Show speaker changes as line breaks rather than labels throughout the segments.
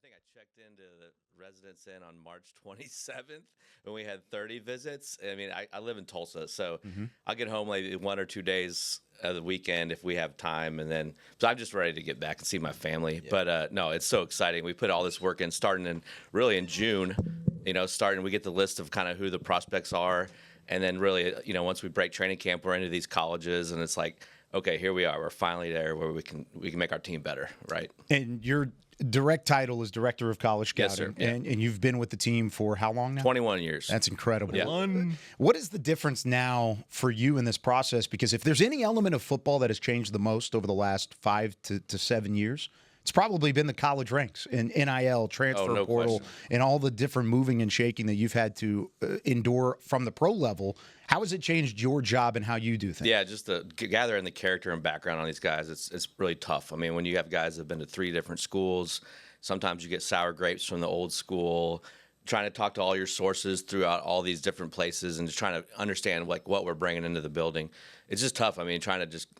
think I checked into the Residence Inn on March 27th when we had 30 visits. I mean, I live in Tulsa, so I'll get home maybe 1 or 2 days of the weekend if we have time, and then so I'm just ready to get back and see my family. But no, it's so exciting. We put all this work in, starting in June. We get the list of kind of who the prospects are, and then really, once we break training camp, we're into these colleges, and it's like, okay, here we are. We're finally there where we can make our team better, right?
And your direct title is Director of College Scouting.
Yes, sir. Yeah.
And you've been with the team for how long now?
21 years.
That's incredible.
Yeah.
What is the difference now for you in this process? Because if there's any element of football that has changed the most over the last 5 to 7 years, it's probably been the college ranks and NIL, transfer portal,
question.
and all the different moving and shaking that you've had to endure from the pro level. How has it changed your job and how you do things?
Yeah, just to gather in the character and background on these guys, it's really tough. I mean, when you have guys that have been to 3 different schools, sometimes you get sour grapes from the old school, trying to talk to all your sources throughout all these different places and just trying to understand what we're bringing into the building. It's just tough. I mean,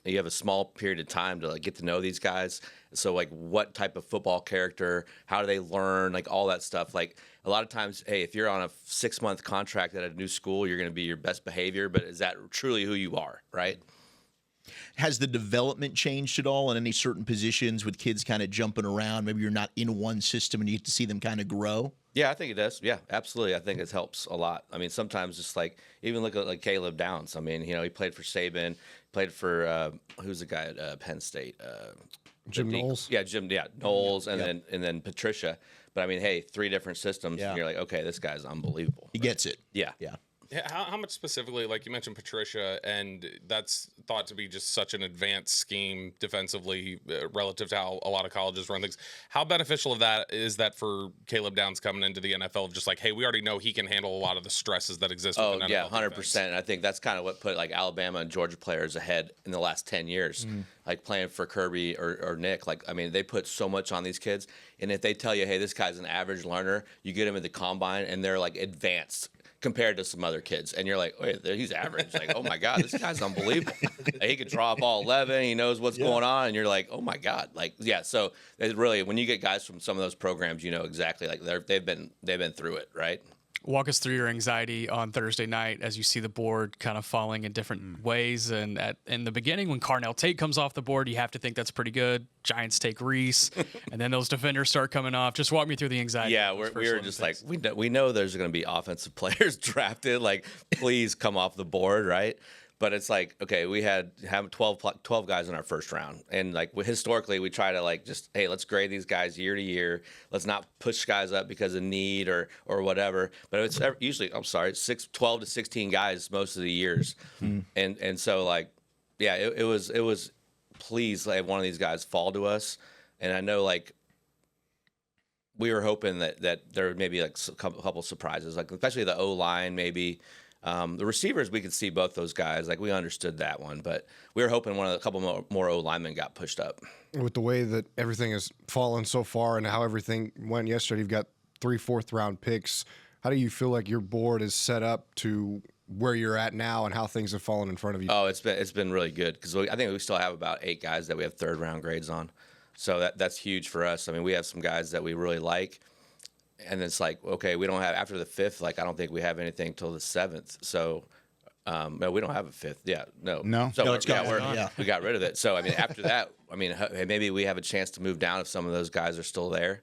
you have a small period of time to get to know these guys. So what type of football character, how do they learn, all that stuff. A lot of times, hey, if you're on a 6-month contract at a new school, you're going to be your best behavior, but is that truly who you are, right?
Has the development changed at all in any certain positions with kids kind of jumping around? Maybe you're not in one system and you get to see them kind of grow?
Yeah, I think it does. Yeah, absolutely. I think it helps a lot. I mean, sometimes just even look at Caleb Downs. I mean, he played for Saban, played for who's the guy at Penn State?
Jim Knowles.
Yeah, Knowles, and then Patricia. But I mean, hey, 3 different systems, and you're like, okay, this guy's unbelievable.
He gets it.
Yeah.
Yeah.
How much specifically, you mentioned Patricia, and that's thought to be just such an advanced scheme defensively relative to how a lot of colleges run things. How beneficial is that for Caleb Downs coming into the NFL? Just hey, we already know he can handle a lot of the stresses that exist.
Oh,
with an
yeah,
NFL
100%. And I think that's kind of what put Alabama and Georgia players ahead in the last 10 years. Playing for Kirby or Nick. They put so much on these kids. And if they tell you, hey, this guy's an average learner, you get him at the combine and they're advanced compared to some other kids. And you're like, wait, he's average. Oh my God, this guy's unbelievable. He could draw up all 11. He knows what's going on. And you're like, oh my God. So it really, when you get guys from some of those programs, you know exactly, they've been through it, right?
Walk us through your anxiety on Thursday night as you see the board kind of falling in different ways. And in the beginning, when Carnell Tate comes off the board, you have to think that's pretty good. Giants take Reese, and then those defenders start coming off. Just walk me through the anxiety.
Yeah, we were just we know there's going to be offensive players drafted. Please come off the board, right? But it's okay, we have 12 guys in our first round. And historically, we try to hey, let's grade these guys year to year. Let's not push guys up because of need or whatever. But it's usually, 12 to 16 guys most of the years. And so it was please let one of these guys fall to us. And I know we were hoping that there would maybe a couple surprises, especially the O-line maybe. The receivers, we could see both those guys. We understood that one, but we were hoping a couple more O linemen got pushed up.
With the way that everything has fallen so far and how everything went yesterday, you've got 3 4th-round picks. How do you feel like your board is set up to where you're at now and how things have fallen in front of you?
Oh, it's been really good because I think we still have about 8 guys that we have 3rd-round grades on. So that's huge for us. I mean, we have some guys that we really like. And it's okay, we don't have after the 5th. I don't think we have anything till the 7th. So, no, we don't have a 5th. Yeah, no. So
no, it's gone.
We got rid of it. So after that, maybe we have a chance to move down if some of those guys are still there.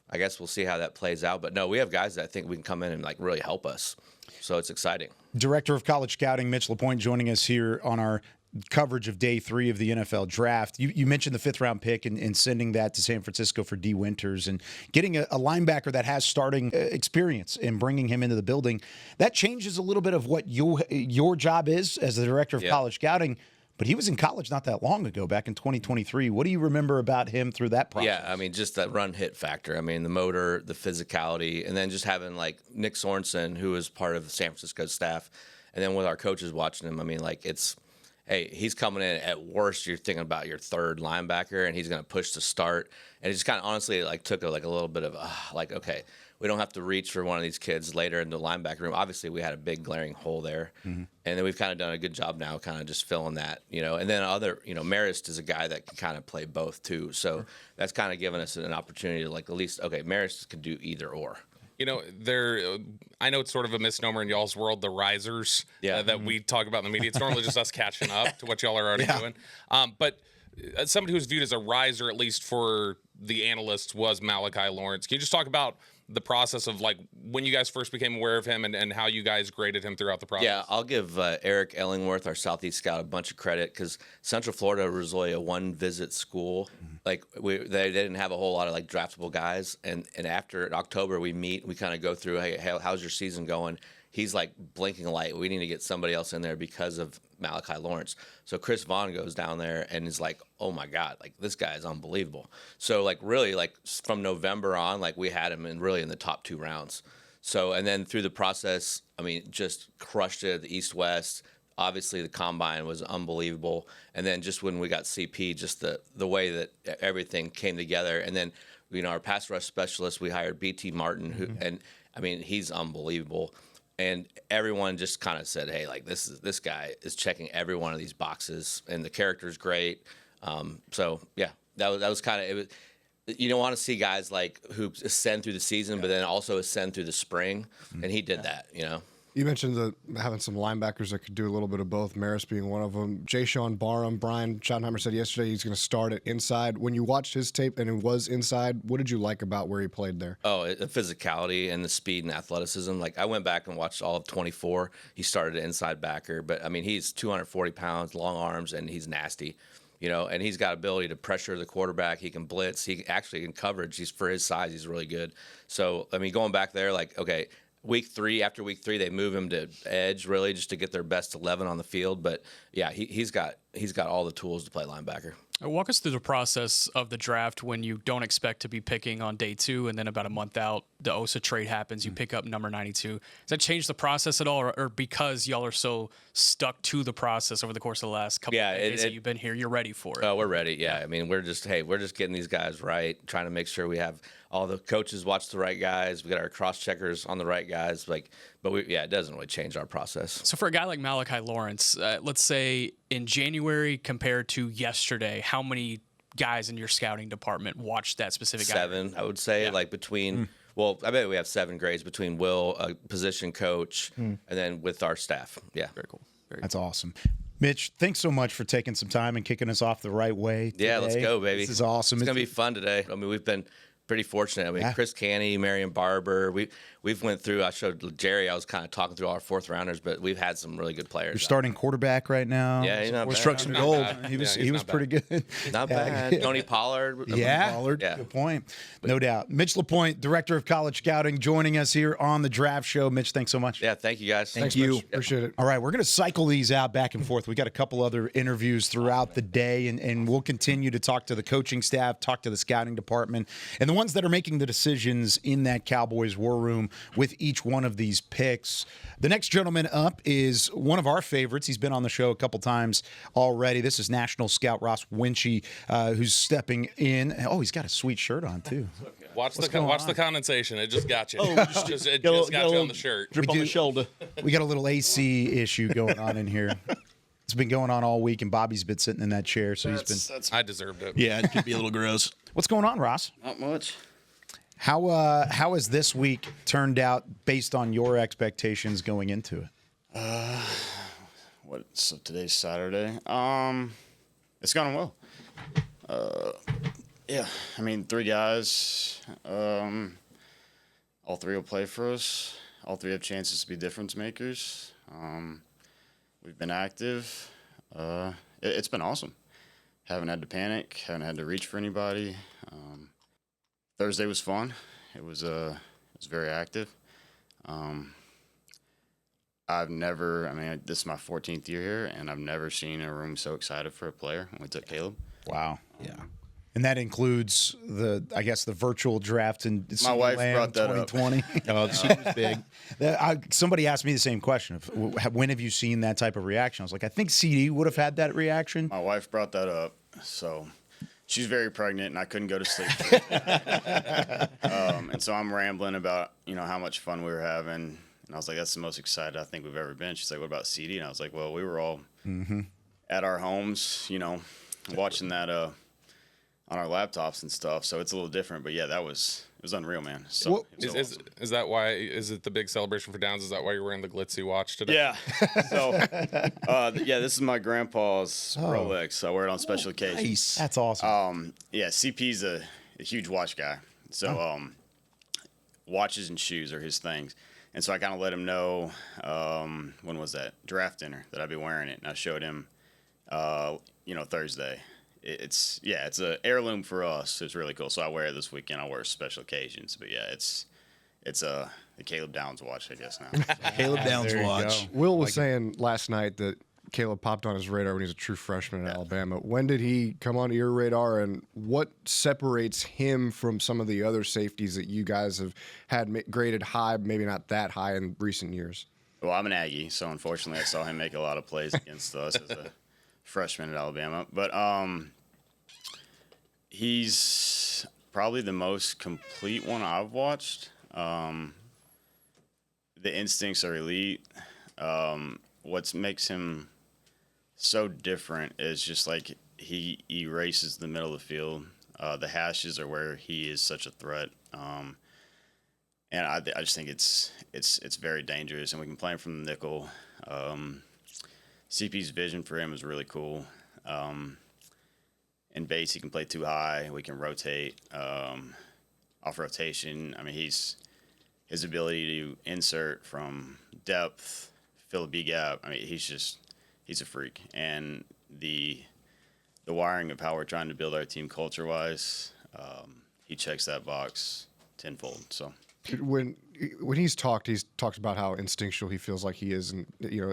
I guess we'll see how that plays out. But no, we have guys that I think we can come in and really help us. So it's exciting.
Director of College Scouting, Mitch LaPointe, joining us here on our coverage of day 3 of the NFL draft. You mentioned the 5th-round pick and sending that to San Francisco for D. Winters and getting a linebacker that has starting experience and bringing him into the building. That changes a little bit of what your job is as the Director of College Scouting, but he was in college not that long ago, back in 2023. What do you remember about him through that process?
Yeah, just that run-hit factor. The motor, the physicality, and then just having Nick Sorensen, who is part of the San Francisco staff, and then with our coaches watching him, it's – hey, he's coming in at worst. You're thinking about your 3rd linebacker, and he's going to push to start. And it just kind of honestly took a little bit of okay, we don't have to reach for one of these kids later in the linebacker room. Obviously, we had a big glaring hole there, and then we've kind of done a good job now, kind of just filling that, And then Marist is a guy that can kind of play both too, so that's kind of given us an opportunity to at least Marist could do either or.
I know it's sort of a misnomer in y'all's world, the risers that we talk about in the media. It's normally just us catching up to what y'all are already doing. But somebody who's viewed as a riser, at least for the analysts, was Malachi Lawrence. Can you just talk about the process of when you guys first became aware of him and how you guys graded him throughout the process?
Yeah, I'll give Eric Ellingworth, our Southeast scout, a bunch of credit because Central Florida was really a one-visit school. They didn't have a whole lot of draftable guys, and after in October we meet, we kind of go through, hey, how's your season going? He's blinking a light. We need to get somebody else in there because of Malachi Lawrence. So Chris Vaughn goes down there and is like, oh my God, this guy is unbelievable. So really from November on, we had him in the top 2 rounds. So, and then through the process, just crushed it at the East-West. Obviously the combine was unbelievable. And then just when we got CP, just the way that everything came together. And then, our pass rush specialist, we hired BT Martin, he's unbelievable. And everyone just kind of said, hey, this guy is checking every one of these boxes, and the character's great. So, yeah, that was kind of it. You don't want to see guys who ascend through the season, but then also ascend through the spring, and he did that,
You mentioned having some linebackers that could do a little bit of both, Maris being one of them. Jay-Sean Barham, Brian Schottenheimer said yesterday he's going to start it inside. When you watched his tape and it was inside, what did you like about where he played there?
Oh, the physicality and the speed and athleticism. I went back and watched all of 24. He started at inside backer, but, he's 240 pounds, long arms, and he's nasty. And he's got ability to pressure the quarterback. He can blitz. He actually in coverage. For his size, he's really good. So, going back there, okay, after week 3, they move him to edge really just to get their best 11 on the field. But yeah, he's got all the tools to play linebacker.
Walk us through the process of the draft when you don't expect to be picking on day 2, and then about a month out, the Osa trade happens. You pick up number 92. Does that change the process at all, or because y'all are so stuck to the process over the course of the last couple of days that you've been here, you're ready for it?
Oh, we're ready. Yeah, we're just getting these guys right, trying to make sure we have all the coaches watch the right guys. We got our cross checkers on the right guys. It doesn't really change our process.
So for a guy like Malachi Lawrence, let's say in January compared to yesterday, how many guys in your scouting department watched that specific guy?
7, I would say, between. Well, I bet we have 7 grades between Will, a position coach, and then with our staff. Yeah,
very cool.
That's awesome. Mitch, thanks so much for taking some time and kicking us off the right way today.
Yeah, let's go, baby.
This is awesome.
It's going to be fun today. We've been pretty fortunate. Chris Canny, Marion Barber. We've went through. I showed Jerry. I was kind of talking through all our 4th rounders, but we've had some really good players.
You're starting quarterback right now.
Yeah, he's not bad.
Structured gold. He was pretty good.
Not bad. Tony Pollard.
Pollard. Yeah. Good point. No doubt. Mitch LaPointe, Director of College Scouting, joining us here on the Draft Show. Mitch, thanks so much.
Yeah, thank you guys.
Thank you.
Mitch. Appreciate it.
All right, we're going to cycle these out back and forth. We got a couple other interviews throughout the day, and we'll continue to talk to the coaching staff, talk to the scouting department, and the ones that are making the decisions in that Cowboys war room with each one of these picks. The next gentleman up is one of our favorites. He's been on the show a couple times already. This is National Scout Ross Winchy, who's stepping in. Oh, he's got a sweet shirt on too.
Watch the condensation. It just got you. It just got you on the shirt.
Drip on the shoulder.
We got a little AC issue going on in here. It's been going on all week, and Bobby's been sitting in that chair, so
I deserved it.
Yeah, it could be a little gross.
What's going on, Ross?
Not much.
How has this week turned out based on your expectations going into it?
So today's Saturday. It's gone well. Yeah, 3 guys. All 3 will play for us. All 3 have chances to be difference makers. We've been active. It's been awesome. Haven't had to panic. Haven't had to reach for anybody. Thursday was fun. It was very active. I've never, this is my 14th year here, and I've never seen a room so excited for a player when we took Caleb.
Wow. Yeah. And that includes the virtual draft in
my wife brought that
2020.
Oh, the seat was big.
Somebody asked me the same question. When have you seen that type of reaction? I was like, I think CD would have had that reaction.
My wife brought that up, so She's very pregnant, and I couldn't go to sleep. And so I'm rambling about, how much fun we were having. And I was like, that's the most excited I think we've ever been. She's like, what about CD? And I was like, well, we were all at our homes, watching that on our laptops and stuff. So it's a little different. But, yeah, it was unreal, man. So,
Is that why? Is it the big celebration for Downs? Is that why you're wearing the glitzy watch today?
Yeah. So, this is my grandpa's Rolex. I wear it on special occasions.
Nice.
That's awesome.
CP's a huge watch guy. So, watches and shoes are his things. And so I kind of let him know, when was that? Draft dinner that I'd be wearing it. And I showed him, Thursday. It's an heirloom for us. It's really cool. So I wear it this weekend. I wear it special occasions. But yeah, it's the Caleb Downs watch, I guess now.
Caleb Downs
there you
watch.
go.
Will was saying last night that Caleb popped on his radar when he was a true freshman at Alabama. When did he come onto your radar, and what separates him from some of the other safeties that you guys have had graded high, maybe not that high in recent years?
Well, I'm an Aggie, so unfortunately I saw him make a lot of plays against us as a freshman at Alabama. But he's probably the most complete one I've watched. The instincts are elite. What makes him so different is just like he erases the middle of the field. The hashes are where he is such a threat. And I just think it's very dangerous, and we can play him from the nickel. CP's vision for him is really cool. In base, he can play too high. We can rotate off rotation. I mean, his ability to insert from depth, fill a B gap. I mean, he's a freak. And the wiring of how we're trying to build our team culture-wise, he checks that box tenfold. So.
When he's talked about how instinctual he feels like he is, and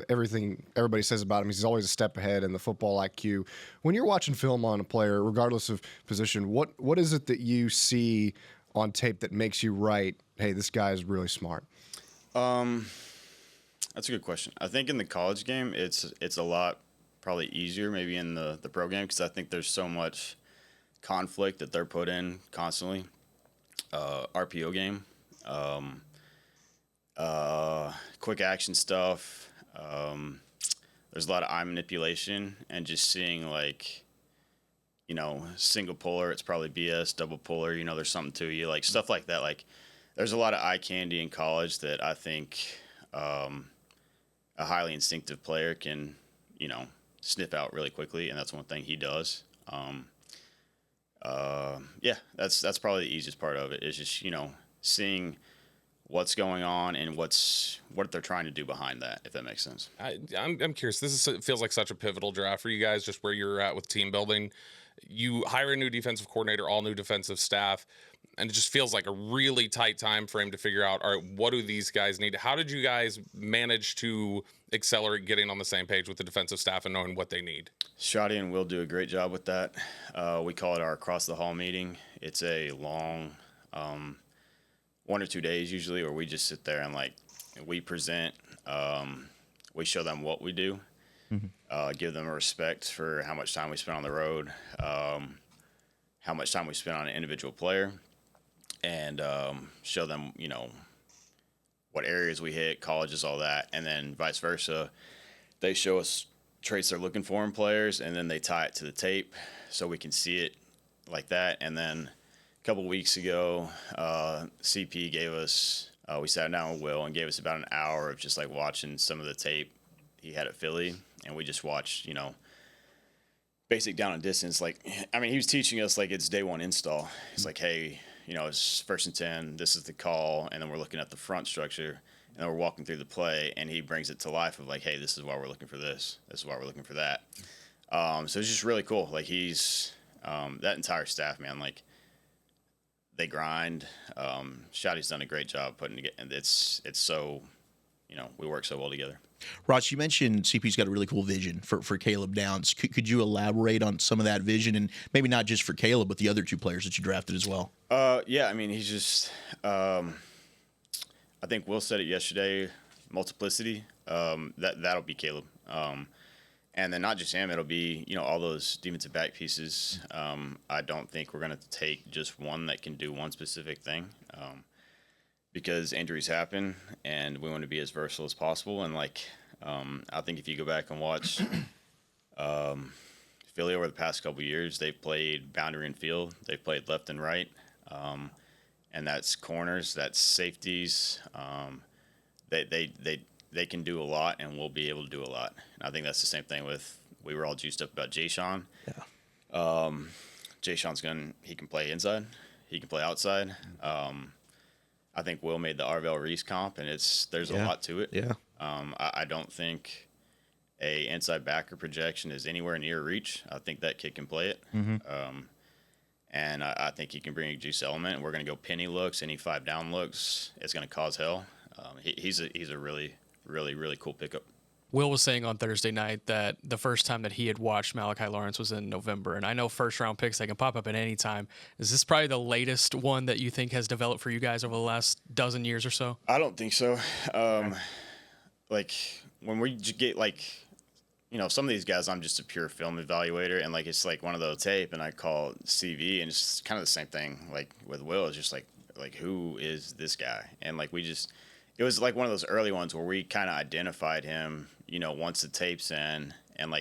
everything everybody says about him, he's always a step ahead in the football IQ. When you're watching film on a player, regardless of position, what is it that you see on tape that makes you write, hey, this guy is really smart?
That's a good question. I think in the college game, it's a lot probably easier maybe in the pro game, because I think there's so much conflict that they're put in constantly. RPO game. Quick action stuff. There's a lot of eye manipulation, and just seeing single puller, it's probably BS, double puller, there's something to you, like stuff like that. Like there's a lot of eye candy in college that I think a highly instinctive player can, sniff out really quickly, and that's one thing he does. That's probably the easiest part of it, is just, seeing what's going on and what they're trying to do behind that, if that makes sense.
I'm curious. Feels like such a pivotal draft for you guys, just where you're at with team building. You hire a new defensive coordinator, all new defensive staff, and it just feels like a really tight time frame to figure out, all right, what do these guys need? How did you guys manage to accelerate getting on the same page with the defensive staff and knowing what they need?
Shotty and Will do a great job with that. We call it our across the hall meeting. It's a long 1 or 2 days usually, where we just sit there and we present, we show them what we do, give them a respect for how much time we spend on the road, how much time we spend on an individual player, and show them, what areas we hit, colleges, all that, and then vice versa. They show us traits they're looking for in players, and then they tie it to the tape so we can see it like that. And then a couple weeks ago, CP gave us, we sat down with Will and gave us about an hour of just watching some of the tape he had at Philly, and we just watched, basic down and distance. He was teaching us it's day one install. It's hey, it's 1st and 10, this is the call, and then we're looking at the front structure, and then we're walking through the play, and he brings it to life of hey, this is why we're looking for this is why we're looking for that. So it's just really cool. He's that entire staff, man, they grind. Shotty's done a great job putting it, and it's so, we work so well together.
Ross, you mentioned CP's got a really cool vision for Caleb Downs. Could you elaborate on some of that vision, and maybe not just for Caleb, but the other two players that you drafted as well?
He's just, I think Will said it yesterday, multiplicity. That'll be Caleb. And then not just him, it'll be, all those defensive back pieces. I don't think we're going to take just one that can do one specific thing, because injuries happen, and we want to be as versatile as possible. And, I think if you go back and watch Philly over the past couple of years, they've played boundary and field. They've played left and right, and that's corners, that's safeties. They can do a lot, and we'll be able to do a lot. And I think that's the same thing with, we were all juiced up about Jay-Sean. Yeah. Jay-Sean's he can play inside. He can play outside. I think Will made the Arvell Reese comp, and there's a lot to it.
Yeah.
I don't think a inside backer projection is anywhere near reach. I think that kid can play it. And I think he can bring a juice element. We're going to go penny looks, any 5-down looks. It's going to cause hell. He's a really, really, really cool pickup.
Will was saying on Thursday night that the first time that he had watched Malachi Lawrence was in November. And I know first-round picks, they can pop up at any time. Is this probably the latest one that you think has developed for you guys over the last dozen years or so?
I don't think so. When we get, some of these guys, I'm just a pure film evaluator. And, it's one of those tape, and I call it CV. And it's kind of the same thing, with Will. It's just, who is this guy? And, it was one of those early ones where we kind of identified him, once the tape's in, and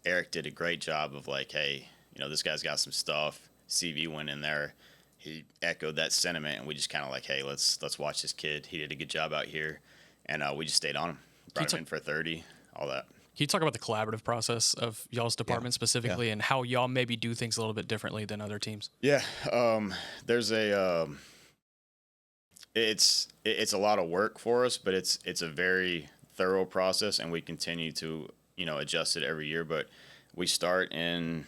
Eric did a great job of hey, this guy's got some stuff. CV went in there. He echoed that sentiment, and we just kind of hey, let's watch this kid. He did a good job out here, and we just stayed on him. Brought him in for 30, all that.
Can you talk about the collaborative process of y'all's department specifically and how y'all maybe do things a little bit differently than other teams?
Yeah, there's it's a lot of work for us, but it's a very thorough process, and we continue to adjust it every year. But we start in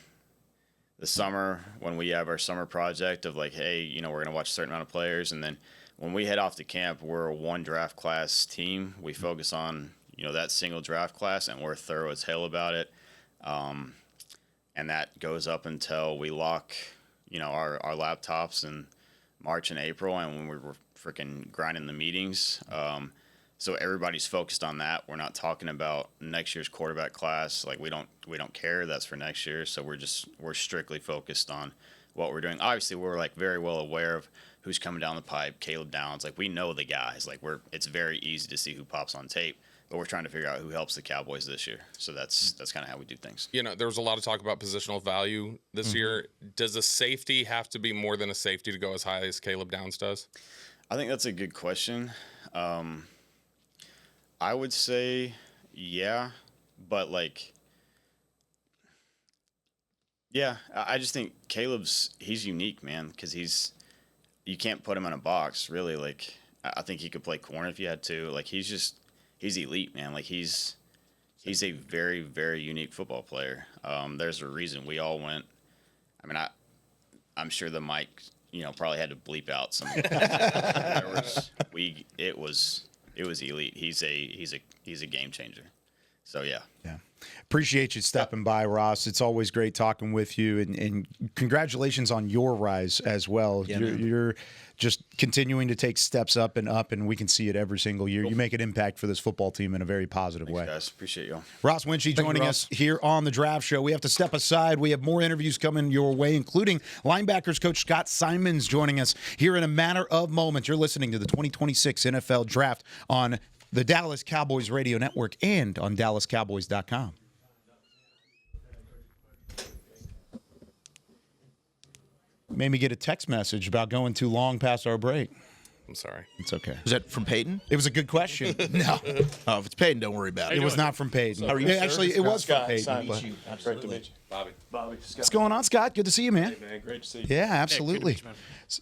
the summer when we have our summer project of hey, we're going to watch a certain amount of players, and then when we head off to camp, we're a one draft class team. We focus on that single draft class, and we're thorough as hell about it. And that goes up until we lock our laptops in March and April, and when we were freaking grinding the meetings. So everybody's focused on that. We're not talking about next year's quarterback class. We don't care. That's for next year. So we're strictly focused on what we're doing. Obviously, we're very well aware of who's coming down the pipe. Caleb Downs, we know the guys. It's very easy to see who pops on tape, but we're trying to figure out who helps the Cowboys this year. So that's kind of how we do things.
There was a lot of talk about positional value this year. Does a safety have to be more than a safety to go as high as Caleb Downs does?
I think that's a good question. I would say, yeah, but yeah, I just think he's unique, man, because you can't put him in a box, really. I think he could play corner if you had to. He's elite, man. He's a very, very unique football player. There's a reason we all went. I mean, I'm sure the mic, probably had to bleep out some. It was elite. He's a game changer. So yeah.
Yeah. Appreciate you stepping by, Ross. It's always great talking with you, and congratulations on your rise as well.
Yeah,
you're just continuing to take steps up, and we can see it every single year. You make an impact for this football team in a very positive way.
Guys, appreciate y'all.
Ross Winchie joining us here on the Draft Show. We have to step aside. We have more interviews coming your way, including linebackers coach Scott Simons joining us here in a matter of moments. You're listening to the 2026 NFL Draft on the Dallas Cowboys Radio Network and on DallasCowboys.com. Made me get a text message about going too long past our break.
I'm sorry.
It's okay.
Was that from Peyton?
It was a good question. No.
Oh, if it's Peyton, don't worry about it.
It was not from Peyton. Actually, it was from Peyton. But
Great to meet you. Bobby.
what's going on, Scott? Good to see you, man.
Hey, man. Great to see you.
Yeah, absolutely.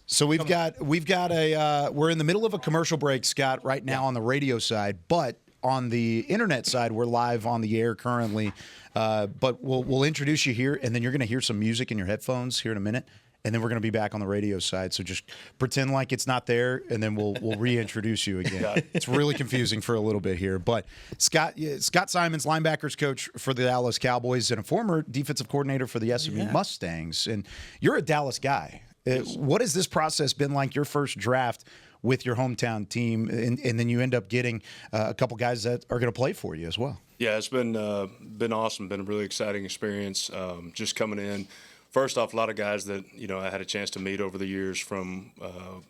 So we've got we're in the middle of a commercial break, Scott, right now on the radio side, but on the internet side, we're live on the air currently. But we'll introduce you here, and then you're going to hear some music in your headphones here in a minute. And then we're going to be back on the radio side. So just pretend like it's not there, and then we'll reintroduce you again. It's really confusing for a little bit here. But Scott Simons, linebackers coach for the Dallas Cowboys and a former defensive coordinator for the SMU Mustangs. And you're a Dallas guy. What has this process been like, your first draft? with your hometown team, and then you end up getting a couple guys that are going to play for you as well.
Yeah, it's been awesome. Been a really exciting experience. Just coming in. First off, a lot of guys that I had a chance to meet over the years, from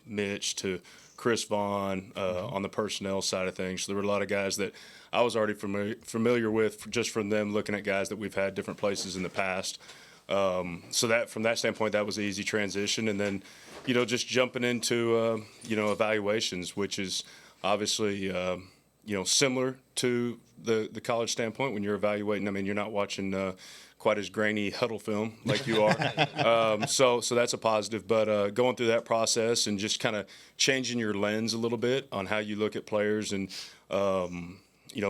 Mitch to Chris Vaughn on the personnel side of things. So there were a lot of guys that I was already familiar with just from them looking at guys that we've had different places in the past. So that from that standpoint, that was an easy transition. And then, just jumping into evaluations, which is obviously similar to the college standpoint when you're evaluating. I mean, you're not watching quite as grainy huddle film like you are. So that's a positive. But going through that process and just kind of changing your lens a little bit on how you look at players, and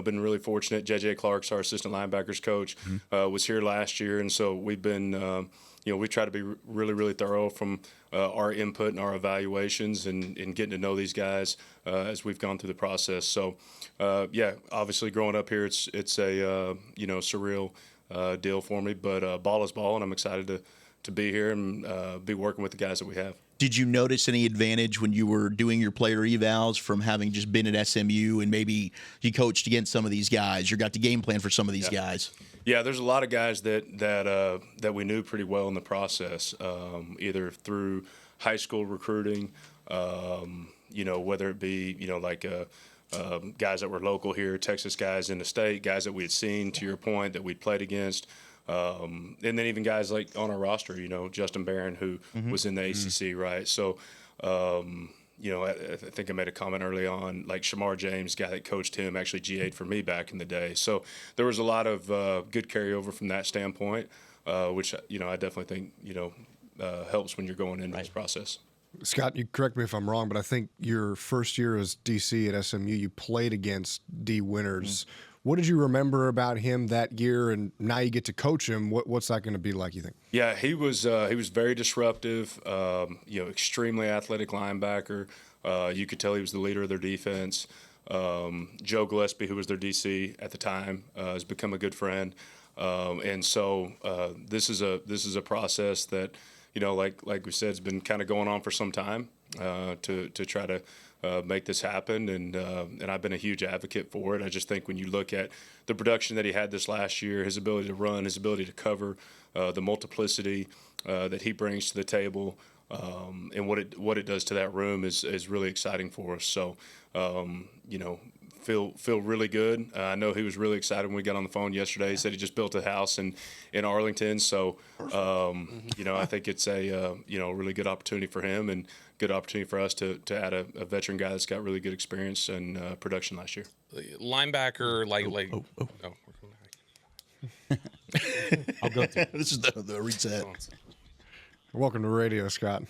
been really fortunate. JJ Clark's our assistant linebackers coach, was here last year, and so we've been we try to be really, really thorough from our input and our evaluations, and getting to know these guys as we've gone through the process. So obviously growing up here, it's a surreal deal for me, but ball is ball, and I'm excited to be here and be working with the guys that we have.
Did you notice any advantage when you were doing your player evals from having just been at SMU, and maybe you coached against some of these guys or got the game plan for some of these guys?
Yeah, there's a lot of guys that we knew pretty well in the process, either through high school recruiting, whether it be guys that were local here, Texas guys in the state, guys that we had seen, to your point, that we'd played against. And then even guys like on our roster, Justin Barron, who was in the ACC, right? So, I think I made a comment early on, like Shamar James, guy that coached him, actually GA'd for me back in the day. So there was a lot of good carryover from that standpoint, which, I definitely think, helps when you're going into this process.
Scott, you correct me if I'm wrong, but I think your first year as DC at SMU, you played against D. Winters. What did you remember about him that year, and now you get to coach him? What's that going to be like, you think?
Yeah, he was very disruptive. Extremely athletic linebacker. You could tell he was the leader of their defense. Joe Gillespie, who was their DC at the time, has become a good friend. And so this is a process that, like we said, has been kind of going on for some time to try to make this happen, and I've been a huge advocate for it. I just think when you look at the production that he had this last year, his ability to run, his ability to cover, the multiplicity that he brings to the table, and what it does to that room is really exciting for us. So, feel really good. I know he was really excited when we got on the phone yesterday. He said he just built a house in Arlington. So, I think it's a really good opportunity for him, and good opportunity for us to add a veteran guy that's got really good experience and production last year.
Linebacker,
I'll go through.
This is the reset.
Welcome to radio, Scott.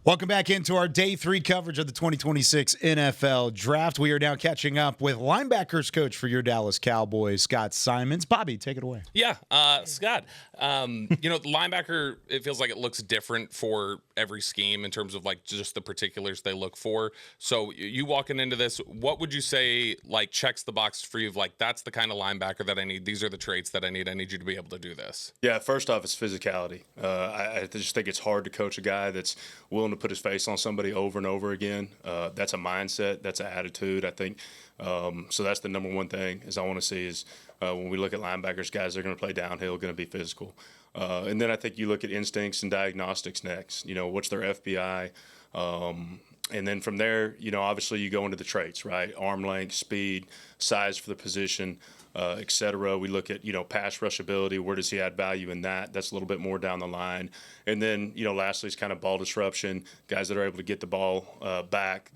Welcome back into our Day 3 coverage of the 2026 NFL Draft. We are now catching up with linebackers coach for your Dallas Cowboys, Scott Simons. Bobby, take it away.
Yeah, Scott, the linebacker, it feels like it looks different for every scheme in terms of just the particulars they look for. So you walking into this, what would you say checks the box for you of that's the kind of linebacker that I need. These are the traits that I need. I need you to be able to do this.
Yeah, first off, it's physicality. I just think it's hard to coach a guy that's willing to put his face on somebody over and over again. That's a mindset. That's an attitude, I think. So that's the number one thing is I want to see is when we look at linebackers, guys that are going to play downhill, going to be physical. And then I think you look at instincts and diagnostics next. What's their FBI? And then from there, obviously you go into the traits, right? Arm length, speed, size for the position, et cetera. We look at, pass rush ability. Where does he add value in that? That's a little bit more down the line. And then, lastly is kind of ball disruption, guys that are able to get the ball back,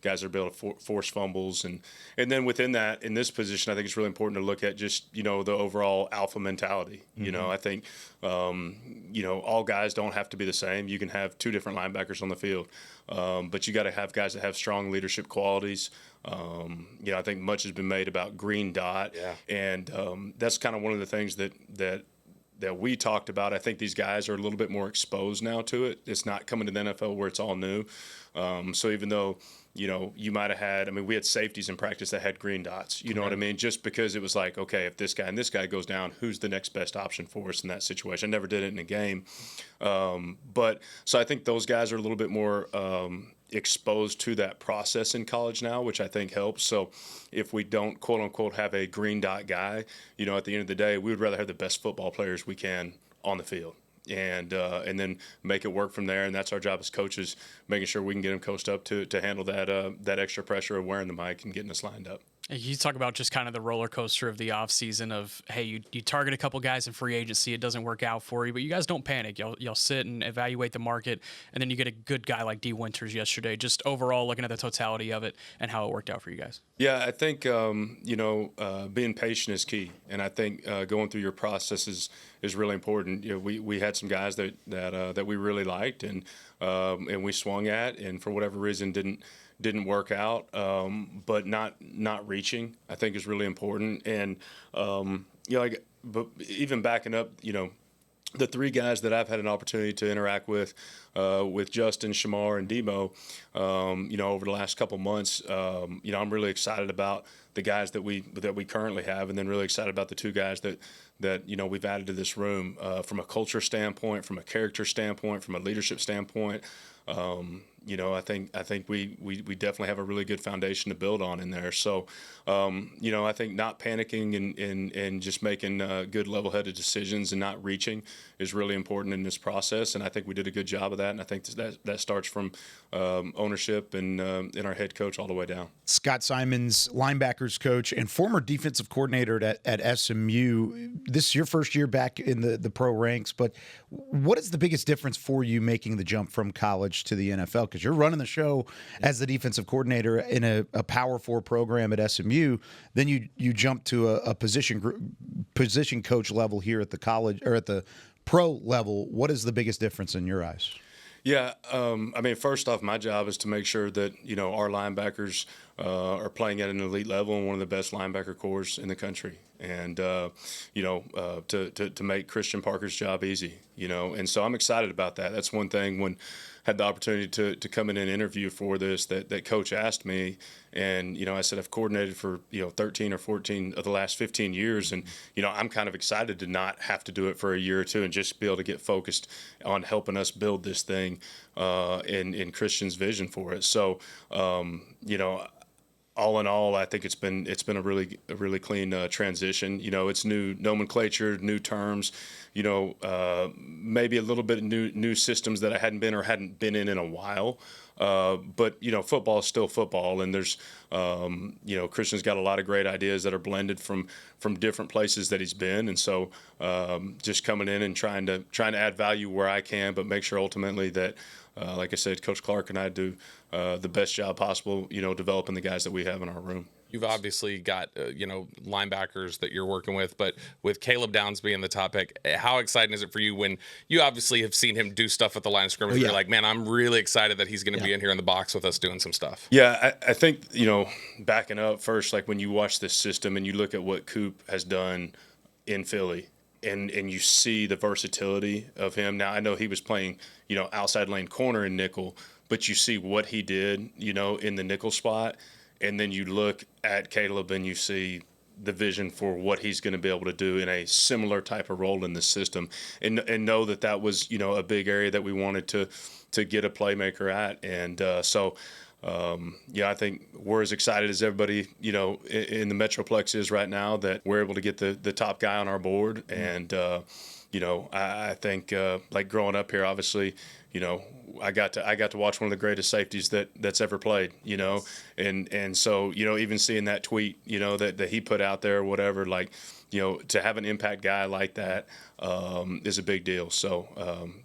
guys that are able to force fumbles. And then within that, in this position, I think it's really important to look at just, the overall alpha mentality. I think, all guys don't have to be the same. You can have two different linebackers on the field. But you got to have guys that have strong leadership qualities. I think much has been made about green dot, and that's kind of one of the things that we talked about. I think these guys are a little bit more exposed now to it. It's not coming to the NFL where it's all new. So even though you might have had, we had safeties in practice that had green dots. You know what I mean? Just because it was like, okay, if this guy and this guy goes down, who's the next best option for us in that situation? I never did it in a game. But so I think those guys are a little bit more exposed to that process in college now, which I think helps. So if we don't, quote unquote, have a green dot guy, you know, at the end of the day, we would rather have the best football players we can on the field. And then make it work from there, and that's our job as coaches, making sure we can get them coached up to handle that extra pressure of wearing the mic and getting us lined up.
You talk about just kind of the roller coaster of the offseason of, hey, you target a couple guys in free agency, it doesn't work out for you, but you guys don't panic. Y'all sit and evaluate the market, and then you get a good guy like D. Winters yesterday. Just overall looking at the totality of it and how it worked out for you guys.
Yeah, I think being patient is key, and I think going through your process is really important. You know, we had some guys that we really liked and we swung at, and for whatever reason didn't work out, but not reaching, I think, is really important. And but even backing up, you know, the three guys that I've had an opportunity to interact with Justin, Shamar, and Debo, over the last couple months, I'm really excited about the guys that we currently have, and then really excited about the two guys that we've added to this room from a culture standpoint, from a character standpoint, from a leadership standpoint. I think we definitely have a really good foundation to build on in there. So, I think not panicking and just making good level-headed decisions and not reaching is really important in this process. And I think we did a good job of that. And I think that starts from ownership and our head coach all the way down.
Scott Simons, linebackers coach and former defensive coordinator at SMU. This is your first year back in the pro ranks, but what is the biggest difference for you making the jump from college to the NFL? Because you're running the show as the defensive coordinator in a Power 4 program at SMU, then you jump to a position coach level here at the college or at the pro level. What is the biggest difference in your eyes?
Yeah, first off, my job is to make sure that our linebackers are playing at an elite level and one of the best linebacker corps in the country, and to make Christian Parker's job easy, and so I'm excited about that. That's one thing when I had the opportunity to come in and interview for this that coach asked me, and I said I've coordinated for 13 or 14 of the last 15 years, and I'm kind of excited to not have to do it for a year or two and just be able to get focused on helping us build this thing in Christian's vision for it. So all in all, I think it's been a really clean transition. It's new nomenclature, new terms, maybe a little bit of new systems that I hadn't been in a while. But football is still football, and there's Christian's got a lot of great ideas that are blended from different places that he's been, and so just coming in and trying to add value where I can, but make sure ultimately that like I said, Coach Clark and I do the best job possible, developing the guys that we have in our room.
You've obviously got, linebackers that you're working with, but with Caleb Downs being the top pick, how exciting is it for you when you obviously have seen him do stuff at the line of scrimmage? You're like, man, I'm really excited that he's going to be in here in the box with us doing some stuff.
Yeah, I think, backing up first, like when you watch this system and you look at what Coop has done in Philly, and you see the versatility of him. Now, I know he was playing, outside lane corner in nickel, but you see what he did, in the nickel spot. And then you look at Caleb and you see the vision for what he's going to be able to do in a similar type of role in the system, and know that was, a big area that we wanted to get a playmaker at. And I think we're as excited as everybody, in the Metroplex is right now that we're able to get the top guy on our board. And, I think like growing up here, obviously, I got to watch one of the greatest safeties that's ever played, and so, even seeing that tweet, that he put out there or whatever, like, to have an impact guy like that is a big deal. So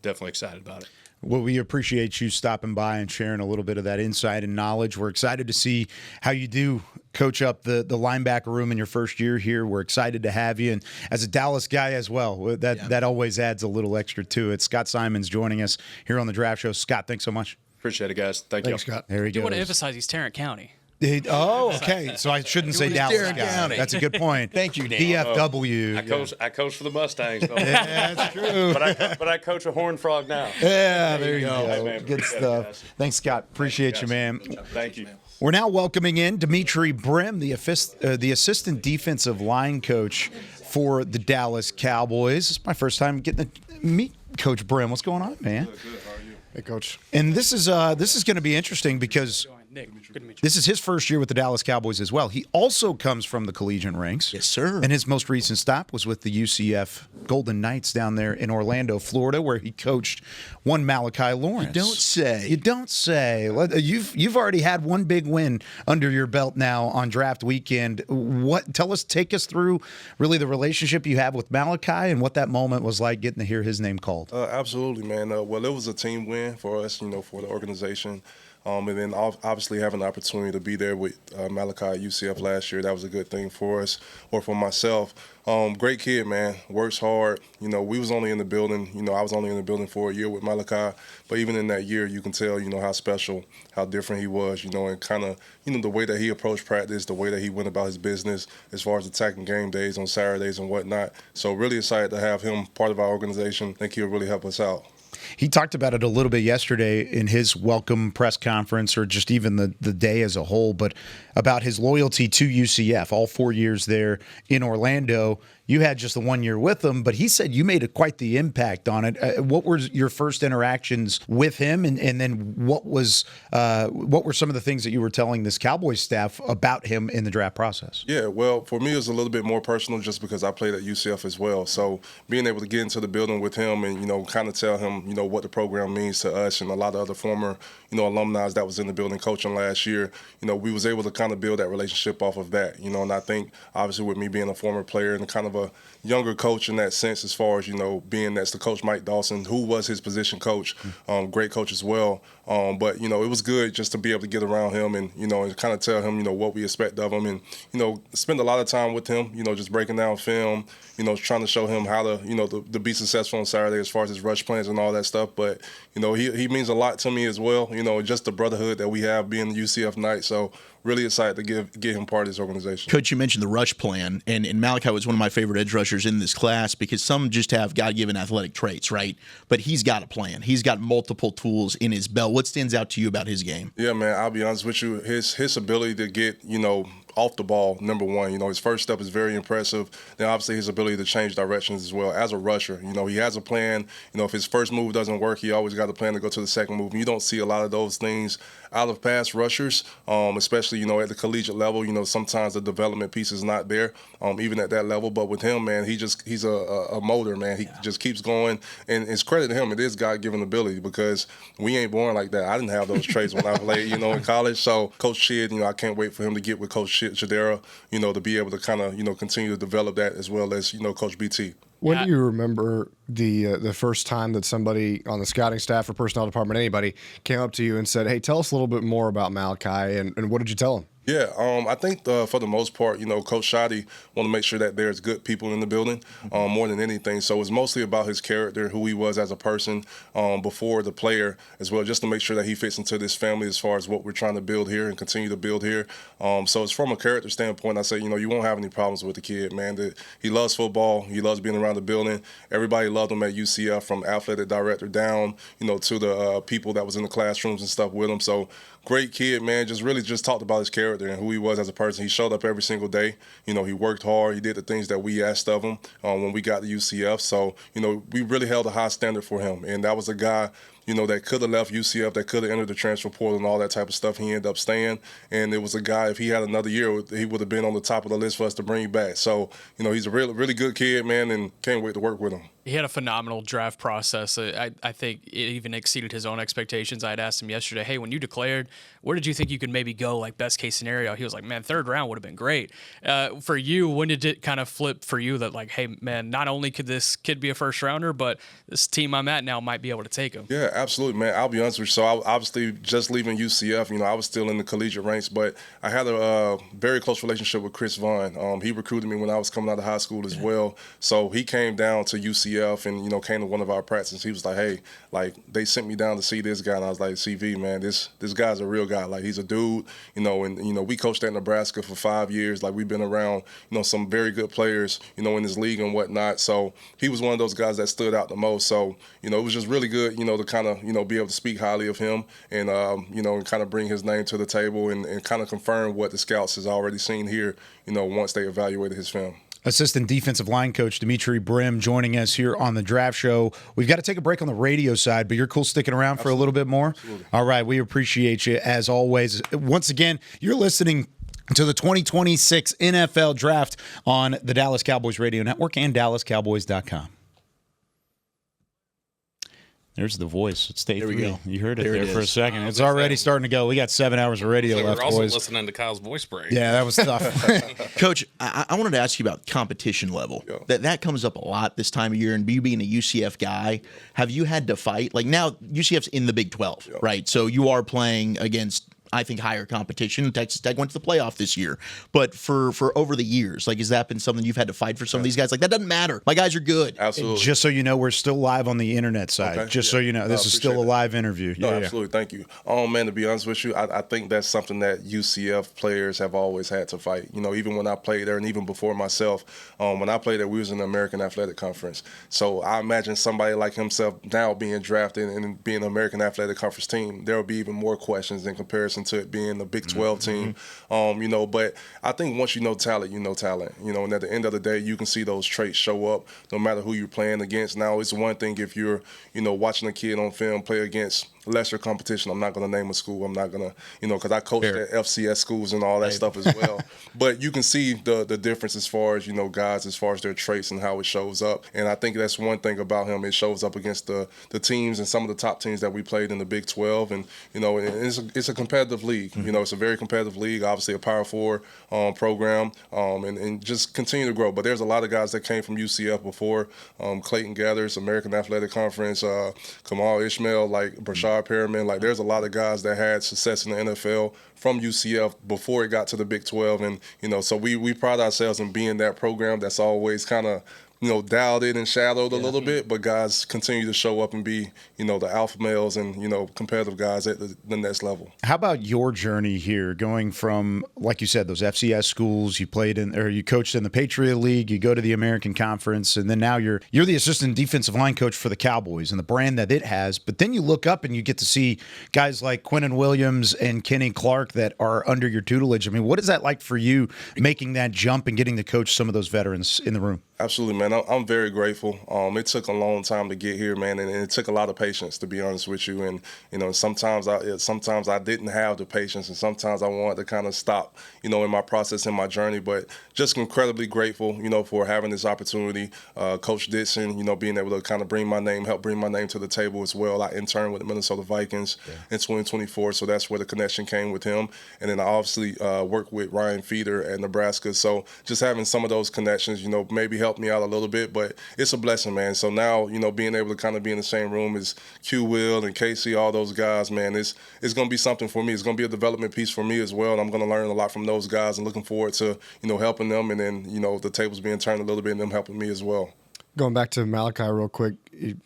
definitely excited about it.
Well, we appreciate you stopping by and sharing a little bit of that insight and knowledge. We're excited to see how you do coach up the linebacker room in your first year here. We're excited to have you. And as a Dallas guy as well, that always adds a little extra to it. Scott Simons joining us here on the Draft Show. Scott, thanks so much.
Appreciate it, guys. Thank you.
Scott.
There he goes.
I want to emphasize he's Tarrant County.
Okay. So I shouldn't say Dallas
Darren
guy.
County.
That's a good point.
Thank you, Dan.
DFW.
I coach for the Mustangs, though.
Yeah, that's true.
but I coach a Horned Frog now.
Yeah, there you go.
Hey, man,
Good
appreciate
stuff.
it, guys.
Thanks, Scott. Appreciate you, man.
Thank you.
We're now welcoming in Dimitri Brim, the assistant defensive line coach for the Dallas Cowboys. It's my first time getting to meet Coach Brim. What's going on, man?
Good. How are you?
Hey, Coach.
And this is going to be interesting because
Nick, good to meet you.
this is his first year with the Dallas Cowboys as well. He also comes from the collegiate ranks.
Yes, sir.
And his most recent stop was with the UCF Golden Knights down there in Orlando, Florida, where he coached one Malachi Lawrence.
You don't say.
You don't say. You've already had one big win under your belt now on draft weekend. Take us through really the relationship you have with Malachi and what that moment was like getting to hear his name called.
Absolutely, man. Well, it was a team win for us, for the organization. And then obviously having the opportunity to be there with Malachi at UCF last year, that was a good thing for us, or for myself. Great kid, man. Works hard. We was only in the building. I was only in the building for a year with Malachi. But even in that year, you can tell, how special, how different he was, and kind of, the way that he approached practice, the way that he went about his business as far as attacking game days on Saturdays and whatnot. So really excited to have him part of our organization. I think he'll really help us out.
He talked about it a little bit yesterday in his welcome press conference, or just even the day as a whole, but about his loyalty to UCF, all 4 years there in Orlando. You had just the 1 year with him, but he said you made quite the impact on it. What were your first interactions with him, and then what were some of the things that you were telling this Cowboys staff about him in the draft process?
Yeah, well, for me, it was a little bit more personal just because I played at UCF as well. So being able to get into the building with him and, kind of tell him, what the program means to us and a lot of other former, alumni that was in the building coaching last year, we was able to kind of build that relationship off of that, and I think obviously with me being a former player and kind of a younger coach in that sense, as far as, being that's the coach Mike Dawson, who was his position coach, great coach as well. But, it was good just to be able to get around him and, and kind of tell him, what we expect of him and, spend a lot of time with him, just breaking down film, trying to show him how to be successful on Saturday as far as his rush plans and all that stuff. But, he means a lot to me as well, just the brotherhood that we have being the UCF Knights. So really excited to get him part of this organization.
Coach, you mentioned the rush plan, and Malachi was one of my favorite edge rushers in this class because some just have God-given athletic traits, right? But he's got a plan. He's got multiple tools in his belt. What stands out to you about his game?
Yeah, man, I'll be honest with you. His ability to get, off the ball, number one. His first step is very impressive. Then obviously his ability to change directions as well as a rusher. He has a plan. If his first move doesn't work, he always got a plan to go to the second move. And you don't see a lot of those things out of pass rushers, especially, at the collegiate level. Sometimes the development piece is not there, even at that level. But with him, man, he's a motor, man. He just keeps going. And it's credit to him. It is God-given ability because we ain't born like that. I didn't have those traits when I played, in college. So Coach Shid, I can't wait for him to get with Coach Shadera, to be able to kind of, continue to develop that as well as, Coach BT.
When do you remember the first time that somebody on the scouting staff or personnel department, anybody, came up to you and said, hey, tell us a little bit more about Malachi, and what did you tell him?
Yeah, I think for the most part, Coach Shoddy want to make sure that there's good people in the building more than anything. So it's mostly about his character, who he was as a person before the player as well, just to make sure that he fits into this family as far as what we're trying to build here and continue to build here. So it's from a character standpoint, I say, you won't have any problems with the kid, man. He loves football. He loves being around the building. Everybody loved him at UCF, from athletic director down, to the people that was in the classrooms and stuff with him. So great kid, man. Just talked about his character and who he was as a person. He showed up every single day. He worked hard. He did the things that we asked of him when we got to UCF. So, we really held a high standard for him. And that was a guy, that could have left UCF, that could have entered the transfer portal and all that type of stuff. He ended up staying. And it was a guy, if he had another year, he would have been on the top of the list for us to bring back. So, he's a really, really good kid, man, and can't wait to work with him.
He had a phenomenal draft process. I think it even exceeded his own expectations. I had asked him yesterday, hey, when you declared, where did you think you could maybe go, like best case scenario? He was like, man, third round would have been great. For you, when did it kind of flip for you that, like, hey, man, not only could this kid be a first rounder, but this team I'm at now might be able to take him?
Yeah, absolutely, man. I'll be honest with you. So I obviously just leaving UCF, I was still in the collegiate ranks, but I had a very close relationship with Chris Vaughn. He recruited me when I was coming out of high school as well. So he came down to UCF and, came to one of our practices. He was like, hey, like, they sent me down to see this guy. And I was like, CV, man, this guy's a real guy. Like, he's a dude, and, we coached at Nebraska for 5 years. Like, we've been around, some very good players, in this league and whatnot. So he was one of those guys that stood out the most. So, it was just really good, to kind of, be able to speak highly of him and, and kind of bring his name to the table and kind of confirm what the scouts has already seen here, once they evaluated his film.
Assistant defensive line coach Dimitri Brim joining us here on the Draft Show. We've got to take a break on the radio side, but you're cool sticking around for a little bit more? Absolutely. All right, we appreciate you as always. Once again, you're listening to the 2026 NFL Draft on the Dallas Cowboys Radio Network and DallasCowboys.com. There's the voice. It's There we go. You heard it there for a second. It's already starting to go. We got 7 hours of radio left,
we're also
boys.
listening to Kyle's voice break.
Yeah, that was tough.
Coach, I wanted to ask you about competition level. Yeah. That comes up a lot this time of year, and you being a UCF guy, have you had to fight? Like now, UCF's in the Big 12, right? So you are playing against, I think, higher competition. Texas Tech went to the playoff this year. But for over the years, like, has that been something you've had to fight for some of these guys? Like, that doesn't matter. My guys are good.
Absolutely.
Just so you know, we're still live on the internet side. Okay. Just so you know, this is still a live interview.
No, absolutely. Thank you. Man, to be honest with you, I think that's something that UCF players have always had to fight. You know, even when I played there and even before myself, when I played there, we was in the American Athletic Conference. So I imagine somebody like himself now being drafted and being an American Athletic Conference team, there will be even more questions in comparison to it being the Big 12 team. You know, but I think once you know talent, you know talent. You know, and at the end of the day, you can see those traits show up no matter who you're playing against. Now, it's one thing if you're, you know, watching a kid on film play against lesser competition. I'm not going to name a school. I'm not going to, you know, because I coached at FCS schools and all that stuff as well. But you can see the difference as far as, you know, guys, as far as their traits and how it shows up. And I think that's one thing about him. It shows up against the teams and some of the top teams that we played in the Big 12. And, you know, it's a competitive league. You know, it's a very competitive league, obviously a Power 4 program, and just continue to grow. But there's a lot of guys that came from UCF before, Clayton Gathers, American Athletic Conference, Kamal Ishmael, like Brashard Perriman. Like, there's a lot of guys that had success in the NFL from UCF before it got to the Big 12. And, you know, so we pride ourselves in being that program that's always kind of, you know, dialed in and shadowed a little bit, but guys continue to show up and be, you know, the alpha males and, you know, competitive guys at the next level.
How about your journey here, going from, like you said, those FCS schools you played in, or you coached in the Patriot League, you go to the American Conference, and then now you're the assistant defensive line coach for the Cowboys and the brand that it has. But then you look up and you get to see guys like Quinnen Williams and Kenny Clark that are under your tutelage. I mean, what is that like for you, making that jump and getting to coach some of those veterans in the room?
Absolutely, man. I'm very grateful. It took a long time to get here, man, and it took a lot of patience, to be honest with you. And, you know, sometimes I didn't have the patience, and sometimes I wanted to kind of stop, you know, in my process, in my journey. But just incredibly grateful, you know, for having this opportunity. Coach Dixon, you know, being able to kind of help bring my name to the table as well. I interned with the Minnesota Vikings in 2024, so that's where the connection came with him. And then I obviously worked with Ryan Feeder at Nebraska. So just having some of those connections, you know, maybe helped me out a little bit, but it's a blessing, man. So now, you know, being able to kind of be in the same room as Q Will and Casey, all those guys, man, it's going to be something for me. It's going to be a development piece for me as well, and I'm going to learn a lot from those guys and looking forward to, you know, helping them, and then, you know, the tables being turned a little bit and them helping me as well.
Going back to Malachi real quick,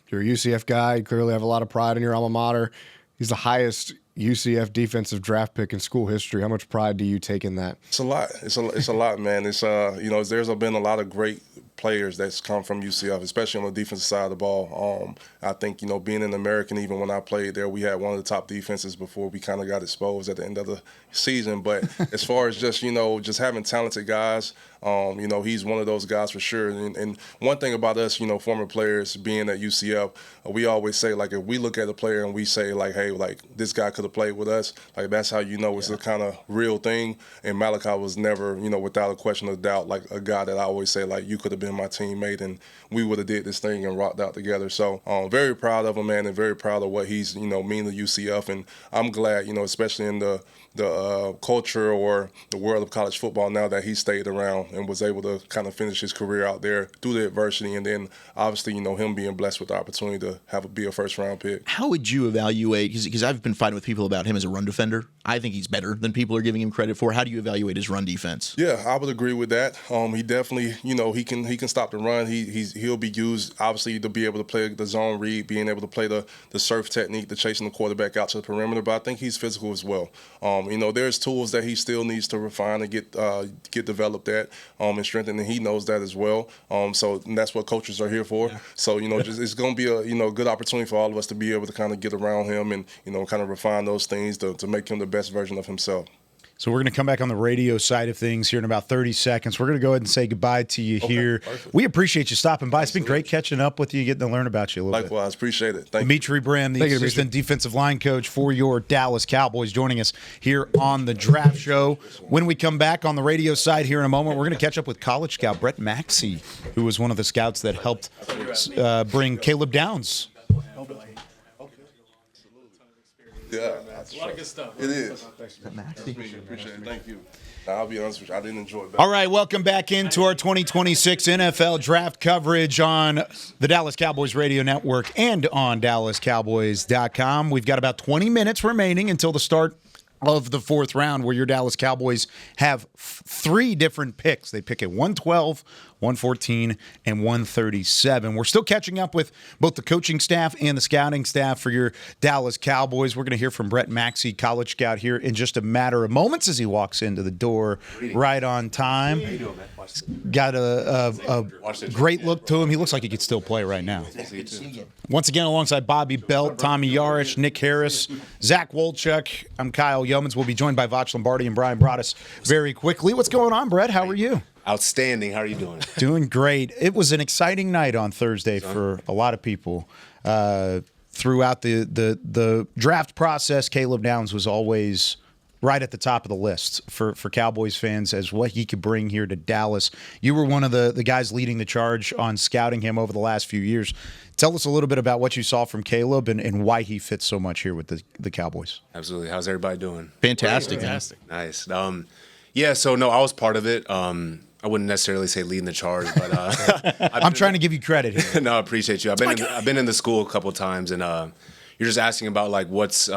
you're a UCF guy. You clearly have a lot of pride in your alma mater. He's the highest UCF defensive draft pick in school history. How much pride do you take in that?
It's a lot. It's a lot, man. It's you know, there's been a lot of great players that's come from UCF, especially on the defensive side of the ball. I think, you know, being an American, even when I played there, we had one of the top defenses before we kind of got exposed at the end of the season. But as far as just, you know, just having talented guys, you know, he's one of those guys for sure. And one thing about us, you know, former players being at UCF, we always say, like, if we look at a player and we say, like, hey, like, this guy could have played with us, like, that's how you know it's a kind of real thing. And Malachi was never, you know, without a question of doubt, like a guy that I always say, like, you could have been my teammate and we would have did this thing and rocked out together. So very proud of him, man, and very proud of what he's, you know, mean to UCF. And I'm glad, you know, especially in the culture or the world of college football now, that he stayed around and was able to kind of finish his career out there through the adversity, and then obviously, you know, him being blessed with the opportunity to be a first-round pick.
How would you evaluate, because I've been fighting with people about him as a run defender. I think he's better than people are giving him credit for. How do you evaluate his run defense?
Yeah, I would agree with that. He definitely, you know, he can stop the run. He'll be used, obviously, to be able to play the zone read, being able to play the surf technique, the chasing the quarterback out to the perimeter, but I think he's physical as well. You know, there's tools that he still needs to refine and get developed at and strengthen, and he knows that as well. So that's what coaches are here for. Yeah. So, you know, it's going to be a, you know, good opportunity for all of us to be able to kind of get around him and, you know, kind of refine those things to make him the best version of himself.
So we're going to come back on the radio side of things here in about 30 seconds. We're going to go ahead and say goodbye to you here.
Perfect.
We appreciate you stopping by. It's been great catching up with you, getting to learn about you a little bit.
Likewise, appreciate it. Thank you.
Dimitri Bram, the assistant defensive line coach for your Dallas Cowboys, joining us here on the Draft Show. When we come back on the radio side here in a moment, we're going to catch up with college scout Brett Maxey, who was one of the scouts that helped bring Caleb Downs.
Yeah,
A lot of good stuff.
it is. Appreciate it. Thank you. I'll be honest with you, I didn't enjoy it.
All right, welcome back into our 2026 NFL Draft coverage on the Dallas Cowboys Radio Network and on DallasCowboys.com. We've got about 20 minutes remaining until the start of the fourth round, where your Dallas Cowboys have three different picks. They pick at 112, 114, and 137. We're still catching up with both the coaching staff and the scouting staff for your Dallas Cowboys. We're going to hear from Brett Maxey, college scout, here in just a matter of moments as he walks into the door right on time. Got a great look to him. He looks like he could still play right now. Once again, alongside Bobby Belt, Tommy Yarish, Nick Harris, Zach Wolchuk, I'm Kyle Yeomans. We'll be joined by Vach Lombardi and Brian Broaddus very quickly. What's going on, Brett? How are you?
Outstanding. How are you doing?
Doing great. It was an exciting night on Thursday for a lot of people. Throughout the draft process, Caleb Downs was always right at the top of the list for Cowboys fans as what he could bring here to Dallas. You were one of the guys leading the charge on scouting him over the last few years. Tell us a little bit about what you saw from Caleb and why he fits so much here with the Cowboys.
Absolutely. How's everybody doing?
Fantastic.
Nice. Yeah, so no, I was part of it. I wouldn't necessarily say leading the charge, but
I'm trying to give you credit here.
No, I appreciate you. I've been in the school a couple of times, and you're just asking about like what's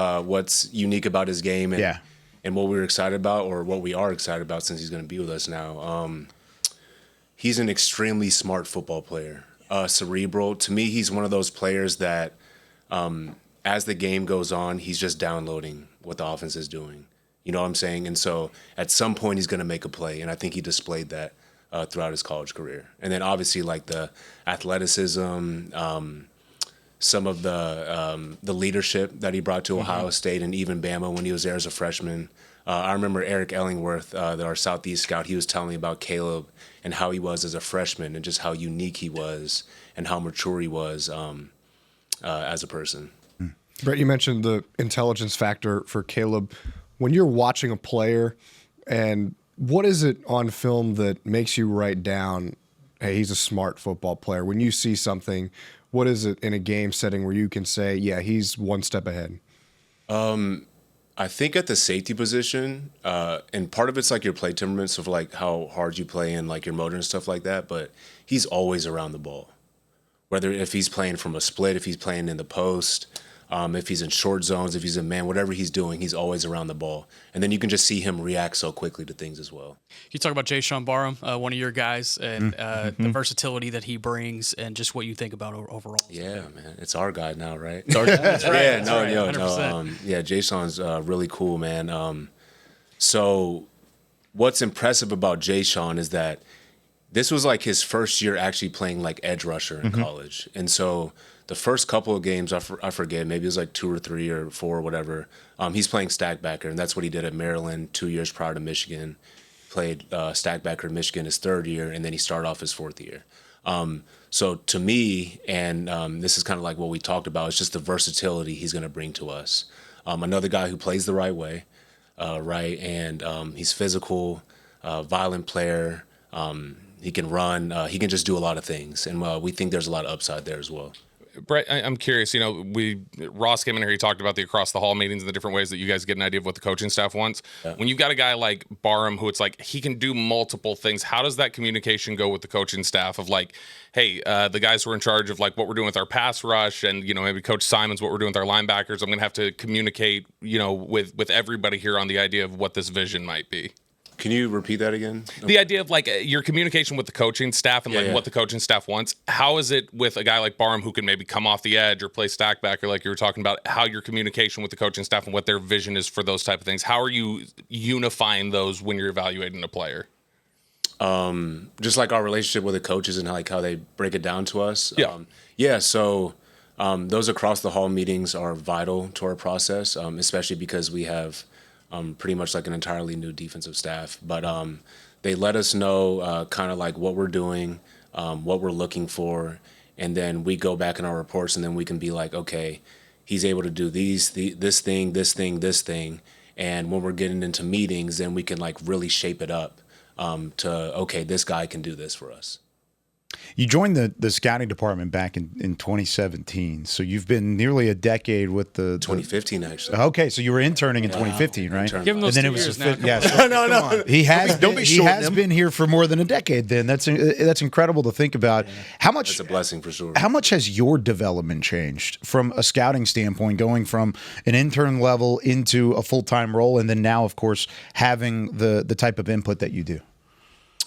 unique about his game and what we were excited about, or what we are excited about since he's going to be with us now. He's an extremely smart football player, cerebral. To me, he's one of those players that as the game goes on, he's just downloading what the offense is doing. You know what I'm saying? And so at some point he's going to make a play, and I think he displayed that throughout his college career. And then obviously like the athleticism, some of the leadership that he brought to Ohio State and even Bama when he was there as a freshman. I remember Eric Ellingworth, our Southeast scout, he was telling me about Caleb and how he was as a freshman and just how unique he was and how mature he was as a person.
Brett, you mentioned the intelligence factor for Caleb. When you're watching a player, and what is it on film that makes you write down, hey, he's a smart football player? When you see something, what is it in a game setting where you can say, yeah, he's one step ahead?
I think at the safety position, and part of it's like your play temperaments of like how hard you play and like your motor and stuff like that, but he's always around the ball. Whether if he's playing from a split, if he's playing in the post, if he's in short zones, if he's in man, whatever he's doing, he's always around the ball. And then you can just see him react so quickly to things as well.
You talk about Jayshon Barham, one of your guys, and the versatility that he brings and just what you think about overall.
Yeah, man. It's our guy now, right?
It's our guy. That's right.
Yeah,
That's
no,
right.
no. Yeah, Jayson's really cool, man. So what's impressive about Jayshon is that this was like his first year actually playing like edge rusher in college. And so the first couple of games, I forget, maybe it was like 2 or 3 or 4 or whatever, he's playing stackbacker, and that's what he did at Maryland 2 years prior to Michigan. Played stackbacker in Michigan his 3rd year, and then he started off his 4th year. So to me, and this is kind of like what we talked about, it's just the versatility he's going to bring to us. Another guy who plays the right way, right, and he's physical, violent player. He can run. He can just do a lot of things, and we think there's a lot of upside there as well.
Brett, I'm curious. You know, Ross came in here. He talked about the across the hall meetings and the different ways that you guys get an idea of what the coaching staff wants. Yeah. When you've got a guy like Barham, who it's like he can do multiple things, how does that communication go with the coaching staff? Of like, hey, the guys who are in charge of like what we're doing with our pass rush, and maybe Coach Simon's what we're doing with our linebackers. I'm gonna have to communicate, with everybody here on the idea of what this vision might be.
Can you repeat that again?
The idea of like your communication with the coaching staff and what the coaching staff wants. How is it with a guy like Barham who can maybe come off the edge or play stackbacker like you were talking about? How your communication with the coaching staff and what their vision is for those type of things. How are you unifying those when you're evaluating a player?
Just like our relationship with the coaches and how they break it down to us.
Yeah.
So those across the hall meetings are vital to our process, especially because we have pretty much like an entirely new defensive staff. But they let us know kind of like what we're doing, what we're looking for, and then we go back in our reports, and then we can be like, okay, he's able to do this thing. And when we're getting into meetings, then we can like really shape it up to, okay, this guy can do this for us.
You joined the scouting department back in 2017, so you've been nearly a decade with the
2015 actually.
Okay, so you were interning in 2015, right?
Give him those
and then
2
it was
years now.
yeah. So,
no.
He has
Don't be shorting him.
been here for more than a decade. Then that's incredible to think about. How much?
It's a blessing for sure.
How much has your development changed from a scouting standpoint, going from an intern level into a full-time role, and then now, of course, having the type of input that you do?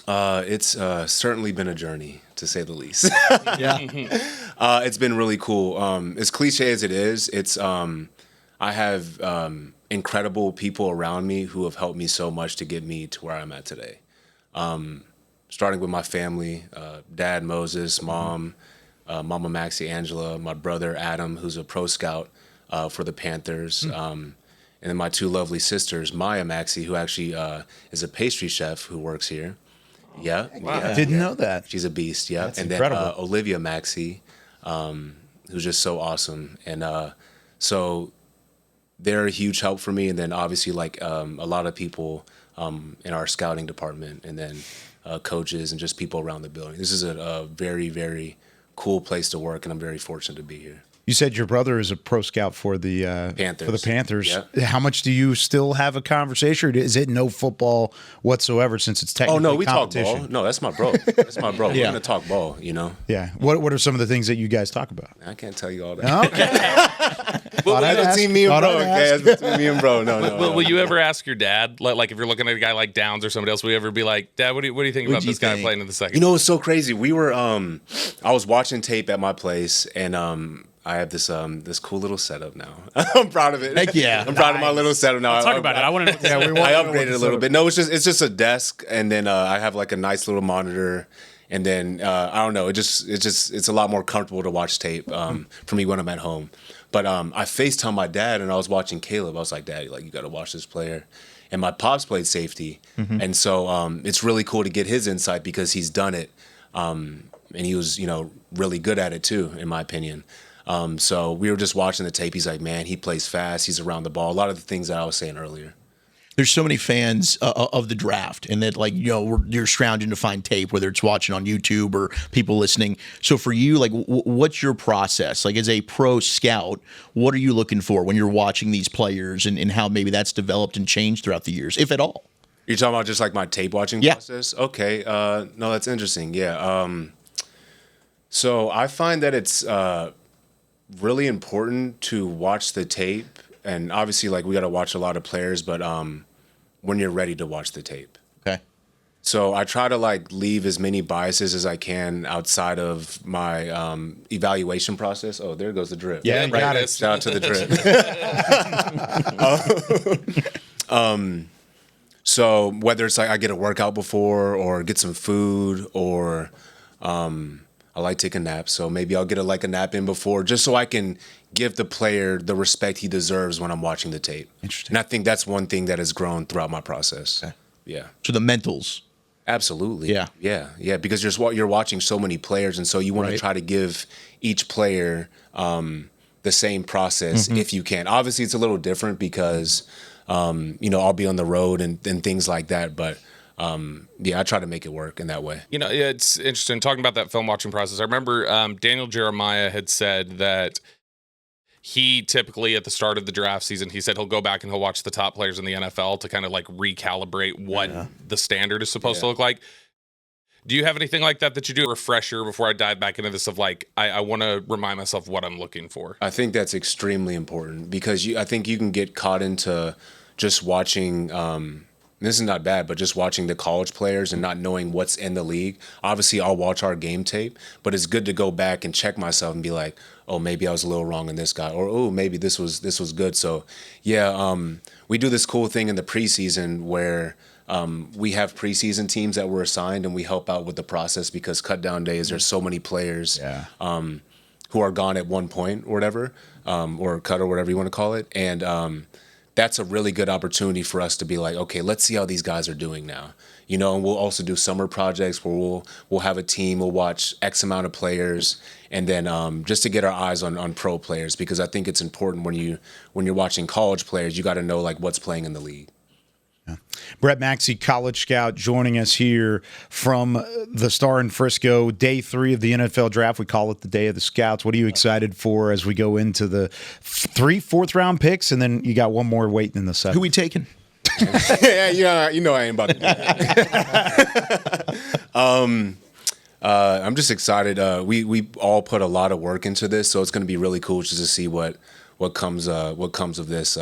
It's certainly been a journey, to say the least.
Yeah.
It's been really cool. As cliche as it is, it's I have incredible people around me who have helped me so much to get me to where I'm at today. Starting with my family, Dad Moses, Mom, Mama Maxie Angela, my brother Adam, who's a pro scout for the Panthers, and then my 2 lovely sisters, Maya Maxie, who actually is a pastry chef who works here. Yeah,
I didn't know that.
She's a beast. Yeah,
That's
and
incredible.
then Olivia Maxey, who's just so awesome, and so they're a huge help for me. And then obviously like a lot of people in our scouting department, and then coaches and just people around the building. This is a very, very cool place to work, and I'm very fortunate to be here.
You said your brother is a pro scout for the
Panthers.
For the Panthers.
Yeah.
How much do you still have a conversation? Or is it no football whatsoever since it's technically
Oh no, we talk
competition?
ball. No, that's my bro. That's my bro.
Yeah.
We're gonna talk ball. You know.
Yeah. What are some of the things that you guys talk about?
I can't tell you all that.
Okay.
Well,
I'd
that's
ask.
between me and
Thought
bro.
I'd
Okay,
ask.
that's between me and bro. No, no.
Will you ever ask your dad, like if you're looking at a guy like Downs or somebody else, will you ever be like, Dad, what do you think about
do you
this guy
think?
playing in the second?
You know, it's so crazy. We were, I was watching tape at my place, and I have this this cool little setup now. I'm proud of it.
Heck yeah.
I'm proud of my little setup now.
Talk about it. I want to know.
I upgraded a little bit. No, it's just a desk, and then I have like a nice little monitor, and then I don't know. It's a lot more comfortable to watch tape for me when I'm at home. But I FaceTimed my dad, and I was watching Caleb. I was like, Daddy, like you got to watch this player. And my pops played safety, and so it's really cool to get his insight because he's done it, and he was really good at it too, in my opinion. So we were just watching the tape. He's like, man, he plays fast. He's around the ball. A lot of the things that I was saying earlier.
There's so many fans of the draft, and that you're scrounging to find tape, whether it's watching on YouTube or people listening. So for you, like, what's your process? Like, as a pro scout, what are you looking for when you're watching these players, and how maybe that's developed and changed throughout the years, if at all?
You're talking about just like my tape watching process? Okay. No, that's interesting. Yeah. So I find that it's really important to watch the tape. And obviously, like, we got to watch a lot of players, but when you're ready to watch the tape.
Okay.
So I try to, like, leave as many biases as I can outside of my evaluation process. Oh, there goes the drip.
Yeah,
right.
got it.
Shout out to the drip. So whether it's like I get a workout before or get some food or I like taking naps, so maybe I'll get a nap in before just so I can give the player the respect he deserves when I'm watching the tape.
Interesting.
And I think that's one thing that has grown throughout my process.
Okay.
Yeah.
So the mentals.
Absolutely.
Yeah.
Yeah. Because you're watching so many players, and so you want to
Right.
try to give each player the same process if you can. Obviously, it's a little different because I'll be on the road and things like that, but. I try to make it work in that way.
It's interesting talking about that film watching process. I remember Daniel Jeremiah had said that he typically at the start of the draft season, he said he'll go back and he'll watch the top players in the NFL to kind of like recalibrate what the standard is supposed to look like. Do you have anything like that you do a refresher before I dive back into this of like, I want to remind myself what I'm looking for?
I think that's extremely important because I think you can get caught into just watching this is not bad, but just watching the college players and not knowing what's in the league. Obviously, I'll watch our game tape, but it's good to go back and check myself and be like, oh, maybe I was a little wrong in this guy, or oh, maybe this was good. So, we do this cool thing in the preseason where we have preseason teams that were assigned, and we help out with the process because cut down days. There's so many players who are gone at one point or whatever, or cut or whatever you want to call it, and that's a really good opportunity for us to be like, okay, let's see how these guys are doing now. You know, and we'll also do summer projects where we'll have a team, we'll watch X amount of players, and then just to get our eyes on pro players, because I think it's important when you're watching college players, you got to know like what's playing in the league.
Yeah. Brett Maxey, college scout, joining us here from the Star in Frisco. Day 3 of the NFL Draft. We call it the Day of the Scouts. What are you excited for as we go into the 3 fourth-round picks, and then you got one more waiting in the 7th?
Who we taking?
Yeah, you know I ain't about to do that. I'm just excited. We all put a lot of work into this, so it's going to be really cool just to see what comes of this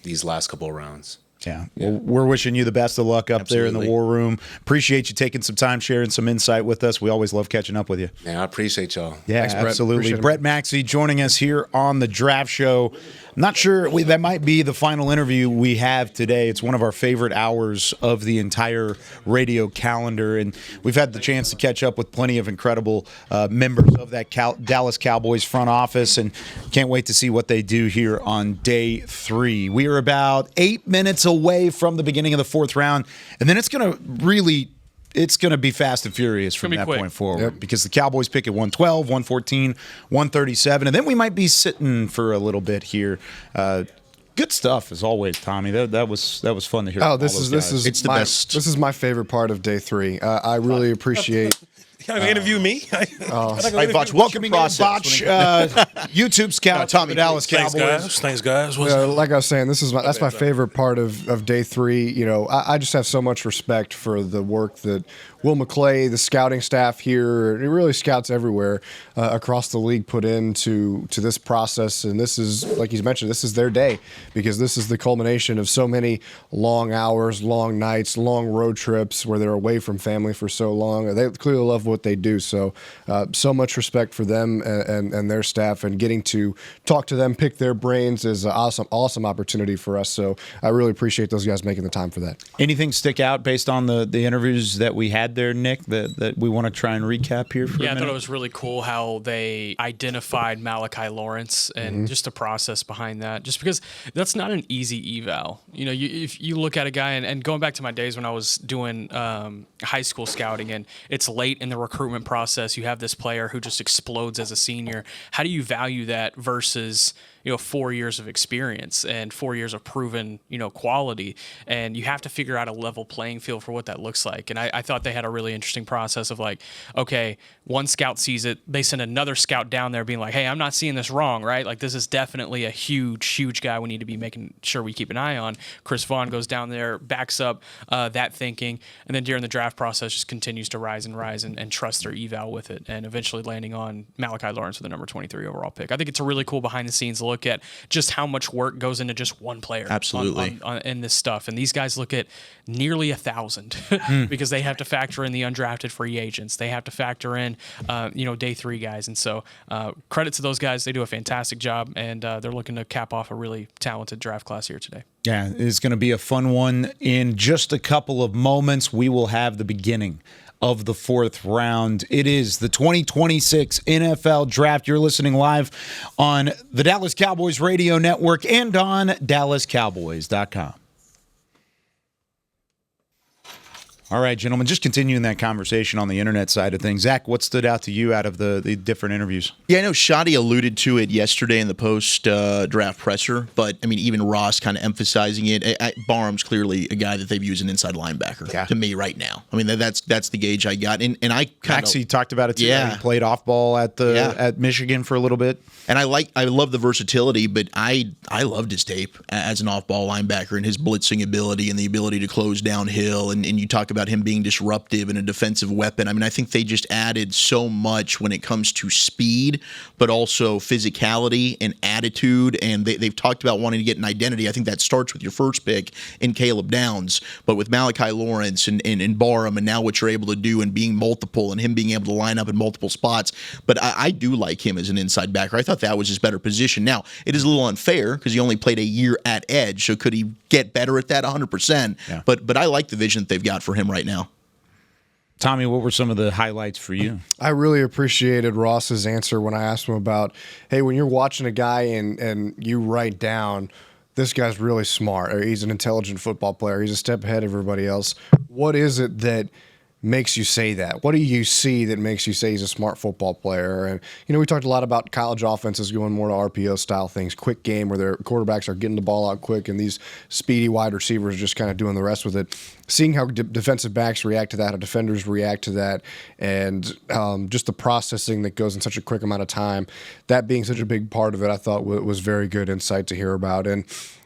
these last couple of rounds.
Yeah. Well, we're wishing you the best of luck up there in the war room. Appreciate you taking some time, sharing some insight with us. We always love catching up with you.
Yeah, I appreciate y'all.
Yeah,
Thanks, Brett.
absolutely.
Appreciate it.
Brett Maxey joining us here on the Draft Show. I'm not sure that might be the final interview we have today. It's one of our favorite hours of the entire radio calendar, and we've had the chance to catch up with plenty of incredible members of that Dallas Cowboys front office, and can't wait to see what they do here on day 3. We are about 8 minutes away from the beginning of the 4th round, and then it's going to be fast and furious from that point forward, because the Cowboys pick at 112, 114, 137, and then we might be sitting for a little bit here. Good stuff as always, Tommy. That was fun to hear.
Oh, this is
It's the best.
This is my favorite part of day 3. I really appreciate.
Kind of interview me.
Hey, Botch, welcoming in Botch, YouTube scout, Tommy Dallas Cowboys.
Thanks, guys.
Like I was saying, that's my favorite part of day 3. You know, I just have so much respect for the work that Will McClay, the scouting staff here, it really scouts everywhere across the league put into this process. And this is, like he's mentioned, this is their day, because this is the culmination of so many long hours, long nights, long road trips where they're away from family for so long. They clearly love what they do. So much respect for them and their staff, and getting to talk to them, pick their brains is an awesome opportunity for us. So I really appreciate those guys making the time for that.
Anything stick out based on the interviews that we had there, Nick, that we want to try and recap here for a minute?
I thought it was really cool how they identified Malachi Lawrence and just the process behind that, just because that's not an easy eval. You know, if you look at a guy, and going back to my days when I was doing high school scouting, and it's late in the recruitment process, you have this player who just explodes as a senior. How do you value that versus 4 years of experience and 4 years of proven, quality? And you have to figure out a level playing field for what that looks like. And I thought they had a really interesting process of like, okay, one scout sees it, they send another scout down there being like, hey, I'm not seeing this wrong, right? Like, this is definitely a huge guy we need to be making sure we keep an eye on. Chris Vaughn goes down there, backs up that thinking, and then during the draft process just continues to rise and trust their eval with it, and eventually landing on Malachi Lawrence with the number 23 overall pick. I think it's a really cool behind the scenes look at just how much work goes into just one player.
Absolutely.
In this stuff. And these guys look at nearly 1,000 because they have to factor in the undrafted free agents. They have to factor in, day 3 guys. And so credit to those guys. They do a fantastic job, and they're looking to cap off a really talented draft class here today.
Yeah, it's going to be a fun one. In just a couple of moments, we will have the beginning of the 4th round. It is the 2026 NFL Draft. You're listening live on the Dallas Cowboys Radio Network and on DallasCowboys.com. All right, gentlemen, just continuing that conversation on the internet side of things. Zach, what stood out to you out of the different interviews?
Yeah, I know Shadi alluded to it yesterday in the post-draft presser, but, I mean, even Ross kind of emphasizing it. Barham's clearly a guy that they've used an inside linebacker to me right now. I mean, that's the gauge I got. And I kind of...
Maxey talked about it, too. Yeah. He played off-ball at Michigan for a little bit.
And I love the versatility, but I loved his tape as an off-ball linebacker and his blitzing ability and the ability to close downhill. And you talk about him being disruptive and a defensive weapon. I mean, I think they just added so much when it comes to speed, but also physicality and attitude. And they've talked about wanting to get an identity. I think that starts with your first pick in Caleb Downs, but with Malachi Lawrence and Barham, and now what you're able to do and being multiple and him being able to line up in multiple spots. But I do like him as an inside backer. I thought that was his better position. Now, it is a little unfair because he only played a year at edge, so could he get better at that? 100%. Yeah. But I like the vision that they've got for him right now.
Tommy, what were some of the highlights for you?
I really appreciated Ross's answer when I asked him about, hey, when you're watching a guy and you write down this guy's really smart, or he's an intelligent football player, he's a step ahead of everybody else. What is it that makes you say that? What do you see that makes you say he's a smart football player? And, we talked a lot about college offenses going more to RPO style things, quick game where their quarterbacks are getting the ball out quick and these speedy wide receivers are just kind of doing the rest with it. Seeing how defensive backs react to that, how defenders react to that, and just the processing that goes in such a quick amount of time, that being such a big part of it, I thought was very good insight to hear about. And,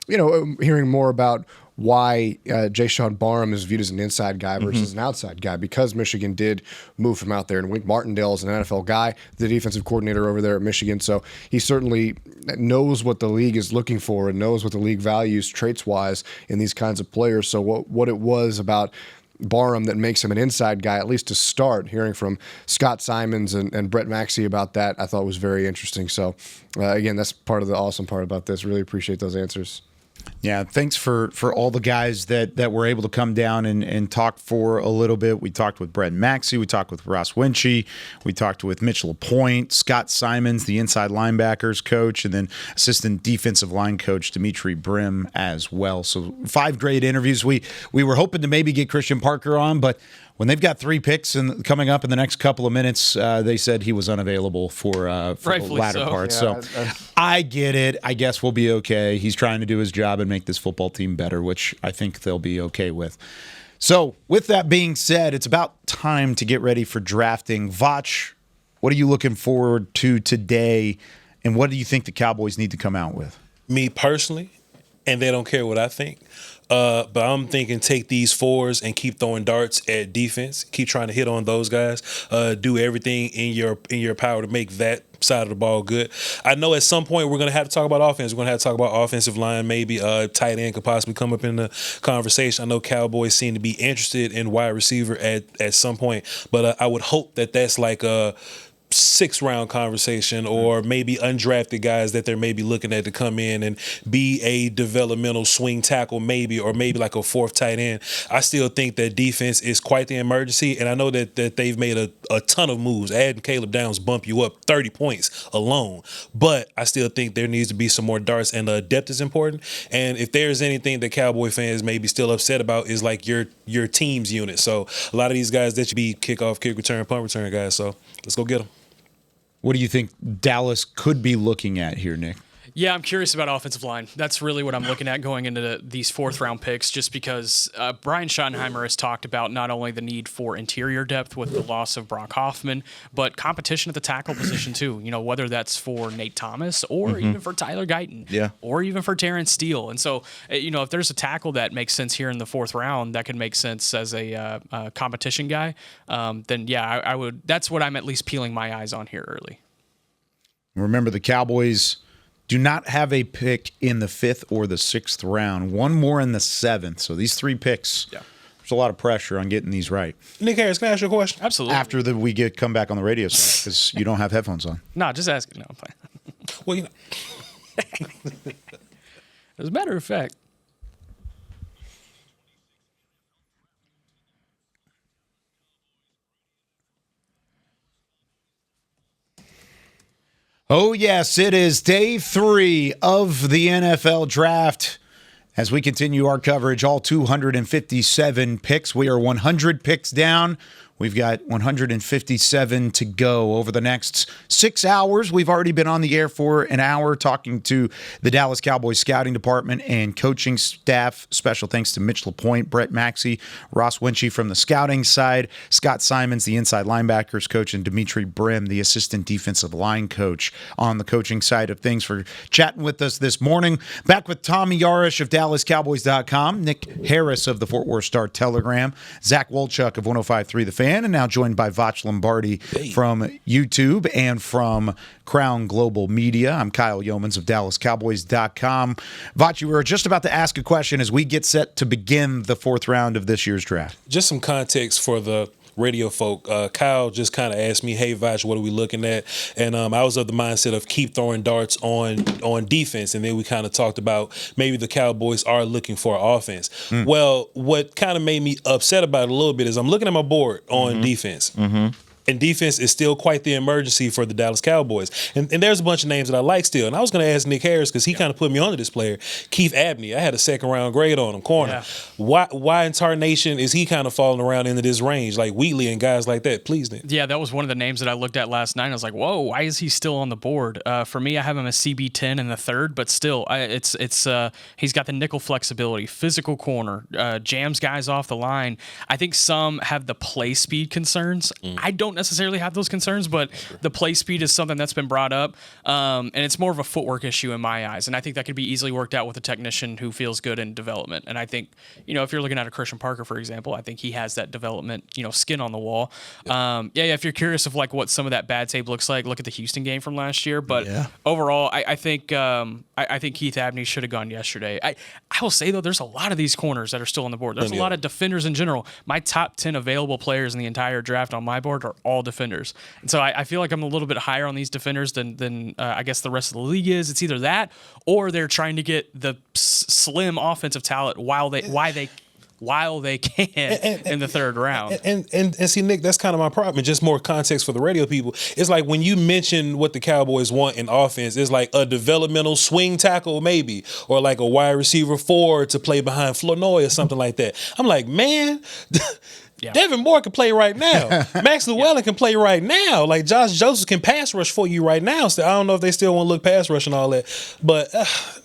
hearing more about why Jayshawn Barham is viewed as an inside guy versus an outside guy, because Michigan did move him out there. And Wink Martindale is an NFL guy, the defensive coordinator over there at Michigan. So he certainly knows what the league is looking for and knows what the league values traits-wise in these kinds of players. So what it was about Barham that makes him an inside guy, at least to start, hearing from Scott Simons and Brett Maxey about that, I thought was very interesting. So, again, that's part of the awesome part about this. Really appreciate those answers.
Yeah, thanks for all the guys that were able to come down and talk for a little bit. We talked with Brett Maxey, we talked with Ross Winchy, we talked with Mitch LaPointe, Scott Simons, the inside linebackers coach, and then assistant defensive line coach Dimitri Brim as well. So 5 great interviews. We were hoping to maybe get Christian Parker on, but when they've got 3 picks coming up in the next couple of minutes, they said he was unavailable for the latter part. Yeah, so I get it. I guess we'll be okay. He's trying to do his job and make this football team better, which I think they'll be okay with. So with that being said, it's about time to get ready for drafting. Vach, what are you looking forward to today, and what do you think the Cowboys need to come out with?
Me personally, and they don't care what I think. But I'm thinking take these 4s and keep throwing darts at defense. Keep trying to hit on those guys. Do everything in your power to make that side of the ball good. I know at some point we're going to have to talk about offense. We're going to have to talk about offensive line. Maybe tight end could possibly come up in the conversation. I know Cowboys seem to be interested in wide receiver at some point. But I would hope that that's like a 6th-round conversation, or maybe undrafted guys that they're maybe looking at to come in and be a developmental swing tackle, maybe, or maybe like a 4th tight end. I still think that defense is quite the emergency, and I know that they've made a ton of moves. Adding Caleb Downs bump you up 30 points alone, but I still think there needs to be some more darts, and depth is important. And if there's anything that Cowboy fans may be still upset about, is like your team's unit. So a lot of these guys that should be kickoff, kick return, punt return guys. So let's go get them.
What do you think Dallas could be looking at here, Nick?
Yeah, I'm curious about offensive line. That's really what I'm looking at going into these 4th-round picks, just because Brian Schottenheimer has talked about not only the need for interior depth with the loss of Brock Hoffman, but competition at the tackle position too. Whether that's for Nate Thomas or even for Tyler Guyton, or even for Terrence Steele. And so, if there's a tackle that makes sense here in the 4th round, that could make sense as a competition guy, then yeah, I would. That's what I'm at least peeling my eyes on here early.
Remember, the Cowboys do not have a pick in the 5th or the 6th round. One more in the 7th. So these 3 picks, there's a lot of pressure on getting these right.
Nick Harris, can I ask you a question?
Absolutely.
After we come back on the radio side, because you don't have headphones on.
No, just ask it. No, I'm fine. Well, as a matter of fact,
oh, yes, it is day 3 of the NFL Draft. As we continue our coverage, all 257 picks. We are 100 picks down. We've got 157 to go over the next 6 hours. We've already been on the air for an hour talking to the Dallas Cowboys scouting department and coaching staff. Special thanks to Mitch LaPointe, Brett Maxey, Ross Winchy from the scouting side, Scott Simons, the inside linebackers coach, and Dimitri Brim, the assistant defensive line coach on the coaching side of things, for chatting with us this morning. Back with Tommy Yarish of DallasCowboys.com, Nick Harris of the Fort Worth Star-Telegram, Zach Wolchuk of 105.3 The Fan, and now joined by Vach Lombardi from YouTube and from Crown Global Media. I'm Kyle Yeomans of DallasCowboys.com. Vach, you were just about to ask a question as we get set to begin the 4th round of this year's draft.
Just some context for the radio folk. Kyle just kind of asked me, hey, Vach, what are we looking at? And I was of the mindset of keep throwing darts on defense. And then we kind of talked about maybe the Cowboys are looking for offense. Well, what kind of made me upset about it a little bit is I'm looking at my board on defense. and defense is still quite the emergency for the Dallas Cowboys. And there's a bunch of names that I like still. And I was going to ask Nick Harris because he kind of put me onto this player, Keith Abney. I had a 2nd-round grade on him, corner. Yeah. Why in tarnation is he kind of falling around into this range, like Wheatley and guys like that? Please, Nick.
Yeah, that was one of the names that I looked at last night. I was like, whoa, why is he still on the board? For me, I have him as CB10 in the 3rd, but still, he's got the nickel flexibility, physical corner, jams guys off the line. I think some have the play speed concerns. I don't necessarily have those concerns, but the play speed is something that's been brought up, and it's more of a footwork issue in my eyes. And I think that could be easily worked out with a technician who feels good in development. And I think, if you're looking at a Christian Parker, for example, I think he has that development, skin on the wall. If you're curious of like what some of that bad tape looks like, look at the Houston game from last year. But overall, I think Keith Abney should have gone yesterday. I will say though, there's a lot of these corners that are still on the board. There's a lot of defenders in general. My top 10 available players in the entire draft on my board are all defenders, and so I feel like I'm a little bit higher on these defenders than I guess the rest of the league is. It's either that or they're trying to get the slim offensive talent while they can in the 3rd round.
And see, Nick, that's kind of my problem. And just more context for the radio people. It's like when you mention what the Cowboys want in offense, it's like a developmental swing tackle maybe, or like a wide receiver 4 to play behind Flournoy or something like that. I'm like, man, Devin Moore can play right now. Max Llewellyn can play right now. Like Josh Joseph can pass rush for you right now. So I don't know if they still want to look pass rush and all that. But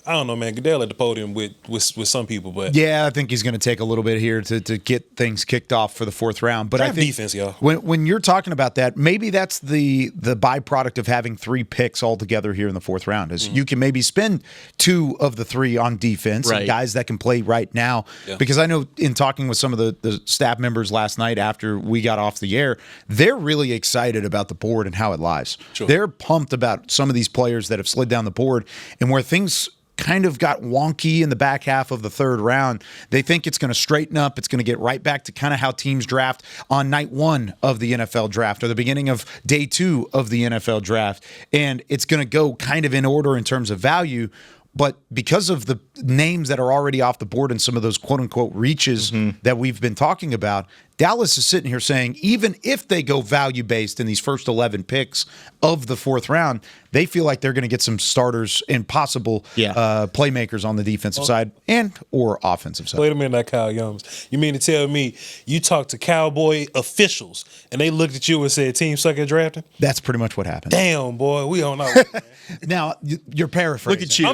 I don't know, man. Goodell at the podium with some people. But
yeah, I think he's going to take a little bit here to get things kicked off for the 4th round. But I think
defense, y'all.
When you're talking about that, maybe that's the byproduct of having 3 picks all together here in the 4th round. Is you can maybe spend 2 of the 3 on defense, and guys that can play right now. Yeah. Because I know in talking with some of the staff members last night after we got off the air, they're really excited about the board and how it lies. Sure. They're pumped about some of these players that have slid down the board, and where things kind of got wonky in the back half of the 3rd round, they think it's going to straighten up. It's going to get right back to kind of how teams draft on night 1 of the NFL draft or the beginning of day 2 of the NFL draft. And it's going to go kind of in order in terms of value. But because of the names that are already off the board and some of those quote-unquote reaches that we've been talking about, Dallas is sitting here saying even if they go value-based in these first 11 picks of the 4th round, they feel like they're going to get some starters and possible playmakers on the defensive side and or offensive side.
Wait a minute, Kyle Youngs. You mean to tell me you talked to Cowboy officials and they looked at you and said, team suck at drafting?
That's pretty much what happened.
Damn, boy. We don't know.
Now, you're paraphrasing.
Look at you.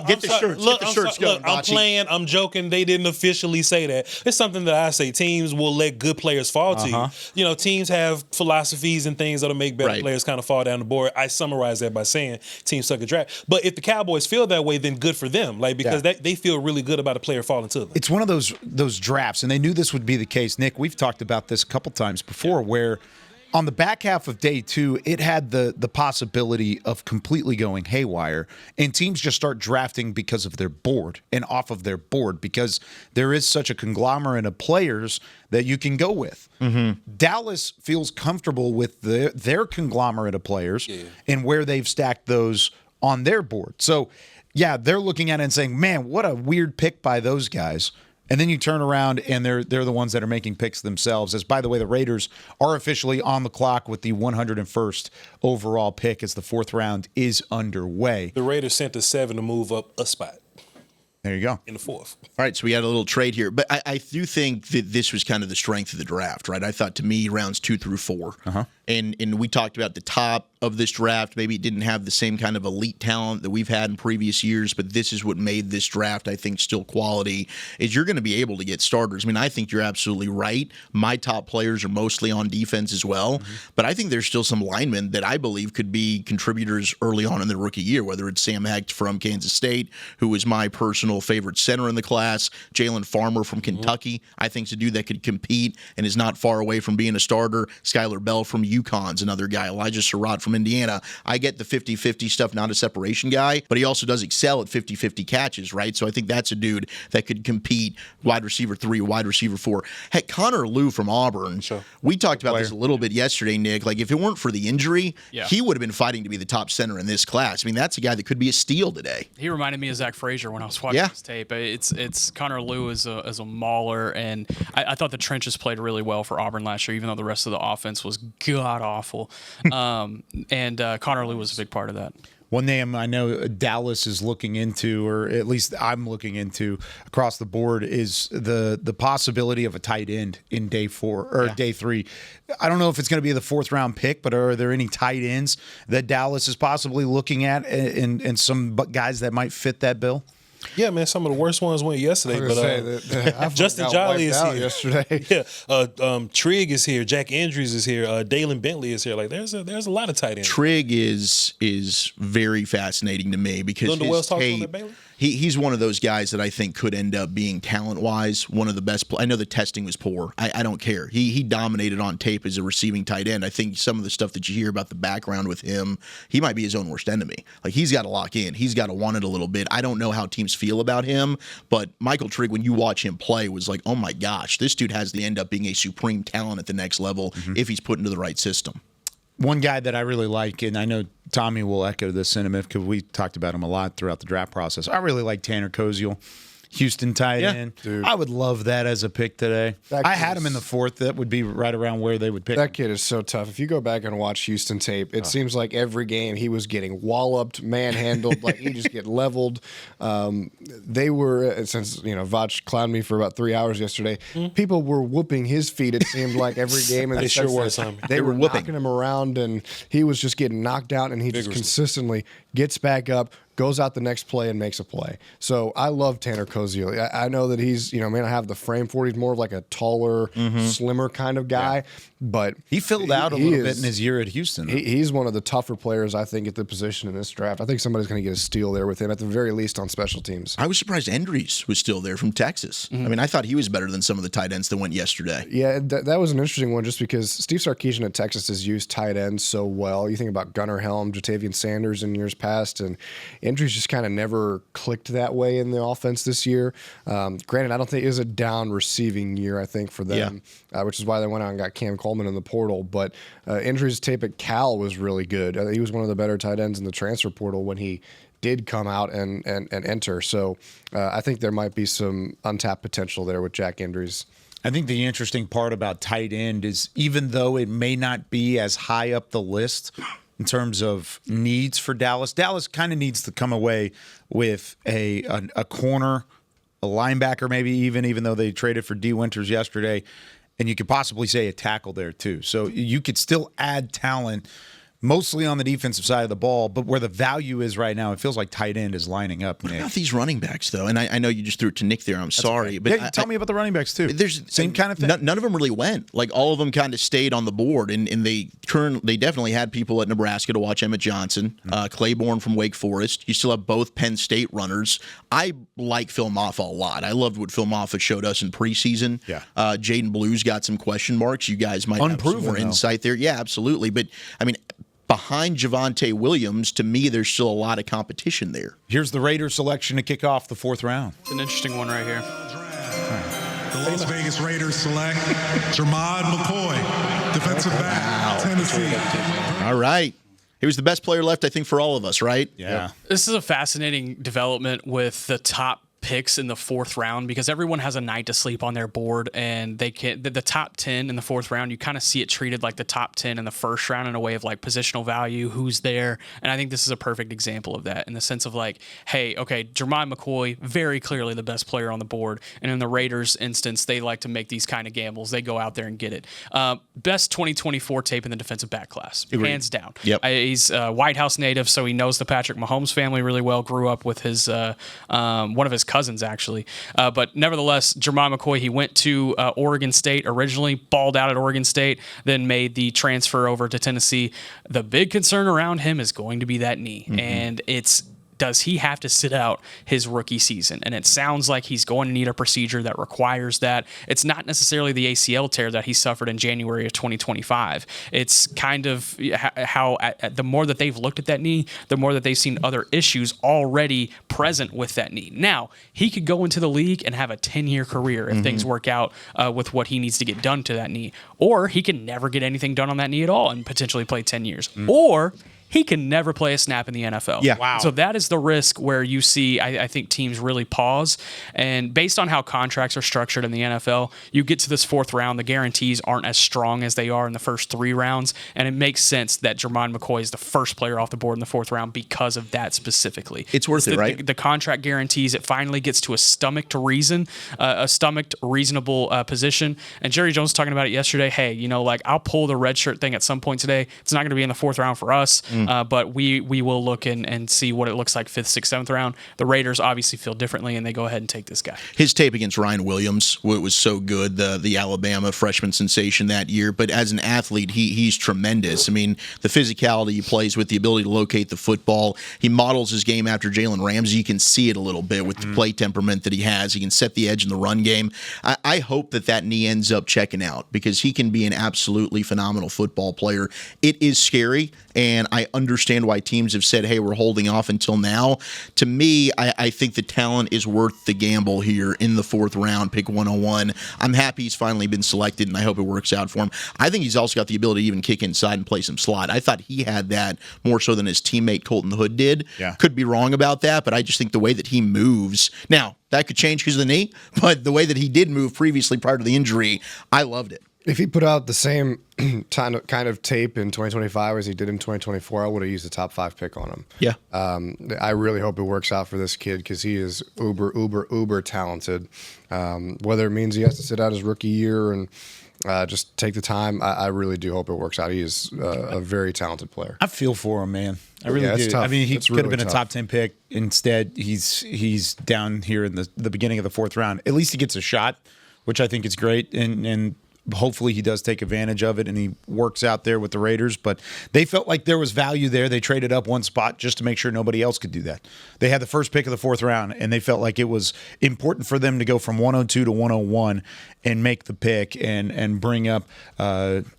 Get the shirts. Get the shirts going.
I'm playing. I'm joking. They didn't officially say that. It's something that I say. Teams will let good players fall to you. Teams have philosophies and things that'll make better players kind of fall down the board. I summarize that by saying teams suck at draft. But if the Cowboys feel that way, then good for them. Like because they feel really good about a player falling to them.
It's one of those drafts, and they knew this would be the case. Nick, we've talked about this a couple times before, where on the back half of day 2, it had the possibility of completely going haywire, and teams just start drafting because of their board and off of their board because there is such a conglomerate of players that you can go with. Dallas feels comfortable with their conglomerate of players and where they've stacked those on their board. So, yeah, they're looking at it and saying, man, what a weird pick by those guys. And then you turn around and they're the ones that are making picks themselves. As, by the way, the Raiders are officially on the clock with the 101st overall pick as the 4th round is underway.
The Raiders sent a 7 to move up a spot.
There you go.
In the 4th.
All right, so we had a little trade here. But I do think that this was kind of the strength of the draft, right? I thought, to me, rounds 2 through 4. And we talked about the top of this draft. Maybe it didn't have the same kind of elite talent that we've had in previous years, but this is what made this draft, I think, still quality, is you're going to be able to get starters. I mean, I think you're absolutely right. My top players are mostly on defense as well, but I think there's still some linemen that I believe could be contributors early on in their rookie year, whether it's Sam Hecht from Kansas State, who is my personal favorite center in the class, Jalen Farmer from Kentucky, I think is a dude that could compete and is not far away from being a starter, Skylar Bell from UConn's another guy, Elijah Surratt from Indiana. I get the 50-50 stuff, not a separation guy, but he also does excel at 50-50 catches, right? So I think that's a dude that could compete wide receiver 3, wide receiver 4. Heck, Connor Lew from Auburn. Sure. We talked about this a little bit yesterday, Nick. Like, if it weren't for the injury, he would have been fighting to be the top center in this class. I mean, that's a guy that could be a steal today.
He reminded me of Zach Frazier when I was watching his tape. It's Connor Lew is a mauler, and I thought the trenches played really well for Auburn last year, even though the rest of the offense was god awful. And Connor Lew was a big part of that.
One name I know Dallas is looking into, or at least I'm looking into across the board, is the possibility of a tight end in day 4 or day 3. I don't know if it's going to be the 4th round pick, but are there any tight ends that Dallas is possibly looking at, and some guys that might fit that bill?
Yeah, man, some of the worst ones went yesterday. But Justin Jolly is here
yesterday.
Yeah, Trigg is here. Jack Andrews is here. Dalen Bentley is here. Like, there's a lot of tight ends.
Trigg is very fascinating to me because
Linda Wells talking on that, Baylor?
He's one of those guys that I think could end up being talent-wise one of the best. I know the testing was poor. I don't care. He dominated on tape as a receiving tight end. I think some of the stuff that you hear about the background with him, he might be his own worst enemy. Like, he's got to lock in. He's got to want it a little bit. I don't know how teams feel about him, but Michael Trigg, when you watch him play, was like, oh my gosh, this dude has to end up being a supreme talent at the next level if he's put into the right system.
One guy that I really like, and I know Tommy will echo this sentiment because we talked about him a lot throughout the draft process. I really like Tanner Koziel, Houston tight end. Dude. I would love that as a pick today. I had him in the 4th. That would be right around where they would pick
That
him.
kid is so tough. If you go back and watch Houston tape, it seems like every game he was getting walloped, manhandled, like he just get leveled. They were, since Vach clowned me for about 3 hours yesterday, people were whooping his feet, it seemed like, every game. And
they sure were, Simon.
They were knocking him around, and he was just getting knocked out, and he just consistently gets back up, goes out the next play and makes a play. So I love Tanner Koziel. I know that he's, may not have the frame for it. He's more of like a taller, slimmer kind of guy, but
he filled out a little bit in his year at Houston.
He's one of the tougher players, I think, at the position in this draft. I think somebody's going to get a steal there with him, at the very least on special teams.
I was surprised Endries was still there from Texas. I mean, I thought he was better than some of the tight ends that went yesterday.
Yeah, that was an interesting one just because Steve Sarkisian at Texas has used tight ends so well. You think about Gunnar Helm, Jatavian Sanders in years past, and Endries just kind of never clicked that way in the offense this year. Granted, I don't think it was a down receiving year, I think, for them, which is why they went out and got Cam Coleman in the portal. But Endries' tape at Cal was really good. He was one of the better tight ends in the transfer portal when he did come out and enter. So I think there might be some untapped potential there with Jack Endries.
I think the interesting part about tight end is even though it may not be as high up the list in terms of needs for Dallas kind of needs to come away with a corner, a linebacker maybe even though they traded for D. Winters yesterday, and you could possibly say a tackle there too. So you could still add talent mostly on the defensive side of the ball, but where the value is right now, it feels like tight end is lining up, Nick.
What about these running backs, though? And I know you just threw it to Nick there. I'm sorry.
Okay. But tell me about the running backs, too.
There's
same kind of thing.
None of them really went. Like, all of them kind of stayed on the board, and they definitely had people at Nebraska to watch Emmett Johnson, Claiborne from Wake Forest. You still have both Penn State runners. I like Phil Maffa a lot. I loved what Phil Maffa showed us in preseason.
Yeah.
Jaden Blue's got some question marks. You guys might have some more insight there. Yeah, absolutely. But, I mean, behind Javonte Williams, to me, there's still a lot of competition there.
Here's the Raiders selection to kick off the 4th round.
It's an interesting one right here.
The Las Vegas Raiders select Jermod McCoy, defensive back, Tennessee.
All right. He was the best player left, I think, for all of us, right?
Yeah.
This is a fascinating development with the top picks in the 4th round because everyone has a night to sleep on their board, and they can the top 10 in the 4th round, you kind of see it treated like the top 10 in the 1st round in a way of like positional value, who's there. And I think this is a perfect example of that in the sense of like, hey, okay, Jermod McCoy, very clearly the best player on the board. And in the Raiders instance, they like to make these kind of gambles. They go out there and get it. Best 2024 tape in the defensive back class, hands down.
Yep.
He's a White House native, so he knows the Patrick Mahomes family really well, grew up with his one of his cousins actually, but nevertheless, Jermod McCoy, he went to Oregon State originally, balled out at Oregon State, then made the transfer over to Tennessee. The big concern around him is going to be that knee, and it's does he have to sit out his rookie season? And it sounds like he's going to need a procedure that requires that. It's not necessarily the ACL tear that he suffered in January of 2025. It's kind of how the more that they've looked at that knee, the more that they've seen other issues already present with that knee. Now, he could go into the league and have a 10-year career if things work out with what he needs to get done to that knee. Or he can never get anything done on that knee at all and potentially play 10 years. Or he can never play a snap in the NFL.
Yeah. Wow.
So that is the risk where you see, I think, teams really pause. And based on how contracts are structured in the NFL, you get to this fourth round, the guarantees aren't as strong as they are in the first 3 rounds. And it makes sense that Jermon McCoy is the first player off the board in the fourth round because of that specifically.
It's worth it, right?
The contract guarantees, it finally gets to a stomached reasonable position. And Jerry Jones was talking about it yesterday. Hey, like I'll pull the red shirt thing at some point today. It's not going to be in the fourth round for us. But we will look and see what it looks like 5th, 6th, 7th round. The Raiders obviously feel differently, and they go ahead and take this guy.
His tape against Ryan Williams was so good, the Alabama freshman sensation that year. But as an athlete, he's tremendous. I mean, the physicality he plays with, the ability to locate the football. He models his game after Jalen Ramsey. You can see it a little bit with the play temperament that he has. He can set the edge in the run game. I hope that knee ends up checking out because he can be an absolutely phenomenal football player. It is scary, and I understand why teams have said, hey, we're holding off until now. To me, I think the talent is worth the gamble here in the 4th round, pick 101. I'm happy he's finally been selected, and I hope it works out for him. I think he's also got the ability to even kick inside and play some slot. I thought he had that more so than his teammate Colton Hood did.
Yeah.
Could be wrong about that, but I just think the way that he moves. Now, that could change because of the knee, but the way that he did move previously prior to the injury, I loved it.
If he put out the same kind of tape in 2025 as he did in 2024, I would have used the top 5 pick on him.
Yeah.
I really hope it works out for this kid because he is uber talented. Whether it means he has to sit out his rookie year and just take the time, I really do hope it works out. He is a very talented player.
I feel for him, man. I really do.
Tough.
I mean, he
It's
could have
really
been a
tough.
top 10 pick. Instead, he's down here in the beginning of the 4th round. At least he gets a shot, which I think is great. And hopefully he does take advantage of it and he works out there with the Raiders. But they felt like there was value there. They traded up one spot just to make sure nobody else could do that. They had the first pick of the 4th round, and they felt like it was important for them to go from 102 to 101 and make the pick and bring up Jermon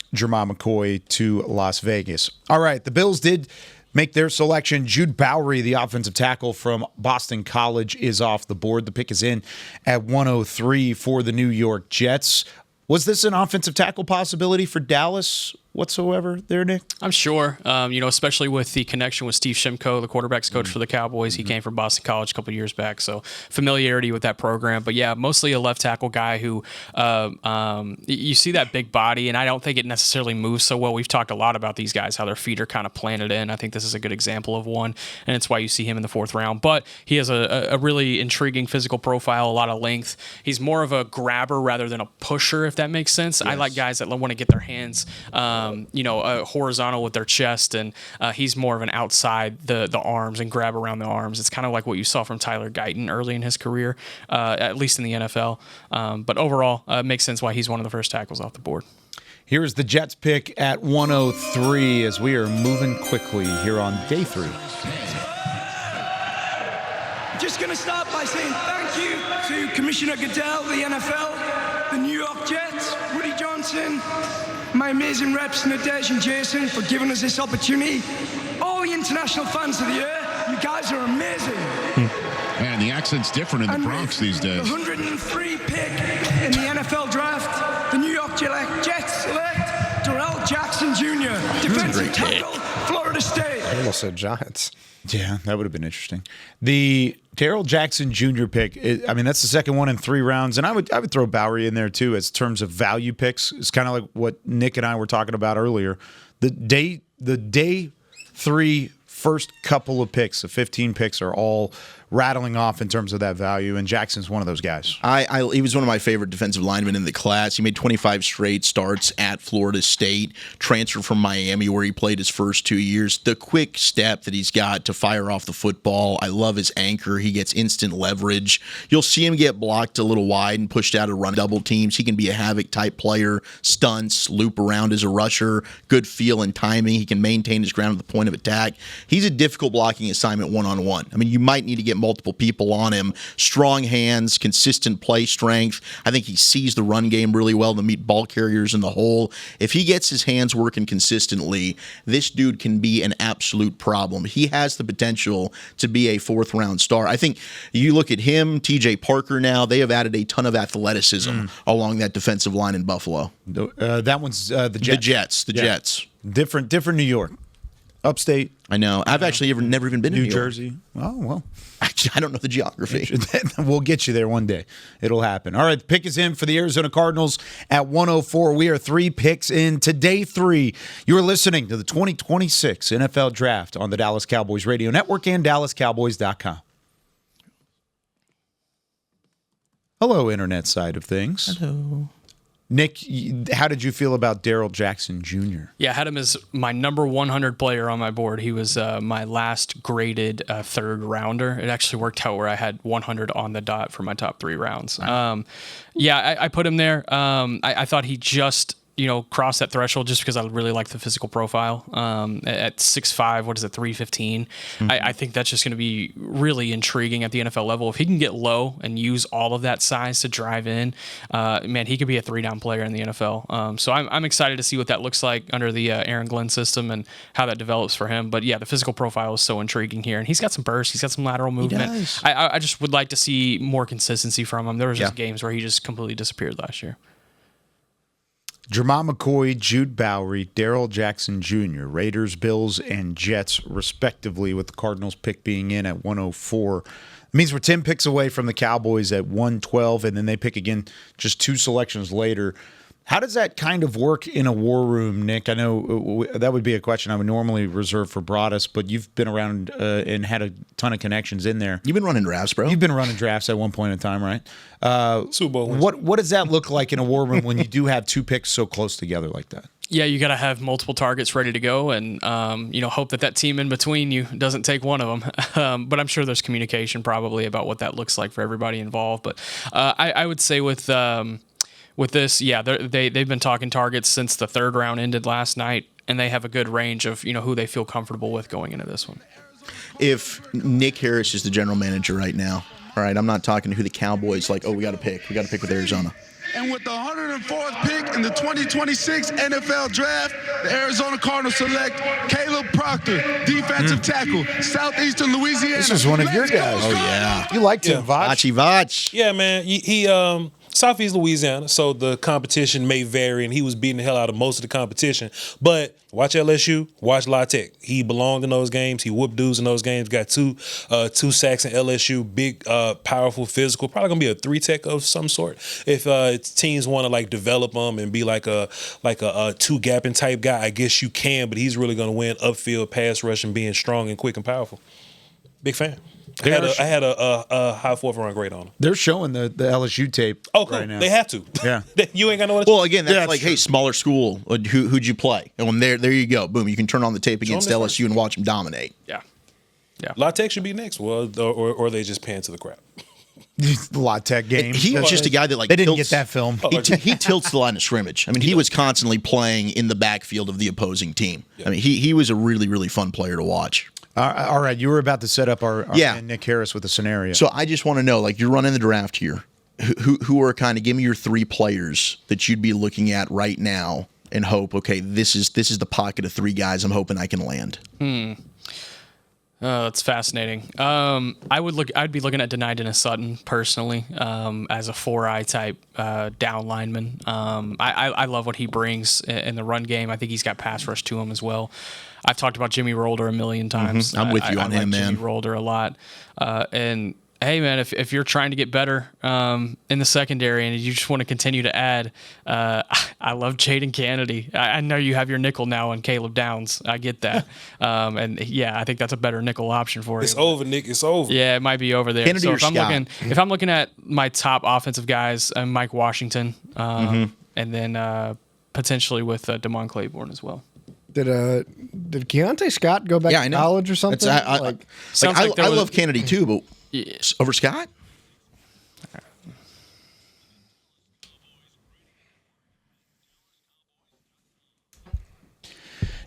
McCoy to Las Vegas. All right, the Bills did make their selection. Jude Bowery, the offensive tackle from Boston College, is off the board. The pick is in at 103 for the New York Jets. Was this an offensive tackle possibility for Dallas whatsoever there, Nick?
I'm sure, especially with the connection with Steve Shimko, the quarterback's coach for the Cowboys. He came from Boston College a couple of years back, so familiarity with that program. But yeah, mostly a left tackle guy who you see that big body, and I don't think it necessarily moves so well. We've talked a lot about these guys, how their feet are kind of planted in. I think this is a good example of one, and it's why you see him in the 4th round. But he has a really intriguing physical profile, a lot of length. He's more of a grabber rather than a pusher, if that makes sense. Yes. I like guys that want to get their hands horizontal with their chest, and he's more of an outside the arms and grab around the arms. It's kind of like what you saw from Tyler Guyton early in his career, at least in the NFL. But overall, it makes sense why he's one of the first tackles off the board.
Here's the Jets pick at 103 as we are moving quickly here on day 3.
Just going to start by saying thank you to Commissioner Goodell, the NFL, the New York Jets, Woody Johnson, my amazing reps Nadej and Jason for giving us this opportunity. All the international fans of the year, you guys are amazing.
Man, the accent's different in the Bronx these days.
The 103 pick in the NFL draft, the New York Jets select Darrell Jackson Jr., defensive tackle, Florida State.
I almost said Giants.
Yeah, that would have been interesting. The Darrell Jackson Jr. pick, that's the second one in 3 rounds, and I would throw Bowery in there too as terms of value picks. It's kind of like what Nick and I were talking about earlier. The day 3 first couple of picks, the 15 picks, are all rattling off in terms of that value, and Jackson's one of those guys.
He was one of my favorite defensive linemen in the class. He made 25 straight starts at Florida State, transferred from Miami where he played his first 2 years. The quick step that he's got to fire off the football, I love his anchor. He gets instant leverage. You'll see him get blocked a little wide and pushed out of run double teams. He can be a havoc-type player, stunts, loop around as a rusher, good feel and timing. He can maintain his ground at the point of attack. He's a difficult blocking assignment one-on-one. I mean, you might need to get multiple people on him. Strong hands, consistent play strength. I think he sees the run game really well to meet ball carriers in the hole. If he gets his hands working consistently, this dude can be an absolute problem. He has the potential to be a fourth-round star. I think you look at him, TJ Parker now, they have added a ton of athleticism along that defensive line in Buffalo.
That one's the Jets.
The Jets.
Different New York. Upstate.
I know. I've actually never even been to New York.
Jersey. Oh, well.
Actually, I don't know the geography.
We'll get you there one day. It'll happen. All right, the pick is in for the Arizona Cardinals at 104. We are 3 picks in to day 3. You're listening to the 2026 NFL Draft on the Dallas Cowboys Radio Network and DallasCowboys.com. Hello, internet side of things.
Hello.
Nick, how did you feel about Darrell Jackson Jr.?
Yeah, I had him as my number 100 player on my board. He was my last graded third rounder. It actually worked out where I had 100 on the dot for my top 3 rounds.
Wow.
I put him there. I thought he just cross that threshold just because I really like the physical profile. At 6'5", 315. I think that's just going to be really intriguing at the NFL level. If he can get low and use all of that size to drive in, man, he could be a 3-down player in the NFL. So I'm excited to see what that looks like under the Aaron Glenn system and how that develops for him. But yeah, the physical profile is so intriguing here, and he's got some burst. He's got some lateral movement.
He does.
I just would like to see more consistency from him. There was just games where he just completely disappeared last year.
Jermon McCoy, Jude Bowery, Darrell Jackson Jr., Raiders, Bills, and Jets, respectively, with the Cardinals pick being in at 104. It means we're 10 picks away from the Cowboys at 112, and then they pick again just 2 selections later. How does that kind of work in a war room, Nick? I know that would be a question I would normally reserve for Broadus, but you've been around and had a ton of connections in there.
You've been running drafts, bro.
You've been running drafts at one point in time, right?
Super Bowl wins.
What does that look like in a war room when you do have 2 picks so close together like that?
Yeah, you got to have multiple targets ready to go, and hope that team in between you doesn't take one of them. But I'm sure there's communication probably about what that looks like for everybody involved. But I would say with this, yeah, they've been talking targets since the 3rd round ended last night, and they have a good range of who they feel comfortable with going into this one.
If Nick Harris is the general manager right now, all right, I'm not talking to who the Cowboys we got to pick. We got to pick with Arizona.
And with the 104th pick in the 2026 NFL Draft, the Arizona Cardinals select Caleb Proctor, defensive tackle, Southeastern Louisiana.
This is one of your guys.
Oh, yeah.
You liked him, Vach.
Vach.
Yeah, man. He Southeast Louisiana, so the competition may vary, and he was beating the hell out of most of the competition. But watch LSU, watch La Tech. He belonged in those games. He whooped dudes in those games. Got two sacks in LSU. Big, powerful, physical. Probably gonna be a 3-tech of some sort. If teams want to develop him and be like a 2-gapping type guy, I guess you can. But he's really gonna win upfield pass rush and being strong and quick and powerful. Big fan. I had a high 4th-round grade on him.
They're showing the LSU tape right now.
They have to.
Yeah.
You ain't got no one.
Well, again, that's hey, smaller school. Who'd you play? And when there you go. Boom. You can turn on the tape against LSU and watch them dominate.
Yeah.
La Tech should be next. Well, or they just pan to the crap.
The La Tech game.
He was just a guy that
they didn't get that film.
He tilts the line of scrimmage. I mean, he was constantly playing in the backfield of the opposing team. Yeah. I mean, he was a really, really fun player to watch.
All right, you were about to set up our man Nick Harris with a scenario.
So I just want to know, you're running the draft here. Who are give me your 3 players that you'd be looking at right now and hope, okay, this is the pocket of 3 guys I'm hoping I can land.
That's fascinating. I'd be looking at Denai Sutton personally as a 4-eye type down lineman. I love what he brings in the run game. I think he's got pass rush to him as well. I've talked about Jimmy Rolder a million times.
I'm with you on him, man.
Jimmy Rolder a lot. And hey, man, if you're trying to get better in the secondary and you just want to continue to add, I love Jaden Kennedy. I know you have your nickel now on Caleb Downs. I get that. And, yeah, I think that's a better nickel option for you.
It's over, Nick. It's over.
Yeah, it might be over there.
Kennedy
so
or
if I'm looking at my top offensive guys, Mike Washington, and then potentially with Damon Claiborne as well.
Did Keontae Scott go back to college or something?
I love Kennedy too, but over Scott?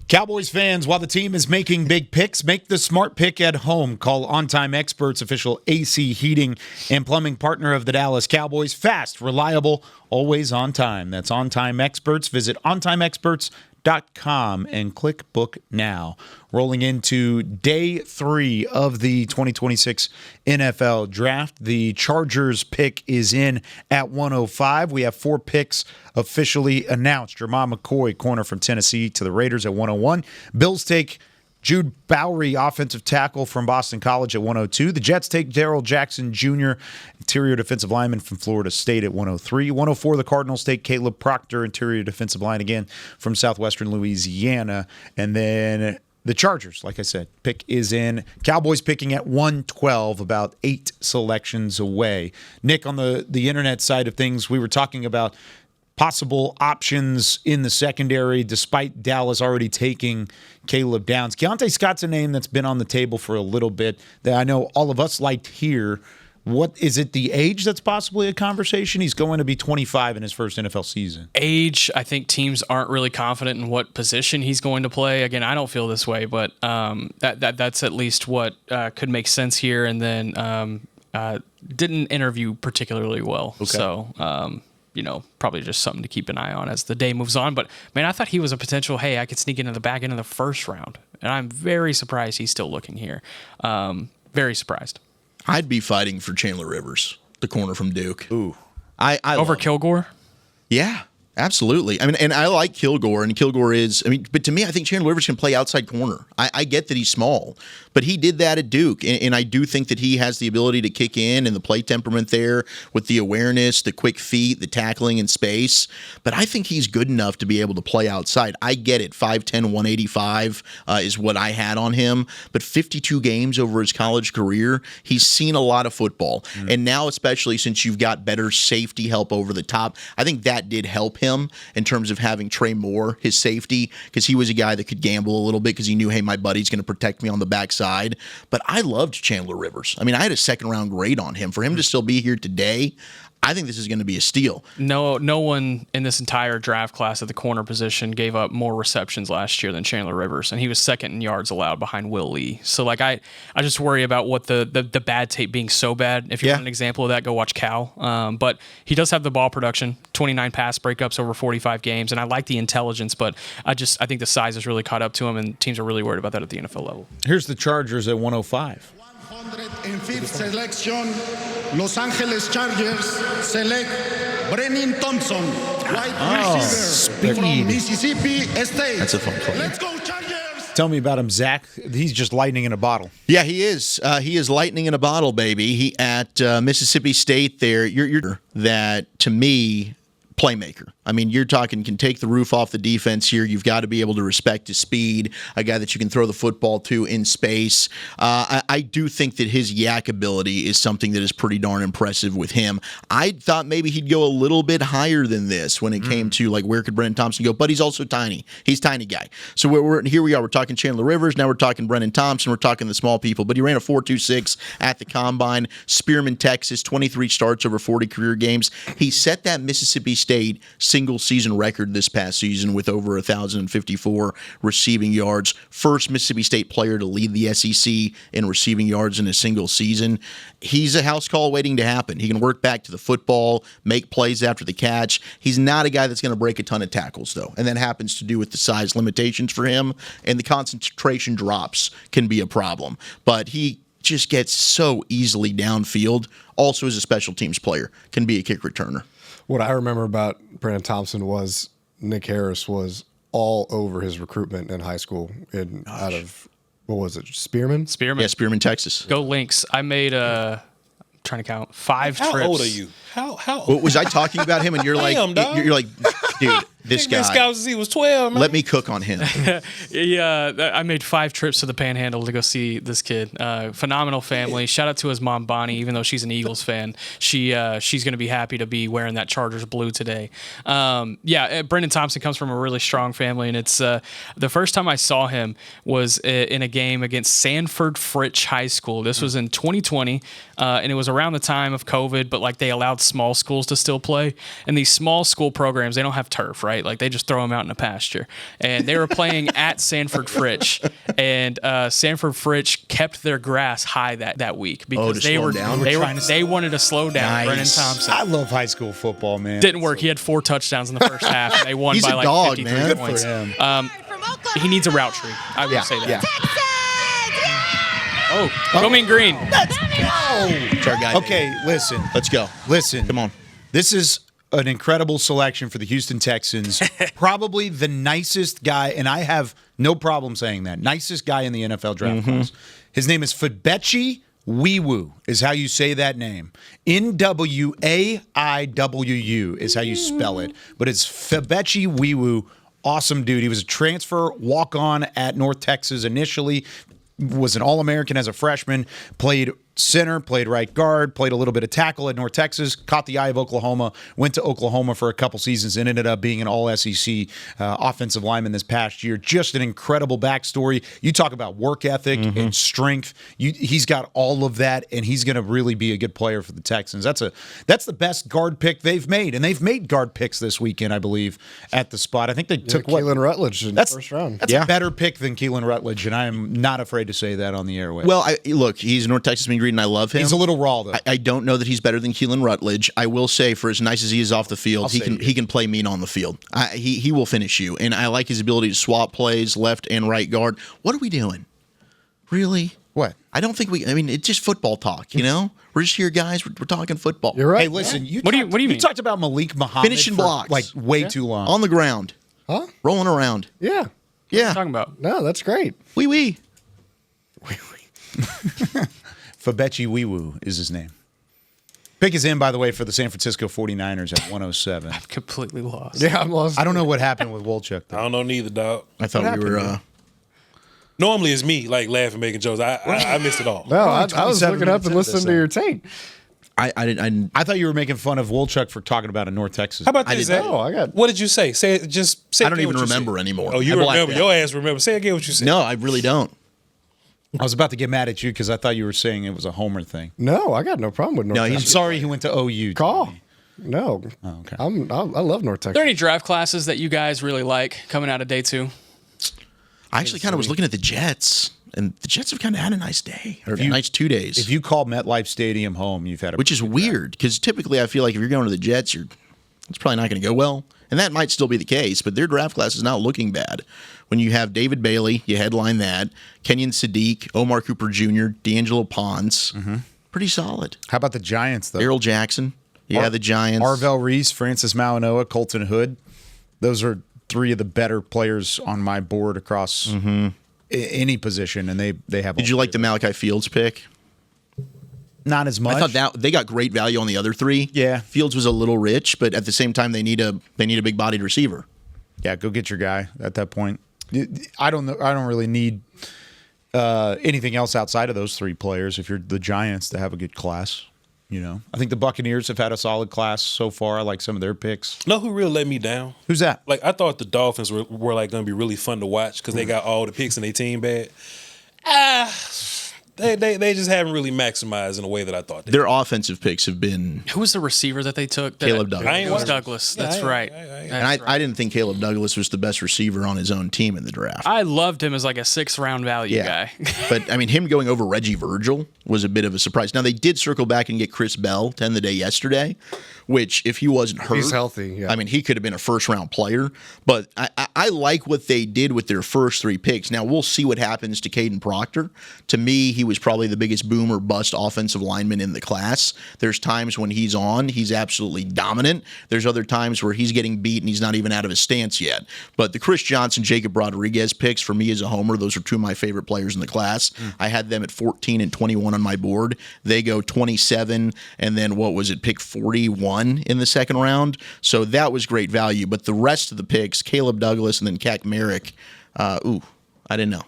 Cowboys fans, while the team is making big picks, make the smart pick at home. Call On Time Experts, official AC heating and plumbing partner of the Dallas Cowboys. Fast, reliable, always on time. That's On Time Experts. Visit ontimeexperts.com and click book now. Rolling into day 3 of the 2026 NFL Draft. The Chargers pick is in at 105. We have 4 picks officially announced. Jermon McCoy, corner from Tennessee, to the Raiders at 101. Bills take Jude Bowery, offensive tackle from Boston College, at 102. The Jets take Darrell Jackson Jr., interior defensive lineman from Florida State, at 103. 104, the Cardinals take Caleb Proctor, interior defensive line, again from Southwestern Louisiana. And then the Chargers, like I said, pick is in. Cowboys picking at 112, about 8 selections away. Nick, on the internet side of things, we were talking about possible options in the secondary, despite Dallas already taking Caleb Downs. Keontae Scott's a name that's been on the table for a little bit that I know all of us liked here. What is it, the age that's possibly a conversation? He's going to be 25 in his first NFL season.
Age, I think teams aren't really confident in what position he's going to play. Again, I don't feel this way, but that's at least what could make sense here. And then didn't interview particularly well. Okay. So, probably just something to keep an eye on as the day moves on. But, man, I thought he was a potential, hey, I could sneak into the back end of the first round. And I'm very surprised he's still looking here. Very surprised.
I'd be fighting for Chandler Rivers, the corner from Duke.
Ooh.
I
over Kilgore?
Yeah, absolutely. I mean, and I like Kilgore, and Kilgore is, but to me, I think Chandler Rivers can play outside corner. I get that he's small, but he did that at Duke, and I do think that he has the ability to kick in and the play temperament there with the awareness, the quick feet, the tackling in space. But I think he's good enough to be able to play outside. I get it. 5'10", 185 is what I had on him, but 52 games over his college career, he's seen a lot of football. And now, especially since you've got better safety help over the top, I think that did help him in terms of having Trey Moore, his safety, because he was a guy that could gamble a little bit because he knew, hey, my buddy's going to protect me on the backside. But I loved Chandler Rivers. I mean, I had a second-round grade on him. For him to still be here today, I think this is going to be a steal.
No one in this entire draft class at the corner position gave up more receptions last year than Chandler Rivers, and he was second in yards allowed behind Will Lee. So, I just worry about what the bad tape being so bad. If you want an example of that, go watch Cal. But he does have the ball production, 29 pass breakups over 45 games, and I like the intelligence, but I think the size has really caught up to him, and teams are really worried about that at the NFL level.
Here's the Chargers at 105.
105th selection, Los Angeles Chargers select Brennan Thompson, wide receiver from Mississippi State.
That's a fun play.
Let's go Chargers!
Tell me about him, Zach. He's just lightning in a bottle.
Yeah, he is. He is lightning in a bottle, baby. He at Mississippi State there. You're that, to me, playmaker. I mean, you're talking can take the roof off the defense here. You've got to be able to respect his speed, a guy that you can throw the football to in space. I do think that his yak ability is something that is pretty darn impressive with him. I thought maybe he'd go a little bit higher than this when it came to, where could Brennan Thompson go? But he's also tiny. He's a tiny guy. So here we are. We're talking Chandler Rivers. Now we're talking Brennan Thompson. We're talking the small people. But he ran a 4.26 at the Combine. Spearman, Texas, 23 starts over 40 career games. He set that Mississippi State single season record this past season with over 1,054 receiving yards. First Mississippi State player to lead the SEC in receiving yards in a single season. He's a house call waiting to happen. He can work back to the football, make plays after the catch. He's not a guy that's going to break a ton of tackles, though, and that happens to do with the size limitations for him, and the concentration drops can be a problem. But he just gets so easily downfield. Also, as a special teams player, can be a kick returner.
What I remember about Brennan Thompson was Nick Harris was all over his recruitment in high school out of, what was it, Spearman?
Spearman.
Yeah, Spearman, Texas.
Go Lynx. I made trying to count 5 trips.
How old are you? How
What, was I talking about him and you're like,
Damn, dog.
you're like, dude, this
Been
guy.
scouts since he was 12, man.
Let me cook on him.
Yeah, I made 5 trips to the Panhandle to go see this kid. Phenomenal family. Shout out to his mom, Bonnie. Even though she's an Eagles fan, she's going to be happy to be wearing that Chargers blue today. Brendan Thompson comes from a really strong family, and it's the first time I saw him was in a game against Sanford Fritch High School. This was in 2020, and it was around the time of COVID, but like they allowed small schools to still play. And these small school programs, they don't have turf, right? Like they just throw them out in a pasture. And they were playing at Sanford Fritch, and Sanford Fritch kept their grass high that week because
to slow down?
they wanted to slow down Brendan Thompson.
I love high school football, man.
Didn't work. He had 4 touchdowns in the first half, and they won
He's
by
a
like
dog,
53
man. Good for
points.
him.
He needs a route tree. I will say that.
Yeah.
Oh, go mean green.
It's our guy.
Okay, listen.
Let's go.
Listen.
Come on.
This is an incredible selection for the Houston Texans. Probably the nicest guy, and I have no problem saying that. Nicest guy in the NFL draft class. His name is Febechi Wiwu, is how you say that name. Nwaiwu is how you spell it. But it's Febechi Wiwu. Awesome dude. He was a transfer walk-on at North Texas initially. Was an All-American as a freshman. Played center, played right guard, played a little bit of tackle at North Texas, caught the eye of Oklahoma, went to Oklahoma for a couple seasons, and ended up being an all-SEC offensive lineman this past year. Just an incredible backstory. You talk about work ethic and strength. He's got all of that, and he's going to really be a good player for the Texans. That's the best guard pick they've made, and they've made guard picks this weekend, I believe, at the spot. I think they took
Keelan Rutledge in the first round.
That's a better pick than Keelan Rutledge, and I am not afraid to say that on the airway.
Well, look, he's North Texas Mean Green, and I love him.
He's a little raw, though.
I don't know that he's better than Keelan Rutledge. I will say, for as nice as he is off the field, he can play mean on the field. He will finish you, and I like his ability to swap plays, left and right guard. What are we doing? Really?
What?
I don't think we. I mean, it's just football talk. You know, we're just here, guys. We're talking football.
You're right.
Hey, listen.
What do you mean?
You talked about Malik Muhammad
Finishing
for,
blocks.
like way too long.
On the ground,
Huh?
rolling around.
Yeah.
What are you talking about?
No, that's great.
Wee.
Febechi Wiwu is his name. Pick is in, by the way, for the San Francisco 49ers at 107.
I'm completely lost.
Yeah, I'm lost.
I don't know what happened with Wolchuk, though.
I don't know neither, dog.
I thought we were.
Normally it's me, like laughing, making jokes. I missed it all.
No, I was
27
looking up and
minutes into
listening to your tape.
I didn't.
I thought you were making fun of Wolchuk for talking about a North Texas.
How about this? Zach?
know. I got-
What did you say? Say it. Just say.
I don't
again
even
what you
remember
said.
anymore.
Oh, you
I blacked
remember?
out.
Your ass remember. Say again what you said.
No, I really don't.
I was about to get mad at you because I thought you were saying it was a Homer thing.
No, I got no problem with North
No,
I'm
Texas.
sorry he went to OU.
Call. No.
Oh, okay.
I love North
Are there
Texas.
any draft classes that you guys really like coming out of day 2?
I actually kind of was looking at the Jets, and the Jets have kind of had a nice day, or a nice 2 days.
If you call MetLife Stadium home, you've had a
which is weird because typically I feel like if you're going to the Jets, it's probably not going to go well, and that might still be the case. But their draft class is not looking bad. When you have David Bailey, you headline that, Kenyon Sadiq, Omar Cooper Jr., D'Angelo Pons, pretty solid.
How about the Giants, though?
Errol Jackson, the Giants.
Arvell Reese, Francis Malinois, Colton Hood. Those are 3 of the better players on my board across any position, and they have.
Did you like the Malachi Fields pick?
Not as much.
I thought that they got great value on the other 3.
Yeah.
Fields was a little rich, but at the same time they need a big bodied receiver.
Yeah, go get your guy at that point. I don't know. I don't really need anything else outside of those 3 players. If you're the Giants, to have a good class, I think the Buccaneers have had a solid class so far. I like some of their picks.
Know who really let me down?
Who's that?
Like I thought the Dolphins were like going to be really fun to watch because they got all the picks in their team bad. They just haven't really maximized in a way that I thought.
Their offensive picks have been.
Who was the receiver that they took?
Caleb Douglas.
It was Douglas. That's right.
And I didn't think Caleb Douglas was the best receiver on his own team in the draft.
I loved him as like a 6th-round value guy.
But, I mean, him going over Reggie Virgil was a bit of a surprise. Now, they did circle back and get Chris Bell to end the day yesterday, which, if he wasn't hurt,
He's healthy, yeah.
I mean, he could have been a first-round player. But I like what they did with their first 3 picks. Now, we'll see what happens to Caden Proctor. To me, he is probably the biggest boom or bust offensive lineman in the class. There's times when he's on, he's absolutely dominant. There's other times where he's getting beat and he's not even out of his stance yet. But the Chris Johnson, Jacob Rodriguez picks, for me as a homer, those are two of my favorite players in the class. I had them at 14 and 21 on my board. They go 27, and then what was it, pick 41 in the second round. So that was great value. But the rest of the picks, Caleb Douglas and then Cac Merrick, I didn't know.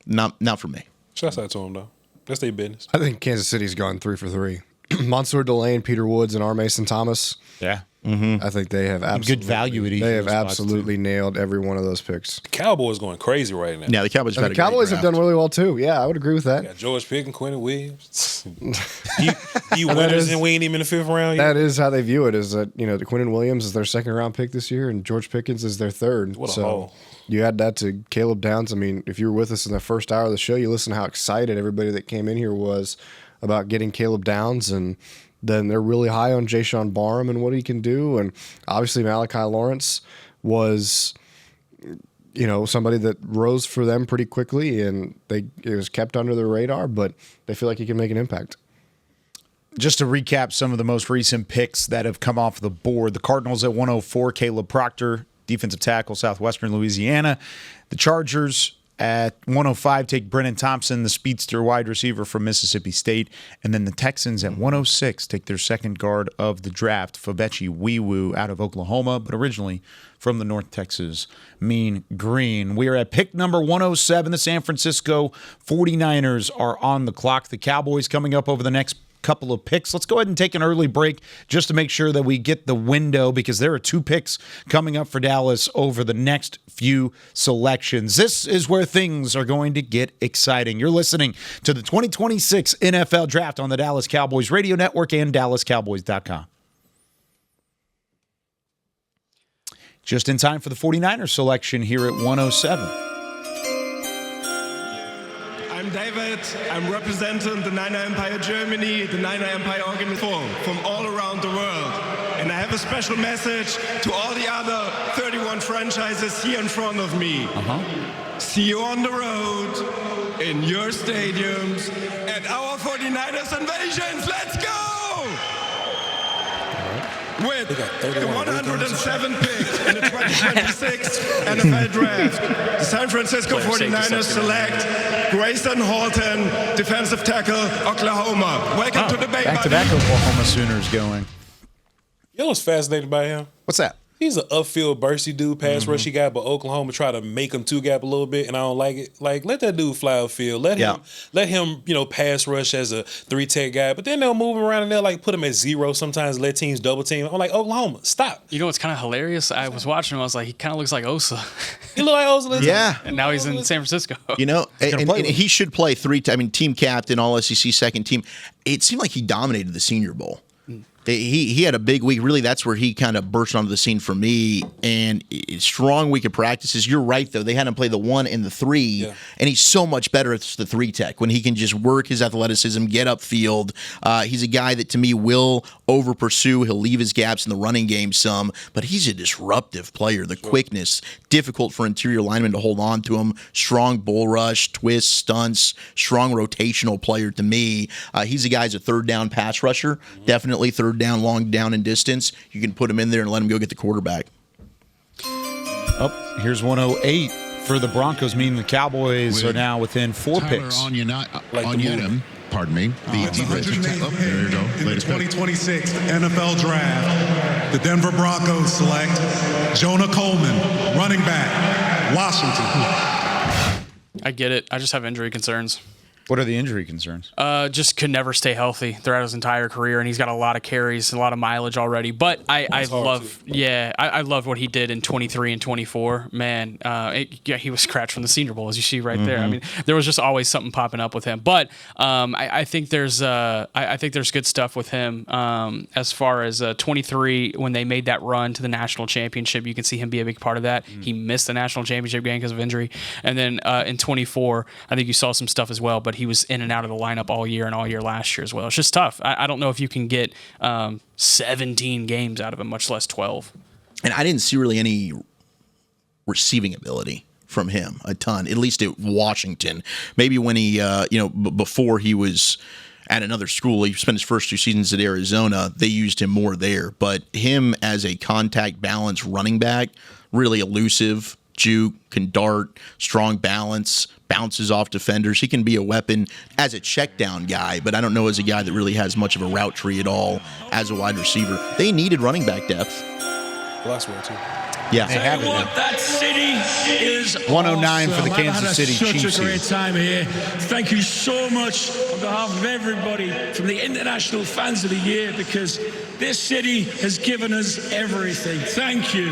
Not for me.
Shouts out to him, though. That's their business.
I think Kansas City's gone 3 for 3. Mansour Delane, Peter Woods, and R. Mason Thomas.
Yeah.
I think they have absolutely
good value at each
They
of
have
those spots,
absolutely nailed every one of those picks.
The Cowboys going crazy right now.
Yeah, the Cowboys have had a great
Cowboys have
draft.
done really well too. Yeah, I would agree with that.
Got George Pickens and Quentin Williams. you winners and we ain't even in the 5th round yet.
That is how they view it. Is that the Quentin Williams is their 2nd round pick this year, and George Pickens is their 3rd.
What a
so
haul.
you add that to Caleb Downs. I mean, if you were with us in the first hour of the show, you listen to how excited everybody that came in here was about getting Caleb Downs, and then they're really high on Jayshon Barham and what he can do. And obviously Malachi Lawrence was, somebody that rose for them pretty quickly, and it was kept under the radar, but they feel like he can make an impact.
Just to recap some of the most recent picks that have come off the board. The Cardinals at 104, Caleb Proctor, defensive tackle, Southwestern Louisiana. The Chargers at 105 take Brennan Thompson, the speedster wide receiver from Mississippi State. And then the Texans at 106 take their second guard of the draft, Fabechi Wiwu, out of Oklahoma, but originally from the North Texas Mean Green. We are at pick number 107. The San Francisco 49ers are on the clock. The Cowboys coming up over the next couple of picks. Let's go ahead and take an early break just to make sure that we get the window, because there are 2 picks coming up for Dallas over the next few selections. This is where things are going to get exciting. You're listening to the 2026 NFL Draft on the Dallas Cowboys Radio Network and DallasCowboys.com. Just in time for the 49ers selection here at 107.
I'm David. I'm representing the Niner Empire Germany, the Niner Empire organization from all around the world. And I have a special message to all the other 31 franchises here in front of me. See you on the road, in your stadiums, at our 49ers invasions. Let's go! With the 107 pick in the 2026 NFL Draft, the San Francisco 49ers select Grayson Halton, defensive tackle, Oklahoma. Welcome to the Bay.
Back-to-back Oklahoma Sooners going.
You know what's fascinating about him?
What's that?
He's an upfield bursty dude, pass rushy guy, but Oklahoma try to make him 2-gap a little bit, and I don't like it. Like, let that dude fly outfield. Let him, pass rush as a 3-tech guy. But then they'll move him around and they'll put him at 0 sometimes, let teams double team. I'm like, Oklahoma, stop.
You know what's kind of hilarious? I was watching him. I was like, he kind of looks like Osa.
He look like Osa.
Yeah.
And now he's in San Francisco.
And he should play team captain, all SEC second team. It seemed like he dominated the Senior Bowl. He had a big week. Really, that's where he kind of burst onto the scene for me. And strong week of practices. You're right, though. They had him play the 1 and the 3, and he's so much better at the 3-tech when he can just work his athleticism, get upfield. He's a guy that, to me, will over-pursue. He'll leave his gaps in the running game some, but he's a disruptive player. The quickness, difficult for interior linemen to hold on to him. Strong bull rush, twists, stunts, strong rotational player to me. He's a guy who's a third down pass rusher, definitely third down, long down and distance. You can put him in there and let him go get the quarterback.
Oh, here's 108 for the Broncos, meaning the Cowboys are now within 4 picks.
Onyedim, pardon me.
There you go. In the 2026 NFL Draft, the Denver Broncos select Jonah Coleman, running back, Washington.
I get it. I just have injury concerns.
What are the injury concerns?
Just could never stay healthy throughout his entire career, and he's got a lot of carries, a lot of mileage already. But I love what he did in 23 and 24. Man, he was scratched from the Senior Bowl, as you see right there. I mean, there was just always something popping up with him. But I think there's good stuff with him as far as 23 when they made that run to the national championship. You can see him be a big part of that. He missed the national championship game because of injury, and then in 24, I think you saw some stuff as well. But he was in and out of the lineup all year and all year last year as well. It's just tough. I don't know if you can get 17 games out of him, much less 12.
And I didn't see really any receiving ability from him, a ton, at least at Washington. Maybe when he, before he was at another school, he spent his first 2 seasons at Arizona, they used him more there. But him as a contact balance running back, really elusive, juke, can dart, strong balance, bounces off defenders. He can be a weapon as a check down guy, but I don't know as a guy that really has much of a route tree at all as a wide receiver. They needed running back depth.
Last one, too.
Yeah,
they have it. That city is
109
awesome.
for the Kansas City Chiefs.
Such a great time here. Thank you so much on behalf of everybody from the International Fans of the Year, because this city has given us everything. Thank you.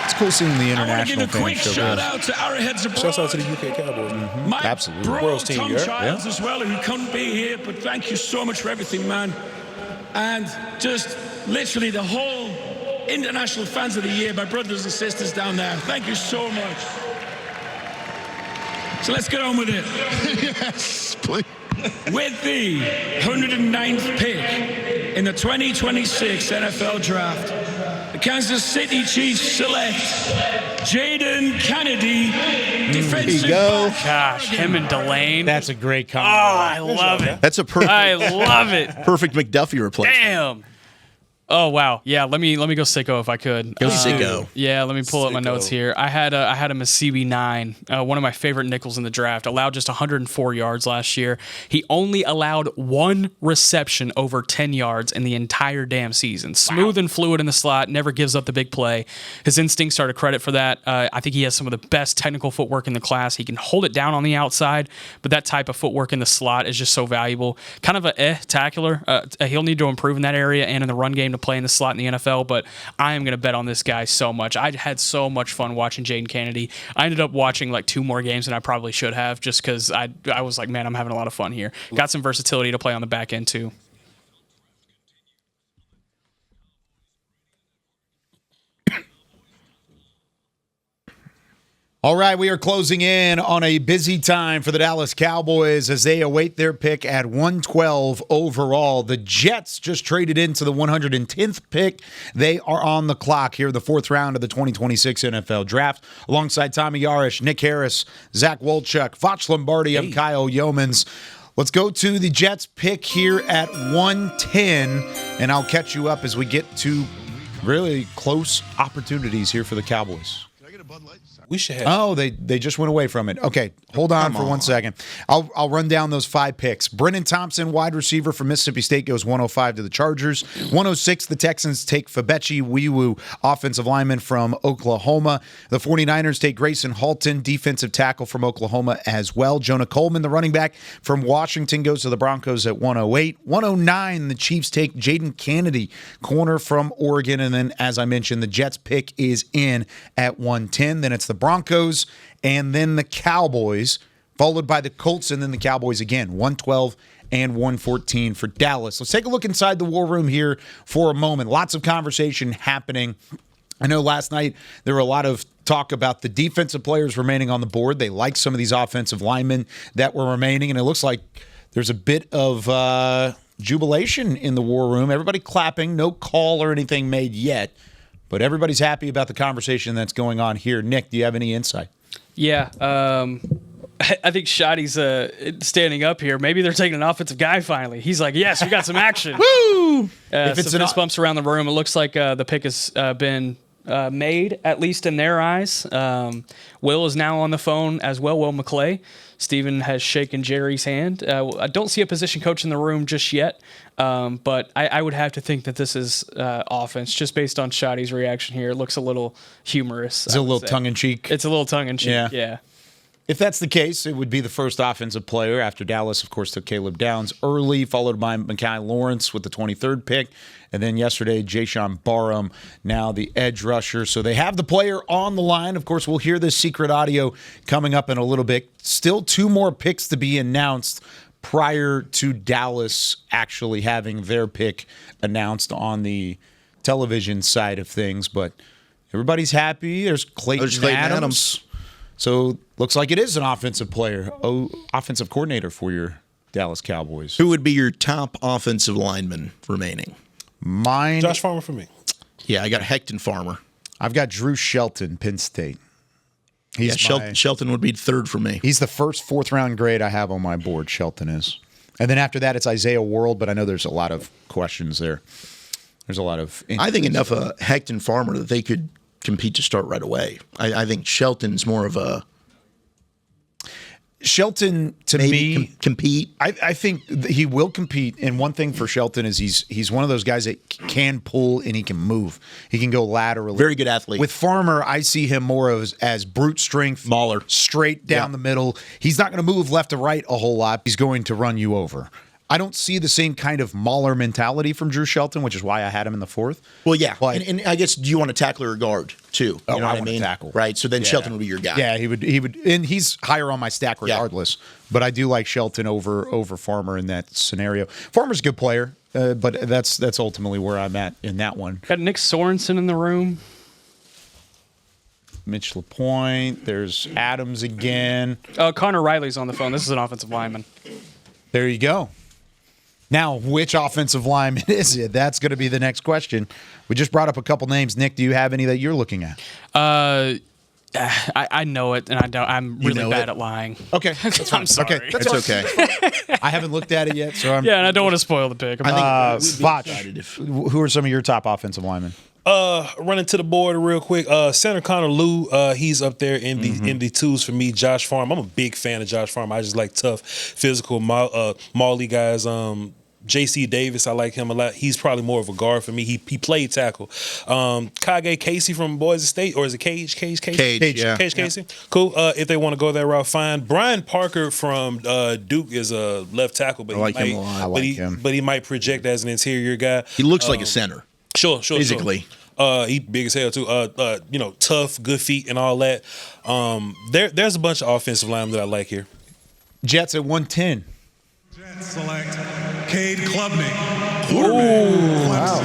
It's cool seeing the international
I want to give a quick shout out to Arrowheads Abroad.
Shouts out to the UK Cowboys.
My
Absolutely.
bro,
World's team,
Tom
yeah.
Childs as well, who couldn't be here, but thank you so much for everything, man. And just literally the whole International Fans of the Year, my brothers and sisters down there. Thank you so much. So let's get on with it.
Yes, please.
With the 109th pick in the 2026 NFL Draft, the Kansas City Chiefs select Jaden Kennedy, defensive back.
Gosh, him and Delane.
That's a great
Oh,
comment.
I love it.
That's a perfect.
I love it.
Perfect McDuffie replacement.
Damn. Oh wow, yeah. Let me go sicko if I could.
Go sicko.
Yeah, let me pull up my notes here. I had him a CB9, one of my favorite nickels in the draft. Allowed just 104 yards last year. He only allowed 1 reception over 10 yards in the entire damn season. Smooth and fluid in the slot, never gives up the big play. His instincts are to credit for that. I think he has some of the best technical footwork in the class. He can hold it down on the outside, but that type of footwork in the slot is just so valuable. Kind of a tackler. He'll need to improve in that area and in the run game to play in the slot in the NFL, but I am going to bet on this guy so much. I had so much fun watching Jaden Kennedy. I ended up watching like 2 more games than I probably should have, just because I was like, man, I'm having a lot of fun here. Got some versatility to play on the back end too.
All right, we are closing in on a busy time for the Dallas Cowboys as they await their pick at 112 overall. The Jets just traded into the 110th pick. They are on the clock here, the 4th round of the 2026 NFL Draft, alongside Tommy Yarish, Nick Harris, Zach Wolchuk, Vach Lombardi, I'm Kyle Yeomans. Let's go to the Jets pick here at 110, and I'll catch you up as we get to really close opportunities here for the Cowboys.
We should have.
Oh, they just went away from it. Okay, hold on for 1 second. I'll run down those 5 picks. Brennan Thompson, wide receiver from Mississippi State, goes 105 to the Chargers. 106, the Texans take Fabechi Wiwu, offensive lineman from Oklahoma. The 49ers take Grayson Halton, defensive tackle from Oklahoma as well. Jonah Coleman, the running back from Washington, goes to the Broncos at 108. 109, the Chiefs take Jaden Kennedy, corner from Oregon. And then, as I mentioned, the Jets pick is in at 110. Then it's the Broncos and then the Cowboys, followed by the Colts and then the Cowboys again, 112 and 114 for Dallas. Let's take a look inside the war room here for a moment. Lots of conversation happening. I know last night there were a lot of talk about the defensive players remaining on the board. They like some of these offensive linemen that were remaining, and it looks like there's a bit of jubilation in the war room. Everybody clapping, no call or anything made yet. But everybody's happy about the conversation that's going on here. Nick, do you have any insight?
Yeah, I think Shotty's standing up here. Maybe they're taking an offensive guy finally. He's like, yes, we got some action.
Woo!
If it's some fist bumps around the room, it looks like the pick has been made, at least in their eyes. Will is now on the phone as well, Will McClay. Steven has shaken Jerry's hand. I don't see a position coach in the room just yet, but I would have to think that this is offense, just based on Shotty's reaction here. It looks a little humorous.
It's a little tongue-in-cheek.
It's a little tongue-in-cheek, yeah.
If that's the case, it would be the first offensive player after Dallas, of course, took Caleb Downs early, followed by Mekhi Lawrence with the 23rd pick. And then yesterday, Jayshon Barham, now the edge rusher. So they have the player on the line. Of course, we'll hear this secret audio coming up in a little bit. Still 2 more picks to be announced prior to Dallas actually having their pick announced on the television side of things. But everybody's happy. There's Clayton Adams. So looks like it is an offensive player, offensive coordinator for your Dallas Cowboys.
Who would be your top offensive lineman remaining?
Mine.
Josh Farmer for me.
Yeah, I got Hecton Farmer.
I've got Drew Shelton, Penn State.
Shelton would be third for me.
He's the first 4th-round grade I have on my board, Shelton is. And then after that, it's Isaiah World, but I know there's a lot of questions there. There's a lot of...
I think enough of Hecht and Farmer that they could compete to start right away. I think Shelton's more of a...
Shelton, to me,
compete.
I think he will compete. And one thing for Shelton is he's one of those guys that can pull and he can move. He can go laterally.
Very good athlete.
With Farmer, I see him more as brute strength,
mauler,
straight down the middle. He's not going to move left to right a whole lot. He's going to run you over. I don't see the same kind of mauler mentality from Drew Shelton, which is why I had him in the 4th.
Well, yeah,
but,
and I guess do you want a tackler or guard too? You know what I mean?
Tackle.
Right. So then Shelton would be your guy.
Yeah, he would, and he's higher on my stack regardless. Yeah. But I do like Shelton over Farmer in that scenario. Farmer's a good player, but that's ultimately where I'm at in that one.
Got Nick Sorensen in the room.
Mitch LaPointe. There's Adams again.
Connor Riley's on the phone. This is an offensive lineman.
There you go. Now, which offensive lineman is it? That's going to be the next question. We just brought up a couple names. Nick, do you have any that you're looking at?
I know it, and I don't. I'm really bad at lying.
Okay,
I'm sorry.
Okay, that's okay. I haven't looked at it yet, so I'm.
Yeah, and I don't want to spoil the pick.
Vach, who are some of your top offensive linemen?
Running to the board real quick. Center Connor Lew, he's up there in the 2s for me. Josh Farm, I'm a big fan of Josh Farm. I just like tough, physical, Mauly guys. J.C. Davis, I like him a lot. He's probably more of a guard for me. He played tackle. Kage Casey from Boise State, or is it Cage? Cage Casey. Cool. If they want to go that route, fine. Brian Parker from Duke is a left tackle, but
I like him a lot.
I like him.
But he might project as an interior guy.
He looks like a center.
Sure.
Physically.
He big as hell too. Tough, good feet, and all that. There's a bunch of offensive linemen that I like here.
Jets at 110.
Jets select Cade Klubnik.
Ooh, wow.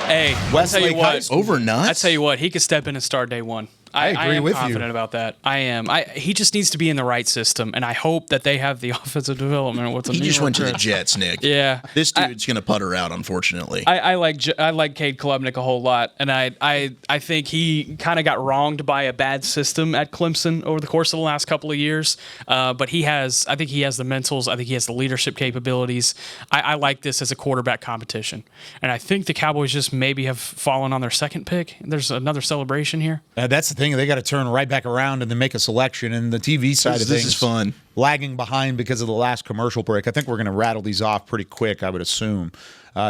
Hey,
Wesley
I'll tell you what.
Over nuts.
I tell you what, he could step in and start day one.
I agree
am
with
confident
you.
about that. I am. He just needs to be in the right system, and I hope that they have the offensive development.
He just went to the Jets, Nick.
Yeah,
this dude's gonna putter out, unfortunately.
I like Cade Klubnik a whole lot, and I think he kind of got wronged by a bad system at Clemson over the course of the last couple of years. But I think he has the mentals. I think he has the leadership capabilities. I like this as a quarterback competition, and I think the Cowboys just maybe have fallen on their second pick. There's another celebration here.
That's the thing. They got to turn right back around and then make a selection. And the TV side of things,
this is fun.
Lagging behind because of the last commercial break. I think we're going to rattle these off pretty quick, I would assume.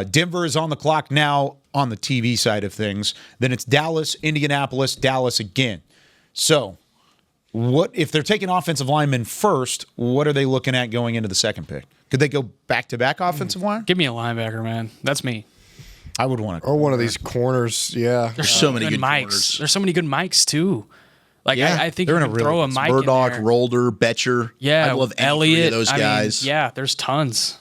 Denver is on the clock now on the TV side of things. Then it's Dallas, Indianapolis, Dallas again. So what if they're taking offensive linemen first, what are they looking at going into the second pick? Could they go back-to-back offensive line?
Give me a linebacker, man. That's me.
I would want to.
Or one of these corners, yeah.
There's so many good
mics.
corners.
There's so many good mics, too. Like,
Yeah,
I think
they're
you
in a
can
really
throw a
good
mic
Murdoch,
in there.
Rolder, Betcher.
Yeah,
I love any
Elliott.
three of those guys.
Yeah, there's tons.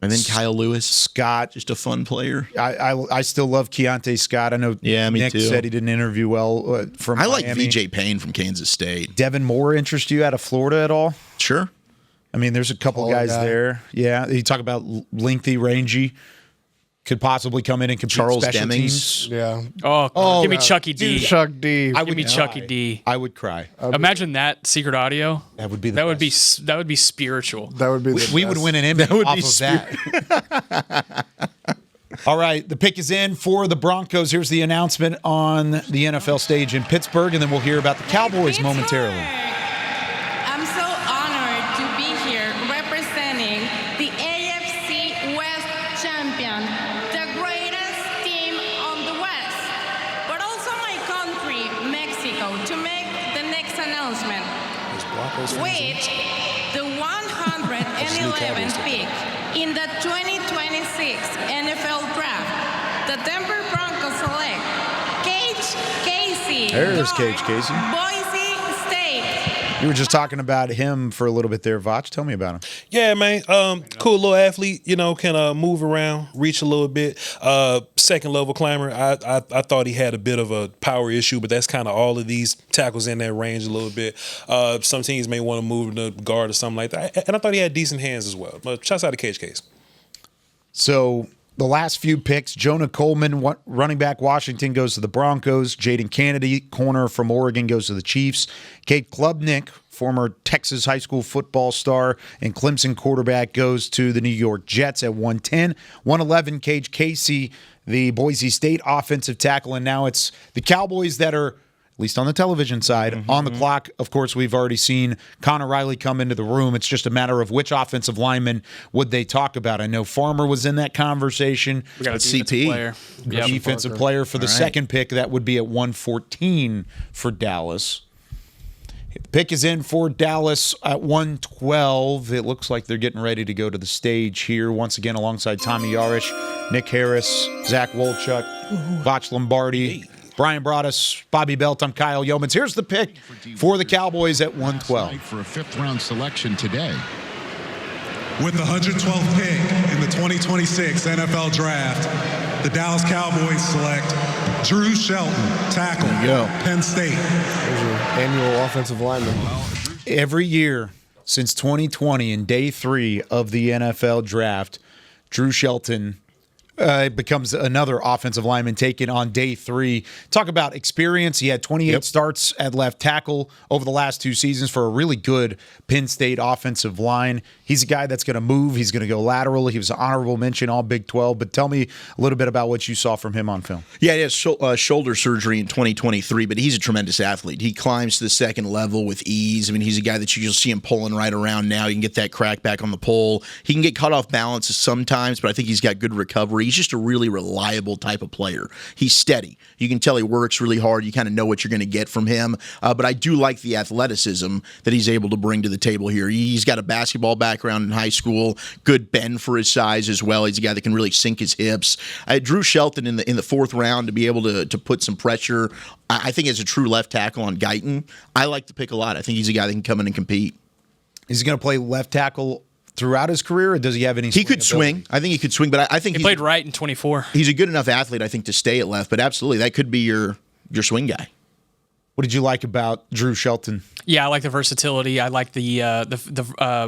And then Kyle Lewis,
Scott,
just a fun player.
I still love Keontae Scott. I know
me
Nick
too.
said he didn't interview well from
I like
Miami.
VJ Payne from Kansas State.
Devin Moore interest you out of Florida at all?
Sure.
I mean, there's a couple
Taller
guys
guy.
there. Yeah, you talk about lengthy, rangy. Could possibly come in and compete
Charles
special
Demings.
teams.
Yeah.
Oh, give me Chucky D.
Chuck D.
Give me Chucky D.
I would cry.
Imagine that secret audio.
That would be the
that would be spiritual.
That would be the
we would
best.
win an Emmy off of that. All right, the pick is in for the Broncos. Here's the announcement on the NFL stage in Pittsburgh, and then we'll hear about the Cowboys momentarily.
I'm so honored to be here representing the AFC West champion, the greatest team on the West, but also my country, Mexico, to make the next announcement. With the 111th pick in the 2026 NFL Draft, the Denver Broncos select Cage Casey.
There's
guard,
Cage Casey.
Boise State.
You were just talking about him for a little bit there, Vach. Tell me about him.
Yeah, man. Cool little athlete, can move around, reach a little bit. Second level climber. I thought he had a bit of a power issue, but that's kind of all of these tackles in that range a little bit. Some teams may want to move to guard or something like that. And I thought he had decent hands as well. But shouts out to Cage Case.
So the last few picks, Jonah Coleman, running back, Washington, goes to the Broncos. Jaden Kennedy, corner from Oregon, goes to the Chiefs. Cade Klubnik, former Texas high school football star and Clemson quarterback, goes to the New York Jets at 110. 111, Cage Casey, the Boise State offensive tackle. And now it's the Cowboys that are, at least on the television side, on the clock. Of course, we've already seen Connor Riley come into the room. It's just a matter of which offensive lineman would they talk about. I know Farmer was in that conversation.
We got a
CP
player. Yep.
Defensive player for the second pick. That would be at 114 for Dallas. The pick is in for Dallas at 112. It looks like they're getting ready to go to the stage here. Once again, alongside Tommy Yarish, Nick Harris, Zach Wolchuk, Vach Lombardi, Brian Broaddus, Bobby Belt. I'm Kyle Yeomans. Here's the pick for the Cowboys at 112.
For a fifth-round selection today.
With the 112th pick in the 2026 NFL Draft, the Dallas Cowboys select Drew Shelton, tackle, Penn State.
Those are annual offensive linemen.
Every year since 2020, in day 3 of the NFL Draft, Drew Shelton becomes another offensive lineman taken on day 3. Talk about experience. He had 28 starts at left tackle over the last 2 seasons for a really good Penn State offensive line. He's a guy that's going to move. He's going to go lateral. He was an honorable mention all Big 12. But tell me a little bit about what you saw from him on film.
Yeah, he has shoulder surgery in 2023, but he's a tremendous athlete. He climbs to the second level with ease. I mean, he's a guy that you'll see him pulling right around now. You can get that crack back on the pole. He can get cut off balance sometimes, but I think he's got good recovery. He's just a really reliable type of player. He's steady. You can tell he works really hard. You kind of know what you're going to get from him. But I do like the athleticism that he's able to bring to the table here. He's got a basketball background in high school, good bend for his size as well. He's a guy that can really sink his hips. Drew Shelton in the 4th round to be able to put some pressure, I think, as a true left tackle on Guyton. I like the pick a lot. I think he's a guy that can come in and compete.
Is he going to play left tackle throughout his career, or does he have any?
He could swing. I think he could swing, but I think
he played right in 24.
He's a good enough athlete, I think, to stay at left. But absolutely, that could be your swing guy.
What did you like about Drew Shelton?
Yeah, I like the versatility. I like the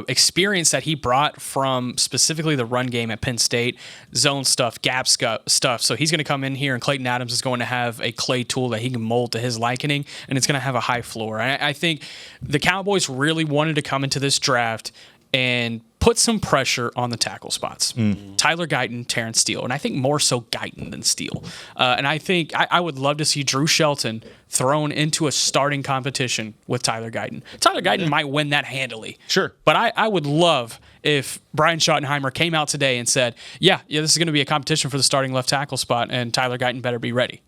experience that he brought from specifically the run game at Penn State, zone stuff, gap stuff. So he's going to come in here, and Clayton Adams is going to have a clay tool that he can mold to his liking, and it's going to have a high floor. I think the Cowboys really wanted to come into this draft and put some pressure on the tackle spots. Tyler Guyton, Terrence Steele, and I think more so Guyton than Steele. And I think I would love to see Drew Shelton thrown into a starting competition with Tyler Guyton. Tyler Guyton might win that handily.
Sure.
But I would love if Brian Schottenheimer came out today and said, yeah, this is going to be a competition for the starting left tackle spot, and Tyler Guyton better be ready.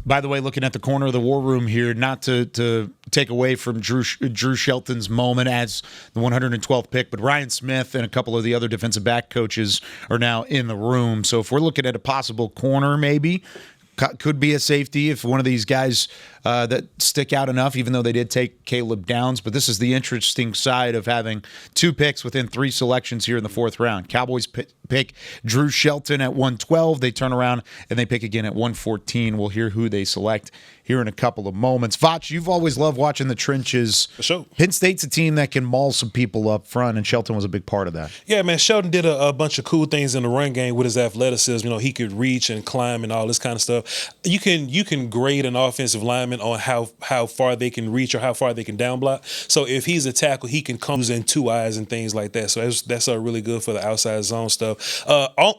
By the way, looking at the corner of the war room here, not to take away from Drew Shelton's moment as the 112th pick, but Ryan Smith and a couple of the other defensive back coaches are now in the room. So if we're looking at a possible corner, maybe could be a safety if one of these guys that stick out enough, even though they did take Caleb Downs. But this is the interesting side of having 2 picks within 3 selections here in the 4th round. Cowboys pick Drew Shelton at 112. They turn around and they pick again at 114. We'll hear who they select here in a couple of moments. Vach, you've always loved watching the trenches.
For sure.
Penn State's a team that can maul some people up front, and Shelton was a big part of that.
Yeah, man, Shelton did a bunch of cool things in the run game with his athleticism. You know, he could reach and climb and all this kind of stuff. You can grade an offensive lineman on how far they can reach or how far they can down block. So if he's a tackle, he can come in 2 eyes and things like that. So that's really good for the outside zone stuff.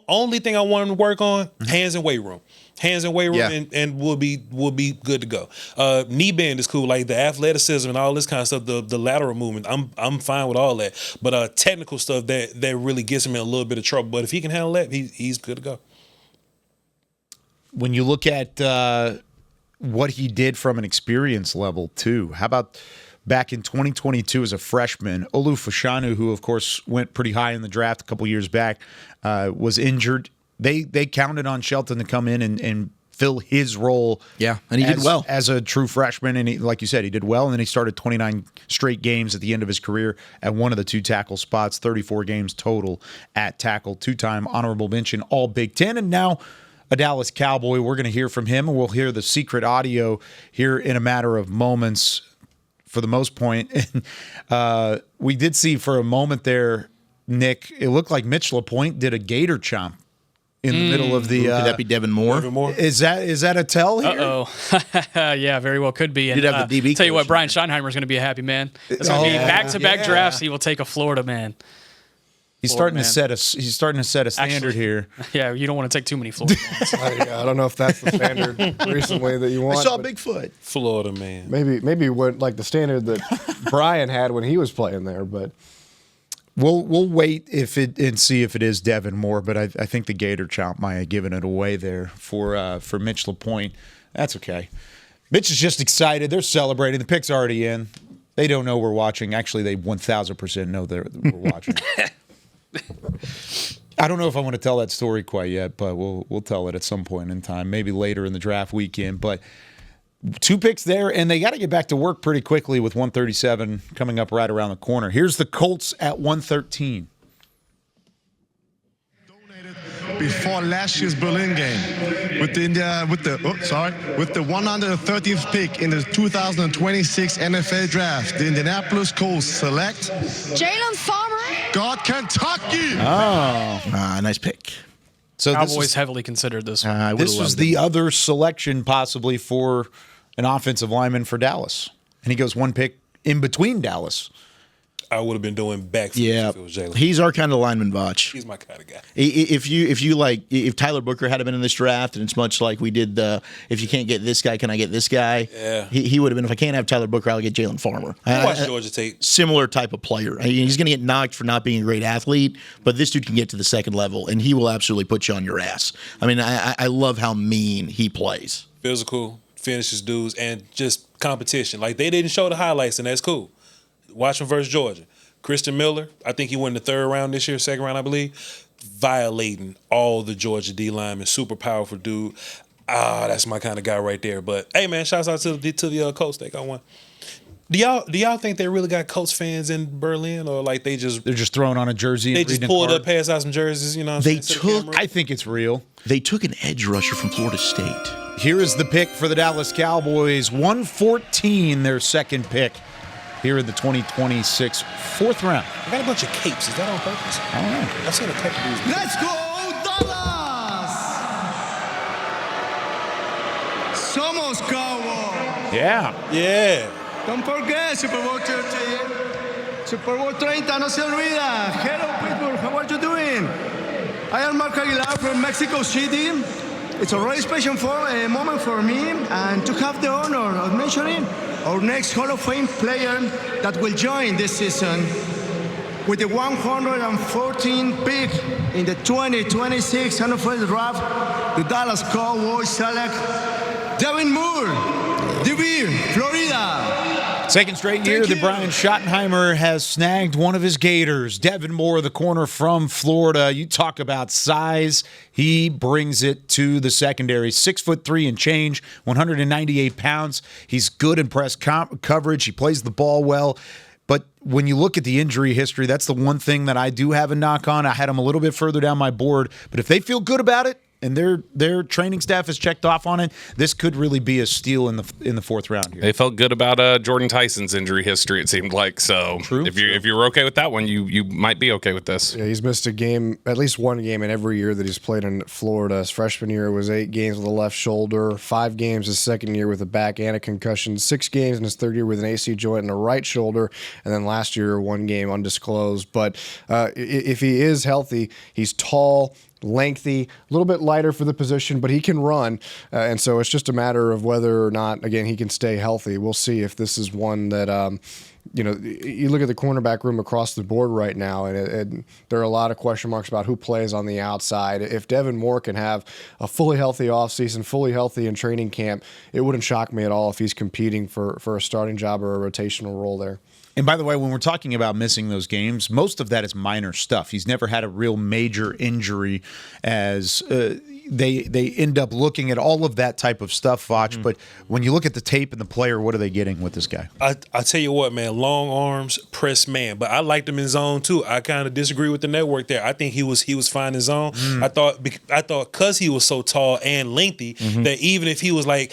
Only thing I want him to work on, hands and weight room. Hands and weight room, and we'll be good to go. Knee bend is cool, like the athleticism and all this kind of stuff. The lateral movement, I'm fine with all that. But technical stuff that really gets him in a little bit of trouble. But if he can handle that, he's good to go.
When you look at what he did from an experience level too, how about back in 2022 as a freshman, Olu Fashanu, who of course went pretty high in the draft a couple years back, was injured. They counted on Shelton to come in and fill his role.
Yeah, and he did well
as a true freshman. And he, like you said, he did well. And then he started 29 straight games at the end of his career at one of the 2 tackle spots, 34 games total at tackle, 2-time honorable mention, all Big Ten. And now a Dallas Cowboy. We're going to hear from him, and we'll hear the secret audio here in a matter of moments for the most point. We did see for a moment there, Nick, it looked like Mitch LaPointe did a gator chomp in the middle of the.
Could that be Devin Moore?
Is that a tell here?
Uh-oh. Yeah, very well could be. And
You'd have the DB
tell you what,
coach
Brian Schottenheimer's going to be a happy man. It's going to be back-to-back drafts. He will take a Florida man.
He's starting to set a standard here.
Yeah, you don't want to take too many Florida ones.
I don't know if that's the standard recently that you want.
I saw
but
Bigfoot.
Florida man.
Maybe what like the standard that Brian had when he was playing there, but
we'll wait and see if it is Devin Moore. But I think the Gator Chomp might have given it away there for Mitch LaPointe. That's okay. Mitch is just excited. They're celebrating. The pick's already in. They don't know we're watching. Actually, they 1,000% know we're watching. I don't know if I want to tell that story quite yet, but we'll tell it at some point in time, maybe later in the draft weekend. But 2 picks there, and they got to get back to work pretty quickly with 137 coming up right around the corner. Here's the Colts at 113.
Before last year's Berlin game, with the 113th pick in the 2026 NFL Draft, the Indianapolis Colts select
Jalen Farmer.
God, Kentucky.
Nice pick.
So
Cowboys heavily considered this one.
This was the other selection possibly for an offensive lineman for Dallas, and he goes 1 pick in between Dallas.
I would have been doing backflips if it was Jalen.
He's our kind of lineman, Vach.
He's my kind of guy.
If Tyler Booker had been in this draft, and it's much like we did if you can't get this guy, can I get this guy?
Yeah.
He would have been, if I can't have Tyler Booker, I'll get Jalen Farmer.
Watch Georgia Tate.
Similar type of player. He's going to get knocked for not being a great athlete, but this dude can get to the second level, and he will absolutely put you on your ass. I mean, I love how mean he plays.
Physical, finishes dudes, and just competition. Like, they didn't show the highlights, and that's cool. Watch him versus Georgia. Christian Miller, I think he went in the 3rd round this year, 2nd round, I believe, violating all the Georgia D linemen. Super powerful dude. That's my kind of guy right there. But hey, man, shouts out to the Colts. They got one. Do y'all think they really got Colts fans in Berlin, or like they're just
throwing on a jersey?
They
and
just pulled up, passed out some jerseys. You know,
I think it's real.
They took an edge rusher from Florida State.
Here is the pick for the Dallas Cowboys. 114, their 2nd pick. Here in the 2026 4th round.
I got a bunch of capes. Is that on purpose?
I don't know.
I've seen a couple of these.
Let's go, Dallas! Somos Cowboys.
Yeah.
Don't forget Super Bowl 30. Super Bowl 30, no se olvida. Hello, Pittsburgh. How are you doing? I am Mark Aguilar from Mexico City. It's a really special moment for me and to have the honor of mentioning our next Hall of Fame player that will join this season with the 114th pick in the 2026 NFL Draft. The Dallas Cowboys select Devin Moore, DB, Florida.
2nd straight year that Brian Schottenheimer has snagged one of his Gators. Devin Moore, the corner from Florida. You talk about size. He brings it to the secondary. 6'3" and change, 198 pounds. He's good in press coverage. He plays the ball well. But when you look at the injury history, that's the one thing that I do have a knock on. I had him a little bit further down my board. But if they feel good about it, and their training staff has checked off on it, this could really be a steal in the 4th round here.
They felt good about Jordan Tyson's injury history, it seemed like. So if you're okay with that one, you might be okay with this.
Yeah, he's missed a game, at least one game in every year that he's played in Florida. His freshman year was 8 games with a left shoulder, 5 games his 2nd year with a back and a concussion, 6 games in his 3rd year with an AC joint in the right shoulder, and then last year 1 game undisclosed. But if he is healthy, he's tall, lengthy, a little bit lighter for the position, but he can run. And so it's just a matter of whether or not, again, he can stay healthy. We'll see if this is one that, you look at the cornerback room across the board right now, and there are a lot of question marks about who plays on the outside. If Devin Moore can have a fully healthy offseason, fully healthy in training camp, it wouldn't shock me at all if he's competing for a starting job or a rotational role there.
And by the way, when we're talking about missing those games, most of that is minor stuff. He's never had a real major injury as they end up looking at all of that type of stuff, Vach. Mm-hmm. But when you look at the tape and the player, what are they getting with this guy?
I tell you what, man, long arms, press man. But I liked him in zone too. I kind of disagree with the network there. I think he was fine in zone. I thought because he was so tall and lengthy that even if he was like,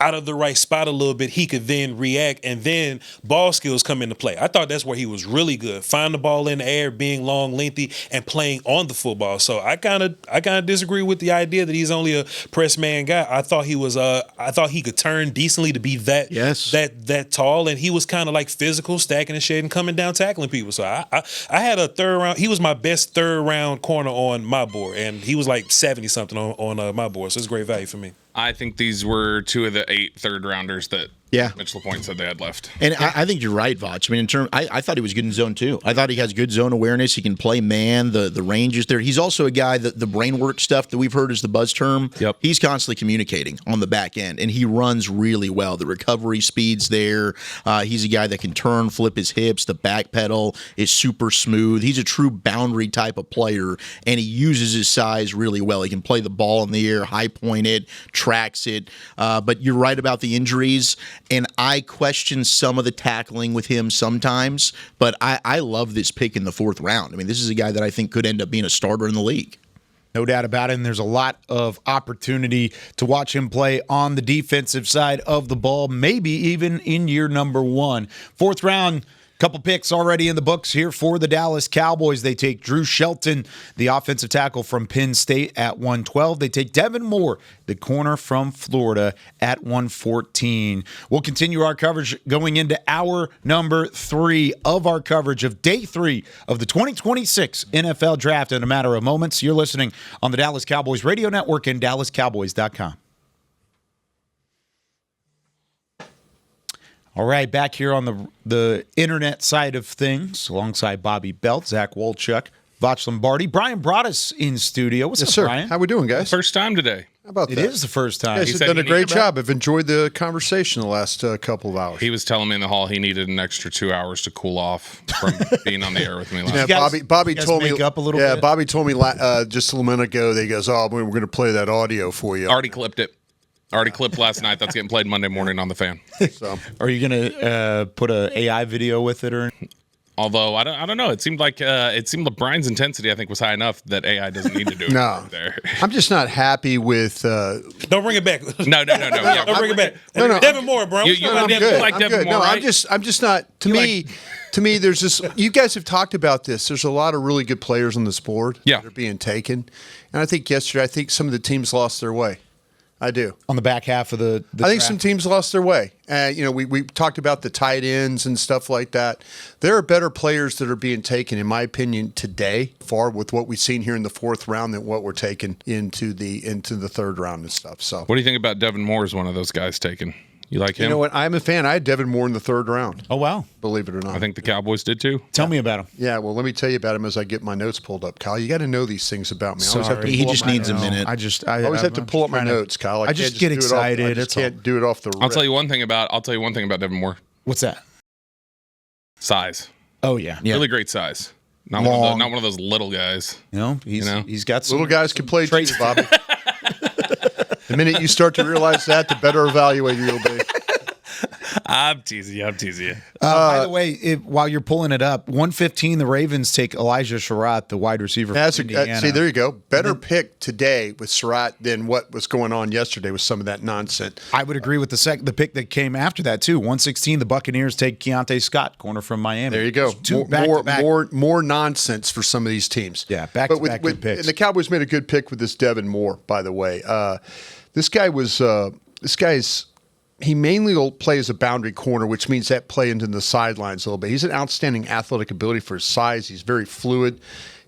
out of the right spot a little bit, he could then react, and then ball skills come into play. I thought that's where he was really good. Find the ball in the air, being long, lengthy, and playing on the football. So I kind of disagree with the idea that he's only a press man guy. I thought he was I thought he could turn decently to be that tall, and he was kind of like physical, stacking and shit and coming down tackling people. So I had a third round. He was my best third round corner on my board, and he was like 70 something on my board. So it's great value for me.
I think these were 2 of the 8 third rounders that Mitch LaPointe said they had left.
And I think you're right, Voch. I mean, I thought he was good in zone too. I thought he has good zone awareness. He can play man. The range is there. He's also a guy that the brain work stuff that we've heard is the buzz term.
Yep.
He's constantly communicating on the back end, and he runs really well. The recovery speed's there. He's a guy that can turn, flip his hips. The back pedal is super smooth. He's a true boundary type of player, and he uses his size really well. He can play the ball in the air, high point it, tracks it. But you're right about the injuries. And I question some of the tackling with him sometimes, but I love this pick in the 4th round. I mean, this is a guy that I think could end up being a starter in the league.
No doubt about it, and there's a lot of opportunity to watch him play on the defensive side of the ball, maybe even in year number 1. 4th round, couple picks already in the books here for the Dallas Cowboys. They take Drew Shelton, the offensive tackle from Penn State, at 112. They take Devin Moore, the corner from Florida, at 114. We'll continue our coverage going into hour number 3 of our coverage of day 3 of the 2026 NFL Draft in a matter of moments. You're listening on the Dallas Cowboys Radio Network and DallasCowboys.com. All right, back here on the internet side of things, alongside Bobby Belt, Zach Wolchuk, Voch Lombardi. Brian brought us in studio. What's up, Brian?
How we doing, guys?
First time today.
How about
It
that?
is the first time.
You guys have done a great job. I've enjoyed the conversation the last couple of hours.
He was telling me in the hall he needed an extra 2 hours to cool off from being on the air with me last
Yeah,
night.
Bobby told me
up a little
yeah,
bit?
Bobby told me just a little minute ago. He goes, "Oh, we're going to play that audio for you."
Already clipped it. Already clipped last night. That's getting played Monday morning on the Fan.
So,
Are you going to put an AI video with it or?
Although I don't know. It seemed like Brian's intensity I think was high enough that AI doesn't need to do it.
No.
There.
I'm just not happy with.
Don't bring it back.
No. Yeah,
Don't bring it back.
No.
Devin Moore, bro.
You
I'm
like
good.
like
I'm
Devin
good.
Moore,
No,
right?
I'm just not. To me, there's this. You guys have talked about this. There's a lot of really good players on this board that are being taken, and I think yesterday, some of the teams lost their way. I do.
On the back half of the
I think
draft?
some teams lost their way. We talked about the tight ends and stuff like that. There are better players that are being taken, in my opinion, today, far with what we've seen here in the 4th round than what we're taking into the 3rd round and stuff. So,
What do you think about Devin Moore as one of those guys taken? You like him?
you know what? I'm a fan. I had Devin Moore in the 3rd round.
Oh, wow.
Believe it or not.
I think the Cowboys did too.
Tell me about him.
Yeah, well, let me tell you about him as I get my notes pulled up, Kyle. You got to know these things about me. I always have to
He
pull
just
up my
needs a
notes.
minute.
I always have to pull up my notes, Kyle.
I just get excited.
I just can't do it off the.
I'll tell you one thing about Devin Moore.
What's that?
Size.
Oh, yeah.
Really great size. Not one of those little guys.
He's got some.
Little guys can play too, Bobby. The minute you start to realize that, the better evaluator you'll be.
I'm teasing you.
By the way, while you're pulling it up, 115, the Ravens take Elijah Sherratt, the wide receiver from Indiana.
See, there you go. Better pick today with Sherratt than what was going on yesterday with some of that nonsense.
I would agree with the pick that came after that, too. 116, the Buccaneers take Keontae Scott, corner from Miami.
There you go. More nonsense for some of these teams.
Yeah, back-to-back good picks.
And the Cowboys made a good pick with this Devin Moore, by the way. This guy's he mainly will play as a boundary corner, which means that play into the sidelines a little bit. He's an outstanding athletic ability for his size. He's very fluid.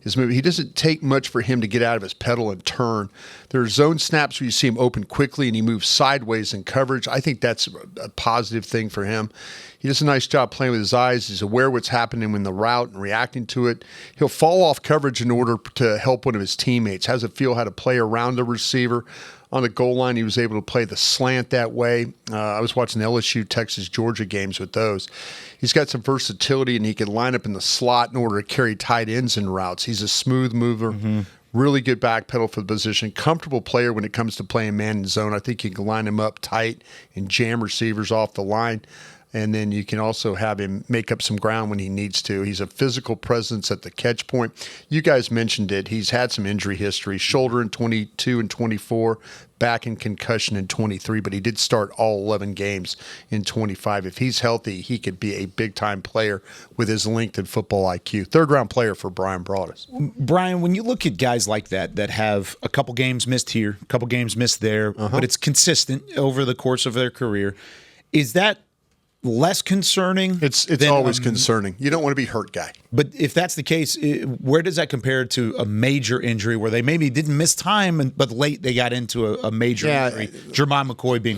His movement, he doesn't take much for him to get out of his pedal and turn. There are zone snaps where you see him open quickly and he moves sideways in coverage. I think that's a positive thing for him. He does a nice job playing with his eyes. He's aware what's happening in the route and reacting to it. He'll fall off coverage in order to help one of his teammates. Has a feel how to play around the receiver. On the goal line, he was able to play the slant that way. I was watching the LSU, Texas, Georgia games with those. He's got some versatility, and he can line up in the slot in order to carry tight ends and routes. He's a smooth mover, really good back pedal for the position, comfortable player when it comes to playing man in zone. I think you can line him up tight and jam receivers off the line. And then you can also have him make up some ground when he needs to. He's a physical presence at the catch point. You guys mentioned it. He's had some injury history, shoulder in 22 and 24, back in concussion in 23, but he did start all 11 games in 25. If he's healthy, he could be a big-time player with his length and football IQ. Third-round player for Brian Broaddus.
Brian, when you look at guys like that have a couple games missed here, a couple games missed there, but it's consistent over the course of their career, is that less concerning?
It's always concerning. You don't want to be hurt guy.
But if that's the case, where does that compare to a major injury where they maybe didn't miss time, but late they got into a major injury? Jermon McCoy being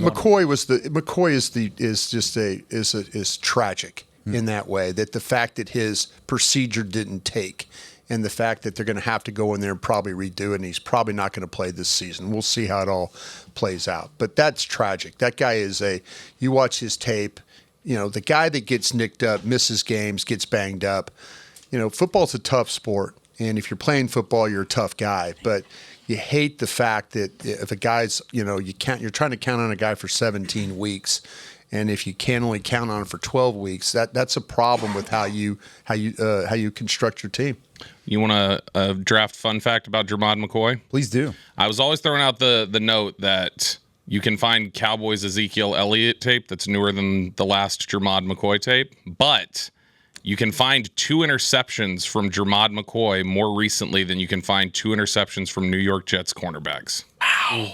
is tragic in that way. That the fact that his procedure didn't take, and the fact that they're going to have to go in there and probably redo it, and he's probably not going to play this season. We'll see how it all plays out. But that's tragic. That guy you watch his tape. The guy that gets nicked up, misses games, gets banged up. Football's a tough sport, and if you're playing football, you're a tough guy. But you hate the fact that if a guy's, you're trying to count on a guy for 17 weeks, and if you can only count on him for 12 weeks, that's a problem with how you construct your team.
You want a draft fun fact about Jermon McCoy?
Please do.
I was always throwing out the note that you can find Cowboys Ezekiel Elliott tape that's newer than the last Jermon McCoy tape, but you can find 2 interceptions from Jermon McCoy more recently than you can find 2 interceptions from New York Jets cornerbacks.
Wow.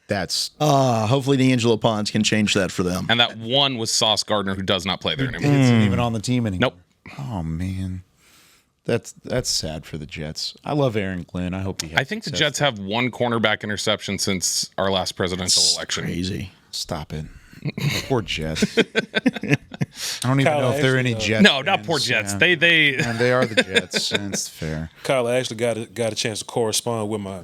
That's
hopefully D'Angelo Ponds can change that for them.
And that one was Sauce Gardner, who does not play there anymore.
He isn't even on the team anymore.
Nope.
Oh man. That's sad for the Jets. I love Aaron Glenn. I hope he has
I think the Jets have 1 cornerback interception since our last presidential election.
Crazy.
Stop it. Poor Jets. I don't even know if they're any Jets.
No, not poor Jets.
Yeah.
They
and they are the Jets. That's fair.
Kyle, I actually got a chance to correspond with my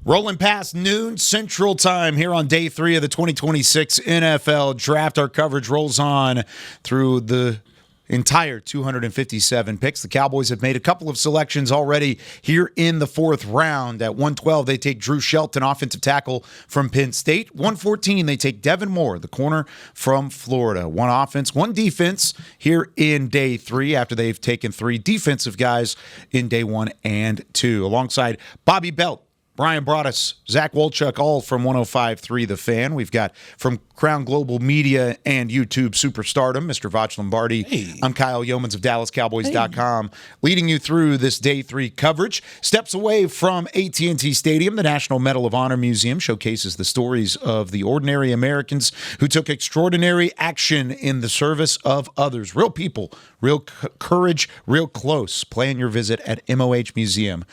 Rolling past noon Central Time here on day 3 of the 2026 NFL Draft. Our coverage rolls on through the entire 257 picks. The Cowboys have made a couple of selections already here in the 4th round. At 112, they take Drew Shelton, offensive tackle from Penn State. 114, they take Devin Moore, the corner from Florida. 1 offense, 1 defense here in day 3 after they've taken 3 defensive guys in day 1 and 2. Alongside Bobby Belt, Brian Broaddus, Zach Wolchuk, all from 105.3 The Fan. We've got from Crown Global Media and YouTube Superstardom, Mr. Vach Lombardi. Hey. I'm Kyle Yeomans of DallasCowboys.com, leading you through this Day 3 coverage. Steps away from AT&T Stadium, the National Medal of Honor Museum showcases the stories of the ordinary Americans who took extraordinary action in the service of others. Real people, real courage, real close. Plan your visit at mohmuseum.org.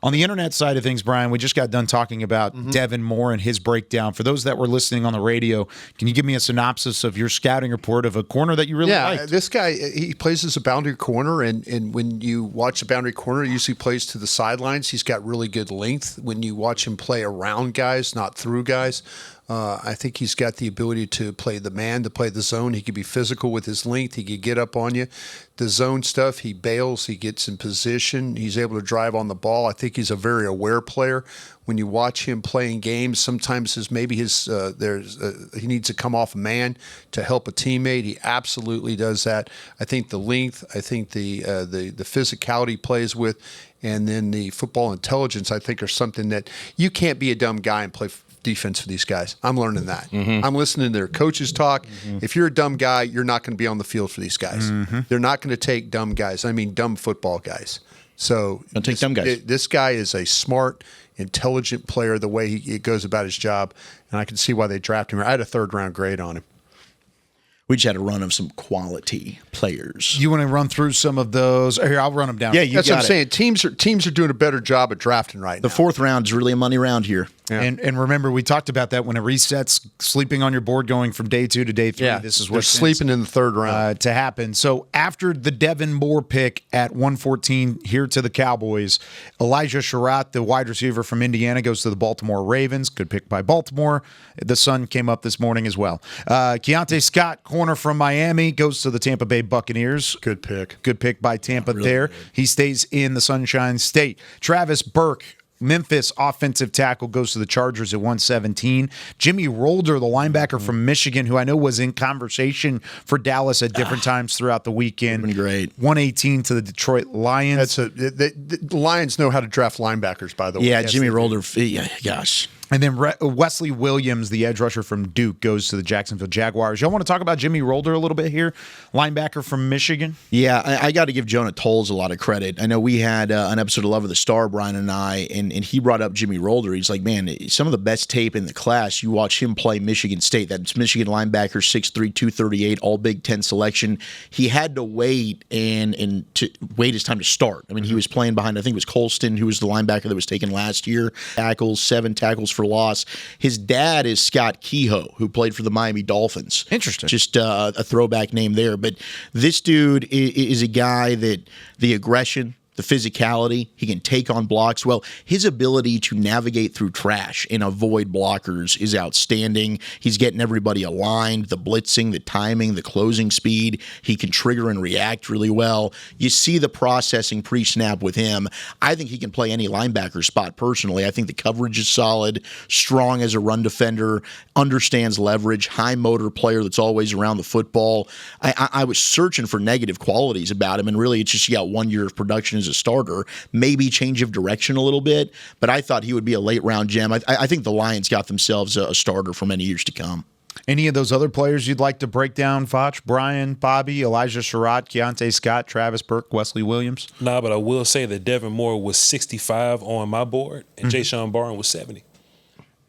On the internet side of things, Brian, we just got done talking about Devin Moore and his breakdown. For those that were listening on the radio, can you give me a synopsis of your scouting report of a corner that you really liked?
This guy, he plays as a boundary corner, and when you watch a boundary corner, he usually plays to the sidelines. He's got really good length. When you watch him play around guys, not through guys, I think he's got the ability to play the man, to play the zone. He could be physical with his length. He could get up on you. The zone stuff, he bails, he gets in position. He's able to drive on the ball. I think he's a very aware player. When you watch him playing games, sometimes he needs to come off a man to help a teammate. He absolutely does that. I think the length, I think the physicality he plays with, and then the football intelligence, I think, are something that you can't be a dumb guy and play defense for these guys. I'm learning that. I'm listening to their coaches talk. If you're a dumb guy, you're not going to be on the field for these guys. They're not going to take dumb guys. I mean dumb football guys. So
don't take dumb guys.
This guy is a smart, intelligent player the way he goes about his job, and I can see why they drafted him. I had a 3rd-round grade on him.
We just had a run of some quality players.
You want to run through some of those? Here, I'll run them down.
Yeah, you
That's
got
what I'm saying. Teams are doing a better job at drafting right now.
The 4th round is really a money round here.
Yeah. And remember, we talked about that when it resets, sleeping on your board going from day 2 to day 3.
Yeah,
this is
they're
what's
sleeping in the 3rd round
to happen. So after the Devin Moore pick at 114 here to the Cowboys, Elijah Sherratt, the wide receiver from Indiana, goes to the Baltimore Ravens. Good pick by Baltimore. The Sun came up this morning as well. Keontae Scott, corner from Miami, goes to the Tampa Bay Buccaneers.
Good pick.
Good pick by Tampa there. Good. He stays in the Sunshine State. Travis Burke, Memphis offensive tackle goes to the Chargers at 117. Jimmy Rolder, the linebacker from Michigan, who I know was in conversation for Dallas at different times throughout the weekend.
Been great.
118 to the Detroit Lions.
The Lions know how to draft linebackers, by the way.
Yeah,
Yes,
Jimmy
they do.
Rolder. Yeah, gosh.
And then Wesley Williams, the edge rusher from Duke, goes to the Jacksonville Jaguars. Y'all want to talk about Jimmy Rolder a little bit here? Linebacker from Michigan?
Yeah, I got to give Jonah Tolles a lot of credit. I know we had an episode of Love of the Star, Brian and I, and he brought up Jimmy Rolder. He's like, man, some of the best tape in the class, you watch him play Michigan State. That's Michigan linebacker, 6'3", 238, all Big Ten selection. He had to wait and to wait his time to start. I mean, he was playing behind, I think it was Colston, who was the linebacker that was taken last year. Tackles, 7 tackles for loss. His dad is Scott Kehoe, who played for the Miami Dolphins.
Interesting.
Just a throwback name there. But this dude is a guy that the aggression, the physicality, he can take on blocks well. His ability to navigate through trash and avoid blockers is outstanding. He's getting everybody aligned, the blitzing, the timing, the closing speed. He can trigger and react really well. You see the processing pre-snap with him. I think he can play any linebacker spot personally. I think the coverage is solid, strong as a run defender, understands leverage, high motor player that's always around the football. I was searching for negative qualities about him, and really it's just he got 1 year of production as a starter, maybe change of direction a little bit, but I thought he would be a late round gem. I think the Lions got themselves a starter for many years to come.
Any of those other players you'd like to break down, Foch? Brian, Bobby, Elijah Sherratt, Keontae Scott, Travis Burke, Wesley Williams?
Nah, but I will say that Devin Moore was 65 on my board, and Jayshon Barnes was 70.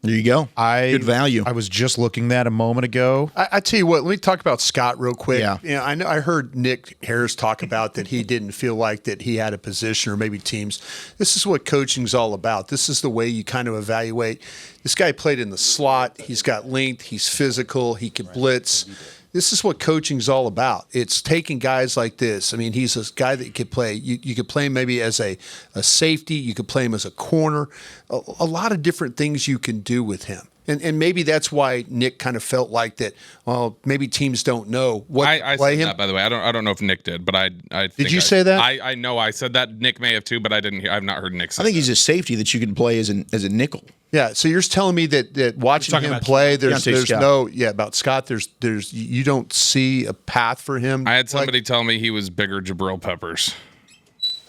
There you go. Good value.
I was just looking that a moment ago.
I tell you what, let me talk about Scott real quick.
Yeah.
You know, I heard Nick Harris talk about that he didn't feel like that he had a position or maybe teams. This is what coaching's all about. This is the way you kind of evaluate. This guy played in the slot. He's got length. He's physical. He can blitz. This is what coaching's all about. It's taking guys like this. I mean, he's a guy that you could play. You could play him maybe as a safety. You could play him as a corner. A lot of different things you can do with him. And maybe that's why Nick kind of felt like that. Well, maybe teams don't know what
I
to play
said
him.
that, by the way. I don't know if Nick did, but I
Did you say that?
I know I said that. Nick may have too, but I didn't hear. I've not heard Nick say
I think
that.
he's a safety that you can play as a nickel.
Yeah, so you're telling me that watching him play, there's about Scott. There's you don't see a path for him.
I had somebody tell me he was bigger Jabril Peppers,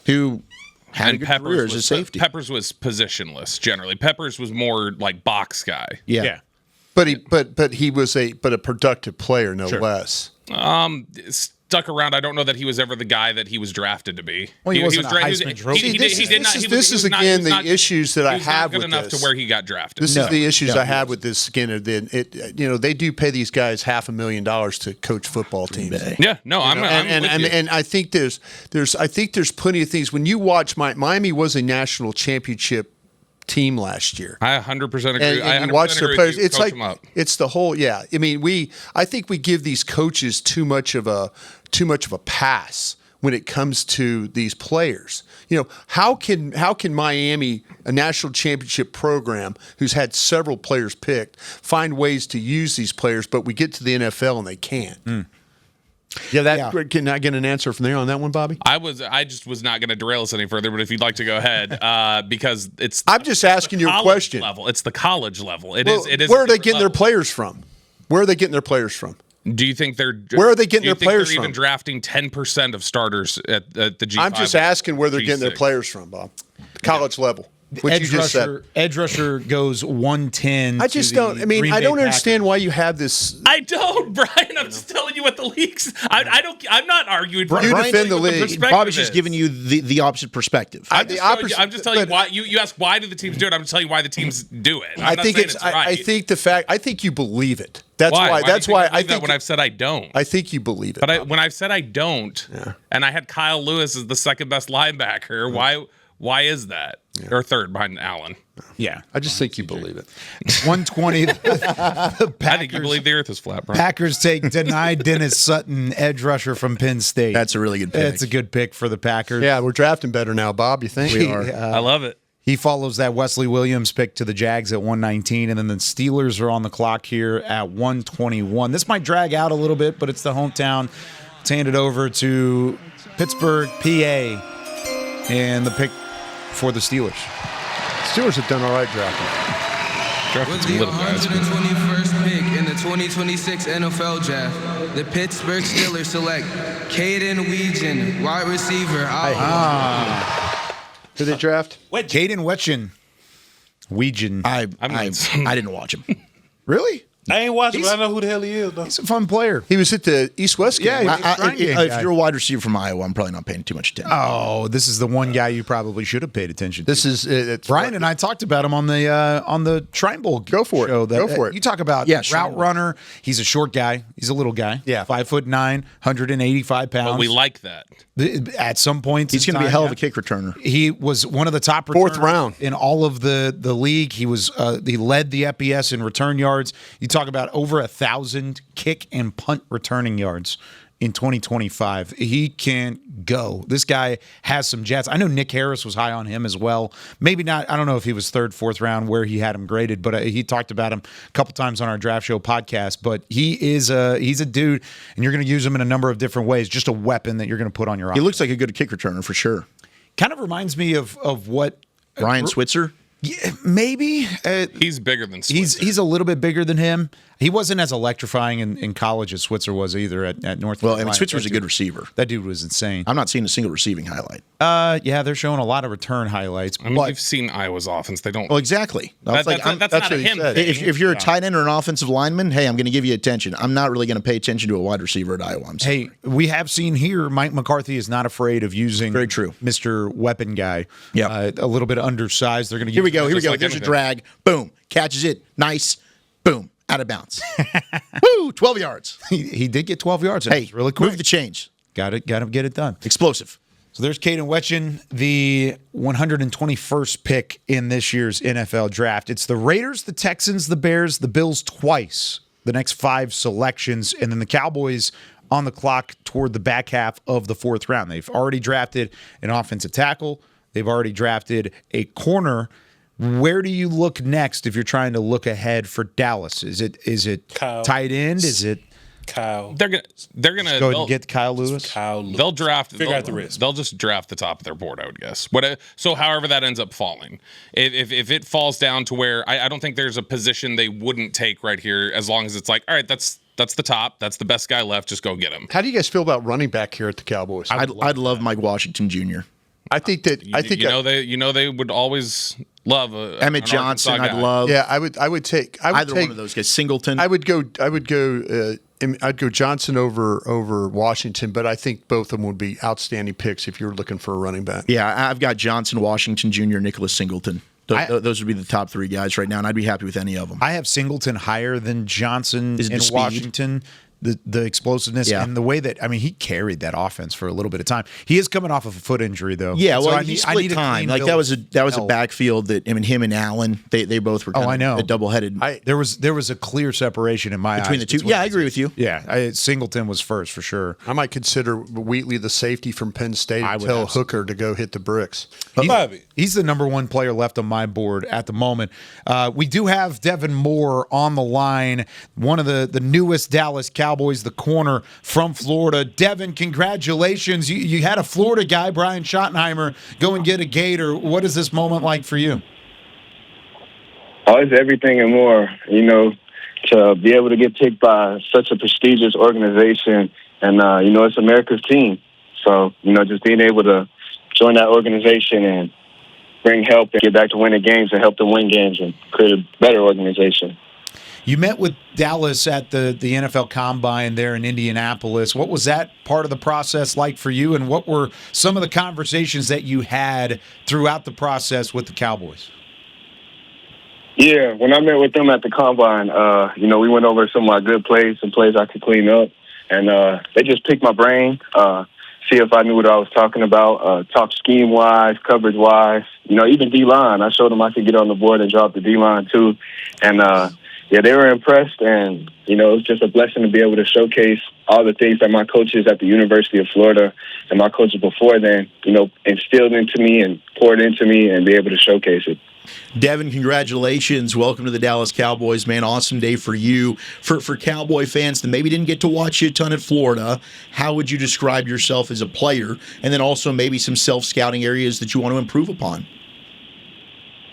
who had a good
Peppers
career as a
was,
safety.
Peppers was positionless generally. Peppers was more like box guy.
Yeah.
But he was a productive player no less.
Stuck around. I don't know that he was ever the guy that he was drafted to be.
Well, he wasn't a Heisman Trophy.
This is again the issues that I have with
good enough
this.
to where he got drafted.
This is the issues I have with this. Again, they do pay these guys $500,000 to coach football teams.
Yeah, no, I'm with you.
and I think there's plenty of things when you watch. Miami was a national championship team last year.
I 100% agree.
And you watch their players. It's like it's the whole. Yeah, I mean, I think we give these coaches too much of a pass when it comes to these players. You know, how can Miami, a national championship program who's had several players picked, find ways to use these players, but we get to the NFL and they can't. Can I get an answer from there on that one, Bobby?
I just was not going to derail us any further, but if you'd like to go ahead, because it's.
I'm just asking your question.
Level. It's the college level. It
is. Where are they getting their players from? Where are they getting their players from?
Do you think they're?
Where are they getting their players
they're
from?
Even drafting 10% of starters at the G5?
I'm just asking where they're getting their players from, Bob. College level. What you just said.
Edge rusher goes 110.
I just don't. I mean, I don't understand why you have this.
I don't, Brian. I'm just telling you what the leagues. I don't. I'm not arguing.
You defend the league.
Bobby's just giving you the opposite perspective.
I'm just telling you why. You ask why do the teams do it? I'm just telling you why the teams do it.
I think it's. I think the fact. I think you believe it. That's why. That's why I think
when I've said I don't.
I think you believe it.
But when I've said I don't, and I had Kyle Lewis as the second best linebacker, why is that? Or third behind Allen.
Yeah.
I just think you believe it.
120.
I think you believe the earth is flat, bro.
Packers take denied Dennis Sutton, edge rusher from Penn State.
That's a really good pick.
It's a good pick for the Packers.
Yeah, we're drafting better now, Bob. You think?
We are.
I love it.
He follows that Wesley Williams pick to the Jags at 119, and then the Steelers are on the clock here at 121. This might drag out a little bit, but it's the hometown. Let's hand it over to Pittsburgh, PA, and the pick for the Steelers.
Steelers have done all right drafting.
With the 121st pick in the 2026 NFL Draft, the Pittsburgh Steelers select Caden Weegan, wide receiver.
Who they draft?
Caden Weegan.
I didn't watch him.
Really?
I ain't watching, but I know who the hell he is, though.
He's a fun player.
He was at the East-West game.
Yeah,
if you're a wide receiver from Iowa, I'm probably not paying too much attention.
Oh, this is the one guy you probably should have paid attention to.
This is
Brian and I talked about him on the Shrine Bowl.
Go for it.
Show
Go for it.
You talk about route runner. He's a short guy. He's a little guy.
Yeah,
5'9", 185 pounds.
But we like that.
At some points,
he's going to be a hell of a kick returner.
He was one of the top
fourth round
in all of the league. He was he led the FBS in return yards. You talk about over 1,000 kick and punt returning yards in 2025. He can go. This guy has some jets. I know Nick Harris was high on him as well. Maybe not. I don't know if he was third, fourth round where he had him graded, but he talked about him a couple times on our Draft Show podcast. But he's a dude, and you're going to use him in a number of different ways. Just a weapon that you're going to put on your.
He looks like a good kick returner for sure.
Kind of reminds me of what
Brian Switzer.
Yeah, maybe
he's bigger than Switzer.
He's a little bit bigger than him. He wasn't as electrifying in college as Switzer was either at North Carolina.
Well, I mean, Switzer was a good receiver.
That dude was insane.
I'm not seeing a single receiving highlight.
Yeah, they're showing a lot of return highlights.
I mean, you've seen Iowa's offense. They don't.
Well, exactly.
That's not a him thing.
If you're a tight end or an offensive lineman, hey, I'm going to give you attention. I'm not really going to pay attention to a wide receiver at Iowa.
Hey, we have seen here Mike McCarthy is not afraid of using
very true
Mr. Weapon Guy.
Yeah,
a little bit undersized. They're going to
Here we go. There's a drag. Boom. Catches it. Nice. Boom. Out of bounds. Woo! 12 yards.
He did get 12 yards.
Hey,
really quick.
Move the chains.
Got to get it done.
Explosive.
So there's Caden Weegan, the 121st pick in this year's NFL Draft. It's the Raiders, the Texans, the Bears, the Bills twice, the next 5 selections, and then the Cowboys on the clock toward the back half of the 4th round. They've already drafted an offensive tackle. They've already drafted a corner. Where do you look next if you're trying to look ahead for Dallas? Is it
Kyle.
tight end? Is it
Kyle?
They're gonna
go ahead and get Kyle Lewis.
They'll draft.
Figure out the risk.
They'll just draft the top of their board, I would guess. So however that ends up falling, if it falls down to where I don't think there's a position they wouldn't take right here, as long as it's like, all right, that's the top, that's the best guy left, just go get him.
How do you guys feel about running back here at the Cowboys?
I'd love Mike Washington Jr.
I think
they would always love
Emmett Johnson. I'd love.
Yeah, I would take
either one of those guys. Singleton.
I'd go Johnson over Washington, but I think both of them would be outstanding picks if you're looking for a running back.
Yeah, I've got Johnson, Washington Jr., Nicholas Singleton. Those would be the top 3 guys right now, and I'd be happy with any of them.
I have Singleton higher than Johnson
Is it
in
the speed?
Washington. The explosiveness and the way that, I mean, he carried that offense for a little bit of time. He is coming off of a foot injury, though.
Yeah,
so
well,
I
he
need
split
a
time.
clean
Like
bill
that was a
of
backfield that, I mean, him and Allen, they both were kind of a double-headed.
There was a clear separation in my
between
eyes
the two. Yeah, I agree with you.
Yeah, Singleton was first for sure.
I might consider Wheatley, the safety from Penn State, and tell Hooker to go hit the bricks.
He's the number 1 player left on my board at the moment. We do have Devin Moore on the line, one of the newest Dallas Cowboys, the corner from Florida. Devin, congratulations. You had a Florida guy, Brian Schottenheimer, go and get a Gator. What is this moment like for you?
Oh, it's everything and more. You know, to be able to get picked by such a prestigious organization, and, it's America's team. So, just being able to join that organization and bring help and get back to winning games and help them win games and create a better organization.
You met with Dallas at the NFL Combine there in Indianapolis. What was that part of the process like for you, and what were some of the conversations that you had throughout the process with the Cowboys?
Yeah, when I met with them at the Combine, we went over some of my good plays, some plays I could clean up, and they just picked my brain, see if I knew what I was talking about, talk scheme-wise, coverage-wise, even D-line. I showed them I could get on the board and drop the D-line too, and they were impressed, and, it was just a blessing to be able to showcase all the things that my coaches at the University of Florida and my coaches before then, instilled into me and poured into me and be able to showcase it.
Devin, congratulations. Welcome to the Dallas Cowboys, man. Awesome day for you. For Cowboy fans that maybe didn't get to watch you a ton at Florida, how would you describe yourself as a player? And then also maybe some self-scouting areas that you want to improve upon.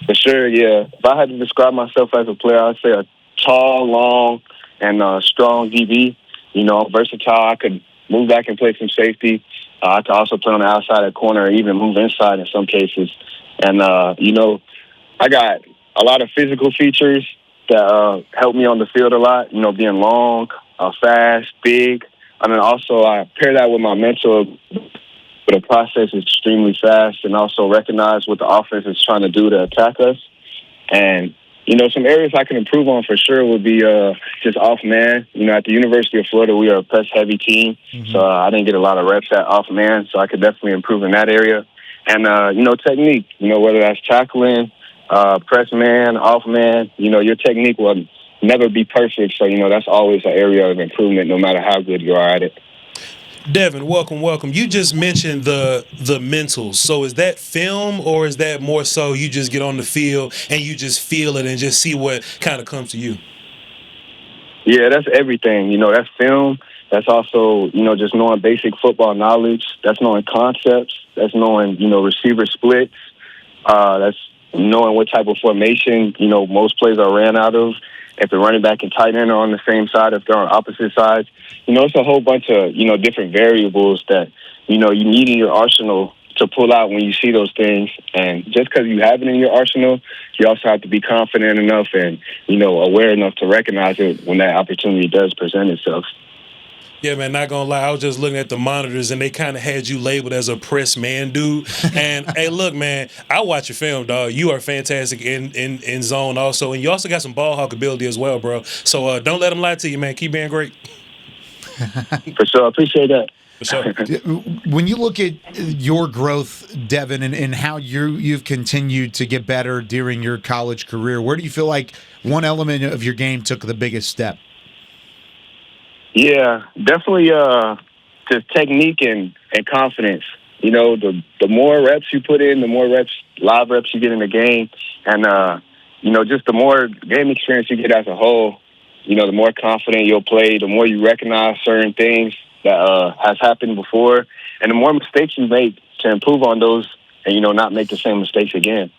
For sure, yeah. If I had to describe myself as a player, I'd say a tall, long, and strong DB. You know, versatile. I could move back and play some safety. I could also play on the outside at corner or even move inside in some cases. And, you know, I got a lot of physical features that help me on the field a lot, you know, being long, fast, big. And then also I pair that with my mental, but the process is extremely fast and also recognize what the offense is trying to do to attack us. And, you know, some areas I can improve on for sure would be just off man. You know, at the University of Florida, we are a press-heavy team, so I didn't get a lot of reps at off man, so I could definitely improve in that area. And, you know, technique, you know, whether that's tackling, press man, off man, you know, your technique will never be perfect. So, you know, that's always an area of improvement no matter how good you are at it.
Devin, welcome. You just mentioned the mentals. So is that film or is that more so you just get on the field and you just feel it and just see what kind of comes to you?
Yeah, that's everything. You know, that's film. That's also, you know, just knowing basic football knowledge. That's knowing concepts. That's knowing, you know, receiver splits. That's knowing what type of formation, you know, most plays are ran out of. If the running back and tight end are on the same side, if they're on opposite sides. You know, it's a whole bunch of, you know, different variables that, you know, you need in your arsenal to pull out when you see those things. And just because you have it in your arsenal, you also have to be confident enough and, you know, aware enough to recognize it when that opportunity does present itself.
Yeah, man, not gonna lie, I was just looking at the monitors and they kind of had you labeled as a press man dude. And hey, look, man, I watch your film, dog. You are fantastic in zone also, and you also got some ball hawk ability as well, bro. So don't let them lie to you, man. Keep being great.
For sure, I appreciate that.
For sure.
When you look at your growth, Devin, and how you've continued to get better during your college career, where do you feel like one element of your game took the biggest step?
Yeah, definitely just technique and confidence. You know, the more reps you put in, the more live reps you get in the game. And, you know, just the more game experience you get as a whole, you know, the more confident you'll play, the more you recognize certain things that has happened before, and the more mistakes you make to improve on those and, you know, not make the same mistakes again.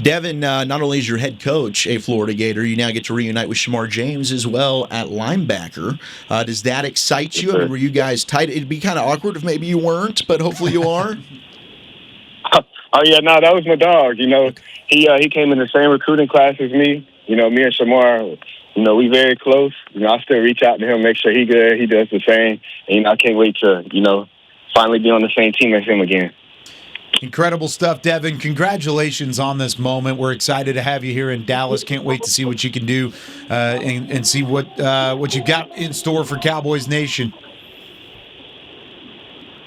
Devin, not only is your head coach a Florida Gator, you now get to reunite with Shamar James as well at linebacker. Does that excite you? I mean, were you guys tight? It'd be kind of awkward if maybe you weren't, but hopefully you are.
Oh, yeah, no, that was my dog. You know, he came in the same recruiting class as me. You know, me and Shamar, you know, we very close. You know, I still reach out to him, make sure he good. He does the same. And, you know, I can't wait to, you know, finally be on the same team as him again.
Incredible stuff, Devin. Congratulations on this moment. We're excited to have you here in Dallas. Can't wait to see what you can do and see what you got in store for Cowboys Nation.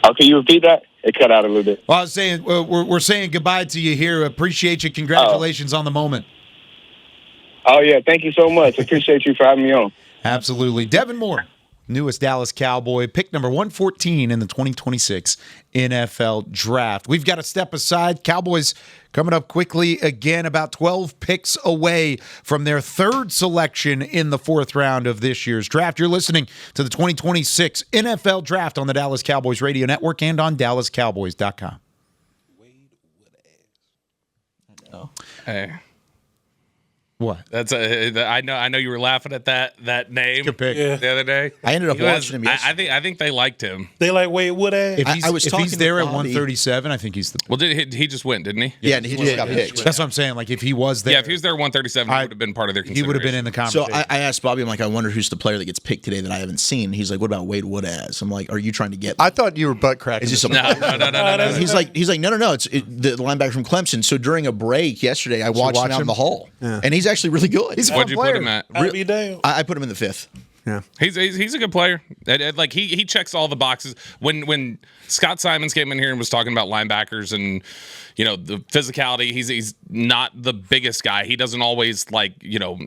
Oh, can you repeat that? It cut out a little bit.
Well, I was saying we're saying goodbye to you here. Appreciate you. Congratulations on the moment.
Oh, yeah. Thank you so much. Appreciate you for having me on.
Absolutely. Devin Moore, newest Dallas Cowboy, pick number 114 in the 2026 NFL Draft. We've got to step aside. Cowboys coming up quickly again, about 12 picks away from their third selection in the fourth round of this year's draft. You're listening to the 2026 NFL Draft on the Dallas Cowboys Radio Network and on DallasCowboys.com.
Hey.
What?
That's I know you were laughing at that name the other day.
I ended up watching him yesterday.
I think they liked him.
They like Wade Woodhead.
If he's there at 137, I think he's the.
Well, he just went, didn't he?
Yeah, and he just got picked.
That's what I'm saying. Like if he was there,
Yeah, if he was there at 137, he would have been part of their consideration.
he would have been in the conversation.
So I asked Bobby, I'm like, I wonder who's the player that gets picked today that I haven't seen. He's like, what about Wade Woodaz? I'm like, are you trying to get?
I thought you were butt cracking.
Is this
No.
He's like, no. It's the linebacker from Clemson. So during a break yesterday, I watched him out in the hall, and he's actually really good.
What'd you put him at?
I put him in the fifth.
Yeah,
he's a good player. Like he checks all the boxes. When Scott Simons came in here and was talking about linebackers and you know the physicality, he's not the biggest guy. He doesn't always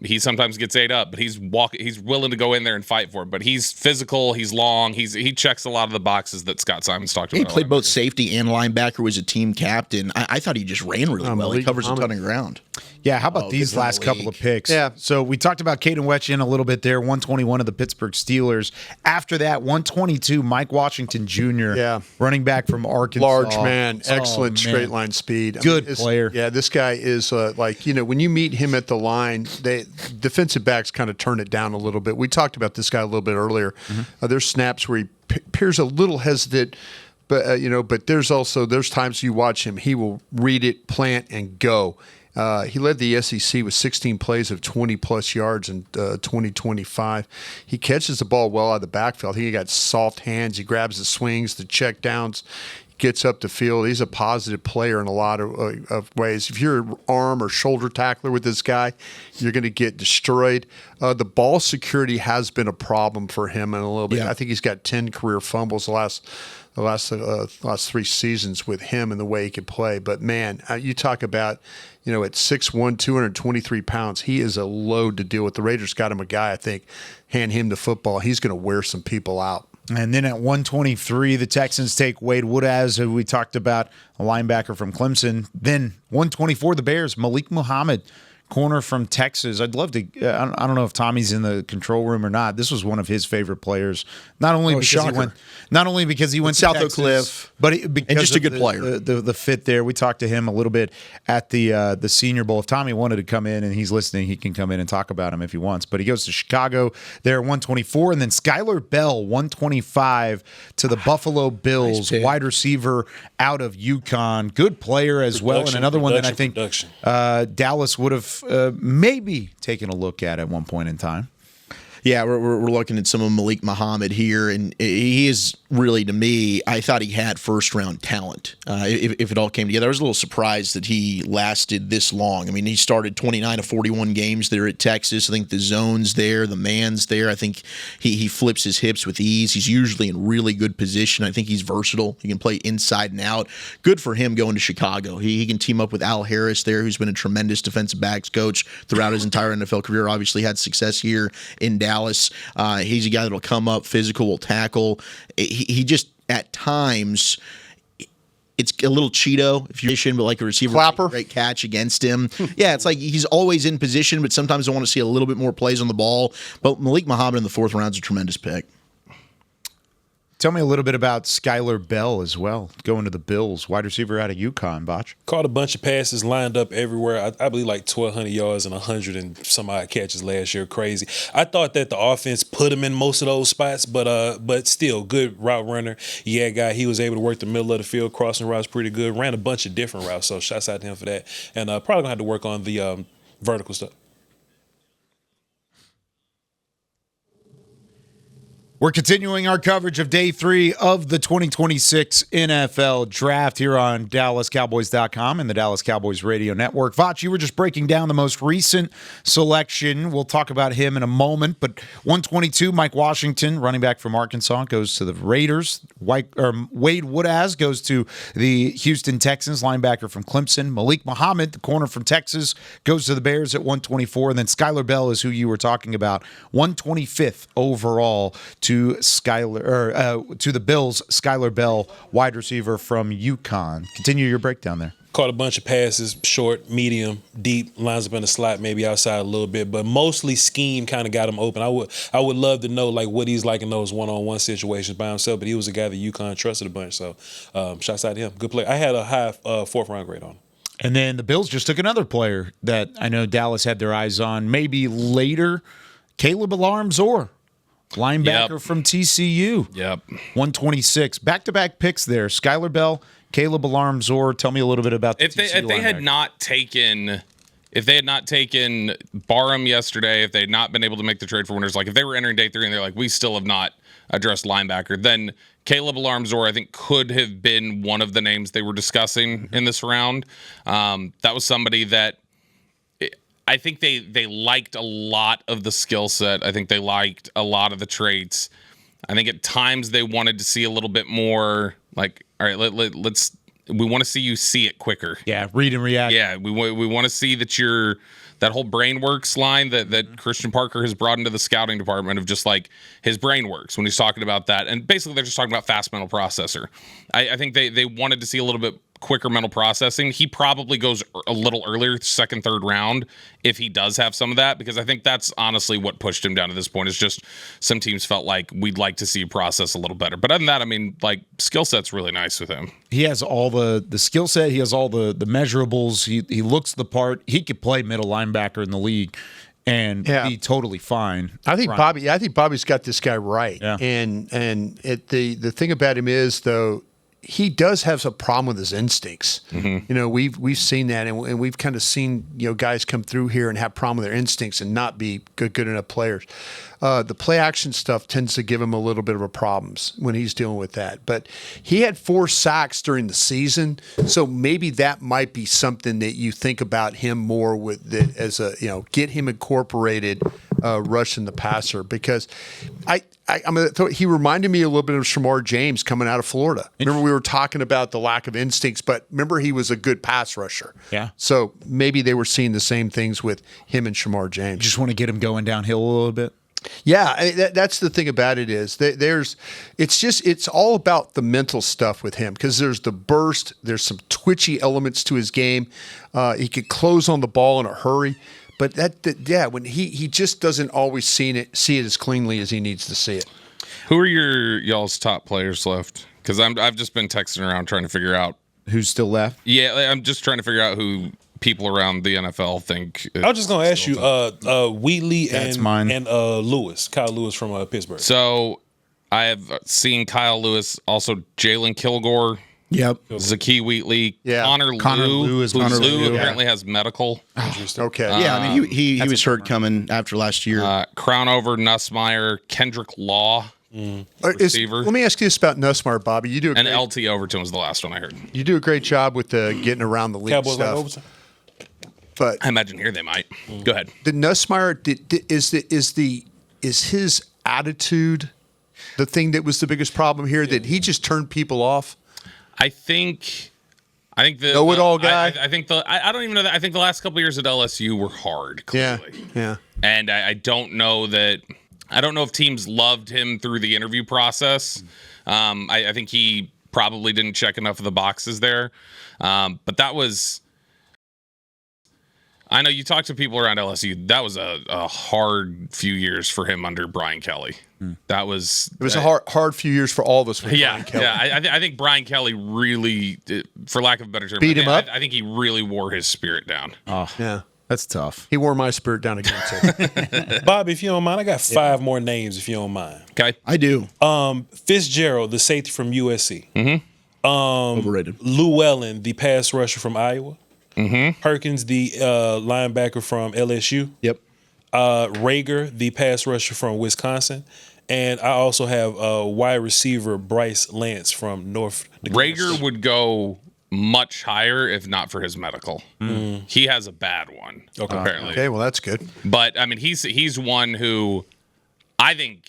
he sometimes gets ate up, but he's willing to go in there and fight for it. But he's physical. He's long. He checks a lot of the boxes that Scott Simons talked about.
He played both safety and linebacker. Was a team captain. I thought he just ran really well. He covers a ton of ground.
Yeah, how about these last couple of picks? Yeah. So we talked about Caden Wetchin a little bit there, 121 in of the Pittsburgh Steelers. After that, 122, Mike Washington Jr., running back from Arkansas.
Large man, excellent straight line speed.
Good player.
Yeah, this guy is when you meet him at the line, defensive backs kind of turn it down a little bit. We talked about this guy a little bit earlier. There's snaps where he appears a little hesitant, but but there's times you watch him, he will read it, plant, and go. He led the SEC with 16 plays of 20-plus yards in 2025. He catches the ball well out of the backfield. He got soft hands. He grabs the swings, the check downs, gets up the field. He's a positive player in a lot of ways. If you're an arm or shoulder tackler with this guy, you're going to get destroyed. The ball security has been a problem for him in a little bit. I think he's got 10 career fumbles the last 3 seasons with him and the way he could play. But, man, you talk about, at 6'1", 223 pounds, he is a load to deal with. The Raiders got him a guy, I think, hand him the football. He's going to wear some people out.
And then at 123, the Texans take Wade Woodaz, who we talked about, a linebacker from Clemson. Then 124, the Bears, Malik Muhammad, corner from Texas. I'd love to. I don't know if Tommy's in the control room or not. This was one of his favorite players. Not only because he went to
South
Texas,
Oak Cliff,
but because
and just a
of
good player.
The fit there. We talked to him a little bit at the Senior Bowl. If Tommy wanted to come in and he's listening, he can come in and talk about him if he wants. But he goes to Chicago there, 124, and then Skylar Bell, 125 to the Buffalo Bills, wide receiver out of UConn. Good player as well, and another one that I think Dallas would have maybe taken a look at one point in time.
Yeah, we're looking at some of Malik Muhammad here, and he is really, to me, I thought he had first-round talent if it all came together. I was a little surprised that he lasted this long. I mean, he started 29 of 41 games there at Texas. I think the zone's there, the man's there. I think he flips his hips with ease. He's usually in really good position. I think he's versatile. He can play inside and out. Good for him going to Chicago. He can team up with Al Harris there, who's been a tremendous defensive backs coach throughout his entire NFL career. Obviously had success here in Dallas. He's a guy that'll come up, physical, will tackle. He just, at times, it's a little Cheeto if you're position, but like a receiver, great catch against him. Yeah, it's like he's always in position, but sometimes I want to see a little bit more plays on the ball. But Malik Muhammad in the 4th round is a tremendous pick.
Tell me a little bit about Skylar Bell as well, going to the Bills, wide receiver out of UConn, Botch.
Caught a bunch of passes, lined up everywhere. I believe like 1,200 yards and 100 and some odd catches last year. Crazy. I thought that the offense put him in most of those spots, but still, good route runner. Yeah, guy, he was able to work the middle of the field, crossing routes pretty good, ran a bunch of different routes, so shouts out to him for that. And probably going to have to work on the vertical stuff.
We're continuing our coverage of Day 3 of the 2026 NFL Draft here on DallasCowboys.com and the Dallas Cowboys Radio Network. Vach, you were just breaking down the most recent selection. We'll talk about him in a moment, but 122, Mike Washington, running back from Arkansas, goes to the Raiders. Wade Woodaz goes to the Houston Texans, linebacker from Clemson. Malik Muhammad, the corner from Texas, goes to the Bears at 124, and then Skylar Bell is who you were talking about, 125th overall to the Bills, Skylar Bell, wide receiver from UConn. Continue your breakdown there.
Caught a bunch of passes, short, medium, deep, lines up in the slot, maybe outside a little bit, but mostly scheme kind of got him open. I would love to know like what he's like in those one-on-one situations by himself, but he was a guy that UConn trusted a bunch, so shouts out to him. Good player. I had a high 4th round grade on him.
And then the Bills just took another player that I know Dallas had their eyes on maybe later, Caleb Alarm-Zor. Linebacker from TCU. 126. Back-to-back picks there. Skylar Bell, Caleb Alarm-Zor. Tell me a little bit about the TCU
if they had not taken Barham yesterday, if they had not been able to make the trade for winners, like if they were entering Day 3 and they're like, we still have not addressed linebacker, then Caleb Alarm-Zor, I think, could have been one of the names they were discussing in this round. That was somebody that I think they liked a lot of the skill set. I think they liked a lot of the traits. I think at times they wanted to see a little bit more like, all right, we want to see you see it quicker.
Yeah, read and react.
Yeah, we want to see that that whole brain works line that Christian Parker has brought into the scouting department of just like his brain works when he's talking about that. And basically they're just talking about fast mental processor. I think they wanted to see a little bit quicker mental processing, he probably goes a little earlier, second, third round, if he does have some of that, because I think that's honestly what pushed him down to this point, is just some teams felt like we'd like to see you process a little better. But other than that, I mean, like, skill set's really nice with him.
He has all the skill set. He has all the measurables. He looks the part. He could play middle linebacker in the league and be totally fine.
I think Bobby's got this guy right.
Yeah.
And the thing about him is, though, he does have a problem with his instincts.
Mm-hmm.
You know, we've seen that, and we've kind of seen, you know, guys come through here and have problem with their instincts and not be good enough players. The play action stuff tends to give him a little bit of a problems when he's dealing with that. But he had 4 sacks during the season, so maybe that might be something that you think about him more with as a, you know, get him incorporated rushing the passer, because he reminded me a little bit of Shamar James coming out of Florida. Remember, we were talking about the lack of instincts, but remember, he was a good pass rusher.
Yeah.
So maybe they were seeing the same things with him and Shamar James.
Just want to get him going downhill a little bit.
Yeah, that's the thing about it is it's all about the mental stuff with him, because there's the burst, there's some twitchy elements to his game. He could close on the ball in a hurry. But when he just doesn't always see it as cleanly as he needs to see it.
Who are y'all's top players left? Because I've just been texting around trying to figure out
who's still left.
Yeah, I'm just trying to figure out who people around the NFL think.
I was just gonna ask you, Wheatley
That's
and
mine.
and Kyle Lewis from Pittsburgh.
So I have seen Kyle Lewis, also Jalen Kilgore.
Yep.
Zakie Wheatley,
Yeah.
Connor Lew apparently has medical.
Okay.
Yeah, I mean, he was hurt coming after last year.
Crownover, Nussmeier, Kendrick Law, receiver.
Let me ask you this about Nussmeier, Bobby. You do
and LT Overton was the last one I heard.
You do a great job with the getting around the league
Cowboys
stuff.
like Overton?
But
I imagine here they might. Go ahead.
the Nussmeier is his attitude the thing that was the biggest problem here, that he just turned people off?
I think the
know-it-all guy.
I think I don't even know that. I think the last couple of years at LSU were hard. Clearly.
Yeah.
And I don't know that. I don't know if teams loved him through the interview process. I think he probably didn't check enough of the boxes there. But that was. I know you talked to people around LSU. That was a hard few years for him under Brian Kelly. It was
a hard few years for all of us. With
yeah,
Brian Kelly.
yeah. I think Brian Kelly really, for lack of a better term,
Beat him up?
I think he really wore his spirit down.
Oh,
yeah.
That's tough.
He wore my spirit down against it.
Bobby, if you don't mind, I got 5 more names if you don't mind.
Okay,
I do.
Fitzgerald, the safety from USC.
Mm-hmm.
Overrated.
Llewellyn, the pass rusher from Iowa.
Mm-hmm.
Perkins, the linebacker from LSU.
Yep.
Rager, the pass rusher from Wisconsin. And I also have wide receiver Bryce Lance from North Dakota.
Rager would go much higher if not for his medical. He has a bad one, apparently.
Okay, well, that's good.
But I mean, he's one who I think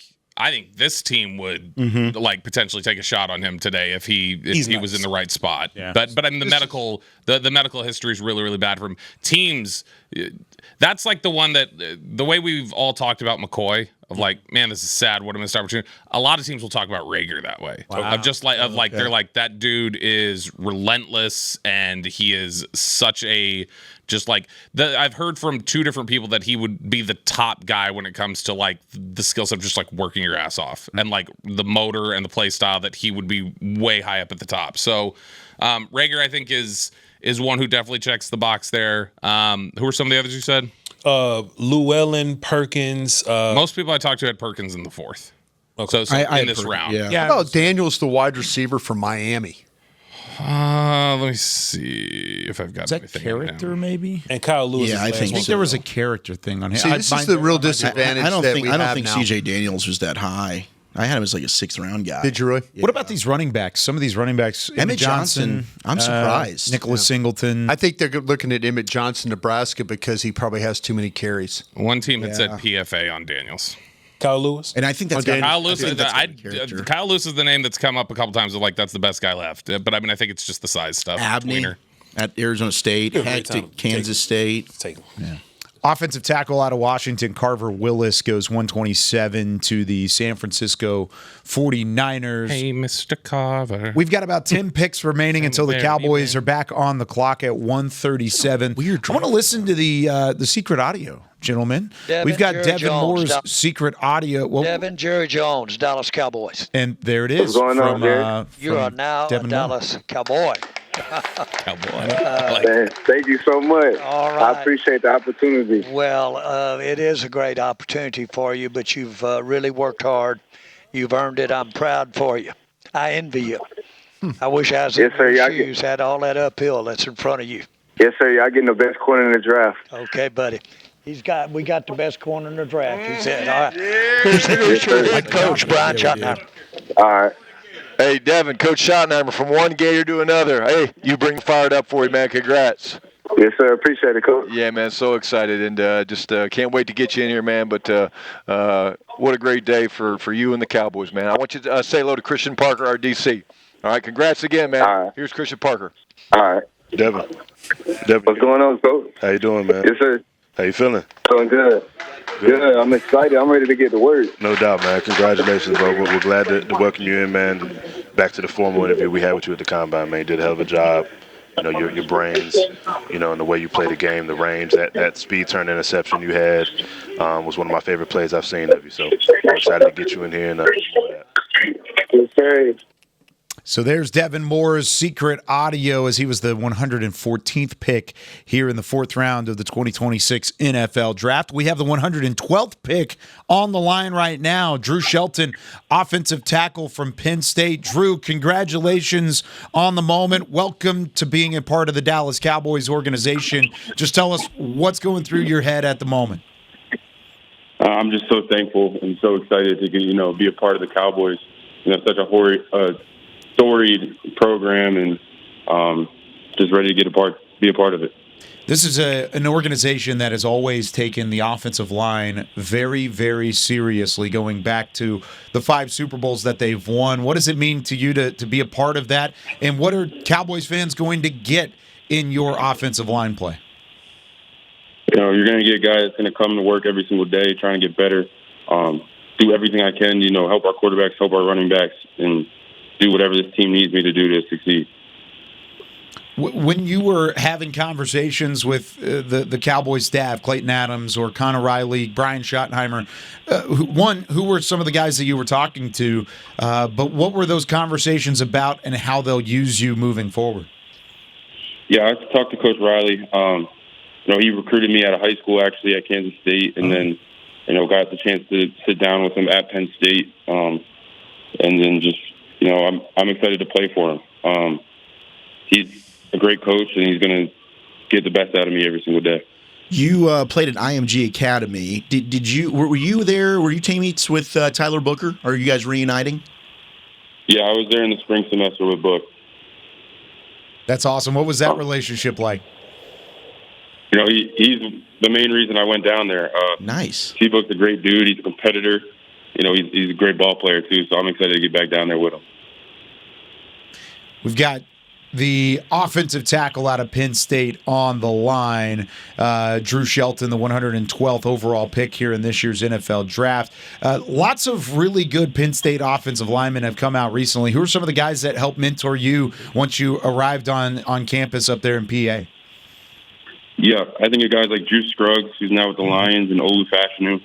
this team would like potentially take a shot on him today if he was in the right spot.
Yeah.
But I mean the medical history is really, really bad for him. Teams, that's like the one that the way we've all talked about McCoy of like, man, this is sad. What a missed opportunity. A lot of teams will talk about Rager that way.
Wow.
Of just like they're like, that dude is relentless and he is such a just like I've heard from 2 different people that he would be the top guy when it comes to like the skill set of just like working your ass off and like the motor and the play style, that he would be way high up at the top. So Rager, I think, is one who definitely checks the box there. Who are some of the others you said?
Llewellyn, Perkins.
Most people I talked to had Perkins in the 4th.
Okay.
So
I
in this
Perkins,
round.
yeah.
How about Daniels, the wide receiver from Miami?
Let me see if I've got
Is that
anything
character
down.
maybe?
And Kyle Lewis.
Yeah,
is
I
last
think
I
one.
think there was a character thing on him.
See, this is the real disadvantage
I don't
that
think
we
I don't
have
think
now.
CJ Daniels was that high. I had him as like a 6th round guy.
Did you really?
What about these running backs? Some of these running backs,
Emmett Johnson, I'm surprised.
Nicholas Singleton.
I think they're looking at Emmett Johnson, Nebraska, because he probably has too many carries.
One team had said PFA on Daniels.
Kyle Lewis.
And I think that's
Kyle Lewis is the name that's come up a couple times of like that's the best guy left. But I mean, I think it's just the size stuff.
Abney
Tweener.
at Arizona State,
Great
Heck
time.
to Kansas State.
Take him.
yeah. Offensive tackle out of Washington, Carver Willis, goes 127 to the San Francisco 49ers.
Hey, Mr. Carver.
We've got about 10 picks remaining until the Cowboys are back on the clock at 137. I want to listen to the secret audio, gentlemen. We've got Devin Moore's secret audio. Well,
Devin Jerry Jones, Dallas Cowboys.
and there it is.
What's going on,
from,
you are now
Devin
a Dallas Cowboy.
Thank you so much.
All right.
I appreciate the opportunity.
Well, it is a great opportunity for you, but you've really worked hard. You've earned it. I'm proud for you. I envy you. I wish I was in your shoes, had all that uphill that's in front of you.
Yes, sir. Y'all getting the best corner in the draft.
Okay, buddy. We got the best corner in the draft, he said. All right. Who's your head coach, Brian Schottenheimer?
All right.
Hey, Devin, Coach Schottenheimer, from one Gator to another. Hey, you bring fired up for you, man. Congrats.
Yes, sir. Appreciate it, Coach.
Yeah, man, so excited, and just can't wait to get you in here, man. But what a great day for you and the Cowboys, man. I want you to say hello to Christian Parker, our DC. All right, congrats again, man.
All right.
Here's Christian Parker.
All right.
Devin.
What's going on, Coach?
How you doing, man?
Yes, sir.
How you feeling?
Doing good. Good. I'm excited. I'm ready to get to work.
No doubt, man. Congratulations, bro. We're glad to welcome you in, man. Back to the formal interview we had with you at the Combine, man. You did a hell of a job. You know, your brains, you know, and the way you play the game, the range, that speed turn interception you had was one of my favorite plays I've seen of you. So I'm excited to get you in here and more of that.
Yes, sir.
So there's Devin Moore's secret audio as he was the 114th pick here in the 4th round of the 2026 NFL Draft. We have the 112th pick on the line right now. Drew Shelton, offensive tackle from Penn State. Drew, congratulations on the moment. Welcome to being a part of the Dallas Cowboys organization. Just tell us what's going through your head at the moment.
I'm just so thankful and so excited to be a part of the Cowboys. Such a storied program, and just ready to be a part of it.
This is an organization that has always taken the offensive line very, very seriously, going back to the 5 Super Bowls that they've won. What does it mean to you to be a part of that? And what are Cowboys fans going to get in your offensive line play?
You're going to get a guy that's going to come to work every single day, trying to get better, do everything I can, help our quarterbacks, help our running backs, and do whatever this team needs me to do to succeed.
When you were having conversations with the Cowboys staff, Clayton Adams or Connor Riley, Brian Schottenheimer, who were some of the guys that you were talking to, but what were those conversations about and how they'll use you moving forward?
Yeah, I talked to Coach Riley. He recruited me out of high school, actually, at Kansas State, and then, got the chance to sit down with him at Penn State, and then just, I'm excited to play for him. He's a great coach, and he's going to get the best out of me every single day.
You played at IMG Academy. Were you there? Were you teammates with Tyler Booker? Or are you guys reuniting?
Yeah, I was there in the spring semester with Book.
That's awesome. What was that relationship like?
He's the main reason I went down there.
Nice.
T-Book's a great dude. He's a competitor. He's a great ball player, too, so I'm excited to get back down there with him.
We've got the offensive tackle out of Penn State on the line, Drew Shelton, the 112th overall pick here in this year's NFL Draft. Lots of really good Penn State offensive linemen have come out recently. Who are some of the guys that helped mentor you once you arrived on campus up there in PA?
Yeah, I think of guys like Drew Scruggs, who's now with the Lions, and Olu Fashanu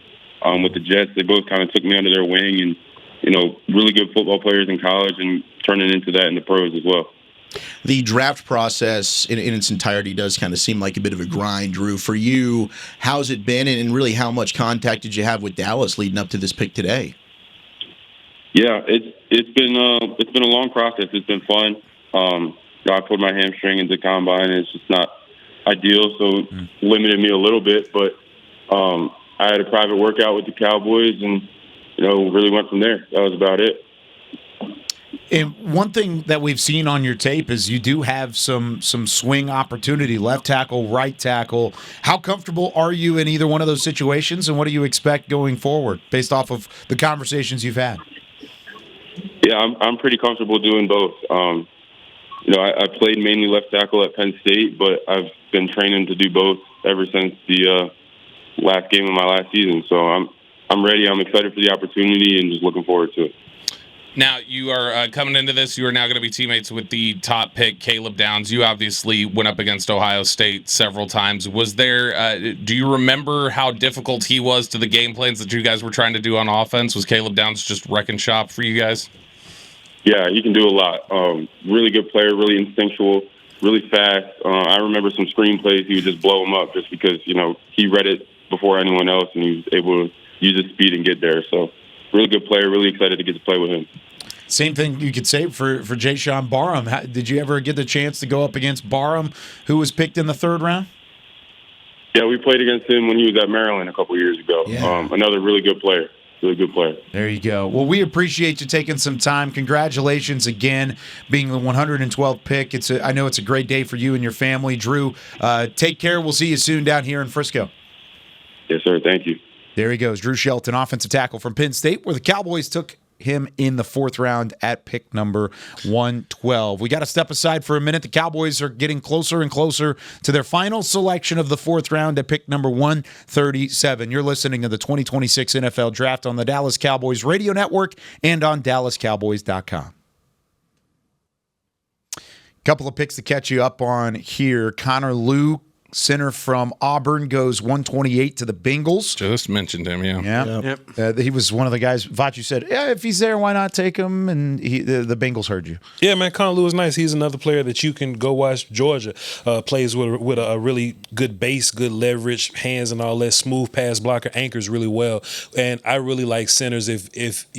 with the Jets. They both kind of took me under their wing, and really good football players in college, and turning into that in the pros as well.
The draft process in its entirety does kind of seem like a bit of a grind, Drew. For you, how's it been, and really how much contact did you have with Dallas leading up to this pick today?
Yeah, it's been a long process. It's been fun. I pulled my hamstring into combine, and it's just not ideal, so limited me a little bit. But I had a private workout with the Cowboys, and really went from there. That was about it.
And one thing that we've seen on your tape is you do have some swing opportunity, left tackle, right tackle. How comfortable are you in either one of those situations, and what do you expect going forward based off of the conversations you've had?
Yeah, I'm pretty comfortable doing both. I played mainly left tackle at Penn State, but I've been training to do both ever since the last game of my last season. So I'm ready. I'm excited for the opportunity and just looking forward to it.
Now, you are coming into this, you are now going to be teammates with the top pick, Caleb Downs. You obviously went up against Ohio State several times. Was there, do you remember how difficult he was to the game plans that you guys were trying to do on offense? Was Caleb Downs just wrecking shop for you guys?
Yeah, he can do a lot. Really good player, really instinctual, really fast. I remember some screen plays, he would just blow him up just because, he read it before anyone else, and he was able to use his speed and get there. So, really good player, really excited to get to play with him.
Same thing you could say for Jayshawn Barham. Did you ever get the chance to go up against Barham, who was picked in the 3rd round?
Yeah, we played against him when he was at Maryland a couple years ago.
Yeah.
Another really good player. Really good player.
There you go. Well, we appreciate you taking some time. Congratulations again, being the 112th pick. I know it's a great day for you and your family. Drew, take care. We'll see you soon down here in Frisco.
Yes, sir. Thank you.
There he goes, Drew Shelton, offensive tackle from Penn State, where the Cowboys took him in the 4th round at pick number 112. We got to step aside for a minute. The Cowboys are getting closer and closer to their final selection of the 4th round at pick number 137. You're listening to the 2026 NFL Draft on the Dallas Cowboys Radio Network and on DallasCowboys.com. Couple of picks to catch you up on here. Connor Lew, center from Auburn, goes 128 to the Bengals.
Just mentioned him, yeah.
Yep. He was one of the guys. Vachu said, "Yeah, if he's there, why not take him?" And the Bengals heard you.
Yeah, man, Connor Lew is nice. He's another player that you can go watch. Georgia plays with a really good base, good leverage, hands and all that, smooth pass blocker, anchors really well. And I really like centers if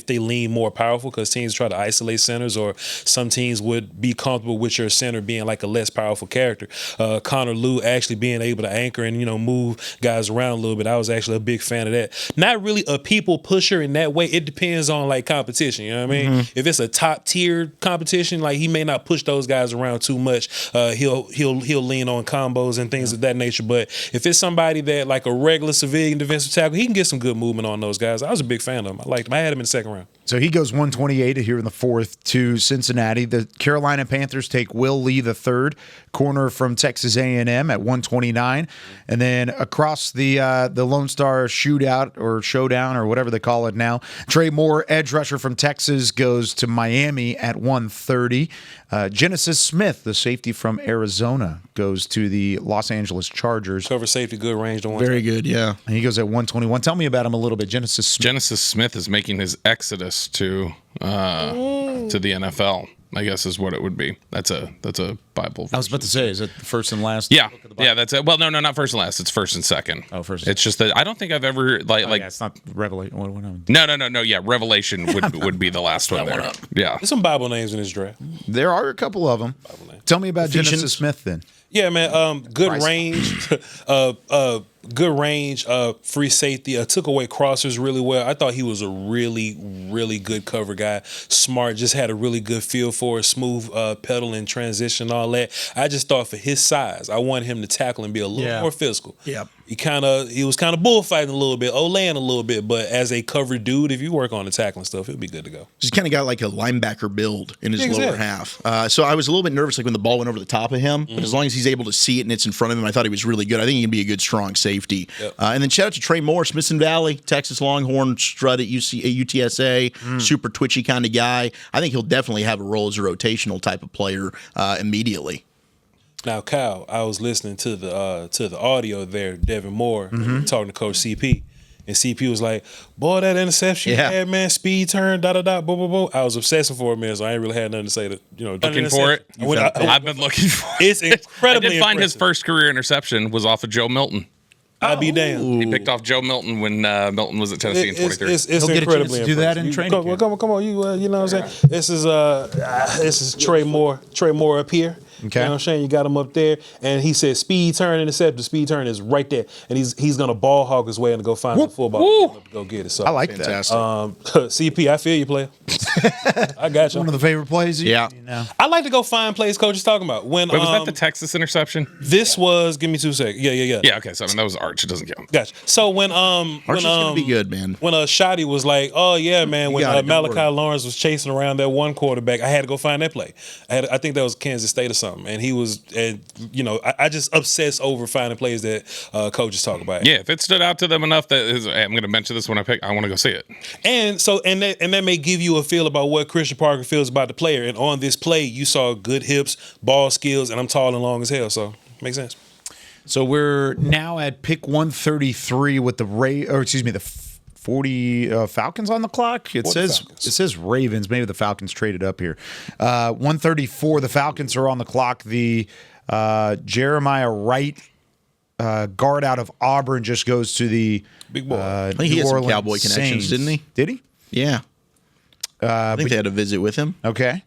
they lean more powerful, because teams try to isolate centers, or some teams would be comfortable with your center being like a less powerful character. Connor Lew actually being able to anchor and move guys around a little bit. I was actually a big fan of that. Not really a people pusher in that way. It depends on like competition. You know what I mean? If it's a top tier competition, like he may not push those guys around too much. He'll lean on combos and things of that nature. But if it's somebody that like a regular civilian defensive tackle, he can get some good movement on those guys. I was a big fan of him. I liked him. I had him in the 2nd round.
So he goes 128 here in the 4th to Cincinnati. The Carolina Panthers take Will Lee III, corner from Texas A&M, at 129. And then across the Lone Star shootout or showdown or whatever they call it now, Trey Moore, edge rusher from Texas, goes to Miami at 130. Genesis Smith, the safety from Arizona, goes to the Los Angeles Chargers.
Cover safety, good range.
Very good, yeah.
And he goes at 121. Tell me about him a little bit, Genesis Smith.
Genesis Smith is making his exodus to the NFL, I guess is what it would be. That's a Bible verse.
I was about to say, is it the first and last?
Yeah, that's it. Well, no, not first and last. It's first and second.
Oh, first.
It's just that I don't think I've ever yeah,
it's not Revelation.
No. Yeah, Revelation would be the last one there. Yeah,
there's some Bible names in this draft.
There are a couple of them. Tell me about Genesis Smith then.
Yeah, man. Good range. Good range, free safety. Took away crossers really well. I thought he was a really, really good cover guy. Smart, just had a really good feel for it. Smooth pedal and transition, all that. I just thought for his size, I wanted him to tackle and be a little more physical.
Yep.
He was kind of bullfighting a little bit, Olaying a little bit, but as a cover dude, if you work on the tackling stuff, he'll be good to go.
Just kind of got like a linebacker build in his lower half. So I was a little bit nervous like when the ball went over the top of him, but as long as he's able to see it and it's in front of him, I thought he was really good. I think he can be a good, strong safety.
Yep.
And then shout out to Trey Moore, Smithson Valley, Texas Longhorn, strut at UTSA, super twitchy kind of guy. I think he'll definitely have a role as a rotational type of player immediately.
Now, Kyle, I was listening to the audio there, Devin Moore talking to Coach CP, and CP was like, "Boy, that interception you had, man, speed turn, da. Boom. I was obsessing for a minute, so I ain't really had nothing to say.
Looking for it. I've been looking for it.
It's incredibly.
I did find his first career interception was off of Joe Milton.
I'd be damned.
He picked off Joe Milton when Milton was at Tennessee in 23.
It's
He'll get a chance to do that in training camp.
Come on, you know what I'm saying? This is Trey Moore up here.
Okay.
You know what I'm saying? You got him up there, and he said speed turn intercept. The speed turn is right there, and he's gonna ball hog his way and go find the football to go get it. So
I like
that.
CP, I feel you, player. I got you.
One of the favorite plays.
I like to go find plays Coach is talking about. Wait,
was that the Texas interception?
This was. Give me 2 seconds. Yeah.
Yeah. Okay. So that was Arch. It doesn't count.
Gotcha. So when
Arch is gonna be good, man.
When Shotty was like, "Oh yeah, man," when Malachi Lawrence was chasing around that one quarterback, I had to go find that play. I think that was Kansas State or something. something. And he was, and I just obsess over finding plays that coaches talk about.
Yeah, if it stood out to them enough I'm going to mention this when I pick, I want to go see it.
And that may give you a feel about what Christian Parker feels about the player. And on this play, you saw good hips, ball skills, and I'm tall and long as hell, so makes sense.
So we're now at pick 133 with the 40 Falcons on the clock. It says Ravens. Maybe the Falcons traded up here. 134. The Falcons are on the clock. The Jeremiah Wright guard out of Auburn just goes to the
big boy.
I think he had some Cowboy connections, didn't he?
Did he?
Yeah. I think they had a visit with him.
Okay.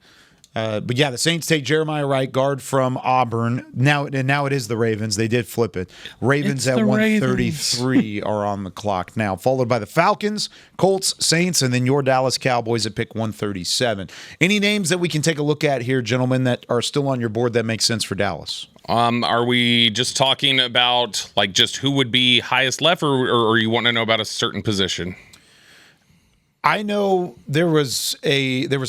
But yeah, the Saints take Jeremiah Wright, guard from Auburn. Now it is the Ravens. They did flip it. Ravens at 133 are on the clock now, followed by the Falcons, Colts, Saints, and then your Dallas Cowboys at pick 137. Any names that we can take a look at here, gentlemen, that are still on your board that make sense for Dallas?
Are we just talking about like just who would be highest left, or you want to know about a certain position?
I know there was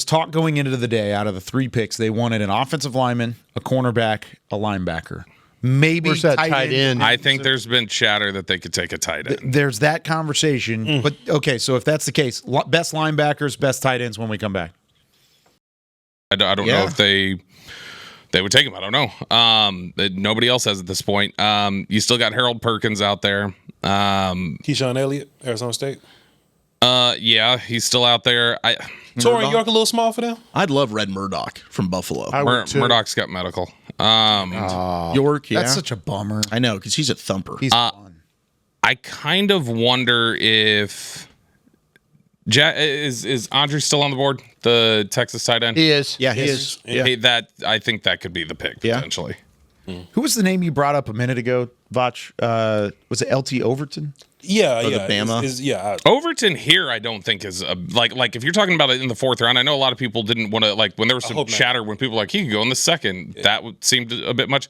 talk going into the day. Out of the 3 picks, they wanted an offensive lineman, a cornerback, a linebacker. Maybe
Where's that tight end?
I think there's been chatter that they could take a tight end.
There's that conversation. But okay, so if that's the case, best linebackers, best tight ends when we come back.
I don't know if they would take him. I don't know. Nobody else has at this point. You still got Harold Perkins out there.
Keyshawn Elliott, Arizona State.
Yeah, he's still out there.
Torian York a little small for them?
I'd love Red Murdoch from Buffalo.
Murdoch's got medical.
York, yeah.
That's such a bummer.
I know, because he's a thumper.
He's fun.
I kind of wonder if is Andre still on the board? The Texas tight end?
He is.
Yeah, he is.
Yeah. I think that could be the pick potentially.
Who was the name you brought up a minute ago, Vach? Was it LT Overton?
Yeah,
the Bama.
Overton here, I don't think is like if you're talking about it in the 4th round. I know a lot of people didn't want to when there was some chatter when people were like he could go in the 2nd. That seemed a bit much,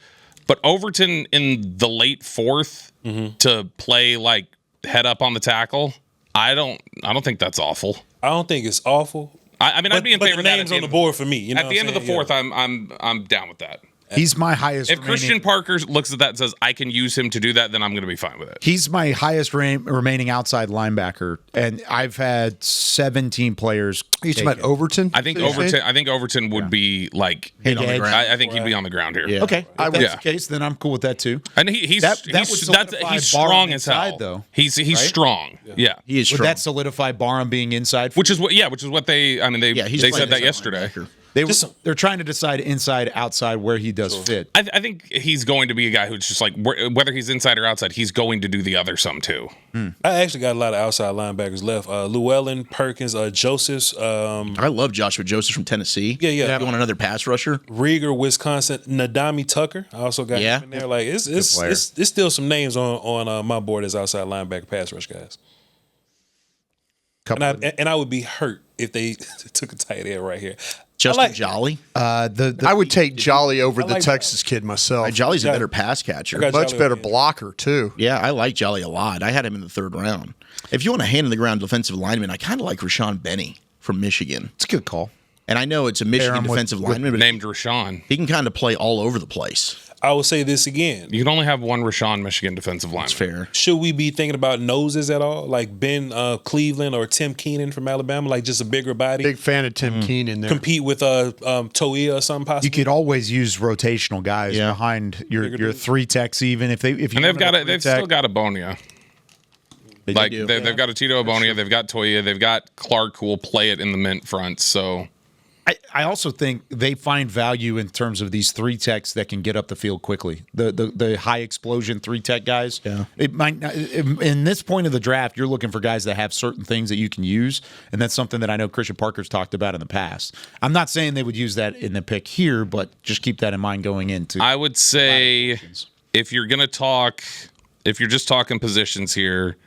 but Overton in the late 4th to play like head up on the tackle. I don't think that's awful.
I don't think it's awful.
I mean, I'd be in favor of that.
Names on the board for me. You know
at the end of the 4th, I'm down with that.
He's my highest.
If Christian Parker looks at that and says, I can use him to do that, then I'm going to be fine with it.
He's my highest remaining outside linebacker, and I've had 17 players.
Are you talking about Overton?
I think Overton would be like
hit on the ground.
I think he'd be on the the ground here.
Yeah. Okay, if that's the case, then I'm cool with that too.
And he's strong as hell.
Though.
He's right? Strong. Yeah.
He is strong.
Would that solidify Barham being inside?
Which is what they said that yesterday.
They're trying to decide inside, outside, where he does fit.
I think he's going to be a guy who's just like, whether he's inside or outside, he's going to do the other some too.
I actually got a lot of outside linebackers left. Llewellyn, Perkins, Josephs.
I love Joshua Joseph from Tennessee.
Yeah.
You want another pass rusher?
Rieger, Wisconsin. Nadami Tucker. I also got him in there. Like it's still some names on my board as outside linebacker pass rush guys. And I would be hurt if they took a tight end right here.
Justin Jolly.
I would take Jolly over the Texas kid myself.
Jolly's a better pass catcher.
Much better blocker, too.
Yeah, I like Jolly a lot. I had him in the 3rd round. If you want a hand-in-the-ground defensive lineman, I kind of like Rashawn Benny from Michigan.
It's a good call.
And I know it's a Michigan defensive lineman, but
named Rashawn.
He can kind of play all over the place.
I will say this again.
You can only have one Rashawn Michigan defensive lineman.
That's fair.
Should we be thinking about noses at all? Like Ben Cleveland or Tim Keenan from Alabama? Like just a bigger body?
Big fan of Tim Keenan there.
Compete with Toia or something possible?
You could always use rotational guys behind your 3 techs even. If they've
still got Abonia. They've got a Tito Abonia, they've got Toia, they've got Clark who will play it in the mint front, so
I also think they find value in terms of these 3 techs that can get up the field quickly. The high explosion 3 tech guys. Yeah. It might not, in this point of the draft, you're looking for guys that have certain things that you can use, and that's something that I know Christian Parker's talked about in the past. I'm not saying they would use that in the pick here, but just keep that in mind going into.
I would say if you're just talking positions here,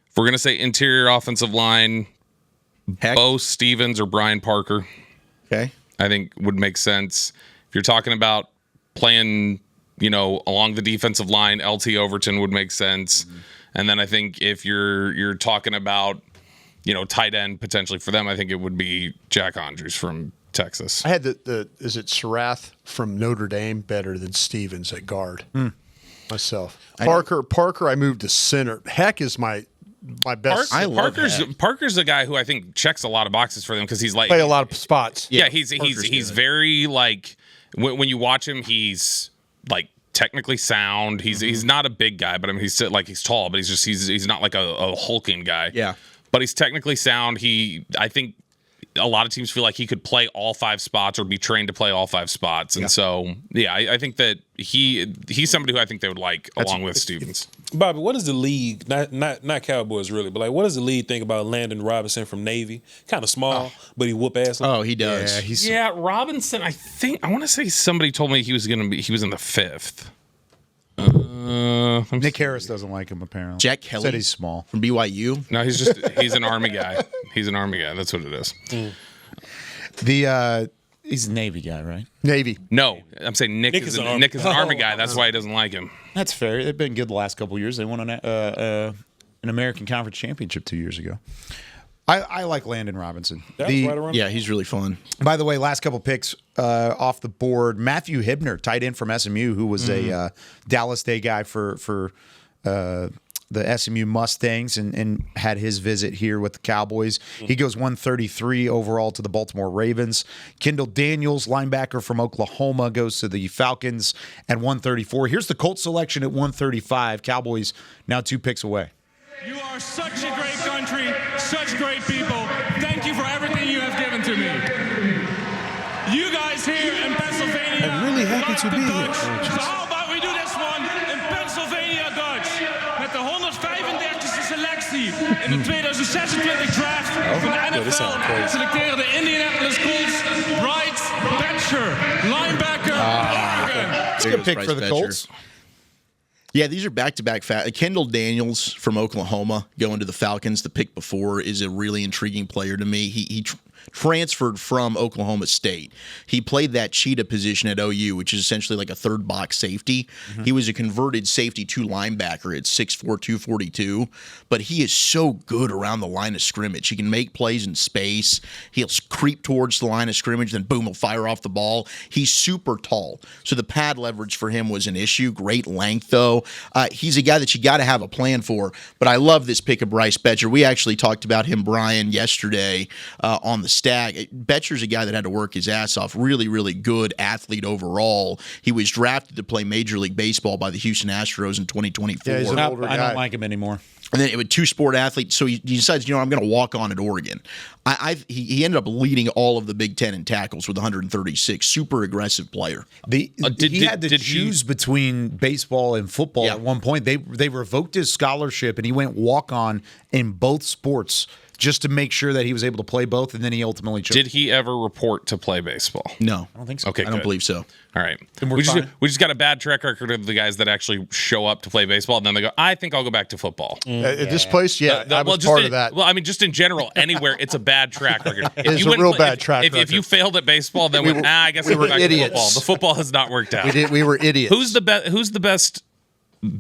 if we're gonna say interior offensive line. Bo Stevens or Brian Parker.
Okay.
I think would make sense. If you're talking about playing, along the defensive line, LT Overton would make sense. Mm-hmm. And then I think if you're talking about, tight end potentially for them, I think it would be Jack Andrews from Texas.
I had is it Sarath from Notre Dame better than Stevens at guard myself. Parker, I moved to center. Heck is my best.
Parker's the guy who I think checks a lot of boxes for them because he's like
play a lot of spots.
Yeah, he's very like when you watch him, he's like technically sound. He's not a big guy, but I mean he's tall, but he's not like a hulking guy.
Yeah,
but he's technically sound. I think a lot of teams feel like he could play all 5 spots or be trained to play all 5 spots, and so I think that he's somebody who I think they would like along with Stevens.
Bobby, what does the league, not Cowboys really, but like what does the league think about Landon Robinson from Navy? Kind of small, but he whoop ass.
Oh, he does.
Yeah, Robinson. I want to say somebody told me he was in the 5th.
Nick Harris doesn't like him apparently.
Jack Kelly
said he's small
from BYU.
No, he's an Army guy. He's an Army guy. That's what it is.
He's a Navy guy, right?
Navy.
No, I'm saying Nick is an Army guy. That's why he doesn't like him.
That's fair. They've been good the last couple of years. They won an American Conference Championship 2 years ago. I like Landon Robinson.
Yeah, he's really fun.
By the way, last couple picks off the board. Matthew Hibner, tight end from SMU, who was a Dallas Day guy for the SMU Mustangs and had his visit here with the Cowboys. He goes 133 overall to the Baltimore Ravens. Kendall Daniels, linebacker from Oklahoma, goes to the Falcons at 134. Here's the Colts selection at 135. Cowboys now 2 picks away.
You are such a great country, such great people. Thank you for everything you have given to me. You guys here in Pennsylvania.
I'm really happy to be here.
So how about we do this one in Pennsylvania Dutch? Met de 135e selectie in de 2026 draft van de NFL selecteren de Indianapolis Colts Bryce Betcher, linebacker, Oregon.
It's a good pick for the Colts.
Yeah, these are back-to-back. Kendall Daniels from Oklahoma going to the Falcons. The pick before is a really intriguing player to me. He transferred from Oklahoma State. He played that cheetah position at OU, which is essentially like a third box safety. Mm-hmm. He was a converted safety 2 linebacker at 6'4", 242, but he is so good around the line of scrimmage. He can make plays in space. He'll creep towards the line of scrimmage, then boom, he'll fire off the ball. He's super tall, so the pad leverage for him was an issue. Great length, though. He's a guy that you got to have a plan for, but I love this pick of Bryce Betcher. We actually talked about him, Brian, yesterday on the Stag. Betcher's a guy that had to work his ass off. Really, really good athlete overall. He was drafted to play Major League Baseball by the Houston Astros in 2024.
Yeah, he's an older guy. I don't like him anymore.
And then it was 2-sport athlete, so he decides, I'm going to walk on at Oregon. He ended up leading all of the Big Ten in tackles with 136. Super aggressive player.
He had to choose between baseball and football at one point. They revoked his scholarship, and he went walk on in both sports just to make sure that he was able to play both, and then he ultimately chose.
Did he ever report to play baseball?
No.
I don't think so.
Okay,
I don't believe so.
All right.
We
just got a bad track record of the guys that actually show up to play baseball, and then they go, I think I'll go back to football.
At this place, I was part of that.
Well, I mean, just in general, anywhere, it's a bad track record.
It's a real bad track record.
If you failed at baseball, then I guess I'll go back to football. The football has not worked out.
We were idiots.
Who's the best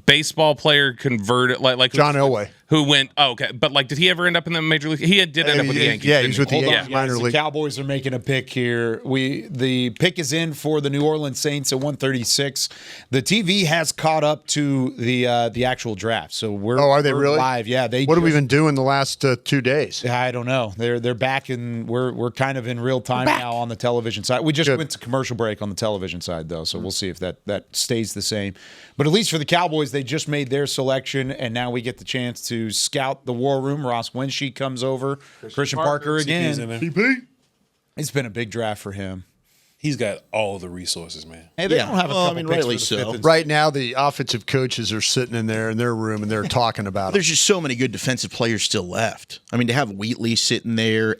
baseball player converted like
John Elway,
who went but did he ever end up in the major league? He did end up with the Yankees.
Yeah, he was with the Yankees minor league.
The Cowboys are making a pick here. The pick is in for the New Orleans Saints at 136. The TV has caught up to the actual draft, so we're
are they really
live? Yeah,
what have we been doing the last 2 days?
I don't know. They're back and we're kind of in real time now on the television side. We just went to commercial break on the television side though, so we'll see if that stays the same. But at least for the Cowboys, they just made their selection, and now we get the chance to scout the war room. Ross Wensche comes over. Christian Parker again.
CP.
It's been a big draft for him.
He's got all the resources, man.
Hey, they don't have a couple picks
rightly
for the
so.
fifth.
Right now, the offensive coaches are sitting in there in their room, and they're talking about it.
There's just so many good defensive players still left. I mean, to have Wheatley sitting there,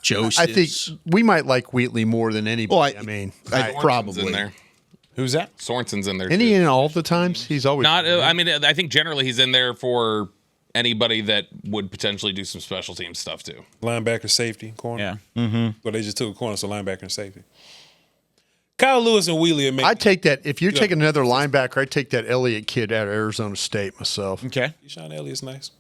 Joseph.
I think we might like Wheatley more than anybody.
I probably
in there.
Who's that?
Sorensen's in there.
Isn't he in all the times? He's always
not. I mean, I think generally he's in there for anybody that would potentially do some special team stuff too.
Linebacker, safety, corner.
Yeah.
Mm-hmm.
Well, they just took a corner, so linebacker and safety. Kyle Lewis and Wheatley.
I'd take that. If you're taking another linebacker, I'd take that Elliott kid out of Arizona State myself.
Okay.
Sean Elliott's nice.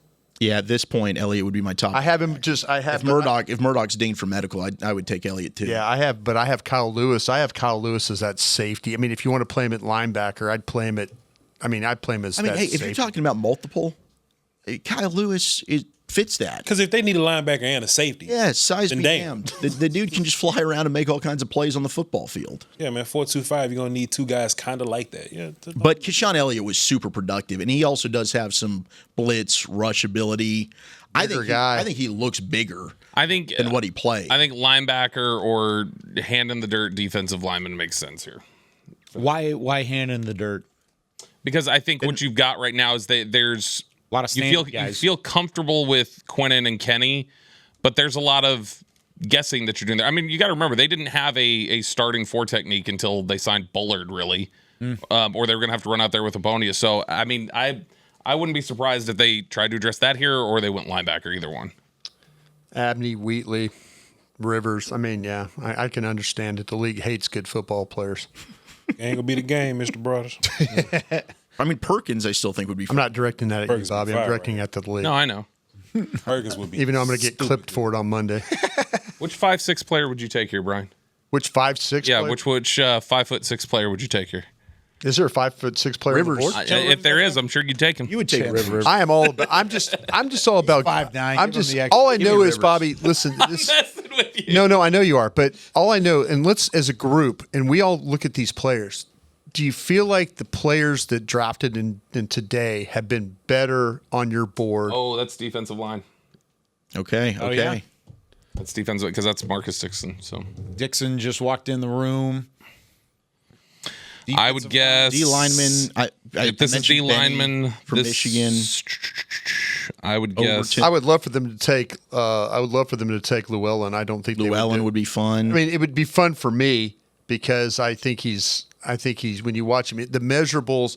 Yeah, at this point, Elliott would be my top.
I have him
If Murdoch's dinged for medical, I would take Elliott too.
Yeah, I have Kyle Lewis. I have Kyle Lewis as that safety. I mean, if you want to play him at linebacker, I'd play him as that
hey, if
safety.
you're talking about multiple, Kyle Lewis fits that.
Because if they need a linebacker and a safety,
Yeah, size
then
be
damn.
damned. The dude can just fly around and make all kinds of plays on the football field.
Yeah, man, 4.25, you're gonna need two guys kind of like that. Yeah,
But Keyshawn Elliott was super productive, and he also does have some blitz rush ability. I think he looks bigger.
I think
than what he played.
I think linebacker or hand in the dirt defensive lineman makes sense here.
Why hand in the dirt?
Because I think what you've got right now is there's
a lot of
you feel comfortable with Quinnen and Kenny, but there's a lot of guessing that you're doing there. I mean, you got to remember they didn't have a starting 4 technique until they signed Bullard, really, or they were going to have to run out there with Abonia. So I mean, I wouldn't be surprised if they tried to address that here or they went linebacker, either one.
Abney, Wheatley, Rivers. I mean, yeah, I can understand it. The league hates good football players.
Ain't gonna be the game, Mr. Brothers.
I mean, Perkins, I still think would be.
I'm not directing that at
Perkins
you, Bobby.
would be
I'm
fire,
directing at the league.
No, I know.
Perkins would be.
Even though I'm going to get clipped for it on Monday.
Which 5'6" player would you take here, Brian?
Which 5'6"?
Yeah,
player?
which 5'6" player would you take here?
Is there a 5'6" player?
Rivers.
On the board?
If there is, I'm sure you'd take him.
You would take Rivers.
I am all about. I'm just all about
5'9".
I'm just. All I know is Bobby. Listen, this,
messing with you.
no, I know you are, but all I know, and let's as a group, and we all look at these players. Do you feel like the players that drafted in today have been better on your board?
Oh, that's defensive line.
Okay.
Oh, yeah.
That's defensive because that's Marcus Dixon. So
Dixon just walked in the room.
I would guess
D lineman.
If this is D lineman
from Michigan,
I would guess.
I would love for them to take. Llewellyn. I don't think
Llewellyn would be fun.
I mean, it would be fun for me because I think he's when you watch him, the measurables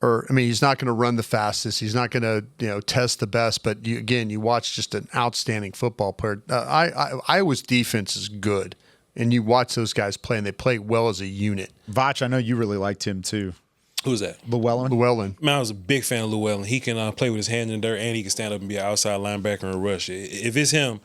are. I mean, he's not going to run the fastest. He's not going to test the best. But you watch just an outstanding football player. Iowa's defense is good. And you watch those guys play, and they play well as a unit.
Vach, I know you really liked him too.
Who's that?
Llewellyn.
Man, I was a big fan of Llewellyn. He can play with his hands in the dirt, and he can stand up and be an outside linebacker and rush. If it's him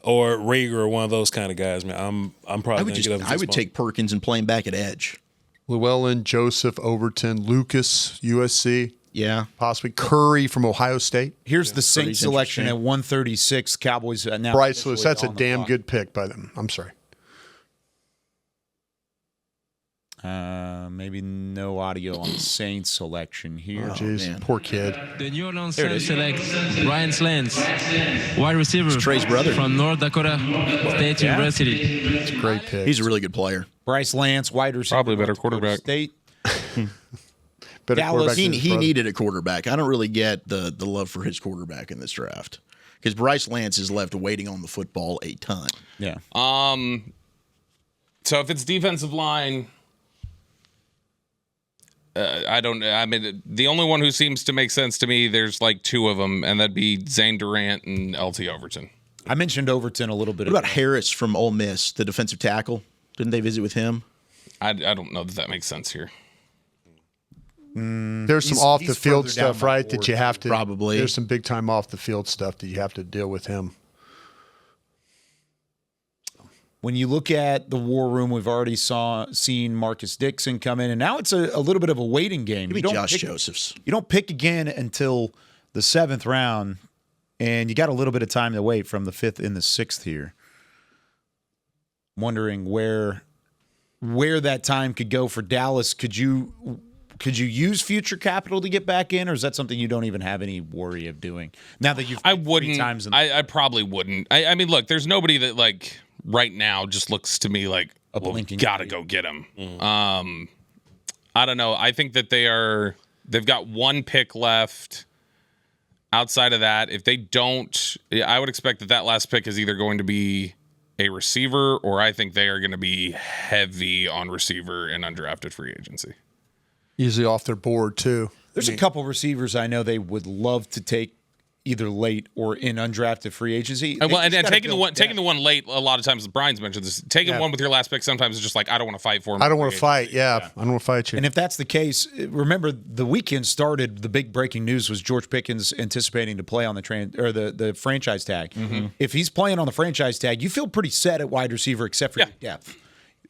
or Rager or one of those kind of guys, man, I'm probably going to get up.
I would take Perkins and play him back at edge.
Llewellyn, Joseph, Overton, Lucas, USC.
Yeah.
Possibly Curry from Ohio State.
Here's the Saints selection at 136. Cowboys now.
Bryce Lewis. That's a damn good pick by them. I'm sorry.
Maybe no audio on the Saints selection here.
Oh, jeez, poor kid.
The New Orleans Saints select Brian Slants, wide receiver
Trey's brother
from North Dakota State University.
It's a great pick.
He's a really good player.
Bryce Lance, wide receiver.
Probably better quarterback.
State.
Dallas, he needed a quarterback. I don't really get the love for his quarterback in this draft because Bryce Lance is left waiting on the football a ton.
Yeah.
So if it's defensive line. I mean, the only one who seems to make sense to me, there's like 2 of them, and that'd be Zane Durant and LT Overton.
I mentioned Overton a little bit.
What about Harris from Ole Miss, the defensive tackle? Didn't they visit with him?
I don't know that makes sense here.
There's some off the field stuff, right? That you have to
probably.
There's some big time off the field stuff that you have to deal with him.
When you look at the war room, we've already seen Marcus Dixon come in, and now it's a little bit of a waiting game.
Maybe Josh Josephs.
You don't pick again until the 7th round, and you got a little bit of time to wait from the 5th and the 6th here. I'm wondering where that time could go for Dallas. Could you use future capital to get back in, or is that something you don't even have any worry of doing now that you've?
I wouldn't. I probably wouldn't. I mean, look, there's nobody that like. Right now just looks to me like gotta go get him. I don't know. I think that they've got 1 pick left. Outside of that, if they don't, I would expect that last pick is either going to be a receiver or I think they are going to be heavy on receiver and undrafted free agency.
Usually off their board too.
There's a couple receivers I know they would love to take either late or in undrafted free agency.
Well, and taking the one late, a lot of times, Brian's mentioned this, taking one with your last pick sometimes is just like, I don't want to fight for him.
I don't want to fight. Yeah, I don't want to fight you.
And if that's the case, remember the weekend started, the big breaking news was George Pickens anticipating to play on the franchise tag.
Mm-hmm.
If he's playing on the franchise tag, you feel pretty set at wide receiver except for your depth.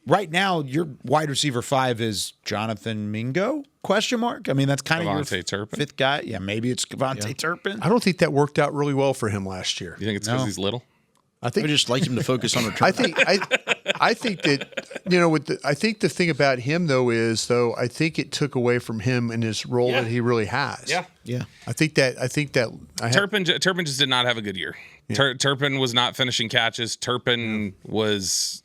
Right now, your wide receiver 5 is Jonathan Mingo? Question mark. I mean, that's kind of your
Turpin.
fifth guy. Yeah, maybe it's Devontae Turpin.
I don't think that worked out really well for him last year.
You think it's because he's little?
I think we just like him to focus on return.
I think that I think the thing about him I think it took away from him in his role that he really has.
Yeah.
I think that
Turpin just did not have a good year.
Yeah.
Turpin was not finishing catches. Turpin was.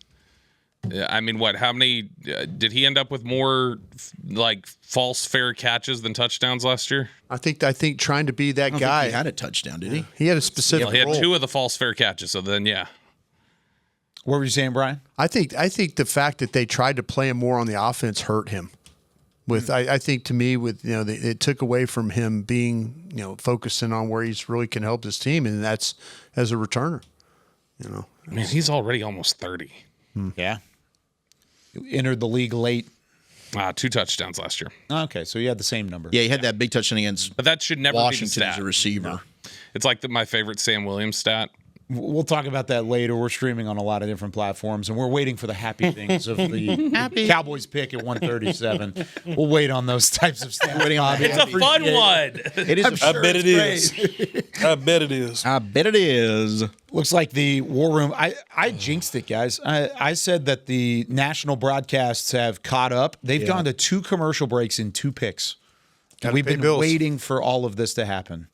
I mean, how many did he end up with more like false fair catches than touchdowns last year?
I think trying to be that guy.
He had a touchdown, did he?
He had a specific
he had
role.
2 of the false fair catches. So then,
What were you saying, Brian?
I think the fact that they tried to play him more on the offense hurt him. I think to me, it took away from him being focusing on where he's really can help his team, and that's as a returner.
Man, he's already almost 30.
Yeah. Entered the league late.
2 touchdowns last year.
Okay, so you had the same number.
Yeah, he had that big touchdown against
But that should never
Washington
be the stat.
as a receiver.
No. It's like my favorite Sam Williams stat.
We'll talk about that later. We're streaming on a lot of different platforms, and we're waiting for the happy things of the Cowboys pick at 137. We'll wait on those types of stats.
It's a fun one.
It is.
I bet it is. I bet it is.
I bet it is.
Looks like the War Room. I jinxed it, guys. I said that the national broadcasts have caught up. They've gone to 2 commercial breaks in 2 picks. And we've been waiting for all of this to happen.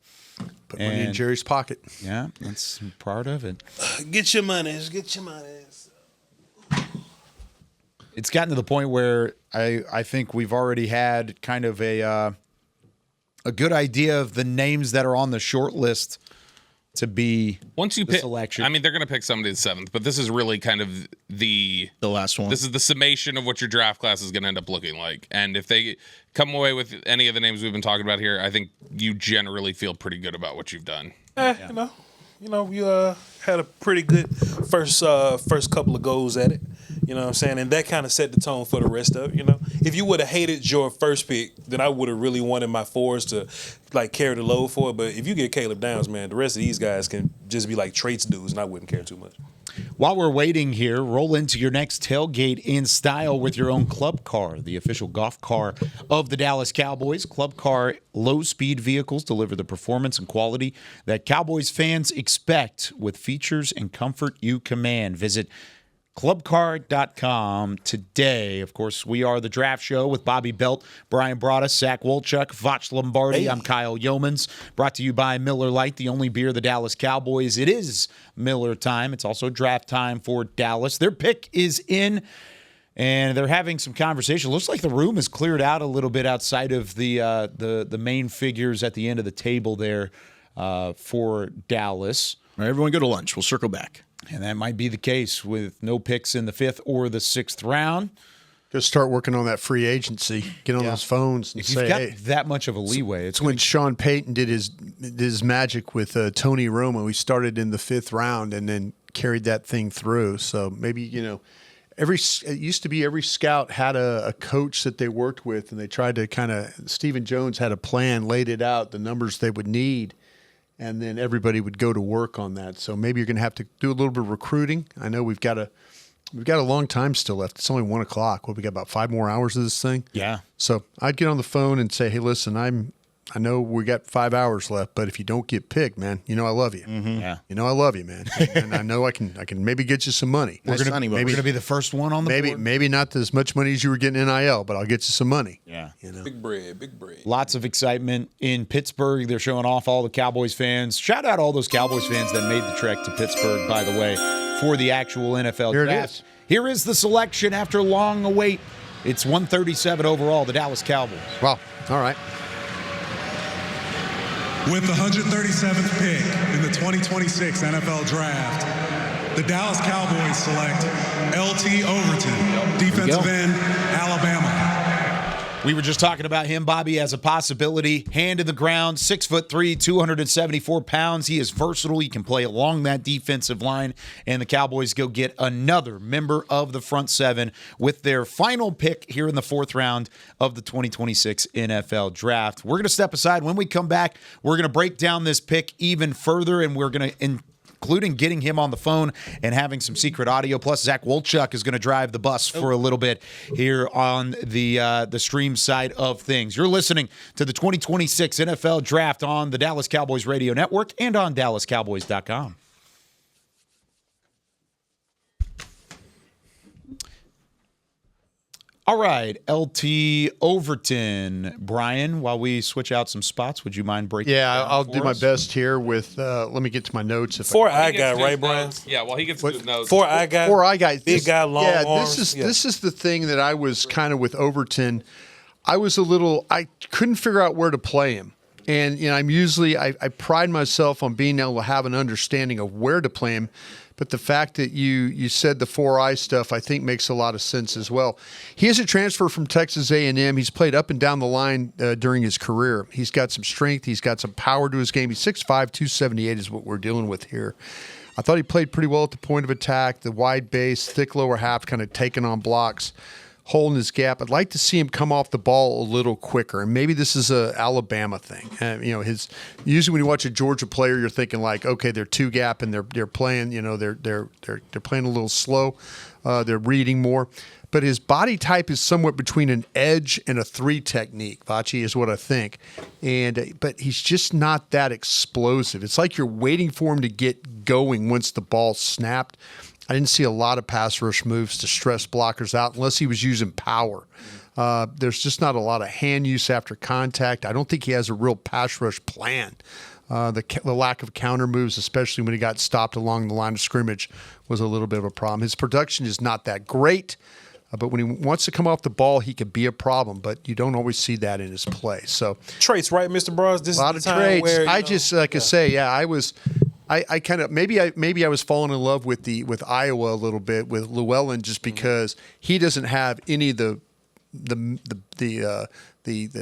Put money in Jerry's pocket.
Yeah, that's part of it.
Get your monies. Get your monies.
It's gotten to the point where I think we've already had kind of a good idea of the names that are on the short list to be
once you
the
pick
selection.
I mean, they're going to pick somebody the 7th, but this is really kind of the
last one.
This is the summation of what your draft class is going to end up looking like. And if they come away with any of the names we've been talking about here, I think you generally feel pretty good about what you've done.
You had a pretty good first couple of goes at it. You know what I'm saying? And that kind of set the tone for the rest of it, If you would have hated your first pick, then I would have really wanted my 4s to carry the load for it. But if you get Caleb Downs, man, the rest of these guys can just be like traits dudes, and I wouldn't care too much.
While we're waiting here, roll into your next tailgate in style with your own Club Car, the official golf car of the Dallas Cowboys. Club Car low-speed vehicles deliver the performance and quality that Cowboys fans expect with features and comfort you command. Visit clubcar.com today. Of course, we are the Draft Show with Bobby Belt, Brian Broaddus, Zach Wolchuk, Vach Lombardi.
Hey.
I'm Kyle Yeomans, brought to you by Miller Lite, the only beer of the Dallas Cowboys. It is Miller time. It's also draft time for Dallas. Their pick is in, and they're having some conversation. Looks like the room is cleared out a little bit outside of the main figures at the end of the table there for Dallas.
All right, everyone go to lunch. We'll circle back.
And that might be the case with no picks in the 5th or the 6th round.
Just start working on that free agency. Get on those phones and
if
say,
you've got
hey.
that much of a leeway.
It's when Sean Payton did his magic with Tony Romo. He started in the 5th round and then carried that thing through. So maybe, it used to be every scout had a coach that they worked with, and they tried to Stephen Jones had a plan, laid it out, the numbers they would need. And then everybody would go to work on that. So maybe you're going to have to do a little bit of recruiting. I know we've got a long time still left. It's only 1 o'clock. We got about 5 more hours of this thing.
Yeah.
So I'd get on the phone and say, hey, listen, I know we got 5 hours left, but if you don't get picked, man, I love you.
Mm-hmm. Yeah.
I love you, man. And I know I can maybe get you some money.
We're going to be the first one on the board.
Maybe not as much money as you were getting in NIL, but I'll get you some money.
Yeah.
Big bread.
Lots of excitement in Pittsburgh. They're showing off all the Cowboys fans. Shout out all those Cowboys fans that made the trek to Pittsburgh, by the way, for the actual NFL draft. Here is the selection after long await. It's 137 overall, the Dallas Cowboys.
Wow. All right.
With the 137th pick in the 2026 NFL Draft, the Dallas Cowboys select LT Overton, defensive end, Alabama.
We were just talking about him, Bobby, as a possibility. Hand in the ground, 6'3", 274 pounds. He is versatile. He can play along that defensive line. And the Cowboys go get another member of the front seven with their final pick here in the 4th round of the 2026 NFL Draft. We're going to step aside. When we come back, we're going to break down this pick even further, and we're going to including getting him on the phone and having some secret audio. Plus, Zach Wolchuk is going to drive the bus for a little bit here on the stream side of things. You're listening to the 2026 NFL Draft on the Dallas Cowboys Radio Network and on DallasCowboys.com. All right, LT Overton. Brian, while we switch out some spots, would you mind breaking it down
I'll
for
do my
us?
best here with, let me get to my notes.
Four eye guy, right, Brian?
Yeah, well, he gets to his nose.
Four eye guy.
Four eye guy.
Big guy, long arms.
This is the thing that I was kind of with Overton. I couldn't figure out where to play him. And, I'm usually, I pride myself on being able to have an understanding of where to play him. But the fact that you said the 4-eye stuff, I think makes a lot of sense as well. He is a transfer from Texas A&M. He's played up and down the line during his career. He's got some strength. He's got some power to his game. He's 6'5", 278 is what we're dealing with here. I thought he played pretty well at the point of attack, the wide base, thick lower half, kind of taking on blocks, holding his gap. I'd like to see him come off the ball a little quicker, and maybe this is a Alabama thing. Usually when you watch a Georgia player, you're thinking like, okay, they're two gap and they're playing, they're playing a little slow, they're reading more. But his body type is somewhat between an edge and a 3 technique. Vachi is what I think, but he's just not that explosive. It's like you're waiting for him to get going once the ball's snapped. I didn't see a lot of pass rush moves to stress blockers out unless he was using power. There's just not a lot of hand use after contact. I don't think he has a real pass rush plan. The lack of counter moves, especially when he got stopped along the line of scrimmage, was a little bit of a problem. His production is not that great, but when he wants to come off the ball, he could be a problem, but you don't always see that in his play. So
traits, right, Mr. Bros? This
a lot of traits. I kind of maybe I was falling in love with Iowa a little bit with Llewellyn just because he doesn't have any of the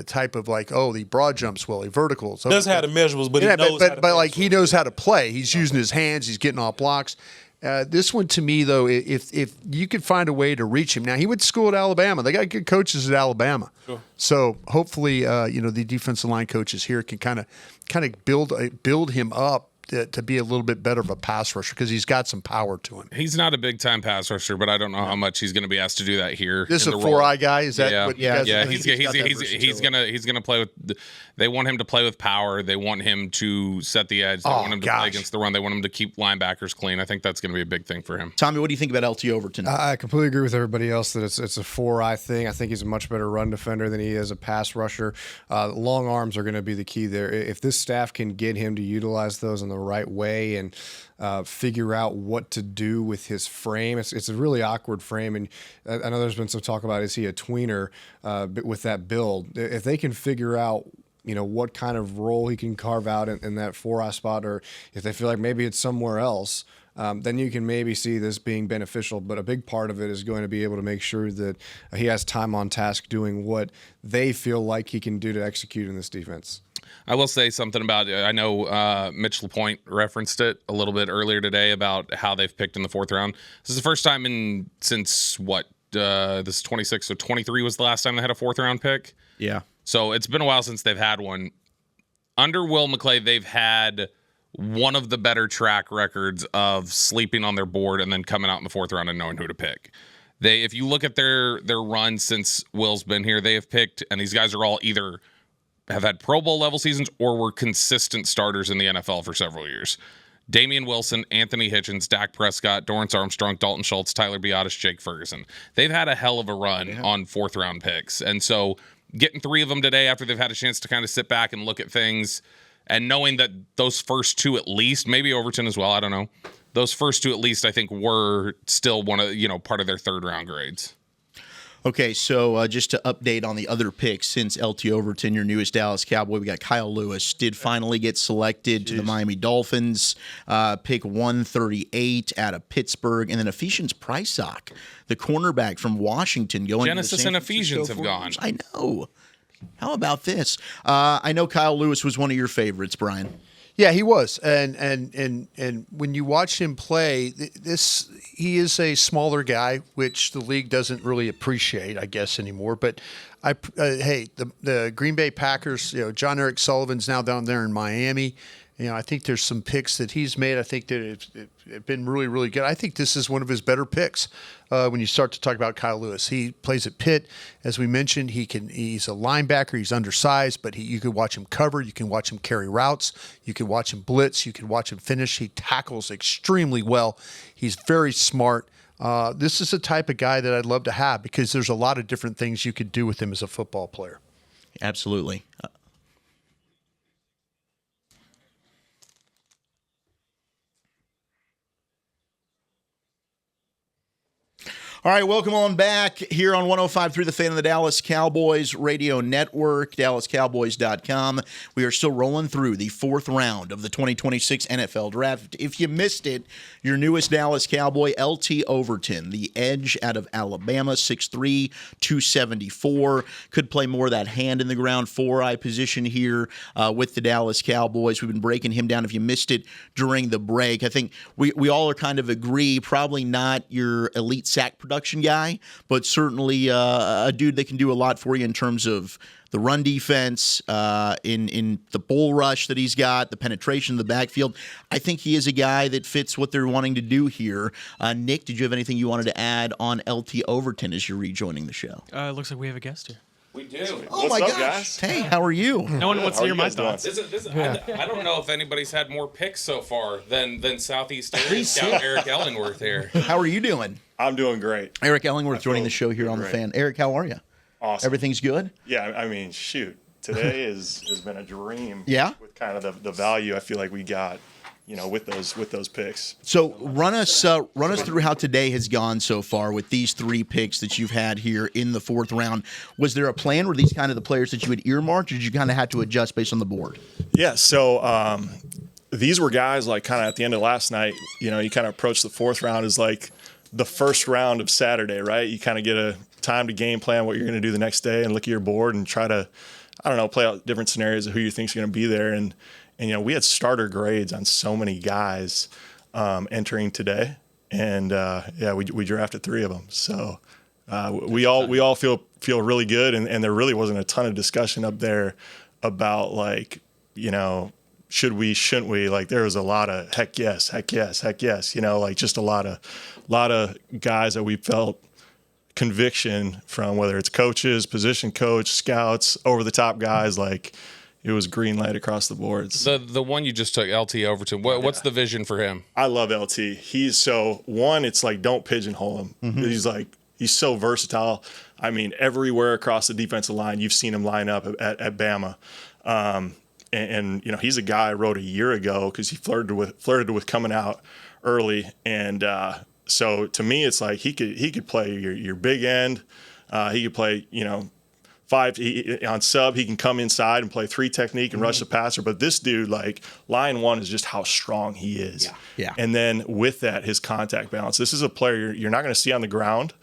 type of the broad jumps, the verticals.
Does have the measurables, but he knows how to
he knows how to play. He's using his hands. He's getting off blocks. This one to me though, if you could find a way to reach him, now he went to school at Alabama. They got good coaches at Alabama, so hopefully the defensive line coaches here can kind of build him up to be a little bit better of a pass rusher because he's got some power to him.
He's not a big-time pass rusher, but I don't know how much he's going to be asked to do that here.
This is a 4-eye guy? Is that what you guys
He's going to play with – they want him to play with power. They want him to set the edge. They want him to play against the run. They want him to keep linebackers clean. I think that's going to be a big thing for him.
Tommy, what do you think about LT Overton?
I completely agree with everybody else that it's a 4-eye thing. I think he's a much better run defender than he is a pass rusher. Long arms are going to be the key there. If this staff can get him to utilize those in the right way and figure out what to do with his frame. It's a really awkward frame, and I know there's been some talk about is he a tweener with that build. If they can figure out what kind of role he can carve out in that 4-eye spot, or if they feel like maybe it's somewhere else, then you can maybe see this being beneficial. But a big part of it is going to be able to make sure that he has time on task doing what they feel like he can do to execute in this defense.
I will say something about I know Mitch LaPointe referenced it a little bit earlier today about how they've picked in the 4th round. This is the first time since this is 26, so 23 was the last time they had a 4th round pick.
Yeah.
So it's been a while since they've had one. Under Will McClay, they've had one of the better track records of sleeping on their board and then coming out in the 4th round and knowing who to pick. If you look at their run since Will's been here, they have picked, and these guys are all either have had Pro Bowl level seasons or were consistent starters in the NFL for several years. Damian Wilson, Anthony Hitchens, Dak Prescott, Dorrance Armstrong, Dalton Schultz, Tyler Biadasz, Jake Ferguson. They've had a hell of a run on 4th round picks. And so getting 3 of them today after they've had a chance to kind of sit back and look at things and knowing that those first 2 at least, maybe Overton as well, I don't know. Those first 2 at least I think were still part of their 3rd round grades.
Okay, so just to update on the other picks since LT Overton, your newest Dallas Cowboy, we got Kyle Lewis, did finally get selected to the Miami Dolphins, pick 138 out of Pittsburgh, and then Ephesians Prysock, the cornerback from Washington, going
Genesis
to the San
and Ephesians
Francisco
have gone.
49ers. I know. How about this? I know Kyle Lewis was one of your favorites, Brian.
Yeah, he was, and when you watch him play, he is a smaller guy, which the league doesn't really appreciate, I guess, anymore. But hey, the Green Bay Packers, John Eric Sullivan's now down there in Miami. I think there's some picks that he's made. I think that it's been really, really good. I think this is one of his better picks when you start to talk about Kyle Lewis. He plays at Pitt, as we mentioned. He's a linebacker. He's undersized, but you can watch him cover. You can watch him carry routes. You can watch him blitz. You can watch him finish. He tackles extremely well. He's very smart. This is the type of guy that I'd love to have because there's a lot of different things you could do with him as a football player.
Absolutely. All right, welcome on back here on 105.3 The Fan of the Dallas Cowboys Radio Network, DallasCowboys.com. We are still rolling through the fourth round of the 2026 NFL Draft. If you missed it, your newest Dallas Cowboy, LT Overton, the edge out of Alabama, 6'3", 274. Could play more of that hand-in-the-ground 4-eye position here with the Dallas Cowboys. We've been breaking him down. If you missed it during the break, I think we all are kind of agree, probably not your elite sack production guy, but certainly a dude that can do a lot for you in terms of the run defense, in the bull rush that he's got, the penetration of the backfield. I think he is a guy that fits what they're wanting to do here. Nick, did you have anything you wanted to add on LT Overton as you're rejoining the show?
It looks like we have a guest here.
We do.
Oh my gosh! Guys? Hey, how are you?
No one wants to hear my thoughts.
I don't know if anybody's had more picks so far than Southeast area scout Eric Ellingworth here.
How are you doing?
I'm doing great.
Eric Ellingworth joining the show here on The Fan. Eric, how are you?
Awesome.
Everything's good?
Yeah, I mean, shoot. Today has been a dream.
Yeah?
With kind of the value I feel like we got, with those picks.
So run us through how today has gone so far with these three picks that you've had here in the fourth round. Was there a plan? Were these kind of the players that you had earmarked, or did you kind of have to adjust based on the board?
Yeah, so these were guys like kind of at the end of last night, you kind of approach the fourth round as like the first round of Saturday, right? You kind of get a time to game plan what you're going to do the next day and look at your board and try to, play out different scenarios of who you think is going to be there. And we had starter grades on so many guys entering today, and we drafted three of them. So we all feel really good, and there really wasn't a ton of discussion up there about should we, shouldn't we? Like there was a lot of heck yes, just a lot of guys that we felt conviction from, whether it's coaches, position coach, scouts, over the top guys, it was green light across the boards.
The one you just took, LT Overton, what's the vision for him?
I love LT. It's like don't pigeonhole him. Mm-hmm. He's so versatile. I mean, everywhere across the defensive line, you've seen him line up at Bama. And he's a guy I wrote a year ago because he flirted with coming out early. And so to me, it's like he could play your big end. He could play, five on sub. He can come inside and play 3 technique and rush the passer. But this dude, line one is just how strong he is.
Yeah.
And then with that, his contact balance. This is a player you're not going to see on the ground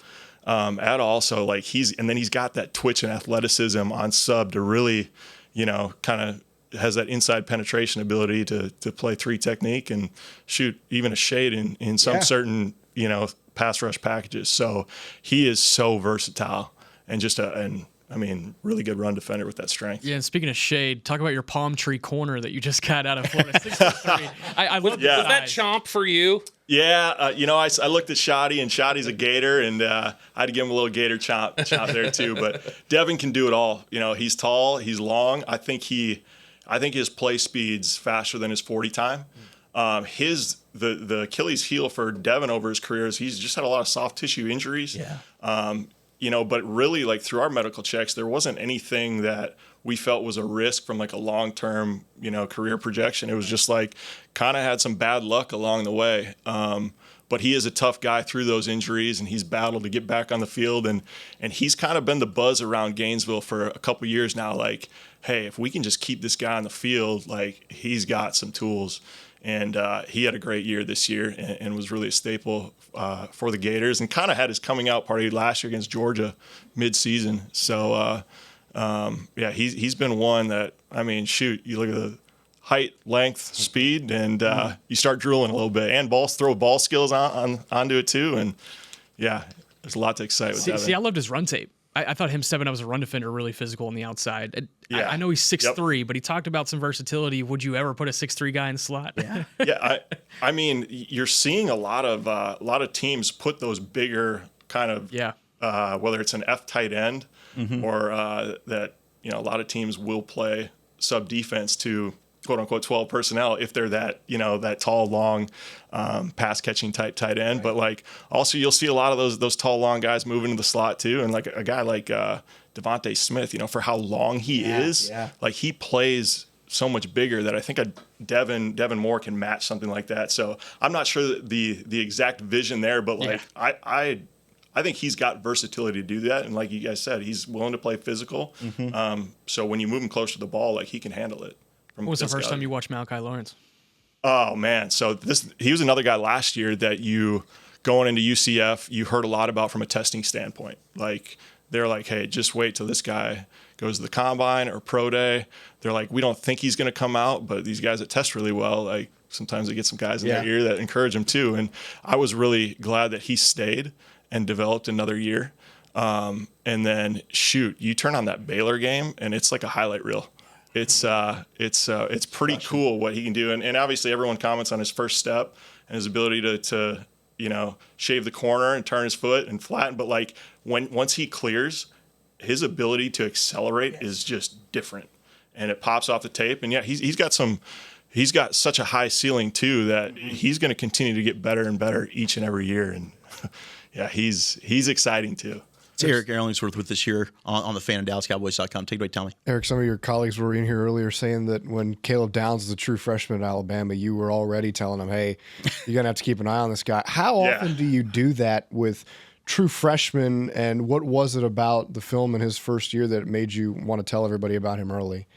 at all. So he's got that twitch and athleticism on sub to really, kind of has that inside penetration ability to play 3 technique and shoot even a shade in some certain, pass rush packages. So he is so versatile and just really good run defender with that strength.
Yeah, and speaking of shade, talk about your palm tree corner that you just got out of Florida. 6'3". I love
Was that chomp for you?
Yeah, I looked at Shoddy, and Shoddy's a Gator, and I had to give him a little Gator chomp there too. But Devin can do it all. He's tall, he's long. I think his play speed's faster than his 40 time. The Achilles heel for Devin over his career is he's just had a lot of soft tissue injuries.
Yeah.
But really, through our medical checks, there wasn't anything that we felt was a risk from a long-term, career projection. It was just kind of had some bad luck along the way. but he is a tough guy through those injuries, and he's battled to get back on the field. And he's kind of been the buzz around Gainesville for a couple years now. Like, hey, if we can just keep this guy on the field, like, he's got some tools. And he had a great year this year and was really a staple for the Gators, and kind of had his coming out party last year against Georgia mid-season. So, he's been one that, I mean, shoot, you look at the height, length, speed, and you start drooling a little bit. And throw ball skills onto it too. And, yeah, there's a lot to excite with that.
See, I loved his run tape. I thought him stepping up as a run defender really physical on the outside. I know he's 6'3", but he talked about some versatility. Would you ever put a 6'3" guy in the slot?
Yeah. I mean, you're seeing a lot of teams put those bigger kind of whether it's an F tight end or that a lot of teams will play sub defense to quote unquote 12 personnel if they're that that tall, long, pass catching type tight end. Right. But like also you'll see a lot of those tall, long guys moving into the slot too. And like a guy like Devontae Smith, for how long he is, like he plays so much bigger that I think a Devin Moore can match something like that. So I'm not sure that the exact vision there, but like I think he's got versatility to do that. And like you guys said, he's willing to play physical. So when you move him close to the ball, like he can handle it.
When was the first time you watched Malachi Lawrence?
Oh man, so he was another guy last year that you going into UCF you heard a lot about from a testing standpoint. Like they're like, hey, just wait till this guy goes to the combine or pro day. They're like, we don't think he's going to come out, but these guys that test really well, like sometimes they get some guys in their ear that encourage him too. And I was really glad that he stayed and developed another year. And then you turn on that Baylor game and it's like a highlight reel. It's pretty cool what he can do. And obviously everyone comments on his first step and his ability to shave the corner and turn his foot and flatten. But like once he clears, his ability to accelerate is just different and it pops off the tape. And he's got such a high ceiling too, that he's going to continue to get better and better each and every year. And he's exciting too.
It's Eric Erlingsworth with us here on the fan of DallasCowboys.com. Take it away, Tommy.
Eric, some of your colleagues were in here earlier saying that when Caleb Downs is a true freshman at Alabama, you were already telling them, hey, you're going to have to keep an eye on this guy. How often do you do that with true freshmen, and what was it about the film in his first year that made you want to tell everybody about him early?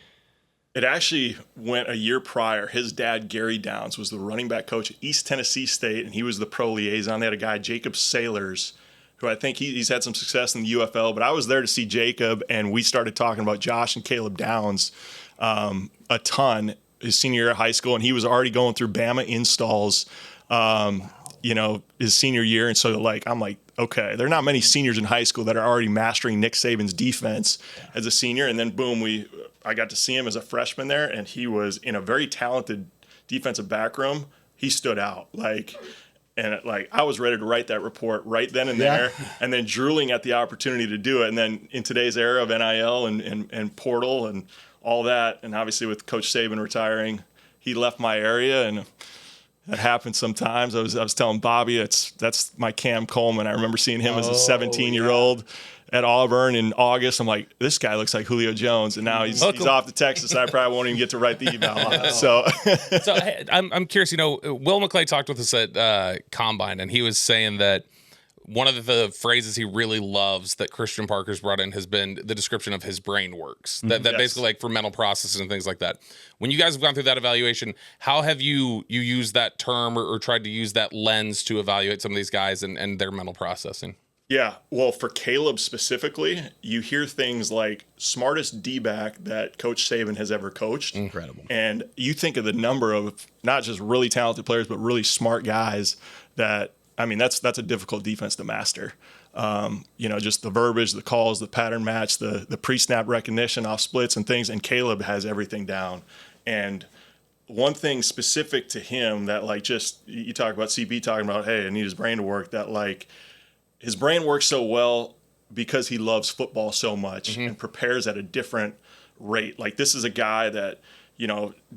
It actually went a year prior. His dad, Gary Downs, was the running back coach at East Tennessee State, and he was the pro liaison. They had a guy, Jacob Sailors, who I think he's had some success in the UFL, but I was there to see Jacob, and we started talking about Josh and Caleb Downs a ton his senior year of high school, and he was already going through Bama installs, his senior year. And so I'm like, okay, there are not many seniors in high school that are already mastering Nick Saban's defense as a senior. And then boom, I got to see him as a freshman there, and he was in a very talented defensive back room. He stood out. I was ready to write that report right then and there, and then drooling at the opportunity to do it. And then in today's era of NIL and portal and all that, and obviously with Coach Saban retiring, he left my area, and that happens sometimes. I was telling Bobby that's my Cam Coleman. I remember seeing him as a 17-year-old at Auburn in August. I'm like, this guy looks like Julio Jones, and now he's off to Texas, and I probably won't even get to write the eval on it. So
hey, I'm curious. Will McClay talked with us at Combine, and he was saying that one of the phrases he really loves that Christian Parker's brought in has been the description of his brain works. That basically, like, for mental processes and things like that. When you guys have gone through that evaluation, how have you used that term or tried to use that lens to evaluate some of these guys and their mental processing?
Yeah, well, for Caleb specifically, you hear things like smartest D-back that Coach Saban has ever coached.
Incredible.
And you think of the number of not just really talented players, but really smart guys that, I mean, that's a difficult defense to master. Just the verbiage, the calls, the pattern match, the pre-snap recognition off splits and things. And Caleb has everything down. And one thing specific to him that, you talk about CB talking about, hey, I need his brain to work, that, his brain works so well because he loves football so much and prepares at a different rate. Like, this is a guy that,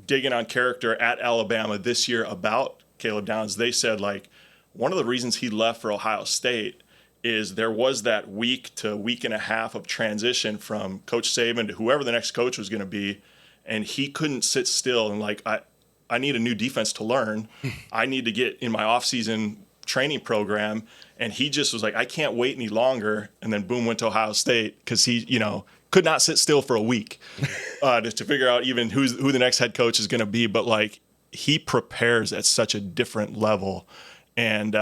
digging on character at Alabama this year about Caleb Downs, they said, one of the reasons he left for Ohio State is there was that week to week and a half of transition from Coach Saban to whoever the next coach was going to be, and he couldn't sit still and I need a new defense to learn. I need to get in my offseason training program, and he just was like, I can't wait any longer. And then boom, went to Ohio State because he, could not sit still for a week to figure out even who the next head coach is going to be. But like, he prepares at such a different level, and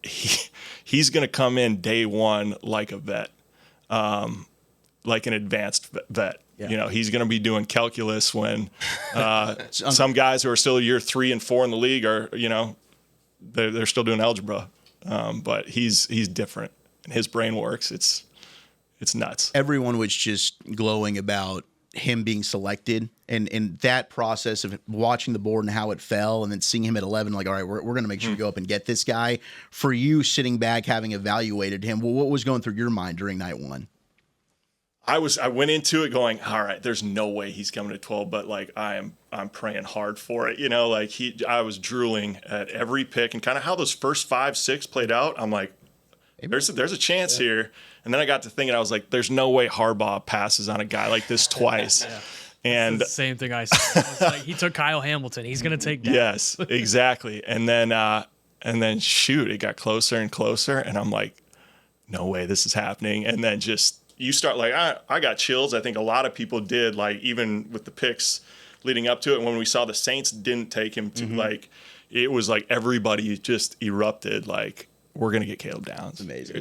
he's going to come in day one like a vet, like an advanced vet. Yeah. He's going to be doing calculus when some guys who are still year 3 and 4 in the league are, they're still doing algebra. But he's different, and his brain works. It's nuts.
Everyone was just glowing about him being selected, and that process of watching the board and how it fell, and then seeing him at 11, like, all right, we're going to make sure we go up and get this guy. For you, sitting back, having evaluated him, what was going through your mind during night one?
I went into it going, all right, there's no way he's coming to 12, but like I'm praying hard for it. I was drooling at every pick, and kind of how those first 5, 6 played out. I'm like, there's a chance here. And then I got to thinking, I was like, there's no way Harbaugh passes on a guy like this twice.
Yeah.
And
the same thing I said. I was like, he took Kyle Hamilton. He's going to take that.
Yes, exactly. And then shoot, it got closer and closer, and I'm like, no way this is happening. And then you start like, I got chills. I think a lot of people did, like, even with the picks leading up to it. When we saw the Saints didn't take him to, like, it was like everybody just erupted, like, we're going to get Caleb Downs.
Amazing.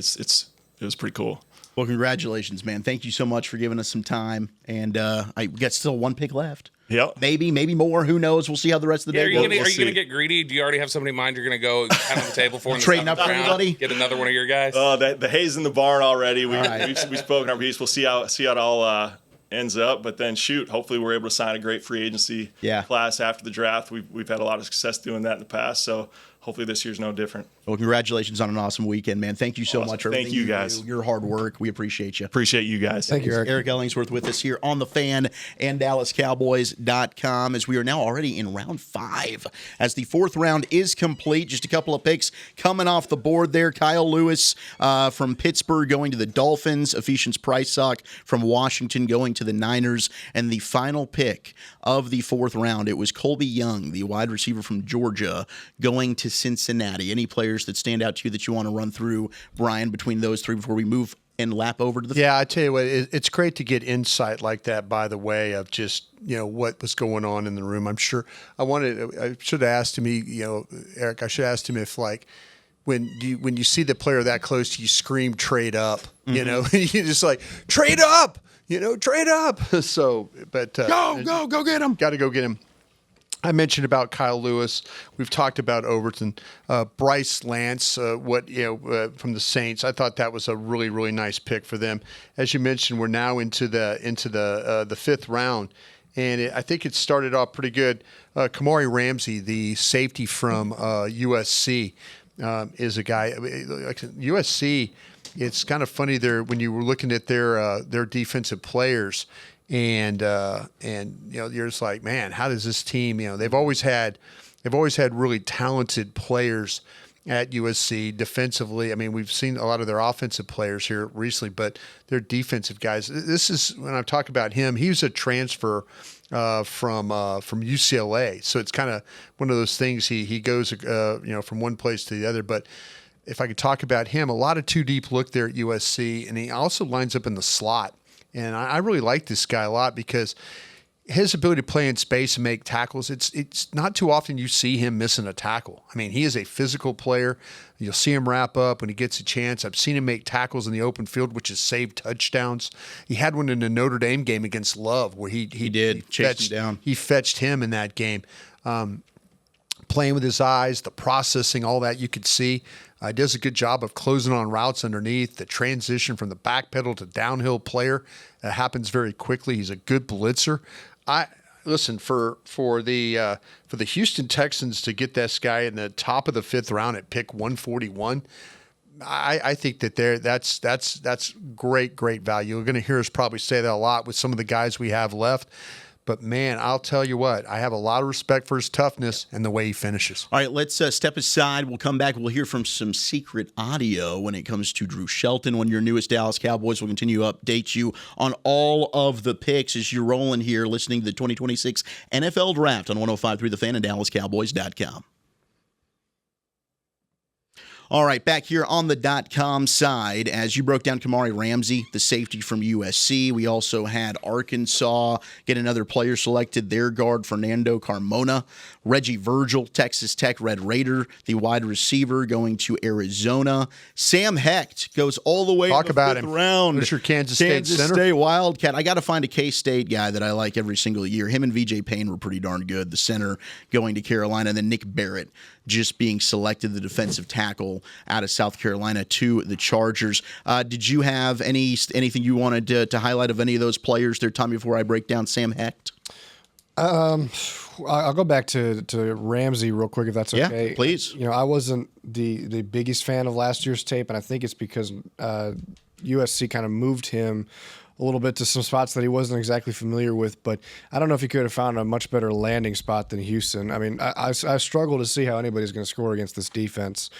It was pretty cool.
Well, congratulations, man. Thank you so much for giving us some time. And we got still 1 pick left.
Yep.
Maybe more. Who knows? We'll see how the rest of the day goes.
Are you going to get greedy? Do you already have somebody in mind you're going to go pound on the table for?
Trading up for anybody?
Get another one of your guys?
The hay's in the barn already. We've spoken our piece. We'll see how it all ends up. But then, hopefully we're able to sign a great free agency class after the draft. We've had a lot of success doing that in the past. So hopefully this year's no different.
Well, congratulations on an awesome weekend, man. Thank you so much for
everything. Thank you, guys.
Your hard work. We appreciate you.
Appreciate you guys.
Thank you, Eric.
Eric Ellingsworth with us here on The Fan and DallasCowboys.com, as we are now already in round 5 as the 4th round is complete. Just a couple of picks coming off the board there. Kyle Lewis from Pittsburgh going to the Dolphins. Ephesians Pricesock from Washington going to the Niners. And the final pick of the 4th round, it was Colby Young, the wide receiver from Georgia, going to Cincinnati. Any players that stand out to you that you want to run through, Brian, between those 3 before we move and lap over to the
I tell you what, it's great to get insight like that, by the way, of just, what was going on in the room. I'm sure I should have asked him, Eric, I should have asked him if, like, when you see the player that close to you, scream trade up, you just like, trade up, trade up. So, but
go get him.
Got to go get him. I mentioned about Kyle Lewis. We've talked about Overton, Bryce Lance, from the Saints. I thought that was a really, really nice pick for them. As you mentioned, we're now into the 5th round, and I think it started off pretty good. Kamari Ramsey, the safety from USC, is a guy. Like USC, it's kind of funny there when you were looking at their defensive players. And you're just like, man, how does this team? They've always had really talented players at USC defensively. I mean, we've seen a lot of their offensive players here recently, but their defensive guys. This is when I talk about him. He was a transfer from UCLA, so it's kind of one of those things. He goes from one place to the other, but. If I could talk about him, a lot of 2-deep look there at USC, and he also lines up in the slot. And I really like this guy a lot because his ability to play in space and make tackles, it's not too often you see him missing a tackle. I mean, he is a physical player. You'll see him wrap up when he gets a chance. I've seen him make tackles in the open field, which has saved touchdowns. He had one in the Notre Dame game against Love where he
chased him down.
He fetched him in that game. Playing with his eyes, the processing, all that you could see. He does a good job of closing on routes underneath. The transition from the back pedal to downhill player happens very quickly. He's a good blitzer. Listen, for the Houston Texans to get this guy in the top of the 5th round at pick 141, I think that's great value. You're going to hear us probably say that a lot with some of the guys we have left. But, man, I'll tell you what, I have a lot of respect for his toughness and the way he finishes.
All right, let's step aside. We'll come back. We'll hear from some secret audio when it comes to Drew Shelton, one of your newest Dallas Cowboys. We'll continue to update you on all of the picks as you're rolling here, listening to the 2026 NFL Draft on 105.3 The Fan and DallasCowboys.com. All right, back here on the .com side, as you broke down Kamari Ramsey, the safety from USC, we also had Arkansas get another player selected, their guard Fernando Carmona. Reggie Virgil, Texas Tech Red Raider, the wide receiver going to Arizona. Sam Hecht goes all the way
Talk
to the
about
fifth
him.
round.
Who's your Kansas State center?
State Wildcat. I got to find a K-State guy that I like every single year. Him and VJ Payne were pretty darn good. The center going to Carolina, and then Nick Barrett just being selected, the defensive tackle out of South Carolina to the Chargers. Did you have anything you wanted to highlight of any of those players there, Tommy, before I break down Sam Hecht?
I'll go back to Ramsey real quick, if that's okay.
Yeah, please.
I wasn't the biggest fan of last year's tape, and I think it's because USC kind of moved him a little bit to some spots that he wasn't exactly familiar with, but I don't know if he could have found a much better landing spot than Houston. I mean, I struggle to see how anybody's going to score against this defense.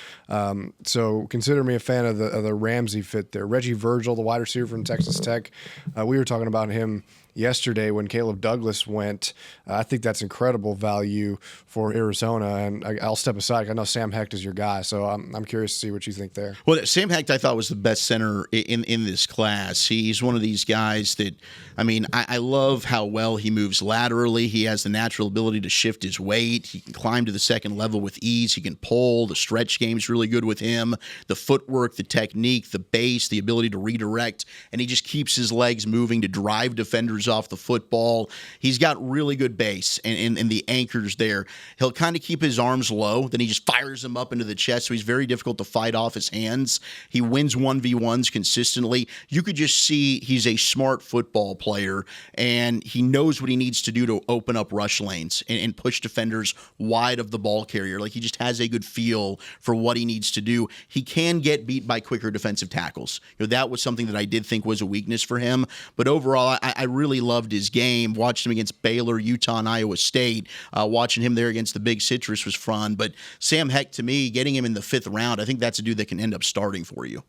So consider me a fan of the Ramsey fit there. Reggie Virgil, the wide receiver from Texas Tech, we were talking about him yesterday when Caleb Douglas went. I think that's incredible value for Arizona, and I'll step aside. I know Sam Hecht is your guy, so I'm curious to see what you think there.
Well, Sam Hecht I thought was the best center in this class. He's one of these guys that, I love how well he moves laterally. He has the natural ability to shift his weight. He can climb to the second level with ease. He can pull. The stretch game's really good with him. The footwork, the technique, the base, the ability to redirect, and he just keeps his legs moving to drive defenders off the football. He's got really good base and the anchors there. He'll kind of keep his arms low, then he just fires them up into the chest, so he's very difficult to fight off his hands. He wins 1v1s consistently. You could just see he's a smart football player, and he knows what he needs to do to open up rush lanes and push defenders wide of the ball carrier. Like, he just has a good feel for what he needs to do. He can get beat by quicker defensive tackles. That was something that I did think was a weakness for him, but overall, I really loved his game. Watched him against Baylor, Utah, and Iowa State. Watching him there against the Big Citrus was fun. But Sam Hecht, to me, getting him in the 5th round, I think that's a dude that can end up starting for you.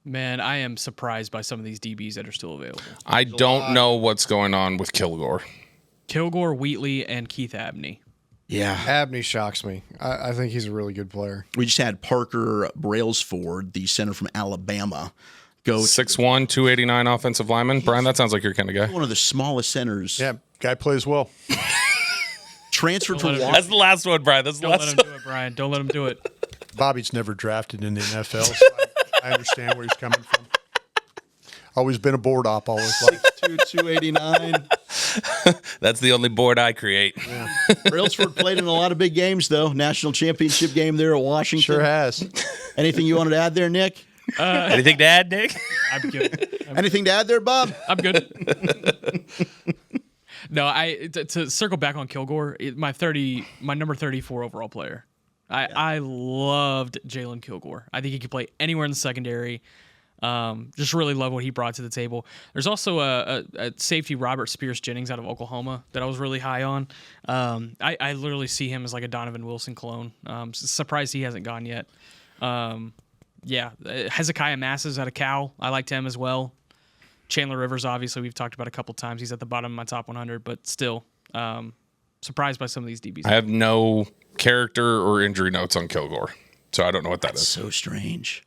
Man, I am surprised by some of these DBs that are still available.
I don't know what's going on with Kilgore.
Wheatley, and Keith Abney.
Yeah.
Abney shocks me. I think he's a really good player.
We just had Parker Brailsford, the center from Alabama, go
6'1", 289 offensive lineman. Brian, that sounds like your kind of guy.
One of the smallest centers.
Yeah, guy plays well.
Transferred to Washington.
That's the last one, Brian. That's the
Don't
last
let him do it, Brian. Don't let him do it.
Bobby's never drafted in the NFL, so I understand where he's coming from. Always been a board op all his life.
289.
That's the only board I create.
Yeah. Brailsford played in a lot of big games, though. National championship game there at Washington.
Sure has.
Anything you wanted to add there, Nick?
Anything to add, Nick?
I'm good.
Anything to add there, Bob?
I'm good. No, to circle back on Kilgore, my number 34 overall player. I loved Jalen Kilgore. I think he could play anywhere in the secondary. Just really love what he brought to the table. There's also a safety, Robert Spears Jennings out of Oklahoma, that I was really high on. I literally see him as like a Donovan Wilson clone. Surprised he hasn't gone yet. Hezekiah Masses out of Cal. I liked him as well. Chandler Rivers, obviously, we've talked about a couple times. He's at the bottom of my top 100, but still surprised by some of these DBs.
I have no character or injury notes on Kilgore, so I don't know what that is.
So strange.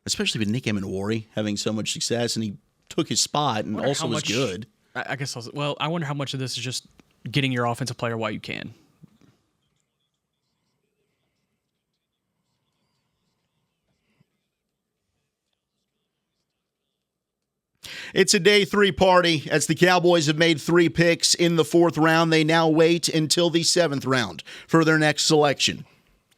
Especially with Nick Emenwari having so much success, and he took his spot and also was good.
I guess I wonder how much of this is just getting your offensive player while you can.
It's a day 3 party as the Cowboys have made 3 picks in the 4th round. They now wait until the 7th round for their next selection.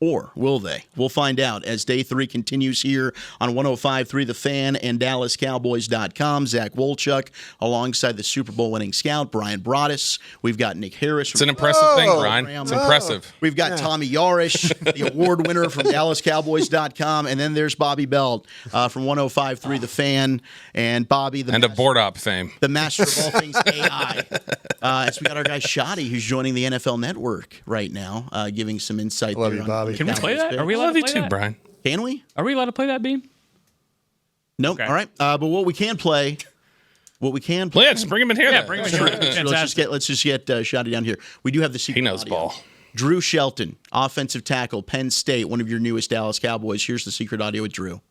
Or will they? We'll find out as day 3 continues here on 105.3 The Fan and DallasCowboys.com. Zach Wolchuk alongside the Super Bowl winning scout, Brian Broaddus. We've got Nick Harris.
It's an impressive thing, Brian. It's impressive.
We've got Tommy Yarish, the award winner from DallasCowboys.com. And then there's Bobby Belt from 105.3 The Fan. And Bobby,
and of board op fame.
The master of all things AI. So we got our guy Shoddy, who's joining the NFL Network right now, giving some insight
Love
there
you,
on
Bobby.
Can we play that? Are we allowed to play that?
Brian.
Can we?
Are we allowed to play that, Beam?
Nope. Okay. All right. But what we can play.
Yeah, just bring him in here.
Yeah, bring him in here.
Let's just get Shoddy down here. We do have the secret.
He knows
audio.
ball.
Drew Shelton, offensive tackle, Penn State, one of your newest Dallas Cowboys. Here's the secret audio with Drew.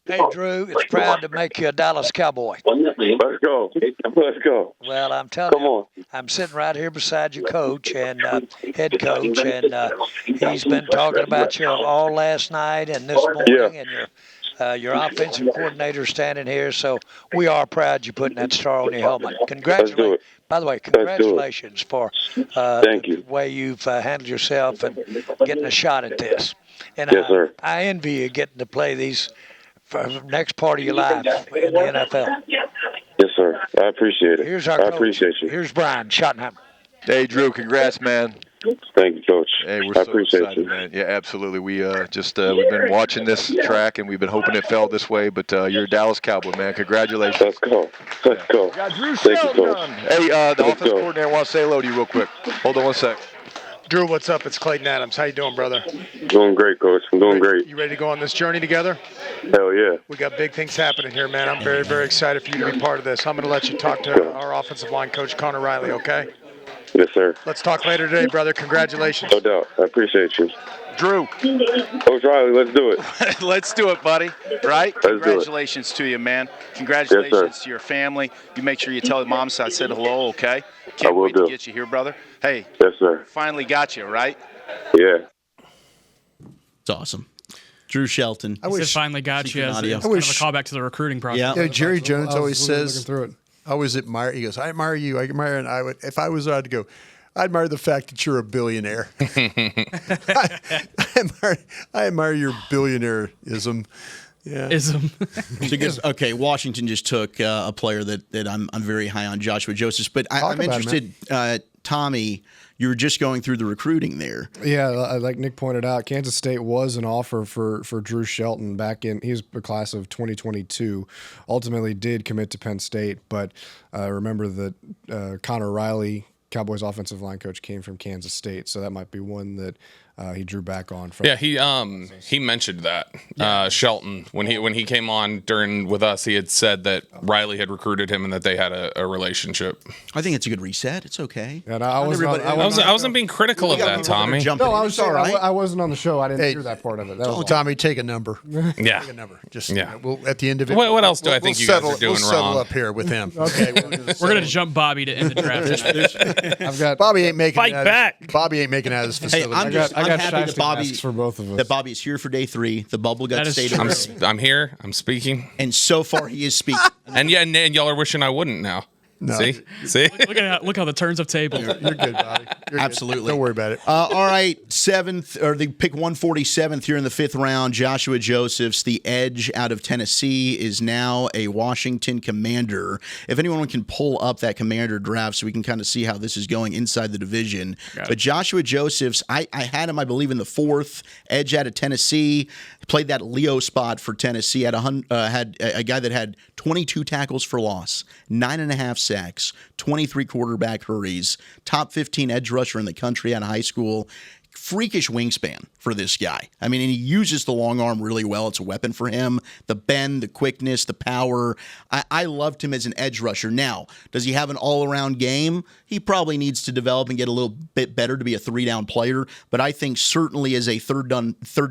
Hey, Drew, it's proud to make you a Dallas Cowboy.
Let's go. Let's go.
Well, I'm telling you, I'm sitting right here beside your coach and head coach, and he's been talking about you all last night and this morning, and your offensive coordinator standing here. So we are proud you're putting that star on your helmet. Congratulations. By the way, congratulations for the way you've handled yourself and getting a shot at this. And
yes, sir.
I envy you getting to play these for the next part of your life in the NFL.
Yes, sir. I appreciate it.
Here's our coach.
Appreciate you.
Here's Brian Schottenheimer.
Hey, Drew, congrats, man.
Thank you, Coach.
Hey, we're
I
so
appreciate
excited,
you.
man. Yeah, absolutely. We we've been watching this track, and we've been hoping it fell this way, but you're a Dallas Cowboy, man. Congratulations.
Let's go. Let's go.
Drew
Thank you, Coach.
Hey, the offense coordinator wants to say hello to you real quick. Hold on one sec.
Drew, what's up? It's Clayton Adams. How you doing, brother?
Doing great, Coach. I'm doing great.
You ready to go on this journey together?
Hell yeah.
We got big things happening here, man. I'm very, very excited for you to be part of this. I'm going to let you talk to our offensive line coach, Connor Riley, okay?
Yes, sir.
Let's talk later today, brother. Congratulations.
No doubt. I appreciate you.
Drew.
Coach Riley, let's do it.
Let's do it, buddy. Right?
Let's do it.
Congratulations to you, man. Congratulations
Yes,
to your family. You make sure you tell the moms I said hello, okay?
I
Can't
will
wait
do.
to get you here, brother. Hey.
Yes, sir.
Finally got you, right?
Yeah.
It's awesome. Drew Shelton.
I wish finally got you as kind of a callback to the recruiting process.
Yeah, Jerry Jones always says,
looking through it.
I always admire, he goes, I admire you. I admire, and I would, if I was, I'd go, I admire the fact that you're a billionaire. I admire your billionaireism. Yeah.
Okay, Washington just took a player that I'm very high on, Joshua Joseph. But I'm interested, Tommy, you were just going through the recruiting there.
Yeah, like Nick pointed out, Kansas State was an offer for Drew Shelton back in. He was a class of 2022. Ultimately, did commit to Penn State, but remember that Connor Riley, Cowboys offensive line coach, came from Kansas State, so that might be one that he drew back on. From.
Yeah, he mentioned that Shelton when he came on with us, he had said that Riley had recruited him and that they had a relationship.
I think it's a good reset. It's okay.
And
I wasn't being critical of that, Tommy.
No, I was
all right.
I wasn't on the show. I didn't hear that part of it. That was all.
Tommy, take a number.
Yeah.
Take a number. Just
We'll,
at the end of it.
What else do I think you guys are doing
we'll settle
wrong?
up here with him.
Okay.
We're going to jump Bobby to end the draft.
I've got
Bobby ain't making
Fight back.
Bobby ain't making it out of this facility.
Hey, I'm happy that Bobby
for both of us.
That Bobby is here for day 3. The bubble got stayed.
I'm here. I'm speaking.
And so far, he is speaking.
and y'all are wishing I wouldn't now.
No.
See.
Look how the turns have tabled.
You're good, Bobby. You're
Absolutely.
Good. Don't worry about it.
All right, they pick 147th here in the 5th round. Joshua Josephs, the edge out of Tennessee, is now a Washington Commander. If anyone can pull up that Commander draft so we can kind of see how this is going inside the division. But Joshua Josephs, I had him, I believe, in the 4th. Edge out of Tennessee. Played that Leo spot for Tennessee. Had a guy that had 22 tackles for loss, 9.5 sacks, 23 quarterback hurries, top 15 edge rusher in the country out of high school. Freakish wingspan for this guy. I mean, and he uses the long arm really well. It's a weapon for him. The bend, the quickness, the power. I loved him as an edge rusher. Now, does he have an all-around game? He probably needs to develop and get a little bit better to be a 3-down player, but I think certainly as a third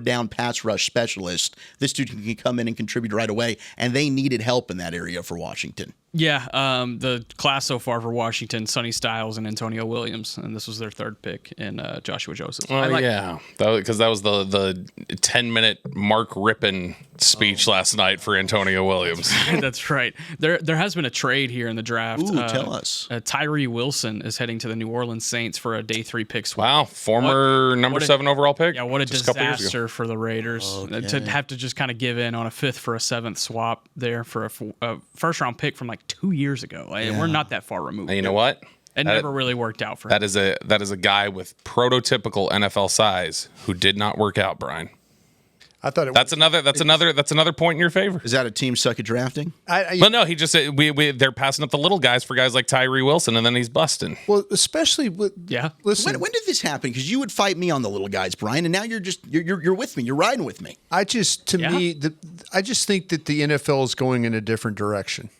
down pass rush specialist, this dude can come in and contribute right away, and they needed help in that area for Washington.
Yeah, the class so far for Washington, Sonny Styles and Antonio Williams, and this was their 3rd pick in Joshua Joseph.
Because that was the 10-minute Mark Rippon speech last night for Antonio Williams.
That's right. There has been a trade here in the draft.
Ooh, tell us.
Tyree Wilson is heading to the New Orleans Saints for a day 3 pick swap.
Wow, former number 7 overall pick.
Yeah, what a
just couple years ago.
disaster for the Raiders to have to just kind of give in on a 5th for a 7th swap there for a first-round pick from like 2 years ago. We're not that far removed.
And you know what?
It never really worked out for him.
That is a guy with prototypical NFL size who did not work out, Brian.
I thought
that's another point in your favor.
Is that a team suck at drafting?
But no, he just said they're passing up the little guys for guys like Tyree Wilson, and then he's busting.
Well, especially with
Listen, when did this happen? Because you would fight me on the little guys, Brian, and now you're with me. You're riding with me.
I just think that the NFL is going in a different direction.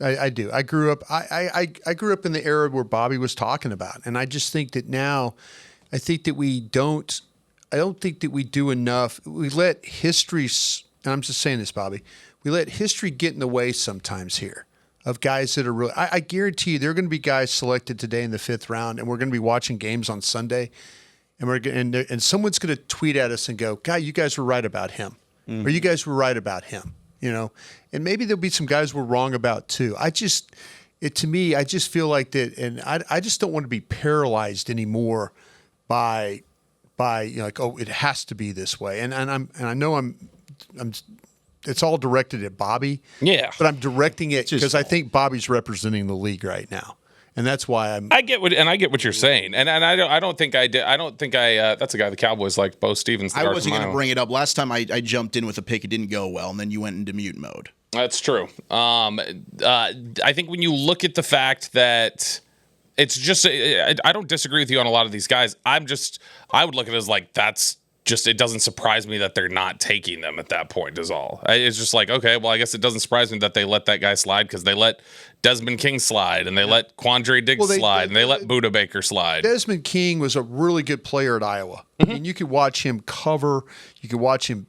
I do. I grew up. I grew up in the era where Bobby was talking about, and I just think that now I think that we don't. I don't think that we do enough. We let history, and I'm just saying this, Bobby, we let history get in the way sometimes here of guys that are really, I guarantee you there are going to be guys selected today in the 5th round, and we're going to be watching games on Sunday, and someone's going to tweet at us and go, "God, you guys were right about him," or "You guys were right about him," and maybe there'll be some guys we're wrong about too. To me, I just feel like that, and I just don't want to be paralyzed anymore by like, oh, it has to be this way. And I know I'm it's all directed at Bobby.
Yeah.
But I'm directing it because I think Bobby's representing the league right now. And that's why
I get what you're saying. And I don't think I did. I don't think that's a guy the Cowboys like, Bo Stevens.
I wasn't going to bring it up. Last time I jumped in with a pick, it didn't go well, and then you went into mute mode.
That's true. I think when you look at the fact that it's just, I don't disagree with you on a lot of these guys. I would look at it as like, that's just, it doesn't surprise me that they're not taking them at that point is all. It's just like, okay, well, I guess it doesn't surprise me that they let that guy slide because they let Desmond King slide and they let Quandre Diggs slide and they let Budda Baker slide.
Desmond King was a really good player at Iowa. I mean, you could watch him cover. You could watch him,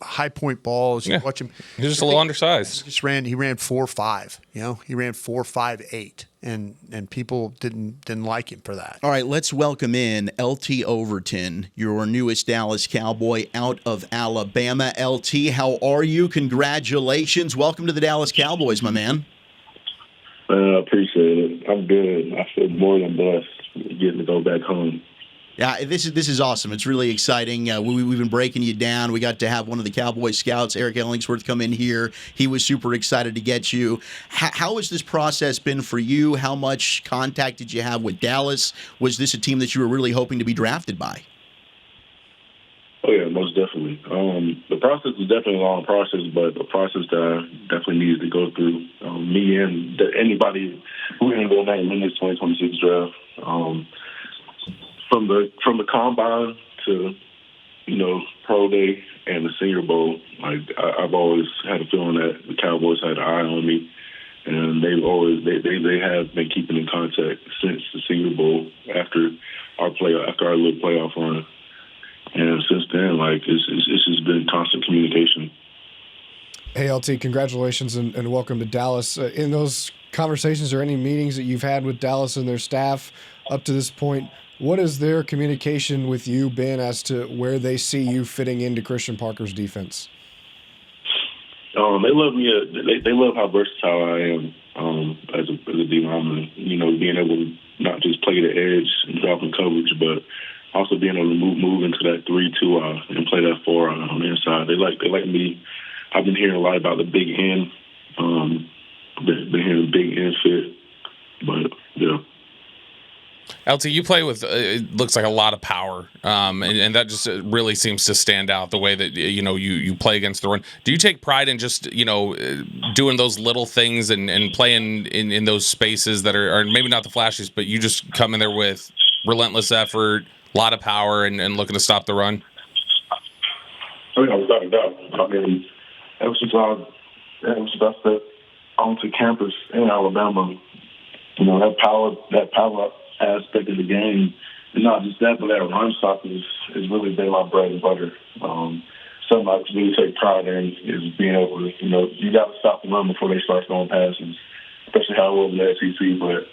high point balls. You watch him.
He's just a little undersized.
He ran 4.5. He ran 4.58, and people didn't like him for that.
All right, let's welcome in LT Overton, your newest Dallas Cowboy out of Alabama. LT, how are you? Congratulations. Welcome to the Dallas Cowboys, my man.
I appreciate it. I'm good. I feel more than blessed getting to go back home.
Yeah, this is awesome. It's really exciting. We've been breaking you down. We got to have one of the Cowboy scouts, Eric Ellingsworth, come in here. He was super excited to get you. How has this process been for you? How much contact did you have with Dallas? Was this a team that you were really hoping to be drafted by?
Oh, yeah, most definitely. The process was definitely a long process, but a process that I definitely needed to go through. Me and anybody who ended up in this 2026 draft. From the combine to, pro day and the Senior Bowl, like I've always had a feeling that the Cowboys had an eye on me, and they have been keeping in contact since the Senior Bowl after our little playoff run, and since then, like it's just been constant communication.
Hey, LT, congratulations and welcome to Dallas. In those conversations or any meetings that you've had with Dallas and their staff up to this point, what has their communication with you been as to where they see you fitting into Christian Parker's defense?
They love me. They love how versatile I am as a D lineman. Being able to not just play the edge and drop in coverage, but also being able to move into that 3-2 and play that 4 on the inside. They like me. I've been hearing a lot about the big end. Been hearing the big end fit, but yeah.
LT, you play with it looks like a lot of power, and that just really seems to stand out the way that you play against the run. Do you take pride in just doing those little things and playing in those spaces that are maybe not the flashiest, but you just come in there with relentless effort, a lot of power, and looking to stop the run?
I mean, without a doubt. I mean, ever since I stepped onto campus in Alabama, that power aspect of the game, and not just that, but that run stop is really been my bread and butter. Something I really take pride in is being able to, you got to stop the run before they start throwing passes, especially how it was in the SEC. But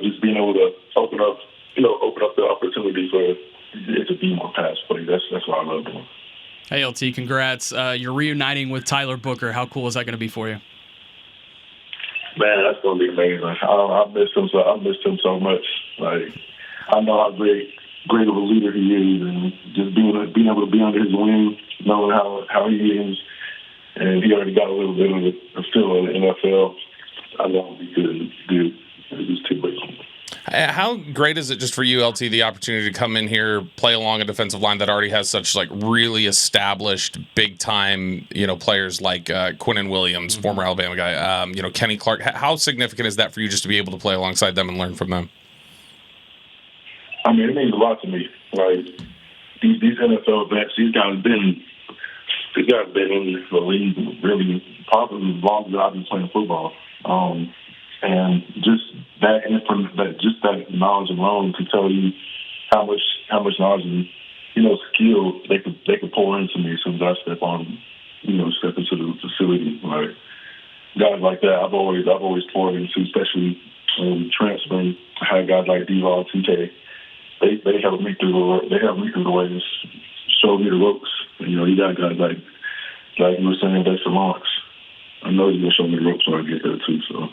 just being able to open up the opportunity for it to be more pass play. That's what I love doing.
Hey, LT, congrats. You're reuniting with Tyler Booker. How cool is that going to be for you?
Man, that's gonna be amazing. I miss him so much. Like, I know how great of a leader he is, and just being able to be under his wing, knowing how he is, and he already got a little bit of a feel of the NFL. I know it'll be good. It's too big.
How great is it just for you, LT, the opportunity to come in here, play along a defensive line that already has such really established big time, players like Quinnen Williams, former Alabama guy, Kenny Clark. How significant is that for you just to be able to play alongside them and learn from them?
I mean, it means a lot to me. Like these NFL vets, these guys have been in the league really probably as long as I've been playing football. And just that knowledge alone can tell you
how much knowledge and skill they could pour into me as soon as I step into the facility. Like guys like that, I've always poured into, especially transferring. I had guys like D-Law, TK. They helped me through the way, just showed me the ropes. You got guys like you were saying, Dexter Lawrence. I know he's gonna show me the ropes when I get there too. So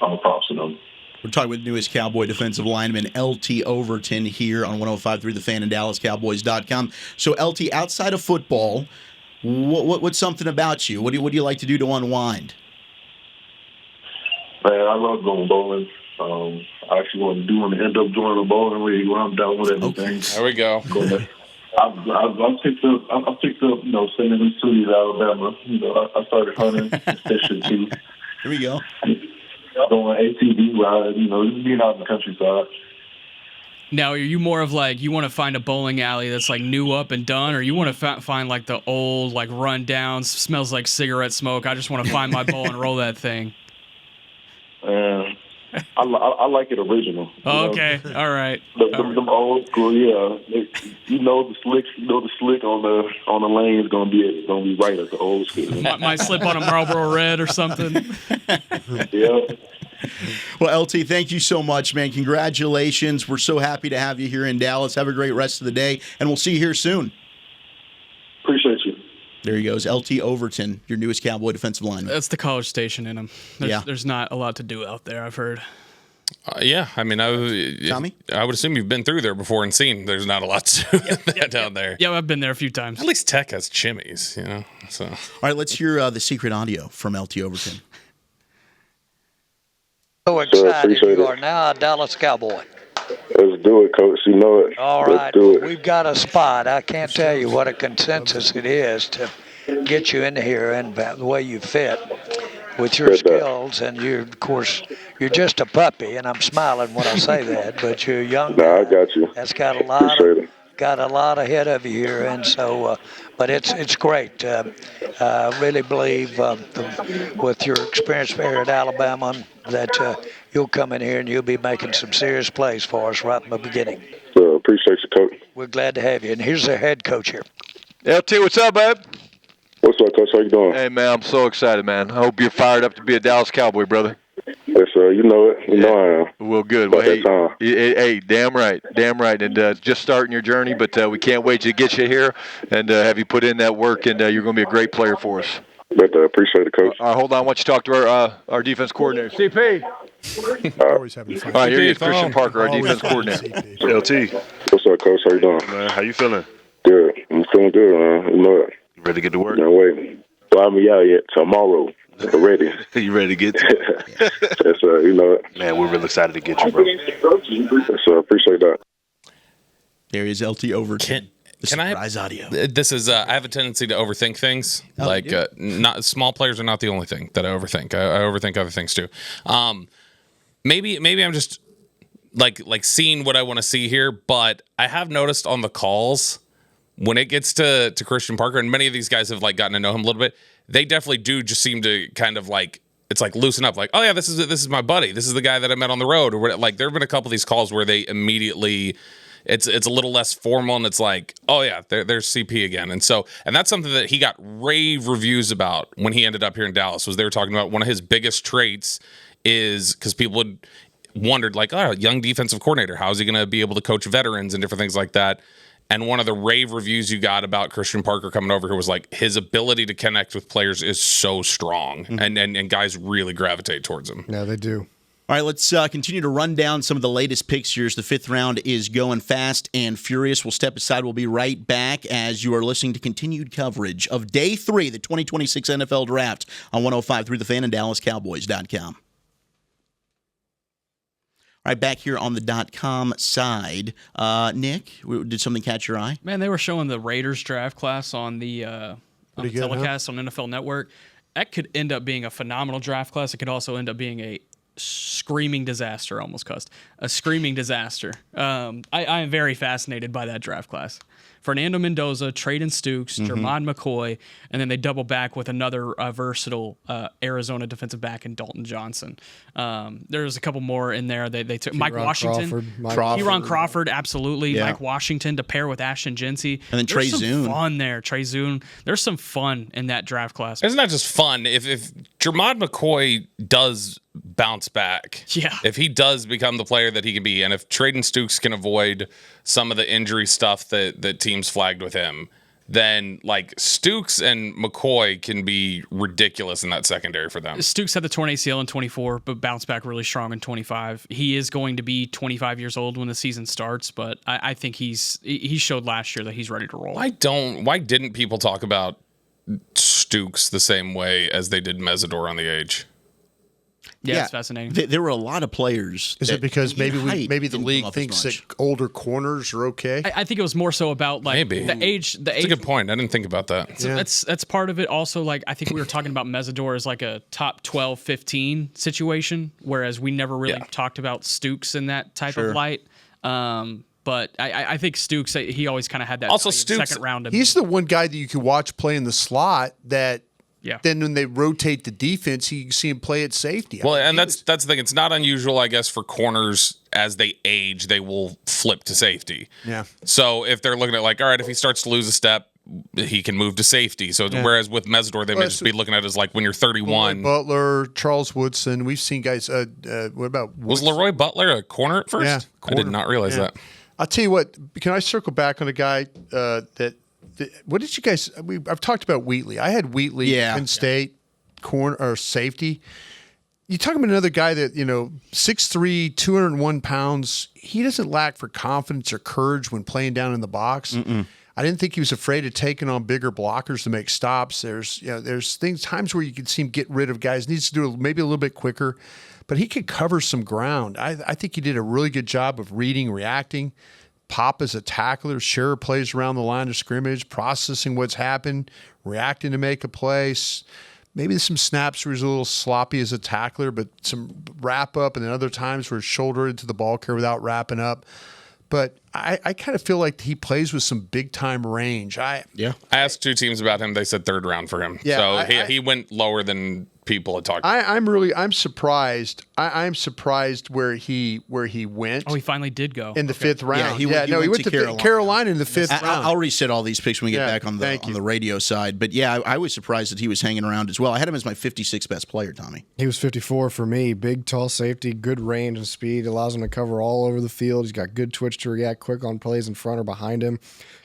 all props to them.
We're talking with newest Cowboy defensive lineman LT Overton here on 105.3 The Fan and DallasCowboys.com. So LT, outside of football, what's something about you? What do you like to do to unwind?
Man, I love going bowling. I actually want to end up joining a bowling league where I'm done with everything.
There we go.
I've picked up, staying in the cities, Alabama. I started hunting, fishing too.
Here we go.
Going ATV ride, just being out in the countryside.
Now, are you more of like, you want to find a bowling alley that's like new up and done, or you want to find like the old, like run down, smells like cigarette smoke, I just want to find my bowl and roll that thing?
I like it original.
Okay, all right.
The old school, yeah. The slick on the lane is gonna be right at the old school.
Might slip on a Marlboro Red or something.
Yeah.
Well, LT, thank you so much, man. Congratulations. We're so happy to have you here in Dallas. Have a great rest of the day, and we'll see you here soon.
Appreciate you.
There he goes, LT Overton, your newest Cowboy defensive lineman.
That's the College Station in him. There's not a lot to do out there, I've heard.
Yeah, I mean, Tommy? I would assume you've been through there before and seen there's not a lot to do down there.
Yeah, I've been there a few times.
At least Tech has chimneys, So.
All right, let's hear the secret audio from LT Overton.
So excited. You are now a Dallas Cowboy.
Let's do it, Coach. You know it.
All right. We've got a spot. I can't tell you what a consensus it is to get you in here and the way you fit with your skills. And of course, you're just a puppy, and I'm smiling when I say that, but you're young.
Nah, I got you.
That's got a lot ahead of you here, and so, but it's great. I really believe with your experience here at Alabama that you'll come in here and you'll be making some serious plays for us right from the beginning.
Appreciate you, Coach.
We're glad to have you. And here's their head coach here.
LT, what's up, babe?
What's up, Coach? How you doing?
Hey, man, I'm so excited, man. I hope you're fired up to be a Dallas Cowboy, brother.
Yes, sir. You know it. You know I am.
Well, good. Well, hey, damn right. And just starting your journey, but we can't wait to get you here and have you put in that work, and you're going to be a great player for us.
But appreciate it, Coach.
All right, hold on. I want you to talk to our defense coordinator. CP.
Always having fun.
All right, here he is, Christian Parker, our defense coordinator.
LT. What's up, Coach? How you doing?
Man, how you feeling?
Good. I'm feeling good, man. You know it.
You ready to get to work?
No waiting. Fly me out yet tomorrow. Ready.
You ready to get to it?
Yes, sir. You know it.
Man, we're real excited to get you, bro.
Yes, sir. Appreciate that.
There is LT Overton.
Can I audio? This is I have a tendency to overthink things. Not small players are not the only thing that I overthink. I overthink other things too. Maybe I'm just like seeing what I want to see here, but I have noticed on the calls when it gets to Christian Parker, and many of these guys have gotten to know him a little bit. They definitely do just seem to kind of it's loosen up. Oh yeah, this is my buddy. This is the guy that I met on the road. Or there have been a couple of these calls where they immediately. It's a little less formal, and it's oh yeah, there's CP again, and that's something that he got rave reviews about when he ended up here in Dallas. Was they were talking about one of his biggest traits is because people had wondered young defensive coordinator, how is he going to be able to coach veterans and different things like that. And one of the rave reviews you got about Christian Parker coming over here was his ability to connect with players is so strong, and guys really gravitate towards him.
Yeah, they do.
All right, let's continue to run down some of the latest picks here. The fifth round is going fast and furious. We'll step aside. We'll be right back as you are listening to continued coverage of Day 3, the 2026 NFL Draft on 105.3 The Fan and DallasCowboys.com. All right, back here on the .com side. Nick, did something catch your eye?
Man, they were showing the Raiders draft class on the telecast on NFL Network. That could end up being a phenomenal draft class. It could also end up being a screaming disaster. Almost cussed. A screaming disaster. I am very fascinated by that draft class. Fernando Mendoza, Traden Stukes, Jermon McCoy, and then they double back with another versatile Arizona defensive back in Dalton Johnson. There's a couple more in there. They took Mike Washington, Kieran Crawford, absolutely.
Yeah.
Mike Washington to pair with Ashton Gency.
And then Trey
There's some
Zune.
fun there. Trey Zune. There's some fun in that draft class.
It's not just fun. If Jermon McCoy does bounce back, if he does become the player that he can be, and if Traden Stukes can avoid some of the injury stuff that teams flagged with him, then like Stukes and McCoy can be ridiculous in that secondary for them.
Stukes had the torn ACL in 24, but bounced back really strong in 25. He is going to be 25 years old when the season starts, but I think he showed last year that he's ready to roll.
Why didn't people talk about Stukes the same way as they did Mesidor on the age?
Yeah, it's fascinating.
There were a lot of players.
Is it because maybe the league thinks that older corners are okay?
I think it was more so about like the age.
That's a good point. I didn't think about that.
So that's part of it. Also, like I think we were talking about Mesidor as like a top 12, 15 situation, whereas we never really talked about Stukes in that type of light. But I think Stukes, he always kind of had that
also Stukes,
second round.
He's the one guy that you can watch play in the slot that.
Yeah.
Then when they rotate the defense, you can see him play at safety.
Well, and that's the thing. It's not unusual, I guess, for corners as they age, they will flip to safety.
Yeah.
So if they're looking at like, all right, if he starts to lose a step, he can move to safety. So whereas with Mesidor, they may just be looking at it as like when you're 31.
Butler, Charles Woodson. We've seen guys. What about
was Leroy Butler a corner at first?
Yeah,
I did not realize that.
I'll tell you what. Can I circle back on a guy that? What did you guys? I've talked about Wheatley. I had Wheatley, Penn State, corner or safety. You talk about another guy that 6'3", 201 pounds. He doesn't lack for confidence or courage when playing down in the box. I didn't think he was afraid of taking on bigger blockers to make stops. There's times where you can see him get rid of guys. Needs to do it maybe a little bit quicker, but he could cover some ground. I think he did a really good job of reading, reacting. Pop as a tackler, Scherer plays around the line of scrimmage, processing what's happened, reacting to make a play. Maybe some snaps where he's a little sloppy as a tackler, but some wrap up, and then other times where his shoulder into the ball carrier without wrapping up. But I kind of feel like he plays with some big time range. I
asked two teams about him. They said third round for him.
Yeah,
so he went lower than people had talked.
I'm surprised. I'm surprised where he went.
Oh, he finally did go
in the fifth round.
Yeah, he went to
Carolina in the fifth round.
I'll reset all these picks when we get back on the radio side. But yeah, I was surprised that he was hanging around as well. I had him as my 56th best player, Tommy.
He was 54 for me. Big, tall safety, good range and speed. Allows him to cover all over the field. He's got good twitch to react quick on plays in front or behind him.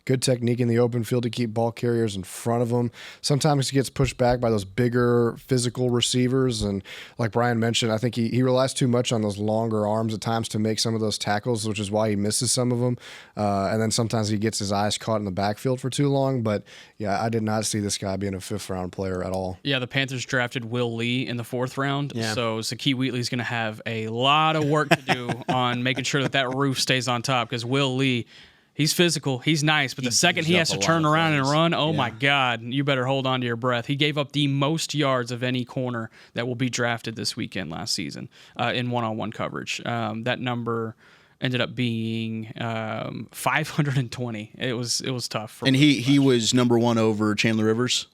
Good technique in the open field to keep ball carriers in front of him. Sometimes he gets pushed back by those bigger physical receivers. And like Brian mentioned, I think he relies too much on those longer arms at times to make some of those tackles, which is why he misses some of them. And then sometimes he gets his eyes caught in the backfield for too long. But yeah, I did not see this guy being a fifth round player at all.
Yeah, the Panthers drafted Will Lee in the fourth round. Yeah. So Zakee Wheatley's going to have a lot of work to do on making sure that roof stays on top, because Will Lee, he's physical. He's nice. But the second he has to turn around and run, my God, you better hold on to your breath. He gave up the most yards of any corner that will be drafted this weekend last season in one-on-one coverage. That number ended up being 520. It was tough.
And he was number one over Chandler Rivers?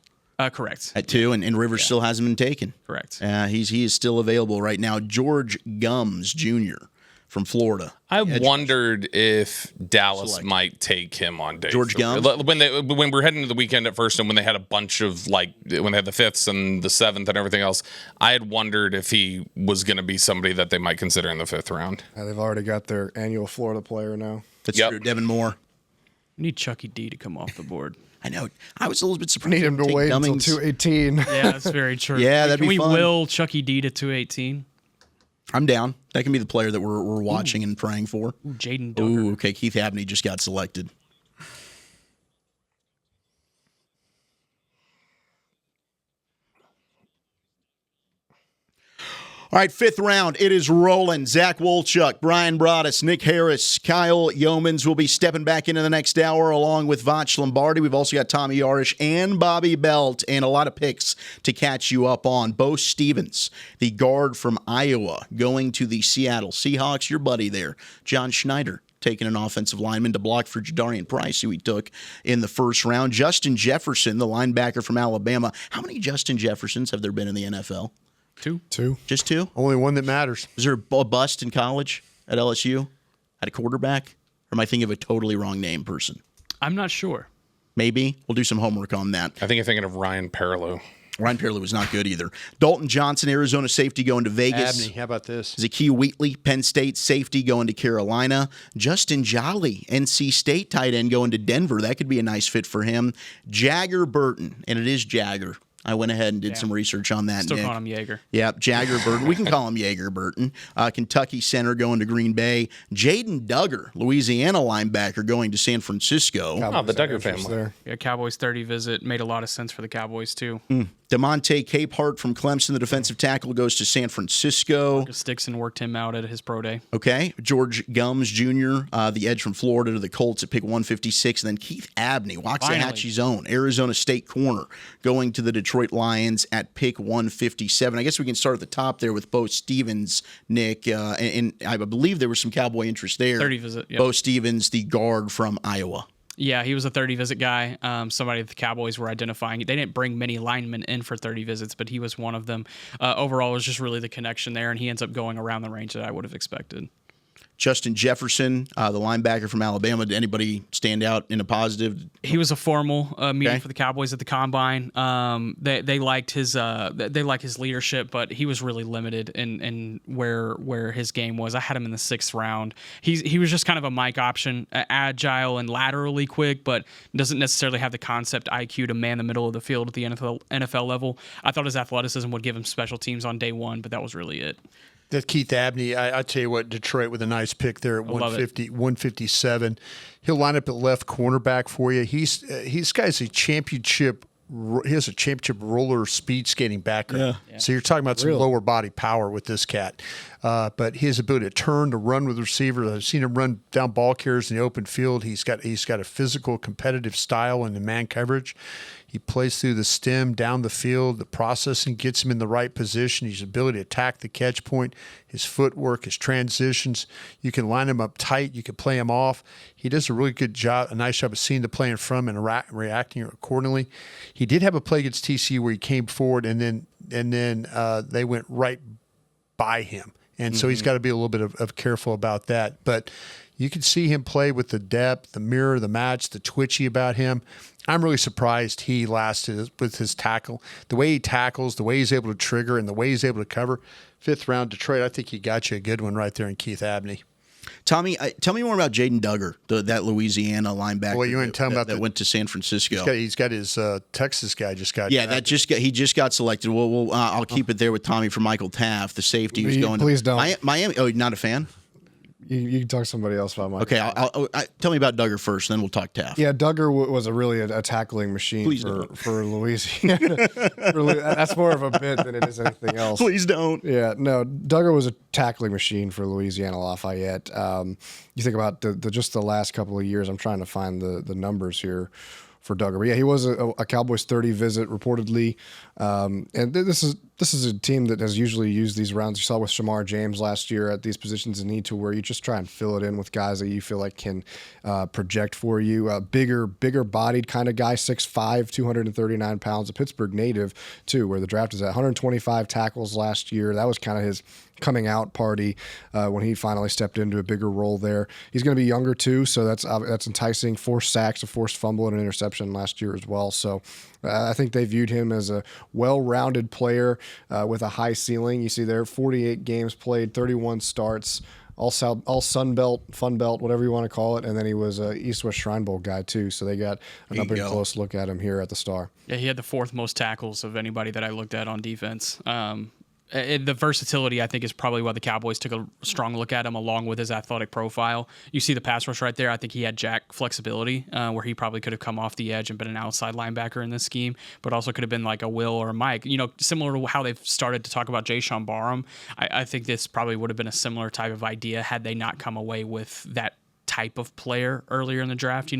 Correct.
At 2, and Rivers still hasn't been taken.
Correct.
He is still available right now. George Gums Jr. from Florida.
I wondered if Dallas might take him on day
George
3.
Gums?
When we were heading to the weekend at first, and when they had a bunch of when they had the 5th and the 7th and everything else, I had wondered if he was going to be somebody that they might consider in the 5th round.
They've already got their annual Florida player now.
That's true. Devin Moore.
We need Chucky D to come off the board.
I know. I was a little bit surprised.
Need him to wait until 218.
Yeah, that's very true.
Yeah, that'd be fun.
Can we will Chucky D to 218?
I'm down. That can be the player that we're watching and praying for.
Jaden Duggar.
Ooh, okay. Keith Abney just got selected. All right, 5th round. It is rolling. Zach Wolchuk, Brian Broaddus, Nick Harris, Kyle Yeomans will be stepping back into the next hour along with Vach Lombardi. We've also got Tommy Yarish and Bobby Belt and a lot of picks to catch you up on. Bo Stevens, the guard from Iowa, going to the Seattle Seahawks. Your buddy there, John Schneider, taking an offensive lineman to block for Jadarian Price, who he took in the 1st round. Justin Jefferson, the linebacker from Alabama. How many Justin Jeffersons have there been in the NFL?
Two.
Just 2?
Only one that matters.
Was there a bust in college at LSU at a quarterback? Or am I thinking of a totally wrong name person?
I'm not sure.
Maybe. We'll do some homework on that.
I think you're thinking of Ryan Perlow.
Ryan Perlow was not good either. Dalton Johnson, Arizona safety, going to Vegas.
Abney, how about this?
Zakiya Wheatley, Penn State safety, going to Carolina. Justin Jolly, NC State tight end, going to Denver. That could be a nice fit for him. Jagger Burton, and it is Jagger. I went ahead and did some research on that.
Still
Nick.
calling him Jaeger.
Yep, Jagger Burton. We can call him Jaeger Burton. Kentucky center going to Green Bay. Jaden Duggar, Louisiana linebacker, going to San Francisco.
The Duggar family.
Yeah, Cowboys 30 visit made a lot of sense for the Cowboys too.
DeMonte Capehart from Clemson, the defensive tackle, goes to San Francisco.
Marcus Dixon worked him out at his pro day.
Okay. George Gums Jr., the edge from Florida, to the Colts at pick 156. And then Keith Abney, Waxahachie's own, Arizona State corner, going to the Detroit Lions at pick 157. I guess we can start at the top there with Bo Stevens, Nick. And I believe there was some Cowboy interest there.
30 visit, yep.
Bo Stevens, the guard from Iowa.
Yeah, he was a 30 visit guy. Somebody that the Cowboys were identifying. They didn't bring many linemen in for 30 visits, but he was one of them. Overall, it was just really the connection there, and he ends up going around the range that I would have expected.
Justin Jefferson, the linebacker from Alabama. Did anybody stand out in a positive?
He was a formal meeting for the Cowboys at the Combine. They liked his leadership, but he was really limited in where his game was. I had him in the 6th round. He was just kind of a Mike option, agile and laterally quick, but doesn't necessarily have the concept IQ to man the middle of the field at the NFL level. I thought his athleticism would give him special teams on day one, but that was really it.
That Keith Abney, I tell you what, Detroit with a nice pick there at 157. He'll line up at left cornerback for you. He's guy's a championship. He has a championship roller speed skating background.
Yeah.
So you're talking about some lower body power with this cat. But his ability to turn, to run with receivers. I've seen him run down ball carriers in the open field. He's got a physical, competitive style in the man coverage. He plays through the stem, down the field. The processing gets him in the right position. His ability to attack the catch point, his footwork, his transitions. You can line him up tight. You can play him off. He does a really good job, a nice job of seeing the play in front and reacting accordingly. He did have a play against TCU where he came forward and then they went right by him. And so he's got to be a little bit of careful about that. But you can see him play with the depth, the mirror, the match, the twitchy about him. I'm really surprised he lasted with his tackle. The way he tackles, the way he's able to trigger, and the way he's able to cover. 5th round, Detroit, I think he got you a good one right there in Keith Abney.
Tommy, tell me more about Jaden Duggar, that Louisiana linebacker.
Well, you ain't talking about
that went to San Francisco.
He's got his Texas guy just got.
Yeah, he just got selected. Well, I'll keep it there with Tommy for Michael Taft, the safety who's going.
Please
to
don't.
Miami. Oh, you're not a fan?
You can talk to somebody else about Michael.
Okay, I'll tell me about Duggar first, then we'll talk Taft.
Yeah, Duggar was a tackling machine for Louisiana. That's more of a bit than it is anything else.
Please don't.
Yeah, no, Duggar was a tackling machine for Louisiana Lafayette. You think about just the last couple of years. I'm trying to find the numbers here for Duggar. But yeah, he was a Cowboys 30 visit reportedly. And this is a team that has usually used these rounds. You saw with Shamar James last year at these positions of need to where you just try and fill it in with guys that you feel like can project for you. A bigger bodied kind of guy, 6'5", 239 pounds, a Pittsburgh native too, where the draft is at 125 tackles last year. That was kind of his coming out party when he finally stepped into a bigger role there. He's going to be younger too, so that's enticing. 4 sacks, a forced fumble, and an interception last year as well. So I think they viewed him as a well-rounded player with a high ceiling. You see there, 48 games played, 31 starts, all Sun Belt, Fun Belt, whatever you want to call it. And then he was a East-West Shrine Bowl guy too. So they got another close look at him here at the Star.
Yeah, he had the 4th most tackles of anybody that I looked at on defense. the versatility, I think, is probably why the Cowboys took a strong look at him, along with his athletic profile. You see the pass rush right there. I think he had jack flexibility, where he probably could have come off the edge and been an outside linebacker in this scheme, but also could have been like a Will or a Mike. Similar to how they've started to talk about Jayshawn Barham. I think this probably would have been a similar type of idea had they not come away with that type of player earlier in the draft.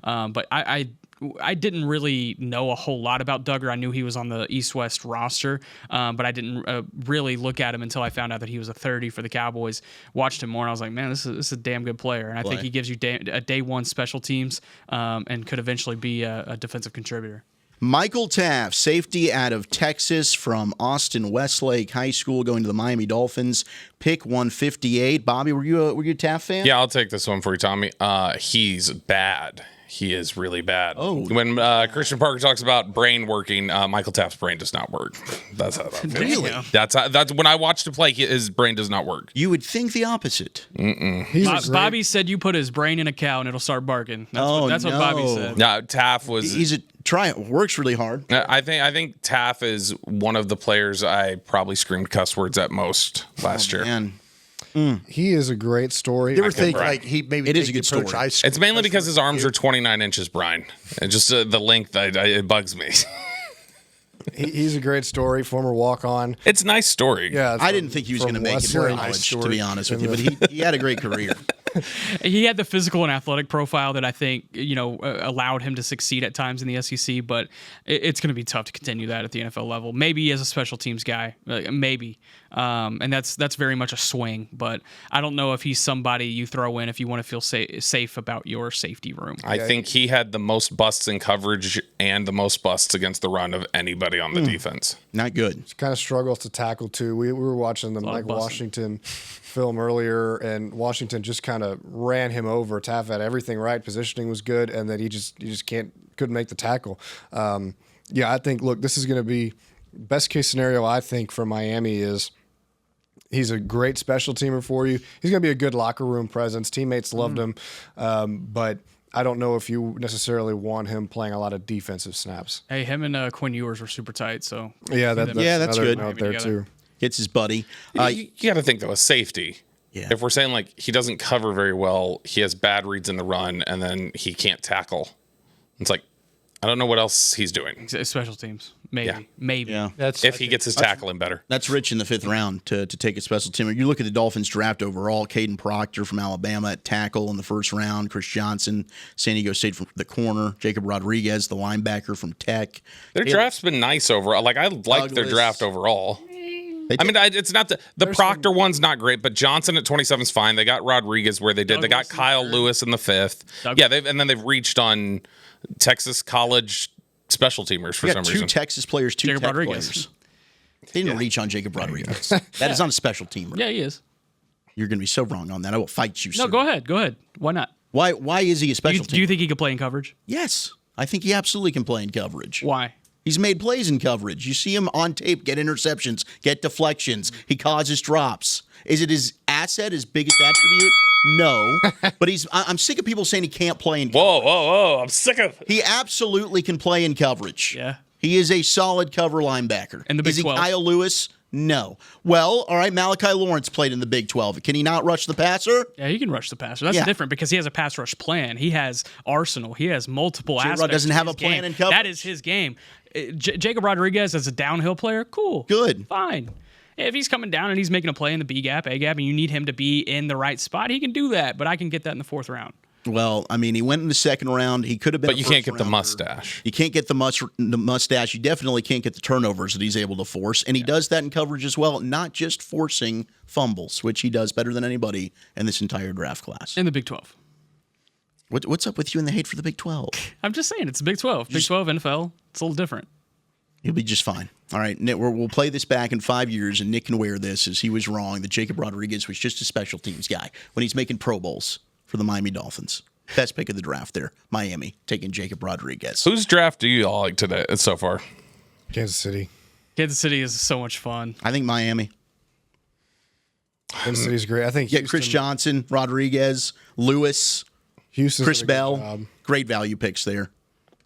But I didn't really know a whole lot about Duggar. I knew he was on the East-West roster, but I didn't really look at him until I found out that he was a 30 for the Cowboys. Watched him more, and I was like, man, this is a damn good player. And I think he gives you a day one special teams and could eventually be a defensive contributor.
Michael Taft, safety out of Texas from Austin Westlake High School, going to the Miami Dolphins. Pick 158. Bobby, were you a Taft fan?
Yeah, I'll take this one for you, Tommy. He's bad. He is really bad.
Oh.
When Christian Parker talks about brain working, Michael Taft's brain does not work. That's how that feels.
Really?
That's when I watched him play, his brain does not work.
You would think the opposite.
Bobby said you put his brain in a cow and it'll start barking. That's what Bobby said.
No, Taft was.
Works really hard.
I think Taft is one of the players I probably screamed cuss words at most last year.
Man.
He is a great story.
You ever think like he maybe
it is a good story.
It's mainly because his arms are 29 inches, Brian. And just the length, it bugs me.
He's a great story, former walk-on.
It's a nice story.
Yeah,
I didn't think he was going to make it for college, to be honest with you, but he had a great career.
He had the physical and athletic profile that I think allowed him to succeed at times in the SEC, but it's going to be tough to continue that at the NFL level. Maybe as a special teams guy, maybe, and that's very much a swing. But I don't know if he's somebody you throw in if you want to feel safe about your safety room.
I think he had the most busts in coverage and the most busts against the run of anybody on the defense.
Not good.
He kind of struggles to tackle too. We were watching the Mike Washington film earlier, and Washington just kind of ran him over. Taft had everything right, positioning was good, and that he just couldn't make the tackle. I think this is going to be best case scenario. I think for Miami is he's a great special teamer for you. He's going to be a good locker room presence. Teammates loved him, but I don't know if you necessarily want him playing a lot of defensive snaps.
Hey, him and Quinn Ewers were super tight, so
that's good.
Out there too.
It's his buddy.
You got to think though, a safety.
Yeah.
If we're saying like he doesn't cover very well, he has bad reads in the run, and then he can't tackle. It's like I don't know what else he's doing.
Special teams, maybe.
Yeah.
If he gets his tackling better.
That's rich in the 5th round to take a special teamer. You look at the Dolphins draft overall, Caden Proctor from Alabama at tackle in the 1st round, Chris Johnson, San Diego State from the corner, Jacob Rodriguez, the linebacker from Tech.
Their draft's been nice overall. Like I like their draft overall. It's not the Proctor one's not great, but Johnson at 27 is fine. They got Rodriguez where they did. They got Kyle Lewis in the 5th. And then they've reached on Texas college special teamers for some reason.
2 Texas players, 2
Jacob
Tech
Rodriguez.
players. They didn't reach on Jacob Rodriguez. That is not a special teamer.
Yeah, he is.
You're going to be so wrong on that. I will fight you.
No, go ahead. Why not?
Why is he a special teamer?
Do you think he could play in coverage?
Yes, I think he absolutely can play in coverage.
Why?
He's made plays in coverage. You see him on tape get interceptions, get deflections. He causes drops. Is it his asset, his biggest attribute? No. But I'm sick of people saying he can't play in coverage.
Whoa. I'm sick of it.
He absolutely can play in coverage.
Yeah.
He is a solid cover linebacker.
And the Big
Is he
12?
Kyle Lewis? No. Well, all right, Malachi Lawrence played in the Big 12. Can he not rush the passer?
Yeah, he can rush the passer. That's different because he has a pass rush plan. He has arsenal. He has multiple aspects.
J-Rod doesn't have a plan in coverage.
That is his game. Jacob Rodriguez as a downhill player, cool.
Good.
Fine. If he's coming down and he's making a play in the B gap, A gap, and you need him to be in the right spot, he can do that. But I can get that in the 4th round.
Well, I mean, he went in the 2nd round. He could have been.
But you can't get the mustache.
You can't get the mustache. You definitely can't get the turnovers that he's able to force. And he does that in coverage as well, not just forcing fumbles, which he does better than anybody in this entire draft class.
In the Big 12.
What's up with you and the hate for the Big 12?
I'm just saying, it's the Big 12. Big 12, NFL, it's a little different.
He'll be just fine. All right, Nick, we'll play this back in 5 years, and Nick can wear this as he was wrong that Jacob Rodriguez was just a special teams guy when he's making Pro Bowls for the Miami Dolphins. Best pick of the draft there, Miami, taking Jacob Rodriguez.
Whose draft do you all like today so far?
Kansas City.
Kansas City is so much fun.
I think Miami.
Kansas City's great. I think
Houston, Chris Johnson, Rodriguez, Lewis,
Houston's
Chris Bell. Great value picks there.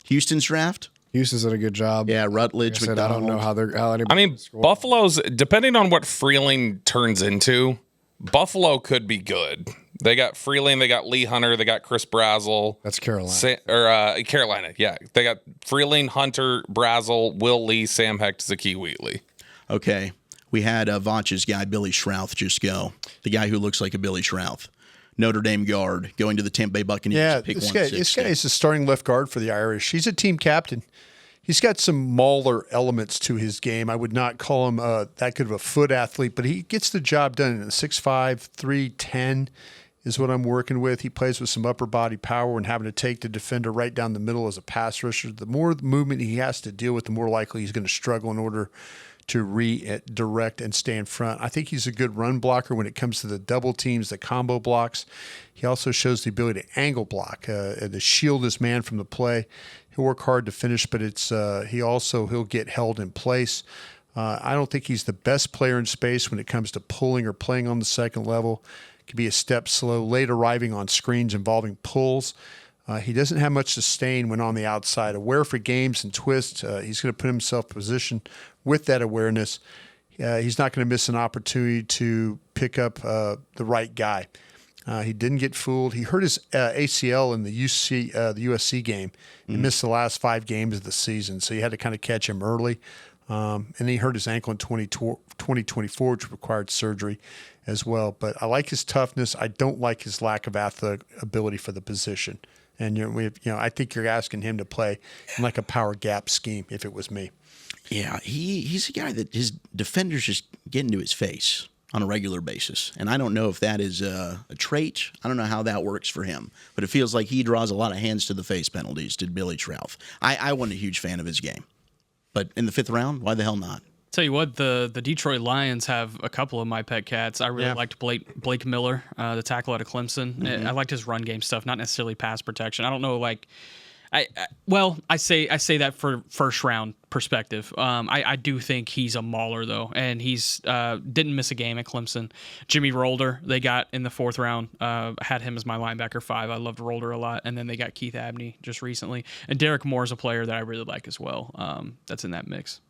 Houston's draft?
Houston's done a good job.
Yeah, Rutledge,
like I said, I don't know how anybody.
I mean, Buffalo's, depending on what Freeling turns into, Buffalo could be good. They got Freeling, they got Lee Hunter, they got Chris Brazel.
That's Carolina.
Carolina, yeah. They got Freeling, Hunter, Brazel, Will Lee, Sam Hecht, Zakee Wheatley.
Okay. We had Vonch's guy, Billy Schrouth, just go. The guy who looks like a Billy Schrouth. Notre Dame guard going to the Tampa Bay Buccaneers.
Yeah,
pick
this guy is the starting left guard for the Irish. He's a team captain. He's got some mauler elements to his game. I would not call him that good of a foot athlete, but he gets the job done. 6'5", 310 is what I'm working with. He plays with some upper body power and having to take the defender right down the middle as a pass rusher. The more movement he has to deal with, the more likely he's going to struggle in order to redirect and stay in front. I think he's a good run blocker when it comes to the double teams, the combo blocks. He also shows the ability to angle block, to shield his man from the play. He'll work hard to finish, but he'll get held in place. I don't think he's the best player in space when it comes to pulling or playing on the second level. Could be a step slow, late arriving on screens involving pulls. He doesn't have much sustain when on the outside. Aware for games and twists. He's going to put himself in position with that awareness. He's not going to miss an opportunity to pick up the right guy. He didn't get fooled. He hurt his ACL in the USC game. He missed the last 5 games of the season, so you had to kind of catch him early. And he hurt his ankle in 2024, which required surgery as well. But I like his toughness. I don't like his lack of athletic ability for the position. And I think you're asking him to play in like a power gap scheme if it was me.
Yeah, he's a guy that his defenders just get into his face on a regular basis. And I don't know if that is a trait. I don't know how that works for him. But it feels like he draws a lot of hands to the face penalties, did Billy Schrouth. I wasn't a huge fan of his game. But in the 5th round, why the hell not?
Tell you what, the Detroit Lions have a couple of my pet cats. I really liked Blake Miller, the tackle out of Clemson.
Mm-hmm.
I liked his run game stuff, not necessarily pass protection. I don't know, I say that for first round perspective. I do think he's a mauler though, and he's didn't miss a game at Clemson. Jimmy Rolder they got in the 4th round. Had him as my linebacker 5. I loved Rolder a lot, and then they got Keith Abney just recently, and Derek Moore's a player that I really like as well. That's in that mix.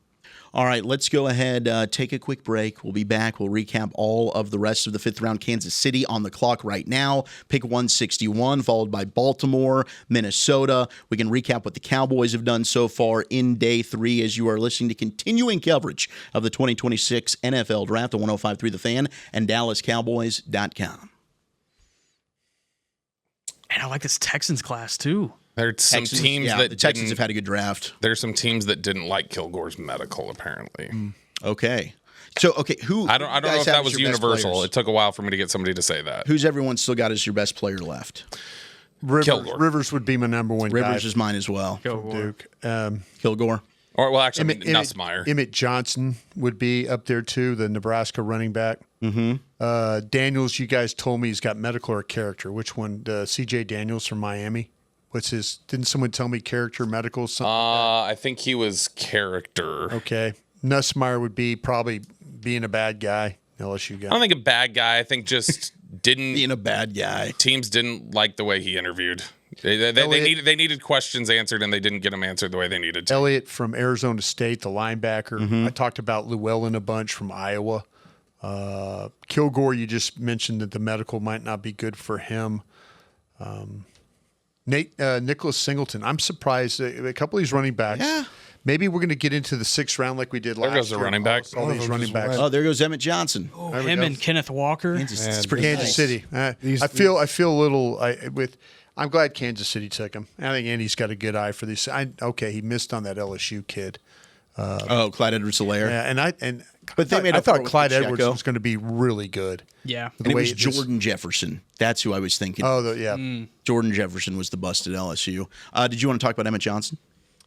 All right, let's go ahead, take a quick break. We'll be back. We'll recap all of the rest of the 5th round. Kansas City on the clock right now. Pick 161, followed by Baltimore, Minnesota. We can recap what the Cowboys have done so far in day 3 as you are listening to continuing coverage of the 2026 NFL Draft on 105.3 The Fan and DallasCowboys.com.
And I like this Texans class too.
There's some teams that
the Texans have had a good draft.
There's some teams that didn't like Kilgore's medical, apparently.
Okay. So, who?
I don't know if that was universal. It took a while for me to get somebody to say that.
Who's everyone still got as your best player left?
Rivers would be my number one.
Rivers
guy
is mine as well.
From Duke.
Kilgore.
Or well, actually, Nussmeier.
Emmett Johnson would be up there too, the Nebraska running back.
Mm-hmm.
Daniels, you guys told me he's got medical or character. Which one? C.J. Daniels from Miami. What's his? Didn't someone tell me character, medical? Something
I think he was character.
Okay. Nussmeier would be probably being a bad guy. LSU guy.
I don't think a bad guy. I think just didn't
being a bad guy.
Teams didn't like the way he interviewed. They needed questions answered, and they didn't get them answered the way they needed to.
Elliott from Arizona State, the linebacker.
Mm-hmm.
I talked about Llewellyn a bunch from Iowa. Kilgore, you just mentioned that the medical might not be good for him. Nicholas Singleton. I'm surprised. A couple of these running backs.
Yeah.
Maybe we're going to get into the 6th round like we did last year.
There goes the running back.
All these running backs.
Oh, there goes Emmett Johnson.
Him and Kenneth Walker.
Kansas City. I feel a little. I'm glad Kansas City took him. I think Andy's got a good eye for these. He missed on that LSU kid.
Clyde Edwards-Helaire.
Yeah,
I
thought Clyde Edwards was going to be really good.
Yeah,
and it was Jordan Jefferson. That's who I was thinking.
Oh, yeah.
Jordan Jefferson was the bust at LSU. Did you want to talk about Emmett Johnson?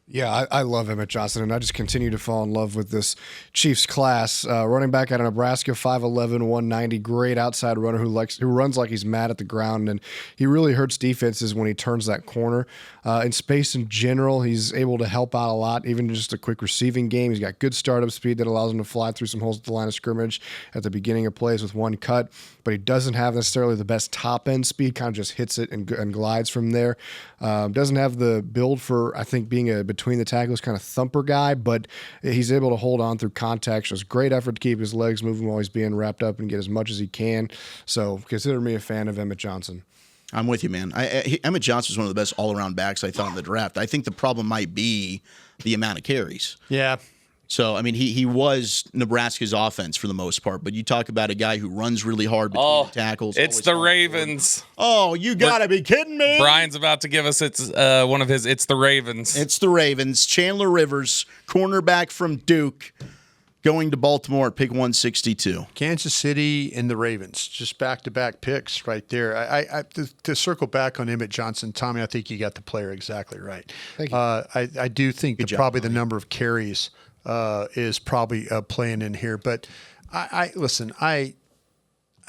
Yeah, I love Emmett Johnson, and I just continue to fall in love with this Chiefs class. Running back out of Nebraska, 5'11", 190, great outside runner who runs like he's mad at the ground, and he really hurts defenses when he turns that corner. In space in general, he's able to help out a lot, even just a quick receiving game. He's got good startup speed that allows him to fly through some holes at the line of scrimmage at the beginning of plays with one cut, but he doesn't have necessarily the best top-end speed, kind of just hits it and glides from there. Doesn't have the build for, I think, being a between the tackles kind of thumper guy, but he's able to hold on through contact. Shows great effort to keep his legs moving while he's being wrapped up and get as much as he can. So consider me a fan of Emmett Johnson.
I'm with you, man. Emmett Johnson is one of the best all-around backs I thought in the draft. I think the problem might be the amount of carries.
Yeah.
So, I mean, he was Nebraska's offense for the most part, but you talk about a guy who runs really hard between the tackles.
It's the Ravens.
Oh, you got to be kidding me.
Brian's about to give us one of his It's the Ravens.
It's the Ravens. Chandler Rivers, cornerback from Duke, going to Baltimore at pick 162.
Kansas City and the Ravens, just back-to-back picks right there. To circle back on Emmett Johnson, Tommy, I think you got the player exactly right.
Thank you.
I do think that probably the number of carries is probably playing in here. But listen, I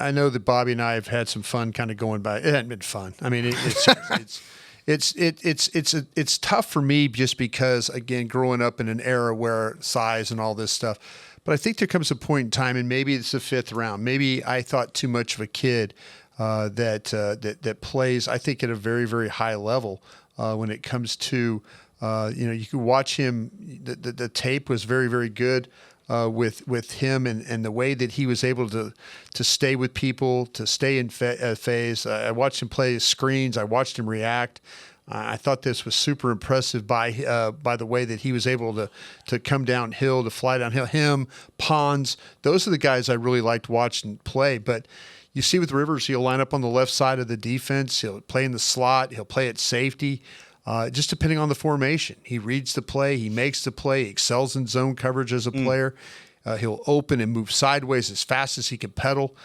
know that Bobby and I have had some fun kind of going by. It hasn't been fun. I mean, it's tough for me just because, again, growing up in an era where size and all this stuff. But I think there comes a point in time, and maybe it's the 5th round. Maybe I thought too much of a kid that plays, I think, at a very, very high level when it comes to, you can watch him. The tape was very, very good with him and the way that he was able to stay with people, to stay in phase. I watched him play his screens. I watched him react. I thought this was super impressive by the way that he was able to come downhill, to fly downhill. Him, Pons, those are the guys I really liked watching play. But you see with Rivers, he'll line up on the left side of the defense. He'll play in the slot. He'll play at safety, just depending on the formation. He reads the play. He makes the play. He excels in zone coverage as a player. He'll open and move sideways as fast as he can pedal.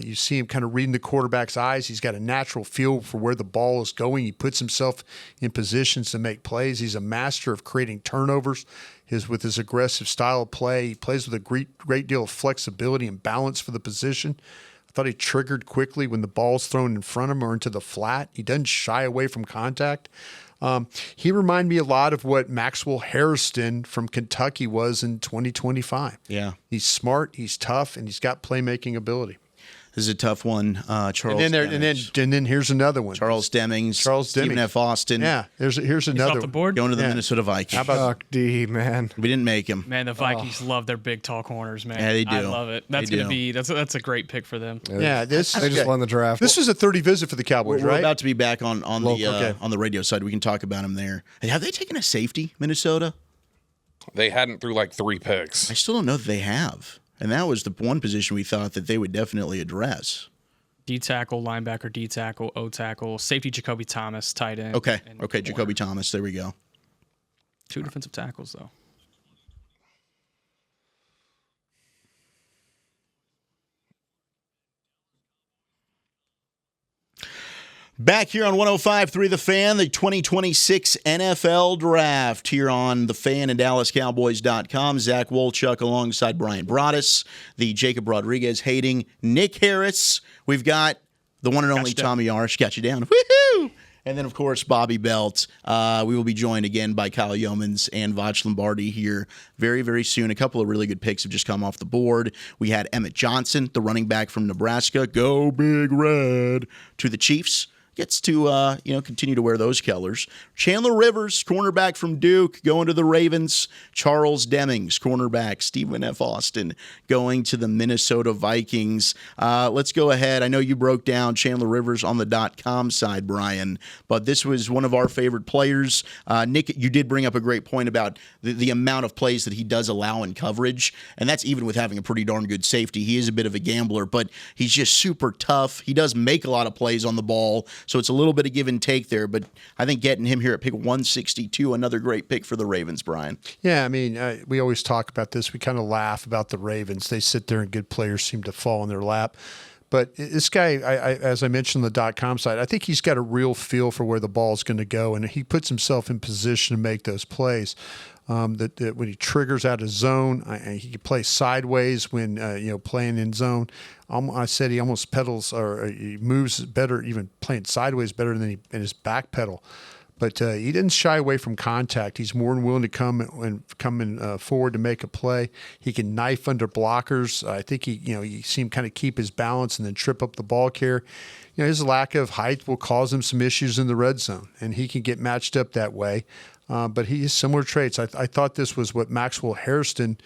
You see him kind of reading the quarterback's eyes. He's got a natural feel for where the ball is going. He puts himself in positions to make plays. He's a master of creating turnovers. With his aggressive style of play, he plays with a great deal of flexibility and balance for the position. I thought he triggered quickly when the ball's thrown in front of him or into the flat. He doesn't shy away from contact. He reminded me a lot of what Maxwell Hairston from Kentucky was in 2025.
Yeah.
He's smart, he's tough, and he's got playmaking ability.
This is a tough one. Charles
and then here's another one.
Charles Demings. Stephen F. Austin.
Yeah, here's another
off the board.
Going to the Minnesota Vikings.
How about D, man?
We didn't make him.
Man, the Vikings love their big, tall corners, man.
Yeah, they do.
I love it. That's going to be that's a great pick for them.
Yeah,
they just won the draft.
This was a 30 visit for the Cowboys,
We're
right?
about to be back on the radio side. We can talk about him there. Have they taken a safety, Minnesota?
They hadn't through like 3 picks.
I still don't know that they have. And that was the one position we thought that they would definitely address.
D tackle, linebacker, D tackle, O tackle, safety Jacoby Thomas, tight end.
Okay, Jacoby Thomas. There we go.
2 defensive tackles, though.
Back here on 105.3 The Fan, the 2026 NFL Draft here on The Fan and DallasCowboys.com. Zach Wolchuk alongside Brian Broaddus, the Jacob Rodriguez hating Nick Harris. We've got the one and only Tommy Arsh. Got you down. Woohoo! And then, of course, Bobby Belt. We will be joined again by Kyle Yeomans and Vach Lombardi here very, very soon. A couple of really good picks have just come off the board. We had Emmett Johnson, the running back from Nebraska. Go Big Red to the Chiefs. Gets to continue to wear those colors. Chandler Rivers, cornerback from Duke, going to the Ravens. Charles Demings, cornerback. Stephen F. Austin going to the Minnesota Vikings. Let's go ahead. I know you broke down Chandler Rivers on the .com side, Brian, but this was one of our favorite players. Nick, you did bring up a great point about the amount of plays that he does allow in coverage, and that's even with having a pretty darn good safety. He is a bit of a gambler, but he's just super tough. He does make a lot of plays on the ball. So it's a little bit of give and take there, but I think getting him here at pick 162, another great pick for the Ravens, Brian.
Yeah, I mean, we always talk about this. We kind of laugh about the Ravens. They sit there and good players seem to fall in their lap. But this guy, as I mentioned on the .com side, I think he's got a real feel for where the ball is going to go, and he puts himself in position to make those plays. That when he triggers out of zone, he can play sideways when playing in zone. I said he almost pedals or he moves better, even playing sideways better than in his back pedal. But he didn't shy away from contact. He's more than willing to come forward to make a play. He can knife under blockers. I think you see him kind of keep his balance and then trip up the ball carrier. His lack of height will cause him some issues in the red zone, and he can get matched up that way. But he has similar traits. I thought this was what Maxwell Hairston,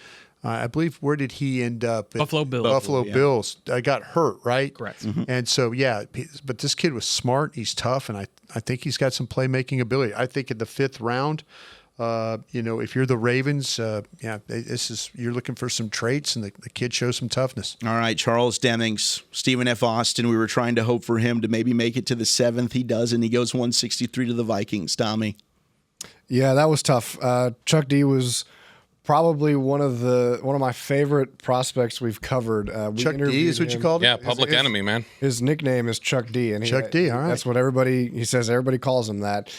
I believe, where did he end up?
Buffalo Bills.
Buffalo Bills. Got hurt, right?
Correct.
And so, but this kid was smart. He's tough, and I think he's got some playmaking ability. I think in the 5th round, if you're the Ravens, you're looking for some traits, and the kid shows some toughness.
All right, Charles Demings, Stephen F. Austin. We were trying to hope for him to maybe make it to the 7th. He doesn't. He goes 163 to the Vikings. Tommy.
Yeah, that was tough. Chuck D was probably one of my favorite prospects we've covered.
Chuck D is what you called him?
Yeah, public enemy, man.
His nickname is Chuck D. And
Chuck D, all right.
That's what he says everybody calls him that.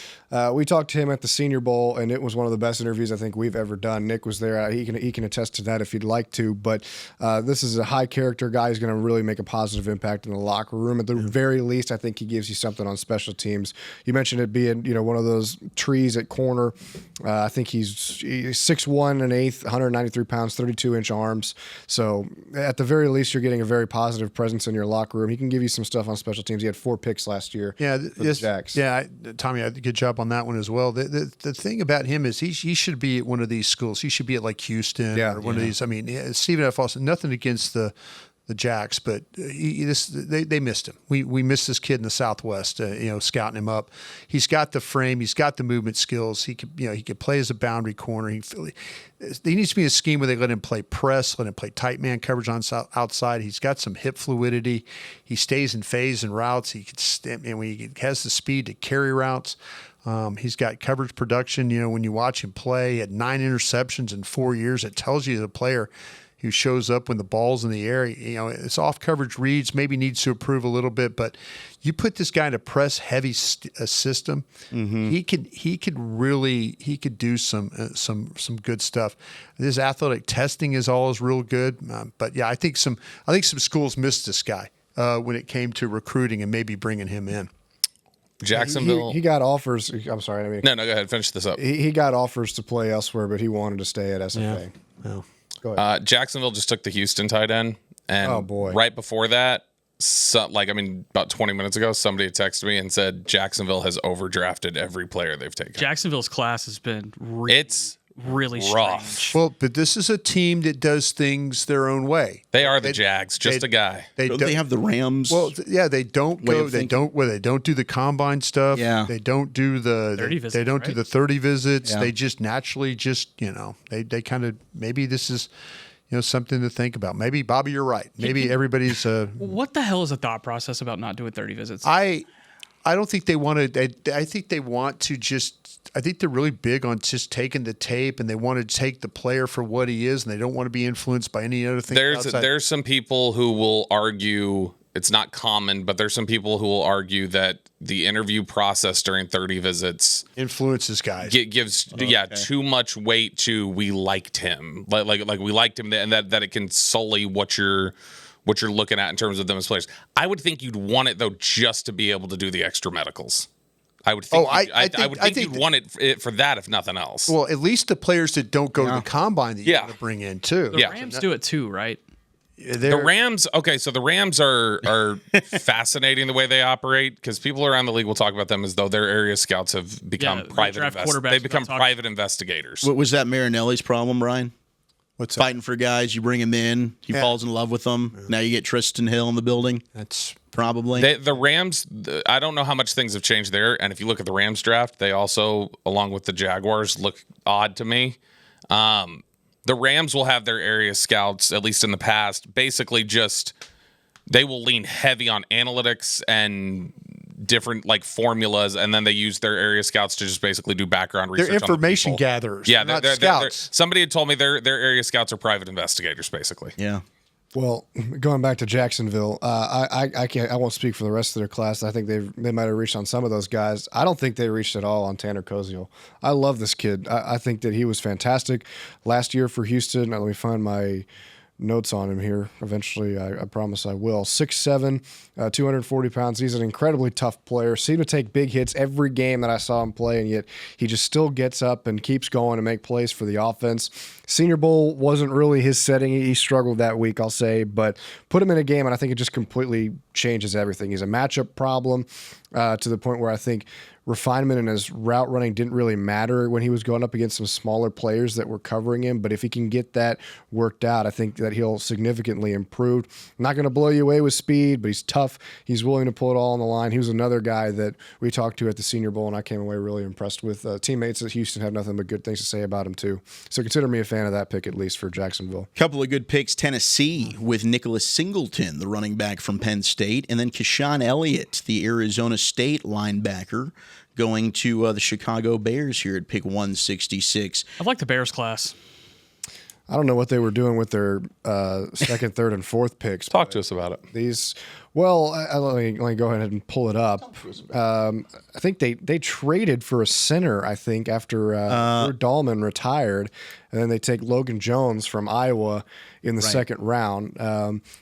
We talked to him at the Senior Bowl, and it was one of the best interviews I think we've ever done. Nick was there. He can attest to that if he'd like to. But this is a high-character guy who's going to really make a positive impact in the locker room. At the very least, I think he gives you something on special teams. You mentioned it being one of those trees at corner. I think he's 6'1" and 1/8, 193 pounds, 32-inch arms. So at the very least, you're getting a very positive presence in your locker room. He can give you some stuff on special teams. He had 4 picks last year.
Yeah,
for the Jacks.
Yeah, Tommy, I did a good job on that one as well. The thing about him is he should be at one of these schools. He should be at like Houston or one of these. I mean, Stephen F. Austin, nothing against the Jacks, but they missed him. We missed this kid in the Southwest, scouting him up. He's got the frame. He's got the movement skills. He could play as a boundary corner. He needs to be in a scheme where they let him play press, let him play tight man coverage on outside. He's got some hip fluidity. He stays in phase and routes. He has the speed to carry routes. He's got coverage production. When you watch him play, he had 9 interceptions in 4 years. It tells you the player who shows up when the ball's in the air. It's off coverage reads, maybe needs to improve a little bit, but you put this guy in a press heavy system, he could do some good stuff. His athletic testing is always real good, but yeah, I think some schools missed this guy when it came to recruiting and maybe bringing him in.
Jacksonville.
He got offers. I'm sorry.
No, go ahead. Finish this up.
He got offers to play elsewhere, but he wanted to stay at SFA.
Yeah.
Go ahead.
Jacksonville just took the Houston tight end, and right before that, about 20 minutes ago, somebody had texted me and said Jacksonville has overdrafted every player they've taken.
Jacksonville's class has been really
rough.
strange.
Well, but this is a team that does things their own way.
They are the Jags, just a guy.
They have the Rams.
Well, yeah, they don't do the combine stuff.
Yeah.
They don't do the
30 visits,
do the 30 visits.
Yeah.
They just naturally they kind of, maybe this is something to think about. Maybe Bobby, you're right. Maybe everybody's
What the hell is the thought process about not doing 30 visits?
I don't think they want to. I think they want to just. I think they're really big on just taking the tape, and they want to take the player for what he is, and they don't want to be influenced by any other thing.
There's some people who will argue, it's not common, but there's some people who will argue that the interview process during 30 visits
influences guys.
Gives too much weight to we liked him, like we liked him, and that it can sully what you're looking at in terms of them as players. I would think you'd want it though, just to be able to do the extra medicals. I would think. I would think you'd want it for that, if nothing else.
Well, at least the players that don't go to the combine that you want to bring in too.
The Rams do it too, right?
The Rams. Okay, so the Rams are fascinating the way they operate, because people around the league will talk about them as though their area scouts have become private. They become private investigators.
What was that Marinelli's problem, Brian?
What's
fighting for guys? You bring him in, he falls in love with them. Yeah. Now you get Tristan Hill in the building.
That's
probably
the Rams. I don't know how much things have changed there. And if you look at the Rams draft, they also, along with the Jaguars, look odd to me. The Rams will have their area scouts, at least in the past, basically just they will lean heavy on analytics and different formulas, and then they use their area scouts to just basically do background research.
They're information gatherers.
Yeah,
they're scouts.
Somebody had told me their area scouts are private investigators, basically.
Yeah.
Well, going back to Jacksonville, I won't speak for the rest of their class. I think they might have reached on some of those guys. I don't think they reached at all on Tanner Koziel. I love this kid. I think that he was fantastic last year for Houston. Let me find my notes on him here. Eventually, I promise I will. 6'7", 240 pounds. He's an incredibly tough player. Seemed to take big hits every game that I saw him play, and yet he just still gets up and keeps going to make plays for the offense. Senior Bowl wasn't really his setting. He struggled that week, I'll say, but put him in a game, and I think it just completely changes everything. He's a matchup problem to the point where I think refinement in his route running didn't really matter when he was going up against some smaller players that were covering him. But if he can get that worked out, I think that he'll significantly improve. Not going to blow you away with speed, but he's tough. He's willing to pull it all on the line. He was another guy that we talked to at the Senior Bowl, and I came away really impressed with. Teammates at Houston have nothing but good things to say about him, too. So consider me a fan of that pick, at least for Jacksonville.
Couple of good picks. Tennessee with Nicholas Singleton, the running back from Penn State, and then Keshawn Elliott, the Arizona State linebacker, going to the Chicago Bears here at pick 166.
I like the Bears class.
I don't know what they were doing with their second, third, and fourth picks.
Talk to us about it.
Let me go ahead and pull it up. I think they traded for a center, I think, after Drew Dahlman retired, and then they take Logan Jones from Iowa in the second round.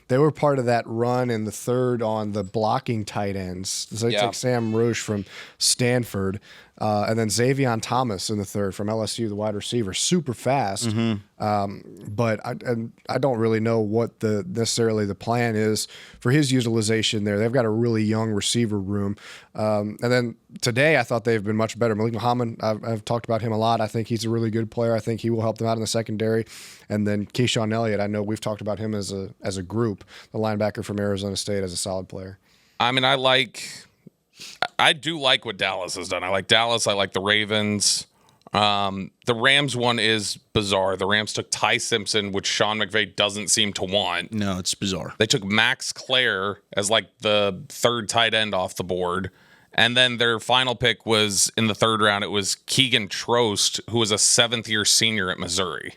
They were part of that run in the third on the blocking tight ends. So they take Sam Rouge from Stanford, and then Xavion Thomas in the third from LSU, the wide receiver, super fast. But I don't really know what necessarily the plan is for his utilization there. They've got a really young receiver room. And then today I thought they've been much better. Malik Muhammad, I've talked about him a lot. I think he's a really good player. I think he will help them out in the secondary. And then Keshawn Elliott, I know we've talked about him as a group, the linebacker from Arizona State, as a solid player.
I mean, I do like what Dallas has done. I like Dallas. I like the Ravens. The Rams one is bizarre. The Rams took Ty Simpson, which Sean McVay doesn't seem to want.
No, it's bizarre.
They took Max Clare as like the third tight end off the board. And then their final pick was in the third round. It was Keegan Trost, who was a seventh-year senior at Missouri.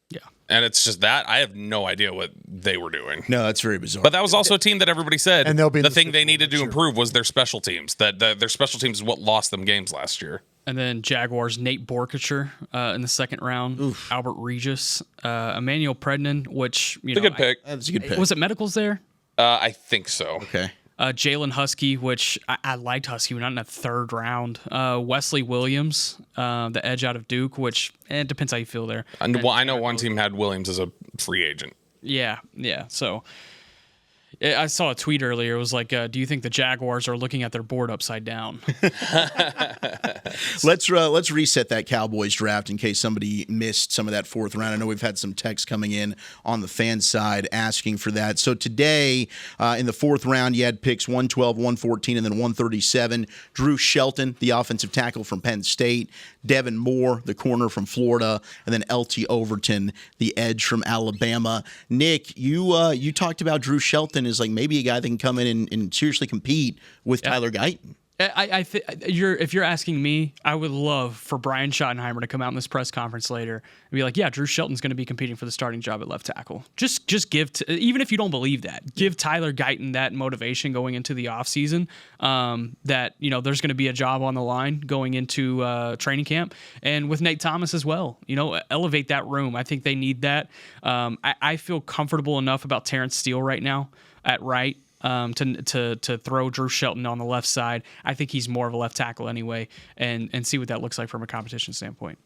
Yeah.
And it's just that. I have no idea what they were doing.
No, that's very bizarre.
But that was also a team that everybody said
And they'll be
the thing they needed to improve was their special teams. That their special teams is what lost them games last year.
And then Jaguars, Nate Borkacher in the second round. Oof. Albert Regis, Emmanuel Prednan, which,
It's a good pick.
That's a good pick.
Was it Medicals there?
I think so.
Okay.
Jalen Husky, which I liked Husky, but not in the third round. Wesley Williams, the edge out of Duke, which it depends how you feel there.
And I know one team had Williams as a free agent.
Yeah. So I saw a tweet earlier. It was like, do you think the Jaguars are looking at their board upside down?
Let's reset that Cowboys draft in case somebody missed some of that fourth round. I know we've had some texts coming in on the fan side asking for that. So today, in the fourth round, you had picks 112, 114, and then 137. Drew Shelton, the offensive tackle from Penn State. Devin Moore, the corner from Florida. And then LT Overton, the edge from Alabama. Nick, you talked about Drew Shelton as like maybe a guy that can come in and seriously compete with Tyler Guyton.
If you're asking me, I would love for Brian Schottenheimer to come out in this press conference later and be like, yeah, Drew Shelton's going to be competing for the starting job at left tackle. Just give, even if you don't believe that, give Tyler Guyton that motivation going into the offseason, that, there's going to be a job on the line going into training camp. And with Nate Thomas as well, elevate that room. I think they need that. I feel comfortable enough about Terrence Steele right now at right. To throw Drew Shelton on the left side. I think he's more of a left tackle anyway, and see what that looks like from a competition standpoint.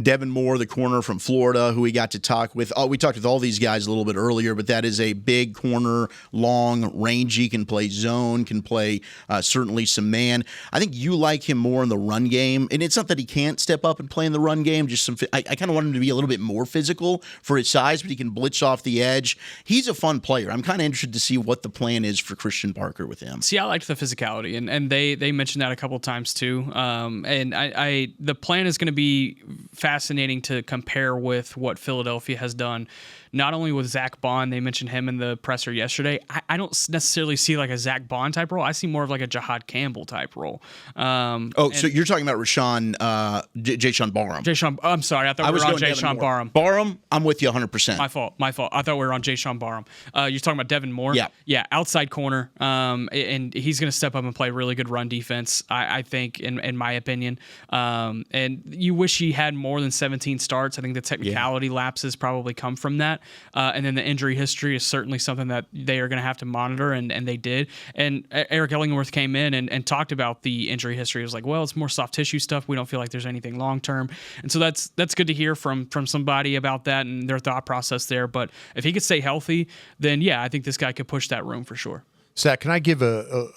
Devin Moore, the corner from Florida, who we got to talk with. We talked with all these guys a little bit earlier, but that is a big corner, long, rangy, can play zone, can play certainly some man. I think you like him more in the run game, and it's not that he can't step up and play in the run game. Just I kind of want him to be a little bit more physical for his size, but he can blitz off the edge. He's a fun player. I'm kind of interested to see what the plan is for Christian Parker with him.
See, I liked the physicality, and they mentioned that a couple of times too. And the plan is going to be fascinating to compare with what Philadelphia has done, not only with Zach Bond. They mentioned him in the presser yesterday. I don't necessarily see like a Zach Bond type role. I see more of like a Jahad Campbell type role.
So you're talking about Jayshon Barham.
I'm sorry. I thought we were on Jayshon Barham.
Barham, I'm with you 100%.
My fault. I thought we were on Jayshon Barham. You're talking about Devin Moore? Yeah, outside corner. And he's going to step up and play really good run defense, I think, in my opinion. And you wish he had more than 17 starts. I think the technicality lapses probably come from that. And then the injury history is certainly something that they are going to have to monitor, and they did. And Eric Ellingworth came in and talked about the injury history. He was like, well, it's more soft tissue stuff. We don't feel like there's anything long term. And so that's good to hear from somebody about that and their thought process there. But if he could stay healthy, then yeah, I think this guy could push that room for sure.
Zach, can I give a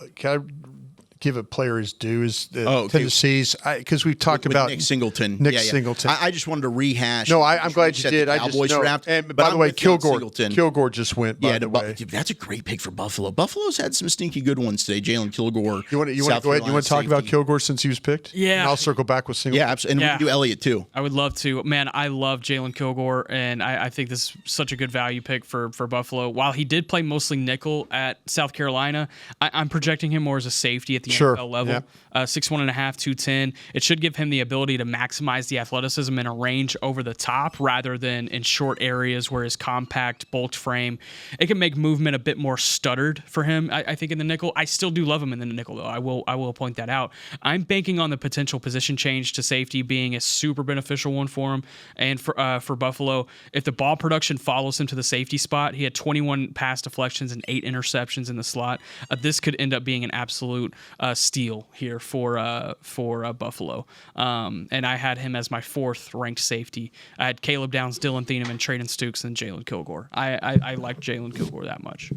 player his due? Tennessee's, because we've talked about
Nick Singleton.
Singleton.
I just wanted to rehash.
No, I'm glad you did.
Cowboys draft.
And by the way, Kilgore just went. By the way,
that's a great pick for Buffalo. Buffalo's had some stinky good ones today. Jalen Kilgore.
You want to go ahead? You want to talk about Kilgore since he was picked?
Yeah.
And I'll circle back with Singleton.
Yeah, absolutely. And we can do Elliott too.
I would love to. Man, I love Jalen Kilgore, and I think this is such a good value pick for Buffalo. While he did play mostly nickel at South Carolina, I'm projecting him more as a safety at the NFL level.
Yeah.
6'1.5", 210. It should give him the ability to maximize the athleticism in a range over the top rather than in short areas where his compact, bulked frame, it can make movement a bit more stuttered for him, I think, in the nickel. I still do love him in the nickel, though. I will point that out. I'm banking on the potential position change to safety being a super beneficial one for him and for Buffalo. If the ball production follows him to the safety spot, he had 21 pass deflections and 8 interceptions in the slot. This could end up being an absolute steal here for Buffalo. And I had him as my 4th ranked safety. I had Caleb Downs, Dylan Thieneman, Traden Stukes, and Jalen Kilgore. I like Jalen Kilgore that much.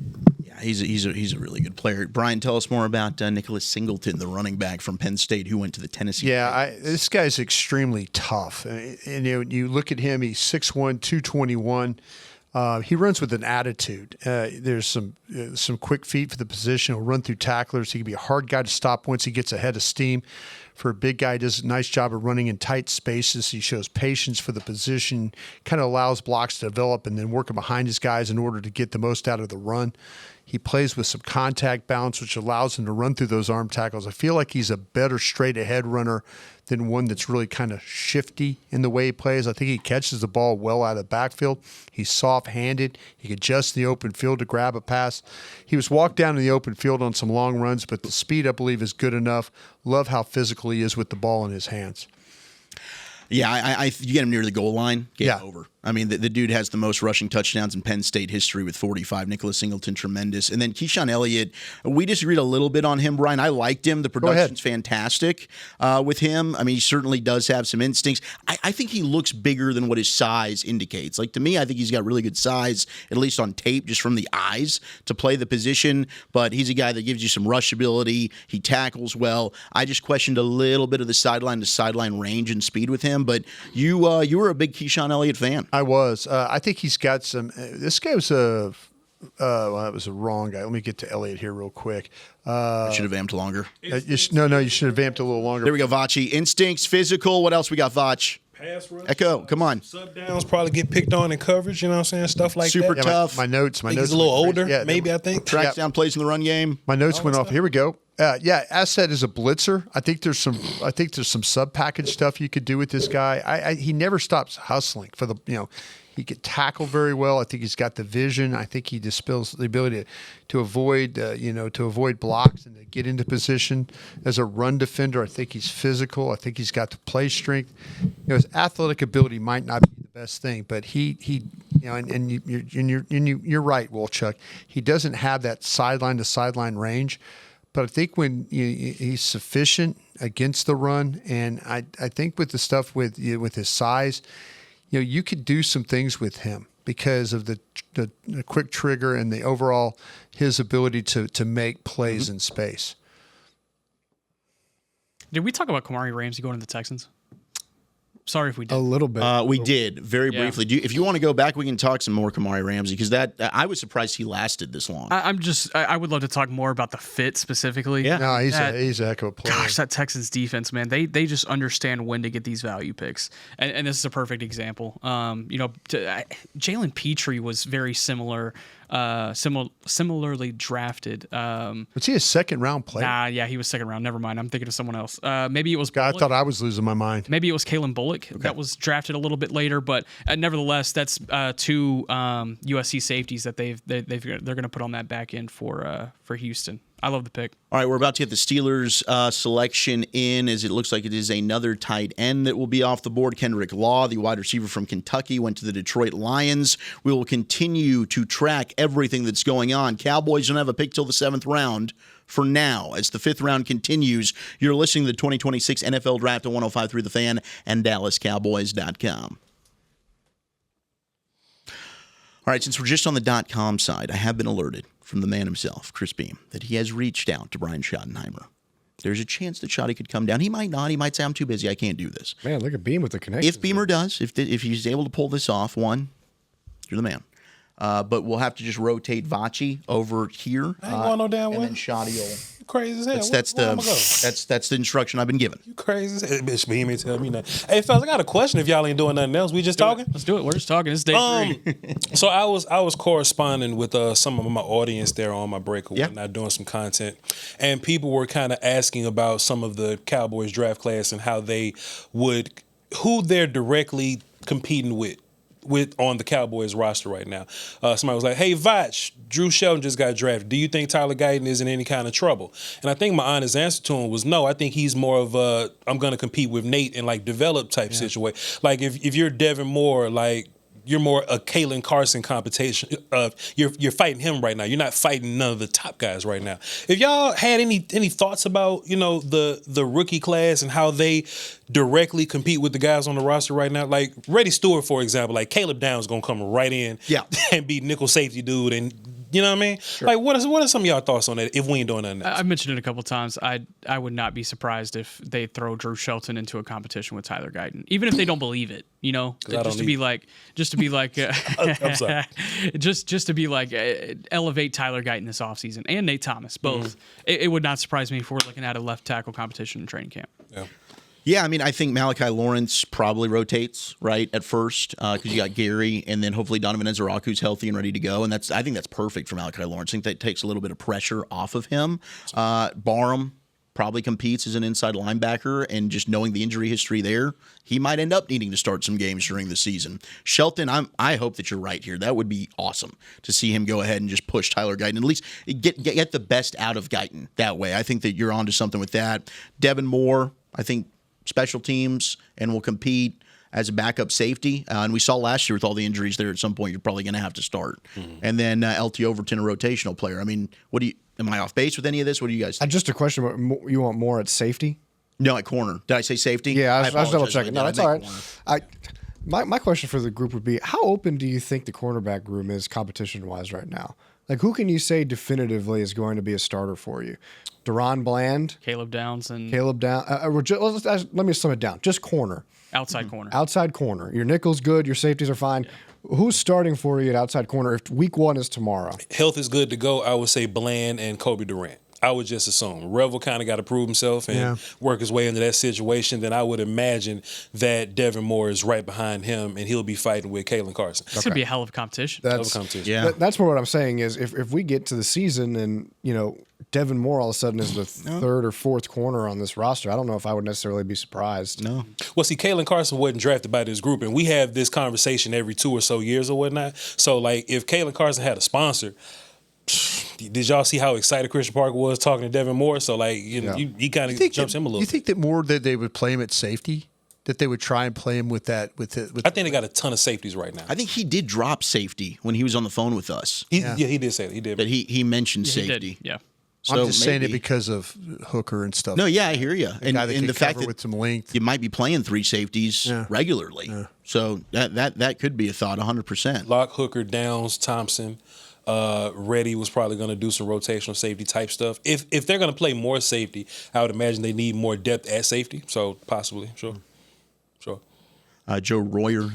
Yeah, he's a really good player. Brian, tell us more about Nicholas Singleton, the running back from Penn State who went to the Tennessee.
Yeah, this guy's extremely tough. And you look at him; he's 6'1", 221. He runs with an attitude. There's some quick feet for the position. He'll run through tacklers. He can be a hard guy to stop once he gets ahead of steam. For a big guy, he does a nice job of running in tight spaces. He shows patience for the position, kind of allows blocks to develop and then working behind his guys in order to get the most out of the run. He plays with some contact balance, which allows him to run through those arm tackles. I feel like he's a better straight-ahead runner than one that's really kind of shifty in the way he plays. I think he catches the ball well out of the backfield. He's soft-handed. He can adjust the open field to grab a pass. He was walked down in the open field on some long runs, but the speed, I believe, is good enough. Love how physical he is with the ball in his hands.
Yeah, you get him near the goal line, over. I mean, the dude has the most rushing touchdowns in Penn State history with 45. Nicholas Singleton, tremendous. And then Keyshawn Elliott, we disagreed a little bit on him, Brian. I liked him. The production's fantastic with him. I mean, he certainly does have some instincts. I think he looks bigger than what his size indicates. Like, to me, I think he's got really good size, at least on tape, just from the eyes to play the position. But he's a guy that gives you some rush ability. He tackles well. I just questioned a little bit of the sideline-to-sideline range and speed with him. But you were a big Keyshawn Elliott fan.
I was. I think he's got some. This guy was that was a wrong guy. Let me get to Elliott here real quick.
I should have vamped longer.
You should have vamped a little longer.
There we go, Vachi. Instincts, physical. What else we got, Vach?
Pass rush.
Echo, come on.
Sub downs probably get picked on in coverage, you know what I'm saying? Stuff like
Super
that.
tough.
My notes.
He's a little older, maybe, I think.
Tracks down plays in the run game.
My notes went off. Here we go. Asset is a blitzer. I think there's some sub package stuff you could do with this guy. He never stops hustling for the he could tackle very well. I think he's got the vision. I think he displays the ability to avoid blocks and to get into position as a run defender. I think he's physical. I think he's got the play strength. His athletic ability might not be the best thing, but you're right, Wolchuk. He doesn't have that sideline to sideline range. But I think when he's sufficient against the run, and I think with the stuff with his size, you could do some things with him because of the quick trigger and the overall his ability to make plays in space.
Did we talk about Kamari Ramsey going to the Texans? Sorry if we did.
A little bit.
We did, very briefly. If you want to go back, we can talk some more Kamari Ramsey, because I was surprised he lasted this long.
I would love to talk more about the fit specifically.
Yeah.
No, he's a heck of a player.
Gosh, that Texans defense, man, they just understand when to get these value picks. And this is a perfect example. Jalen Petrie was very similar. Similarly drafted.
Was he a second round player?
Nah, yeah, he was second round. Never mind. I'm thinking of someone else. Maybe it was Bullock.
I thought I was losing my mind.
Maybe it was Kalen Bullock that was drafted a little bit later, but nevertheless, that's two USC safeties that they're going to put on that back end for Houston. I love the pick.
All right, we're about to get the Steelers selection in, as it looks like it is another tight end that will be off the board. Kendrick Law, the wide receiver from Kentucky, went to the Detroit Lions. We will continue to track everything that's going on. Cowboys don't have a pick till the 7th round for now. As the 5th round continues, you're listening to the 2026 NFL Draft on 105.3 The Fan and DallasCowboys.com. All right, since we're just on the .com side, I have been alerted from the man himself, Chris Beam, that he has reached out to Brian Schottenheimer. There's a chance that Schotty could come down. He might not. He might say, I'm too busy. I can't do this.
Man, look at Beam with the connection.
If Beamer does, if he's able to pull this off, one, you're the man. But we'll have to just rotate Vachi over here.
I ain't going no damn way.
And then Schotty will...
You crazy as hell.
That's the instruction I've been given.
You crazy as hell. Bitch, Beam ain't tell me nothing. Hey, fellas, I got a question if y'all ain't doing nothing else. We just talking?
Let's do it. We're just talking. It's day 3.
So I was corresponding with some of my audience there on my break or whatnot, doing some content. And people were kind of asking about some of the Cowboys draft class and how who they're directly competing with on the Cowboys roster right now. Somebody was like, hey, Vach, Drew Shelton just got drafted. Do you think Tyler Guyton is in any kind of trouble? And I think my honest answer to him was no. I think he's more of a I'm going to compete with Nate and like develop type situation. Like if you're Devin Moore, like you're more a Kalen Carson competition. You're fighting him right now. You're not fighting none of the top guys right now. If y'all had any thoughts about the rookie class and how they directly compete with the guys on the roster right now, like Reddy Stewart, for example, like Caleb Downs gonna come right in, and be nickel safety dude, and you know what I mean? Sure. Like what are some of y'all thoughts on that? If we ain't doing nothing else?
I mentioned it a couple times. I would not be surprised if they throw Drew Shelton into a competition with Tyler Guyton, even if they don't believe it. Just to be like, I'm sorry. just to be like, elevate Tyler Guyton this offseason and Nate Thomas both. It would not surprise me if we're looking at a left tackle competition in training camp.
Yeah.
Yeah, I mean, I think Malachi Lawrence probably rotates right at first because you got Gary, and then hopefully Donovan Ezeraku's healthy and ready to go, and I think that's perfect for Malachi Lawrence. I think that takes a little bit of pressure off of him. Barham probably competes as an inside linebacker, and just knowing the injury history there, he might end up needing to start some games during the season. Shelton, I hope that you're right here. That would be awesome to see him go ahead and just push Tyler Guyton, at least get the best out of Guyton that way. I think that you're onto something with that. Devin Moore, I think, special teams and will compete as a backup safety. And we saw last year with all the injuries there, at some point you're probably going to have to start. And then LT Overton, a rotational player. I mean, am I off base with any of this? What do you guys think?
Just a question. You want more at safety?
No, at corner. Did I say safety?
Yeah, I was double checking. No, that's all right. My question for the group would be, how open do you think the cornerback room is competition-wise right now? Like, who can you say definitively is going to be a starter for you? Deron Bland,
Caleb Downs. Let
me sum it down. Just corner.
Outside corner.
Outside corner. Your nickel's good. Your safeties are fine. Yeah. Who's starting for you at outside corner if week 1 is tomorrow?
Health is good to go. I would say Bland and Kobe Durant. I would just assume. Revel kind of got to prove himself and work his way into that situation. Then I would imagine that Devin Moore is right behind him, and he'll be fighting with Kalen Carson.
It's going to be a hell of a competition.
That's more what I'm saying is if we get to the season and, Devin Moore all of a sudden is the third or fourth corner on this roster, I don't know if I would necessarily be surprised.
No.
Well, see, Kalen Carson wasn't drafted by this group, and we have this conversation every 2 or so years or whatnot. So, like, if Kalen Carson had a sponsor, did y'all see how excited Christian Parker was talking to Devin Moore? So, like, he kind of jumps him a little.
You think that more that they would play him at safety? That they would try and play him with that?
I think they got a ton of safeties right now.
I think he did drop safety when he was on the phone with us.
He did say that. He did.
But he mentioned safety.
He did. Yeah.
So
I'm just saying it because of Hooker and stuff.
No, yeah, I hear you. And the fact that
with some length,
you might be playing 3 safeties regularly. Yeah. So that could be a thought, 100%.
Locke, Hooker, Downs, Thompson. Reddy was probably going to do some rotational safety type stuff. If they're going to play more safety, I would imagine they need more depth at safety. So possibly, sure.
Joe Royer.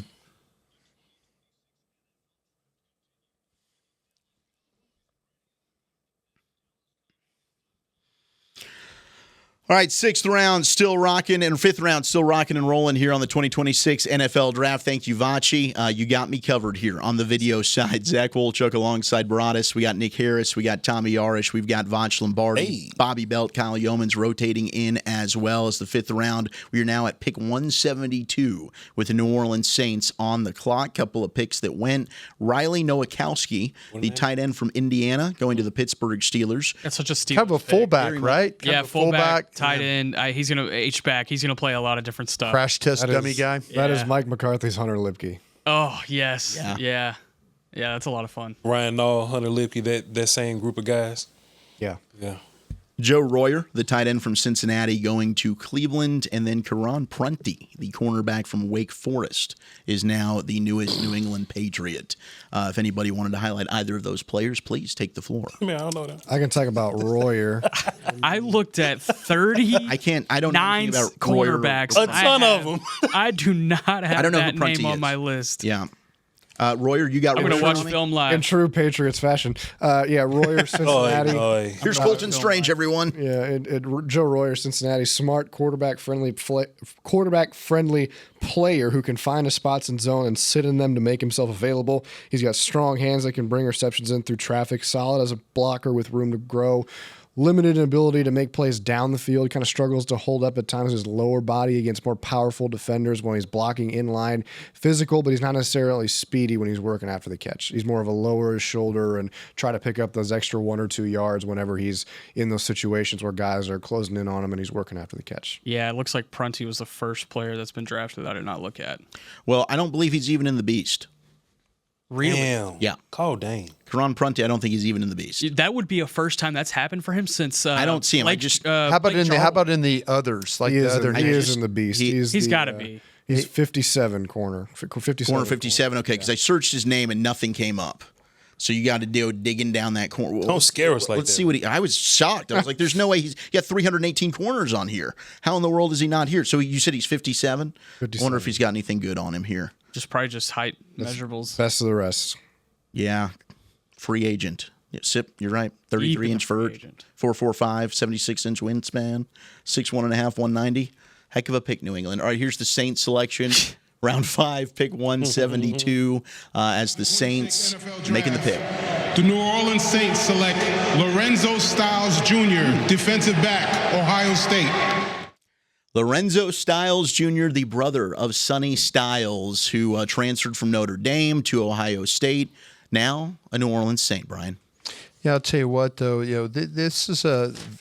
All right, 6th round still rocking, and 5th round still rocking and rolling here on the 2026 NFL Draft. Thank you, Vachi. You got me covered here on the video side. Zach Wolchuk alongside Baradas. We got Nick Harris. We got Tommy Yarish. We've got Vach Lombardi. Bobby Belt, Kyle Yeomans rotating in as well as the 5th round. We are now at pick 172 with the New Orleans Saints on the clock. Couple of picks that went. Riley Nowakowski, the tight end from Indiana, going to the Pittsburgh Steelers.
That's such a Steelers
Kind of a fullback,
pick.
right?
Yeah, fullback. Tight end. He's going to H-back. He's going to play a lot of different stuff.
Crash test dummy guy.
That is Mike McCarthy's Hunter Lipke.
Oh, yes. Yeah, that's a lot of fun.
Ryan Nall, Hunter Lipke, that same group of guys.
Yeah.
Joe Royer, the tight end from Cincinnati, going to Cleveland, and then Karan Prunty, the cornerback from Wake Forest, is now the newest New England Patriot. If anybody wanted to highlight either of those players, please take the floor.
I don't know that.
I can talk about Royer.
I looked at 30.
I don't know anything about
cornerbacks.
Royer.
A ton of them.
I do not have
don't know
that
who Prunty
name on
is.
my list.
Yeah. Royer, you got
I'm
Royer
going to watch
on me?
film live.
In true Patriots fashion. Royer, Cincinnati.
Here's Colton Strange, everyone.
Yeah, Joe Royer, Cincinnati, smart quarterback-friendly player who can find his spots in zone and sit in them to make himself available. He's got strong hands that can bring receptions in through traffic, solid as a blocker with room to grow. Limited ability to make plays down the field, kind of struggles to hold up at times his lower body against more powerful defenders when he's blocking in line. Physical, but he's not necessarily speedy when he's working after the catch. He's more of a lower his shoulder and try to pick up those extra 1 or 2 yards whenever he's in those situations where guys are closing in on him and he's working after the catch.
Yeah, it looks like Prunty was the first player that's been drafted that I did not look at.
Well, I don't believe he's even in the Beast.
Really?
Damn.
Yeah.
Oh, dang.
Karan Prunty, I don't think he's even in the Beast.
That would be a first time that's happened for him since.
I don't see him.
How
How about in the others? Like
He
the
is,
other
he
names?
is in the Beast.
He's got to be.
He's 57 corner. 57.
Corner 57, okay, because I searched his name and nothing came up. So you got to do digging down that corner.
Don't scare us like
Let's
that.
see what I was shocked. I was like, there's no way he got 318 corners on here. How in the world is he not here? So you said he's 57? I wonder if he's got anything good on him here.
Probably just height measurables.
Best of the rest.
Yeah. Free agent. Yeah, Sip, you're right. 33-inch vert, 4'5", 76-inch wingspan, 6'1.5", 190. Heck of a pick, New England. All right, here's the Saints selection. Round 5, pick 172 as the Saints making the pick.
The New Orleans Saints select Lorenzo Styles Jr., defensive back, Ohio State.
Lorenzo Styles Jr., the brother of Sonny Styles, who transferred from Notre Dame to Ohio State. Now a New Orleans Saint, Brian.
Yeah, I'll tell you what, though. This is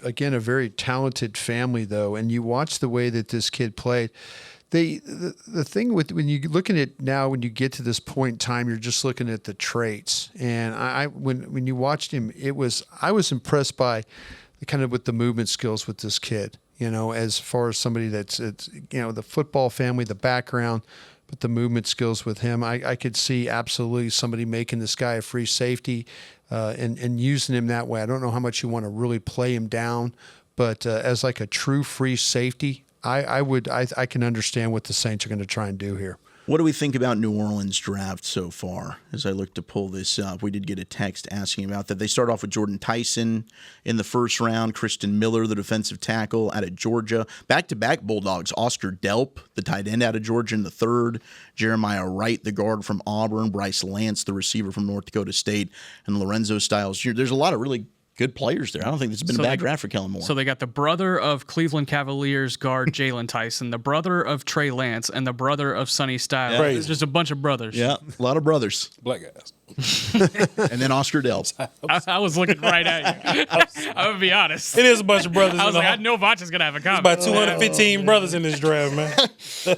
again a very talented family, though, and you watch the way that this kid played. The thing with when you look at it now, when you get to this point in time, you're just looking at the traits. And when you watched him, I was impressed by with the movement skills with this kid. As far as somebody that's the football family, the background. But the movement skills with him, I could see absolutely somebody making this guy a free safety and using him that way. I don't know how much you want to really play him down, but as like a true free safety, I can understand what the Saints are going to try and do here.
What do we think about New Orleans draft so far? As I look to pull this up, we did get a text asking about that. They start off with Jordan Tyson in the first round, Christian Miller, the defensive tackle out of Georgia. Back-to-back Bulldogs, Oscar Delp, the tight end out of Georgia in the third, Jeremiah Wright, the guard from Auburn, Bryce Lance, the receiver from North Dakota State, and Lorenzo Styles Jr. There's a lot of really good players there. I don't think this has been a bad draft for Kellen Moore.
So they got the brother of Cleveland Cavaliers guard Jalen Tyson, the brother of Trey Lance, and the brother of Sonny Styles.
Yeah.
It's just a bunch of brothers.
Yeah, a lot of brothers.
Black guys.
And then Oscar Delp.
I was looking right at you. I'm going to be honest.
It is a bunch of brothers.
I was like, I know Vach is going to have a comment.
There's about 215 brothers in this draft, man.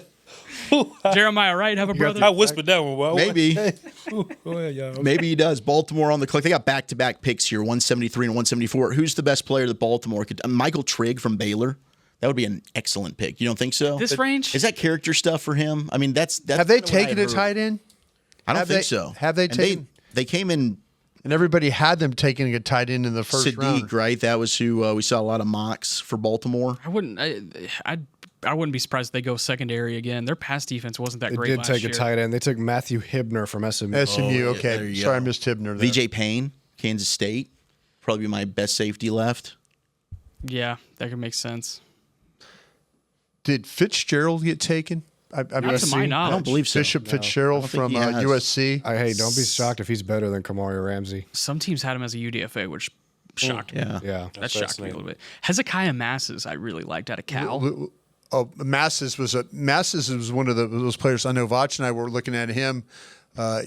Jeremiah Wright have a brother?
I whispered that one. Well,
Maybe.
Go ahead, y'all.
Maybe he does. Baltimore on the clock. They got back-to-back picks here, 173 and 174. Who's the best player that Baltimore could? Michael Trigg from Baylor. That would be an excellent pick. You don't think so?
This range?
Is that character stuff for him? I mean, that's
Have they
kinda what I
taken
had
a
heard.
tight end?
I don't think so.
Have they taken?
They came in.
And everybody had them taking a tight end in the first
Sadiq,
round.
right? That was who we saw a lot of mocks for Baltimore.
I wouldn't be surprised if they go secondary again. Their pass defense wasn't that
They
great
did
last
take
year.
a tight end. They took Matthew Hibner from SMU.
SMU,
Oh,
okay.
there you
Sorry,
go.
I missed Hibner there.
VJ Payne, Kansas State. Probably my best safety left.
Yeah, that could make sense.
Did Fitzgerald get taken?
Not to my knowledge.
I don't believe so.
Bishop Fitzgerald from USC.
Hey, don't be shocked if he's better than Kamari Ramsey.
Some teams had him as a UDFA, which shocked me.
Yeah.
That shocked me a little bit. Hezekiah Masses, I really liked out of Cal.
Masses was one of those players. I know Vach and I were looking at him.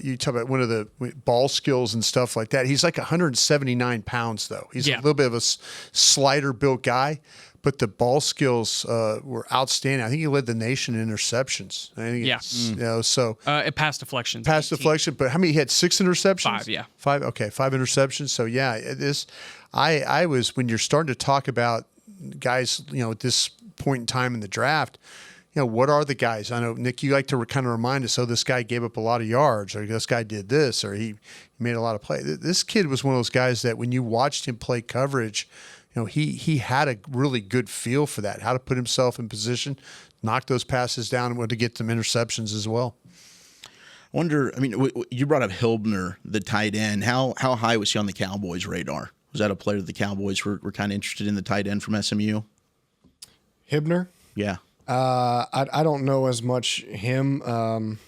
You talk about one of the ball skills and stuff like that. He's like 179 pounds, though. He's a little bit of a slider built guy, but the ball skills were outstanding. I think he led the nation in interceptions. I think so
it passed deflections.
Deflection, but how many? He had 6 interceptions.
5, yeah.
5. Okay, 5 interceptions. So yeah, I was, when you're starting to talk about guys, at this point in time in the draft, what are the guys? I know, Nick, you like to kind of remind us, this guy gave up a lot of yards, or this guy did this, or he made a lot of plays. This kid was one of those guys that when you watched him play coverage, he had a really good feel for that, how to put himself in position, knock those passes down, and to get some interceptions as well.
I wonder, you brought up Hilbner, the tight end. How high was he on the Cowboys' radar? Was that a player that the Cowboys were kind of interested in, the tight end from SMU?
Hibner?
Yeah.
I don't know as much him.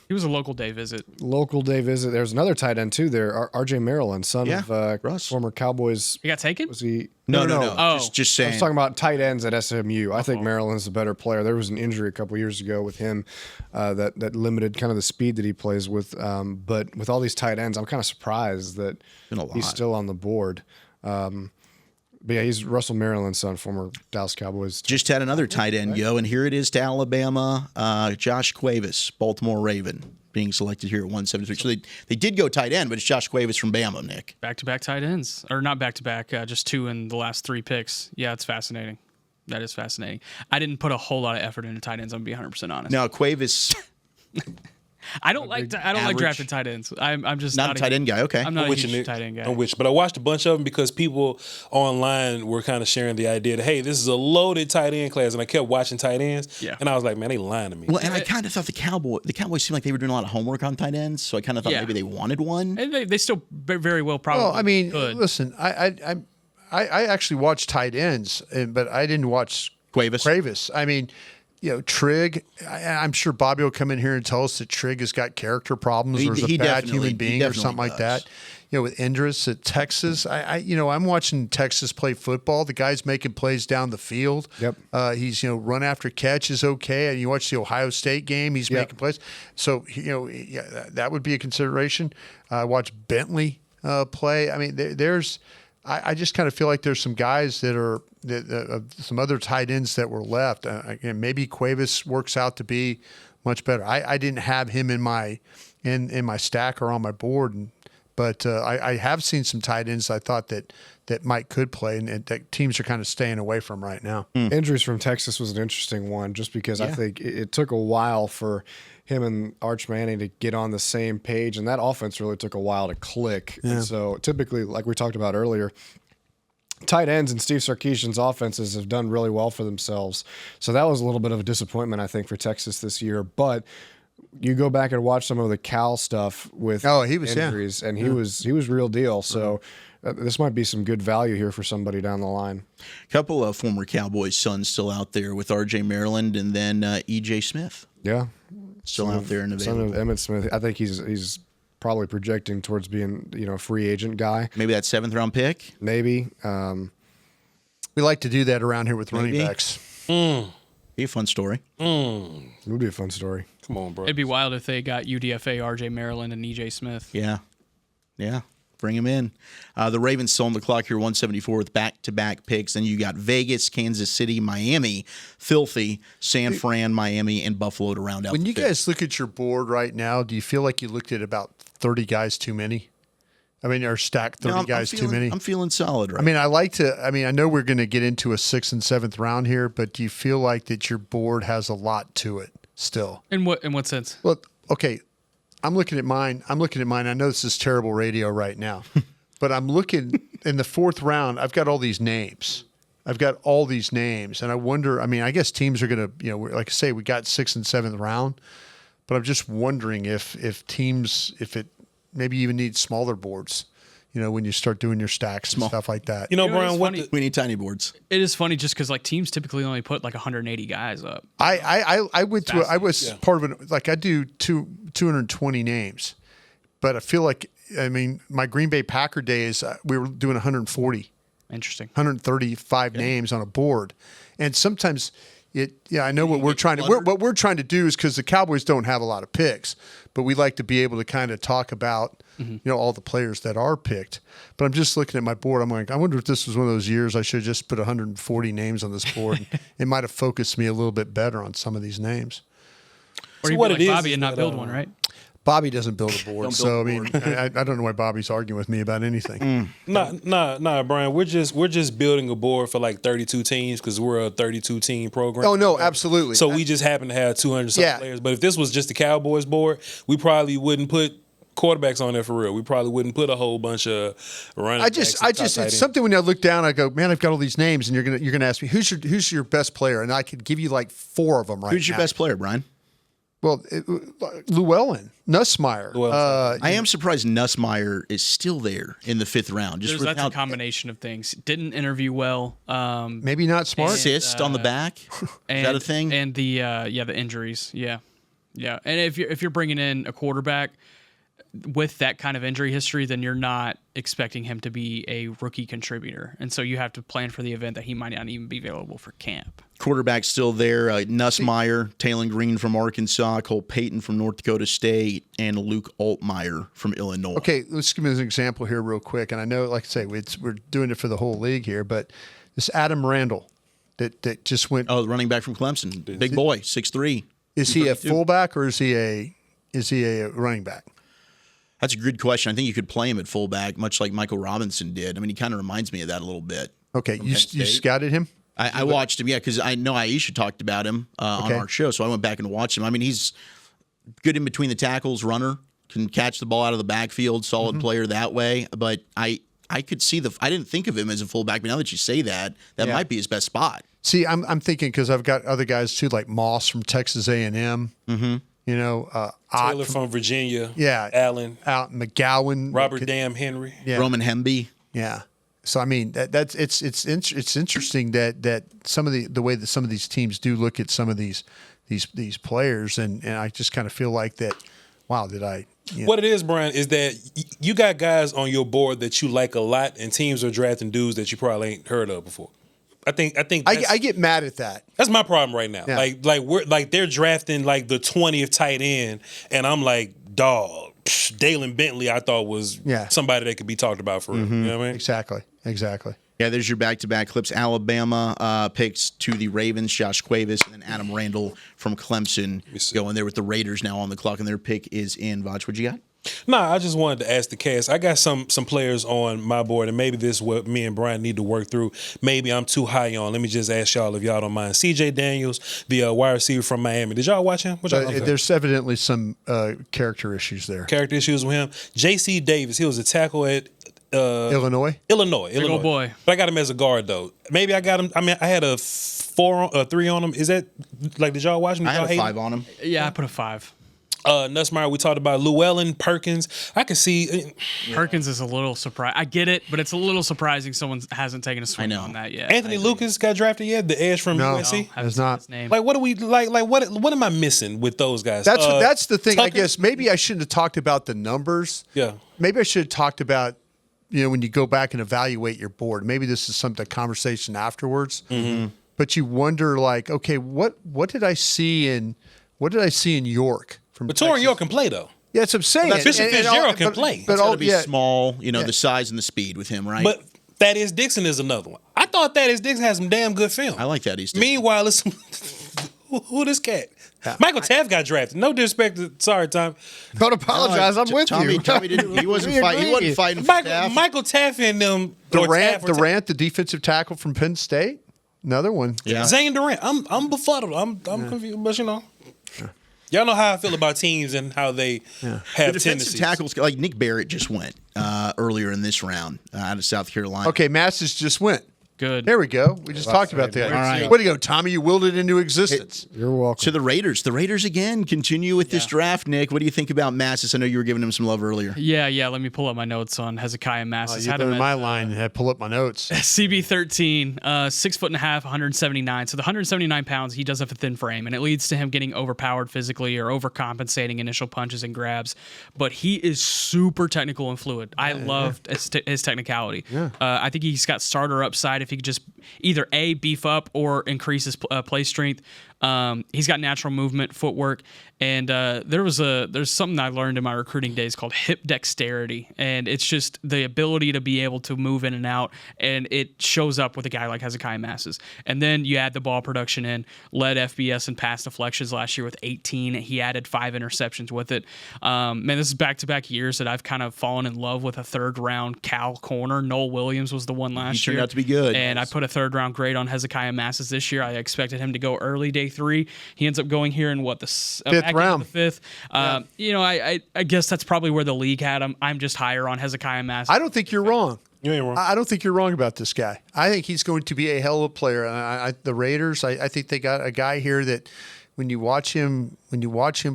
He was a local day visit.
There's another tight end too there, R.J. Maryland, son of
Russ.
former Cowboys.
He got taken?
Was he?
No.
Oh.
Just saying.
I was talking about tight ends at SMU. I think Maryland's a better player. There was an injury a couple years ago with him that limited kind of the speed that he plays with. But with all these tight ends, I'm kind of surprised that he's still on the board. But yeah, he's Russell Maryland's son, former Dallas Cowboys.
Just had another tight end go, and here it is to Alabama. Josh Cuevas, Baltimore Raven, being selected here at 173. So they did go tight end, but it's Josh Cuevas from Bama, Nick.
Back-to-back tight ends. Or not back-to-back, just 2 in the last 3 picks. Yeah, it's fascinating. That is fascinating. I didn't put a whole lot of effort into tight ends, I'm going to be 100% honest.
Now, Cuevas...
I don't like drafting tight ends. I'm just
not a tight end guy. Okay,
I'm not a huge tight end guy.
I'm with you, but I watched a bunch of them because people online were kind of sharing the idea that, hey, this is a loaded tight end class, and I kept watching tight ends, and I was like, man, they lying to me.
Well, and I kind of thought the Cowboys seemed like they were doing a lot of homework on tight ends, so I kind of thought maybe they wanted one.
And they still very well probably could.
Listen, I actually watched tight ends, but I didn't watch Cuevas. Trigg, I'm sure Bobby will come in here and tell us that Trigg has got character problems or is a bad human being or something like that. With Endress at Texas, I'm watching Texas play football. The guy's making plays down the field.
Yep.
He's, run after catch is okay. And you watch the Ohio State game, he's making plays. So, that would be a consideration. Watch Bentley play. I just kind of feel like there's some guys that are some other tight ends that were left. Maybe Cuevas works out to be much better. I didn't have him in my stack or on my board, but I have seen some tight ends I thought that Mike could play and that teams are kind of staying away from right now.
Injuries from Texas was an interesting one, just because I think it took a while for him and Arch Manning to get on the same page, and that offense really took a while to click.
Yeah.
And so typically, like we talked about earlier, tight ends and Steve Sarkisian's offenses have done really well for themselves. So that was a little bit of a disappointment, I think, for Texas this year. But you go back and watch some of the Cal stuff with injuries, and he was real deal. So this might be some good value here for somebody down the line.
A couple of former Cowboys sons still out there with R.J. Maryland and then E.J. Smith.
Yeah.
Still out there and available.
Son of Emmitt Smith. I think he's probably projecting towards being, a free agent guy.
Maybe that 7th round pick.
Maybe.
We like to do that around here with running backs.
Be a fun story.
It would be a fun story.
Come on, bro.
It'd be wild if they got UDFA, RJ Maryland, and EJ Smith.
Yeah. Bring him in. The Ravens still on the clock here, 174 with back-to-back picks. Then you got Vegas, Kansas City, Miami, filthy, San Fran, Miami, and Buffalo to round out.
When you guys look at your board right now, do you feel like you looked at about 30 guys too many? Or stacked 30 guys too many?
I'm feeling solid right
I know we're going to get into a 6th and 7th round here, but do you feel like that your board has a lot to it still?
In what sense?
Well, okay. I'm looking at mine. I know this is terrible radio right now, but I'm looking in the 4th round. I've got all these names. and I wonder. I guess teams are going to, like I say, we got 6th and 7th round, but I'm just wondering if teams, if it maybe even needs smaller boards, when you start doing your stacks and stuff like that.
Brian, we need tiny boards.
It is funny just because like teams typically only put like 180 guys up.
I was part of it. Like I do 220 names, but I feel like my Green Bay Packer days we were doing 140.
Interesting.
135 names on a board, and sometimes I know what we're trying to do is because the Cowboys don't have a lot of picks, but we like to be able to kind of talk about all the players that are picked. But I'm just looking at my board. I'm like, I wonder if this was one of those years I should have just put 140 names on this board. It might have focused me a little bit better on some of these names.
Or you like Bobby and not build one, right?
Bobby doesn't build a board, so I don't know why Bobby's arguing with me about anything.
Nah, Brian. We're just building a board for like 32 teams because we're a 32 team program.
Oh no, absolutely.
So we just happen to have 200 some players. But if this was just the Cowboys board, we probably wouldn't put quarterbacks on there for real. We probably wouldn't put a whole bunch of running backs.
It's something when I look down, I go, man, I've got all these names, and you're gonna ask me who's your best player, and I could give you like 4 of them right now.
Who's your best player, Brian?
Well, Llewellyn, Nussmeier.
I am surprised Nussmeier is still there in the 5th round.
That's a combination of things. Didn't interview well.
Maybe not smart.
Assist on the back. Is that a thing?
And the injuries. Yeah. And if you're bringing in a quarterback with that kind of injury history, then you're not expecting him to be a rookie contributor, and so you have to plan for the event that he might not even be available for camp.
Quarterback still there. Nussmeier, Taylon Green from Arkansas, Cole Payton from North Dakota State, and Luke Altmaier from Illinois.
Okay, let's give me an example here real quick. And I know, like I say, we're doing it for the whole league here, but this Adam Randall that just went.
Oh, the running back from Clemson, big boy, 6'3".
Is he a fullback or is he a running back?
That's a good question. I think you could play him at fullback, much like Michael Robinson did. I mean, he kind of reminds me of that a little bit.
Okay, you scouted him?
I watched him, because I know Aisha talked about him on our show, so I went back and watched him. I mean, he's good in between the tackles, runner, can catch the ball out of the backfield, solid player that way. But I could see I didn't think of him as a fullback, but now that you say that might be his best spot.
See, I'm thinking because I've got other guys too, like Moss from Texas A&M.
Mm-hmm.
Taylor from Virginia.
Yeah.
Allen.
McGowan.
Robert Dam Henry.
Yeah.
Roman Hemby.
Yeah. So I mean it's interesting that some of the way that some of these teams do look at some of these players, and I just kind of feel like that. Wow, did I?
What it is, Brian, is that you got guys on your board that you like a lot, and teams are drafting dudes that you probably ain't heard of before. I think
I get mad at that.
That's my problem right now.
Yeah.
They're drafting like the 20th tight end, and I'm like, dog, Dalen Bentley I thought was somebody that could be talked about for real. You know what I mean?
Exactly.
Yeah, there's your back-to-back clips. Alabama picks to the Ravens, Josh Cuevas, and then Adam Randall from Clemson going there with the Raiders now on the clock, and their pick is in. Vach, what you got?
Nah, I just wanted to ask the cast. I got some players on my board, and maybe this is what me and Brian need to work through. Maybe I'm too high on. Let me just ask y'all if y'all don't mind. C.J. Daniels, the wide receiver from Miami. Did y'all watch him?
There's evidently some character issues there.
Character issues with him. J.C. Davis, he was a tackle at
Illinois.
Big old boy.
But I got him as a guard though. Maybe I got him. I mean, I had a 3 on him. Is that like? Did y'all watch him?
I had a 5 on him.
Yeah, I put a 5.
Nussmeier, we talked about Llewellyn, Perkins. I could see
Perkins is a little surprised. I get it, but it's a little surprising someone hasn't taken a swing on that yet.
Anthony Lucas got drafted yet? The edge from USC?
No, has not.
Like, what do we like? What am I missing with those guys?
That's the thing.
Tucker?
I guess maybe I shouldn't have talked about the numbers.
Yeah.
Maybe I should have talked about when you go back and evaluate your board. Maybe this is some conversation afterwards.
Mm-hmm.
But you wonder, like, okay, what did I see in York?
But Torrin York can play though.
Yeah, that's what I'm saying.
Bishop Fitzgerald can play.
But it's got to be small, the size and the speed with him, right?
But Thaddeus Dixon is another one. I thought Thaddeus Dixon had some damn good film.
I like Thaddeus Dixon.
Meanwhile, it's who this cat? Michael Taft got drafted. No disrespect. Sorry, Tom.
Don't apologize. I'm with you.
Tommy didn't. He wasn't fighting.
Michael Taft and them.
Durant, the defensive tackle from Penn State, another one.
Yeah. Zane Durant. I'm befuddled. I'm confused, but y'all know how I feel about teams and how they have
the defensive
tendencies.
Tackles, like Nick Barrett just went earlier in this round out of South Carolina.
Okay, Masses just went.
Good.
There we go. We just talked about that.
All right.
Way to go, Tommy. You willed it into existence.
You're welcome.
So the Raiders again continue with this draft. Nick, what do you think about Massis? I know you were giving him some love earlier.
Yeah. Let me pull up my notes on Hezekiah Massis.
You've been in my line. I pull up my notes.
CB13, 6'5", 179. So the 179 pounds, he does have a thin frame, and it leads to him getting overpowered physically or overcompensating initial punches and grabs. But he is super technical and fluid. I loved his technicality.
Yeah.
I think he's got starter upside if he could just either beef up or increase his play strength. He's got natural movement, footwork, and there's something I learned in my recruiting days called hip dexterity, and it's just the ability to be able to move in and out, and it shows up with a guy like Hezekiah Massis. And then you add the ball production in, led FBS in pass deflections last year with 18. He added 5 interceptions with it. Man, this is back-to-back years that I've kind of fallen in love with a third-round Cal corner. Noel Williams was the one last year.
He turned out to be good.
And I put a third-round grade on Hezekiah Massis this year. I expected him to go early day 3. He ends up going here in the fifth
round.
The 5th. I guess that's probably where the league had him. I'm just higher on Hezekiah Massis.
I don't think you're wrong.
You ain't wrong.
I don't think you're wrong about this guy. I think he's going to be a hell of a player. The Raiders, I think they got a guy here that when you watch him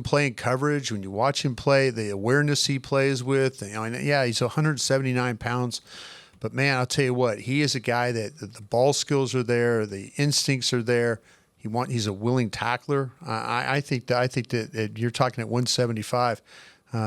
play in coverage, when you watch him play, the awareness he plays with, he's 179 pounds. But man, I'll tell you what, he is a guy that the ball skills are there, the instincts are there. He's a willing tackler. I think that you're talking at 175.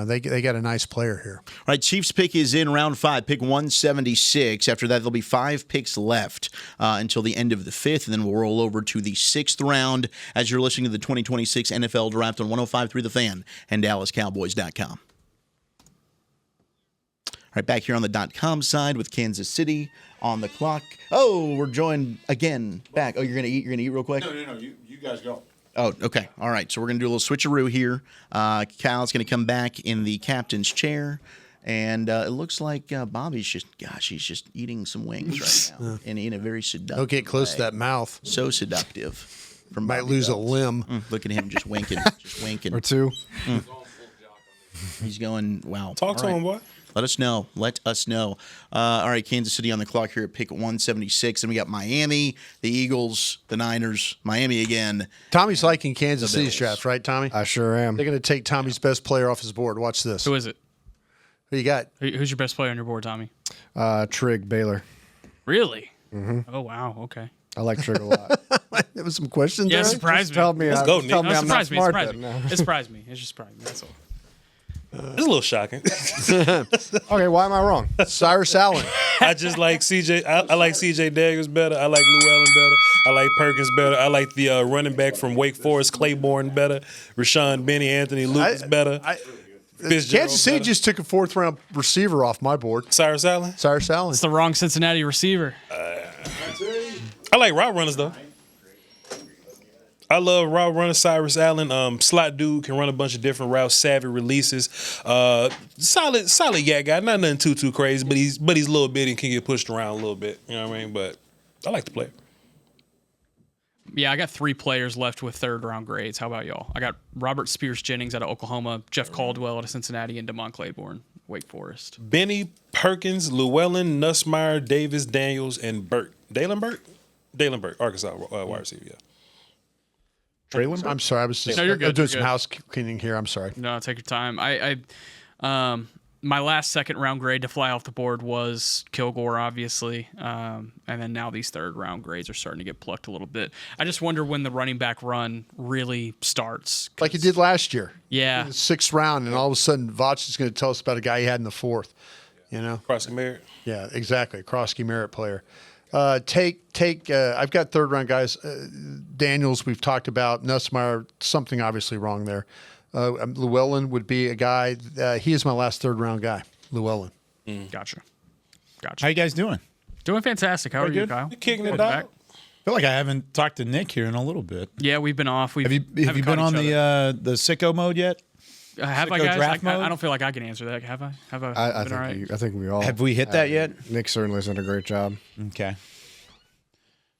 They got a nice player here.
All right, Chiefs pick is in round 5, pick 176. After that, there'll be 5 picks left until the end of the 5th, and then we'll roll over to the 6th round as you're listening to the 2026 NFL Draft on 105.3 The Fan and DallasCowboys.com. All right, back here on the .com side with Kansas City on the clock. Oh, we're joined again back. Oh, you're gonna eat? You're gonna eat real quick?
No. You guys go.
Oh, okay. All right. So we're gonna do a little switcheroo here. Cal's gonna come back in the captain's chair, and it looks like Bobby's he's just eating some wings right now, and in a very seductive.
Don't get close
way.
to that mouth.
So seductive. From
Might
Bobby
lose
Belt.
a limb.
Look at him just winking,
or 2.
He's going. Wow.
Talk to him, boy.
Let us know. All right, Kansas City on the clock here at pick 176. And we got Miami, the Eagles, the Niners, Miami again.
Tommy's liking Kansas City's draft, right, Tommy?
I sure am.
They're going to take Tommy's best player off his board. Watch this.
Who is it?
Who you got?
Who's your best player on your board, Tommy?
Trig Baylor.
Really?
Mm-hmm.
Oh, wow. Okay.
I like Trig a lot.
There was some questions
Yeah,
there.
it surprised me.
Tell me,
Let's go, Nick.
tell me I'm not smart.
It surprised me. It just surprised me. That's all.
It's a little shocking.
Okay, why am I wrong?
Cyrus Allen.
I just like CJ. I like CJ Daggers better. I like Llewellyn better. I like Perkins better. I like the running back from Wake Forest, Claiborne better. Rashawn Benny, Anthony Lucas better.
Kansas City just took a 4th-round receiver off my board.
Cyrus Allen.
It's the wrong Cincinnati receiver.
I like route runners though. I love route runner Cyrus Allen. Slot dude, can run a bunch of different routes, savvy releases. Solid yak guy. Not nothing too crazy, but he's a little bit and can get pushed around a little bit. You know what I mean? But I like the player.
Yeah, I got 3 players left with 3rd-round grades. How about y'all? I got Robert Spears Jennings out of Oklahoma, Jeff Caldwell out of Cincinnati, and Damon Claiborne, Wake Forest.
Benny, Perkins, Llewellyn, Nussmeier, Davis, Daniels, and Burt. Dalen Burt, Arkansas wide receiver. Yeah.
Traylon? I'm sorry. I was just doing some house cleaning here. I'm sorry.
No, take your time. My last 2nd-round grade to fly off the board was Kilgore, obviously. And then now these 3rd-round grades are starting to get plucked a little bit. I just wonder when the running back run really starts.
Like he did last year.
Yeah.
In the 6th round, and all of a sudden, Vach is going to tell us about a guy he had in the 4th. You know?
Krosky Merritt.
Yeah, exactly. A Krosky Merritt player. I've got 3rd-round guys. Daniels, we've talked about. Nussmeier, something obviously wrong there. Llewellyn would be a guy. He is my last 3rd-round guy, Llewellyn.
Gotcha.
How you guys doing?
Doing fantastic. How are you, Kyle?
You're kicking it
back.
out.
I feel like I haven't talked to Nick here in a little bit.
Yeah, we've been off.
Have you been on the sicko mode yet?
Have I,
Sicko
guys?
draft mode?
I don't feel like I can answer that. Have I?
I think we all
have we hit that yet?
Nick certainly has done a great job.
Okay.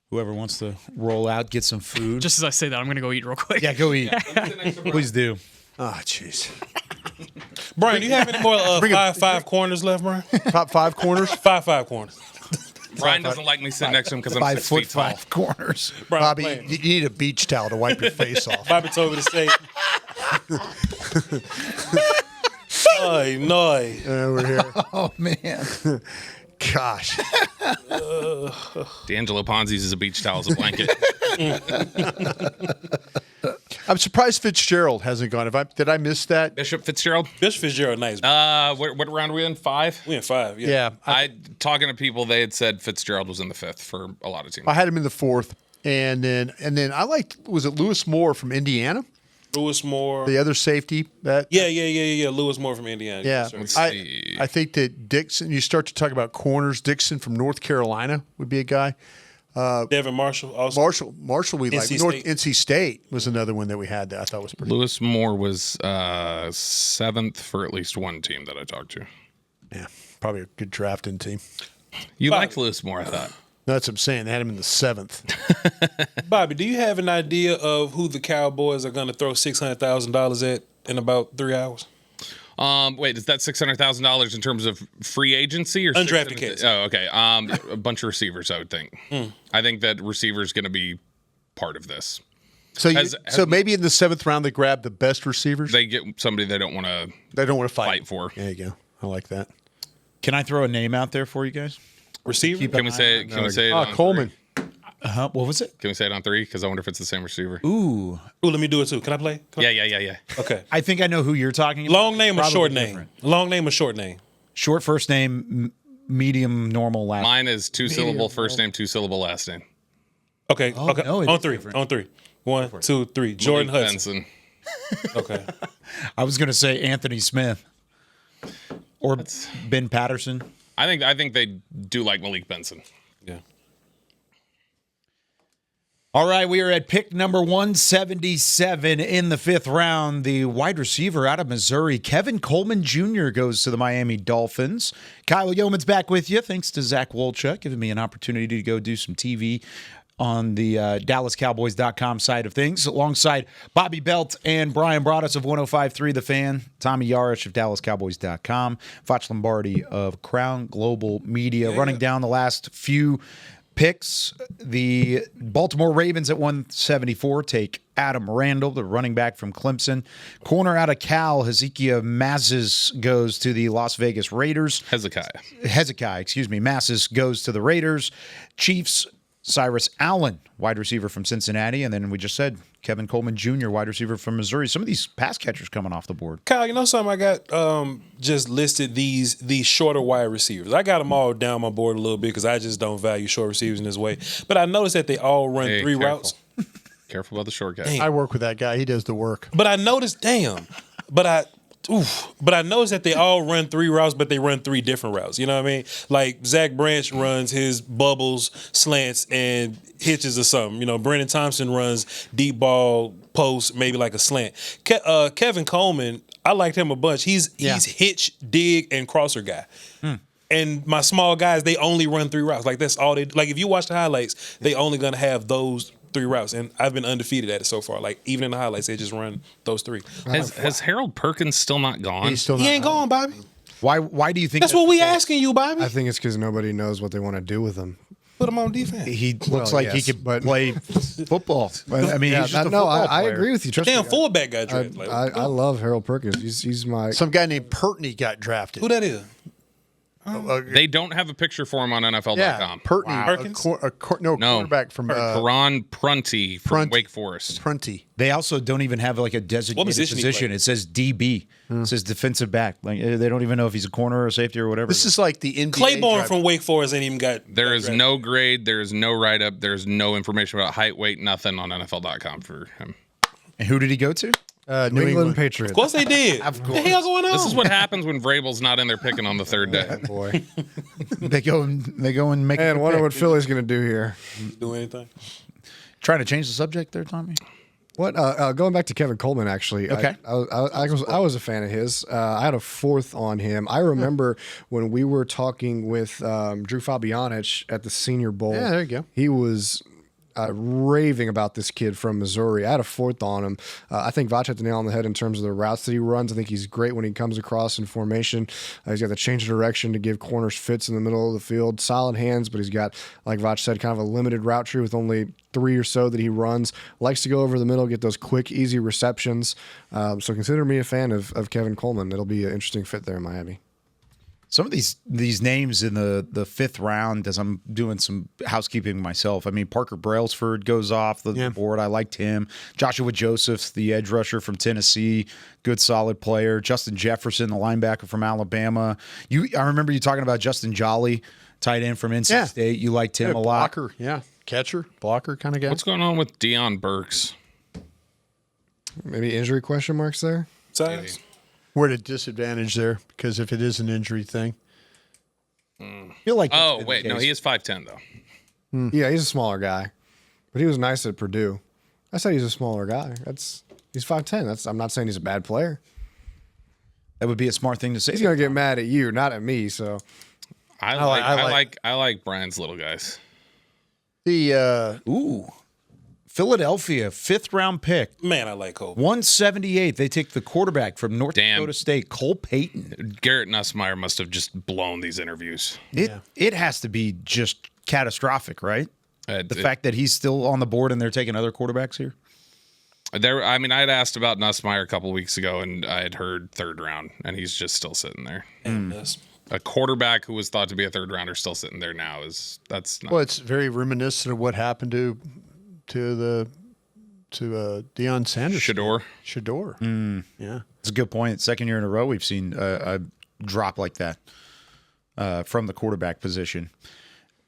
Whoever wants to roll out, get some food.
Just as I say that, I'm going to go eat real quick.
Yeah, go eat. Please do.
Oh, jeez.
Brian, do you have any more five corners left, Brian?
Top 5 corners?
Five corners.
Brian doesn't like me sitting next to him because I'm 6 feet tall.
5'5" corners.
Bobby, you need a beach towel to wipe your face off.
Bobby told me to say. No.
We're here.
Oh man.
Gosh.
D'Angelo Ponzi uses a beach towel as a blanket.
I'm surprised Fitzgerald hasn't gone. Did I miss that?
Bishop Fitzgerald?
Bishop Fitzgerald, nice.
What round are we in? 5?
We in 5, yeah.
Talking to people, they had said Fitzgerald was in the 5th for a lot of teams.
I had him in the 4th. And then I liked, was it Lewis Moore from Indiana?
Lewis Moore.
The other safety.
Yeah. Lewis Moore from Indiana.
Yeah.
Yes,
I think that Dixon, you start to talk about corners, Dixon from North Carolina would be a guy.
Devin Marshall also.
Marshall we like. NC State was another one that we had that I thought was pretty
Lewis Moore was 7th for at least one team that I talked to.
Yeah, probably a good drafting team.
You liked Lewis Moore, I thought.
No, that's what I'm saying. They had him in the 7th.
Bobby, do you have an idea of who the Cowboys are going to throw $600,000 at in about 3 hours?
Wait, is that $600,000 in terms of free agency or
undrafted kids?
Oh, okay. A bunch of receivers, I would think. I think that receiver's going to be part of this.
So, so maybe in the 7th round they grab the best receivers.
They get somebody they don't want to.
They don't want to
fight for.
There you go. I like that.
Can I throw a name out there for you guys?
Receiver?
Can we say it? Can we say it? On
Coleman.
What was it?
Can we say it on 3? Because I wonder if it's the same receiver.
Ooh,
let me do it too. Can I play?
Yeah.
Okay.
I think I know who you're talking about.
Long name or short name? Long name or short name?
Short first name, medium normal last.
Mine is 2-syllable first name, 2-syllable last name.
Okay. Okay.
No,
on 3. On 3. 1, 2, 3. Jordan
Malik
Hudson.
Benson.
Okay.
I was going to say Anthony Smith or Ben Patterson.
I think they do like Malik Benson.
Yeah.
All right, we are at pick number 177 in the 5th round. The wide receiver out of Missouri, Kevin Coleman Jr., goes to the Miami Dolphins. Kyle Yeoman's back with you. Thanks to Zach Wolchuk giving me an opportunity to go do some TV on the DallasCowboys.com side of things, alongside Bobby Belt and Brian Broaddus of 105.3 The Fan, Tommy Yarish of DallasCowboys.com, Foch Lombardi of Crown Global Media. Running down the last few picks, the Baltimore Ravens at 174 take Adam Randall, the running back from Clemson. Corner out of Cal, Hezekiah Masses goes to the Las Vegas Raiders. Hezekiah, excuse me. Masses goes to the Raiders. Chiefs, Cyrus Allen, wide receiver from Cincinnati. And then we just said Kevin Coleman Jr., wide receiver from Missouri. Some of these pass catchers coming off the board.
Kyle, you know something? I got just listed these shorter wide receivers. I got them all down my board a little bit because I just don't value short receivers in this way. But I noticed that they all run 3 routes.
Careful about the short guy.
I work with that guy. He does the work.
But I noticed, but I noticed that they all run 3 routes, but they run 3 different routes. You know what I mean? Like Zach Branch runs his bubbles, slants, and hitches or something. You know, Brandon Thompson runs deep ball, post, maybe like a slant. Kevin Coleman, I liked him a bunch. He's hitch, dig, and crosser guy. And my small guys, they only run 3 routes. Like that's all they. Like if you watch the highlights, they only gonna have those 3 routes, and I've been undefeated at it so far. Like even in the highlights, they just run those 3.
Has Harold Perkins still not gone?
He's still
He ain't gone, Bobby.
Why do you think
That's what we asking you, Bobby?
I think it's because nobody knows what they want to do with him.
Put him on defense.
He looks like he could play football. I mean, he's just a football
I
player.
agree with you. Trust
Damn
me,
fullback got drafted.
I love Harold Perkins. He's my.
Some guy named Pertney got drafted.
Who that is?
They don't have a picture for him on NFL.com.
Yeah, Pertney. Cornerback from
Karan Prunty from Wake Forest.
Prunty.
They also don't even have like a designated position. It says DB. It says defensive back. Like they don't even know if he's a corner or a safety or whatever.
This is like the NBA.
Claiborne from Wake Forest ain't even got.
There is no grade. There is no write-up. There's no information about height, weight, nothing on NFL.com for him.
And who did he go to?
New England Patriots.
Of course they did.
Of course.
What the hell going on?
This is what happens when Vrabel's not in there picking on the 3rd day.
Boy,
They go and make.
man, wonder what Philly's going to do here.
Do anything?
Trying to change the subject there, Tommy.
What? Going back to Kevin Coleman, actually.
Okay.
I was a fan of his. I had a 4th on him. I remember when we were talking with Drew Fabianich at the Senior Bowl.
Yeah, there you go.
He was raving about this kid from Missouri. I had a 4th on him. I think Vach hit the nail on the head in terms of the routes that he runs. I think he's great when he comes across in formation. He's got the change of direction to give corners fits in the middle of the field. Solid hands, but he's got, like Vach said, kind of a limited route tree with only 3 or so that he runs. Likes to go over the middle, get those quick, easy receptions. So consider me a fan of Kevin Coleman. It'll be an interesting fit there in Miami.
Some of these names in the 5th round, as I'm doing some housekeeping myself. I mean, Parker Brailsford goes off the board. I liked him. Joshua Josephs, the edge rusher from Tennessee, good solid player. Justin Jefferson, the linebacker from Alabama. I remember you talking about Justin Jolly, tight end from NC State. You liked him a lot.
Blocker, catcher, blocker kind of guy.
What's going on with Deion Burks?
Maybe injury question marks there?
Size. We're at a disadvantage there because if it is an injury thing.
Feel like
no, he is 5'10" though.
Yeah, he's a smaller guy, but he was nice at Purdue. I said he's a smaller guy. He's 5'10". I'm not saying he's a bad player.
That would be a smart thing to say.
He's gonna get mad at you, not at me. So
I like Brian's little guys.
Philadelphia, 5th round pick.
Man, I like Cole.
178. They take the quarterback from North Dakota State, Cole Payton.
Garrett Nussmeier must have just blown these interviews.
It has to be just catastrophic, right? The fact that he's still on the board and they're taking other quarterbacks here.
I had asked about Nussmeier a couple weeks ago, and I had heard 3rd round, and he's just still sitting there. A quarterback who was thought to be a 3rd rounder still sitting there now that's not.
Well, it's very reminiscent of what happened to Deion Sanders. Shador.
Yeah. It's a good point. 2nd year in a row we've seen a drop like that from the quarterback position.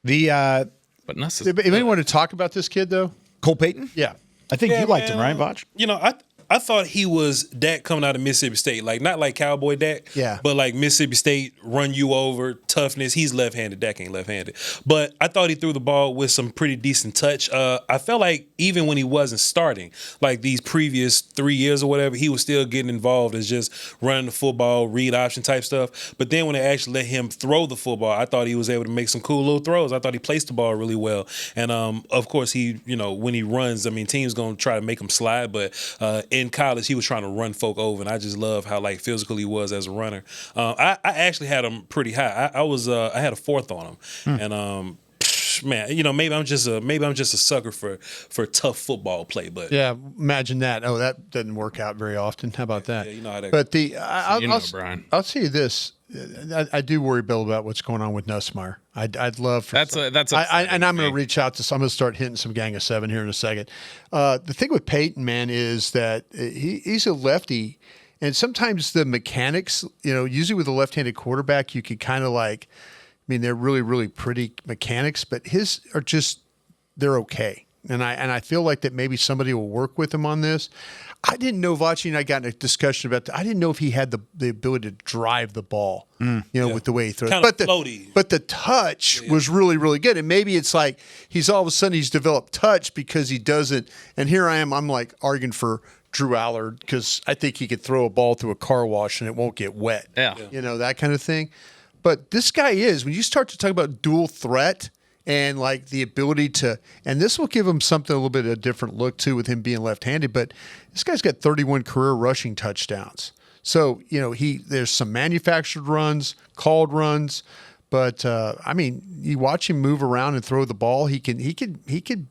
But Nuss is
anybody want to talk about this kid, though?
Cole Payton?
Yeah.
I think you liked him, right, Vach?
You know, I thought he was Dak coming out of Mississippi State. Like, not like Cowboy Dak, but like Mississippi State, run you over, toughness. He's left-handed. Dak ain't left-handed. But I thought he threw the ball with some pretty decent touch. I felt like even when he wasn't starting, like these previous 3 years or whatever, he was still getting involved as just running the football, read option type stuff. But then when they actually let him throw the football, I thought he was able to make some cool little throws. I thought he placed the ball really well. And, of course, when he runs, I mean, teams going to try to make him slide. But in college, he was trying to run folk over, and I just love how physical he was as a runner. I actually had him pretty high. I had a 4th on him, and man, maybe I'm just a sucker for tough football play. But
imagine that. Oh, that doesn't work out very often. How about that?
Yeah, you know how that.
But
Brian.
I'll say this. I do worry, Bill, about what's going on with Nussmeier. I'd love for and I'm going to reach out to. I'm going to start hitting some Gang of 7 here in a second. The thing with Peyton, man, is that he's a lefty, and sometimes the mechanics, usually with a left-handed quarterback, you could kind of they're really, really pretty mechanics, but his are just they're okay. And I feel like that maybe somebody will work with him on this. I didn't know, Vachi and I got in a discussion about that. I didn't know if he had the ability to drive the ball, with the way he throws.
But
the touch was really, really good. And maybe it's like he's all of a sudden he's developed touch because he doesn't. And here I am, I'm like arguing for Drew Allard because I think he could throw a ball through a car wash and it won't get wet.
Yeah.
That kind of thing. But this guy when you start to talk about dual threat and like the ability to, and this will give him something a little bit of a different look too with him being left-handed, but this guy's got 31 career rushing touchdowns. So, there's some manufactured runs, called runs, but you watch him move around and throw the ball, he could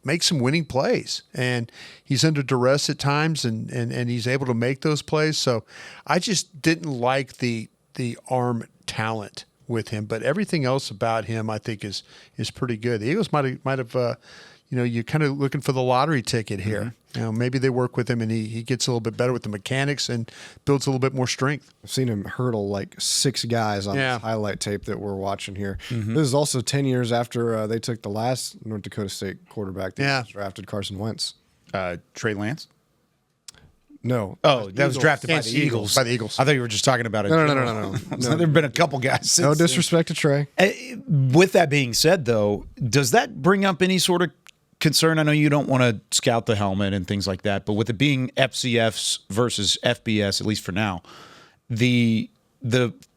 make some winning plays, and he's under duress at times and he's able to make those plays. So I just didn't like the arm talent with him, but everything else about him I think is pretty good. The Eagles might have you're kind of looking for the lottery ticket here. Mm-hmm. Maybe they work with him and he gets a little bit better with the mechanics and builds a little bit more strength.
I've seen him hurdle like 6 guys on this highlight tape that we're watching here. Mm-hmm. This is also 10 years after they took the last North Dakota State quarterback that was drafted, Carson Wentz.
Trey Lance?
No.
Oh, that was drafted by the Eagles.
By the Eagles.
I thought you were just talking about it.
No.
There have been a couple guys since.
No disrespect to Trey.
With that being said, though, does that bring up any sort of concern? I know you don't want to scout the helmet and things like that, but with it being FCS versus FBS, at least for now, the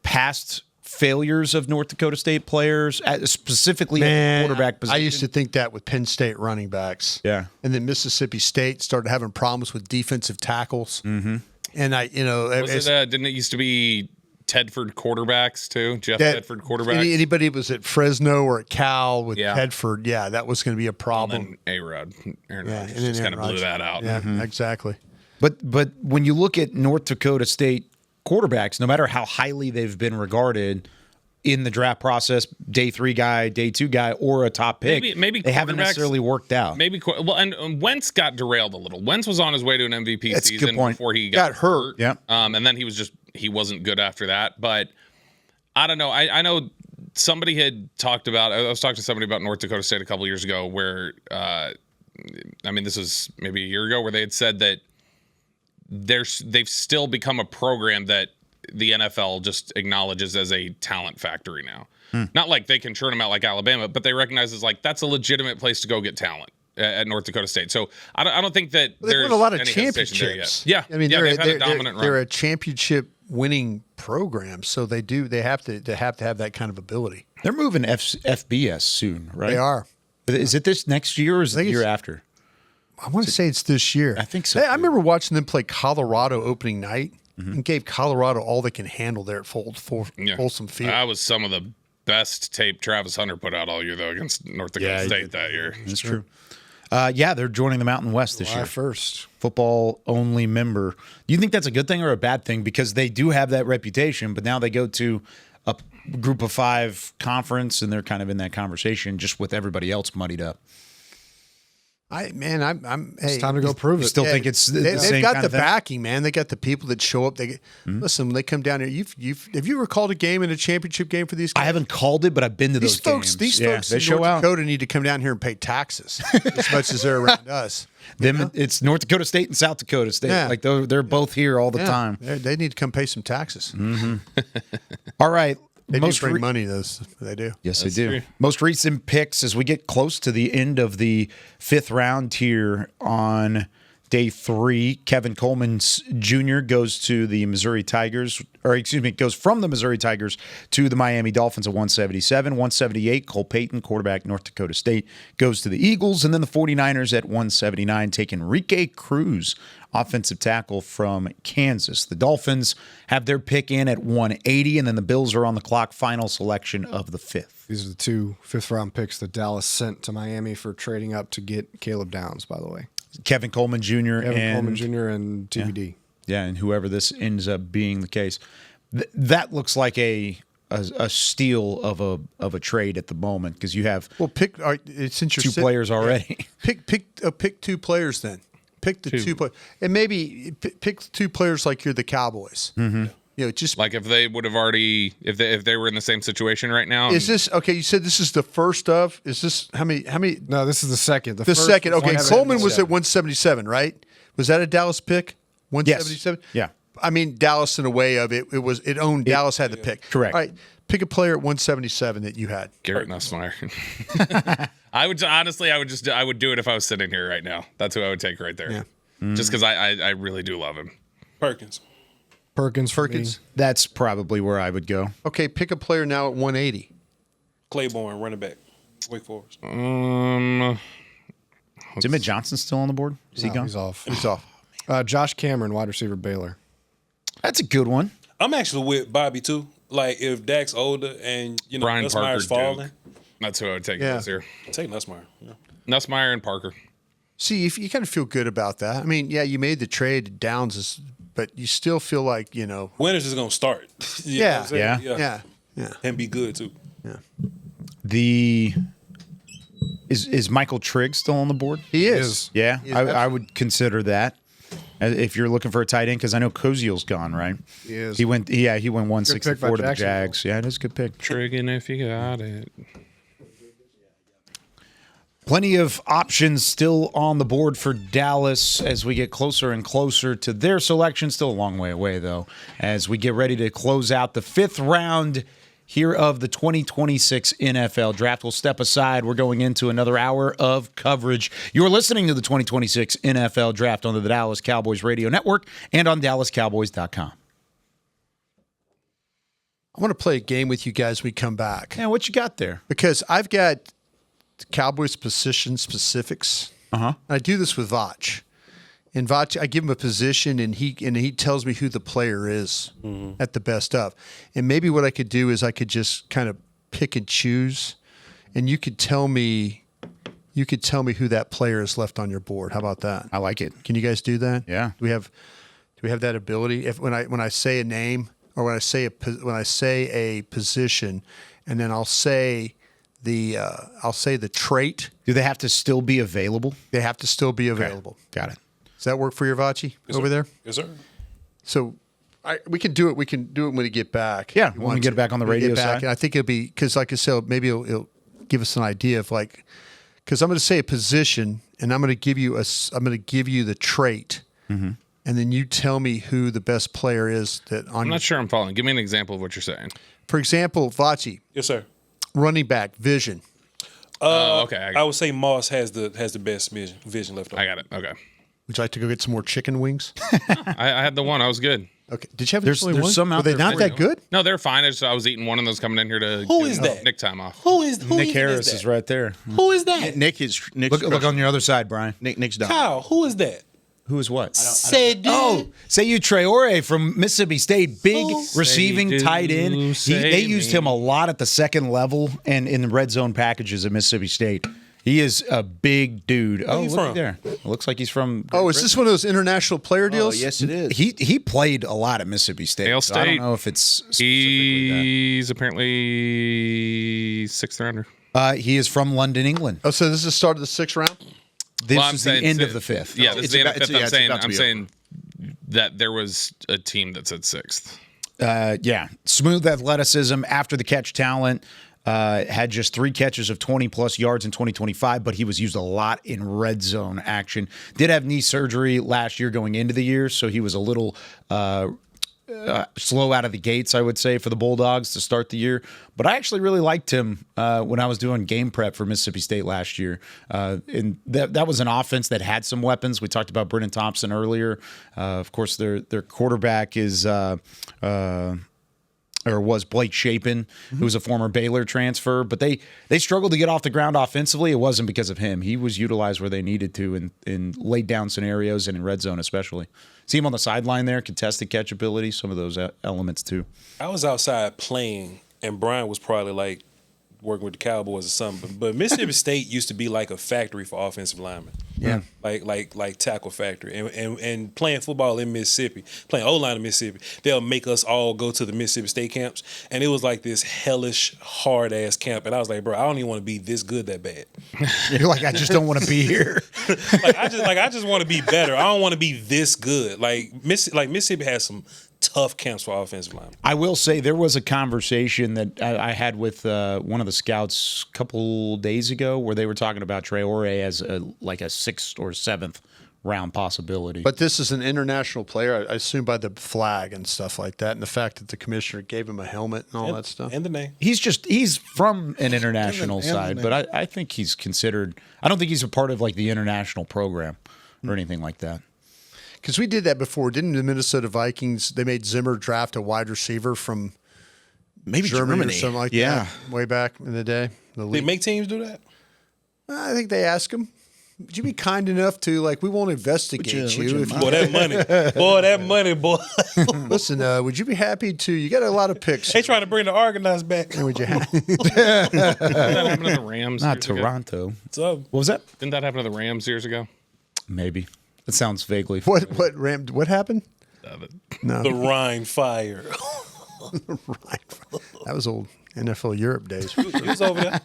past failures of North Dakota State players, specifically at the quarterback position?
I used to think that with Penn State running backs.
Yeah.
And then Mississippi State started having problems with defensive tackles.
Mm-hmm.
And
didn't it used to be Tedford quarterbacks too? Tedford quarterbacks?
Anybody was at Fresno or at Cal with Tedford, that was going to be a problem.
And then A-Rod. Aaron
Yeah,
Rodgers
and then
just kind
Aaron
of blew
Rodgers.
that out.
Yeah, exactly.
But when you look at North Dakota State quarterbacks, no matter how highly they've been regarded in the draft process, day 3 guy, day 2 guy, or a top pick,
maybe
they haven't necessarily worked out.
And Wentz got derailed a little. Wentz was on his way to an MVP
That's a good
season
point.
before he got hurt.
Yeah.
And then he wasn't good after that. But I don't know. I know somebody had talked about. I was talking to somebody about North Dakota State a couple years ago, where this was maybe a year ago, where they had said that they've still become a program that the NFL just acknowledges as a talent factory now. Not like they can churn them out like Alabama, but they recognize as like that's a legitimate place to go get talent at North Dakota State. So I don't think that
They've won a lot of championships.
Yeah,
I mean,
they've had a dominant run.
They're a championship winning program, so they have to have that kind of ability.
They're moving FBS soon, right?
They are.
Is it this next year or is it the year after?
I want to say it's this year.
I think so.
I remember watching them play Colorado opening night and gave Colorado all they can handle there at Folsom Field.
That was some of the best tape Travis Hunter put out all year, though, against North Dakota State that year.
That's true. They're joining the Mountain West this year.
First
football only member. Do you think that's a good thing or a bad thing? Because they do have that reputation, but now they go to a group of 5 conference and they're kind of in that conversation just with everybody else muddied up.
Hey,
it's time to go prove it.
Still think it's the
they've
same
got
kind
the
of thing?
backing, man. They got the people that show up. Listen, when they come down here, have you ever called a game in a championship game for these guys?
I haven't called it, but I've been to
These
those
folks,
games.
These folks
they
in
show
North
out.
Dakota need to come down here and pay taxes as much as they're around us.
It's North Dakota State and South Dakota State.
Yeah.
Like they're both here all the time.
They need to come pay some taxes.
All right.
They do bring money, those. They do.
Yes, they do. Most recent picks as we get close to the end of the 5th round here on day 3. Kevin Coleman Jr. goes to the Missouri Tigers, goes from the Missouri Tigers to the Miami Dolphins at 177. 178, Cole Payton, quarterback, North Dakota State, goes to the Eagles. And then the 49ers at 179 take Enrique Cruz, offensive tackle from Kansas. The Dolphins have their pick in at 180, and then the Bills are on the clock, final selection of the 5th.
These are the 2 5th-round picks that Dallas sent to Miami for trading up to get Caleb Downs, by the way.
Kevin Coleman Jr.
and TBD.
Yeah, and whoever this ends up being the case. That looks like a steal of a trade at the moment because you have
since you're
2 players already.
Pick 2 players then. Pick the 2 players, and maybe pick 2 players like you're the Cowboys.
Mm-hmm.
Just
like if they would have already, if they were in the same situation right now.
Is this okay? You said this is the first of. Is this how many?
No, this is the second.
The second. Okay, Coleman was at 177, right? Was that a Dallas pick? 177.
Yes. Yeah.
I mean, Dallas in a way of it. It owned. Dallas had the pick.
Correct.
All right. Pick a player at 177 that you had.
Garrett Nussmeier. I would do it if I was sitting here right now. That's who I would take right there.
Yeah.
Just because I really do love him.
Perkins.
That's probably where I would go.
Okay, pick a player now at 180.
Claiborne, running back, Wake Forest.
Is Emmett Johnson still on the board? Is he gone?
He's off.
He's off.
Josh Cameron, wide receiver, Baylor.
That's a good one.
I'm actually with Bobby too. Like if Dak's older and
Brian
Nussmeier's
Parker,
falling,
that's who I would take this year.
Take Nussmeier. Yeah.
Nussmeier and Parker.
See, if you kind of feel good about that. I mean, yeah, you made the trade. Downs but you still feel like
Winters is gonna start.
Yeah.
And be good too.
Yeah.
Is Michael Trigg still on the board?
He is.
Yeah,
He is,
I would consider that if you're looking for a tight end because I know Koziel's gone, right?
He is.
He went 164 to the
Jacksonville.
Jags. Yeah, it is a good pick.
Trigging if you got it.
Plenty of options still on the board for Dallas as we get closer and closer to their selection. Still a long way away, though, as we get ready to close out the 5th round here of the 2026 NFL Draft. We'll step aside. We're going into another hour of coverage. You're listening to the 2026 NFL Draft on the Dallas Cowboys Radio Network and on DallasCowboys.com.
I want to play a game with you guys when we come back.
Yeah, what you got there?
Because I've got Cowboys position specifics. I do this with Vach. And Vach, I give him a position, and he tells me who the player is at the best of. And maybe what I could do is I could just kind of pick and choose, and you could tell me who that player is left on your board. How about that?
I like it.
Can you guys do that?
Yeah.
Do we have that ability? If when I say a name or when I say a position, and then I'll say the trait.
Do they have to still be available?
They have to still be available.
Okay. Got it.
Does that work for your Vachi over there?
Yes, sir.
So we can do it. We can do it when we get back.
Yeah, when we get back on the radio side.
And I think it'll be because, like I said, maybe it'll give us an idea of because I'm going to say a position, and I'm going to give you the trait, and then you tell me who the best player is that on.
I'm not sure I'm following. Give me an example of what you're saying.
For example, Vachi.
Yes, sir.
Running back vision.
Okay.
I would say Moss has the best vision left over.
I got it. Okay.
Would you like to go get some more chicken wings?
I had the one. I was good.
Okay. Did you have
There's
one?
some out
Were they
there
not
for
that
you.
good?
No, they're fine. I was eating one of those coming in here to
Who
give
is that?
Nick time off.
Who
Nick Harris is right there.
Who is that?
Nick's
Look on your other side, Brian.
Nick's done.
Kyle, who is that?
Who is what?
Say
Seyu Traore from Mississippi State, big receiving tight end. They used him a lot at the second level and in the red zone packages at Mississippi State. He is a big dude.
Where he
look
from?
there. It looks like he's from.
Oh, is this one of those international player deals?
yes, it is.
He played a lot at Mississippi State.
Hale
so I don't
State.
know if it's specifically
He's apparently sixth rounder.
that. He is from London, England.
Oh, so this is the start of the sixth round?
This
I'm
is the
saying
end of the fifth.
Yeah, this is the end of the fifth.
it's about to
I'm
be
saying that there was a team that said sixth.
Yeah, smooth athleticism, after the catch talent. Had just 3 catches of 20-plus yards in 2025, but he was used a lot in red zone action. Did have knee surgery last year going into the year, so he was a little slow out of the gates, I would say, for the Bulldogs to start the year. But I actually really liked him when I was doing game prep for Mississippi State last year. And that was an offense that had some weapons. We talked about Brennan Thompson earlier. Of course, their quarterback is was Blake Shapen, who was a former Baylor transfer. But they struggled to get off the ground offensively. It wasn't because of him. He was utilized where they needed to in laid down scenarios and in red zone especially. See him on the sideline there, contested catch ability, some of those elements too.
I was outside playing, and Brian was probably like working with the Cowboys or something. But Mississippi State used to be like a factory for offensive linemen.
Yeah.
Like tackle factory. And playing football in Mississippi, playing O-line in Mississippi, they'll make us all go to the Mississippi State camps. And it was like this hellish, hard-ass camp. And I was like, bro, I don't even want to be this good that bad.
You're like, I just don't want to be here.
I just want to be better. I don't want to be this good. Like Mississippi has some tough camps for offensive line.
I will say there was a conversation that I had with one of the scouts a couple days ago where they were talking about Traore as a 6th or 7th round possibility.
But this is an international player, I assume, by the flag and stuff like that, and the fact that the commissioner gave him a helmet and all that stuff.
And the name.
He's from an international side, but I think he's considered. I don't think he's a part of like the international program or anything like that.
Because we did that before. Didn't the Minnesota Vikings, they made Zimmer draft a wide receiver from
maybe
Germany or something like that way back in the day?
They make teams do that?
I think they ask him, would you be kind enough to, we won't investigate you.
Boy, that money, boy.
Listen, would you be happy to, you got a lot of picks.
They trying to bring the Argonauts back.
And would you
Didn't that happen to the Rams?
Not
years ago?
Toronto.
So,
what was that?
Didn't that happen to the Rams years ago?
Maybe. That sounds vaguely
What
familiar.
what happened? No.
The Rhine Fire.
That was old NFL Europe days.
He was over there.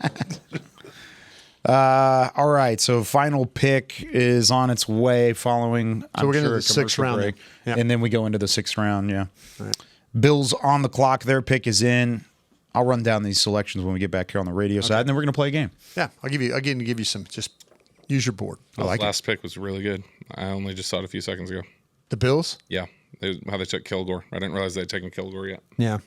All right, so final pick is on its way following,
So we're
I'm
going to
sure,
the
a
sixth
commercial
round.
break.
Yeah.
And then we go into the 6th round, yeah.
Right.
Bills on the clock. Their pick is in. I'll run down these selections when we get back here on the radio side, and then we're going to play a game.
Yeah, I'll give you some. Just use your board.
The last pick was really good. I only just saw it a few seconds ago.
The Bills?
Yeah. How they took Kilgore. I didn't realize they had taken Kilgore yet.
Yeah.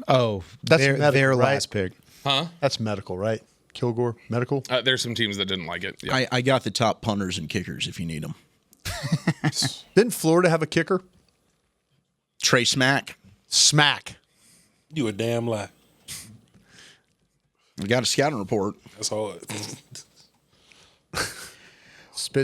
Oh,
That's
their
medical, right?
last pick.
Huh?
That's medical, right? Kilgore, medical?
There's some teams that didn't like it. Yeah.
I got the top punters and kickers if you need them.
Didn't Florida have a kicker?
Trey Smack.
Smack.
You a damn lie.
We got a scouting report.
That's hard.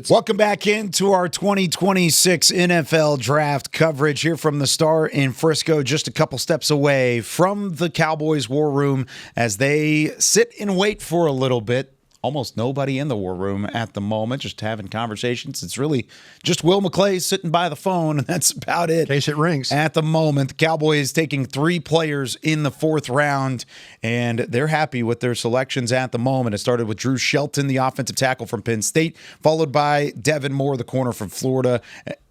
Welcome back into our 2026 NFL draft coverage here from the Star in Frisco, just a couple steps away from the Cowboys War Room as they sit and wait for a little bit. Almost nobody in the War Room at the moment, just having conversations. It's really just Will McClay sitting by the phone, and that's about it.
In case it rings.
At the moment, the Cowboys taking 3 players in the 4th round, and they're happy with their selections at the moment. It started with Drew Shelton, the offensive tackle from Penn State, followed by Devin Moore, the corner from Florida.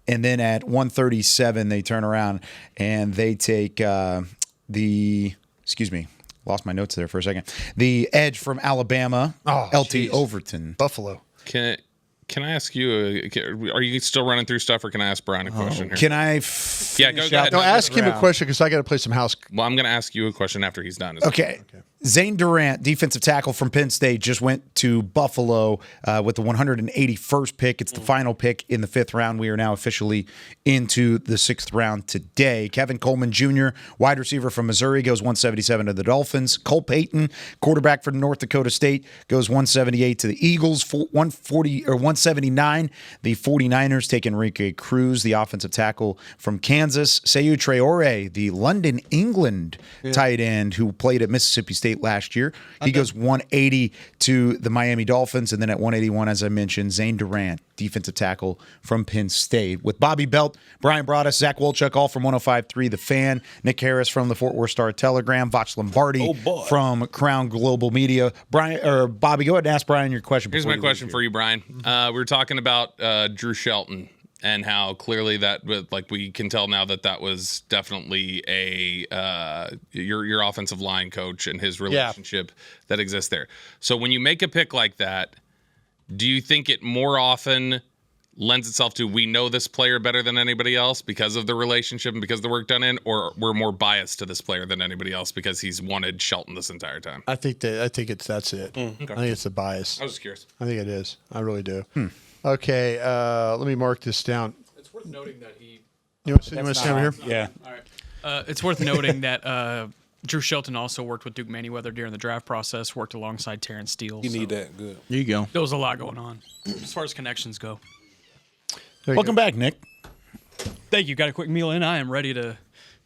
And then at 137, they turn around and they take lost my notes there for a second. The edge from Alabama, LT Overton.
Buffalo.
Can I ask you? Are you still running through stuff, or can I ask Brian a question here?
Can I?
Go ahead.
No, ask him a question because I got to play some house.
Well, I'm going to ask you a question after he's done.
Okay. Zane Durant, defensive tackle from Penn State, just went to Buffalo with the 181st pick. It's the final pick in the 5th round. We are now officially into the 6th round today. Kevin Coleman Jr., wide receiver from Missouri, goes 177 to the Dolphins. Cole Payton, quarterback from North Dakota State, goes 178 to the Eagles. 179. The 49ers take Enrique Cruz, the offensive tackle from Kansas. Sekou Traore, the London, England tight end who played at Mississippi State last year. He goes 180 to the Miami Dolphins. And then at 181, as I mentioned, Zane Durant, defensive tackle from Penn State. With Bobby Belt, Brian Broaddus, Zach Wolchuk, all from 105.3 The Fan, Nick Harris from the Fort Worth Star-Telegram, Voch Lombardi from Crown Global Media. Bobby, go ahead and ask Brian your question.
Here's my question for you, Brian. We were talking about Drew Shelton and how clearly that, like, we can tell now that was definitely your offensive line coach and his relationship that exists there. So when you make a pick like that, do you think it more often lends itself to we know this player better than anybody else because of the relationship and because of the work done in, or we're more biased to this player than anybody else because he's wanted Shelton this entire time?
I think that's it.
Okay.
I think it's a bias.
I was just curious.
I think it is. I really do. Okay, let me mark this down.
It's worth noting that he.
You want to stand over here?
Yeah.
All right. It's worth noting that Drew Shelton also worked with Duke Manyweather during the draft process, worked alongside Terrence Steele.
You need that. Good.
There you go.
There was a lot going on as far as connections go.
Welcome back, Nick.
Thank you. Got a quick meal in. I am ready to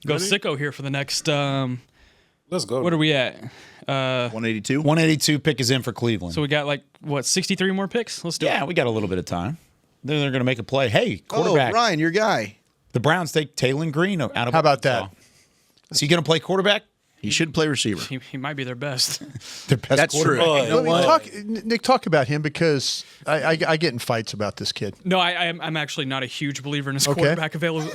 go sicko here for the next.
Let's go.
What are we at?
182.
182 pick is in for Cleveland.
So we got 63 more picks? Let's do it.
Yeah, we got a little bit of time. Then they're going to make a play. Hey, quarterback.
Oh, Ryan, your guy.
The Browns take Taylon Green out of.
How about that?
Is he going to play quarterback?
He should play receiver.
He might be their best.
Their best
That's
quarterback.
true.
Nick, talk about him because I get in fights about this kid.
No, I'm actually not a huge believer in his quarterback ability.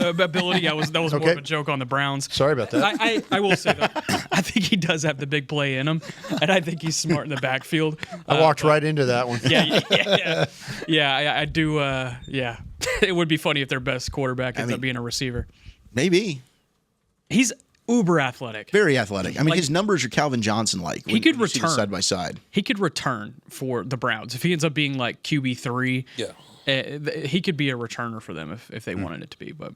That was more of a joke on the Browns.
Sorry about that.
I will say that I think he does have the big play in him, and I think he's smart in the backfield.
I walked right into that one.
Yeah, I do. Yeah, it would be funny if their best quarterback ends up being a receiver.
Maybe.
He's uber athletic.
Very athletic. I mean, his numbers are Calvin Johnson-like.
He could return
side by side.
He could return for the Browns if he ends up being like QB3.
Yeah,
he could be a returner for them if they wanted it to be. But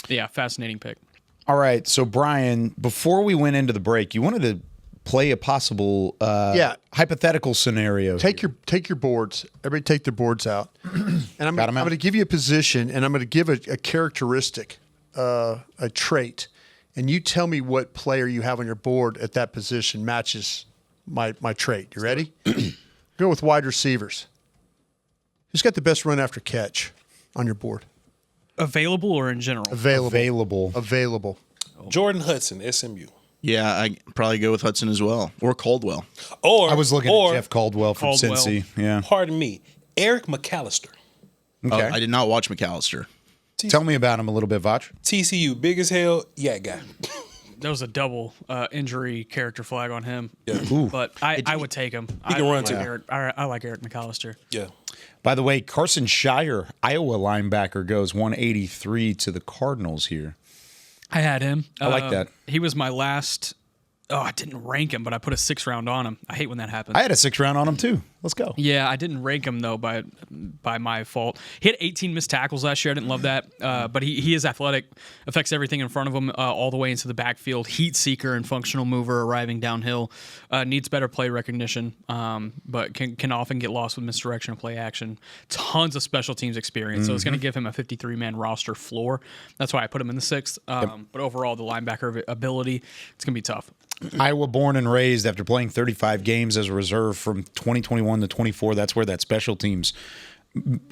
yeah, fascinating pick.
All right, so Brian, before we went into the break, you wanted to play a possible hypothetical scenario.
Take your boards. Everybody take their boards out. And I'm going to give you a position, and I'm going to give a characteristic, a trait. And you tell me what player you have on your board at that position matches my trait. You ready? Go with wide receivers. Who's got the best run after catch on your board?
Available or in general?
Available.
Jordan Hudson, SMU.
Yeah, I probably go with Hudson as well, or Caldwell.
Or
I was looking at Jeff Caldwell from Cincy. Yeah.
Pardon me, Eric McAllister.
Okay.
I did not watch McAllister.
Tell me about him a little bit, Voch.
TCU, big as hell, guy.
There was a double injury character flag on him.
Yeah.
But I would take him.
He can run too.
I like Eric McAllister.
Yeah.
By the way, Carson Shire, Iowa linebacker, goes 183 to the Cardinals here.
I had him.
I like that.
He was my last. Oh, I didn't rank him, but I put a 6th round on him. I hate when that happens.
I had a 6th round on him too. Let's go.
Yeah, I didn't rank him though by my fault. He had 18 missed tackles last year. I didn't love that, but he is athletic, affects everything in front of him all the way into the backfield. Heat seeker and functional mover, arriving downhill. Needs better play recognition, but can often get lost with misdirection and play action. Tons of special teams experience, so it's going to give him a 53-man roster floor. That's why I put him in the 6th. But overall, the linebacker ability, it's going to be tough.
Iowa born and raised after playing 35 games as a reserve from 2021 to 24. That's where that special teams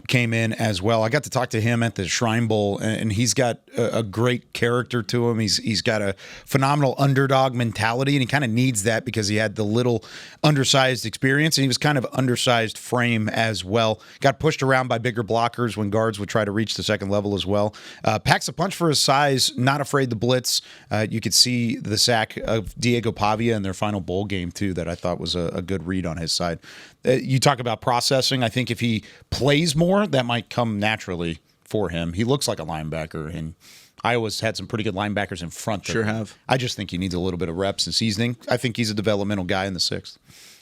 came in as well. I got to talk to him at the Shrine Bowl, and he's got a great character to him. He's got a phenomenal underdog mentality, and he kind of needs that because he had the little undersized experience, and he was kind of undersized frame as well. Got pushed around by bigger blockers when guards would try to reach the second level as well. Packs a punch for his size, not afraid to blitz. You could see the sack of Diego Pavia in their final bowl game, too, that I thought was a good read on his side. You talk about processing. I think if he plays more, that might come naturally for him. He looks like a linebacker, and Iowa's had some pretty good linebackers in front.
Sure have.
I just think he needs a little bit of reps and seasoning. I think he's a developmental guy in the 6th.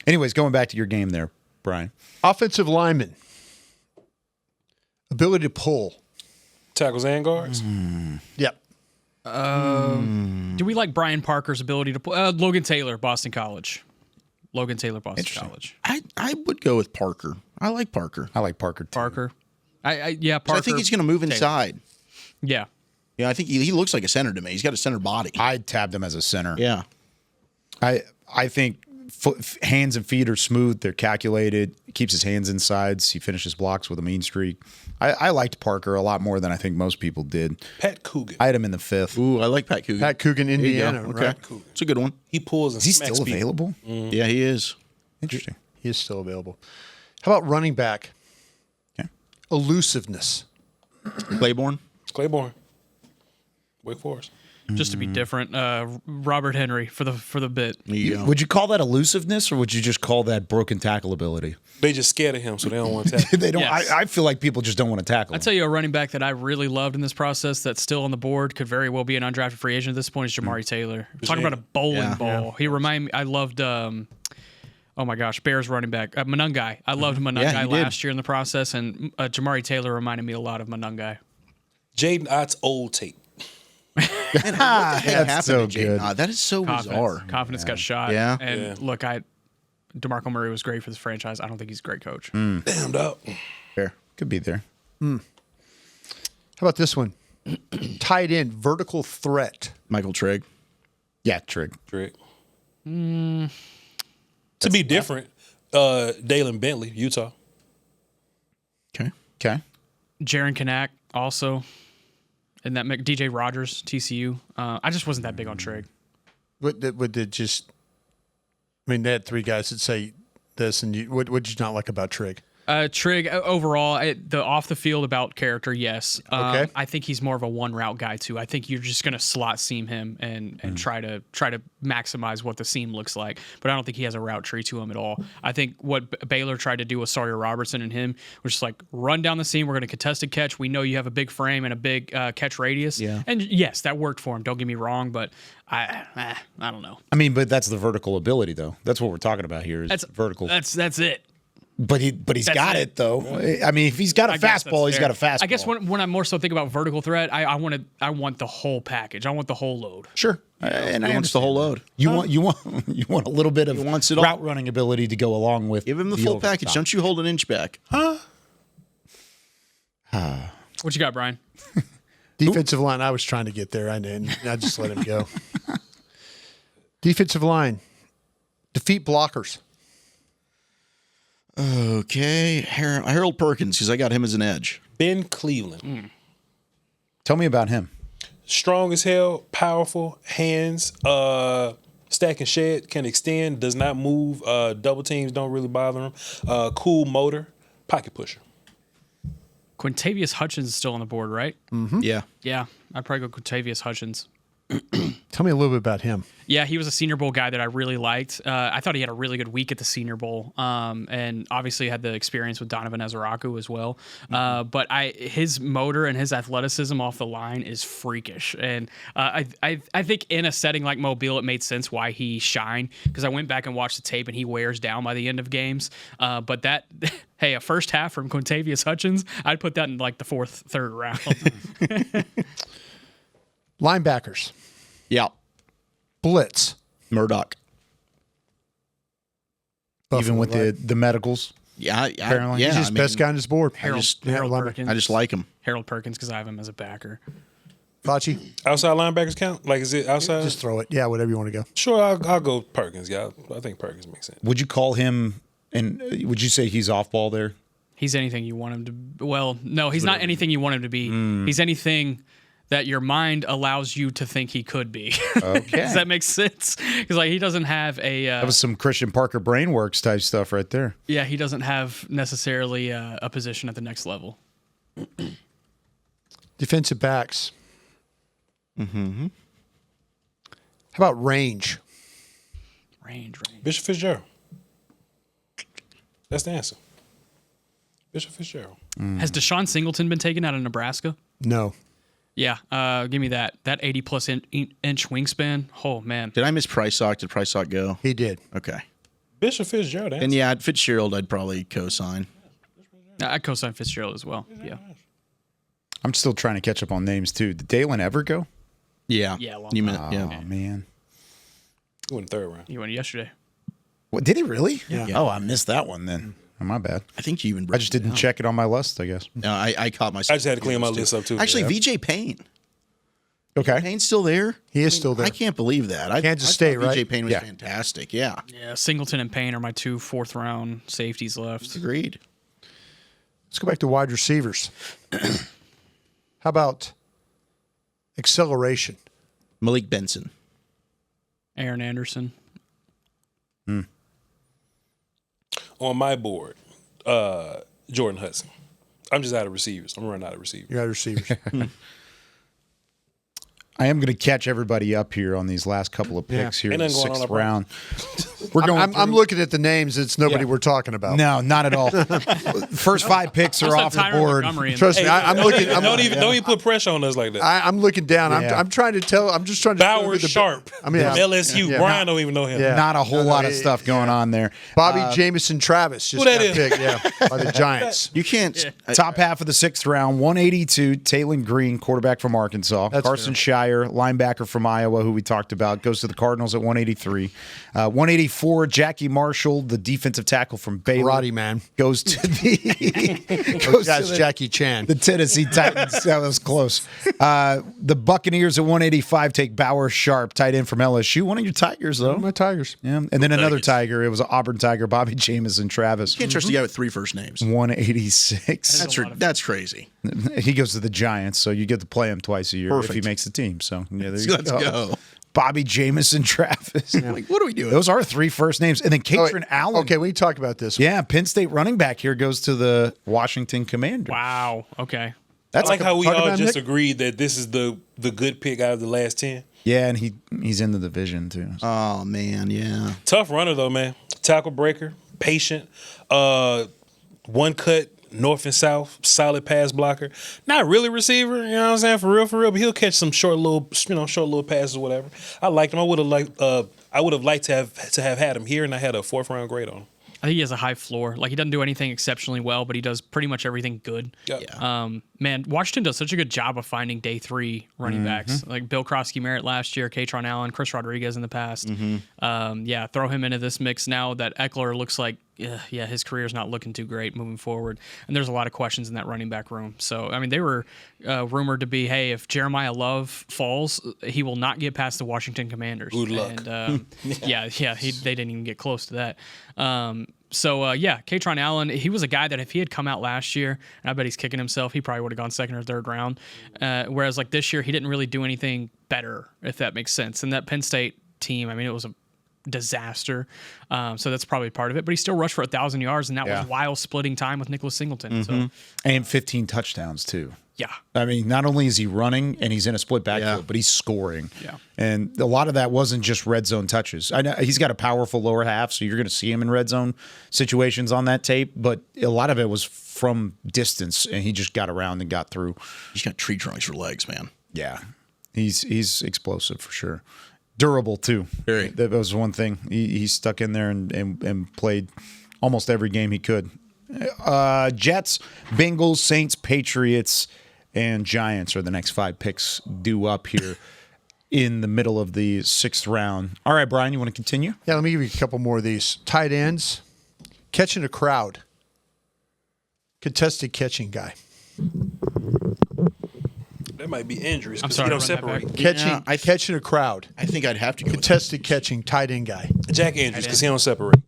Anyways, going back to your game there, Brian.
Offensive lineman. Ability to pull.
Tackles and guards.
Yep.
Do we like Brian Parker's ability to play? Logan Taylor, Boston College. Logan Taylor, Boston College.
I would go with Parker. I like Parker.
I like Parker, too.
Parker. Parker.
I think he's going to move inside.
Yeah.
Yeah, I think he looks like a center to me. He's got a center body.
I'd tabbed him as a center.
Yeah.
I think hands and feet are smooth. They're calculated. He keeps his hands inside. He finishes blocks with a mean streak. I liked Parker a lot more than I think most people did.
Pat Coogan.
I had him in the 5th.
Ooh, I like Pat Coogan.
Pat Coogan, Indiana.
Okay. It's a good one.
He pulls and
Is he
smacks
still
people.
available?
Yeah, he is.
Interesting.
He is still available. How about running back?
Okay.
Elusiveness.
Claiborne.
Wake Forest.
Just to be different, Robert Henry for the bit.
Would you call that elusiveness, or would you just call that broken tackle ability?
They just scared of him, so they don't want to tackle.
They don't.
Yes.
I feel like people just don't want to tackle
I'll
him.
tell you a running back that I really loved in this process that's still on the board, could very well be an undrafted free agent at this point, is Jamari Taylor. Talking about a bowling ball. He reminded me, I loved, oh my gosh, Bears running back, Manungai. I loved Manungai last year in the process, and Jamari Taylor reminded me a lot of Manungai.
Jaden Ott's old tape.
Man, what the heck happened
so
to Jaden?
good.
That is so bizarre.
Confidence got shot.
Yeah.
And look, DeMarco Murray was great for this franchise. I don't think he's a great coach.
Damn, dog.
Fair. Could be there.
How about this one? Tight end, vertical threat.
Michael Trigg.
Yeah, Trig.
To be different, Dalen Bentley, Utah.
Okay.
Jaron Kanak also. And that DJ Rogers, TCU. I just wasn't that big on Trigg.
Would it just? I mean, they had 3 guys that say this, and what did you not like about Trigg?
Trigg, overall, the off the field about character, yes.
Okay.
I think he's more of a one route guy too. I think you're just going to slot seam him and try to maximize what the seam looks like. But I don't think he has a route tree to him at all. I think what Baylor tried to do with Sawyer Robertson and him was just like run down the seam. We're going to contested catch. We know you have a big frame and a big catch radius.
Yeah.
And yes, that worked for him. Don't get me wrong, but I don't know.
I mean, but that's the vertical ability, though. That's what we're talking about here. Is vertical.
That's it.
But he's got it though. I mean, if he's got a fastball, he's got a fastball.
I guess when I more so think about vertical threat, I want the whole package. I want the whole load.
Sure. And
he wants the whole load.
You want a little bit of route running ability to go along with.
Give him the full package. Don't you hold an inch back.
What you got, Brian?
Defensive line. I was trying to get there. I didn't. I just let him go. Defensive line. Defeat blockers.
Okay, Harold Perkins, because I got him as an edge.
Ben Cleveland.
Tell me about him.
Strong as hell, powerful, hands, stack and shed, can extend, does not move. Double teams don't really bother him. Cool motor, pocket pusher.
Quintavious Hutchins is still on the board, right?
Yeah.
Yeah, I'd probably go Quintavious Hutchins.
Tell me a little bit about him.
Yeah, he was a Senior Bowl guy that I really liked. I thought he had a really good week at the Senior Bowl, and obviously had the experience with Donovan Ezeraku as well. But his motor and his athleticism off the line is freakish, and I think in a setting like Mobile, it made sense why he shined, because I went back and watched the tape, and he wears down by the end of games. But that, hey, a first half from Quintavious Hutchins, I'd put that in like the third round.
Linebackers.
Yeah.
Blitz.
Murdoch.
Even with the medicals.
Yeah,
apparently.
He's just best guy on his board.
Harold Perkins.
I just like him.
Harold Perkins, because I have him as a backer.
Fachi?
Outside linebackers count? Like, is it outside?
Just throw it. Yeah, whatever you want to go.
Sure, I'll go Perkins. Yeah, I think Perkins makes sense.
Would you call him, and would you say he's off ball there?
He's anything you want him to. Well, no, he's not anything you want him to be. He's anything that your mind allows you to think he could be.
Okay.
Does that make sense? Because like he doesn't have a.
That was some Christian Parker Brainworks type stuff right there.
Yeah, he doesn't have necessarily a position at the next level.
Defensive backs.
Mm-hmm.
How about range?
Range.
Bishop Fitzgerald. That's the answer. Bishop Fitzgerald.
Has Deshaun Singleton been taken out of Nebraska?
No.
Yeah, give me that 80-plus inch wingspan. Oh, man.
Did I miss Priceock? Did Priceock go?
He did.
Okay.
Bishop Fitzgerald.
And yeah, Fitzgerald, I'd probably co-sign.
I'd co-sign Fitzgerald as well. Yeah.
I'm still trying to catch up on names, too. Did Dalen ever go?
Yeah.
Yeah, long
You
time.
meant, yeah.
Oh, man.
He went third round.
He went yesterday.
What, did he really?
Yeah.
Oh, I missed that one then. Oh, my bad.
I think you even.
I just didn't check it on my list, I guess.
No, I caught myself.
I just had to clean my list up too.
Actually,
Yeah.
VJ Payne.
Okay.
Payne's still there?
He is still there.
I can't believe that.
Kansas
I
State,
thought VJ
right?
Payne was
Yeah.
fantastic. Yeah.
Yeah, Singleton and Payne are my 2 fourth-round safeties left.
Agreed.
Let's go back to wide receivers. How about acceleration?
Malik Benson.
Aaron Anderson.
On my board, Jordan Hudson. I'm just out of receivers. I'm running out of receivers.
You're out of receivers.
I am going to catch everybody up here on these last couple of picks here in
Ain't
the
nothing going on
sixth
up
round. We're going.
I'm looking at the names. It's nobody
Yeah.
we're talking about.
No, not at all. First 5 picks are off the board.
Trust me, I'm looking.
Don't even put pressure on us like that.
I'm looking down.
Yeah.
I'm trying to tell. I'm just trying to. tell
Bauer
you the-
Sharp.
I mean,
From LSU.
yeah.
Brian don't even know him.
Yeah.
Not a whole
No,
lot of
it-
stuff going on there.
Bobby Jamison Travis just
who that
got
is?
picked, yeah, by the Giants.
You can't.
Top half of the 6th round, 182, Taylon Green, quarterback from Arkansas.
That's
Carson
fair.
Shire, linebacker from Iowa, who we talked about, goes to the Cardinals at 183. 184, Jackie Marshall, the defensive tackle from Baylor.
Karate man.
Goes to the
That's Jackie Chan.
the Tennessee Titans. That was close. The Buccaneers at 185 take Bauer Sharp, tight end from LSU. One of your Tigers, though.
My Tigers.
Yeah. And then another Tiger. It was an Auburn Tiger, Bobby Jamison Travis.
You can't trust a guy with 3 first names.
186.
That's crazy.
He goes to the Giants, so you get to play him twice a year if
Perfect.
he makes the team. So yeah, there you
Let's go.
Bobby Jamison Travis.
Like, what are we doing?
Those are 3 first names. And then Katrin Allen.
Okay, we can talk about this.
Yeah, Penn State running back here goes to the Washington Commanders.
Wow. Okay.
That's
I like how we
talk
all
about
just
Nick?
agreed that this is the good pick out of the last 10.
Yeah, and he's in the division too.
Oh, man, yeah.
Tough runner though, man. Tackle breaker, patient, one cut north and south, solid pass blocker. Not really receiver, you know what I'm saying, for real, but he'll catch some short little passes or whatever. I liked him. I would have liked to have had him here, and I had a 4th round grade on him.
I think he has a high floor. Like, he doesn't do anything exceptionally well, but he does pretty much everything good.
Yep.
Man, Washington does such a good job of finding day 3 running backs. Like Bill Krosky-Merritt last year, Katron Allen, Chris Rodriguez in the past. Yeah, throw him into this mix now that Eckler looks like, his career's not looking too great moving forward. And there's a lot of questions in that running back room. So, I mean, they were rumored to be, hey, if Jeremiah Love falls, he will not get past the Washington Commanders.
Good luck.
And, they didn't even get close to that. Katron Allen, he was a guy that if he had come out last year, and I bet he's kicking himself, he probably would have gone 2nd or 3rd round. Whereas like this year, he didn't really do anything better, if that makes sense. And that Penn State team, I mean, it was a disaster. So that's probably part of it. But he still rushed for 1,000 yards, and that was while splitting time with Nicholas Singleton. So
And 15 touchdowns too.
Yeah.
I mean, not only is he running and he's in a split backfield, but he's scoring.
Yeah.
And a lot of that wasn't just red zone touches. I know he's got a powerful lower half, so you're going to see him in red zone situations on that tape, but a lot of it was from distance, and he just got around and got through.
He's got tree trunks for legs, man.
Yeah. He's explosive for sure. Durable, too.
Very.
That was one thing. He stuck in there and played almost every game he could. Jets, Bengals, Saints, Patriots, and Giants are the next 5 picks due up here in the middle of the 6th round. All right, Brian, you want to continue?
Yeah, let me give you a couple more of these. Tight ends, catching a crowd, contested catching guy.
That might be injuries.
I'm
'cause
sorry,
you don't
run that
separate.
back.
Catching a crowd.
I think I'd have to go with
Contested catching tight end guy.
Jack Andrews, because he don't separate.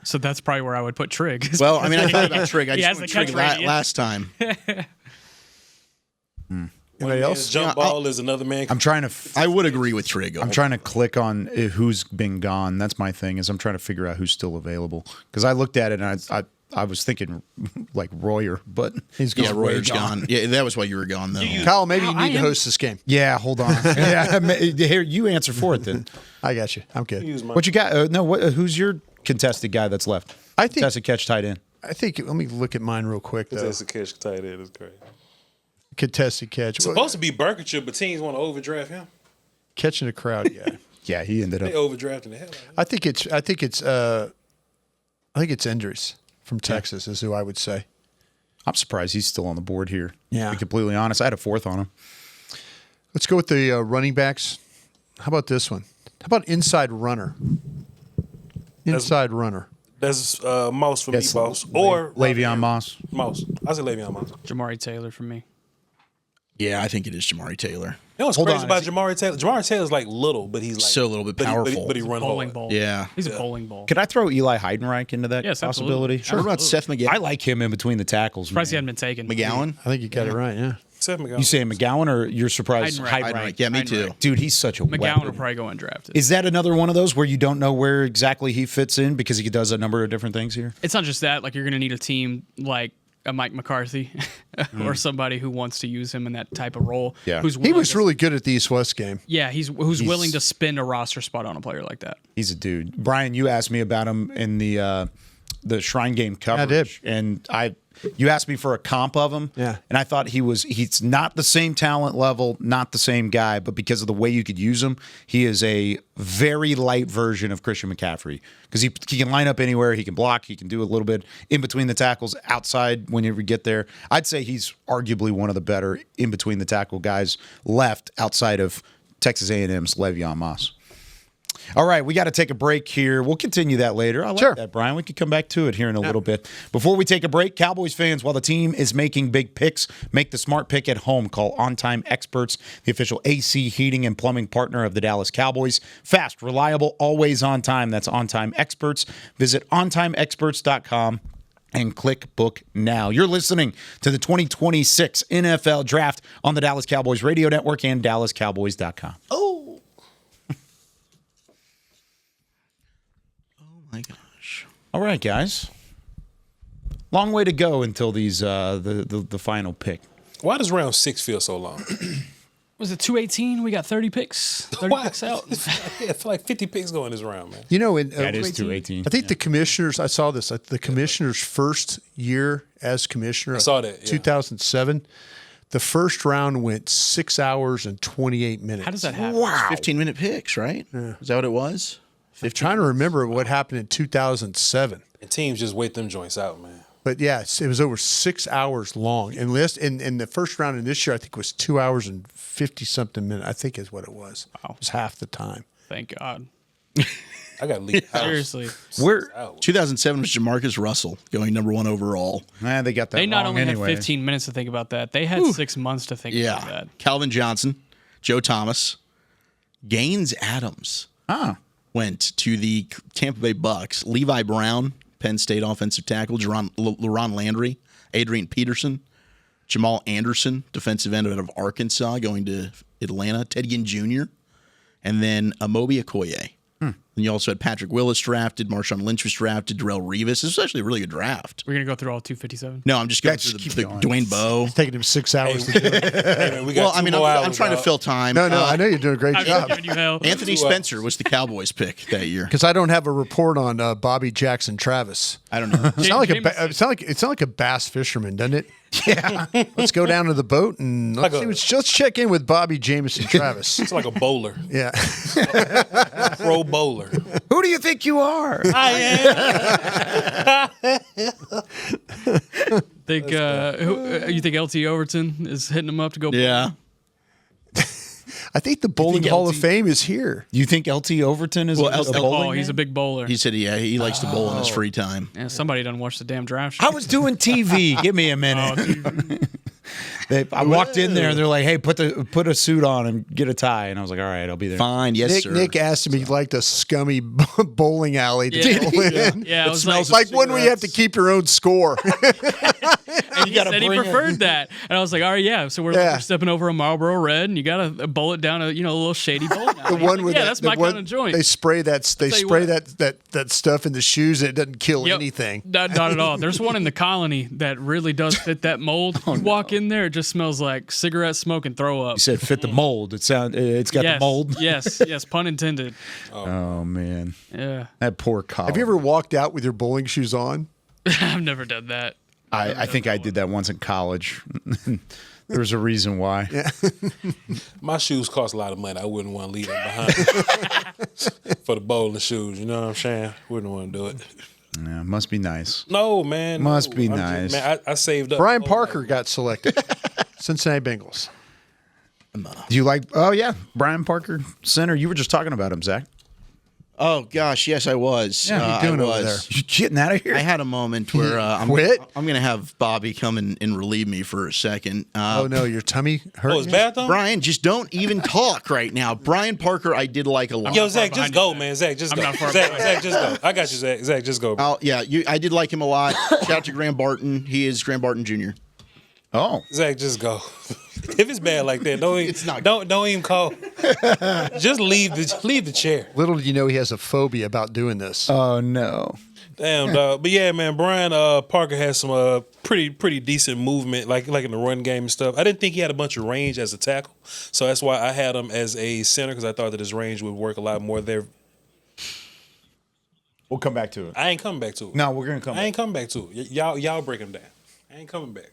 So that's probably where I would put Trig.
Well, I mean, I thought about Trig. I
He
just
has
went
the
Trig
catch radius.
last time.
Anybody else?
Jump ball is another man.
I'm trying to.
I would agree with Trig.
I'm trying to click on who's been gone. That's my thing. Is I'm trying to figure out who's still available because I looked at it and I was thinking like Royer, but
he's gone.
Yeah, Royer's gone. Yeah, that was why you were gone, though.
Kyle, maybe you need to host this game.
Yeah, hold on. Yeah, here you answer for it then.
I got you. I'm good.
What you got? Who's your contested guy that's left?
I think
contested catch tight end.
I think. Let me look at mine real quick though.
Contested catch tight end is great.
Contested catch.
It's supposed to be Burkitcher, but teams want to overdraft him.
Catching a crowd. Yeah.
Yeah, he ended
They
up.
overdrafting the hell out of him.
I think it's Enders from Texas is who I would say.
I'm surprised he's still on the board here.
Yeah.
To be completely honest, I had a 4th on him.
Let's go with the running backs. How about this one? How about inside runner? Inside runner.
That's Moss for
Yes,
me, boss. Or
Le'Veon Moss.
Moss. I say Le'Veon Moss.
Jamari Taylor for me.
Yeah, I think it is Jamari Taylor.
You know what's
Hold
crazy
on,
about
is he-
Jamari Taylor? Jamari Taylor's like little, but he's like
So little bit
but he-
powerful.
but he run
Bowling
hard.
ball.
Yeah.
He's a bowling ball.
Could I throw Eli Heidenreich into that
Yes,
possibility?
absolutely.
What about Seth McGowan?
I like him in between the tackles.
Surprised he
man.
hadn't been taken.
McGowan?
I think you got it right. Yeah.
Seth McGowan.
You saying McGowan or you're surprised?
Heidenreich.
Yeah, me too.
Dude, he's such a
McGowan
weapon.
will probably go undrafted.
Is that another one of those where you don't know where exactly he fits in because he does a number of different things here?
It's not just that. Like, you're going to need a team like a Mike McCarthy or somebody who wants to use him in that type of role.
Yeah.
Who's
He
willing
was
to-
really good at the East-West game.
Yeah, who's willing to spend a roster spot on a player like that.
He's a dude. Brian, you asked me about him in the Shrine Game coverage. And you asked me for a comp of him.
Yeah.
And I thought he's not the same talent level, not the same guy, but because of the way you could use him, he is a very light version of Christian McCaffrey. Because he can line up anywhere, he can block, he can do a little bit in between the tackles, outside whenever you get there. I'd say he's arguably one of the better in between the tackle guys left outside of Texas A&M's Le'Veon Moss. All right, we got to take a break here. We'll continue that later. I like that, Brian. We can come back to it here in a little bit. Before we take a break, Cowboys fans, while the team is making big picks, make the smart pick at home. Call On Time Experts, the official AC heating and plumbing partner of the Dallas Cowboys. Fast, reliable, always on time. That's On Time Experts. Visit ontimeexperts.com and click book now. You're listening to the 2026 NFL Draft on the Dallas Cowboys Radio Network and DallasCowboys.com.
My gosh.
All right, guys. Long way to go until these the final pick.
Why does round 6 feel so long?
Was it 218? We got 30 picks. 30 picks out.
I feel like 50 picks going this round, man.
You know,
That is 218.
I think the commissioners. I saw this. The commissioner's first year as commissioner.
I saw that, yeah.
2007. The first round went 6 hours and 28 minutes.
How does that happen?
Wow. 15-minute picks, right?
Yeah.
Is that what it was?
I'm trying to remember what happened in 2007.
And teams just wait them joints out, man.
But yeah, it was over 6 hours long. And the first round in this year, I think was 2 hours and 50-something minutes. I think is what it was.
Wow.
It was half the time.
Thank God.
I got to leave the house.
Seriously.
2007 was Jamarcus Russell going number 1 overall.
Man, they got that
They not
wrong
only
anyway.
had 15 minutes to think about that, they had 6 months to think about that.
Calvin Johnson, Joe Thomas, Gaines Adams went to the Tampa Bay Bucks. Levi Brown, Penn State offensive tackle. LaRon Landry, Adrian Peterson, Jamal Anderson, defensive end out of Arkansas, going to Atlanta. Ted Ginn Jr., and then Amobi Okoye, And you also had Patrick Willis drafted, Marshawn Lynch was drafted, Darrelle Revis. This was actually a really good draft.
We're going to go through all 257.
No, I'm just going through the Dwayne Bowe.
It's taking him 6 hours to do it.
Hey, man, we got
I'm trying to fill time.
No, I know you're doing a great
I'm
job.
giving you hell.
Anthony Spencer was the Cowboys pick that year.
Because I don't have a report on Bobby Jackson Travis.
I don't know.
It sounds like a bass fisherman, doesn't it?
Yeah.
Let's go down to the boat and let's check in with Bobby Jameson Travis.
It's like a bowler.
Yeah.
Pro bowler.
Who do you think you are?
I am.
Think you think LT Overton is hitting him up to go?
Yeah.
I think the Bowling Hall of Fame is here.
You think LT Overton is a bowling?
Oh, he's a big bowler.
He said, he likes to bowl in his free time.
Yeah, somebody doesn't watch the damn draft show.
I was doing TV. Give me a minute. I walked in there and they're like, "Hey, put a suit on and get a tie." And I was like, "All right, I'll be there."
Fine, yes, sir.
Nick asked him if he liked a scummy bowling alley to go in.
Yeah,
it smells like one where you have to keep your own score.
And he said he preferred that, and I was like, "All right, yeah." So we're stepping over a Marlboro Red, and you got to bowl it down a little shady bowling alley.
The one with
that's my kind of joint.
They spray that stuff in the shoes and it doesn't kill anything.
Not at all. There's one in the Colony that really does fit that mold. You walk in there, it just smells like cigarette smoke and throw up.
You said fit the mold. It's got the mold.
Yes, pun intended.
Oh man.
Yeah.
That poor collar.
Have you ever walked out with your bowling shoes on?
I've never done that.
I think I did that once in college. There was a reason why.
Yeah.
My shoes cost a lot of money. I wouldn't want to leave them behind for the bowling shoes. You know what I'm saying? Wouldn't want to do it.
Yeah, must be nice.
No, man.
Must be
I'm
nice.
Man, I saved up.
Brian Parker got selected. Cincinnati Bengals.
Do you like? Oh yeah, Brian Parker, center. You were just talking about him, Zach.
Oh gosh, yes, I was.
Yeah,
what are you doing over there?
You getting out of here?
I had a moment where I'm going to have Bobby come and relieve me for a second.
Oh no, your tummy hurts.
Oh, it's bad though.
Brian, just don't even talk right now. Brian Parker, I did like a lot.
Yo, Zach, just go, man. Zach, just go. Zach, just go. I got you, Zach. Zach, just go.
Oh yeah, I did like him a lot. Shout out to Graham Barton. He is Graham Barton Jr.
Oh,
Zach, just go. If it's bad like that, don't even call. Just leave the chair.
Little did you know he has a phobia about doing this.
Oh no.
Damn, dog. But yeah, man, Brian Parker has some pretty decent movement, like in the run game and stuff. I didn't think he had a bunch of range as a tackle, so that's why I had him as a center because I thought that his range would work a lot more there.
We'll come back to it.
I ain't coming back to it.
No, we're gonna come.
I ain't coming back to it. Y'all break him down. I ain't coming back.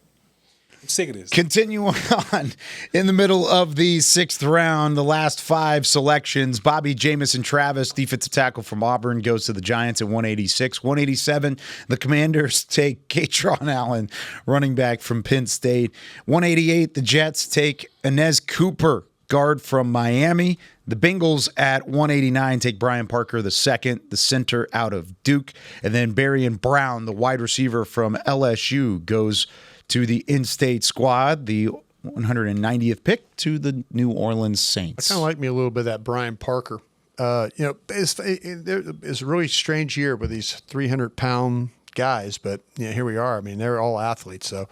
I'm sick of this.
Continuing on, in the middle of the 6th round, the last 5 selections, Bobby Jameson Travis, defensive tackle from Auburn, goes to the Giants at 186. 187, the Commanders take Katron Allen, running back from Penn State. 188, the Jets take Inez Cooper, guard from Miami. The Bengals at 189 take Brian Parker the second, the center out of Duke. And then Barrion Brown, the wide receiver from LSU, goes to the in-state squad, the 190th pick to the New Orleans Saints.
I kind of like me a little bit of that Brian Parker. It's a really strange year with these 300-pound guys, but here we are. I mean, they're all athletes. So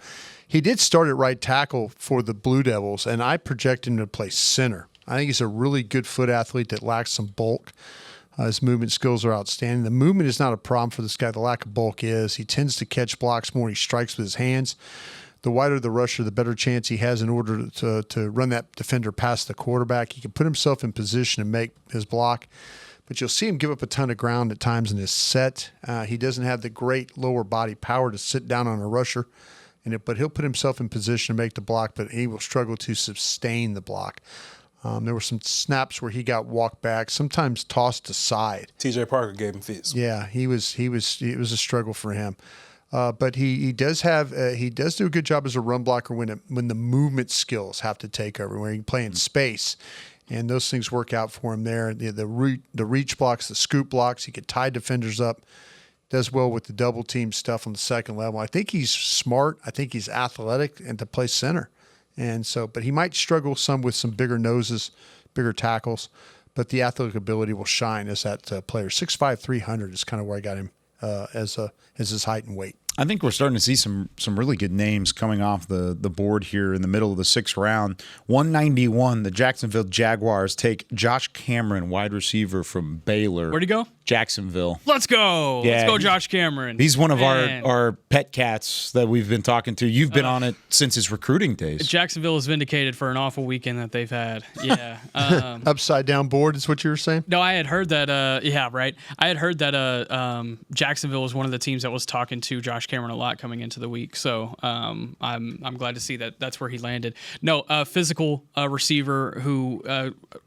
he did start at right tackle for the Blue Devils, and I project him to play center. I think he's a really good foot athlete that lacks some bulk. His movement skills are outstanding. The movement is not a problem for this guy. The lack of bulk is. He tends to catch blocks more. He strikes with his hands. The wider the rusher, the better chance he has in order to run that defender past the quarterback. He can put himself in position and make his block. But you'll see him give up a ton of ground at times in his set. He doesn't have the great lower body power to sit down on a rusher. But he'll put himself in position to make the block, but he will struggle to sustain the block. There were some snaps where he got walked back, sometimes tossed aside.
TJ Parker gave him fits.
Yeah, it was a struggle for him. But he does do a good job as a run blocker when the movement skills have to take over, when he can play in space, and those things work out for him there. The reach blocks, the scoop blocks, he could tie defenders up. Does well with the double team stuff on the second level. I think he's smart. I think he's athletic and to play center. And so, but he might struggle some with some bigger noses, bigger tackles, but the athletic ability will shine as that player. 6'5", 300 is kind of where I got him as his height and weight.
I think we're starting to see some really good names coming off the board here in the middle of the 6th round. 191, the Jacksonville Jaguars take Josh Cameron, wide receiver from Baylor.
Where'd he go?
Jacksonville.
Let's go.
Yeah,
Let's go, Josh Cameron.
He's one of
Man.
our pet cats that we've been talking to. You've been on it since his recruiting days.
Jacksonville is vindicated for an awful weekend that they've had. Yeah.
Upside down board is what you were saying?
No, I had heard that. Yeah, right. I had heard that Jacksonville was one of the teams that was talking to Josh Cameron a lot coming into the week. So I'm glad to see that that's where he landed. No, physical receiver who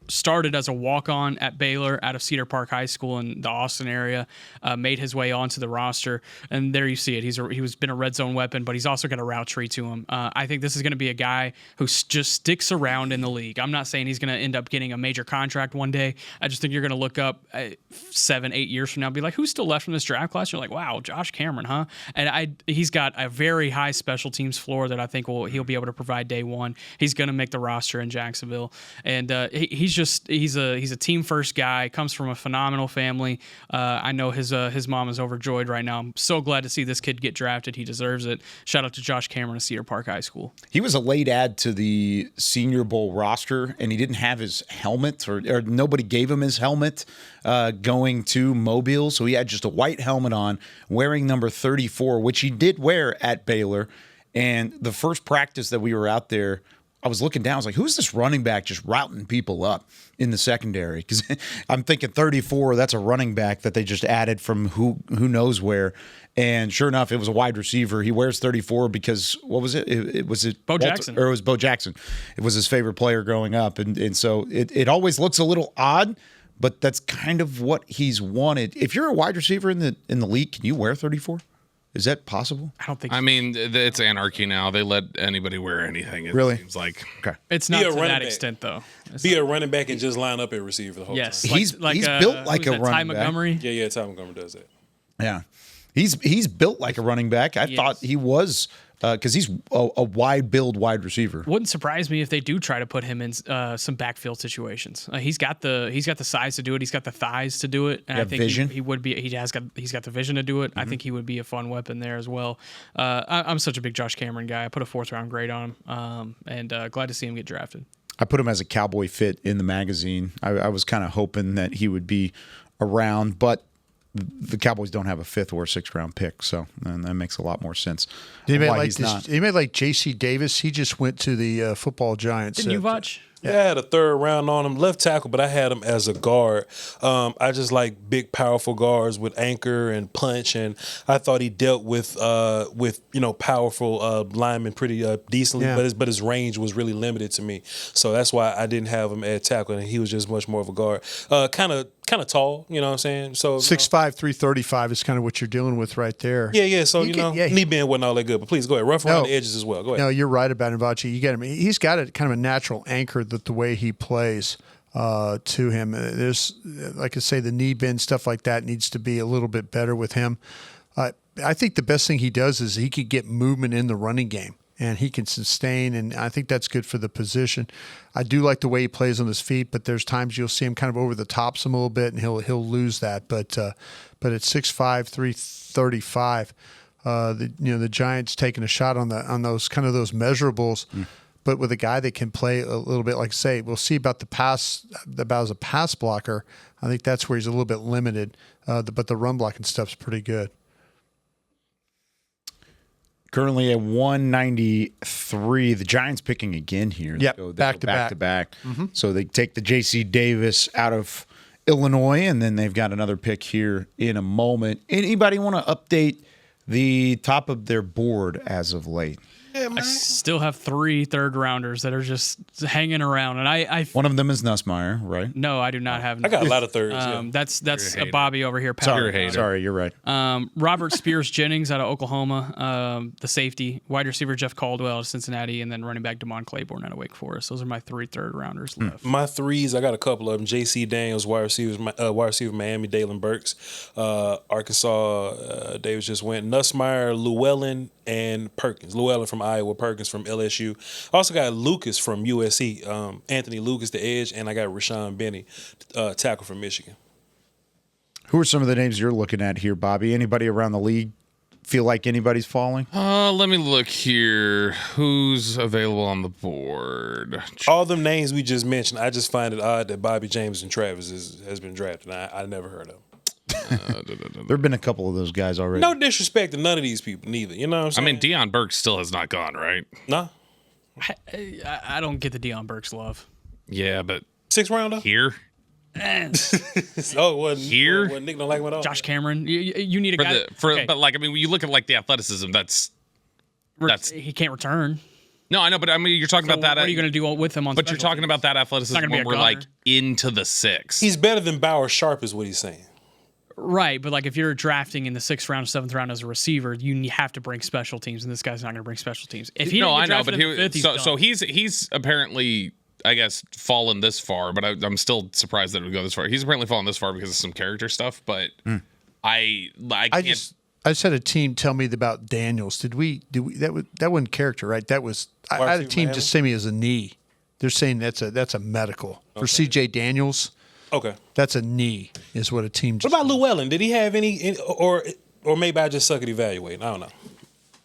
started as a walk-on at Baylor out of Cedar Park High School in the Austin area, made his way onto the roster, and there you see it. He's been a red zone weapon, but he's also got a route tree to him. I think this is going to be a guy who just sticks around in the league. I'm not saying he's going to end up getting a major contract one day. I just think you're going to look up 7-8 years from now and be like, who's still left from this draft class? You're like, wow, Josh Cameron, huh? And he's got a very high special teams floor that I think he'll be able to provide day one. He's going to make the roster in Jacksonville, and he's a team first guy. Comes from a phenomenal family. I know his mom is overjoyed right now. I'm so glad to see this kid get drafted. He deserves it. Shout out to Josh Cameron of Cedar Park High School.
He was a late add to the Senior Bowl roster, and he didn't have his helmet, or nobody gave him his helmet going to Mobile, so he had just a white helmet on, wearing number 34, which he did wear at Baylor. And the first practice that we were out there, I was looking down. I was like, who's this running back just routing people up in the secondary? Because I'm thinking 34, that's a running back that they just added from who knows where. And sure enough, it was a wide receiver. He wears 34 because, what was it? It was
Bo Jackson.
Or it was Bo Jackson. It was his favorite player growing up. And so it always looks a little odd, but that's kind of what he's wanted. If you're a wide receiver in the league, can you wear 34? Is that possible?
I don't think.
I mean, it's anarchy now. They let anybody wear anything. It
Really?
seems like.
Okay.
It's not to that extent, though.
Be a running back and just line up at receiver the whole
Yes,
time.
He's built like a running
Ty
back.
Montgomery.
Yeah, Ty Montgomery does that.
Yeah. He's built like a running back. I thought he was, because he's a wide build wide receiver.
Wouldn't surprise me if they do try to put him in some backfield situations. He's got the size to do it. He's got the thighs to do it, and I think
vision.
he would be. He's got the vision to do it. I think he would be a fun weapon there as well. I'm such a big Josh Cameron guy. I put a 4th round grade on him, and glad to see him get drafted.
I put him as a Cowboy fit in the magazine. I was kind of hoping that he would be around, but the Cowboys don't have a 5th or 6th round pick, so and that makes a lot more sense.
Anybody like J.C. Davis? He just went to the football Giants.
Didn't you watch?
Yeah, I had a 3rd round on him, left tackle, but I had him as a guard. I just like big, powerful guards with anchor and punch, and I thought he dealt with powerful linemen pretty decently, but his range was really limited to me. So that's why I didn't have him at tackle, and he was just much more of a guard. Kind of tall, you know what I'm saying? So
6'5", 335 is kind of what you're dealing with right there.
Yeah. So knee bend wasn't all that good, but please go ahead, rough around the edges as well. Go ahead.
No, you're right about N'Vachie. You get him. He's got a kind of a natural anchor that the way he plays to him. There's, like I say, the knee bend stuff like that needs to be a little bit better with him. I think the best thing he does is he could get movement in the running game, and he can sustain, and I think that's good for the position. I do like the way he plays on his feet, but there's times you'll see him kind of over the top some a little bit, and he'll lose that. But at 6'5", 335, the Giants taking a shot on those kind of those measurables. But with a guy that can play a little bit, like say, we'll see about as a pass blocker. I think that's where he's a little bit limited. But the run blocking stuff's pretty good.
Currently at 193, the Giants picking again here.
Yep,
They go
back to
back.
Mm-hmm.
So they take the J.C. Davis out of Illinois, and then they've got another pick here in a moment. Anybody want to update the top of their board as of late?
I still have 3 third rounders that are just hanging around, and I
one of them is Nussmeier, right?
No, I do not have.
I got a lot of thirds.
That's a Bobby over here.
Sorry, you're right.
Robert Spears Jennings out of Oklahoma, the safety, wide receiver Jeff Caldwell out of Cincinnati, and then running back Damon Claiborne out of Wake Forest. Those are my 3 third rounders left.
My 3s, I got a couple of them. J.C. Daniels, wide receiver Miami, Dalen Burks, Arkansas. Davis just went. Nussmeier, Llewellyn, and Perkins. Llewellyn from Iowa, Perkins from LSU. I also got Lucas from USC, Anthony Lucas, the edge, and I got Rashawn Benny, tackle from Michigan.
Who are some of the names you're looking at here, Bobby? Anybody around the league feel like anybody's falling?
Let me look here. Who's available on the board?
All them names we just mentioned, I just find it odd that Bobby James and Travis has been drafted. I never heard of them.
There have been a couple of those guys already.
No disrespect to none of these people, neither. You know what I'm saying?
I mean, Deion Burke still has not gone, right?
No.
I don't get the Deion Burks love.
Yeah, but
6th round though?
Here?
Oh, it wasn't
Here?
Wasn't Nick don't like him at all.
Josh Cameron, you need a guy. Okay.
But like, I mean, when you look at like the athleticism, that's
he can't return.
No, I know, but I mean, you're talking about that.
What are you going to do with him on?
But you're talking about that athleticism when we're like into the 6.
He's better than Bauer Sharp, is what he's saying.
Right, but like if you're drafting in the 6th round, 7th round as a receiver, you have to bring special teams, and this guy's not going to bring special teams. If he
I know, but he's apparently, I guess, fallen this far. But I'm still surprised that it would go this far. He's apparently fallen this far because of some character stuff. But I can't.
I just had a team tell me about Daniels. Did we that wasn't character, right? That was I had a team just say me as a knee. They're saying that's a medical for CJ Daniels.
Okay,
that's a knee is what a team.
What about Llewellyn? Did he have any or maybe I just suck at evaluating? I don't know.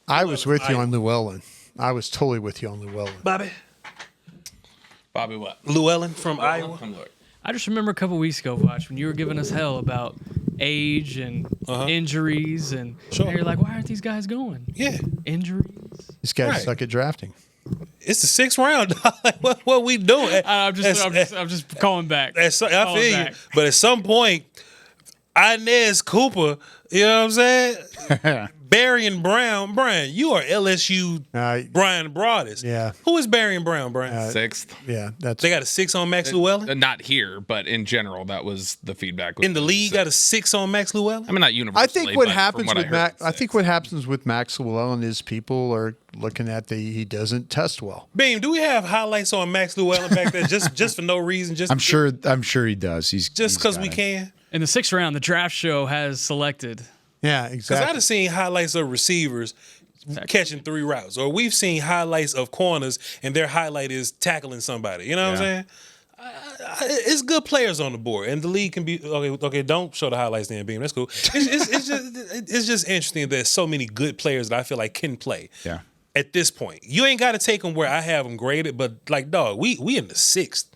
I was with you on Llewellyn. I was totally with you on Llewellyn.
Bobby
what?
Llewellyn from Iowa.
I just remember a couple weeks ago, Watch, when you were giving us hell about age and injuries, and you're like, why aren't these guys going?
Yeah,
injuries.
These guys suck at drafting.
It's the 6th round. what we doing?
I'm just calling back.
I feel you, but at some point, Inez Cooper, you know what I'm saying? Barry and Brown, you are LSU Brian Broadus.
Yeah.
Who is Barry and Brown, Brian?
6th.
Yeah,
they got a 6 on Max Llewellyn.
Not here, but in general, that was the feedback.
In the league, got a 6 on Max Llewellyn.
I mean, not universally.
I think what happens
with
I think what happens with Max Llewellyn is people are looking at he doesn't test well.
Beam, do we have highlights on Max Llewellyn back there just for no reason?
I'm sure he does. He's
just because we can.
In the 6th round, the draft show has selected.
Yeah,
Because
exactly.
I've seen highlights of receivers catching 3 routes, or we've seen highlights of corners and their highlight is tackling somebody. You know what I'm saying? It's good players on the board, and the league can be okay. Don't show the highlights then, Beam. That's cool. It's just interesting that there's so many good players that I feel like can play.
Yeah.
At this point, you ain't got to take them where I have them graded, but like, dog, we in the 6th,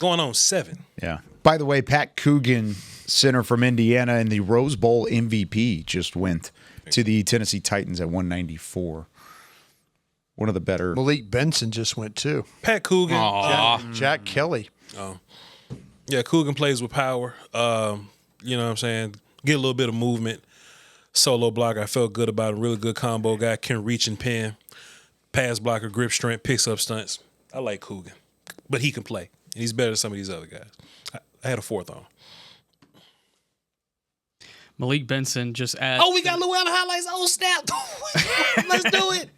going on 7.
Yeah. By the way, Pat Coogan, center from Indiana, and the Rose Bowl MVP just went to the Tennessee Titans at 194. One of the better.
Malik Benson just went too.
Pat Coogan.
Jack Kelly.
Oh. Yeah, Coogan plays with power. You know what I'm saying? Get a little bit of movement. Solo blocker, I felt good about him. Really good combo guy. Can reach and pin. Pass blocker, grip strength, picks up stunts. I like Coogan. But he can play. And he's better than some of these other guys. I had a 4th on him.
Malik Benson just added.
Oh, we got Llewellyn highlights. Oh, snap. Let's do it.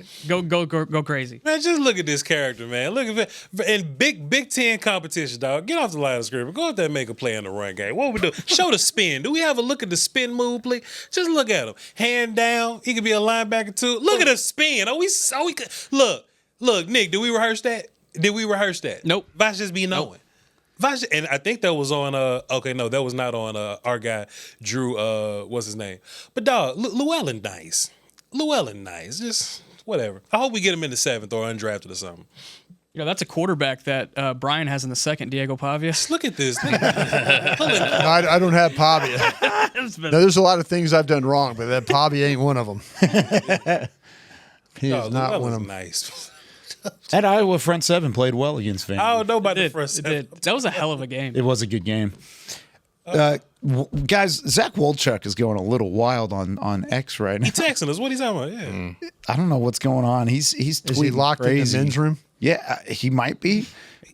Go crazy.
Man, just look at this character, man. Look at that. In Big Ten competition, dog. Get off the line of scrimmage. Go out there and make a play in the run game. What we do? Show the spin. Do we have a look at the spin move, please? Just look at him. Hand down. He could be a linebacker, too. Look at the spin. Look, Nick, did we rehearse that? Nope. Vash just be knowing. Nope. And I think that was on that was not on our guy Drew what's his name. But dog, Llewellyn nice. Just whatever. I hope we get him in the 7th or undrafted or something.
You know, that's a quarterback that Brian has in the 2nd, Diego Pavia.
Look at this.
No, I don't have Pavia. Now, there's a lot of things I've done wrong, but that Pavia ain't one of them. He is not one of them.
Nice.
At Iowa, front 7 played well against Vandy.
I don't know about the front 7.
That was a hell of a game.
It was a good game. Guys, Zach Wolchuk is going a little wild on X right now.
He texting us. What he's talking about? Yeah.
I don't know what's going on. He's
Is he locked
crazy.
in the men's room?
Yeah, he might be.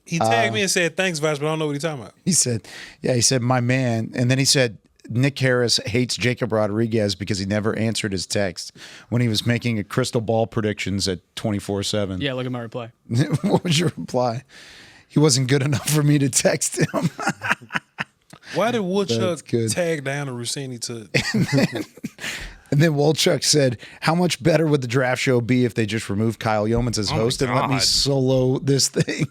He tagged me and said, thanks, Vash, but I don't know what he's talking about.
He said, my man. And then he said, Nick Harris hates Jacob Rodriguez because he never answered his text when he was making a crystal ball predictions at 24/7.
Yeah, look at my reply.
What was your reply? He wasn't good enough for me to text him.
Why did Woodchuck tag down to Rossini to?
And then Wolchuk said, how much better would the draft show be if they just removed Kyle Yeomans as host and let me solo this thing?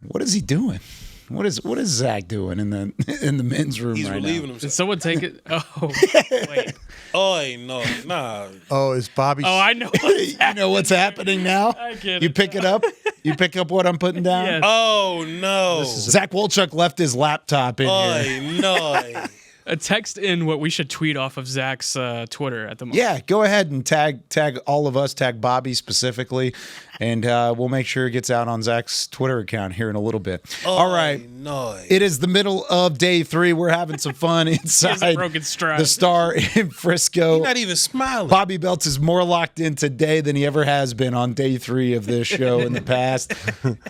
What is he doing? What is Zach doing in the men's room
He's
right
relieving
now?
himself.
Did someone take it? Oh, wait.
Oh, no, nah.
Oh, is Bobby?
Oh, I know.
You know what's happening now?
I get
You
it.
pick it up. You pick up what I'm putting down.
Yes.
Oh, no.
Zach Wolchuk left his laptop in here.
Oh, no.
A text in what we should tweet off of Zach's Twitter at the moment.
Yeah, go ahead and tag all of us, tag Bobby specifically, and we'll make sure it gets out on Zach's Twitter account here in a little bit. All right.
No.
It is the middle of day 3. We're having some fun inside
broken stride.
the Star in Frisco.
He's not even smiling.
Bobby Belts is more locked in today than he ever has been on day 3 of this show in the past.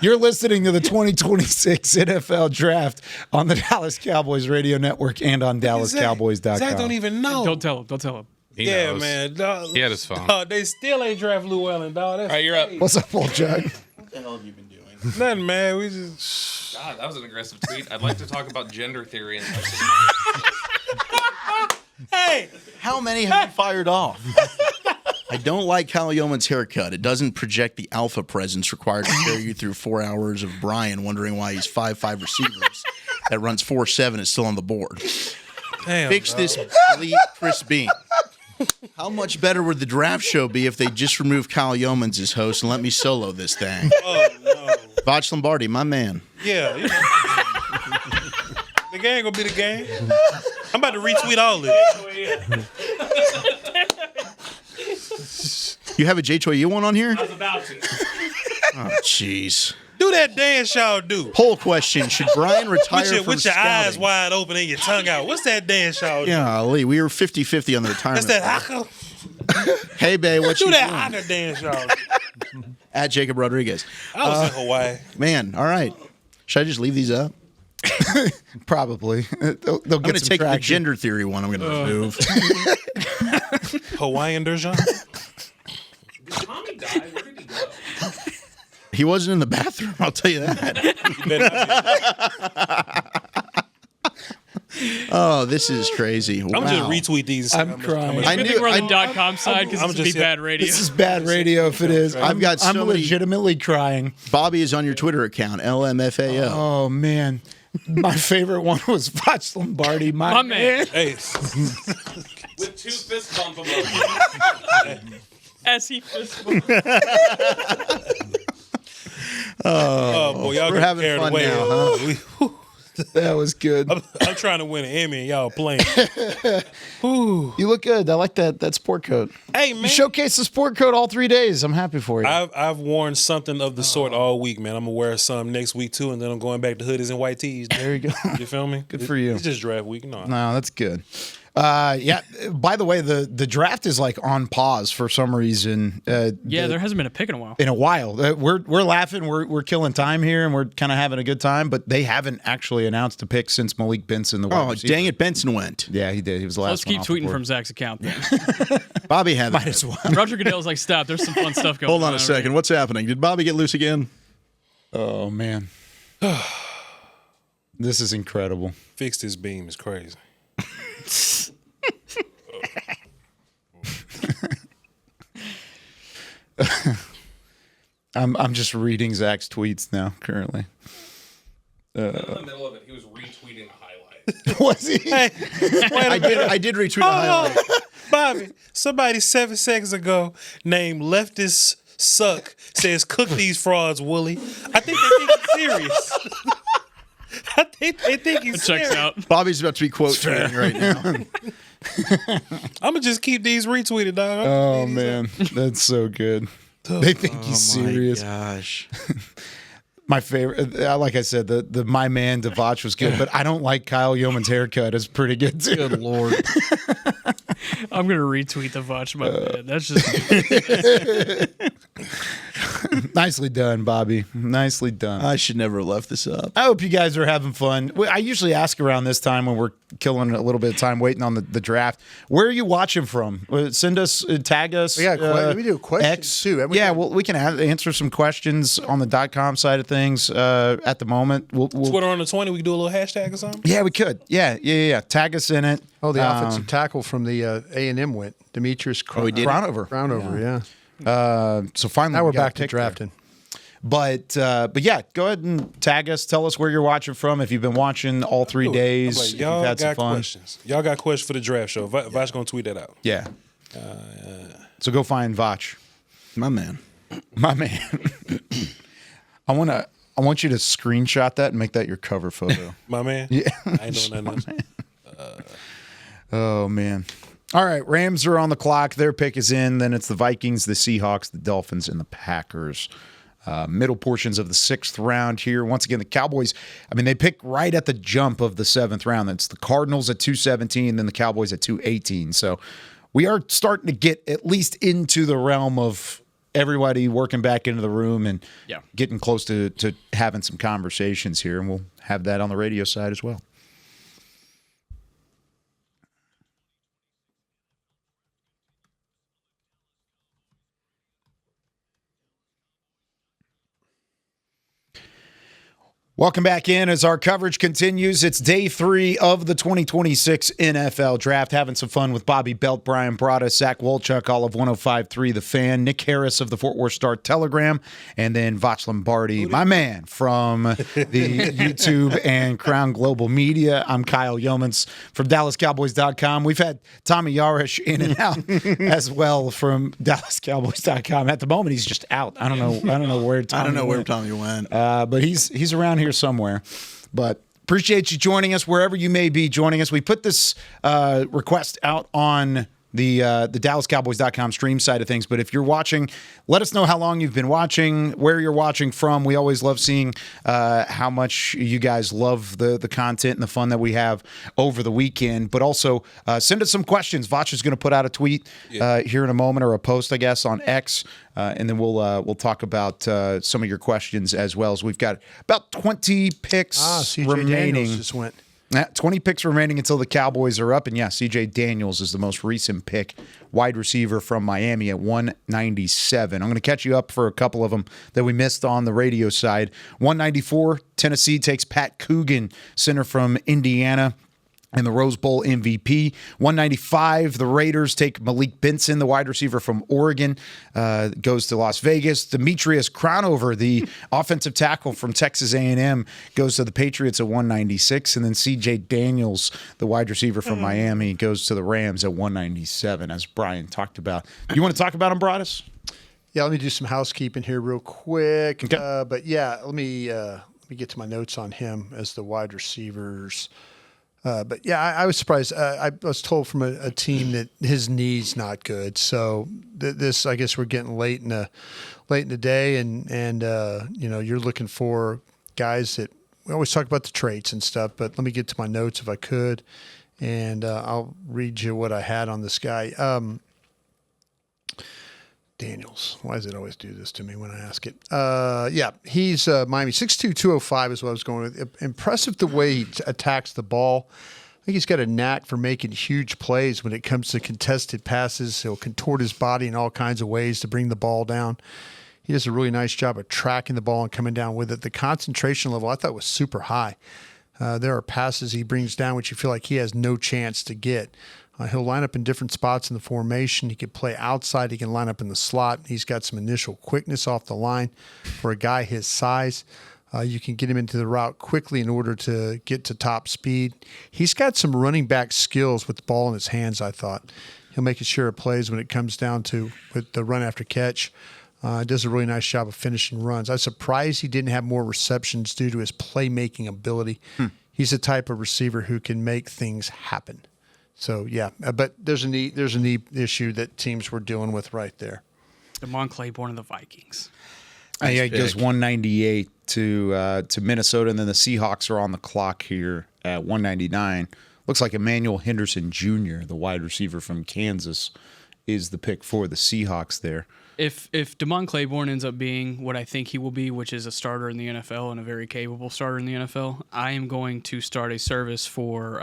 You're listening to the 2026 NFL Draft on the Dallas Cowboys Radio Network and on DallasCowboys.com.
Zach don't even know.
Don't tell him. Don't tell him.
He
Yeah,
knows.
man. Dog,
He had his phone.
dog, they still ain't draft Llewellyn, dog. That's
All right, you're up.
What's up, old Jug?
What the hell have you been doing?
nothing, man. We just.
God, that was an aggressive tweet. I'd like to talk about gender theory.
Hey,
How many have you fired off? I don't like Kyle Yeoman's haircut. It doesn't project the alpha presence required to carry you through 4 hours of Brian wondering why he's 5'5" receivers that runs 4.7 is still on the board.
damn.
Fix this, delete Chris Bean. How much better would the draft show be if they just removed Kyle Yeomans as host and let me solo this thing?
Oh, no.
Vach Lombardi, my man.
Yeah, you know. The game gonna be the game. I'm about to retweet all this.
You have a J. Choi Yu one on here?
I was about to.
Oh, jeez.
Do that dance y'all do.
Poll question: should Brian retire
With your,
from
with your eyes
scouting?
wide open and your tongue out. What's that dance y'all do?
Yeah, Lee, we were 50-50 on the retirement.
That's that haka.
Hey, babe, what
Do
you
that
doing?
haka dance y'all do.
At Jacob Rodriguez.
I was in Hawaii.
Man, all right. Should I just leave these up?
Probably. They'll
I'm
get
going to
some
take the
traction.
gender theory one. I'm going to remove.
Hawaiian Durjan.
Did Tommy die? Where did he go?
He wasn't in the bathroom, I'll tell you that. Oh, this is crazy.
I'm just retweet these.
I'm crying.
I knew we're on the
I-
.com side because
I'm
it's be
just-
bad radio.
This is bad radio if it is.
I've got so
I'm
many-
legitimately crying.
Bobby is on your Twitter account, LMFAO.
Oh, man. My favorite one was Vach Lombardi. My man.
Hey,
With 2 fist bump emojis.
As he fist bump.
oh boy, y'all
We're
get
having
carried
fun
away.
now, huh?
That was good.
I'm trying to win an Emmy and y'all playing.
You look good. I like that sport coat.
Hey
You
man,
showcased the sport coat all 3 days. I'm happy for you.
I've worn something of the sort all week, man. I'm gonna wear some next week too, and then I'm going back to hoodies and white tees.
There you go.
You feel me?
Good for you.
It's just draft week. No,
No, that's good. Yeah. By the way, the draft is like on pause for some reason.
Yeah, there hasn't been a pick in a while.
In a while, we're laughing, we're killing time here, and we're kind of having a good time. But they haven't actually announced a pick since Malik Benson. The wide
Oh,
receiver.
dang it, Benson went.
Yeah, he did. He was the last.
Let's keep
one off the
tweeting
board.
from Zach's account. Then.
Bobby had
Might as well.
Roger Goodell's like, stop. There's some fun stuff going on.
Hold on a second. What's happening? Did Bobby get loose again?
Oh man, this is incredible.
fix this beam is crazy.
I'm just reading Zach's tweets now currently.
In the middle of it, he was retweeting a highlight.
Was he?
Hey,
I did retweet the highlight.
Bobby, somebody 7 seconds ago named Leftist Suck says, cook these frauds, Wooly. I think they think he's serious. I think they think he's serious.
Checks out.
Bobby's about to be quote tweeting right now.
I'm going to just keep these retweeted, dog.
Oh man, that's so good. They think he's serious.
Gosh.
My favorite, like I said, the my man Devach was good, but I don't like Kyle Yeoman's haircut. It's pretty good too.
Good Lord.
I'm gonna retweet the Vach, my man. That's just
Nicely done, Bobby. Nicely done.
I should never have left this up.
I hope you guys are having fun. I usually ask around this time when we're killing a little bit of time waiting on the draft. Where are you watching from? Send us, tag us.
We do questions
X.
too. haven't we?
Yeah, well, we can answer some questions on the .com side of things at the moment. We'll
Twitter on the 20, we can do a little hashtag or something?
yeah, we could. Yeah. Tag us in it.
Oh, the offensive tackle from the A&M went. Demetrius
Crownover.
Crownover, yeah.
So finally,
Now we're
we got
back
a
to
pick there.
drafting.
But yeah, go ahead and tag us. Tell us where you're watching from. If you've been watching all 3 days,
Like,
if
y'all
you've had some
got
fun.
questions. Y'all got questions for the draft show. Vach gonna tweet that out.
Yeah. So go find Vach.
My man.
My man. I want you to screenshot that and make that your cover photo.
My man.
Yeah.
I ain't doing nothing else.
Oh man. All right, Rams are on the clock. Their pick is in. Then it's the Vikings, the Seahawks, the Dolphins, and the Packers. Middle portions of the 6th round here. Once again, the Cowboys, they pick right at the jump of the 7th round. That's the Cardinals at 217, then the Cowboys at 218. So we are starting to get at least into the realm of everybody working back into the room and getting close to having some conversations here. And we'll have that on the radio side as well. Welcome back in as our coverage continues. It's day 3 of the 2026 NFL Draft. Having some fun with Bobby Belt, Brian Broaddus, Zach Wolchuk, all of 105.3 The Fan, Nick Harris of the Fort Worth Star-Telegram, and then Vach Lombardi, my man from the YouTube and Crown Global Media. I'm Kyle Yeomans from DallasCowboys.com. We've had Tommy Yarish in and out as well from DallasCowboys.com. At the moment, he's just out. I don't know where Tommy
went.
But he's around here somewhere. But appreciate you joining us wherever you may be joining us. We put this request out on the DallasCowboys.com stream side of things. But if you're watching, let us know how long you've been watching, where you're watching from. We always love seeing how much you guys love the content and the fun that we have over the weekend. But also send us some questions. Vach is going to put out a tweet here in a moment, or a post, I guess, on X. And then we'll talk about some of your questions as well. As we've got about 20 picks
CJ
remaining.
Daniels just went.
20 picks remaining until the Cowboys are up. And yeah, CJ Daniels is the most recent pick, wide receiver from Miami at 197. I'm going to catch you up for a couple of them that we missed on the radio side. 194, Tennessee takes Pat Coogan, center from Indiana, and the Rose Bowl MVP. 195, the Raiders take Malik Benson, the wide receiver from Oregon, goes to Las Vegas. Demetrius Crownover, the offensive tackle from Texas A&M, goes to the Patriots at 196. And then C.J. Daniels, the wide receiver from Miami, goes to the Rams at 197, as Brian talked about. You want to talk about him, Broaddus?
Yeah, let me do some housekeeping here real quick. Okay. But yeah, let me get to my notes on him as the wide receivers. But yeah, I was surprised. I was told from a team that his knee's not good. So this, I guess, we're getting late in the day, and you're looking for guys that we always talk about the traits and stuff. But let me get to my notes if I could, and I'll read you what I had on this guy. Daniels. Why does it always do this to me when I ask it? Yeah, he's Miami. 6'2", 205 is what I was going with. Impressive the way he attacks the ball. I think he's got a knack for making huge plays when it comes to contested passes. He'll contort his body in all kinds of ways to bring the ball down. He does a really nice job of tracking the ball and coming down with it. The concentration level I thought was super high. There are passes he brings down which you feel like he has no chance to get. He'll line up in different spots in the formation. He can play outside. He can line up in the slot. He's got some initial quickness off the line for a guy his size. You can get him into the route quickly in order to get to top speed. He's got some running back skills with the ball in his hands, I thought. He'll make sure it plays when it comes down to with the run after catch. Does a really nice job of finishing runs. I was surprised he didn't have more receptions due to his playmaking ability. He's the type of receiver who can make things happen. So yeah, but there's a knee issue that teams were dealing with right there.
Damon Claiborne of the Vikings.
Yeah, it goes 198 to Minnesota, and then the Seahawks are on the clock here at 199. Looks like Emmanuel Henderson Jr., the wide receiver from Kansas, is the pick for the Seahawks there.
If Damon Claiborne ends up being what I think he will be, which is a starter in the NFL and a very capable starter in the NFL, I am going to start a service for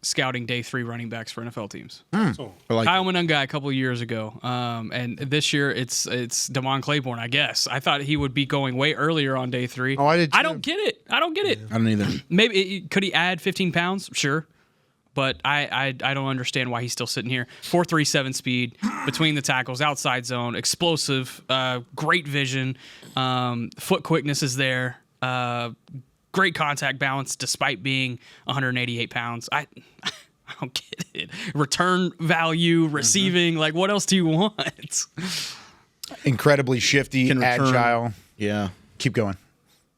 scouting day 3 running backs for NFL teams.
Kyle
Monungai a couple of years ago, and this year it's Damon Claiborne. I guess I thought he would be going way earlier on day 3.
Oh, I did too.
I don't get it.
I don't either.
Maybe could he add 15 pounds? Sure. but I don't understand why he's still sitting here. 4.37 speed between the tackles, outside zone, explosive, great vision, foot quickness is there, great contact balance despite being 188 pounds. I don't get it. Return value, receiving, like what else do you want?
Incredibly shifty, agile.
Yeah.
Keep going.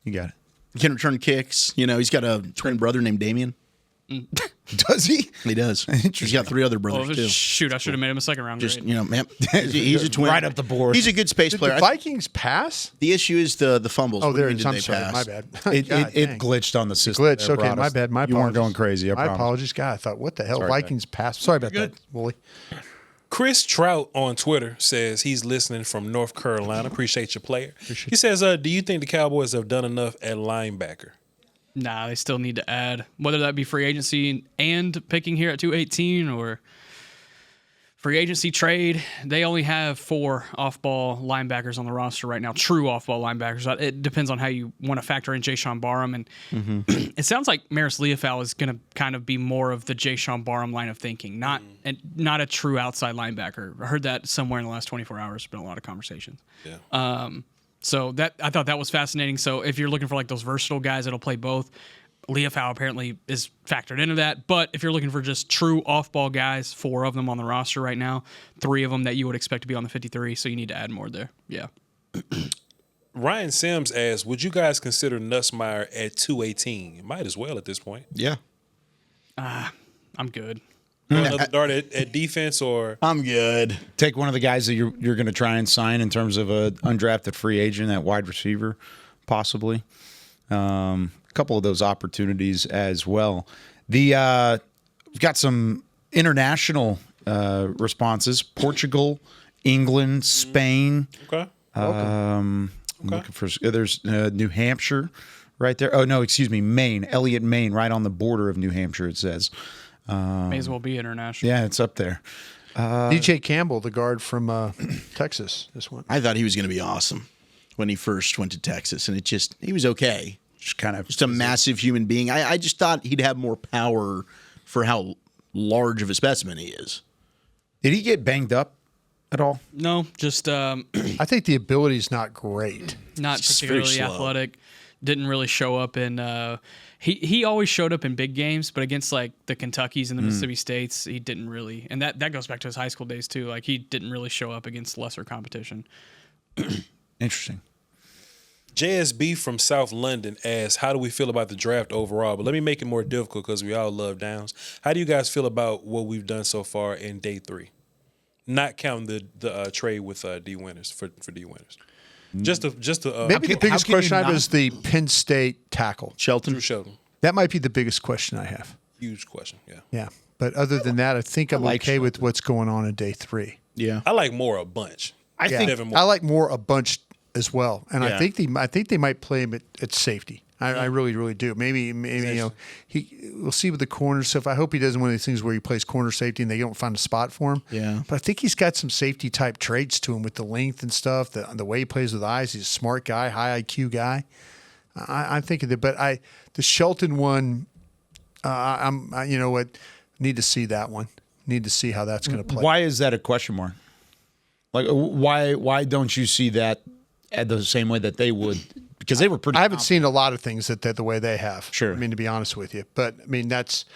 You got it.
Can return kicks. He's got a twin brother named Damien.
Does he?
He does. He's got 3 other brothers too.
Shoot, I should have made him a second round grade.
Man, he's a twin.
Right up the board.
He's a good space
Did
player.
the Vikings pass?
The issue is the fumbles.
Oh,
What do you
there
mean
it is.
did
I'm
they
sorry.
pass?
My bad.
It glitched on the system.
Glitch.
there,
Okay,
brought
my
us.
bad. My
You weren't
apologies.
going crazy. I
My
promise.
apologies, God. I thought, what the hell?
Sorry,
Vikings passed. Sorry about that, Wooly.
Chris Trout on Twitter says he's listening from North Carolina. Appreciate your player. He says, do you think the Cowboys have done enough at linebacker?
Nah, they still need to add, whether that be free agency and picking here at 218 or free agency trade. They only have 4 off-ball linebackers on the roster right now, true off-ball linebackers. It depends on how you want to factor in Jayshon Barham. And it sounds like Maris Leofau is going to kind of be more of the Jayshon Barham line of thinking, not a true outside linebacker. I heard that somewhere in the last 24 hours. There's been a lot of conversations.
Yeah.
So I thought that was fascinating. So if you're looking for like those versatile guys that'll play both, Leofau apparently is factored into that. But if you're looking for just true off-ball guys, 4 of them on the roster right now, 3 of them that you would expect to be on the 53. So you need to add more there. Yeah.
Ryan Sims asks, would you guys consider Nussmeier at 218? Might as well at this point.
Yeah.
I'm good.
Another dart at defense, or
I'm good.
Take one of the guys that you're going to try and sign in terms of a undrafted free agent at wide receiver, possibly. A couple of those opportunities as well. We've got some international responses: Portugal, England, Spain.
Okay.
Looking for there's New Hampshire right there. Oh no, excuse me, Maine. Elliott, Maine, right on the border of New Hampshire. It says.
May as well be international.
Yeah, it's up there.
DJ Campbell, the guard from Texas. This one.
I thought he was going to be awesome when he first went to Texas, and he was okay. Just a massive human being. I just thought he'd have more power for how large of a specimen he is.
Did he get banged up at all?
No, just
I think the ability's not great.
Not
It's
particularly
very slow.
athletic. Didn't really show up in. He always showed up in big games, but against like the Kentuckys and the Mississippi States, he didn't really. And that goes back to his high school days too. Like he didn't really show up against lesser competition.
Interesting.
JSB from South London asks, how do we feel about the draft overall? But let me make it more difficult because we all love downs. How do you guys feel about what we've done so far in day 3? Not counting the trade with D Winters for D Winters. Just to
Maybe the biggest question I have is the Penn State tackle.
Shelton.
Drew Shelton.
That might be the biggest question I have.
Huge question. Yeah.
Yeah. But other than that, I think I'm okay with what's going on in day 3.
Yeah.
I like more a bunch.
I like more a bunch as well. And
Yeah.
I think they might play him at safety. I really, really do. Maybe we'll see with the corner stuff. I hope he doesn't one of these things where he plays corner safety and they don't find a spot for him.
Yeah.
But I think he's got some safety type traits to him with the length and stuff. The way he plays with eyes. He's a smart guy, high IQ guy. I'm thinking that, but the Shelton one, need to see that one. Need to see how that's going to play.
Why is that a question mark? Like, why don't you see that at the same way that they would? Because they were pretty.
I haven't seen a lot of things that the way they have.
Sure.
I mean, to be honest with you, but I mean that's.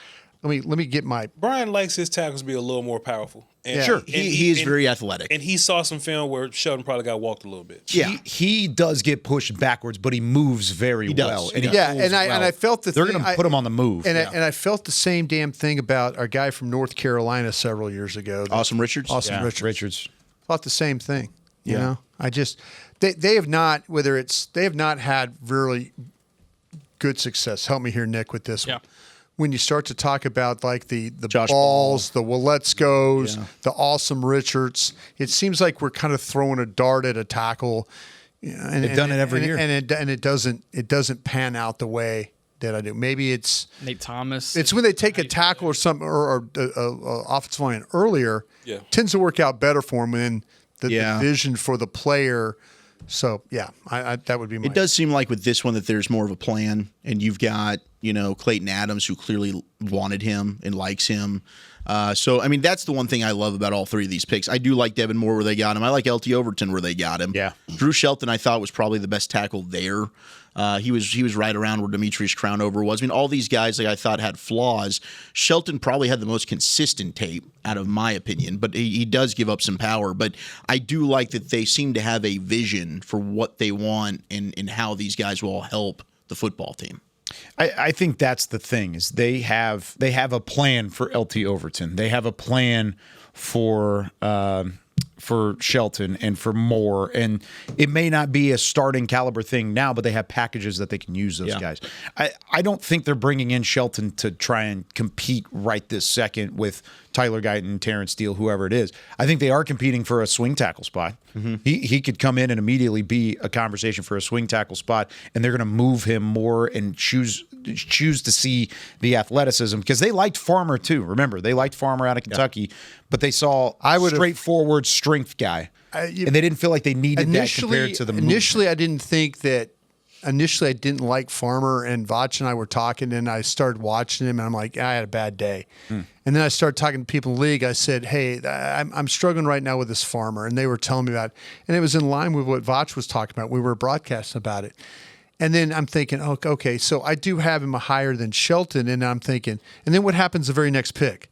Let me get my.
Brian likes his tackles to be a little more powerful. And,
Sure.
and
He is very athletic.
And he saw some film where Shelton probably got walked a little bit.
Yeah, he does get pushed backwards, but he moves very well. And
I felt
they're going to put him on the move.
And I felt the same damn thing about our guy from North Carolina several years ago.
Awesome Richards.
Richards. Thought the same thing. You know, I just they have not had really good success. Help me here, Nick, with this one. When you start to talk about like the balls, the Waletzkos, the awesome Richards, it seems like we're kind of throwing a dart at a tackle.
They've done it every year,
and it doesn't pan out the way that I do. Maybe it's
Nate Thomas.
It's when they take a tackle or something or offensive line earlier.
Yeah.
Tends to work out better for him than the vision for the player. So I that would be my.
It does seem like with this one that there's more of a plan, and you've got Clayton Adams, who clearly wanted him and likes him. So, I mean, that's the one thing I love about all three of these picks. I do like Devin Moore where they got him. I like LT Overton where they got him.
Yeah.
Drew Shelton, I thought, was probably the best tackle there. He was right around where Demetrius Crownover was. I mean, all these guys I thought had flaws. Shelton probably had the most consistent tape, out of my opinion, but he does give up some power. But I do like that they seem to have a vision for what they want and how these guys will help the football team.
I think that's the thing is they have a plan for LT Overton. They have a plan for Shelton and for Moore, and it may not be a starting caliber thing now, but they have packages that they can use those guys. I don't think they're bringing in Shelton to try and compete right this second with Tyler Guyton, Terrence Steele, whoever it is. I think they are competing for a swing tackle spot. Mm-hmm. He could come in and immediately be a conversation for a swing tackle spot, and they're going to move him more and choose to see the athleticism because they liked Farmer too. Remember, they liked Farmer out of Kentucky, but they saw straightforward strength guy, and they didn't feel like they needed that compared to the
initially. I didn't think that. Initially, I didn't like Farmer, and Vach and I were talking, and I started watching him, and I'm like, I had a bad day. And then I started talking to people in the league. I said, hey, I'm struggling right now with this Farmer, and they were telling me about it. And it was in line with what Vach was talking about. We were broadcasting about it. And then I'm thinking, okay, so I do have him higher than Shelton, and I'm thinking, and then what happens the very next pick?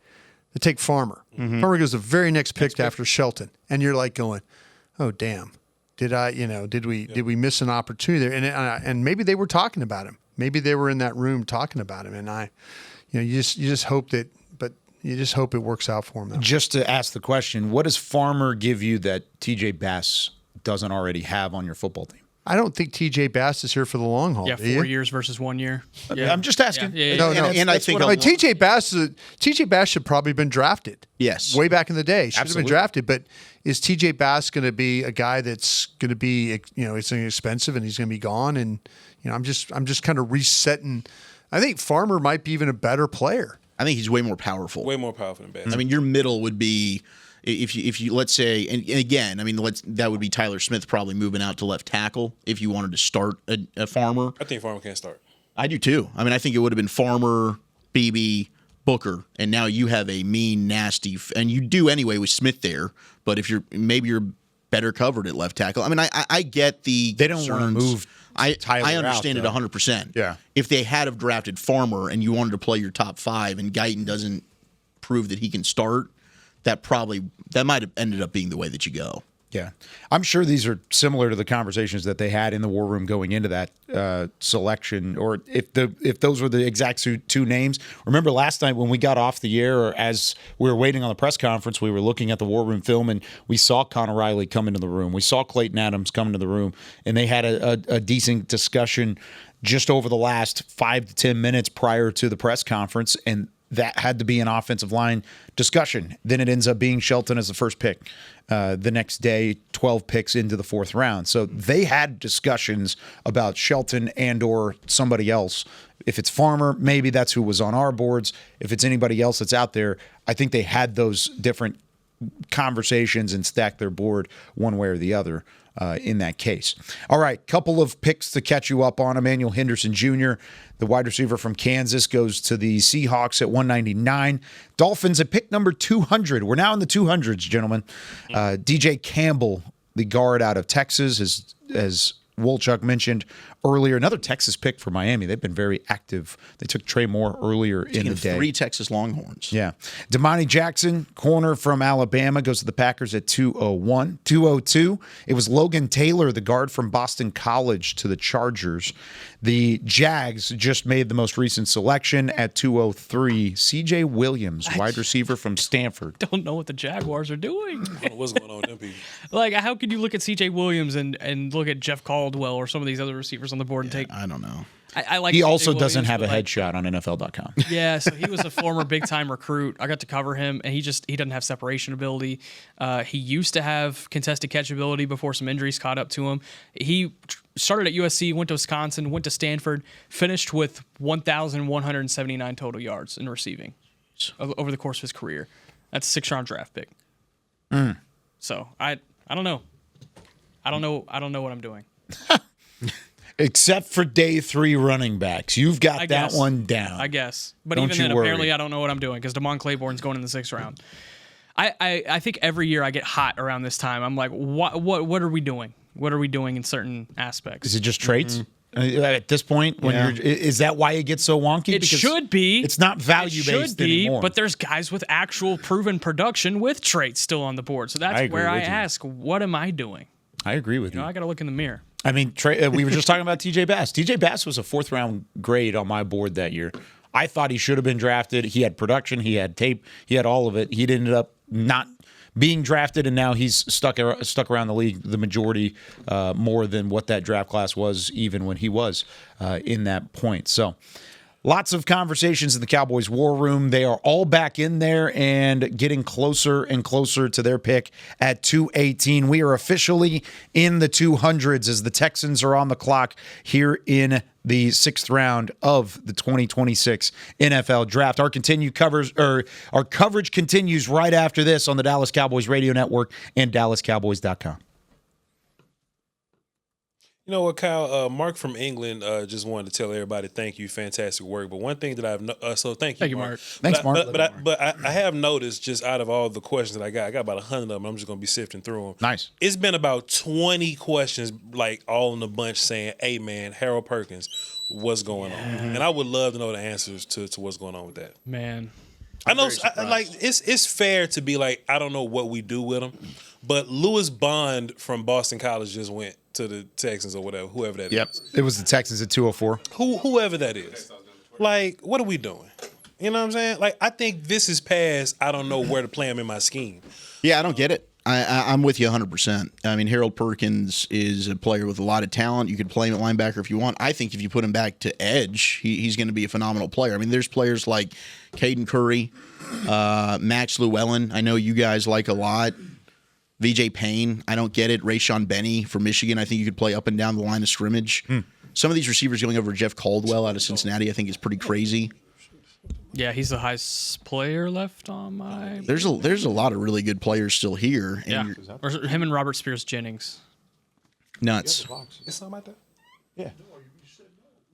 They take Farmer. Farmer goes the very next pick after Shelton, and you're like going, oh, damn. Did we miss an opportunity there? And maybe they were talking about him. Maybe they were in that room talking about him. And you just hope that, but you just hope it works out for him. Though.
Just to ask the question, what does Farmer give you that TJ Bass doesn't already have on your football team?
I don't think TJ Bass is here for the long haul.
Yeah, 4 years versus 1 year.
Yeah. I'm just asking.
No.
And I think
TJ Bass should probably have been drafted.
Yes,
way back in the day, should have been drafted. But is TJ Bass going to be a guy that's going to be, it's expensive and he's going to be gone? And I'm just kind of resetting. I think Farmer might be even a better player.
I think he's way more powerful.
Way more powerful than Bass.
I mean, your middle would be. If you let's say, and again, I mean, that would be Tyler Smith probably moving out to left tackle if you wanted to start a Farmer.
I think Farmer can't start.
I do too. I mean, I think it would have been Farmer, Beebe, Booker, and now you have a mean, nasty, and you do anyway with Smith there. But if you're better covered at left tackle. I mean, I get the
they don't want to move.
I understand it 100%.
Yeah.
If they had have drafted Farmer and you wanted to play your top five, and Guyton doesn't prove that he can start. That might have ended up being the way that you go.
Yeah. I'm sure these are similar to the conversations that they had in the war room going into that selection, or if those were the exact two names. Remember last night when we got off the air, or as we were waiting on the press conference, we were looking at the war room film and we saw Connor Riley come into the room. We saw Clayton Adams come into the room, and they had a decent discussion just over the last 5 to 10 minutes prior to the press conference, and that had to be an offensive line discussion. Then it ends up being Shelton as the first pick. The next day, 12 picks into the fourth round. So they had discussions about Shelton and or somebody else. If it's Farmer, maybe that's who was on our boards. If it's anybody else that's out there, I think they had those different conversations and stacked their board one way or the other. In that case. All right, couple of picks to catch you up on. Emmanuel Henderson Jr., the wide receiver from Kansas, goes to the Seahawks at 199. Dolphins at pick number 200. We're now in the 200s, gentlemen. DJ Campbell, the guard out of Texas, as Wolchuk mentioned earlier, another Texas pick for Miami. They've been very active. They took Trey Moore earlier in the day.
3 Texas Longhorns.
Yeah. Damani Jackson, corner from Alabama, goes to the Packers at 201. 202, it was Logan Taylor, the guard from Boston College, to the Chargers. The Jags just made the most recent selection at 203. CJ Williams, wide receiver from Stanford.
Don't know what the Jaguars are doing.
I don't know what's going on with them people.
Like, how could you look at CJ Williams and look at Jeff Caldwell or some of these other receivers on the board and take?
I don't know.
I like.
He
CJ
also
Williams,
doesn't have a
but,
headshot on NFL.com.
Yeah, so he was a former big time recruit. I got to cover him, and he doesn't have separation ability. He used to have contested catch ability before some injuries caught up to him. He started at USC, went to Wisconsin, went to Stanford, finished with 1,179 total yards in receiving over the course of his career. That's a 6th-round draft pick. So I don't know. I don't know what I'm doing.
Except for day 3 running backs. You've got that one down.
I guess. But
Don't
even
you
then,
worry.
apparently I don't know what I'm doing because Damon Claiborne's going in the 6th round. I think every year I get hot around this time. I'm like, what are we doing? What are we doing in certain aspects?
Is it just traits? At this point, is that why it gets so wonky?
It should be.
It's not value-based anymore.
But there's guys with actual proven production with traits still on the board. So that's where I ask, what am I doing?
I agree with you.
I got to look in the mirror.
I mean, we were just talking about TJ Bass. TJ Bass was a 4th-round grade on my board that year. I thought he should have been drafted. He had production. He had tape. He had all of it. He ended up not being drafted, and now he's stuck around the league the majority more than what that draft class was even when he was in that point. So lots of conversations in the Cowboys war room. They are all back in there and getting closer and closer to their pick at 218. We are officially in the 200s as the Texans are on the clock here in the 6th round of the 2026 NFL Draft. Our coverage continues right after this on the Dallas Cowboys Radio Network and DallasCowboys.com.
You know what, Kyle? Mark from England just wanted to tell everybody thank you, fantastic work. But one thing that I've so thank you, Mark.
Thanks, Mark.
But I have noticed just out of all the questions that I got about 100 of them. I'm just going to be sifting through them.
Nice.
It's been about 20 questions, like all in a bunch, saying, "Hey, man, Harold Perkins, what's going on?" And I would love to know the answers to what's going on with that.
Man,
I know, it's fair to be like, I don't know what we do with him, but Lewis Bond from Boston College just went to the Texans or whatever, whoever that is.
Yep, it was the Texans at 204.
Whoever that is. Like, what are we doing? You know what I'm saying? Like, I think this is past, I don't know where to play him in my scheme.
Yeah, I don't get it. I'm with you 100%. I mean, Harold Perkins is a player with a lot of talent. You could play him at linebacker if you want. I think if you put him back to edge, he's going to be a phenomenal player. I mean, there's players like Caden Curry, Max Llewellyn, I know you guys like a lot. VJ Payne, I don't get it. Rayshon Benny from Michigan, I think you could play up and down the line of scrimmage. Some of these receivers going over Jeff Caldwell out of Cincinnati, I think is pretty crazy.
Yeah, he's the highest player left on my.
There's a lot of really good players still here. And
Yeah, or him and Robert Spears Jennings.
Nuts.
It's something like that? Yeah.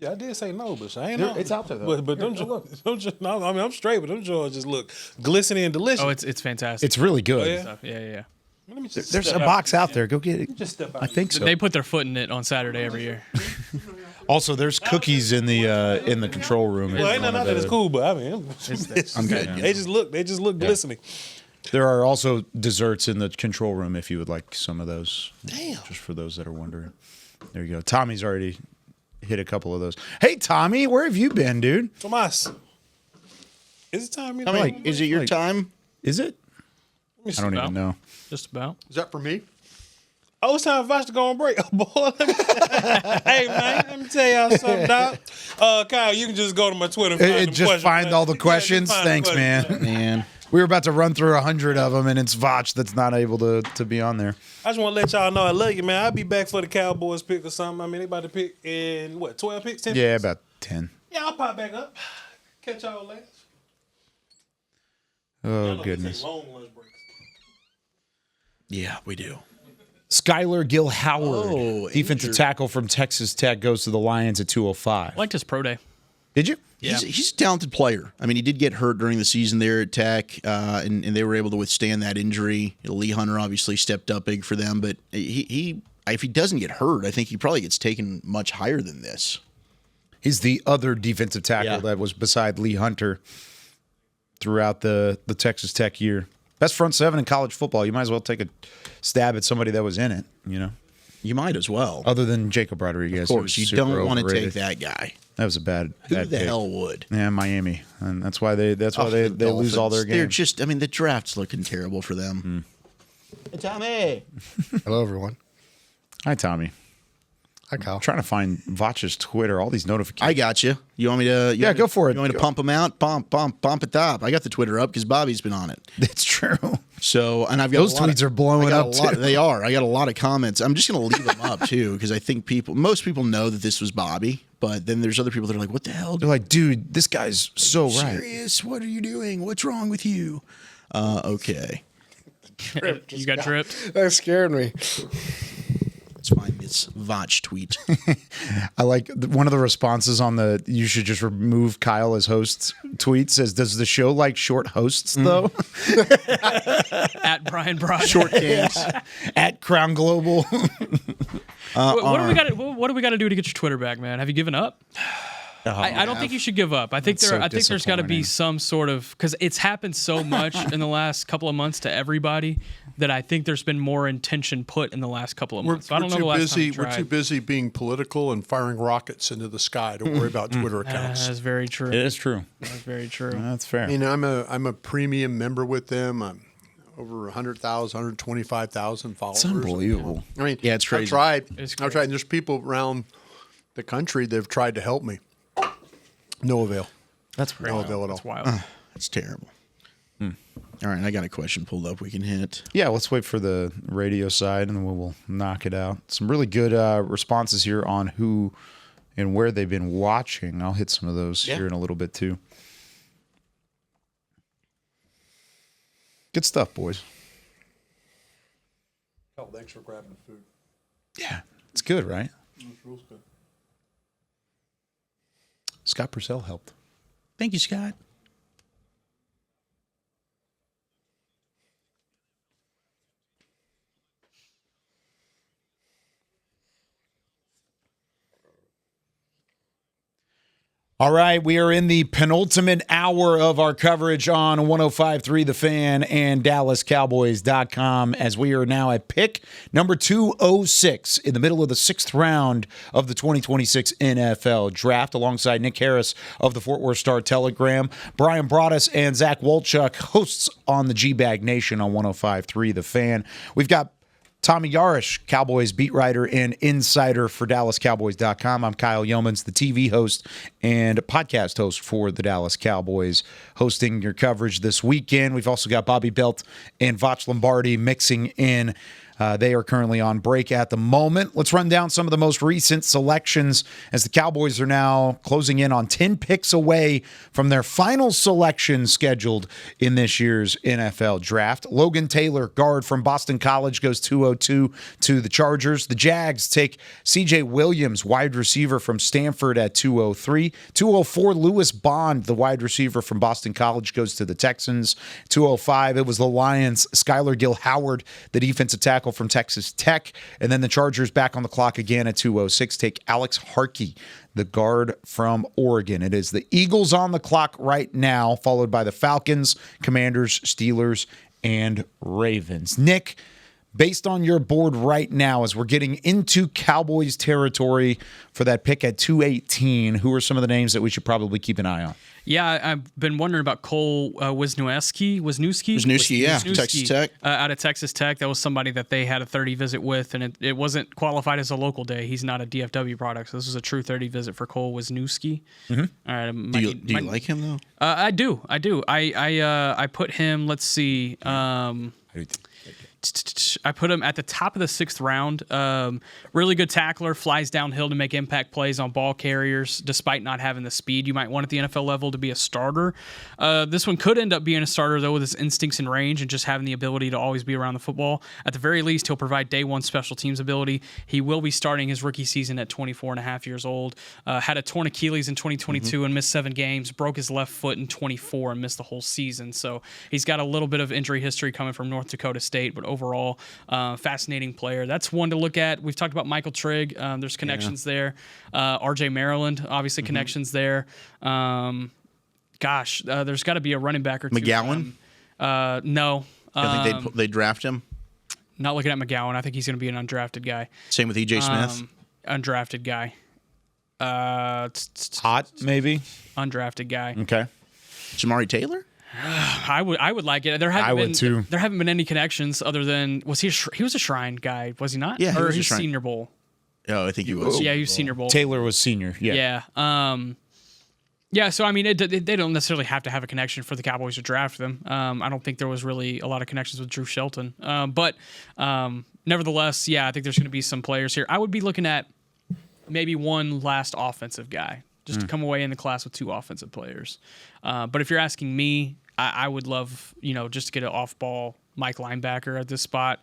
Yeah, I did say no, but I ain't
There-
know.
it's out there, though.
But them no, I mean, I'm straight, but them jaws just look glistening and delicious.
Oh, it's fantastic.
It's really good.
Oh, yeah?
Yeah.
Let me just
There's
step
a
out.
box out there. Go get it.
Just step out.
I think so.
They put their foot in it on Saturday every year.
Also, there's cookies in the control room.
Well, ain't nothing out there that's cool, but I mean,
I'm good.
They just look glistening.
There are also desserts in the control room if you would like some of those.
Damn.
Just for those that are wondering. There you go. Tommy's already hit a couple of those. Hey, Tommy, where have you been, dude?
Tomas. Is it time?
I mean, is it your time?
Is it? I don't even know.
Just about.
Is that for me?
Oh, it's time for us to go on break. Oh, boy. Hey, man, let me tell y'all something, Doc. Kyle, you can just go to my Twitter and find
Just find all the questions. Thanks, man.
Man.
We were about to run through 100 of them, and it's Vach that's not able to be on there.
I just want to let y'all know I love you, man. I'll be back for the Cowboys pick or something. I mean, they about to pick in, 12 picks? 10
Yeah,
picks?
about 10.
Yeah, I'll pop back up. Catch y'all later.
Oh, goodness.
Long lunch breaks.
Yeah, we do.
Skylar Gill Howard, defensive tackle from Texas Tech, goes to the Lions at 205.
Liked his pro day.
Did you?
Yeah.
He's a talented player. I mean, he did get hurt during the season there at Tech, and they were able to withstand that injury. Lee Hunter obviously stepped up big for them, but he if he doesn't get hurt, I think he probably gets taken much higher than this.
He's the other defensive tackle that was beside Lee Hunter throughout the Texas Tech year. Best front seven in college football. You might as well take a stab at somebody that was in it, you know?
You might as well.
Other than Jacob Rodriguez.
Of course, you don't want to take that guy.
That was a bad
Who the
pick.
hell would?
Yeah, Miami. And that's why they lose all their games.
They're just, I mean, the draft's looking terrible for them.
Hey, Tommy.
Hello, everyone.
Hi, Tommy.
Hi, Kyle.
I'm trying to find Vach's Twitter, all these notifications.
I got you. You want me to?
Yeah, go for it.
You want me to pump them out? Pump it up. I got the Twitter up because Bobby's been on it.
It's true.
So, and I've got
those tweets are blowing up too.
They are. I got a lot of comments. I'm just going to leave them up too because I think most people know that this was Bobby, but then there's other people that are like, "What the hell?"
They're like, "Dude, this guy's so right."
Serious? What are you doing? What's wrong with you? Okay.
You got tripped?
That scared me.
Let's find this Vach tweet.
I like one of the responses on the "you should just remove Kyle as host" tweet says, "Does the show like short hosts though?"
At Brian Broad.
Short games. At Crown Global.
What do we got to do to get your Twitter back, man? Have you given up? I don't think you should give up. I think there's got to be some sort of, because it's happened so much in the last couple of months to everybody that I think there's been more intention put in the last couple of months. So I don't know the last time you tried.
We're too busy being political and firing rockets into the sky to worry about Twitter accounts.
That's very true.
It is true.
That's very true.
That's fair.
I mean, I'm a premium member with them. I'm over 100,000, 125,000 followers.
It's unbelievable.
I mean,
yeah, it's crazy.
I've tried. And there's people around the country that have tried to help me. No avail.
That's crazy.
No avail at all.
That's wild.
That's terrible. All right, I got a question pulled up we can hit.
Yeah, let's wait for the radio side and then we'll knock it out. Some really good responses here on who and where they've been watching. I'll hit some of those here in a little bit too. Good stuff, boys.
Oh, thanks for grabbing the food.
Yeah, it's good, right?
It's real good.
Scott Purcell helped.
Thank you, Scott.
All right, we are in the penultimate hour of our coverage on 105.3 The Fan and DallasCowboys.com as we are now at pick number 206 in the middle of the 6th round of the 2026 NFL Draft alongside Nick Harris of the Fort Worth Star-Telegram, Brian Broaddus and Zach Wolchuk, hosts on the G-Bag Nation on 105.3 The Fan. We've got Tommy Yarish, Cowboys beat writer and insider for DallasCowboys.com. I'm Kyle Yeomans, the TV host and podcast host for the Dallas Cowboys, hosting your coverage this weekend. We've also got Bobby Belt and Vach Lombardi mixing in. They are currently on break at the moment. Let's run down some of the most recent selections as the Cowboys are now closing in on 10 picks away from their final selection scheduled in this year's NFL Draft. Logan Taylor, guard from Boston College, goes 202 to the Chargers. The Jags take C.J. Williams, wide receiver from Stanford, at 203. 204, Lewis Bond, the wide receiver from Boston College, goes to the Texans. 205, it was the Lions' Skylar Gill-Howard, the defensive tackle from Texas Tech. And then the Chargers back on the clock again at 206 take Alex Harkey, the guard from Oregon. It is the Eagles on the clock right now, followed by the Falcons, Commanders, Steelers, and Ravens. Nick, based on your board right now, as we're getting into Cowboys territory for that pick at 218, who are some of the names that we should probably keep an eye on?
Yeah, I've been wondering about Cole Wisniewski,
Texas Tech.
Out of Texas Tech. That was somebody that they had a 30 visit with, and it wasn't qualified as a local day. He's not a DFW product, so this was a true 30 visit for Cole Wisniewski.
Mm-hmm.
All right,
do you like him, though?
I do. I put him, let's see. I put him at the top of the 6th round. Really good tackler, flies downhill to make impact plays on ball carriers, despite not having the speed you might want at the NFL level to be a starter. This one could end up being a starter, though, with his instincts and range and just having the ability to always be around the football. At the very least, he'll provide day one special teams ability. He will be starting his rookie season at 24 and a half years old. Had a torn Achilles in 2022 and missed 7 games, broke his left foot in 24 and missed the whole season. So he's got a little bit of injury history coming from North Dakota State, but overall, fascinating player. That's one to look at. We've talked about Michael Trigg. There's connections there. RJ Maryland, obviously connections there. There's got to be a running back or two.
McGowan?
No.
I think they draft him.
Not looking at McGowan. I think he's going to be an undrafted guy.
Same with E.J. Smith?
Undrafted guy.
Hot, maybe?
Undrafted guy.
Okay.
Jamari Taylor?
I would like it. There haven't been any connections other than he was a Shrine guy, was he not?
Yeah,
or he's Senior Bowl.
Oh, I think he was.
Yeah, he was Senior Bowl.
Taylor was senior. Yeah.
Yeah. So I mean, they don't necessarily have to have a connection for the Cowboys to draft them. I don't think there was really a lot of connections with Drew Shelton. But nevertheless, yeah, I think there's going to be some players here. I would be looking at maybe one last offensive guy, just to come away in the class with 2 offensive players. But if you're asking me, I would love, just to get an off-ball, Mike linebacker at this spot.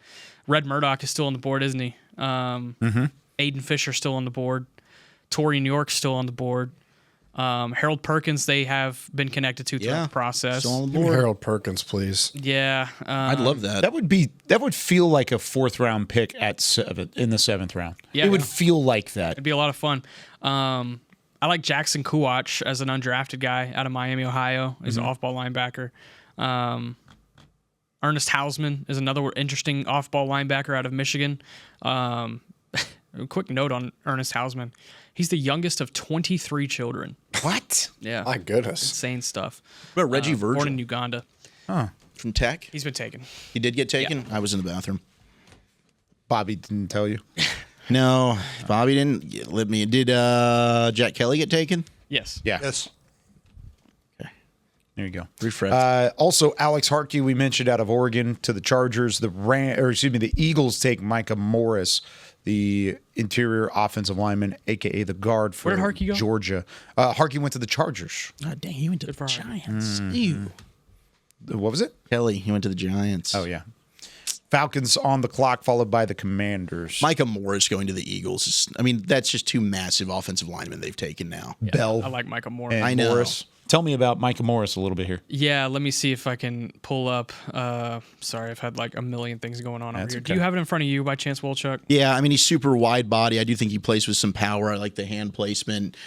Red Murdoch is still on the board, isn't he? Aiden Fisher still on the board. Torian York still on the board. Harold Perkins, they have been connected to throughout the process.
Still on the
Give me
board.
Harold Perkins, please.
Yeah,
I'd love that.
That would feel like a 4th round pick in the 7th round.
Yeah.
It would feel like that.
It'd be a lot of fun. I like Jackson Kuwach as an undrafted guy out of Miami, Ohio. He's an off-ball linebacker. Ernest Hausman is another interesting off-ball linebacker out of Michigan. A quick note on Ernest Hausman. He's the youngest of 23 children.
What?
Yeah.
My goodness.
Insane stuff.
What about Reggie Virgil?
Born in Uganda.
From Tech?
He's been taken.
He did get taken? I was in the bathroom.
Bobby didn't tell you?
No, Bobby didn't let me. Did Jack Kelly get taken?
Yes.
Yeah.
Yes.
There you go.
Refresh.
Also, Alex Harkey, we mentioned out of Oregon to the Chargers. The Eagles take Micah Morris, the interior offensive lineman, aka the guard for
Where did Harkey go?
Georgia. Harkey went to the Chargers.
Oh, dang, he went to the Giants.
Mm-hmm.
Ew.
What was it?
Kelly, he went to the Giants.
Oh yeah. Falcons on the clock, followed by the Commanders.
Micah Morris going to the Eagles. That's just two massive offensive linemen they've taken now.
Yeah,
Bell.
I like Micah Morris.
And
I know.
Morris. Tell me about Micah Morris a little bit here.
Yeah, let me see if I can pull up. Sorry, I've had like a million things going on over
That's
here.
okay.
Do you have it in front of you by chance, Wolchuk?
Yeah, he's super wide body. I do think he plays with some power. I like the hand placement.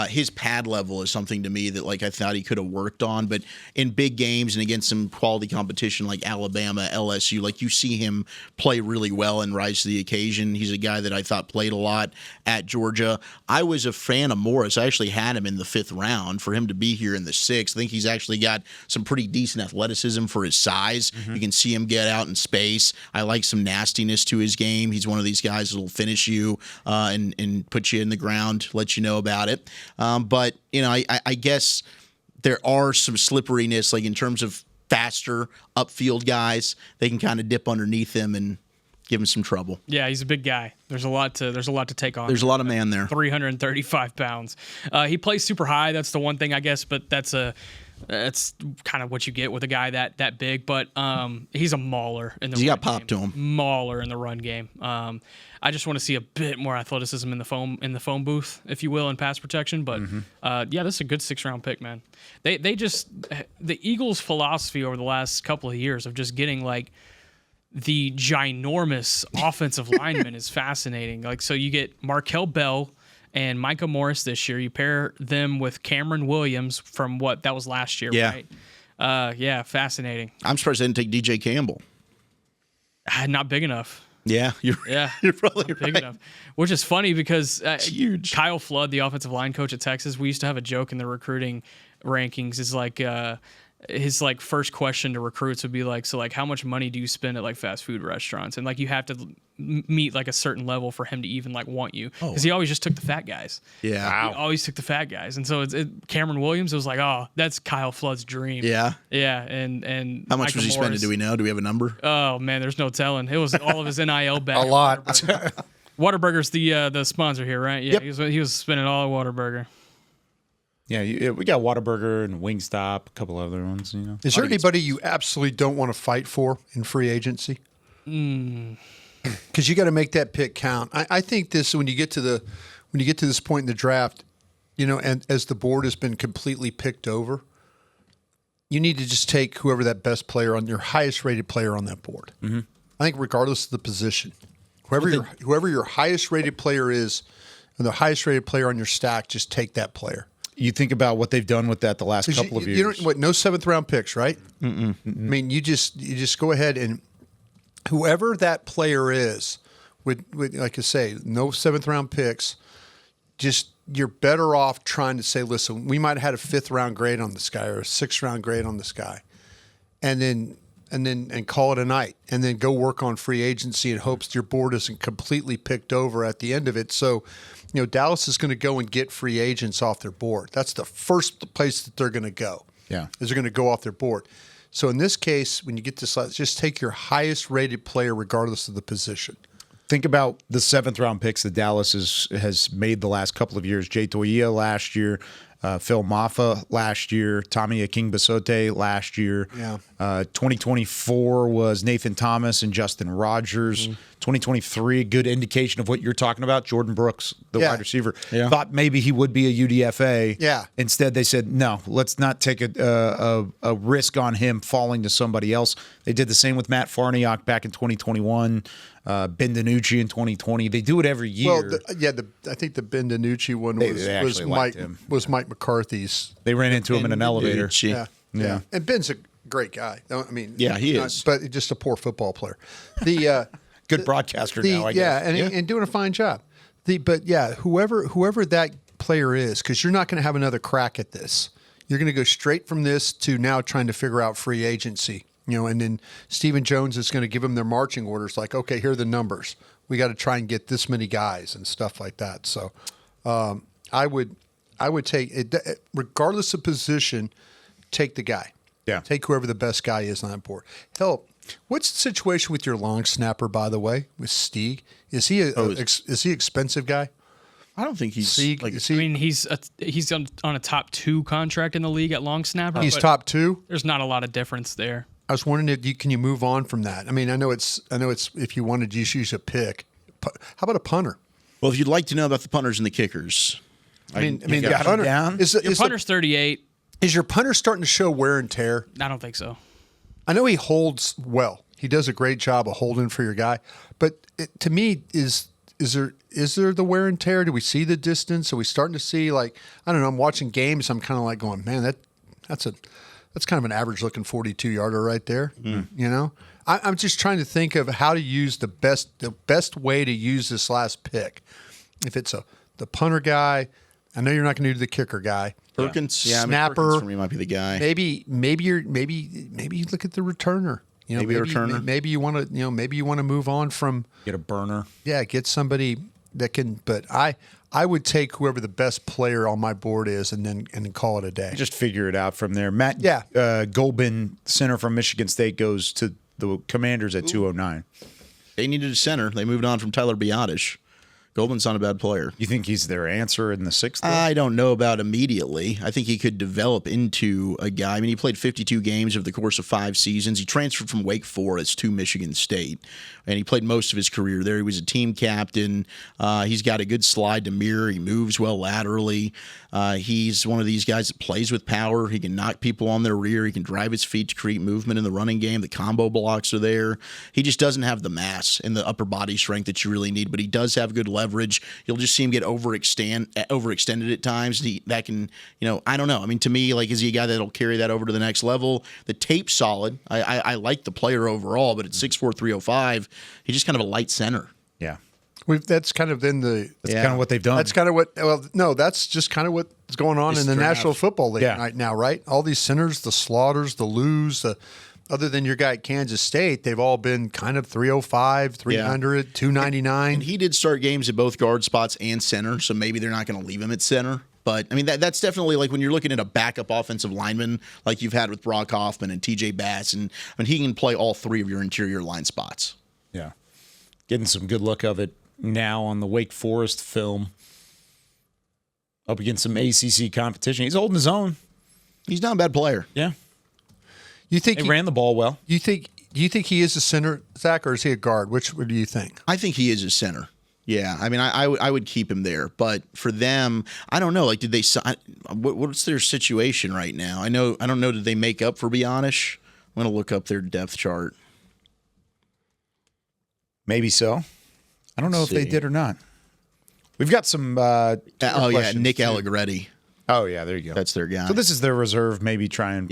His pad level is something to me that I thought he could have worked on. But in big games and against some quality competition like Alabama, LSU, you see him play really well and rise to the occasion. He's a guy that I thought played a lot at Georgia. I was a fan of Morris. I actually had him in the 5th round. For him to be here in the 6th, I think he's actually got some pretty decent athleticism for his size. You can see him get out in space. I like some nastiness to his game. He's one of these guys that will finish you and put you in the ground, let you know about it. But I guess there are some slipperiness, in terms of faster upfield guys. They can kind of dip underneath him and give him some trouble.
Yeah, he's a big guy. There's a lot to take on.
There's a lot of man there.
335 pounds. He plays super high. That's the one thing, I guess, but that's kind of what you get with a guy that big. But he's a mauler in the run
He got popped
game.
to him.
Mauler in the run game. I just want to see a bit more athleticism in the phone booth, if you will, in pass protection. But yeah, this is a good 6th round pick, man. The Eagles' philosophy over the last couple of years of just getting the ginormous offensive lineman is fascinating. So you get Markel Bell and Micah Morris this year. You pair them with Cameron Williams from that was last year,
Yeah.
right? Yeah, fascinating.
I'm surprised they didn't take DJ Campbell.
Not big enough.
Yeah, you're probably
Not big
right.
enough. Which is funny because
huge.
Kyle Flood, the offensive line coach at Texas, we used to have a joke in the recruiting rankings. Is his first question to recruits would be so how much money do you spend at fast food restaurants? And you have to meet a certain level for him to even want you, because he always just took the fat guys.
Yeah.
He always took the fat guys. And so Cameron Williams, it was oh, that's Kyle Flood's dream.
Yeah.
Yeah. And
How much
Micah
was he spending?
Morris,
Do we know? Do we have a number?
oh man, there's no telling. It was all of his NIL back.
A lot.
Whataburger's the sponsor here, right? Yeah, he was spending all at Whataburger.
Yeah, we got Whataburger and Wingstop, a couple other ones.
Is there anybody you absolutely don't want to fight for in free agency? Because you got to make that pick count. I think when you get to this point in the draft, and as the board has been completely picked over, you need to just take whoever that best player on your highest rated player on that board.
Mm-hmm.
I think regardless of the position, whoever your highest rated player is, and the highest rated player on your stack, just take that player.
You think about what they've done with that the last couple of years.
No 7th round picks, right? Mm-mm. I mean, you just go ahead and whoever that player is, with like I say, no 7th round picks. Just you're better off trying to say, listen, we might have had a 5th round grade on this guy or a 6th round grade on this guy, and call it a night, and then go work on free agency in hopes your board isn't completely picked over at the end of it. So, Dallas is going to go and get free agents off their board. That's the first place that they're going to go.
Yeah,
is they're going to go off their board. So in this case, when you get to just take your highest rated player regardless of the position.
Think about the 7th round picks that Dallas has made the last couple of years. Jay Toia last year, Phil Maffa last year, Tommy Akingbasote last year.
Yeah.
2024 was Nathan Thomas and Justin Rogers. 2023, good indication of what you're talking about. Jordan Brooks, the wide receiver, thought maybe he would be a UDFA.
Yeah.
Instead, they said, no, let's not take a risk on him falling to somebody else. They did the same with Matt Farniok back in 2021, Ben DiNucci in 2020. They do it every year.
Well, I think the Ben DiNucci one
They
was
liked him.
Mike McCarthy's.
They ran into him in an elevator.
Yeah. And Ben's a great guy. I mean,
he is.
But just a poor football player. The
good broadcaster now, I guess.
And doing a fine job. Whoever that player is, because you're not going to have another crack at this. You're going to go straight from this to now trying to figure out free agency. And then Stephen Jones is going to give them their marching orders, like, okay, here are the numbers. We got to try and get this many guys and stuff like that. So, I would take it, regardless of position, take the guy.
Yeah,
take whoever the best guy is on that board. Hell, what's the situation with your long snapper, by the way, with Stieg? Is he is he expensive guy?
I don't think he's
I mean, he's on a top 2 contract in the league at long snapper.
He's top 2.
There's not a lot of difference there.
I was wondering if can you move on from that? I mean, I know it's if you wanted to just use a pick. How about a punter?
Well, if you'd like to know about the punters and the kickers,
I mean, the punter
Your punter's 38.
Is your punter starting to show wear and tear?
I don't think so.
I know he holds well. He does a great job of holding for your guy, but to me, is there the wear and tear? Do we see the distance? Are we starting to see, like, I don't know? I'm watching games. I'm kind of like going, man, that's kind of an average looking 42-yarder right there. You know, I'm just trying to think of how to use the best way to use this last pick. If it's the punter guy, I know you're not going to do the kicker guy.
Perkins,
snapper
Perkins for me might be the guy.
Maybe you look at the returner. You know,
maybe a returner.
Maybe you want to maybe you want to move on from
get a burner.
Yeah, get somebody that can. But I would take whoever the best player on my board is, and then call it a day.
Just figure it out from there. Matt Golbin, center from Michigan State, goes to the Commanders at 209.
They needed a center. They moved on from Tyler Biotish. Golden's not a bad player.
You think he's their answer in the 6th?
I don't know about immediately. I think he could develop into a guy. I mean, he played 52 games over the course of 5 seasons. He transferred from Wake Forest to Michigan State, and he played most of his career there. He was a team captain. He's got a good slide to mirror. He moves well laterally. He's one of these guys that plays with power. He can knock people on their rear. He can drive his feet to create movement in the running game. The combo blocks are there. He just doesn't have the mass and the upper body strength that you really need, but he does have good leverage. You'll just see him get overextended at times. That can, I don't know. I mean, to me, like, is he a guy that'll carry that over to the next level? The tape's solid. I like the player overall, but at 6'4", 305, he's just kind of a light center.
Yeah.
That's kind of been
that's kind of what they've done.
That's kind of what. Well, no, that's just kind of what's going on in the National Football League right now, right? All these centers, the Slaughters, the Lews, other than your guy at Kansas State, they've all been kind of 305, 300, 299.
And he did start games at both guard spots and center, so maybe they're not going to leave him at center. But, I mean, that's definitely like when you're looking at a backup offensive lineman like you've had with Brock Hoffman and TJ Bass, and he can play all 3 of your interior line spots.
Yeah. Getting some good look of it now on the Wake Forest film. Up against some ACC competition. He's holding his own.
He's not a bad player.
Yeah.
You think
he ran the ball well?
Do you think he is a center, Zach, or is he a guard? What do you think?
I think he is a center. Yeah, I mean, I would keep him there, but for them, I don't know. Like, did they? What's their situation right now? I don't know. Did they make up for Biotish? I'm gonna look up their depth chart.
Maybe so. I don't know if they did or not. We've got some.
Nick Allegretti.
Oh, yeah, there you go.
That's their guy.
So this is their reserve, maybe try and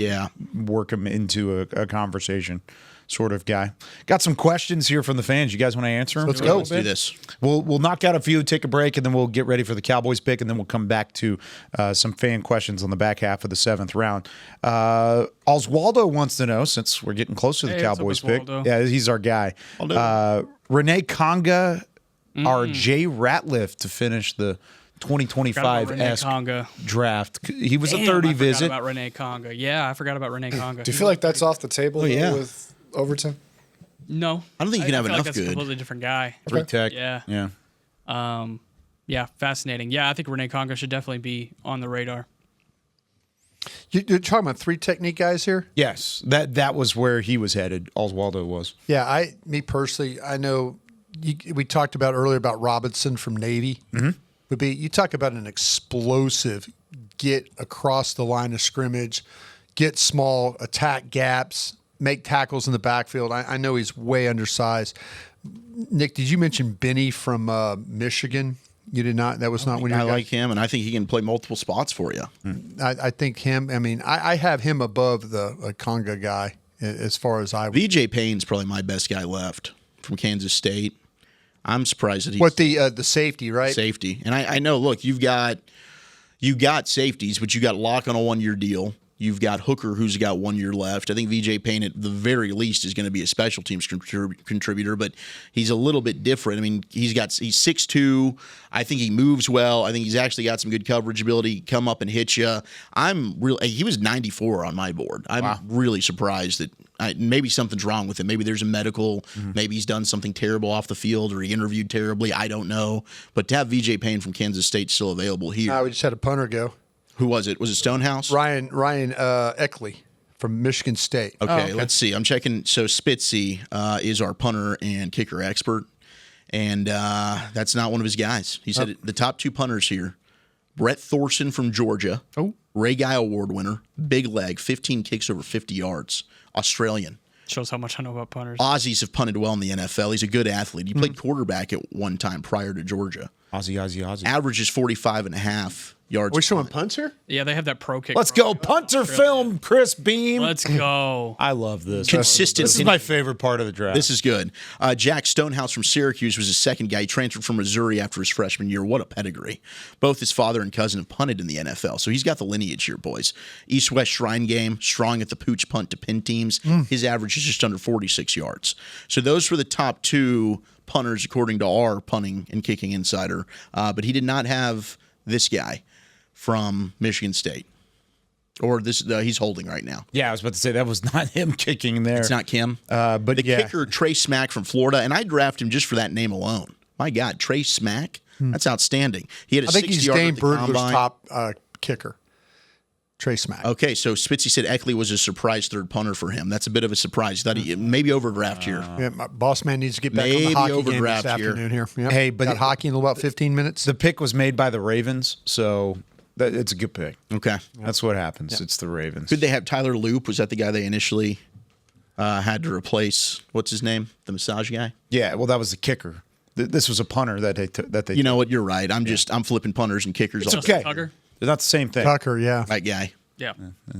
work him into a conversation sort of guy. Got some questions here from the fans. You guys want to answer them?
Let's go. Let's do this.
We'll knock out a few, take a break, and then we'll get ready for the Cowboys pick, and then we'll come back to some fan questions on the back half of the 7th round. Oswaldo wants to know, since we're getting close to the Cowboys pick. Yeah, he's our guy. Renee Conga, our Jay Ratliff to finish the 2025 draft. He was a 30 visit.
I forgot about Renee Conga. Yeah, I forgot about Renee Conga.
Do you feel like that's off the table with Overton?
No.
I don't think you can have enough
that's
good.
a completely different guy.
Three tech.
Yeah. Yeah, fascinating. Yeah, I think Renee Conga should definitely be on the radar.
You're talking about 3 technique guys here?
Yes, that was where he was headed. Oswaldo was.
Yeah, me personally, I know we talked about earlier about Robinson from Navy.
Mm-hmm.
Would be you talk about an explosive get across the line of scrimmage, get small, attack gaps, make tackles in the backfield. I know he's way undersized. Nick, did you mention Benny from Michigan? You did not. That was not when you.
I like him, and I think he can play multiple spots for you.
I think him. I mean, I have him above the Conga guy as far as I.
VJ Payne's probably my best guy left from Kansas State. I'm surprised that he's
what the safety, right?
Safety, and I know. Look, you got safeties, but you got Locke on a 1-year deal. You've got Hooker, who's got 1 year left. I think VJ Payne, at the very least, is going to be a special teams contributor, but he's a little bit different. I mean, he's 6'2". I think he moves well. I think he's actually got some good coverage ability, come up and hit you. He was 94 on my board. I'm really surprised that maybe something's wrong with him. Maybe there's a medical. Mm-hmm. Maybe he's done something terrible off the field or he interviewed terribly. I don't know. But to have VJ Payne from Kansas State still available here.
We just had a punter go.
Who was it? Was it Stonehouse?
Ryan Eckley from Michigan State.
Okay, let's see. I'm checking. So Spitzy is our punter and kicker expert, and that's not one of his guys. He said the top 2 punters here: Brett Thorson from Georgia, Ray Guy Award winner, big leg, 15 kicks over 50 yards, Australian.
Shows how much I know about punters.
Aussies have punted well in the NFL. He's a good athlete. He played quarterback at one time prior to Georgia.
Aussie.
Average is 45.5 yards.
We're showing punts here?
Yeah, they have that pro kick.
Let's go. Punter film, Chris Beam.
Let's go.
I love this.
Consistent.
This is my favorite part of the draft.
This is good. Jack Stonehouse from Syracuse was his second guy. He transferred from Missouri after his freshman year. What a pedigree. Both his father and cousin have punted in the NFL, so he's got the lineage here, boys. East-West Shrine game, strong at the pooch punt to pin teams. His average is just under 46 yards. So those were the top 2 punters according to our punting and kicking insider. But he did not have this guy from Michigan State. Or this he's holding right now.
Yeah, I was about to say that was not him kicking there.
It's not Kim.
But
the kicker, Trey Smack from Florida, and I draft him just for that name alone. My God, Trey Smack. That's outstanding. He had a 60-yard
I think he's Dane Bergler's top kicker. Trey Smack.
Okay, so Spitzy said Eckley was a surprise third punter for him. That's a bit of a surprise. Thought he maybe overdraft here.
Yeah, my boss man needs to get back on the hockey game this afternoon here. Yep.
Hey, but
got hockey in about 15 minutes.
The pick was made by the Ravens, so it's a good pick.
Okay,
that's what happens. Yeah. It's the Ravens.
Could they have Tyler Loop? Was that the guy they initially had to replace? What's his name? The massage guy?
Yeah, well, that was the kicker. This was a punter that they.
You know what? You're right. I'm flipping punters and kickers.
It's okay. Tucker. They're not the same thing.
Tucker, yeah,
that guy.
Yeah.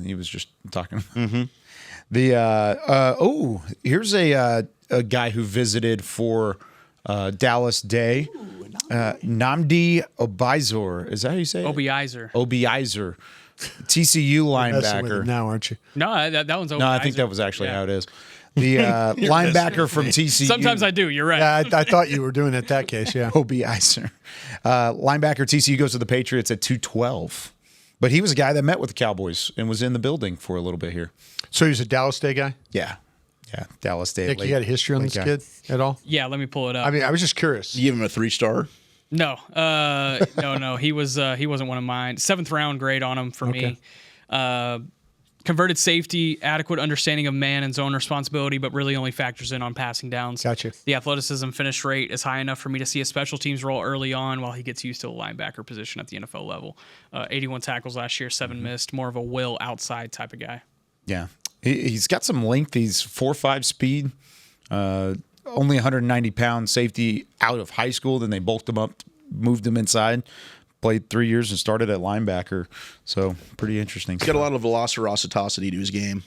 He was just talking. Mm-hmm. Here's a guy who visited for Dallas Day. Nnamdi Obiizor. Is that how you say it? Obiizor. TCU linebacker.
Now, aren't you?
No, that one's Obiizor.
No, I think that was actually how it is. The linebacker from TCU.
Sometimes I do. You're right.
Yeah, I thought you were doing it that case. Yeah.
Obiizor. Linebacker TCU goes to the Patriots at 212. But he was a guy that met with the Cowboys and was in the building for a little bit here.
So he's a Dallas Day guy?
Yeah, Dallas Day.
Nick, you got a history on this kid at all?
Yeah, let me pull it up.
I mean, I was just curious.
You give him a 3-star?
No. No. He wasn't one of mine. 7th round grade on him for me. Converted safety, adequate understanding of man and zone responsibility, but really only factors in on passing downs.
Gotcha.
The athleticism finish rate is high enough for me to see a special teams role early on while he gets used to a linebacker position at the NFL level. 81 tackles last year, 7 missed, more of a will outside type of guy.
Yeah. He's got some length. He's 4.5 speed, only 190 pound safety out of high school. Then they bulked him up, moved him inside. Played 3 years and started at linebacker. So pretty interesting.
He's got a lot of velocirosity to his game.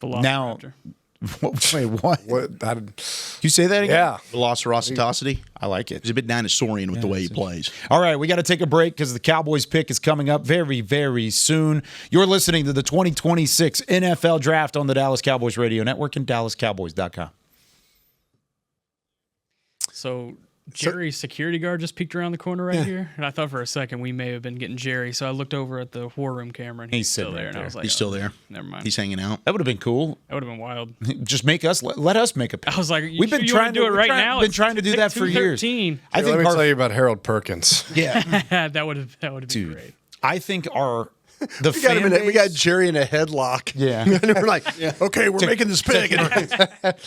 Now, wait, what? Can you say that again?
Yeah. Velocirosity.
I like it.
He's a bit dinosaurian with the way he plays.
All right, we got to take a break because the Cowboys pick is coming up very, very soon. You're listening to the 2026 NFL Draft on the Dallas Cowboys Radio Network and DallasCowboys.com.
So Jerry's security guard just peeked around the corner here, and I thought for a second we may have been getting Jerry. So I looked over at the war room camera, and he's still there. And I was like,
he's still there.
Never mind.
He's hanging out.
That would have been cool.
That would have been wild.
Just make us let us make a pick.
I was like,
we've been trying to do it right now. Been trying to do that for years.
Let me tell you about Harold Perkins.
Yeah,
that would have been great.
I think our The
we got him
fan
we got
base-
Jerry in a headlock.
Yeah.
And we're like, okay, we're making this pick.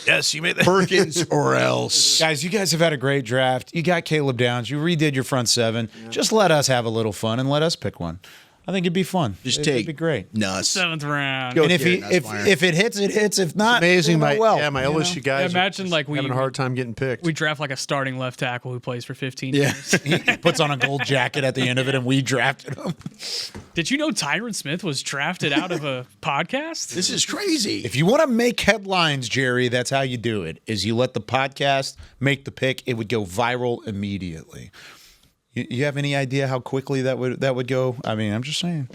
Yes, you made that.
Perkins or else.
Guys, you guys have had a great draft. You got Caleb Downs. You redid your front seven. Just let us have a little fun and let us pick one. I think it'd be fun. It'd be great.
Nuss.
7th round.
And if it hits, it hits. If not,
Amazing.
my
My
you
LSU
know?
guys
Imagine like we
having a hard time getting picked.
We draft like a starting left tackle who plays for 15
Yeah.
years.
He puts on a gold jacket at the end of it, and we drafted him.
Did you know Tyron Smith was drafted out of a podcast?
This is crazy.
If you want to make headlines, Jerry, that's how you do it. Is you let the podcast make the pick. It would go viral immediately. You have any idea how quickly that would go? I mean, I'm just saying.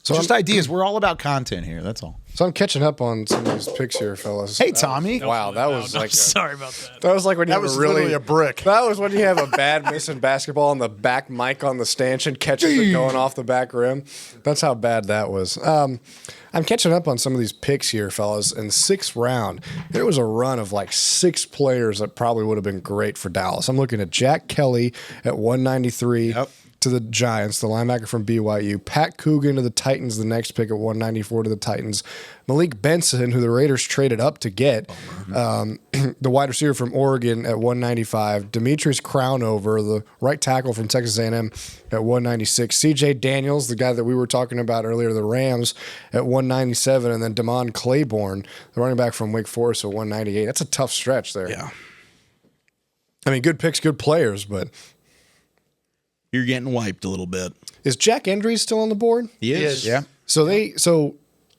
So just ideas. We're all about content here. That's all.
So I'm catching up on some of these picks here, fellas.
Hey, Tommy.
Wow, that was like
sorry about that.
That was like when you
That
have
was
a really
literally a brick.
That was when you have a bad miss in basketball and the back mic on the stanchion catches it going off the back rim. That's how bad that was. I'm catching up on some of these picks here, fellas. In the 6th round, there was a run of like 6 players that probably would have been great for Dallas. I'm looking at Jack Kelly at 193. To the Giants, the linebacker from BYU. Pat Coogan to the Titans, the next pick at 194 to the Titans. Malik Benson, who the Raiders traded up to get, the wide receiver from Oregon at 195. Demetrius Crownover, the right tackle from Texas A&M at 196. C.J. Daniels, the guy that we were talking about earlier, the Rams at 197. And then Damon Claiborne, the running back from Wake Forest at 198. That's a tough stretch there.
Yeah.
I mean, good picks, good players, but
you're getting wiped a little bit.
Is Jack Endry still on the board?
He is.
Yeah.
So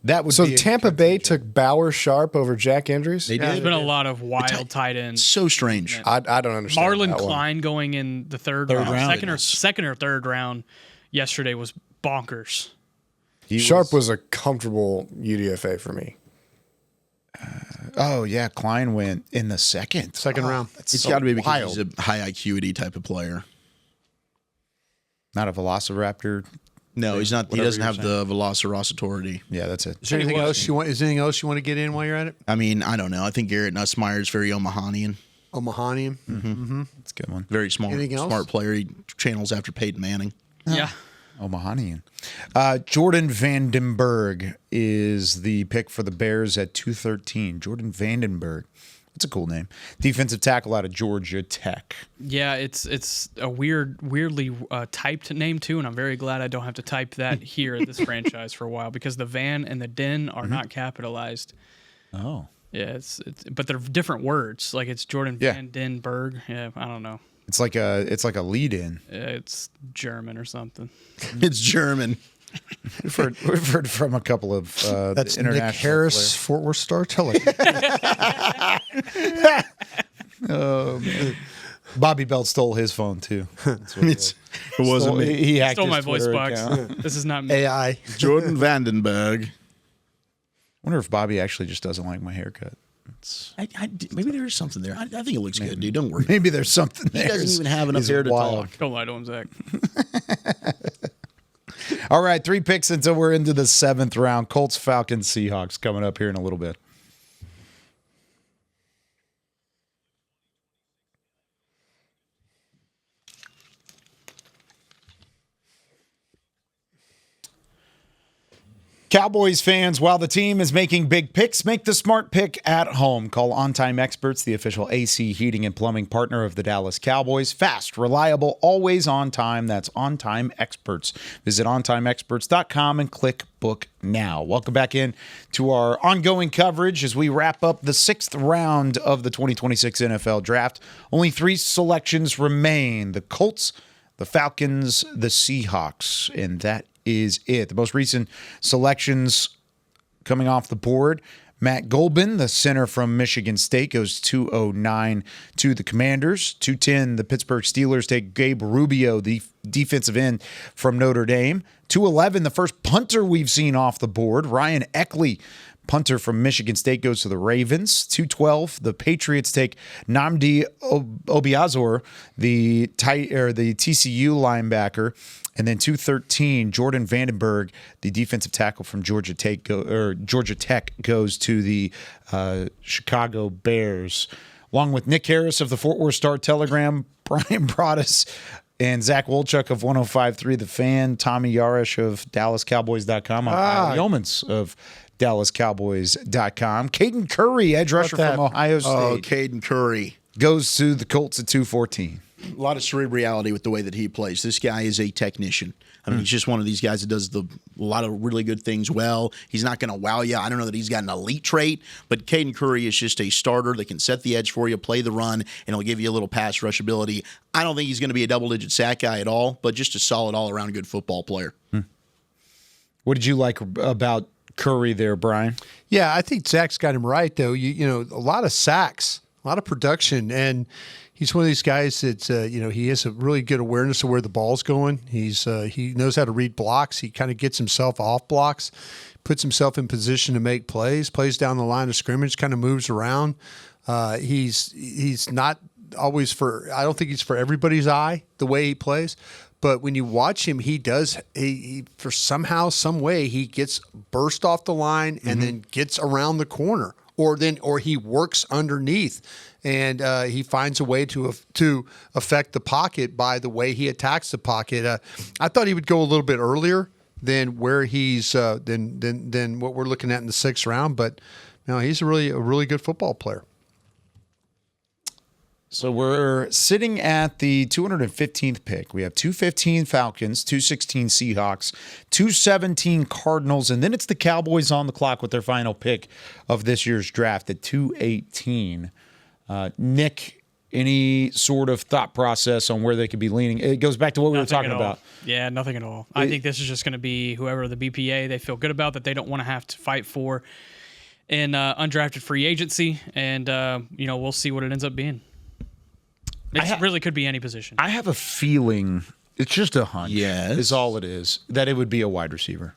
that would
so
be
Tampa Bay took Bauer Sharp over Jack Endrys?
They
There's
did.
been a lot of wild tight ends.
So strange.
I don't understand.
Marlon
that one.
Klein going in the third round, second or third round yesterday was bonkers.
Sharp was a comfortable UDFA for me.
Oh yeah, Klein went in the second
round.
It's got to be because he's a high IQ type of player.
Not a Velociraptor.
No, he's not. He
Whatever
doesn't
you're
have
saying.
the Velocirosity.
Yeah, that's it.
Is there anything else you want? Is there anything else you want to get in while you're at it?
I mean, I don't know. I think Garrett Nussmeier is very Omahanian.
Omahanian.
Mm-hmm. That's a good one.
Very smart.
Anything else?
Smart player. He channels after Peyton Manning.
Yeah.
Omahanian. Jordan Vandenberg is the pick for the Bears at 213. Jordan Vandenberg. That's a cool name. Defensive tackle out of Georgia Tech.
Yeah, it's a weirdly typed name too, and I'm very glad I don't have to type that here at this franchise for a while because the Van and the Den are not capitalized.
Oh.
Yeah, but they're different words. Like it's Jordan Van Den Berg. Yeah, I don't know.
It's like a lead-in.
It's German or something.
It's German.
We've heard from a couple of
That's
international
Nick Harris,
players.
Fort Worth Star Television.
Oh, man. Bobby Belt stole his phone too. That's what
It wasn't me.
He hacked
Stole
his
my voice
Twitter
box.
account.
This is not me.
AI.
Jordan Vandenberg.
Wonder if Bobby actually just doesn't like my haircut.
Maybe there is something there. I think it looks good, dude. Don't worry.
Maybe there's something there.
He doesn't even have enough
He's
hair to
wild.
talk.
Don't lie to him, Zach.
All right, 3 picks until we're into the 7th round. Colts, Falcons, Seahawks coming up here in a little bit. Cowboys fans, while the team is making big picks, make the smart pick at home. Call On Time Experts, the official AC heating and plumbing partner of the Dallas Cowboys. Fast, reliable, always on time. That's On Time Experts. Visit ontimeexperts.com and click book now. Welcome back in to our ongoing coverage as we wrap up the 6th round of the 2026 NFL Draft. Only 3 selections remain: the Colts, the Falcons, the Seahawks, and that is it. The most recent selections coming off the board: Matt Golbin, the center from Michigan State, goes 209 to the Commanders. 210, the Pittsburgh Steelers take Gabe Rubio, the defensive end from Notre Dame. 211, the first punter we've seen off the board, Ryan Eckley, punter from Michigan State, goes to the Ravens. 212, the Patriots take Nnamdi Obiazor, the TCU linebacker. And then 213, Jordan Vandenberg, the defensive tackle from Georgia Tech, goes to the Chicago Bears. Along with Nick Harris of the Fort Worth Star Telegram, Brian Broaddus And Zach Wolchuk of 105.3 The Fan, Tommy Yarish of DallasCowboys.com, Kyle Yeomans of DallasCowboys.com. Caden Curry, edge rusher from Ohio State.
Oh, Caden Curry.
Goes to the Colts at 214.
A lot of cerebrality with the way that he plays. This guy is a technician. I mean, he's just one of these guys that does a lot of really good things well. He's not going to wow you. I don't know that he's got an elite trait, but Caden Curry is just a starter that can set the edge for you, play the run, and he'll give you a little pass rush ability. I don't think he's going to be a double-digit sack guy at all, but just a solid all-around good football player.
What did you like about Curry there, Brian?
Yeah, I think Zach's got him right, though. You know, a lot of sacks, a lot of production, and he's one of these guys that he has a really good awareness of where the ball's going. He knows how to read blocks. He kind of gets himself off blocks, puts himself in position to make plays down the line of scrimmage, kind of moves around. He's not always I don't think he's for everybody's eye the way he plays. But when you watch him, he for somehow, some way, he gets burst off the line and then gets around the corner, or he works underneath, and he finds a way to affect the pocket by the way he attacks the pocket. I thought he would go a little bit earlier than where he's than what we're looking at in the 6th round, but he's a really good football player.
So we're sitting at the 215th pick. We have 215 Falcons, 216 Seahawks, 217 Cardinals, and then it's the Cowboys on the clock with their final pick of this year's draft at 218. Nick, any sort of thought process on where they could be leaning? It goes back to what we were talking about.
Yeah, nothing at all. I think this is just going to be whoever the BPA they feel good about that they don't want to have to fight for in undrafted free agency, and we'll see what it ends up being. It really could be any position.
I have a feeling, it's just a hunch, is all it is, that it would be a wide receiver.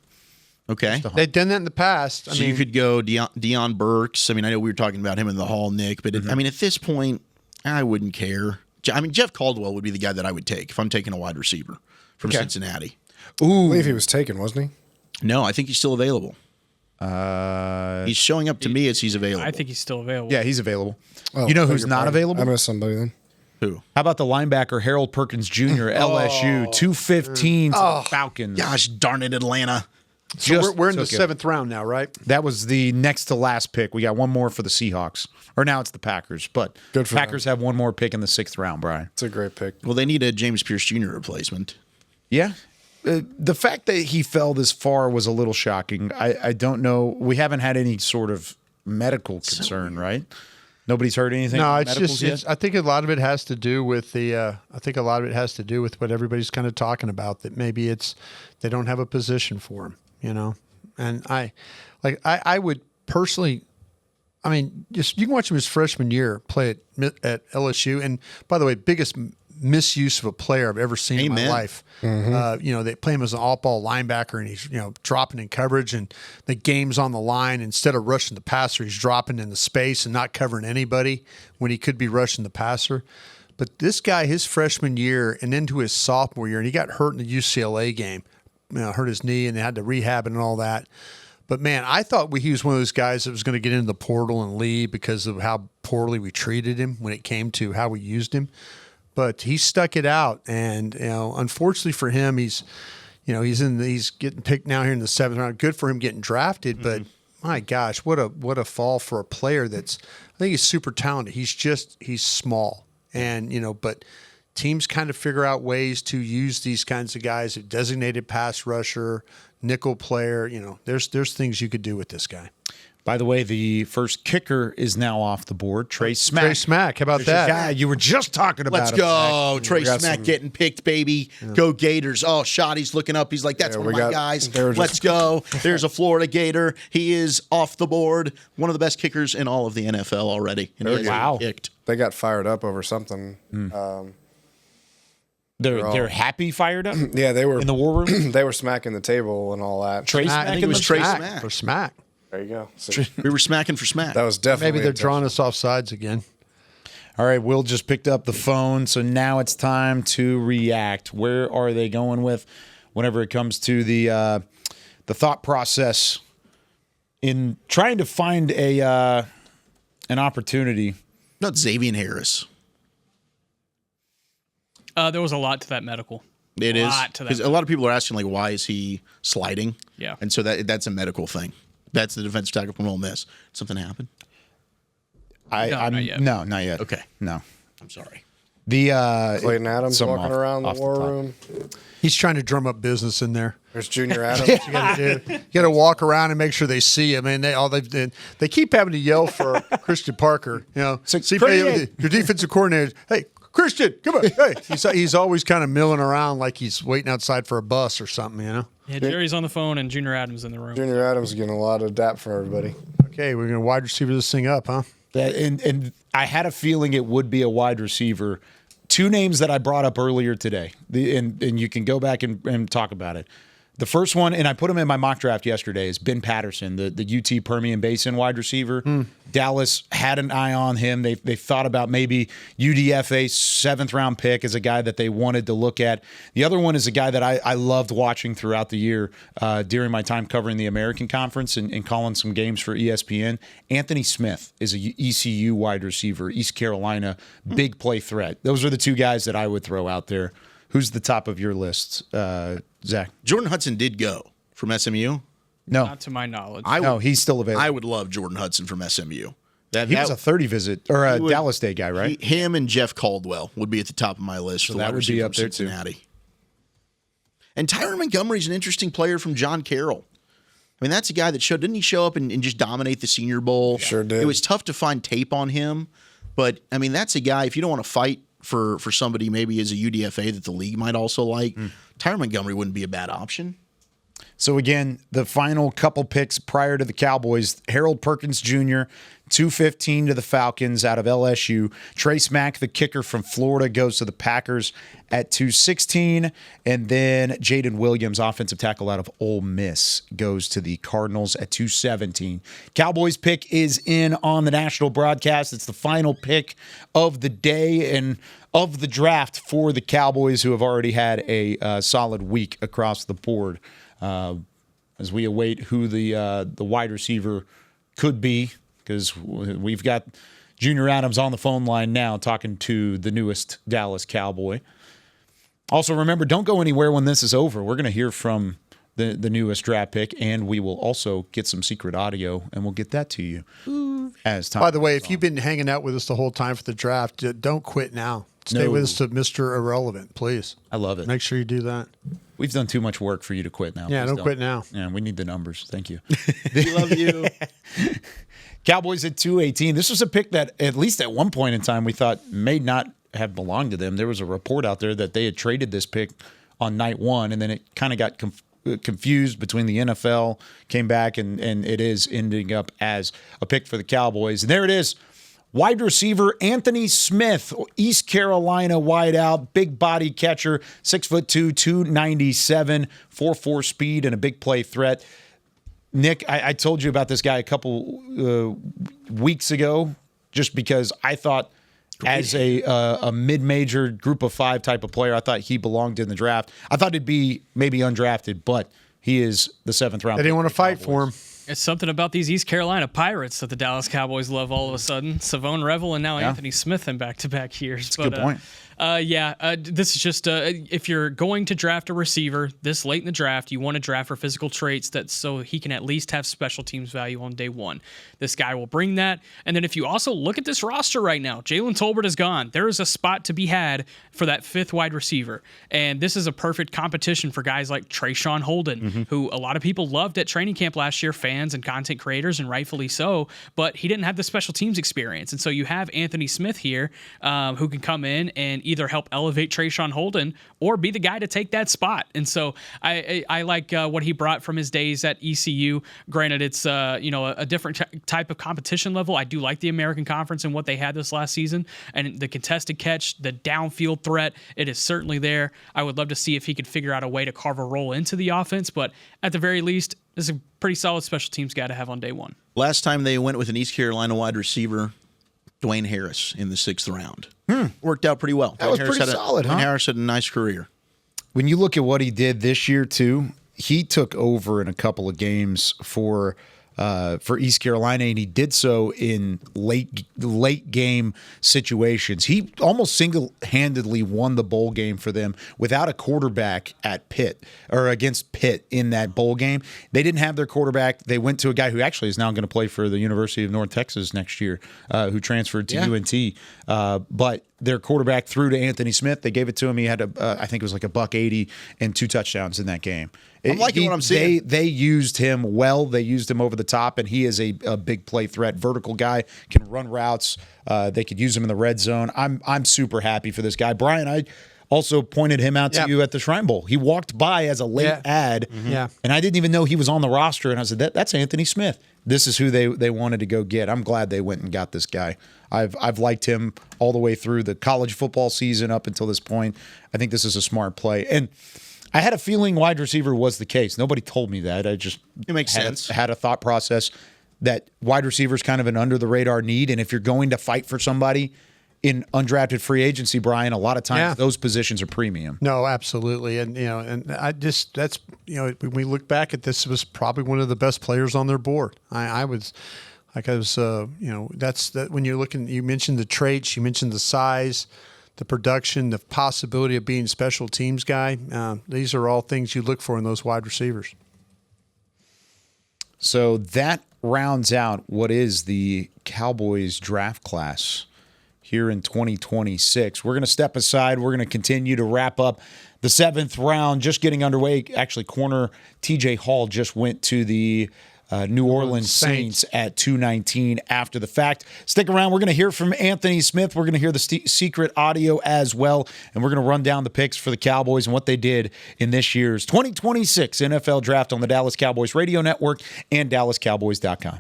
Okay.
They've done that in the past.
So you could go Deion Burks. I mean, I know we were talking about him in the hall, Nick, but at this point, I wouldn't care. I mean, Jeff Caldwell would be the guy that I would take if I'm taking a wide receiver from Cincinnati.
Ooh. I believe he was taken, wasn't he?
No, I think he's still available. He's showing up to me as he's available.
I think he's still available.
Yeah, he's available.
Oh,
you know who's not available?
I missed somebody then.
Who?
How about the linebacker Harold Perkins Jr., LSU, 215 to the Falcons.
Gosh darn it, Atlanta.
So we're in the 7th round now, right?
That was the next to last pick. We got one more for the Seahawks. Or now it's the Packers. But
good for
Packers have one more pick in the 6th round, Brian.
It's a great pick.
Well, they need a James Pierce Jr. replacement.
Yeah. The fact that he fell this far was a little shocking. I don't know. We haven't had any sort of medical concern, right? Nobody's heard anything.
No, it's just. I think a lot of it has to do with what everybody's kind of talking about. That maybe they don't have a position for him, And I would personally. I mean, you can watch him his freshman year play at LSU, and by the way, biggest misuse of a player I've ever seen in my life. They play him as an all-ball linebacker, and he's dropping in coverage, and the game's on the line. Instead of rushing the passer, he's dropping in the space and not covering anybody when he could be rushing the passer. But this guy, his freshman year and into his sophomore year, and he got hurt in the UCLA game, hurt his knee, and they had to rehab and all that. But, man, I thought he was one of those guys that was going to get into the portal and leave because of how poorly we treated him when it came to how we used him. But he stuck it out, and unfortunately for him, he's getting picked now here in the 7th round. Good for him getting drafted, but my gosh, what a fall for a player I think he's super talented. He's small, and but teams kind of figure out ways to use these kinds of guys, a designated pass rusher, nickel player. There's things you could do with this guy.
By the way, the first kicker is now off the board. Trey Smack.
Trey Smack, how about that?
Guy you were just talking about.
Let's go. Trey Smack getting picked, baby. Yeah. Go Gators. Oh, Schotty's looking up. He's like, that's one of my guys. Let's go. There's a Florida Gator. He is off the board. One of the best kickers in all of the NFL already. And
wow.
Kicked.
They got fired up over something.
They're happy fired up?
Yeah, they were.
In the war room?
They were smacking the table and all that.
Trey Smack?
I think it was Trey Smack.
For Smack.
There you go. So
we were smacking for Smack.
That was definitely.
Maybe they're drawing us off sides again.
All right, Will just picked up the phone, so now it's time to react. Where are they going with whenever it comes to the thought process in trying to find an opportunity?
Not Xavier Harris.
There was a lot to that medical.
It is
Lot to that
because a lot of people are asking like, why is he sliding?
Yeah.
And so that's a medical thing. That's the defensive tackle from Ole Miss. Something happened?
Not yet.
No, not yet.
Okay.
No.
I'm sorry.
The
Clayton Adams
something
walking
off-
around the
off
war
top.
room.
He's trying to drum up business in there.
There's Junior Adams.
That's what you got to do. You got to walk around and make sure they see him. And they keep having to yell for Christian Parker. You know, see, your defensive coordinator. Hey, Christian, come on. Hey, he's always kind of milling around like he's waiting outside for a bus or something. You know.
Yeah, Jerry's on the phone and Junior Adams in the room.
Junior Adams is getting a lot of dap from everybody.
Okay, we're gonna wide receiver this thing up, huh?
And I had a feeling it would be a wide receiver. Two names that I brought up earlier today, and you can go back and talk about it. The first one, and I put him in my mock draft yesterday, is Ben Patterson, the UT Permian Basin wide receiver. Dallas had an eye on him. They thought about maybe UDFA 7th-round pick as a guy that they wanted to look at. The other one is a guy that I loved watching throughout the year during my time covering the American Conference and calling some games for ESPN. Anthony Smith is a ECU wide receiver, East Carolina, big play threat. Those are the two guys that I would throw out there. Who's the top of your list, Zach?
Jordan Hudson did go from SMU.
No.
Not to my knowledge.
No, he's still available.
I would love Jordan Hudson from SMU.
He was a 30 visit or a
would-
Dallas Day guy, right?
Him and Jeff Caldwell would be at the top of my list.
So
for
that
wide
would be
receiver
up
from
there, too.
Cincinnati. And Tyron Montgomery's an interesting player from John Carroll. I mean, that's a guy that didn't he show up and just dominate the Senior Bowl?
Sure did.
It was tough to find tape on him, but I mean, that's a guy, if you don't want to fight for somebody maybe as a UDFA that the league might also like, Tyron Montgomery wouldn't be a bad option.
So again, the final couple picks prior to the Cowboys, Harold Perkins Jr., 215 to the Falcons out of LSU. Trace Mack, the kicker from Florida, goes to the Packers at 216. And then Jaden Williams, offensive tackle out of Ole Miss, goes to the Cardinals at 217. Cowboys pick is in on the national broadcast. It's the final pick of the day and of the draft for the Cowboys, who have already had a solid week across the board. As we await who the wide receiver could be, because we've got Junior Adams on the phone line now talking to the newest Dallas Cowboy. Also, remember, don't go anywhere when this is over. We're going to hear from the newest draft pick, and we will also get some secret audio, and we'll get that to you as time.
By the way, if you've been hanging out with us the whole time for the draft, don't quit now. Stay with us to Mr. Irrelevant, please.
I love it.
Make sure you do that.
We've done too much work for you to quit now.
Yeah,
Please
don't quit now.
Yeah, we need the numbers. Thank you.
We love you.
Cowboys at 218. This was a pick that, at least at one point in time, we thought may not have belonged to them. There was a report out there that they had traded this pick on night one, and then it kind of got confused between the NFL, came back, and it is ending up as a pick for the Cowboys. And there it is. Wide receiver Anthony Smith, East Carolina wideout, big body catcher, 6'2", 297, 4.4 speed, and a big play threat. Nick, I told you about this guy a couple weeks ago, just because I thought as a mid-major group of five type of player, I thought he belonged in the draft. I thought he'd be maybe undrafted, but he is the 7th round.
They didn't want to fight for him.
It's something about these East Carolina Pirates that the Dallas Cowboys love all of a sudden. Savone Revel and now Anthony Smith in back-to-back years.
That's a good point.
This is just if you're going to draft a receiver this late in the draft, you want to draft for physical traits that so he can at least have special teams value on day one. This guy will bring that. And then if you also look at this roster right now, Jalen Tolbert is gone. There is a spot to be had for that 5th wide receiver. And this is a perfect competition for guys like Trayshawn Holden, who a lot of people loved at training camp last year, fans and content creators, and rightfully so, but he didn't have the special teams experience. And so you have Anthony Smith here who can come in and either help elevate Trayshawn Holden or be the guy to take that spot. And so I like what he brought from his days at ECU. Granted, it's a different type of competition level. I do like the American Conference and what they had this last season, and the contested catch, the downfield threat, it is certainly there. I would love to see if he could figure out a way to carve a role into the offense, but at the very least, this is a pretty solid special teams guy to have on day one.
Last time they went with an East Carolina wide receiver, Dwayne Harris in the 6th round. Worked out pretty well.
That was pretty solid,
Dwayne Harris had a nice career.
When you look at what he did this year, too, he took over in a couple of games for for East Carolina, and he did so in late game situations. He almost single-handedly won the bowl game for them without a quarterback at Pitt or against Pitt in that bowl game. They didn't have their quarterback. They went to a guy who actually is now going to play for the University of North Texas next year, who transferred to UNT. But their quarterback threw to Anthony Smith. They gave it to him. He had I think it was like $180 and 2 touchdowns in that game.
I'm liking what I'm seeing.
They used him well. They used him over the top, and he is a big play threat, vertical guy, can run routes. They could use him in the red zone. I'm super happy for this guy. Brian, I also pointed him out to you at the Shrine Bowl. He walked by as a late ad, and I didn't even know he was on the roster, and I said, that's Anthony Smith. This is who they wanted to go get. I'm glad they went and got this guy. I've liked him all the way through the college football season up until this point. I think this is a smart play. And I had a feeling wide receiver was the case. Nobody told me that. I just had a thought process that wide receiver is kind of an under-the-radar need, and if you're going to fight for somebody in undrafted free agency, Brian, a lot of times those positions are premium.
No, absolutely. And, when we look back at this, it was probably one of the best players on their board. When you're looking, you mentioned the traits, you mentioned the size, the production, the possibility of being a special teams guy. These are all things you look for in those wide receivers.
So that rounds out what is the Cowboys draft class here in 2026. We're going to step aside. We're going to continue to wrap up the 7th round, just getting underway. Actually, corner TJ Hall just went to the New Orleans Saints at 219 after the fact. Stick around. We're going to hear from Anthony Smith. We're going to hear the secret audio as well, and we're going to run down the picks for the Cowboys and what they did in this year's 2026 NFL Draft on the Dallas Cowboys Radio Network and DallasCowboys.com.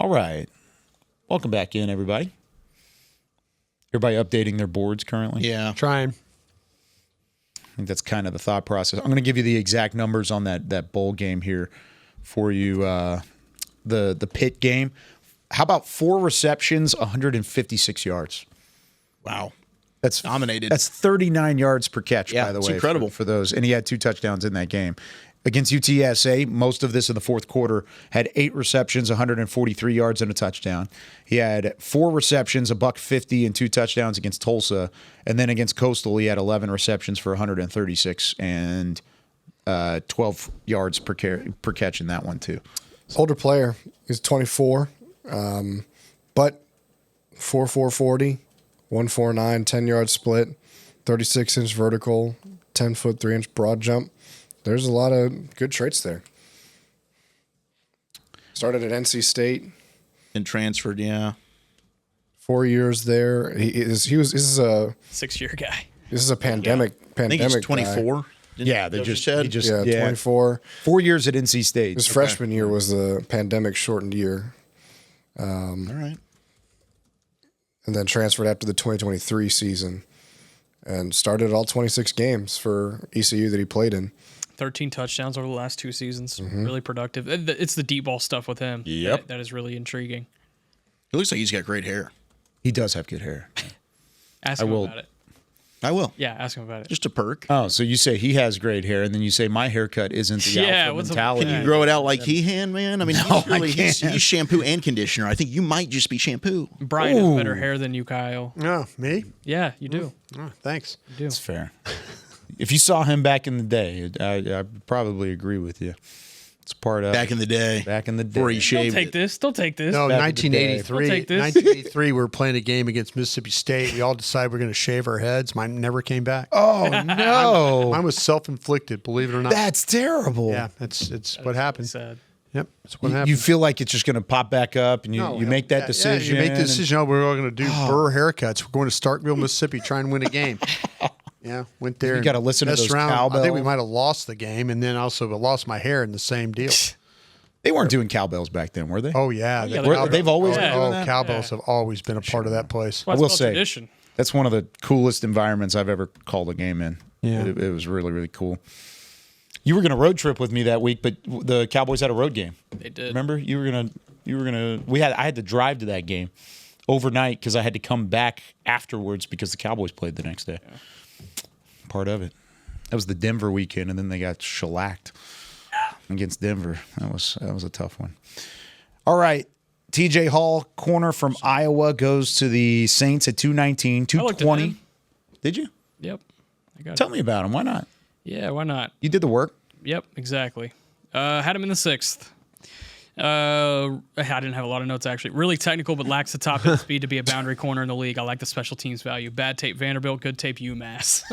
All right. Welcome back in, everybody. Everybody updating their boards currently?
Yeah. Trying.
I think that's kind of the thought process. I'm going to give you the exact numbers on that bowl game here for you. The Pitt game. How about 4 receptions, 156 yards?
Wow.
That's
dominated.
That's 39 yards per catch, by the way.
It's incredible.
For those. And he had 2 touchdowns in that game. Against UTSA, most of this in the fourth quarter, had 8 receptions, 143 yards, and a touchdown. He had 4 receptions, $150, and 2 touchdowns against Tulsa. And then against Coastal, he had 11 receptions for 136 and 12 yards per catch in that one, too.
Older player. He's 24, but 4.40, 149, 10-yard split, 36-inch vertical, 10-foot, 3-inch broad jump. There's a lot of good traits there. Started at NC State
and transferred.
4 years there. This is a
6-year guy.
This is a pandemic.
I think he's 24.
Yeah, they just said
24.
4 years at NC State.
His freshman year was the pandemic shortened year.
All right.
And then transferred after the 2023 season, and started all 26 games for ECU that he played in.
13 touchdowns over the last 2 seasons. Really productive. It's the deep ball stuff with him.
Yep.
That is really intriguing.
It looks like he's got great hair.
He does have good hair.
Ask him about it.
I will.
Yeah, ask him about it.
Just a perk.
Oh, so you say he has great hair, and then you say my haircut isn't the alpha mentality.
Can you grow it out like Hehan, man? I mean, he's shampoo and conditioner. I think you might just be shampoo.
Brian has better hair than you, Kyle.
No, me?
Yeah, you do.
Oh, thanks.
You do.
That's fair. If you saw him back in the day, I probably agree with you. It's part of
back in the day.
Back in the day.
Before he shaved.
Don't take this. Don't take this.
No,
Back
1983.
Don't take this.
1983, we were playing a game against Mississippi State. We all decided we're going to shave our heads. Mine never came back.
Oh, no.
Mine was self-inflicted, believe it or not.
That's terrible.
Yeah, it's what happened.
Sad.
Yep, that's what happened.
You feel like it's just going to pop back up, and you make that decision.
Yeah, you make the decision. We're all going to do Burr haircuts. We're going to Starkville, Mississippi, try and win a game. Yeah, went there.
You got to listen to those cowbells.
I think we might have lost the game, and then also lost my hair in the same deal.
They weren't doing cowbells back then, were they?
Oh yeah,
they've always been doing that.
Cowbells have always been a part of that place.
I will say that's one of the coolest environments I've ever called a game in.
Yeah,
it was really, really cool. You were going to road trip with me that week, but the Cowboys had a road game.
They did.
Remember, you were gonna. I had to drive to that game overnight because I had to come back afterwards because the Cowboys played the next day. Yeah. Part of it. That was the Denver weekend, and then they got shellacked against Denver. That was a tough one. All right. TJ Hall, corner from Iowa, goes to the Saints at 219, 220. Did you?
Yep. I got
Tell me about him. Why not?
Yeah, why not?
You did the work.
Yep, exactly. Had him in the 6th. I didn't have a lot of notes, actually. Really technical, but lacks the top end speed to be a boundary corner in the league. I like the special teams value. Bad tape, Vanderbilt. Good tape, UMass.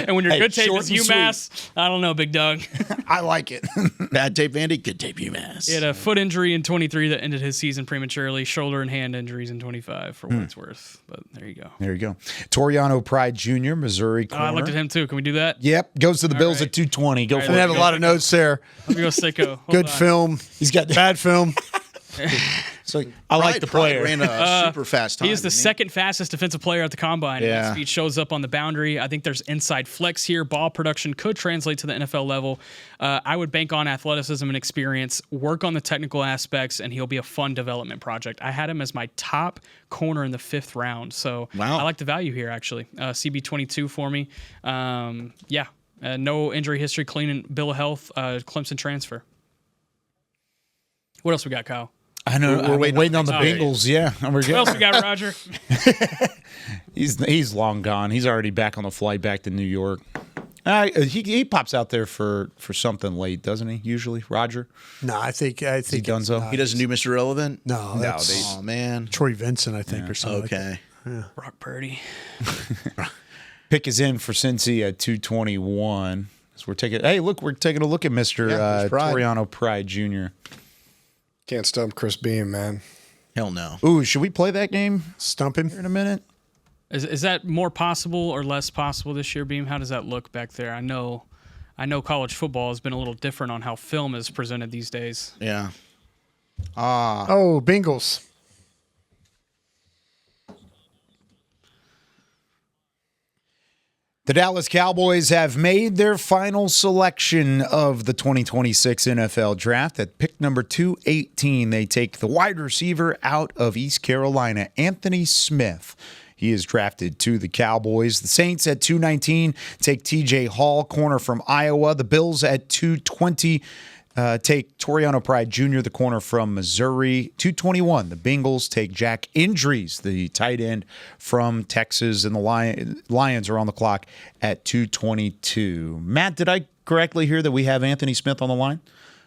And when your good tape is UMass, I don't know, big dog.
I like it.
Bad tape, Vandy. Good tape, UMass.
He had a foot injury in 23 that ended his season prematurely. Shoulder and hand injuries in 25, for what it's worth. But there you go.
There you go. Toriano Pride Jr., Missouri corner.
I looked at him, too. Can we do that?
Yep. Goes to the Bills at 220. Go for it.
I have a lot of notes there.
Let me go sicko.
Good film.
He's got
bad film.
So I like the player.
Ran a super fast time.
He is the second fastest defensive player at the combine.
Yeah.
His speed shows up on the boundary. I think there's inside flex here. Ball production could translate to the NFL level. I would bank on athleticism and experience, work on the technical aspects, and he'll be a fun development project. I had him as my top corner in the 5th round. So
wow.
I like the value here, actually. CB22 for me. No injury history, clean bill of health, Clemson transfer. What else we got, Kyle?
I know. We're waiting on the Bengals. Yeah.
What else we got, Roger?
He's long gone. He's already back on the flight back to New York. He pops out there for something late, doesn't he? Usually, Roger.
No, I think
he Dunzo.
He doesn't do Mr. Relevant.
No, that's
man,
Troy Vincent, I think, or something.
Okay,
yeah.
Brock Purdy.
Pick is in for Cincy at 221. So we're taking a look at Mr. Toriano Pride Jr.
Can't stump Chris Beam, man.
Hell no.
Ooh, should we play that game?
Stump him
here in a minute.
Is that more possible or less possible this year, Beam? How does that look back there? I know college football has been a little different on how film is presented these days.
Yeah.
Oh, Bengals.
The Dallas Cowboys have made their final selection of the 2026 NFL Draft. At pick number 218, they take the wide receiver out of East Carolina, Anthony Smith. He is drafted to the Cowboys. The Saints at 219 take TJ Hall, corner from Iowa. The Bills at 220 take Toriano Pride Jr., the corner from Missouri. 221, the Bengals take Jack Indries, the tight end from Texas, and the Lions are on the clock at 222. Matt, did I correctly hear that we have Anthony Smith on the line?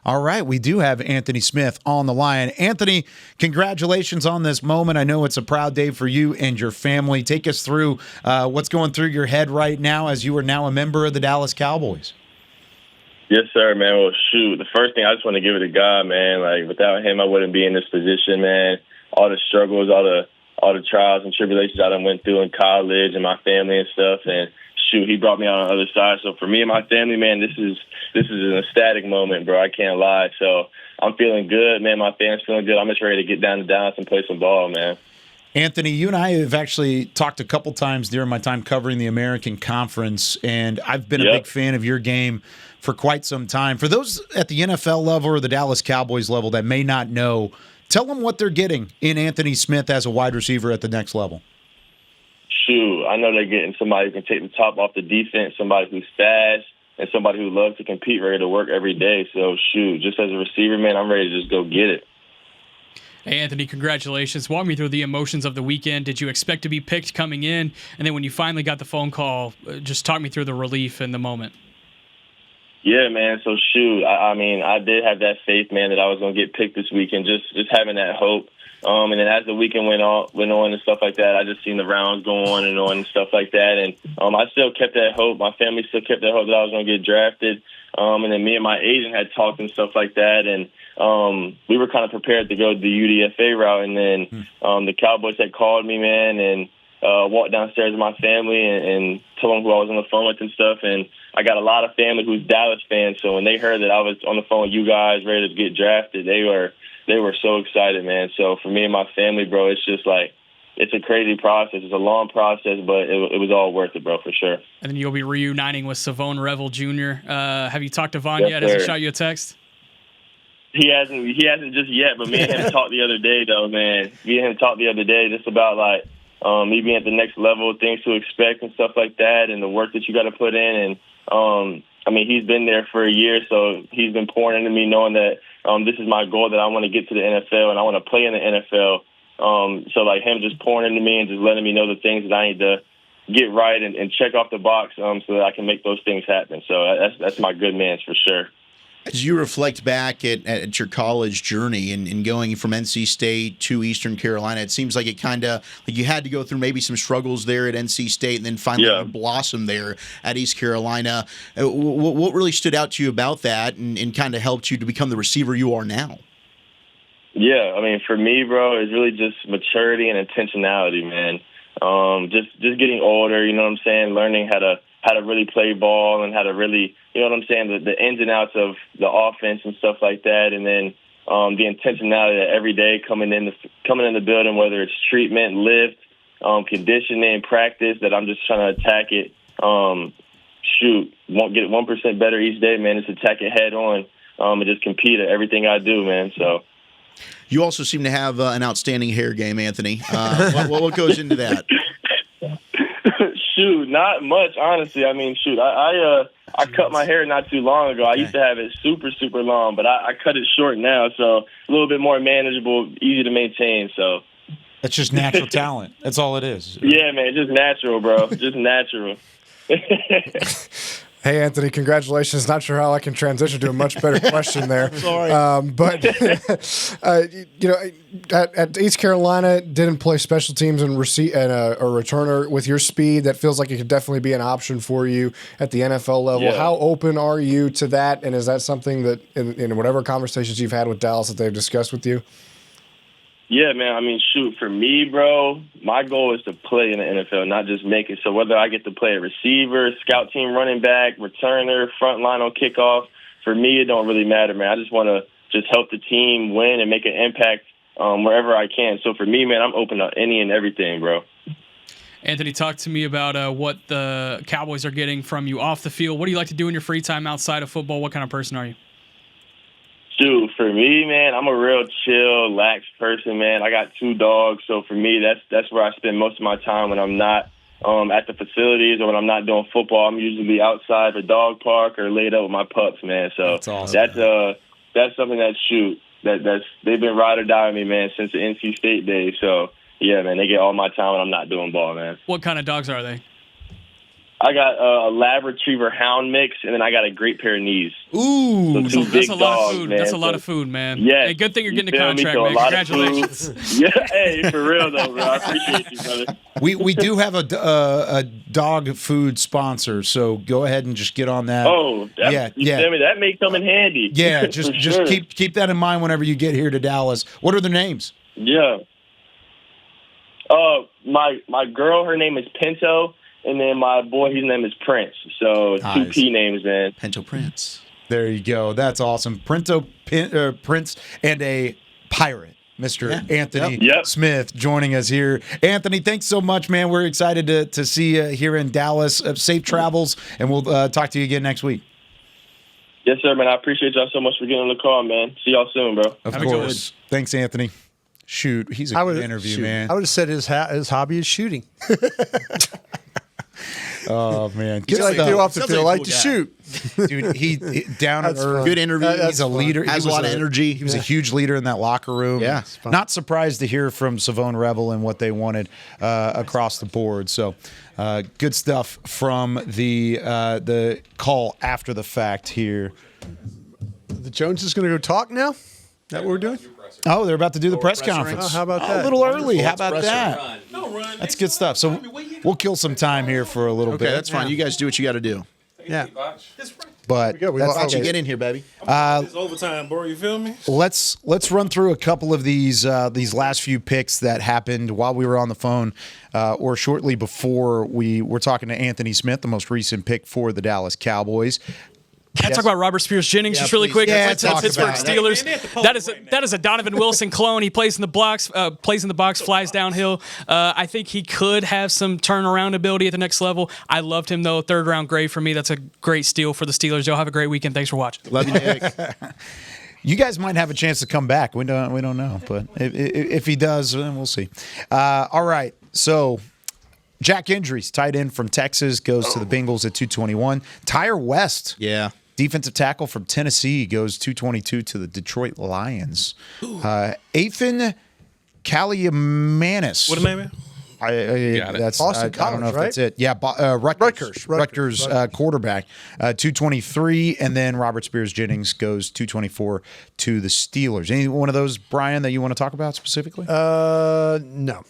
All right, we do have Anthony Smith on the line. Anthony, congratulations on this moment. I know it's a proud day for you and your family. Take us through what's going through your head right now as you are now a member of the Dallas Cowboys.
Yes, sir, man. Well, shoot, the first thing I just want to give it to God, man. Like, without him, I wouldn't be in this position, man. All the struggles, all the trials and tribulations I done went through in college and my family and stuff, and shoot, he brought me out on the other side. So for me and my family, man, this is an ecstatic moment, bro. I can't lie. So I'm feeling good, man. My family's feeling good. I'm just ready to get down to Dallas and play some ball, man.
Anthony, you and I have actually talked a couple times during my time covering the American Conference, and I've been a big fan of your game for quite some time. For those at the NFL level or the Dallas Cowboys level that may not know, tell them what they're getting in Anthony Smith as a wide receiver at the next level.
Shoot, I know they're getting somebody who can take the top off the defense, somebody who's fast, and somebody who loves to compete, ready to work every day. So, shoot, just as a receiver, man, I'm ready to just go get it.
Hey, Anthony, congratulations. Walk me through the emotions of the weekend. Did you expect to be picked coming in? And then when you finally got the phone call, just talk me through the relief in the moment.
Yeah, man. So, shoot, I mean, I did have that faith, man, that I was going to get picked this weekend, just having that hope. And then as the weekend went on and stuff like that, I just seen the rounds go on and stuff like that. And I still kept that hope. My family still kept that hope that I was going to get drafted. And then me and my agent had talked and stuff like that. And we were kind of prepared to go the UDFA route. And then the Cowboys had called me, man, and walked downstairs with my family and told them who I was on the phone with and stuff. And I got a lot of family who's Dallas fans. So when they heard that I was on the phone with you guys ready to get drafted, they were so excited, man. So for me and my family, bro, it's just like, it's a crazy process. It's a long process, but it was all worth it, bro, for sure.
And then you'll be reuniting with Savone Revel Jr. Have you talked to Von
Yes,
yet?
sir.
Has he shot you a text?
He hasn't just yet, but me and him talked the other day, though, man. Me and him talked the other day just about, like, me being at the next level, things to expect and stuff like that, and the work that you got to put in. And I mean, he's been there for a year, so he's been pouring into me knowing that this is my goal, that I want to get to the NFL and I want to play in the NFL. So, like, him just pouring into me and just letting me know the things that I need to get right and check off the box so that I can make those things happen. So that's my good man's for sure.
As you reflect back at your college journey and going from NC State to Eastern Carolina, it seems like it kind of like you had to go through maybe some struggles there at NC State and then finally you blossom there at East Carolina. What really stood out to you about that and kind of helped you to become the receiver you are now?
Yeah, I mean, for me, bro, it's really just maturity and intentionality, man. Just getting older, you know what I'm saying, learning how to really play ball and how to really, you know what I'm saying, the ins and outs of the offense and stuff like that. And then the intentionality that every day coming in the building, whether it's treatment, lift, conditioning, practice, that I'm just trying to attack it. Won't get 1% better each day, man. Just attack it head on and just compete at everything I do, man. So.
You also seem to have an outstanding hair game, Anthony. What goes into that?
Shoot, not much, honestly. I mean, shoot, I cut my hair not too long ago. I used to have it super, super long, but I cut it short now, so a little bit more manageable, easy to maintain. So
that's just natural talent. That's all it is.
Yeah, man, just natural, bro. Just natural.
Hey, Anthony, congratulations. Not sure how I can transition to a much better question there.
Sorry.
But, you know, at East Carolina, didn't play special teams and a returner. With your speed, that feels like it could definitely be an option for you at the NFL level.
Yeah.
How open are you to that? And is that something that in whatever conversations you've had with Dallas that they've discussed with you?
Yeah, man. I mean, shoot, for me, bro, my goal is to play in the NFL, not just make it. So whether I get to play a receiver, scout team running back, returner, front line on kickoff, for me, it don't really matter, man. I just want to just help the team win and make an impact wherever I can. So for me, man, I'm open to any and everything, bro.
Anthony, talk to me about what the Cowboys are getting from you off the field. What do you like to do in your free time outside of football? What kind of person are you?
Dude, for me, man, I'm a real chill, lax person, man. I got 2 dogs, so for me, that's where I spend most of my time when I'm not at the facilities or when I'm not doing football. I'm usually outside the dog park or laid up with my pups, man. So
that's awesome.
That's something that's they've been ride or die with me, man, since the NC State days. So yeah, man, they get all my time when I'm not doing ball, man.
What kind of dogs are they?
I got a Lab Retriever Hound mix, and then I got a Great Pair of Knees.
Ooh,
so 2 big
that's a lot
dogs,
of food.
man.
That's a lot of food, man.
Yeah.
Hey, good thing you're getting a
feel me?
contract,
So
man.
a lot of
Congratulations.
food. Yeah, hey, for real though, bro. I appreciate you, brother.
We do have a dog food sponsor, so go ahead and just get on that.
Oh,
yeah.
Feel me? That may come in handy.
Yeah, just
sure.
keep that in mind whenever you get here to Dallas. What are their names?
Yeah. My girl, her name is Pinto. And then my boy, his name is Prince. So
Nice.
2 P names, man.
Pinto Prince.
There you go. That's awesome. Prince and a pirate, Mr. Anthony Smith, joining us here. Anthony, thanks so much, man. We're excited to see you here in Dallas. Safe travels, and we'll talk to you again next week.
Yes, sir, man. I appreciate y'all so much for getting on the call, man. See y'all soon, bro.
Of course. Thanks, Anthony. Shoot, he's a good interview, man.
I would have said his hobby is shooting.
Oh man,
He like to off the field, like to shoot.
Dude, he down at earth.
Good interview.
He's a leader.
Has a lot of energy.
He was a huge leader in that locker room.
Yeah,
not surprised to hear from Savone Rebel and what they wanted across the board. So, good stuff from the call after the fact here.
The Jones is going to go talk now. Is that what we're doing?
Oh, they're about to do the press conference.
Oh, how about that?
A little early. How about
Press
that? That's good stuff. So we'll kill some time here for a little
Okay,
bit.
that's fine. You guys do what you got to do.
Yeah.
But
We
that's
How'd you get in here, baby?
It's overtime, bro. You feel me?
Let's run through a couple of these last few picks that happened while we were on the phone, or shortly before we were talking to Anthony Smith, the most recent pick for the Dallas Cowboys.
Can I talk about Robert Spears-Jennings just really quick?
Yeah,
Went to the
talk
Pittsburgh
about it.
Steelers. That is a Donovan Wilson clone. He plays in the box, flies downhill. I think he could have some turnaround ability at the next level. I loved him though. 3rd round grade for me. That's a great steal for the Steelers. Y'all have a great weekend. Thanks for watching.
Love you, Nick.
You guys might have a chance to come back. We don't know, but if he does, then we'll see. All right, so Jack Injuries, tight end from Texas, goes to the Bengals at 221. Tyre West, defensive tackle from Tennessee, goes 222 to the Detroit Lions. Ethan Kaliamanis.
What a name?
That's
Boston
I
College,
don't know if
right?
that's it. Yeah, Rutgers quarterback, 223, and then Robert Spears Jennings goes 224 to the Steelers. Any one of those, Brian, that you want to talk about specifically?
No.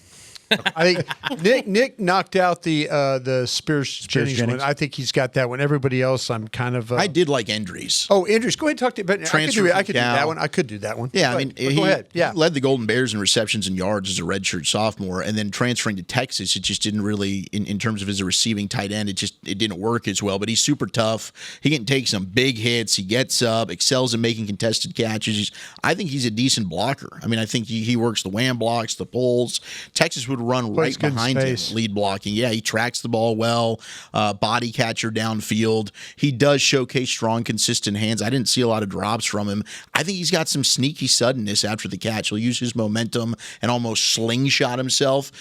I think Nick knocked out the Spears Jennings one. I think he's got that one. Everybody else, I'm kind of.
I did like Endries.
Oh, Endries. Go ahead and talk to. But
Transfer
I could do
from
that
Cal.
one. I could do that one.
Yeah,
Go
I mean,
ahead.
he
Go ahead. Yeah.
led the Golden Bears in receptions and yards as a redshirt sophomore, and then transferring to Texas, it just didn't really, in terms of as a receiving tight end, it didn't work as well. But he's super tough. He can take some big hits. He gets up, excels in making contested catches. I think he's a decent blocker. I mean, I think he works the wham blocks, the pulls. Texas would run right behind him, lead blocking. Yeah, he tracks the ball well, body catcher downfield. He does showcase strong, consistent hands. I didn't see a lot of drops from him. I think he's got some sneaky suddenness after the catch. He'll use his momentum and almost slingshot himself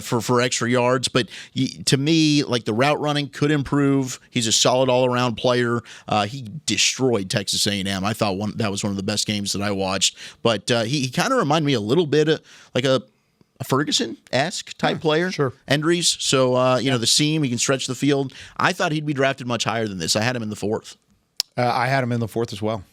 for extra yards. But to me, like, the route running could improve. He's a solid all-around player. He destroyed Texas A&M. I thought that was one of the best games that I watched. But he kind of reminded me a little bit of like a Ferguson-esque type player. Sure. Endries. So, the seam, he can stretch the field. I thought he'd be drafted much higher than this. I had him in the 4th.
I had him in the 4th as well.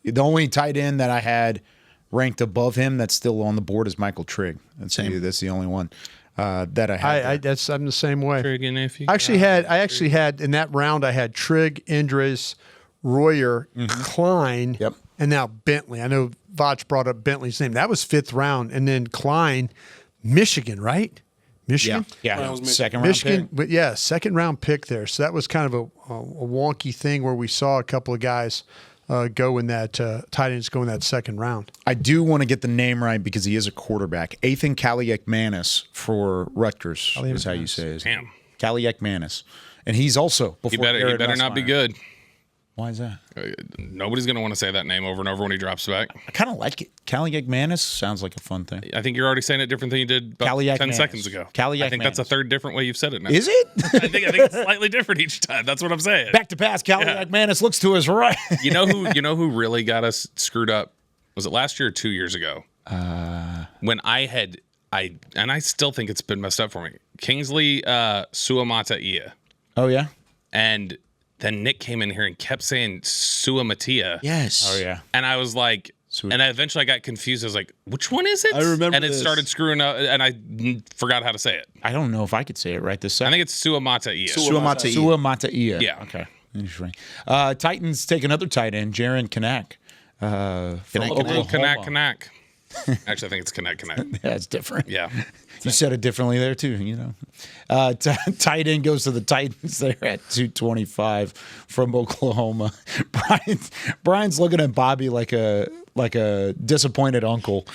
The only tight end that I had ranked above him that's still on the board is Michael Trigg. That's the only one that I had.
I'm the same way.
Trigg and if you
I actually had in that round. I had Trigg, Endries, Royer, Klein, and now Bentley. I know Vach brought up Bentley's name. That was 5th round, and then Klein, Michigan, right? Michigan,
yeah. Second round pick.
But yeah, second round pick there. So that was kind of a wonky thing where we saw a couple of guys go in that tight ends go in that second round.
I do want to get the name right because he is a quarterback. Ethan Kaliakmanis for Rutgers is how you say it.
Damn.
Kaliakmanis. And he's also before
he better not be good.
Why is that?
Nobody's going to want to say that name over and over when he drops back.
I kind of like it. Kaliakmanis sounds like a fun thing.
I think you're already saying it different than you did about 10 seconds ago. I think that's a third different way you've said it now.
Is it?
I think it's slightly different each time. That's what I'm saying.
Back to pass. Kaliakmanis looks to his right.
You know who really got us screwed up? Was it last year or 2 years ago? When I still think it's been messed up for me. Kingsley Suamataia.
Oh yeah.
And then Nick came in here and kept saying Suamatia.
Yes.
Oh yeah.
And I was like, and I eventually got confused. I was like, which one is it?
I remember
And it
this.
started screwing up, and I forgot how to say it.
I don't know if I could say it right this second.
I think it's Suamataia.
Suamataia.
Yeah.
Okay. Interesting. Titans take another tight end, Jaron Kanak.
Kanak. Actually, I think it's Kanak.
Yeah, it's different.
Yeah.
You said it differently there, too, tight end goes to the Titans there at 225 from Oklahoma. Brian's looking at Bobby like a disappointed uncle.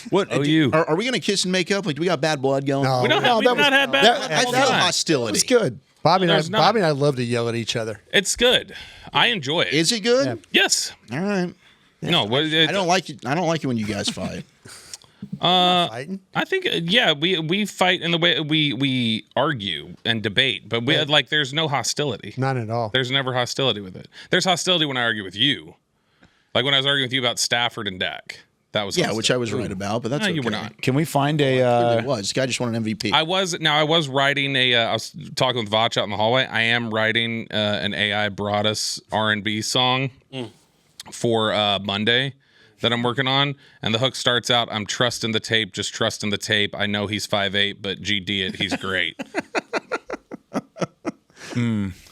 What?
Oh, you.
Are we going to kiss and make up? Like, do we got bad blood going?
No.
We don't have, we've not had bad.
I feel hostility.
It's good.
Bobby and I love to yell at each other.
It's good. I enjoy it.
Is it good?
Yeah.
Yes.
All right.
No,
I don't like it. I don't like it when you guys fight.
Fighting?
I think we fight in the way we argue and debate, but there's no hostility.
Not at all.
There's never hostility with it. There's hostility when I argue with you, like when I was arguing with you about Stafford and Dak. That was
yeah, which I was right about, but that's
no,
okay.
you were not.
Can we find a?
It was. This guy just won an MVP.
I was writing I was talking with Vach out in the hallway. I am writing an AI brought us R&B song for Monday that I'm working on, and the hook starts out, I'm trusting the tape, just trusting the tape. I know he's 5'8", but GD it, he's great.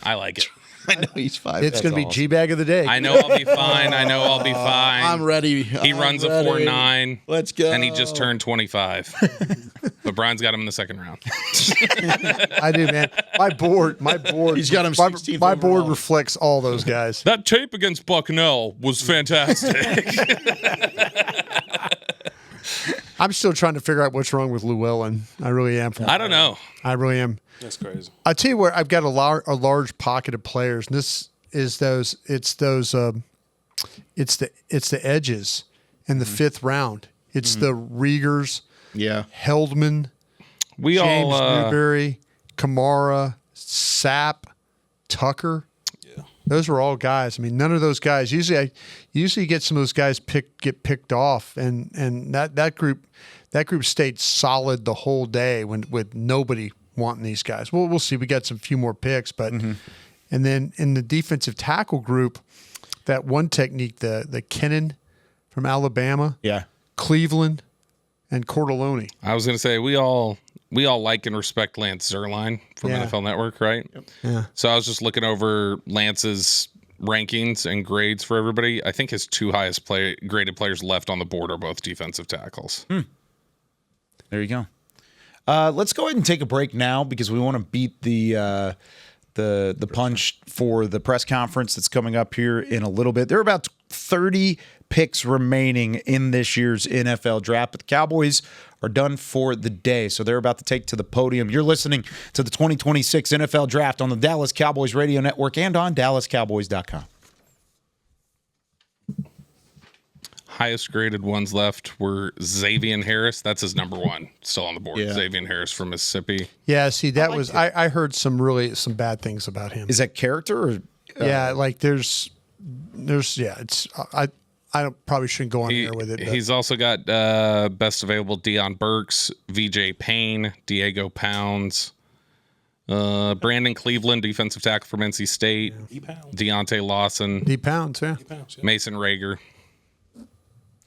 I like it.
I know he's 5'8".
It's going to be G-Bag of the day.
I know I'll be fine.
I'm ready.
He runs a 4.9.
Let's go.
And he just turned 25. But Brian's got him in the second round.
I do, man. My board.
He's got him 16th
My board
overall.
reflects all those guys.
That tape against Bucknell was fantastic.
I'm still trying to figure out what's wrong with Llewellyn. I really am.
I don't know.
I really am.
That's crazy.
I tell you where I've got a large pocket of players. And this is those. It's the edges in the 5th round. It's the Riegers.
Yeah.
Heldman.
We
James
all
Newberry, Kamara, Sapp, Tucker. Yeah, those were all guys. I mean, none of those guys. Usually get some of those guys get picked off, and that group stayed solid the whole day with nobody wanting these guys. We'll see. We got some few more picks, but and then in the defensive tackle group, that one technique, the Kennan from Alabama, Cleveland, and Cordelone.
I was going to say we all like and respect Lance Zierlein from NFL Network, right? Yep.
Yeah.
So I was just looking over Lance's rankings and grades for everybody. I think his two highest graded players left on the board are both defensive tackles.
There you go. Let's go ahead and take a break now because we want to beat the punch for the press conference that's coming up here in a little bit. There are about 30 picks remaining in this year's NFL draft, but the Cowboys are done for the day, so they're about to take to the podium. You're listening to the 2026 NFL Draft on the Dallas Cowboys Radio Network and on DallasCowboys.com.
Highest graded ones left were Xavier Harris. That's his number one, still on the board.
Yeah.
Xavier Harris from Mississippi.
Yeah, see, that was I heard some bad things about him.
Is that character or?
Yeah, like there's it's I probably shouldn't go on here with it. But.
He's also got best available Deion Burks, VJ Payne, Diego Pounds, Brandon Cleveland, defensive tackle from NC State, Deontay Lawson,
D Pounds, yeah.
Mason Rager.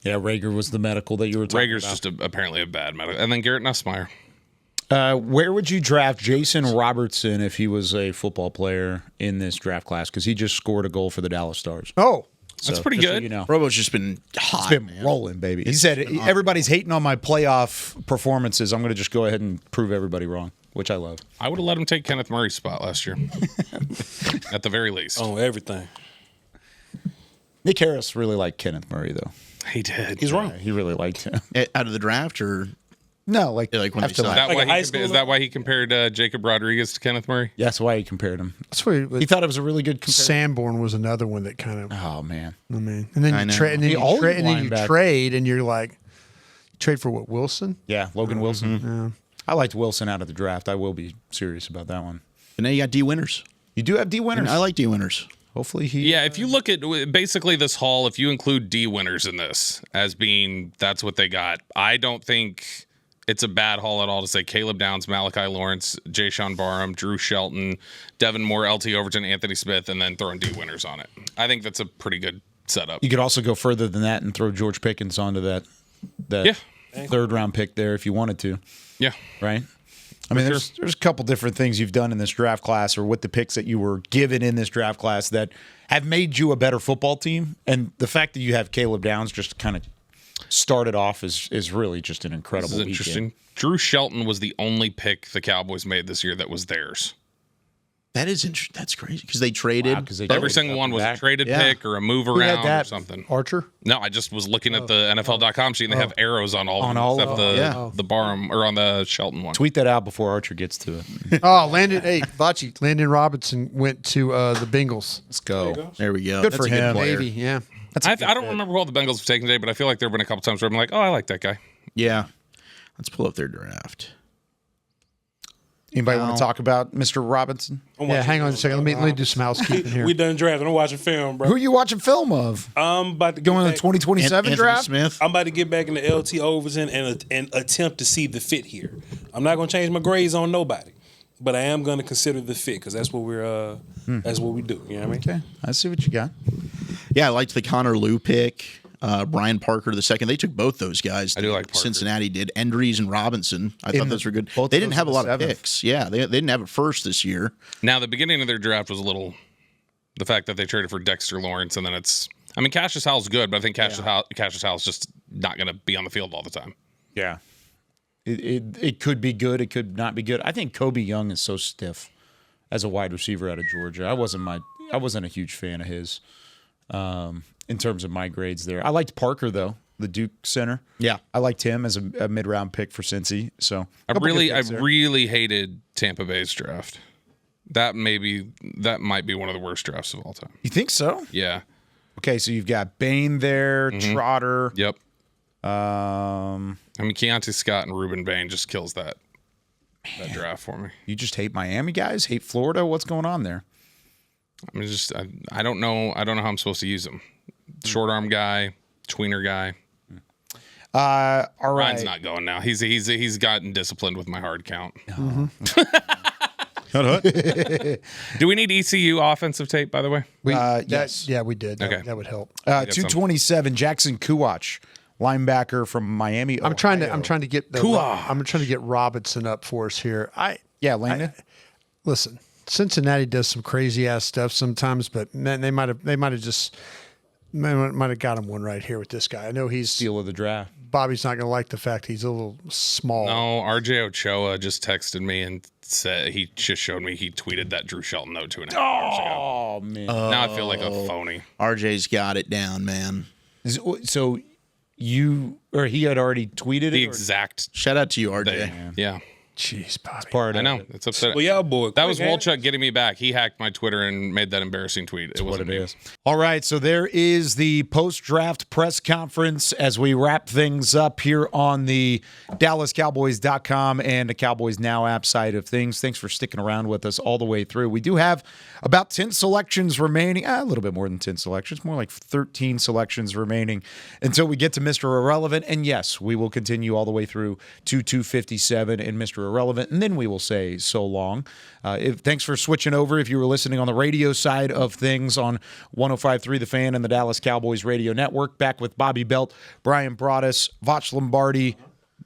Yeah, Rager was the medical that you were talking
Rager's
about.
just apparently a bad medical. And then Garrett Nussmeier.
Where would you draft Jason Robertson if he was a football player in this draft class? Because he just scored a goal for the Dallas Stars.
Oh,
that's pretty good.
So you know.
Robo's just been hot.
It's been rolling, baby. He said, everybody's hating on my playoff performances. I'm going to just go ahead and prove everybody wrong, which I love.
I would have let him take Kenneth Murray's spot last year. At the very least.
On everything.
Nick Harris really liked Kenneth Murray, though.
He did.
He's wrong.
He really liked him.
Out of the draft or?
No, like
when they
after
signed.
Is that why he compared Jacob Rodriguez to Kenneth Murray?
Yeah, that's why he compared him.
That's why
he thought it was a really good comparison.
Sanborn was another one that kind of.
Oh man.
I mean, and then you trade, and you're like, trade for what, Wilson?
Yeah, Logan Wilson. Yeah. I liked Wilson out of the draft. I will be serious about that one.
And now you got D Winters.
You do have D Winters.
And I like D Winters.
Hopefully he.
Yeah, if you look at basically this haul, if you include D Winters in this as being that's what they got, I don't think it's a bad haul at all to say Caleb Downs, Malachi Lawrence, Jayshon Barham, Drew Shelton, Devin Moore, LT Overton, Anthony Smith, and then throwing D Winters on it. I think that's a pretty good setup.
You could also go further than that and throw George Pickens onto that third round pick there if you wanted to.
Yeah.
Right? I mean, there's a couple different things you've done in this draft class or with the picks that you were given in this draft class that have made you a better football team. And the fact that you have Caleb Downs just kind of started off is really just an incredible
This is interesting. Drew Shelton was the only pick the Cowboys made this year that was theirs.
That is interesting. That's crazy because they traded.
Every single one was a traded pick or a move around or something.
Archer?
No, I just was looking at the NFL.com sheet and they have arrows on all of them except the Barham or on the Shelton one.
Tweet that out before Archer gets to it.
Landon Robinson went to the Bengals.
Let's go.
There we go.
Good for him.
Maybe, yeah.
I don't remember who all the Bengals have taken today, but I feel like there have been a couple times where I'm like, oh, I like that guy.
Yeah. Let's pull up their draft.
Anybody want to talk about Mr. Robinson?
Yeah, hang on a second. Let me do some housekeeping here.
We done drafting. I'm watching film, bro.
Who are you watching film of?
I'm about to
go in the 2027 draft.
Smith.
I'm about to get back in the LT Overton and attempt to see the fit here. I'm not going to change my grades on nobody, but I am going to consider the fit because that's what that's what we do. You know what I mean?
Okay, I see what you got.
Yeah, I liked the Connor Liu pick. Brian Parker the second. They took both those guys.
I do like Parker.
Cincinnati did. Endries and Robinson. I thought those were good. They didn't have a lot of picks. Yeah, they didn't have a first this year.
Now, the beginning of their draft was a little the fact that they traded for Dexter Lawrence, and then Cassius Howell's good, but I think Cassius Howell's just not going to be on the field all the time.
Yeah. It could be good. It could not be good. I think Kobe Young is so stiff as a wide receiver out of Georgia. I wasn't a huge fan of his. In terms of my grades there. I liked Parker, though, the Duke center.
Yeah.
I liked him as a mid-round pick for Cincy. So
I really hated Tampa Bay's draft. That might be one of the worst drafts of all time.
You think so?
Yeah.
Okay, so you've got Bain there, Trotter.
Yep. Keontae Scott and Reuben Bain just kills that. that draft for me.
You just hate Miami guys? Hate Florida? What's going on there?
I mean, I don't know. I don't know how I'm supposed to use him. Short arm guy, tweener guy.
All right.
Ryan's not going now. He's gotten disciplined with my hard count. Do we need ECU offensive tape, by the way?
Yes.
Yeah, we did.
Okay.
That would help.
227, Jackson Kuwach, linebacker from Miami.
I'm trying to get Robinson up for us here.
Landon.
Listen, Cincinnati does some crazy ass stuff sometimes, but man, they might have got him one right here with this guy. I know he's
steal of the draft.
Bobby's not going to like the fact he's a little small.
No, RJ Ochoa just texted me and said he just showed me he tweeted that Drew Shelton note 2.5 hours ago.
Oh man!
Now I feel like a phony.
RJ's got it down, man.
So he had already tweeted
The
it?
exact.
Shout out to you, RJ.
Yeah.
Jeez, Bobby.
Part
I
of
know.
it.
It's upsetting.
Well, yeah, boy.
That was Wolchuk getting me back. He hacked my Twitter and made that embarrassing tweet. It wasn't me.
All right, so there is the post-draft press conference as we wrap things up here on the DallasCowboys.com and the Cowboys Now app side of things. Thanks for sticking around with us all the way through. We do have about 10 selections remaining, a little bit more than 10 selections, more like 13 selections remaining until we get to Mr. Irrelevant. And yes, we will continue all the way through to 257 and Mr. Irrelevant, and then we will say so long. Thanks for switching over if you were listening on the radio side of things on 105.3 The Fan and the Dallas Cowboys Radio Network. Back with Bobby Belt, Brian Broaddus, Voch Lombardi,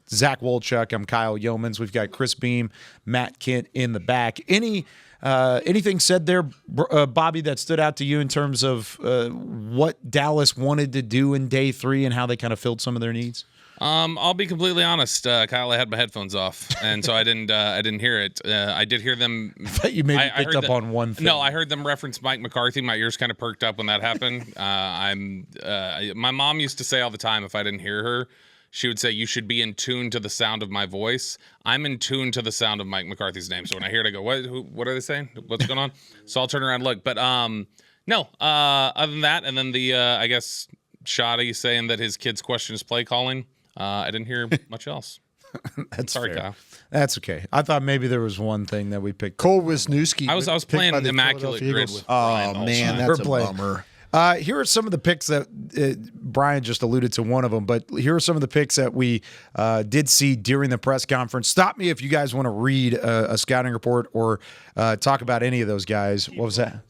Zach Wolchuk. I'm Kyle Yeomans. We've got Chris Beam, Matt Kent in the back. Anything said there, Bobby, that stood out to you in terms of what Dallas wanted to do in day 3 and how they kind of filled some of their needs?
I'll be completely honest, Kyle. I had my headphones off, and so I didn't hear it. I did hear them.
I thought you maybe picked up on one thing.
No, I heard them reference Mike McCarthy. My ears kind of perked up when that happened. My mom used to say all the time, if I didn't hear her, she would say, "You should be in tune to the sound of my voice." I'm in tune to the sound of Mike McCarthy's name. So when I hear it, I go, "What are they saying? What's going on?" So I'll turn around and look. But no. Other than that, and then the I guess Shoddy saying that his kid's question is play calling. I didn't hear much else.
That's
sorry,
fair.
Kyle.
That's okay. I thought maybe there was one thing that we picked.
Cole Wisniewski.
I was playing Immaculate Grid with Brian
Oh man, that's a bummer.
Here are some of the picks that Brian just alluded to one of them, but here are some of the picks that we did see during the press conference. Stop me if you guys want to read a scouting report or talk about any of those guys. What was that?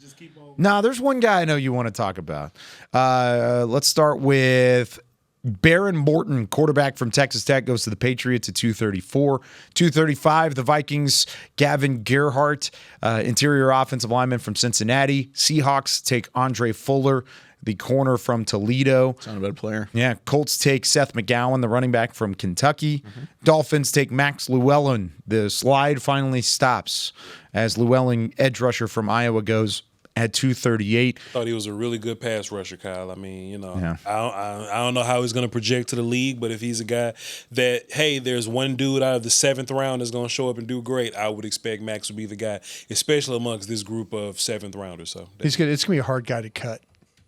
No, there's one guy I know you want to talk about. Let's start with Baron Morton, quarterback from Texas Tech, goes to the Patriots at 234. 235, the Vikings, Gavin Gerhardt, interior offensive lineman from Cincinnati. Seahawks take Andre Fuller, the corner from Toledo.
Sound a better player.
Yeah. Colts take Seth McGowan, the running back from Kentucky. Dolphins take Max Llewellyn. The slide finally stops as Llewellyn, edge rusher from Iowa, goes at 238.
Thought he was a really good pass rusher, Kyle. I mean,
Yeah.
I don't know how he's going to project to the league, but if he's a guy that, hey, there's one dude out of the 7th round that's going to show up and do great, I would expect Max would be the guy, especially amongst this group of 7th rounders. So
it's gonna be a hard guy to cut.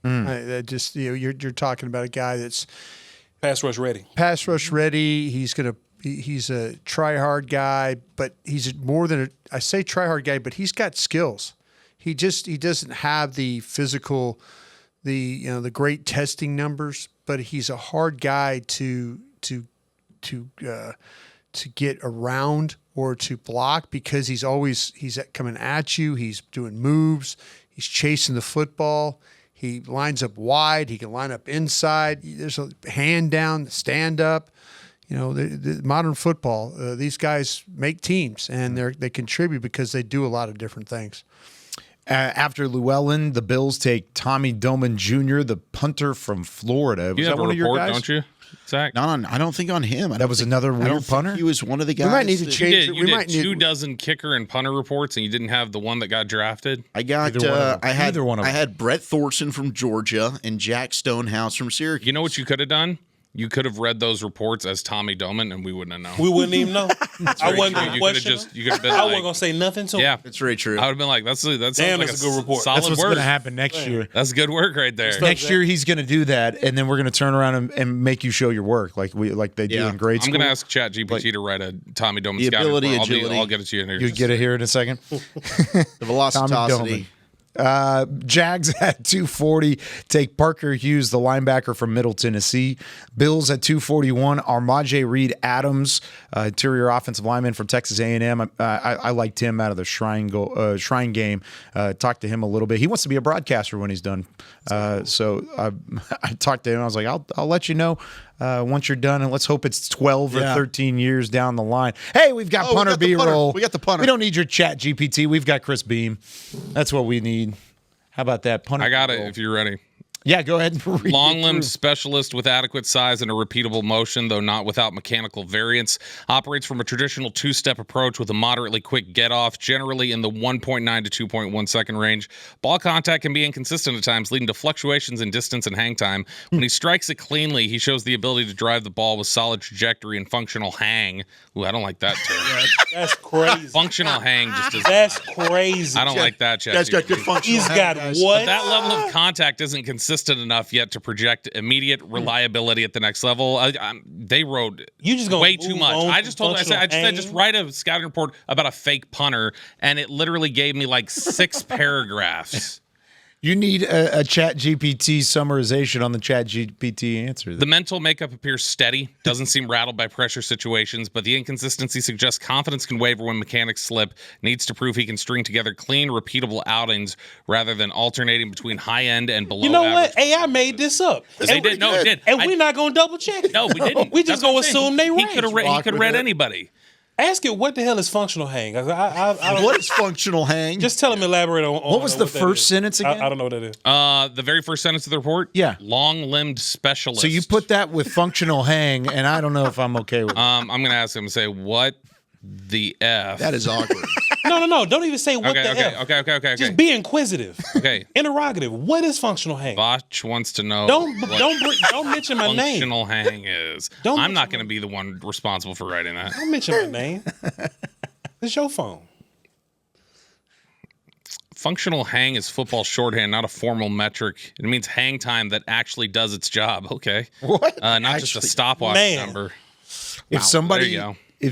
You're talking about a guy that's
pass rush ready.
Pass rush ready. He's a try hard guy, but he's more than I say try hard guy, but he's got skills. He doesn't have the physical, the great testing numbers, but he's a hard guy to get around or to block because he's coming at you. He's doing moves. He's chasing the football. He lines up wide. He can line up inside. There's a hand down, stand up. The modern football, these guys make teams and they contribute because they do a lot of different things.
After Llewellyn, the Bills take Tommy Doman Jr., the punter from Florida.
You have a report, don't you, Zach?
I don't think on him.
That was another weird punter?
He was one of the guys.
We might need to change it.
You did 2 dozen kicker and punter reports, and you didn't have the one that got drafted?
I got I had Brett Thorson from Georgia and Jack Stonehouse from Syracuse.
You know what you could have done? You could have read those reports as Tommy Doman, and we wouldn't have known.
We wouldn't even know. I wasn't
true.
gonna
You
question.
you could have been
I
like,
wasn't gonna say nothing to him.
yeah,
It's very true.
I would have been like, that's
Damn,
like
that's a good report.
Solid
That's what's
work.
going to happen next year.
That's good work right there.
Next year he's going to do that, and then we're going to turn around and make you show your work like they do in grade
I'm
school.
going to ask ChatGPT to write a Tommy Doman
The
scouting
ability,
report.
agility.
I'll get it to you in here.
You get it here in a second.
The velocity.
Jags at 240 take Parker Hughes, the linebacker from Middle Tennessee. Bills at 241, Armaje Reed Adams, interior offensive lineman from Texas A&M. I liked him out of the Shrine game. Talked to him a little bit. He wants to be a broadcaster when he's done. So I talked to him. I was like, I'll let you know once you're done, and let's hope it's 12 or 13 years down the line. Hey, we've got punter B-roll.
We got the punter.
We don't need your chat GPT. We've got Chris Beam. That's what we need. How about that punter?
I got it
B-roll?
if you're ready.
Yeah, go ahead and read
Long
it
limbed
through.
specialist with adequate size and a repeatable motion, though not without mechanical variance. Operates from a traditional two-step approach with a moderately quick get-off, generally in the 1.9 to 2.1 second range. Ball contact can be inconsistent at times, leading to fluctuations in distance and hang time. When he strikes it cleanly, he shows the ability to drive the ball with solid trajectory and functional hang. Ooh, I don't like that term.
That's crazy.
Functional hang just is.
That's crazy.
I don't like that, Chad.
That's got good functional.
He's got what?
But that level of contact isn't consistent enough yet to project immediate reliability at the next level. They wrote
You just gonna
way too
move
much.
on
I just
from
told I said
functional
just
hang?
write a scouting report about a fake punter, and it literally gave me like 6 paragraphs.
You need a chat GPT summarization on the chat GPT answer.
The mental makeup appears steady, doesn't seem rattled by pressure situations, but the inconsistency suggests confidence can waver when mechanics slip, needs to prove he can string together clean, repeatable outings rather than alternating between high end and below
You know
average.
what? AI made this up.
They did. No, it did.
And we're not going to double check it.
No, we didn't.
We just
That's what
going
I'm
to
saying.
assume they
He
right.
could have read anybody.
Ask it, what the hell is functional hang? I
What is functional hang?
Just tell him, elaborate on
What was the
that
first
is.
sentence again?
I don't know what that is.
The very first sentence of the report?
Yeah.
Long-limbed specialist.
So you put that with functional hang, and I don't know if I'm okay with it.
I'm going to ask him to say, what the F?
That is awkward.
No. Don't even say what the F.
Okay.
Just be inquisitive.
Okay.
Interrogative. What is functional hang?
Botch wants to know
Don't
what
mention my name.
functional hang is.
Don't
I'm not going to be the one responsible for writing that.
Don't mention my name. It's your phone.
Functional hang is football shorthand, not a formal metric. It means hang time that actually does its job. Okay.
What?
Not just a stopwatch
Man.
number.
If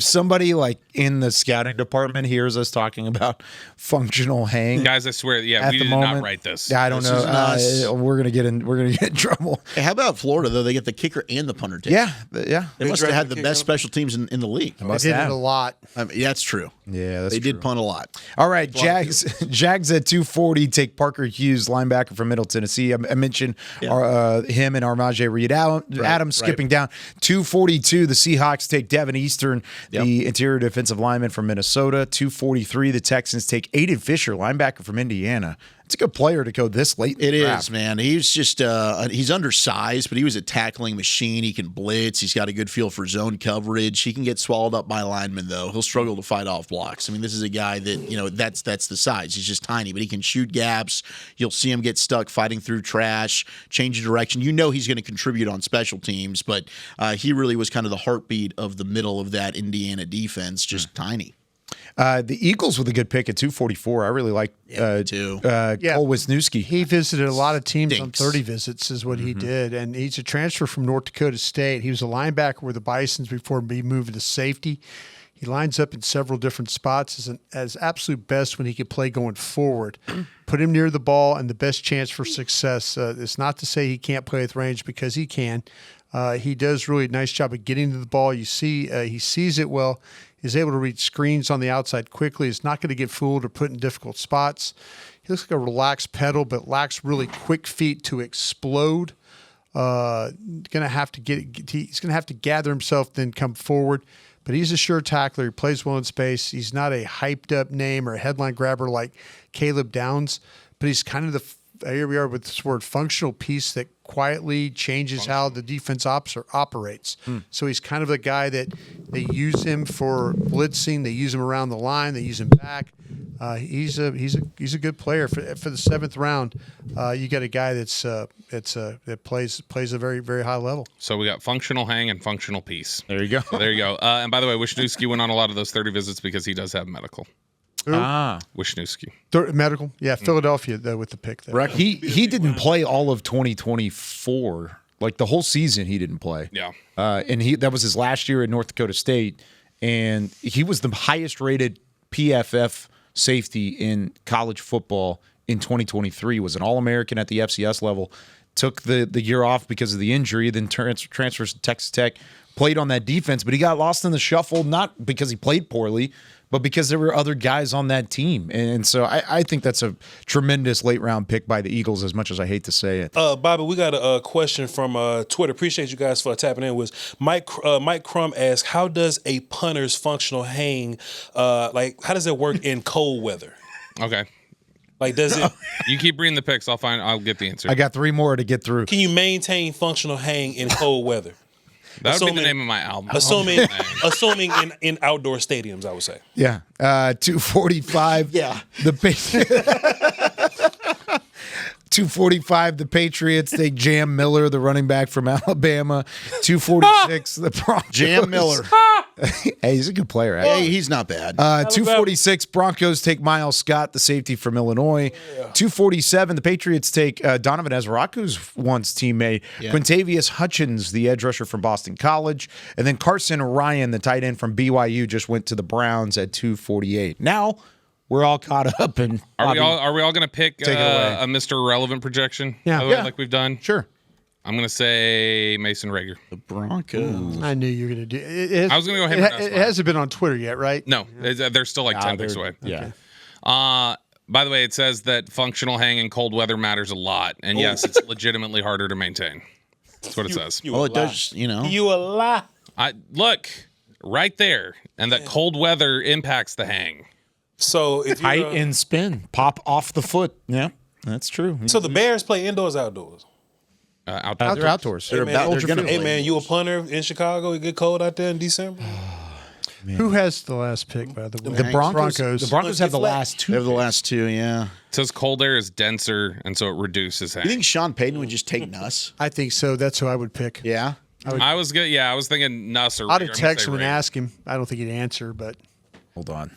somebody like in the scouting department hears us talking about functional hang,
Guys, I swear,
at
we
the
did
moment,
not write this.
I don't
This
know.
isn't us.
We're gonna get in trouble.
Hey, how about Florida though? They get the kicker and the punter too.
Yeah.
They must have had the best special teams in the league.
They did it a lot.
Yeah, that's true.
Yeah, that's
they
true.
did punt a lot.
All right, Jags at 240 take Parker Hughes, linebacker from Middle Tennessee. I mentioned him and Armaje Reed Adams skipping down. 242, the Seahawks take Devin Eastern, the interior defensive lineman from Minnesota. 243, the Texans take Aiden Fisher, linebacker from Indiana. It's a good player to go this late.
It is, man. He's just he's undersized, but he was a tackling machine. He can blitz. He's got a good feel for zone coverage. He can get swallowed up by linemen, though. He'll struggle to fight off blocks. I mean, this is a guy that that's the size. He's just tiny, but he can shoot gaps. You'll see him get stuck fighting through trash, change direction. You know he's going to contribute on special teams, but he really was kind of the heartbeat of the middle of that Indiana defense. Just tiny.
The Eagles with a good pick at 244. I really like
too.
Cole Wisniewski.
He visited a lot of teams on 30 visits is what he did, and he's a transfer from North Dakota State. He was a linebacker with the Bisons before he moved to safety. He lines up in several different spots as absolute best when he can play going forward. Put him near the ball, and the best chance for success. It's not to say he can't play with range, because he can. He does really a nice job of getting to the ball. You see, he sees it well. He's able to read screens on the outside quickly. He's not going to get fooled or put in difficult spots. He looks like a relaxed pedal, but lacks really quick feet to explode. He's going to have to gather himself, then come forward. But he's a sure tackler. He plays well in space. He's not a hyped up name or a headline grabber like Caleb Downs, but he's kind of here we are with this word, functional piece that quietly changes how the defense operates. So he's kind of the guy that they use him for blitzing. They use him around the line. They use him back. He's a good player for the 7th round. You got a guy that plays a very, very high level.
So we got functional hang and functional piece.
There you go.
So there you go. And by the way, Wisniewski went on a lot of those 30 visits because he does have medical.
Who?
Wisniewski.
Medical. Yeah, Philadelphia with the pick there.
He didn't play all of 2024. Like the whole season, he didn't play.
Yeah.
And that was his last year at North Dakota State, and he was the highest rated PFF safety in college football in 2023. Was an All-American at the FCS level. Took the year off because of the injury, then transfers to Texas Tech. Played on that defense, but he got lost in the shuffle, not because he played poorly, but because there were other guys on that team. And so I think that's a tremendous late-round pick by the Eagles, as much as I hate to say it.
Bobby, we got a question from Twitter. Appreciate you guys for tapping in. Was Mike Crum asked, how does a punter's functional hang, how does it work in cold weather?
Okay.
Like, does it?
You keep reading the picks. I'll get the answer.
I got 3 more to get through.
Can you maintain functional hang in cold weather?
That would be the name of my album.
Assuming in outdoor stadiums, I would say.
Yeah. 245.
Yeah.
The 245, the Patriots take Jam Miller, the running back from Alabama. 246, the Broncos.
Jam Miller.
Hey, he's a good player. Actually.
Hey, he's not bad.
246, Broncos take Miles Scott, the safety from Illinois. 247, the Patriots take Donovan Ezraku's once teammate.
Yeah.
Quintavious Hutchins, the edge rusher from Boston College. And then Carson Ryan, the tight end from BYU, just went to the Browns at 248. Now we're all caught up. And
Are we all going to pick a Mr. Irrelevant projection?
Yeah.
By the way, like we've done?
Sure.
I'm going to say Mason Rager.
The Broncos.
I knew you were going to do it.
I was going to go him.
It hasn't been on Twitter yet, right?
No, they're still like 10 picks away.
Yeah.
By the way, it says that functional hang in cold weather matters a lot. And yes, it's legitimately harder to maintain. That's what it says.
Well, it does,
You a lie.
Look, right there. And that cold weather impacts the hang.
So if
height and spin, pop off the foot. Yeah, that's true.
So the Bears play indoors, outdoors.
Outdoors.
They're outdoors.
Hey man, you a punter in Chicago? It get cold out there in December.
Who has the last pick, by the way?
The Broncos. The Broncos have the last 2.
They have the last 2, yeah.
It says cold air is denser, and so it reduces hang.
You think Sean Payton would just take Nuss?
I think so. That's who I would pick.
Yeah.
I was good. Yeah, I was thinking Nuss or
I'd
Rager.
have texted him and asked him. I don't think he'd answer, but
Hold on.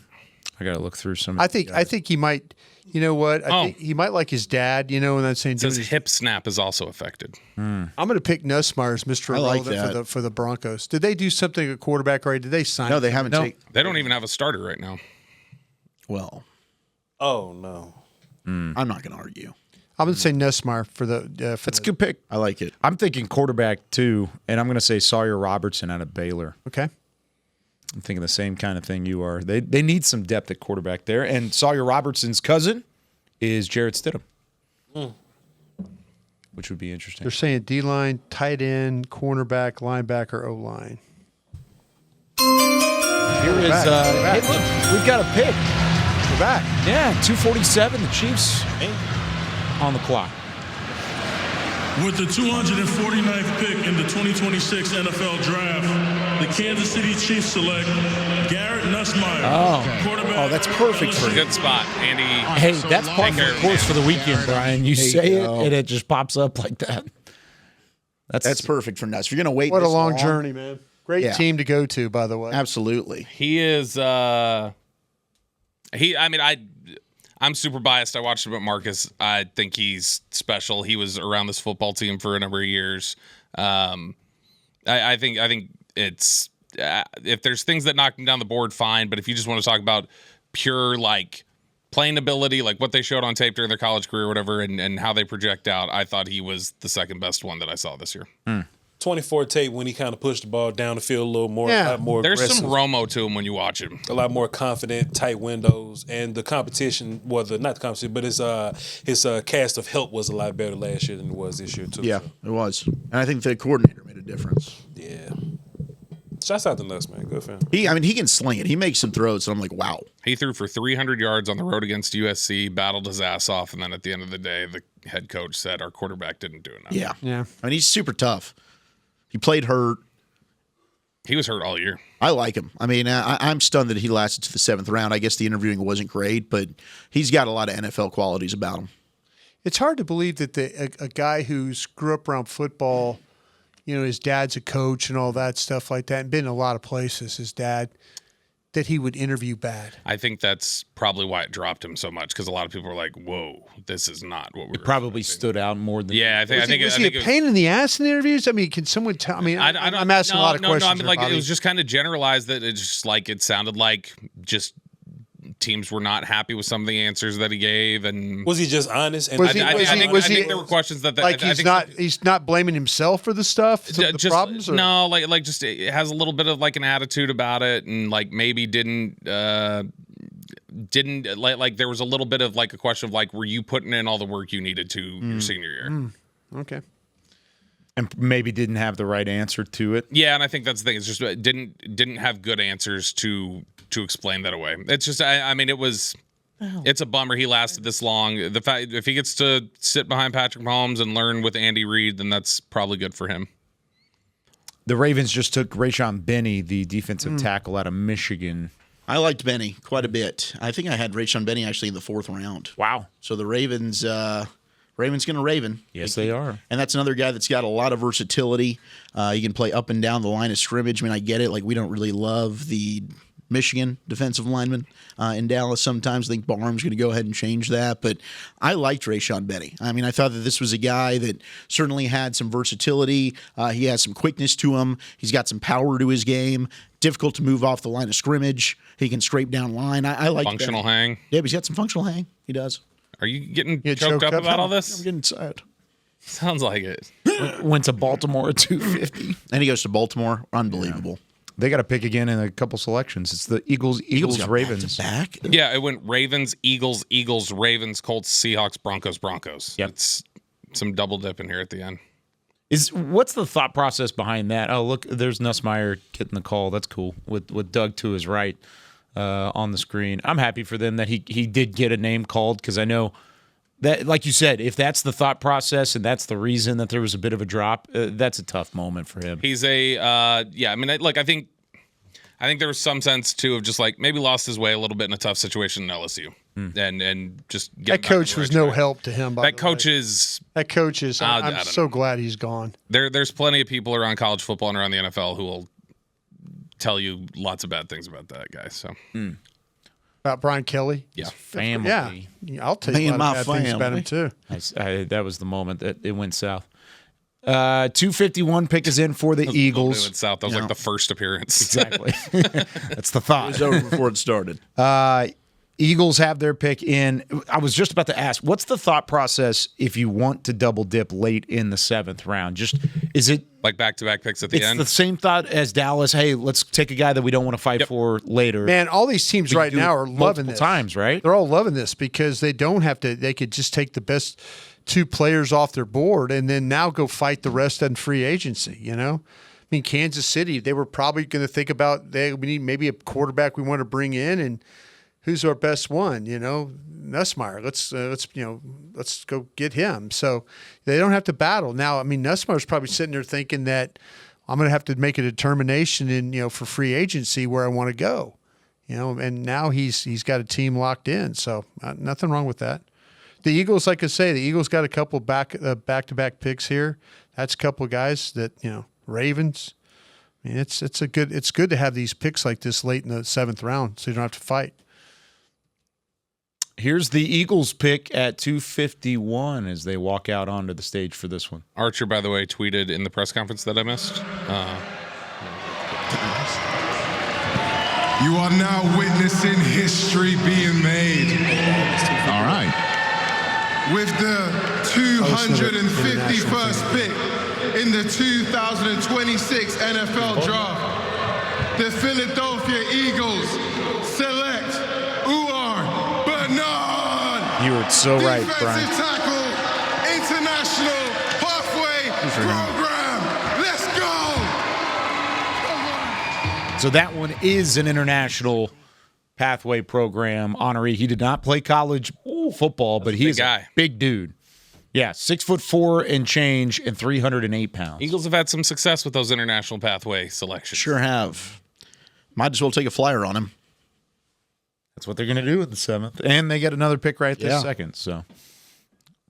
I got to look through some.
I think he might. You know what? I think he might like his dad. You know, in that same.
It says hip snap is also affected.
I'm going to pick Nussmeier as Mr. Irrelevant for the Broncos. Did they do something at quarterback already? Did they sign?
No, they haven't.
They don't even have a starter right now.
Well.
Oh no.
I'm not going to argue.
I'm going to say Nussmeier for the.
That's a good pick.
I like it.
I'm thinking quarterback too, and I'm going to say Sawyer Robertson out of Baylor.
Okay.
I'm thinking the same kind of thing you are. They need some depth at quarterback there, and Sawyer Robertson's cousin is Jarrett Stidham, which would be interesting.
They're saying D-line, tight end, cornerback, linebacker, O-line.
Here is hey, look, we've got a pick.
We're back.
Yeah, 247. The Chiefs on the clock.
With the 249th pick in the 2026 NFL Draft, the Kansas City Chiefs select Garrett Nussmeier.
Oh, that's perfect for you.
Good spot, Andy.
Hey, that's part of the course for the weekend, Brian. You say it, and it just pops up like that.
That's perfect for Nuss. If you're going to wait
What a
this
long journey, man. Great
Yeah.
team to go to, by the way.
Absolutely.
He is. I'm super biased. I watched him at Marcus. I think he's special. He was around this football team for a number of years. I think it's if there's things that knock him down the board, fine. But if you just want to talk about pure like playing ability, like what they showed on tape during their college career, or whatever, and how they project out, I thought he was the second best one that I saw this year.
24 tape when he kind of pushed the ball down the field a little more.
Yeah.
A lot more
There's
aggressive.
some Romo to him when you watch him.
A lot more confident, tight windows, and the competition was not the competition, but his cast of help was a lot better last year than it was this year too.
Yeah, it was, and I think the coordinator made a difference.
Yeah. Shouts out to Nuss, man. Good for him.
He can sling it. He makes some throws, and I'm like, wow.
He threw for 300 yards on the road against USC, battled his ass off, and then at the end of the day, the head coach said our quarterback didn't do enough.
Yeah. I mean, he's super tough. He played hurt.
He was hurt all year.
I like him. I mean, I'm stunned that he lasted to the 7th round. I guess the interviewing wasn't great, but he's got a lot of NFL qualities about him.
It's hard to believe that a guy who's grew up around football, his dad's a coach and all that stuff like that, and been in a lot of places, his dad, that he would interview bad.
I think that's probably why it dropped him so much, because a lot of people were like, whoa, this is not what we were
probably stood out more than.
Yeah, I think
Was he a pain in the ass in interviews? I mean, can someone tell? I mean, I'm asking a lot of questions.
No, I mean, like, it was just kind of generalized that it just like it sounded like just teams were not happy with some of the answers that he gave, and
was he just honest? And
I think there were questions that
like he's not blaming himself for the stuff, the problems. Or?
No, like just it has a little bit of like an attitude about it, and like maybe didn't like there was a little bit of like a question of like, were you putting in all the work you needed to your senior year?
Okay.
And maybe didn't have the right answer to it.
Yeah, and I think that's the thing. It's just didn't have good answers to explain that away. It's just I mean it's a bummer he lasted this long. The fact if he gets to sit behind Patrick Mahomes and learn with Andy Reid, then that's probably good for him.
The Ravens just took Rayshon Benny, the defensive tackle out of Michigan.
I liked Benny quite a bit. I think I had Rayshon Benny actually in the 4th round.
Wow.
So the Ravens going to Raven.
Yes, they are.
And that's another guy that's got a lot of versatility. He can play up and down the line of scrimmage. I mean, I get it. Like, we don't really love the Michigan defensive lineman in Dallas sometimes. I think Barham's going to go ahead and change that. But I liked Rayshon Benny. I mean, I thought that this was a guy that certainly had some versatility. He has some quickness to him. He's got some power to his game. Difficult to move off the line of scrimmage. He can scrape down line. I like
functional
Benny.
hang.
Yeah, but he's got some functional hang. He does.
Are you getting choked up about all this?
I'm getting sad.
Sounds like it.
Went to Baltimore at 250.
And he goes to Baltimore. Unbelievable.
Yeah. They got to pick again in a couple selections. It's the Eagles Ravens.
Back.
Yeah, it went Ravens, Eagles, Ravens, Colts, Seahawks, Broncos.
Yep.
It's some double dip in here at the end.
What's the thought process behind that? Oh, look, there's Nussmeier getting the call. That's cool. With Doug to his right on the screen. I'm happy for them that he did get a name called, because I know that, like you said, if that's the thought process and that's the reason that there was a bit of a drop, that's a tough moment for him.
He's I mean, look, I think there was some sense too of just like maybe lost his way a little bit in a tough situation in LSU, and just
that coach was no help to him.
That coach is.
I'm so glad he's gone.
There's plenty of people around college football and around the NFL who will tell you lots of bad things about that guy. So.
About Brian Kelly?
Yeah.
Family.
Yeah, I'll tell you a lot of bad things about him, too.
That was the moment that it went south. 251 pick is in for the Eagles.
It went south. That was like the first appearance.
Exactly. That's the thought.
It was over before it started.
Eagles have their pick in. I was just about to ask, what's the thought process if you want to double dip late in the 7th round? Is it
like back-to-back picks at the end?
It's the same thought as Dallas. Hey, let's take a guy that we don't want to fight for later.
Man, all these teams right now are loving this.
Times, right?
They're all loving this because they don't have to. They could just take the best 2 players off their board and then now go fight the rest in free agency. I mean, Kansas City, they were probably going to think about we need maybe a quarterback we want to bring in, and who's our best one? Nussmeier. Let's go get him. So they don't have to battle now. I mean, Nussmeier's probably sitting there thinking that I'm going to have to make a determination in for free agency where I want to go. And now he's got a team locked in. So nothing wrong with that. The Eagles, like I say, the Eagles got a couple back-to-back picks here. That's a couple of guys that Ravens. I mean, it's good to have these picks like this late in the 7th round, so you don't have to fight.
Here's the Eagles pick at 251 as they walk out onto the stage for this one.
Archer, by the way, tweeted in the press conference that I missed.
You are now witnessing history being made.
All right.
With the 251st pick in the 2026 NFL Draft, the Philadelphia Eagles select
You were so right, Brian.
Defensive tackle, international halfway program. Let's go.
So that one is an international pathway program honoree. He did not play college football, but he is a big dude. Yeah, 6'4" and change and 308 pounds.
Eagles have had some success with those international pathway selections.
Sure have. Might as well take a flyer on him.
That's what they're going to do with the 7th. And they get another pick right this second. So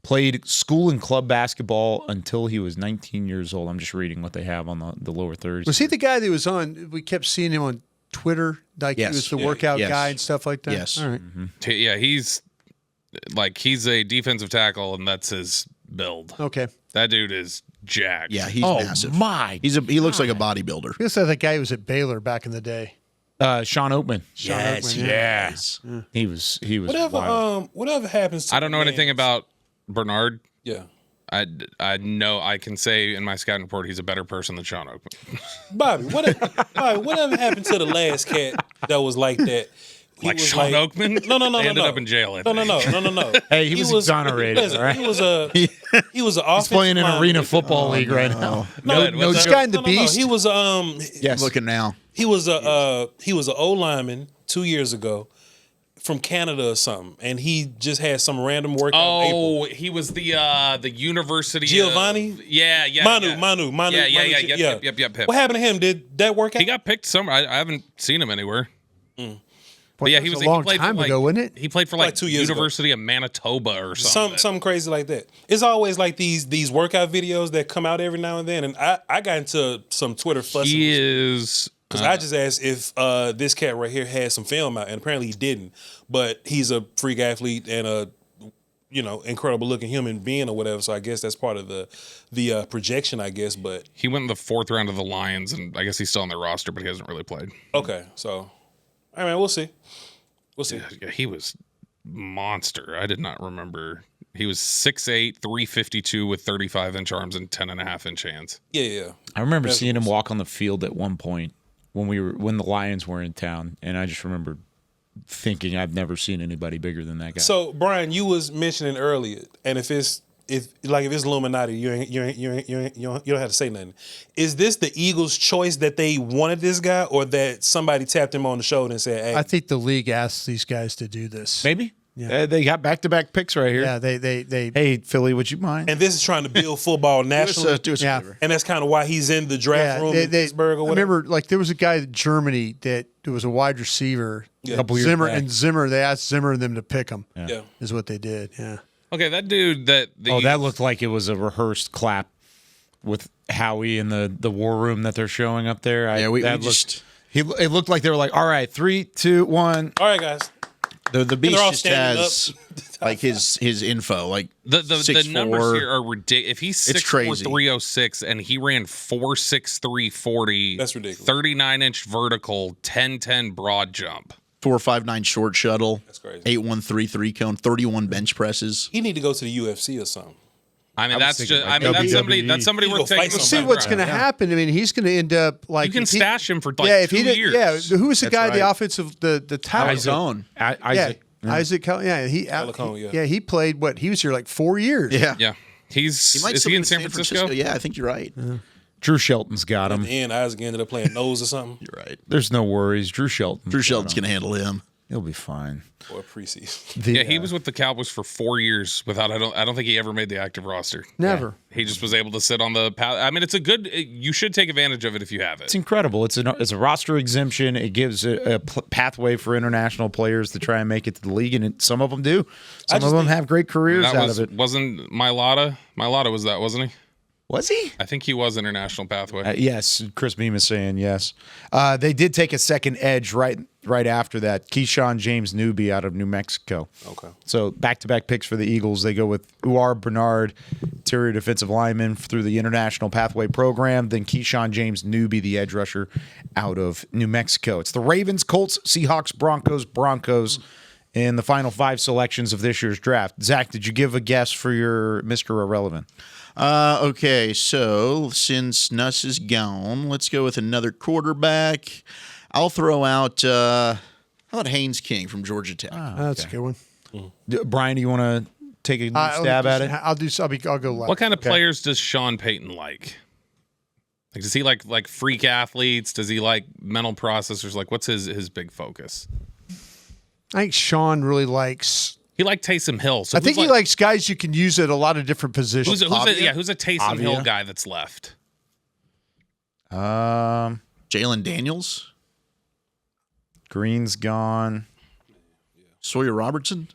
played school and club basketball until he was 19 years old. I'm just reading what they have on the lower thirds.
Was he the guy that was on? We kept seeing him on Twitter. Like he was the workout guy and stuff like that.
Yes.
All right.
Yeah, he's a defensive tackle, and that's his build.
Okay.
That dude is jacked.
Yeah, he's massive. He looks like a bodybuilder.
He looks like that guy who was at Baylor back in the day.
Sean Oatman.
Yes,
Oatman, He was
whatever happens to
I don't know anything about Bernard.
Yeah.
I know I can say in my scouting report he's a better person than Sean Oakman.
Bobby, whatever happened to the last cat that was like that? He
like
was
Sean Oakman?
No.
They ended up in jail. I
No.
Hey, he was exonerated.
Listen,
all right?
He was an
He's playing in Arena Football League right now.
No,
this guy in the Beast.
He was
Looking now.
He was an O lineman 2 years ago from Canada or something, and he just had some random workout.
Oh, he was the University
Giovanni. Manu.
Yep.
What happened to him? Did that work out?
He got picked somewhere. I haven't seen him anywhere. But yeah, he was
a long
he played
time
for
ago, wasn't it?
He played for
Like 2 years ago.
University of Manitoba or something.
Something crazy like that. It's always like these workout videos that come out every now and then, and I got into some Twitter fussing.
He is
because I just asked if this cat right here had some film out, and apparently he didn't. But he's a freak athlete and a incredible looking human being or whatever. So I guess that's part of the projection, I guess. But
he went in the 4th round of the Lions, and I guess he's still on their roster, but he hasn't really played.
Okay, so I mean, we'll see. We'll see.
Yeah, he was monster. I did not remember. He was 6'8", 352 with 35-inch arms and 10.5-inch hands.
Yeah.
I remember seeing him walk on the field at one point when the Lions were in town, and I just remember thinking I've never seen anybody bigger than that guy.
So Brian, you was mentioning earlier, and if it's Illuminati, you don't have to say nothing. Is this the Eagles' choice that they wanted this guy, or that somebody tapped him on the shoulder and said, "Hey"?
I think the league asked these guys to do this.
Maybe.
Yeah.
They got back-to-back picks right here.
Yeah, they.
Hey, Philly, would you mind?
And this is trying to build football nationally.
Do us a favor.
And that's kind of why he's in the draft room in Pittsburgh or
I
whatever.
remember, there was a guy in Germany that was a wide receiver.
A couple years
Zimmer
back.
and Zimmer. They asked Zimmer and them to pick him.
Yeah.
Is what they did. Yeah.
Okay, that dude that
that looked like it was a rehearsed clap with Howie in the war room that they're showing up there. It looked like they were like, all right, 3, 2, 1.
All right, guys.
The Beast
all
just
standing
has like his info. Like
the
6'4".
numbers here are ridiculous. If he's
It's
6'4",
crazy.
306 and he ran 4.63 40,
That's ridiculous.
39-inch vertical, 10-10 broad jump.
4.59 short shuttle.
That's crazy.
8.13 3-cone. 31 bench presses.
He need to go to the UFC or something.
I mean,
was
that's
thinking
just.
like
I mean,
WWE.
that's somebody
You
worth
go fight
taking.
See
somebody.
what's going to happen. I mean, he's going to end up like
You can
if he-
stash him for like
if
2
he did,
years.
Yeah, who was the
That's
guy? The
right.
offensive the tower.
Isaac.
Isaac.
Isaac. Yeah, he.
Calicone, yeah.
He played what? He was here like 4 years.
Yeah.
Yeah,
He might
is
still
he
be
in San Francisco?
Yeah, I think you're right.
Drew Shelton's got
At
him.
the end, Isaac ended up playing nose or something.
You're right.
There's no worries. Drew Shelton.
Drew Shelton's going to handle him.
He'll be fine.
Or preseason.
Yeah, he was with the Cowboys for 4 years without. I don't think he ever made the active roster.
Never.
He just was able to sit on the. I mean, it's a good. You should take advantage of it if you have
It's
it.
incredible. It's a roster exemption. It gives a pathway for international players to try and make it to the league, and some of them do. Some of them have great careers
That
out
was
of it.
wasn't Mailata. Mailata was that, wasn't he?
Was he?
I think he was international pathway.
Yes, Chris Beam is saying yes. They did take a second edge right after that. Keyshawn James Newby out of New Mexico.
Okay.
So back-to-back picks for the Eagles. They go with Uar Bernard, interior defensive lineman through the International Pathway Program. Then Keyshawn James Newby, the edge rusher out of New Mexico. It's the Ravens, Colts, Seahawks, Broncos in the final 5 selections of this year's draft. Zach, did you give a guess for your Mr. Irrelevant?
Okay, so since Nuss is gone, let's go with another quarterback. I'll throw out how about Haynes King from Georgia Tech?
That's a good one.
Brian, do you want to take a stab at it?
I'll go left.
What kind of players does Sean Payton like? Like, does he like freak athletes? Does he like mental processors? Like, what's his big focus?
I think Sean really likes
He liked Taysom Hill. So
I think he likes guys you can use at a lot of different positions.
Who's a Taysom Hill guy that's left?
Jalen Daniels.
Green's gone.
Sawyer Robertson.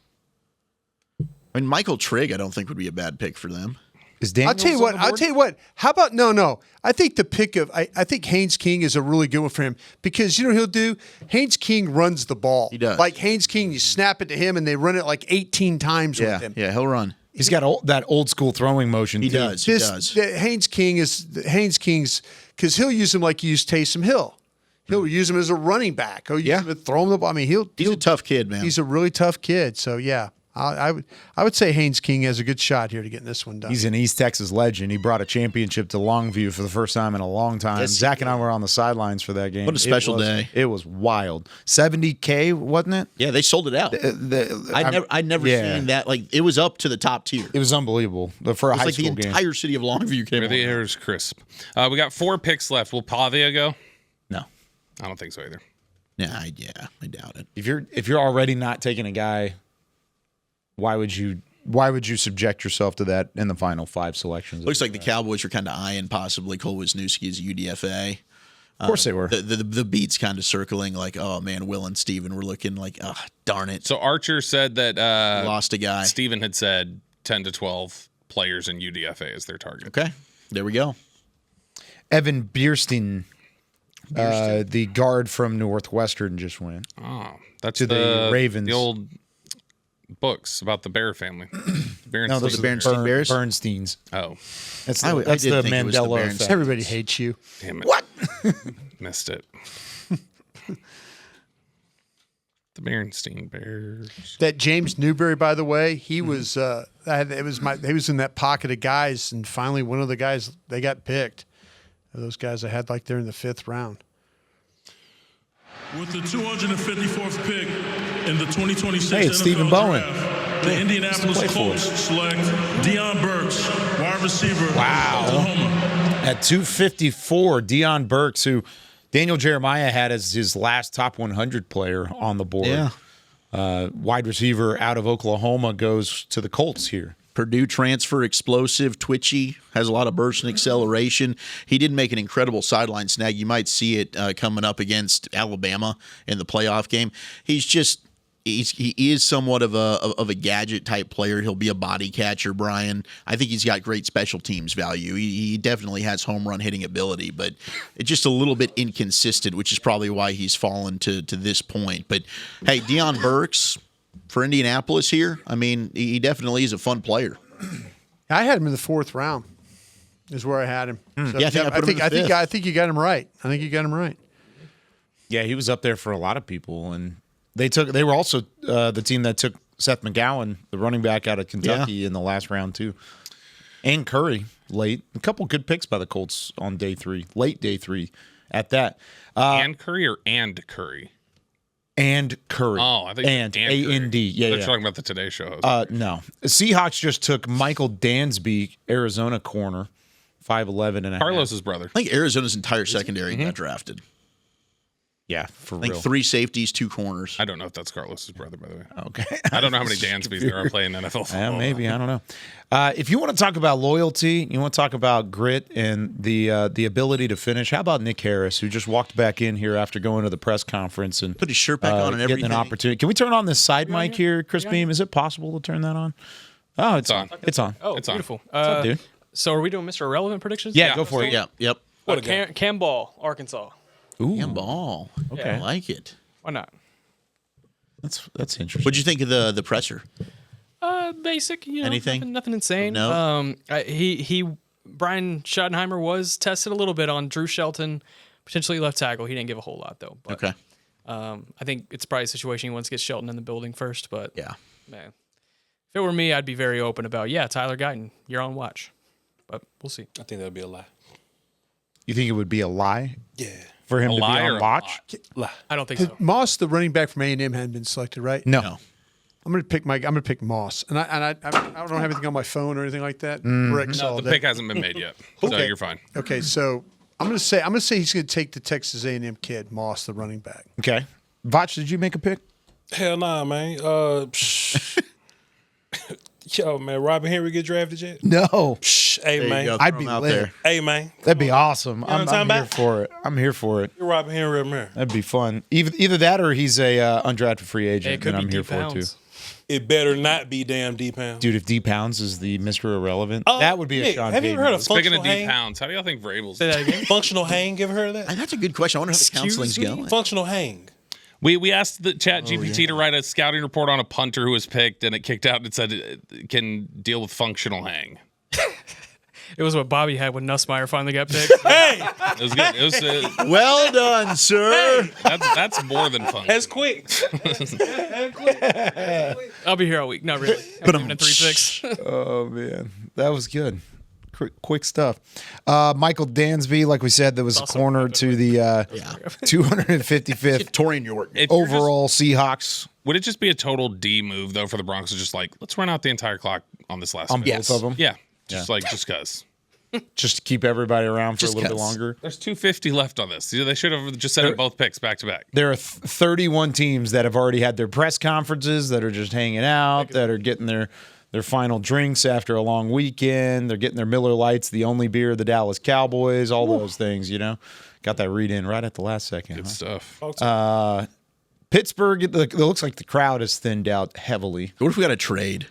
I mean, Michael Trigg, I don't think would be a bad pick for them.
Is
I'll tell you what. How about no? I think the pick of I think Haynes King is a really good one for him because you know what he'll do. Haynes King runs the ball. He
does.
Like Haynes King, you snap it to him and they run it like 18 times with him.
Yeah, he'll run.
He's got that old school throwing motion.
He
too.
does. He does.
Haynes King's because he'll use him like he used Taysom Hill. He'll use him as a running back. He'll use him, throw him the ball. I mean, he's
a tough kid, man.
He's a really tough kid. So yeah. I would say Haynes King has a good shot here to getting this one done.
He's an East Texas legend. He brought a championship to Longview for the first time in a long time.
Yes,
Zach and I were on the sidelines for that game.
What a special day.
It was wild. $70K, wasn't it?
Yeah, they sold it out. I'd never seen that. Like, it was up to the top tier.
It was unbelievable for a high school game.
The entire city of Longview came
The air is crisp. We got 4 picks left. Will Pavia go?
No.
I don't think so either.
Yeah, I doubt it.
If you're already not taking a guy, why would you subject yourself to that in the final 5 selections?
Looks like the Cowboys are kind of eyeing possibly Cole Wisniewski as a UDFA.
Of course they were.
The beats kind of circling like, oh man, Will and Steven were looking like, oh, darn it.
So Archer said that
lost a guy.
Steven had said 10 to 12 players in UDFA is their target.
Okay, there we go.
Evan Bierstein. The guard from Northwestern just went.
Oh, that's
to the Ravens.
The old books about the Bear family.
No, those are the Bernsteins.
Oh,
that's the Mandela effect.
Everybody hates you.
Damn it!
What?
Missed it. The Bernstein Bears.
That James Newberry, by the way, he was. He was in that pocket of guys, and finally one of the guys they got picked. Those guys I had like they're in the 5th round.
With the 254th pick in the 2026
hey, it's
NFL
Stephen Bowen.
Draft, the Indianapolis Colts select Deion Burks, wide receiver, Oklahoma.
At 254, Deion Burks, who Daniel Jeremiah had as his last top 100 player on the board.
Yeah.
Wide receiver out of Oklahoma goes to the Colts here.
Purdue transfer, explosive, twitchy, has a lot of burst and acceleration. He did make an incredible sideline snag. You might see it coming up against Alabama in the playoff game. He is somewhat of a gadget type player. He'll be a body catcher, Brian. I think he's got great special teams value. He definitely has home run hitting ability, but it's just a little bit inconsistent, which is probably why he's fallen to this point. But hey, Deion Burks for Indianapolis here, I mean, he definitely is a fun player.
I had him in the 4th round. Is where I had him. So
Yeah, I think I put him in the fifth.
I think you got him right. I think you got him right.
Yeah, he was up there for a lot of people, and they were also the team that took Seth McGowan, the running back out of Kentucky, in the last round too, and Curry late. A couple good picks by the Colts on day 3, late day 3, at that.
And Curry or and Curry.
And Curry.
Oh, I think
and A-N-D. Yeah,
They're
yeah.
talking about the Today Show.
No. Seahawks just took Michael Dansby, Arizona corner, 5'11" and a half.
Carlos's brother.
I think Arizona's entire secondary got drafted.
Yeah, for
I think
real.
3 safeties, 2 corners.
I don't know if that's Carlos's brother, by the way.
Okay.
I don't know how many Dansbys there are playing NFL football.
Yeah, maybe. I don't know. If you want to talk about loyalty, you want to talk about grit and the ability to finish, how about Nick Harris, who just walked back in here after going to the press conference and
put his shirt back on and
getting
everything.
an opportunity. Can we turn on this side mic here, Chris Beam? Is it possible to turn that on? Oh, it's on. It's on.
Oh,
It's on.
beautiful.
What's up, dude?
So are we doing Mr. Irrelevant predictions?
Yeah, go for it.
Yeah, yep.
What Cam Ball, Arkansas.
Ooh.
Ball.
Okay.
I like it.
Why not?
That's interesting.
What'd you think of the presser?
Basic. You know,
Anything?
Nothing insane.
No?
Brian Schottenheimer was tested a little bit on Drew Shelton, potentially left tackle. He didn't give a whole lot though. But,
Okay.
I think it's probably a situation he wants to get Shelton in the building first. But
Yeah.
man, if it were me, I'd be very open about Tyler Guyton, you're on watch. But we'll see.
I think that'd be a lie.
You think it would be a lie?
Yeah.
For him
A
to be
lie or
on
a
watch?
I don't think so.
Moss, the running back from A&M, hadn't been selected, right?
No.
I'm gonna pick Moss, and I don't have anything on my phone or anything like that. Rick saw
No, the
that.
pick hasn't been made yet, so
Okay.
you're fine.
Okay, so I'm gonna say he's gonna take the Texas A&M kid, Moss, the running back.
Okay. Vach, did you make a pick?
Hell nah, man. Yo, man, Robert Henry get drafted yet?
No.
Hey, man.
I'd be lit.
Hey, man.
That'd be awesome.
what I'm
I'm
talking
here
about?
for it. I'm here for it.
You're Robert Henry man.
That'd be fun. Either that or he's a undrafted free agent,
it could
and
be
I'm here
D
for it too.
Pounds.
It better not be damn D-Pound.
Dude, if D Pounds is the Mr. Irrelevant, that would be a
Nick,
Sean
have you
Payton
heard of
move.
Speaking of
functional hang?
D-Pounds, how do y'all think Vrabel's?
Say that again.
Functional hang, ever heard of that?
That's a good question. I wonder how the
Excuse
counseling's
me?
going.
Functional hang.
We asked the Chat GPT to write a scouting report on a punter who was picked, and it kicked out and it said it can deal with functional hang.
It was what Bobby had when Nussmeier finally got picked.
Hey,
It was good. It was
Well done, sir.
that's more than fun.
that's quick.
I'll be here all week. Not really. I'm giving it 3 picks.
Oh man, that was good. Quick stuff. Michael Dansby, like we said, that was a corner to the 255th
Torian York.
overall Seahawks.
Would it just be a total D move though for the Broncos? Just like let's run out the entire clock on this last
On
pick?
both of them?
Yeah, just cause.
Just to keep everybody around for
Just
a little bit
'cause.
longer.
There's 250 left on this. They should have just said both picks back to back.
There are 31 teams that have already had their press conferences, that are just hanging out, that are getting their final drinks after a long weekend. They're getting their Miller Lights, the only beer of the Dallas Cowboys, all those things, you know. Got that read in right at the last second.
Good stuff.
Pittsburgh, it looks like the crowd is thinned out heavily.
What if we got a trade?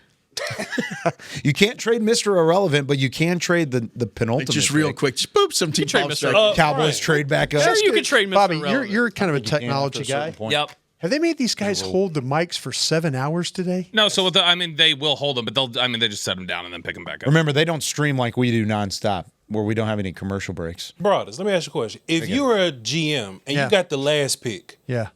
You can't trade Mr. Irrelevant, but you can trade the penultimate.
Just real
pick.
quick, just boop, some team
trade
pops
Mr.
back.
Cowboys trade back up.
Sure, you could trade Mr.
Bobby,
Irrelevant.
you're kind of a
You can after
technology
a certain
guy.
point.
Yep.
Have they made these guys hold the mics for 7 hours today?
No, so they will hold them, but they just set them down and then pick them back up.
Remember, they don't stream like we do nonstop, where we don't have any commercial breaks.
Brothers, let me ask you a question. If you were a GM and
Yeah.
you got the last pick,
Yeah.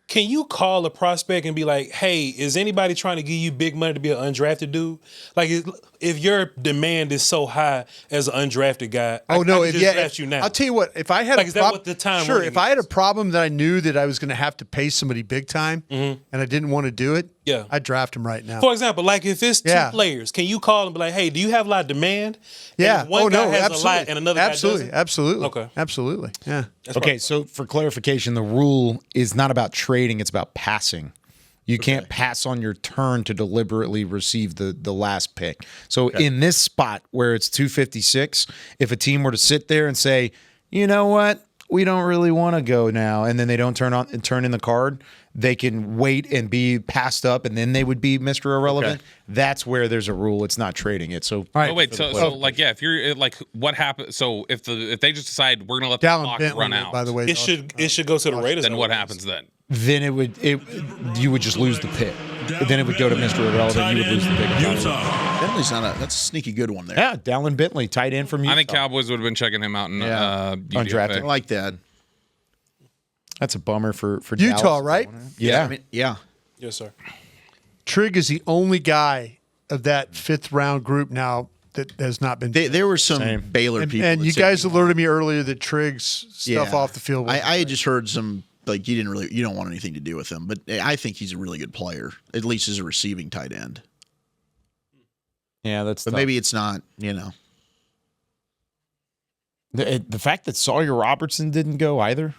can you call a prospect and be like, hey, is anybody trying to give you big money to be an undrafted dude? Like, if your demand is so high as an undrafted guy,
Oh
I
no!
can
If,
just
yeah,
draft you now.
I'll tell you what. If I had
Like,
a
is that
problem,
what the time
sure.
running
If I had a
is?
problem that I knew that I was going to have to pay somebody big time, and I didn't want to do it,
Yeah.
I'd draft him right now.
For example, like if it's two
Yeah.
players, can you call and be like, hey, do you have a lot of demand? And
Yeah.
if one
Oh
guy
no!
has
Absolutely.
a lot and another
absolutely.
guy doesn't?
Absolutely.
Okay.
Absolutely. Yeah.
Okay, so for clarification, the rule is not about trading, it's about passing. You can't pass on your turn to deliberately receive the last pick. So in this spot where it's 256, if a team were to sit there and say, you know what, we don't really want to go now, and then they don't turn in the card, they can wait and be passed up, and then they would be Mr. Irrelevant. That's where there's a rule. It's not trading it. So
Oh wait, so like if you're like what happened? So if they just decide we're gonna let the
Dallin
clock
Bentley,
run out,
by the way,
It should go to the Raiders.
then what happens then?
then you would just lose the pick. Then it would go to Mr. Irrelevant. You would lose the pick.
Utah.
Bentley's that's a sneaky good one there.
Yeah, Dallin Bentley, tight end from Utah.
I think Cowboys would have been checking him out in
Undrafted.
I like that.
That's a bummer for
Utah,
Dallas.
right?
Yeah.
I mean, yeah.
Yes, sir.
Trig is the only guy of that 5th round group now that has not been.
There were some Baylor people.
And
that
you
said
guys
he
alerted me earlier that Trig's stuff off the field.
I had just heard some like you don't want anything to do with him, but I think he's a really good player, at least as a receiving tight end.
Yeah, that's.
But
tough.
maybe it's not. You know,
the fact that Sawyer Robertson didn't go either.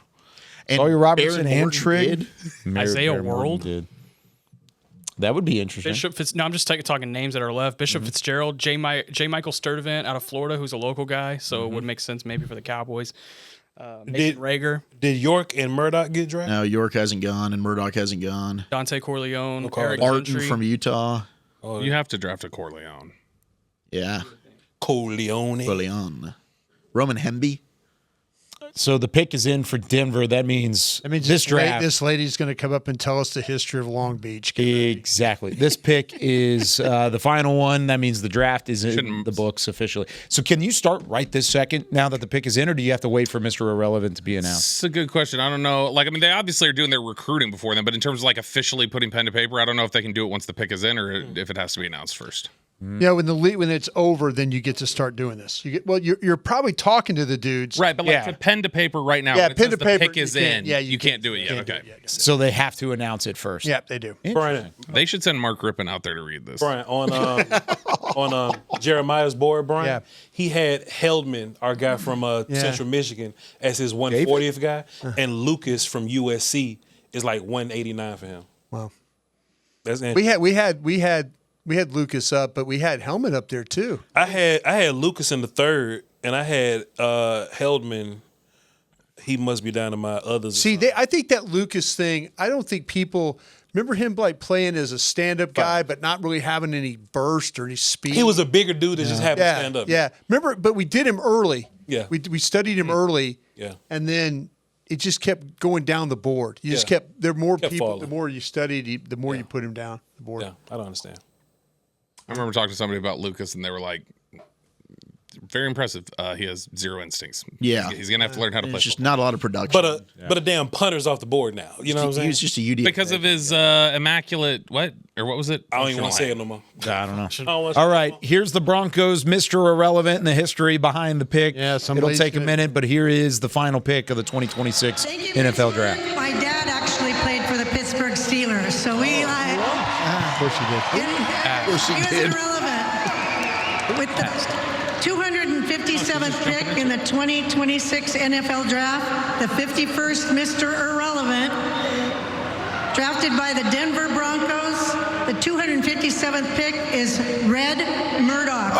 and
Sawyer Robertson
Baron
and
Morton
Trigg.
did.
Isaiah
Baron Morton
World?
did. That would be interesting.
I'm just talking names that are left. Bishop Fitzgerald, J. Michael Sturdivant out of Florida, who's a local guy, so it would make sense maybe for the Cowboys. Mason Rager,
Did York and Murdoch get drafted?
No, York hasn't gone, and Murdoch hasn't gone.
Dante Corleone,
Okay.
Eric
Arden
Gentry.
from Utah.
Oh,
You have to draft a Corleone.
Yeah,
Corleone.
Roman Hemby.
So the pick is in for Denver. That means this draft.
This lady's going to come up and tell us the history of Long Beach.
Exactly. This pick is the final one. That means the draft is in the books officially. So can you start right this second now that the pick is in, or do you have to wait for Mr. Irrelevant to be announced?
It's a good question. I don't know. Like, I mean, they obviously are doing their recruiting before then, but in terms of like officially putting pen to paper, I don't know if they can do it once the pick is in or if it has to be announced first.
Yeah, when it's over, then you get to start doing this. You're probably talking to the dudes,
right? But like for pen to paper right now,
Yeah,
when it
pen
says
to
the
paper,
pick is
you can't-
in.
yeah,
you can't do it yet. Okay,
So they have to announce it first.
Yeah, they do.
Brian,
they should send Mark Rippon out there to read this.
Brian on Jeremiah's board, Brian. He had Heldman, our guy from Central Michigan, as his 140th guy, and Lucas from USC is like 189 for him.
Wow.
That's
We had We had Lucas up, but we had Hellman up there too.
I had Lucas in the third, and I had Heldman. He must be down to my others.
See, I think that Lucas thing, I don't think people remember him like playing as a stand-up guy, but not really having any burst or any speed.
He was a bigger dude that just happened to stand up.
Yeah, remember, but we did him early.
Yeah.
We studied him early.
Yeah.
And then it just kept going down the board. You just kept, there were more
Kept
people,
falling.
the more you studied, the more you put him down the board.
Yeah, I don't understand.
I remember talking to somebody about Lucas, and they were like, very impressive. He has zero instincts.
Yeah.
He's going to have to learn how to play.
There's just not a lot of production.
But a damn punter's off the board now. You know what I'm saying?
He was just a UDFA.
Because of his immaculate, what was it?
I don't even want to say it no more.
I don't know.
All
All right, here's the Broncos, Mr. Irrelevant, and the history behind the pick.
Yeah,
it'll take a minute, but here is the final pick of the 2026 NFL Draft.
My dad actually played for the Pittsburgh Steelers, so we like.
Of course he did.
Of
course he did.
Irrelevant. With the 257th pick in the 2026 NFL Draft, the 51st Mr. Irrelevant, drafted by the Denver Broncos. The 257th pick is Red Murdoch.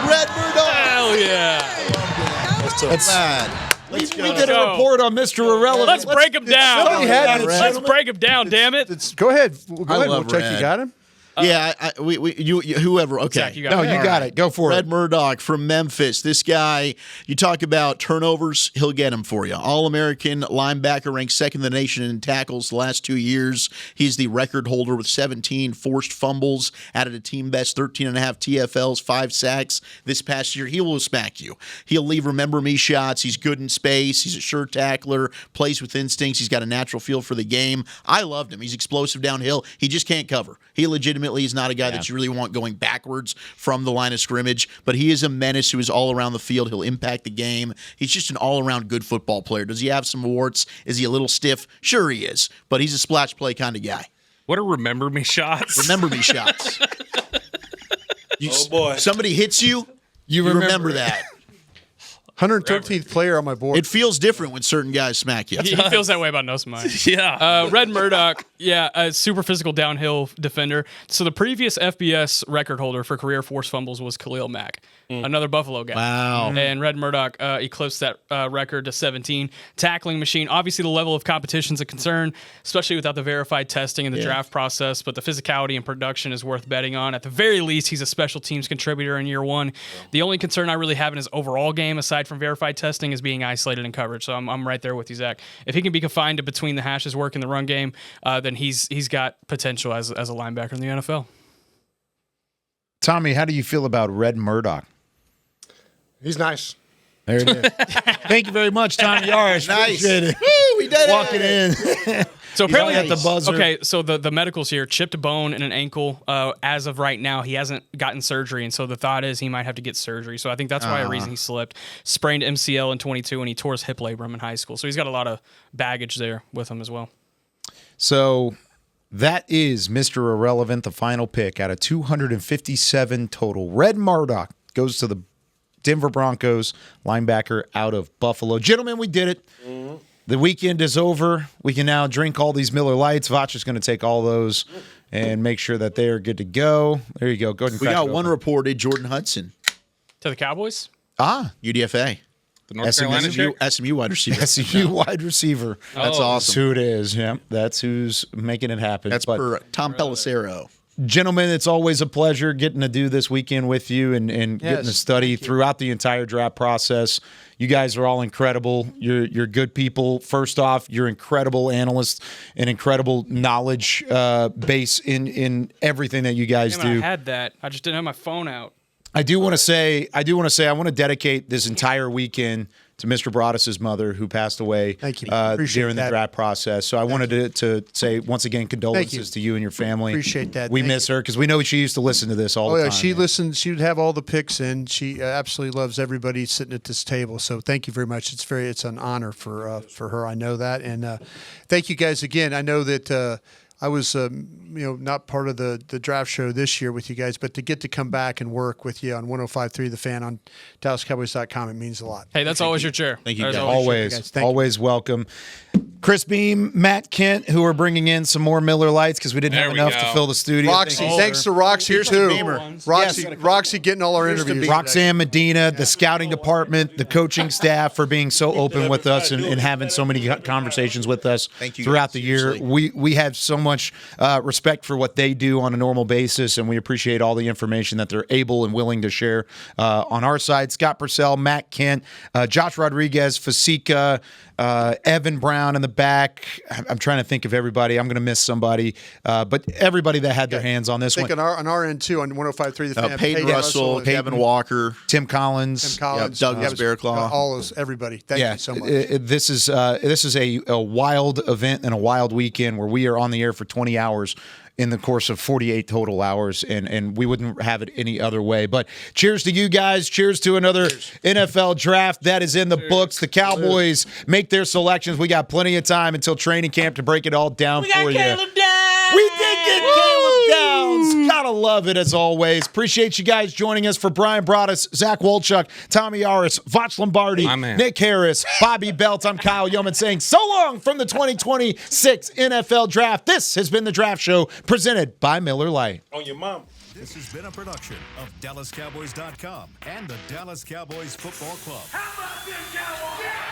Red Murdoch.
Hell yeah.
We did a report on Mr. Irrelevant.
Let's break him down.
Somebody had it.
Let's break him down, damn it.
Go ahead. Go ahead.
love
We'll check.
Red.
You got him?
Yeah, you whoever. Okay,
Zach, you got it.
You got it. Go for
Red
it.
Murdoch from Memphis. This guy, you talk about turnovers, he'll get them for you. All-American linebacker, ranked second in the nation in tackles the last 2 years. He's the record holder with 17 forced fumbles, added a team best 13.5 TFLs, 5 sacks this past year. He will smack you. He'll leave remember me shots. He's good in space. He's a sure tackler, plays with instincts. He's got a natural feel for the game. I loved him. He's explosive downhill. He just can't cover. He legitimately is not a guy that you really want going backwards from the line of scrimmage, but he is a menace who is all around the field. He'll impact the game. He's just an all-around good football player. Does he have some warts? Is he a little stiff? Sure he is, but he's a splash play kind of guy.
What are remember me shots?
Remember me shots.
Oh, boy.
Somebody hits you, you remember that.
113th player on my board.
It feels different when certain guys smack you.
He feels that way about most of mine.
Yeah.
Red Murdoch, a super physical downhill defender. So the previous FBS record holder for career forced fumbles was Khalil Mack, another Buffalo guy.
Wow.
And Red Murdoch eclipsed that record to 17. Tackling machine. Obviously, the level of competition is a concern, especially without the verified testing and the draft process, but the physicality and production is worth betting on. At the very least, he's a special teams contributor in year one. The only concern I really have in his overall game, aside from verified testing, is being isolated in coverage. So I'm right there with you, Zach. If he can be confined to between the hashes work in the run game, then he's got potential as a linebacker in the NFL.
Tommy, how do you feel about Red Murdoch?
He's nice.
There it is. Thank you very much, Tommy Yarish.
Nice.
Appreciate it.
Woo, we did
Walking
it.
in.
So apparently
at the buzzer.
Okay, so the medicals here, chipped a bone and an ankle. As of right now, he hasn't gotten surgery, and so the thought is he might have to get surgery. So I think that's why a reason he slipped. Sprained MCL in 22, and he tore his hip labrum in high school. So he's got a lot of baggage there with him as well.
So that is Mr. Irrelevant, the final pick out of 257 total. Red Murdoch goes to the Denver Broncos, linebacker out of Buffalo. Gentlemen, we did it. Mm-hmm. The weekend is over. We can now drink all these Miller Lights. Vacha's is going to take all those and make sure that they are good to go. There you go. Go ahead and
We
crack
got
it
one
open.
reported, Jordan Hudson.
To the Cowboys?
UDFA.
The North Carolina chick?
SMU wide receiver.
SMU wide receiver.
That's
That's
awesome.
who it is. Yeah, that's who's making it happen.
That's
But,
per Tom Pelissero.
gentlemen, it's always a pleasure getting to do this weekend with you and getting to study throughout the entire draft process. You guys are all incredible. You're good people. First off, you're incredible analysts and incredible knowledge base in everything that you guys
Damn it,
do.
I had that. I just didn't have my phone out.
I do want to say I want to dedicate this entire weekend to Mr. Broadus' mother, who passed away during the draft process. So I wanted to say once again condolences to you and your family.
Appreciate that.
We miss her because we know she used to listen to this all the time.
She listened. She would have all the picks in. She absolutely loves everybody sitting at this table. So thank you very much. It's an honor for her. I know that, and thank you guys again. I know that. not part of the draft show this year with you guys, but to get to come back and work with you on 105.3 The Fan on DallasCowboys.com, it means a lot.
Hey, that's always your chair.
Thank you, guys.
Always welcome. Chris Beam, Matt Kent, who are bringing in some more Miller Lights because we didn't have enough to fill the studio.
Roxy, thanks to Roxy too. Roxy getting all our interviews.
Roxanne Medina, the scouting department, the coaching staff for being so open with us and having so many conversations with us throughout the year. We have so much respect for what they do on a normal basis, and we appreciate all the information that they're able and willing to share on our side. Scott Purcell, Matt Kent, Josh Rodriguez, Fasika, Evan Brown in the back. I'm trying to think of everybody. I'm going to miss somebody, but everybody that had their hands on this one.
On our end too, on 105.3 The Fan.
Peyton Russell, Kevin Walker,
Tim Collins,
Douglas Bearclaw,
all those, everybody. Thank you so much.
This is a wild event and a wild weekend where we are on the air for 20 hours in the course of 48 total hours, and we wouldn't have it any other way. But cheers to you guys. Cheers to another NFL draft that is in the books. The Cowboys make their selections. We got plenty of time until training camp to break it all down for you. We did get Caleb Downs. Gotta love it as always. Appreciate you guys joining us. For Brian Broaddus, Zach Wolchuk, Tommy Yaris, Voch Lombardi, Nick Harris, Bobby Belt, I'm Kyle Yeoman saying so long from the 2026 NFL Draft. This has been the Draft Show presented by Miller Lite.
On your mom.
This has been a production of DallasCowboys.com and the Dallas Cowboys Football Club.
How about this, Cowboys?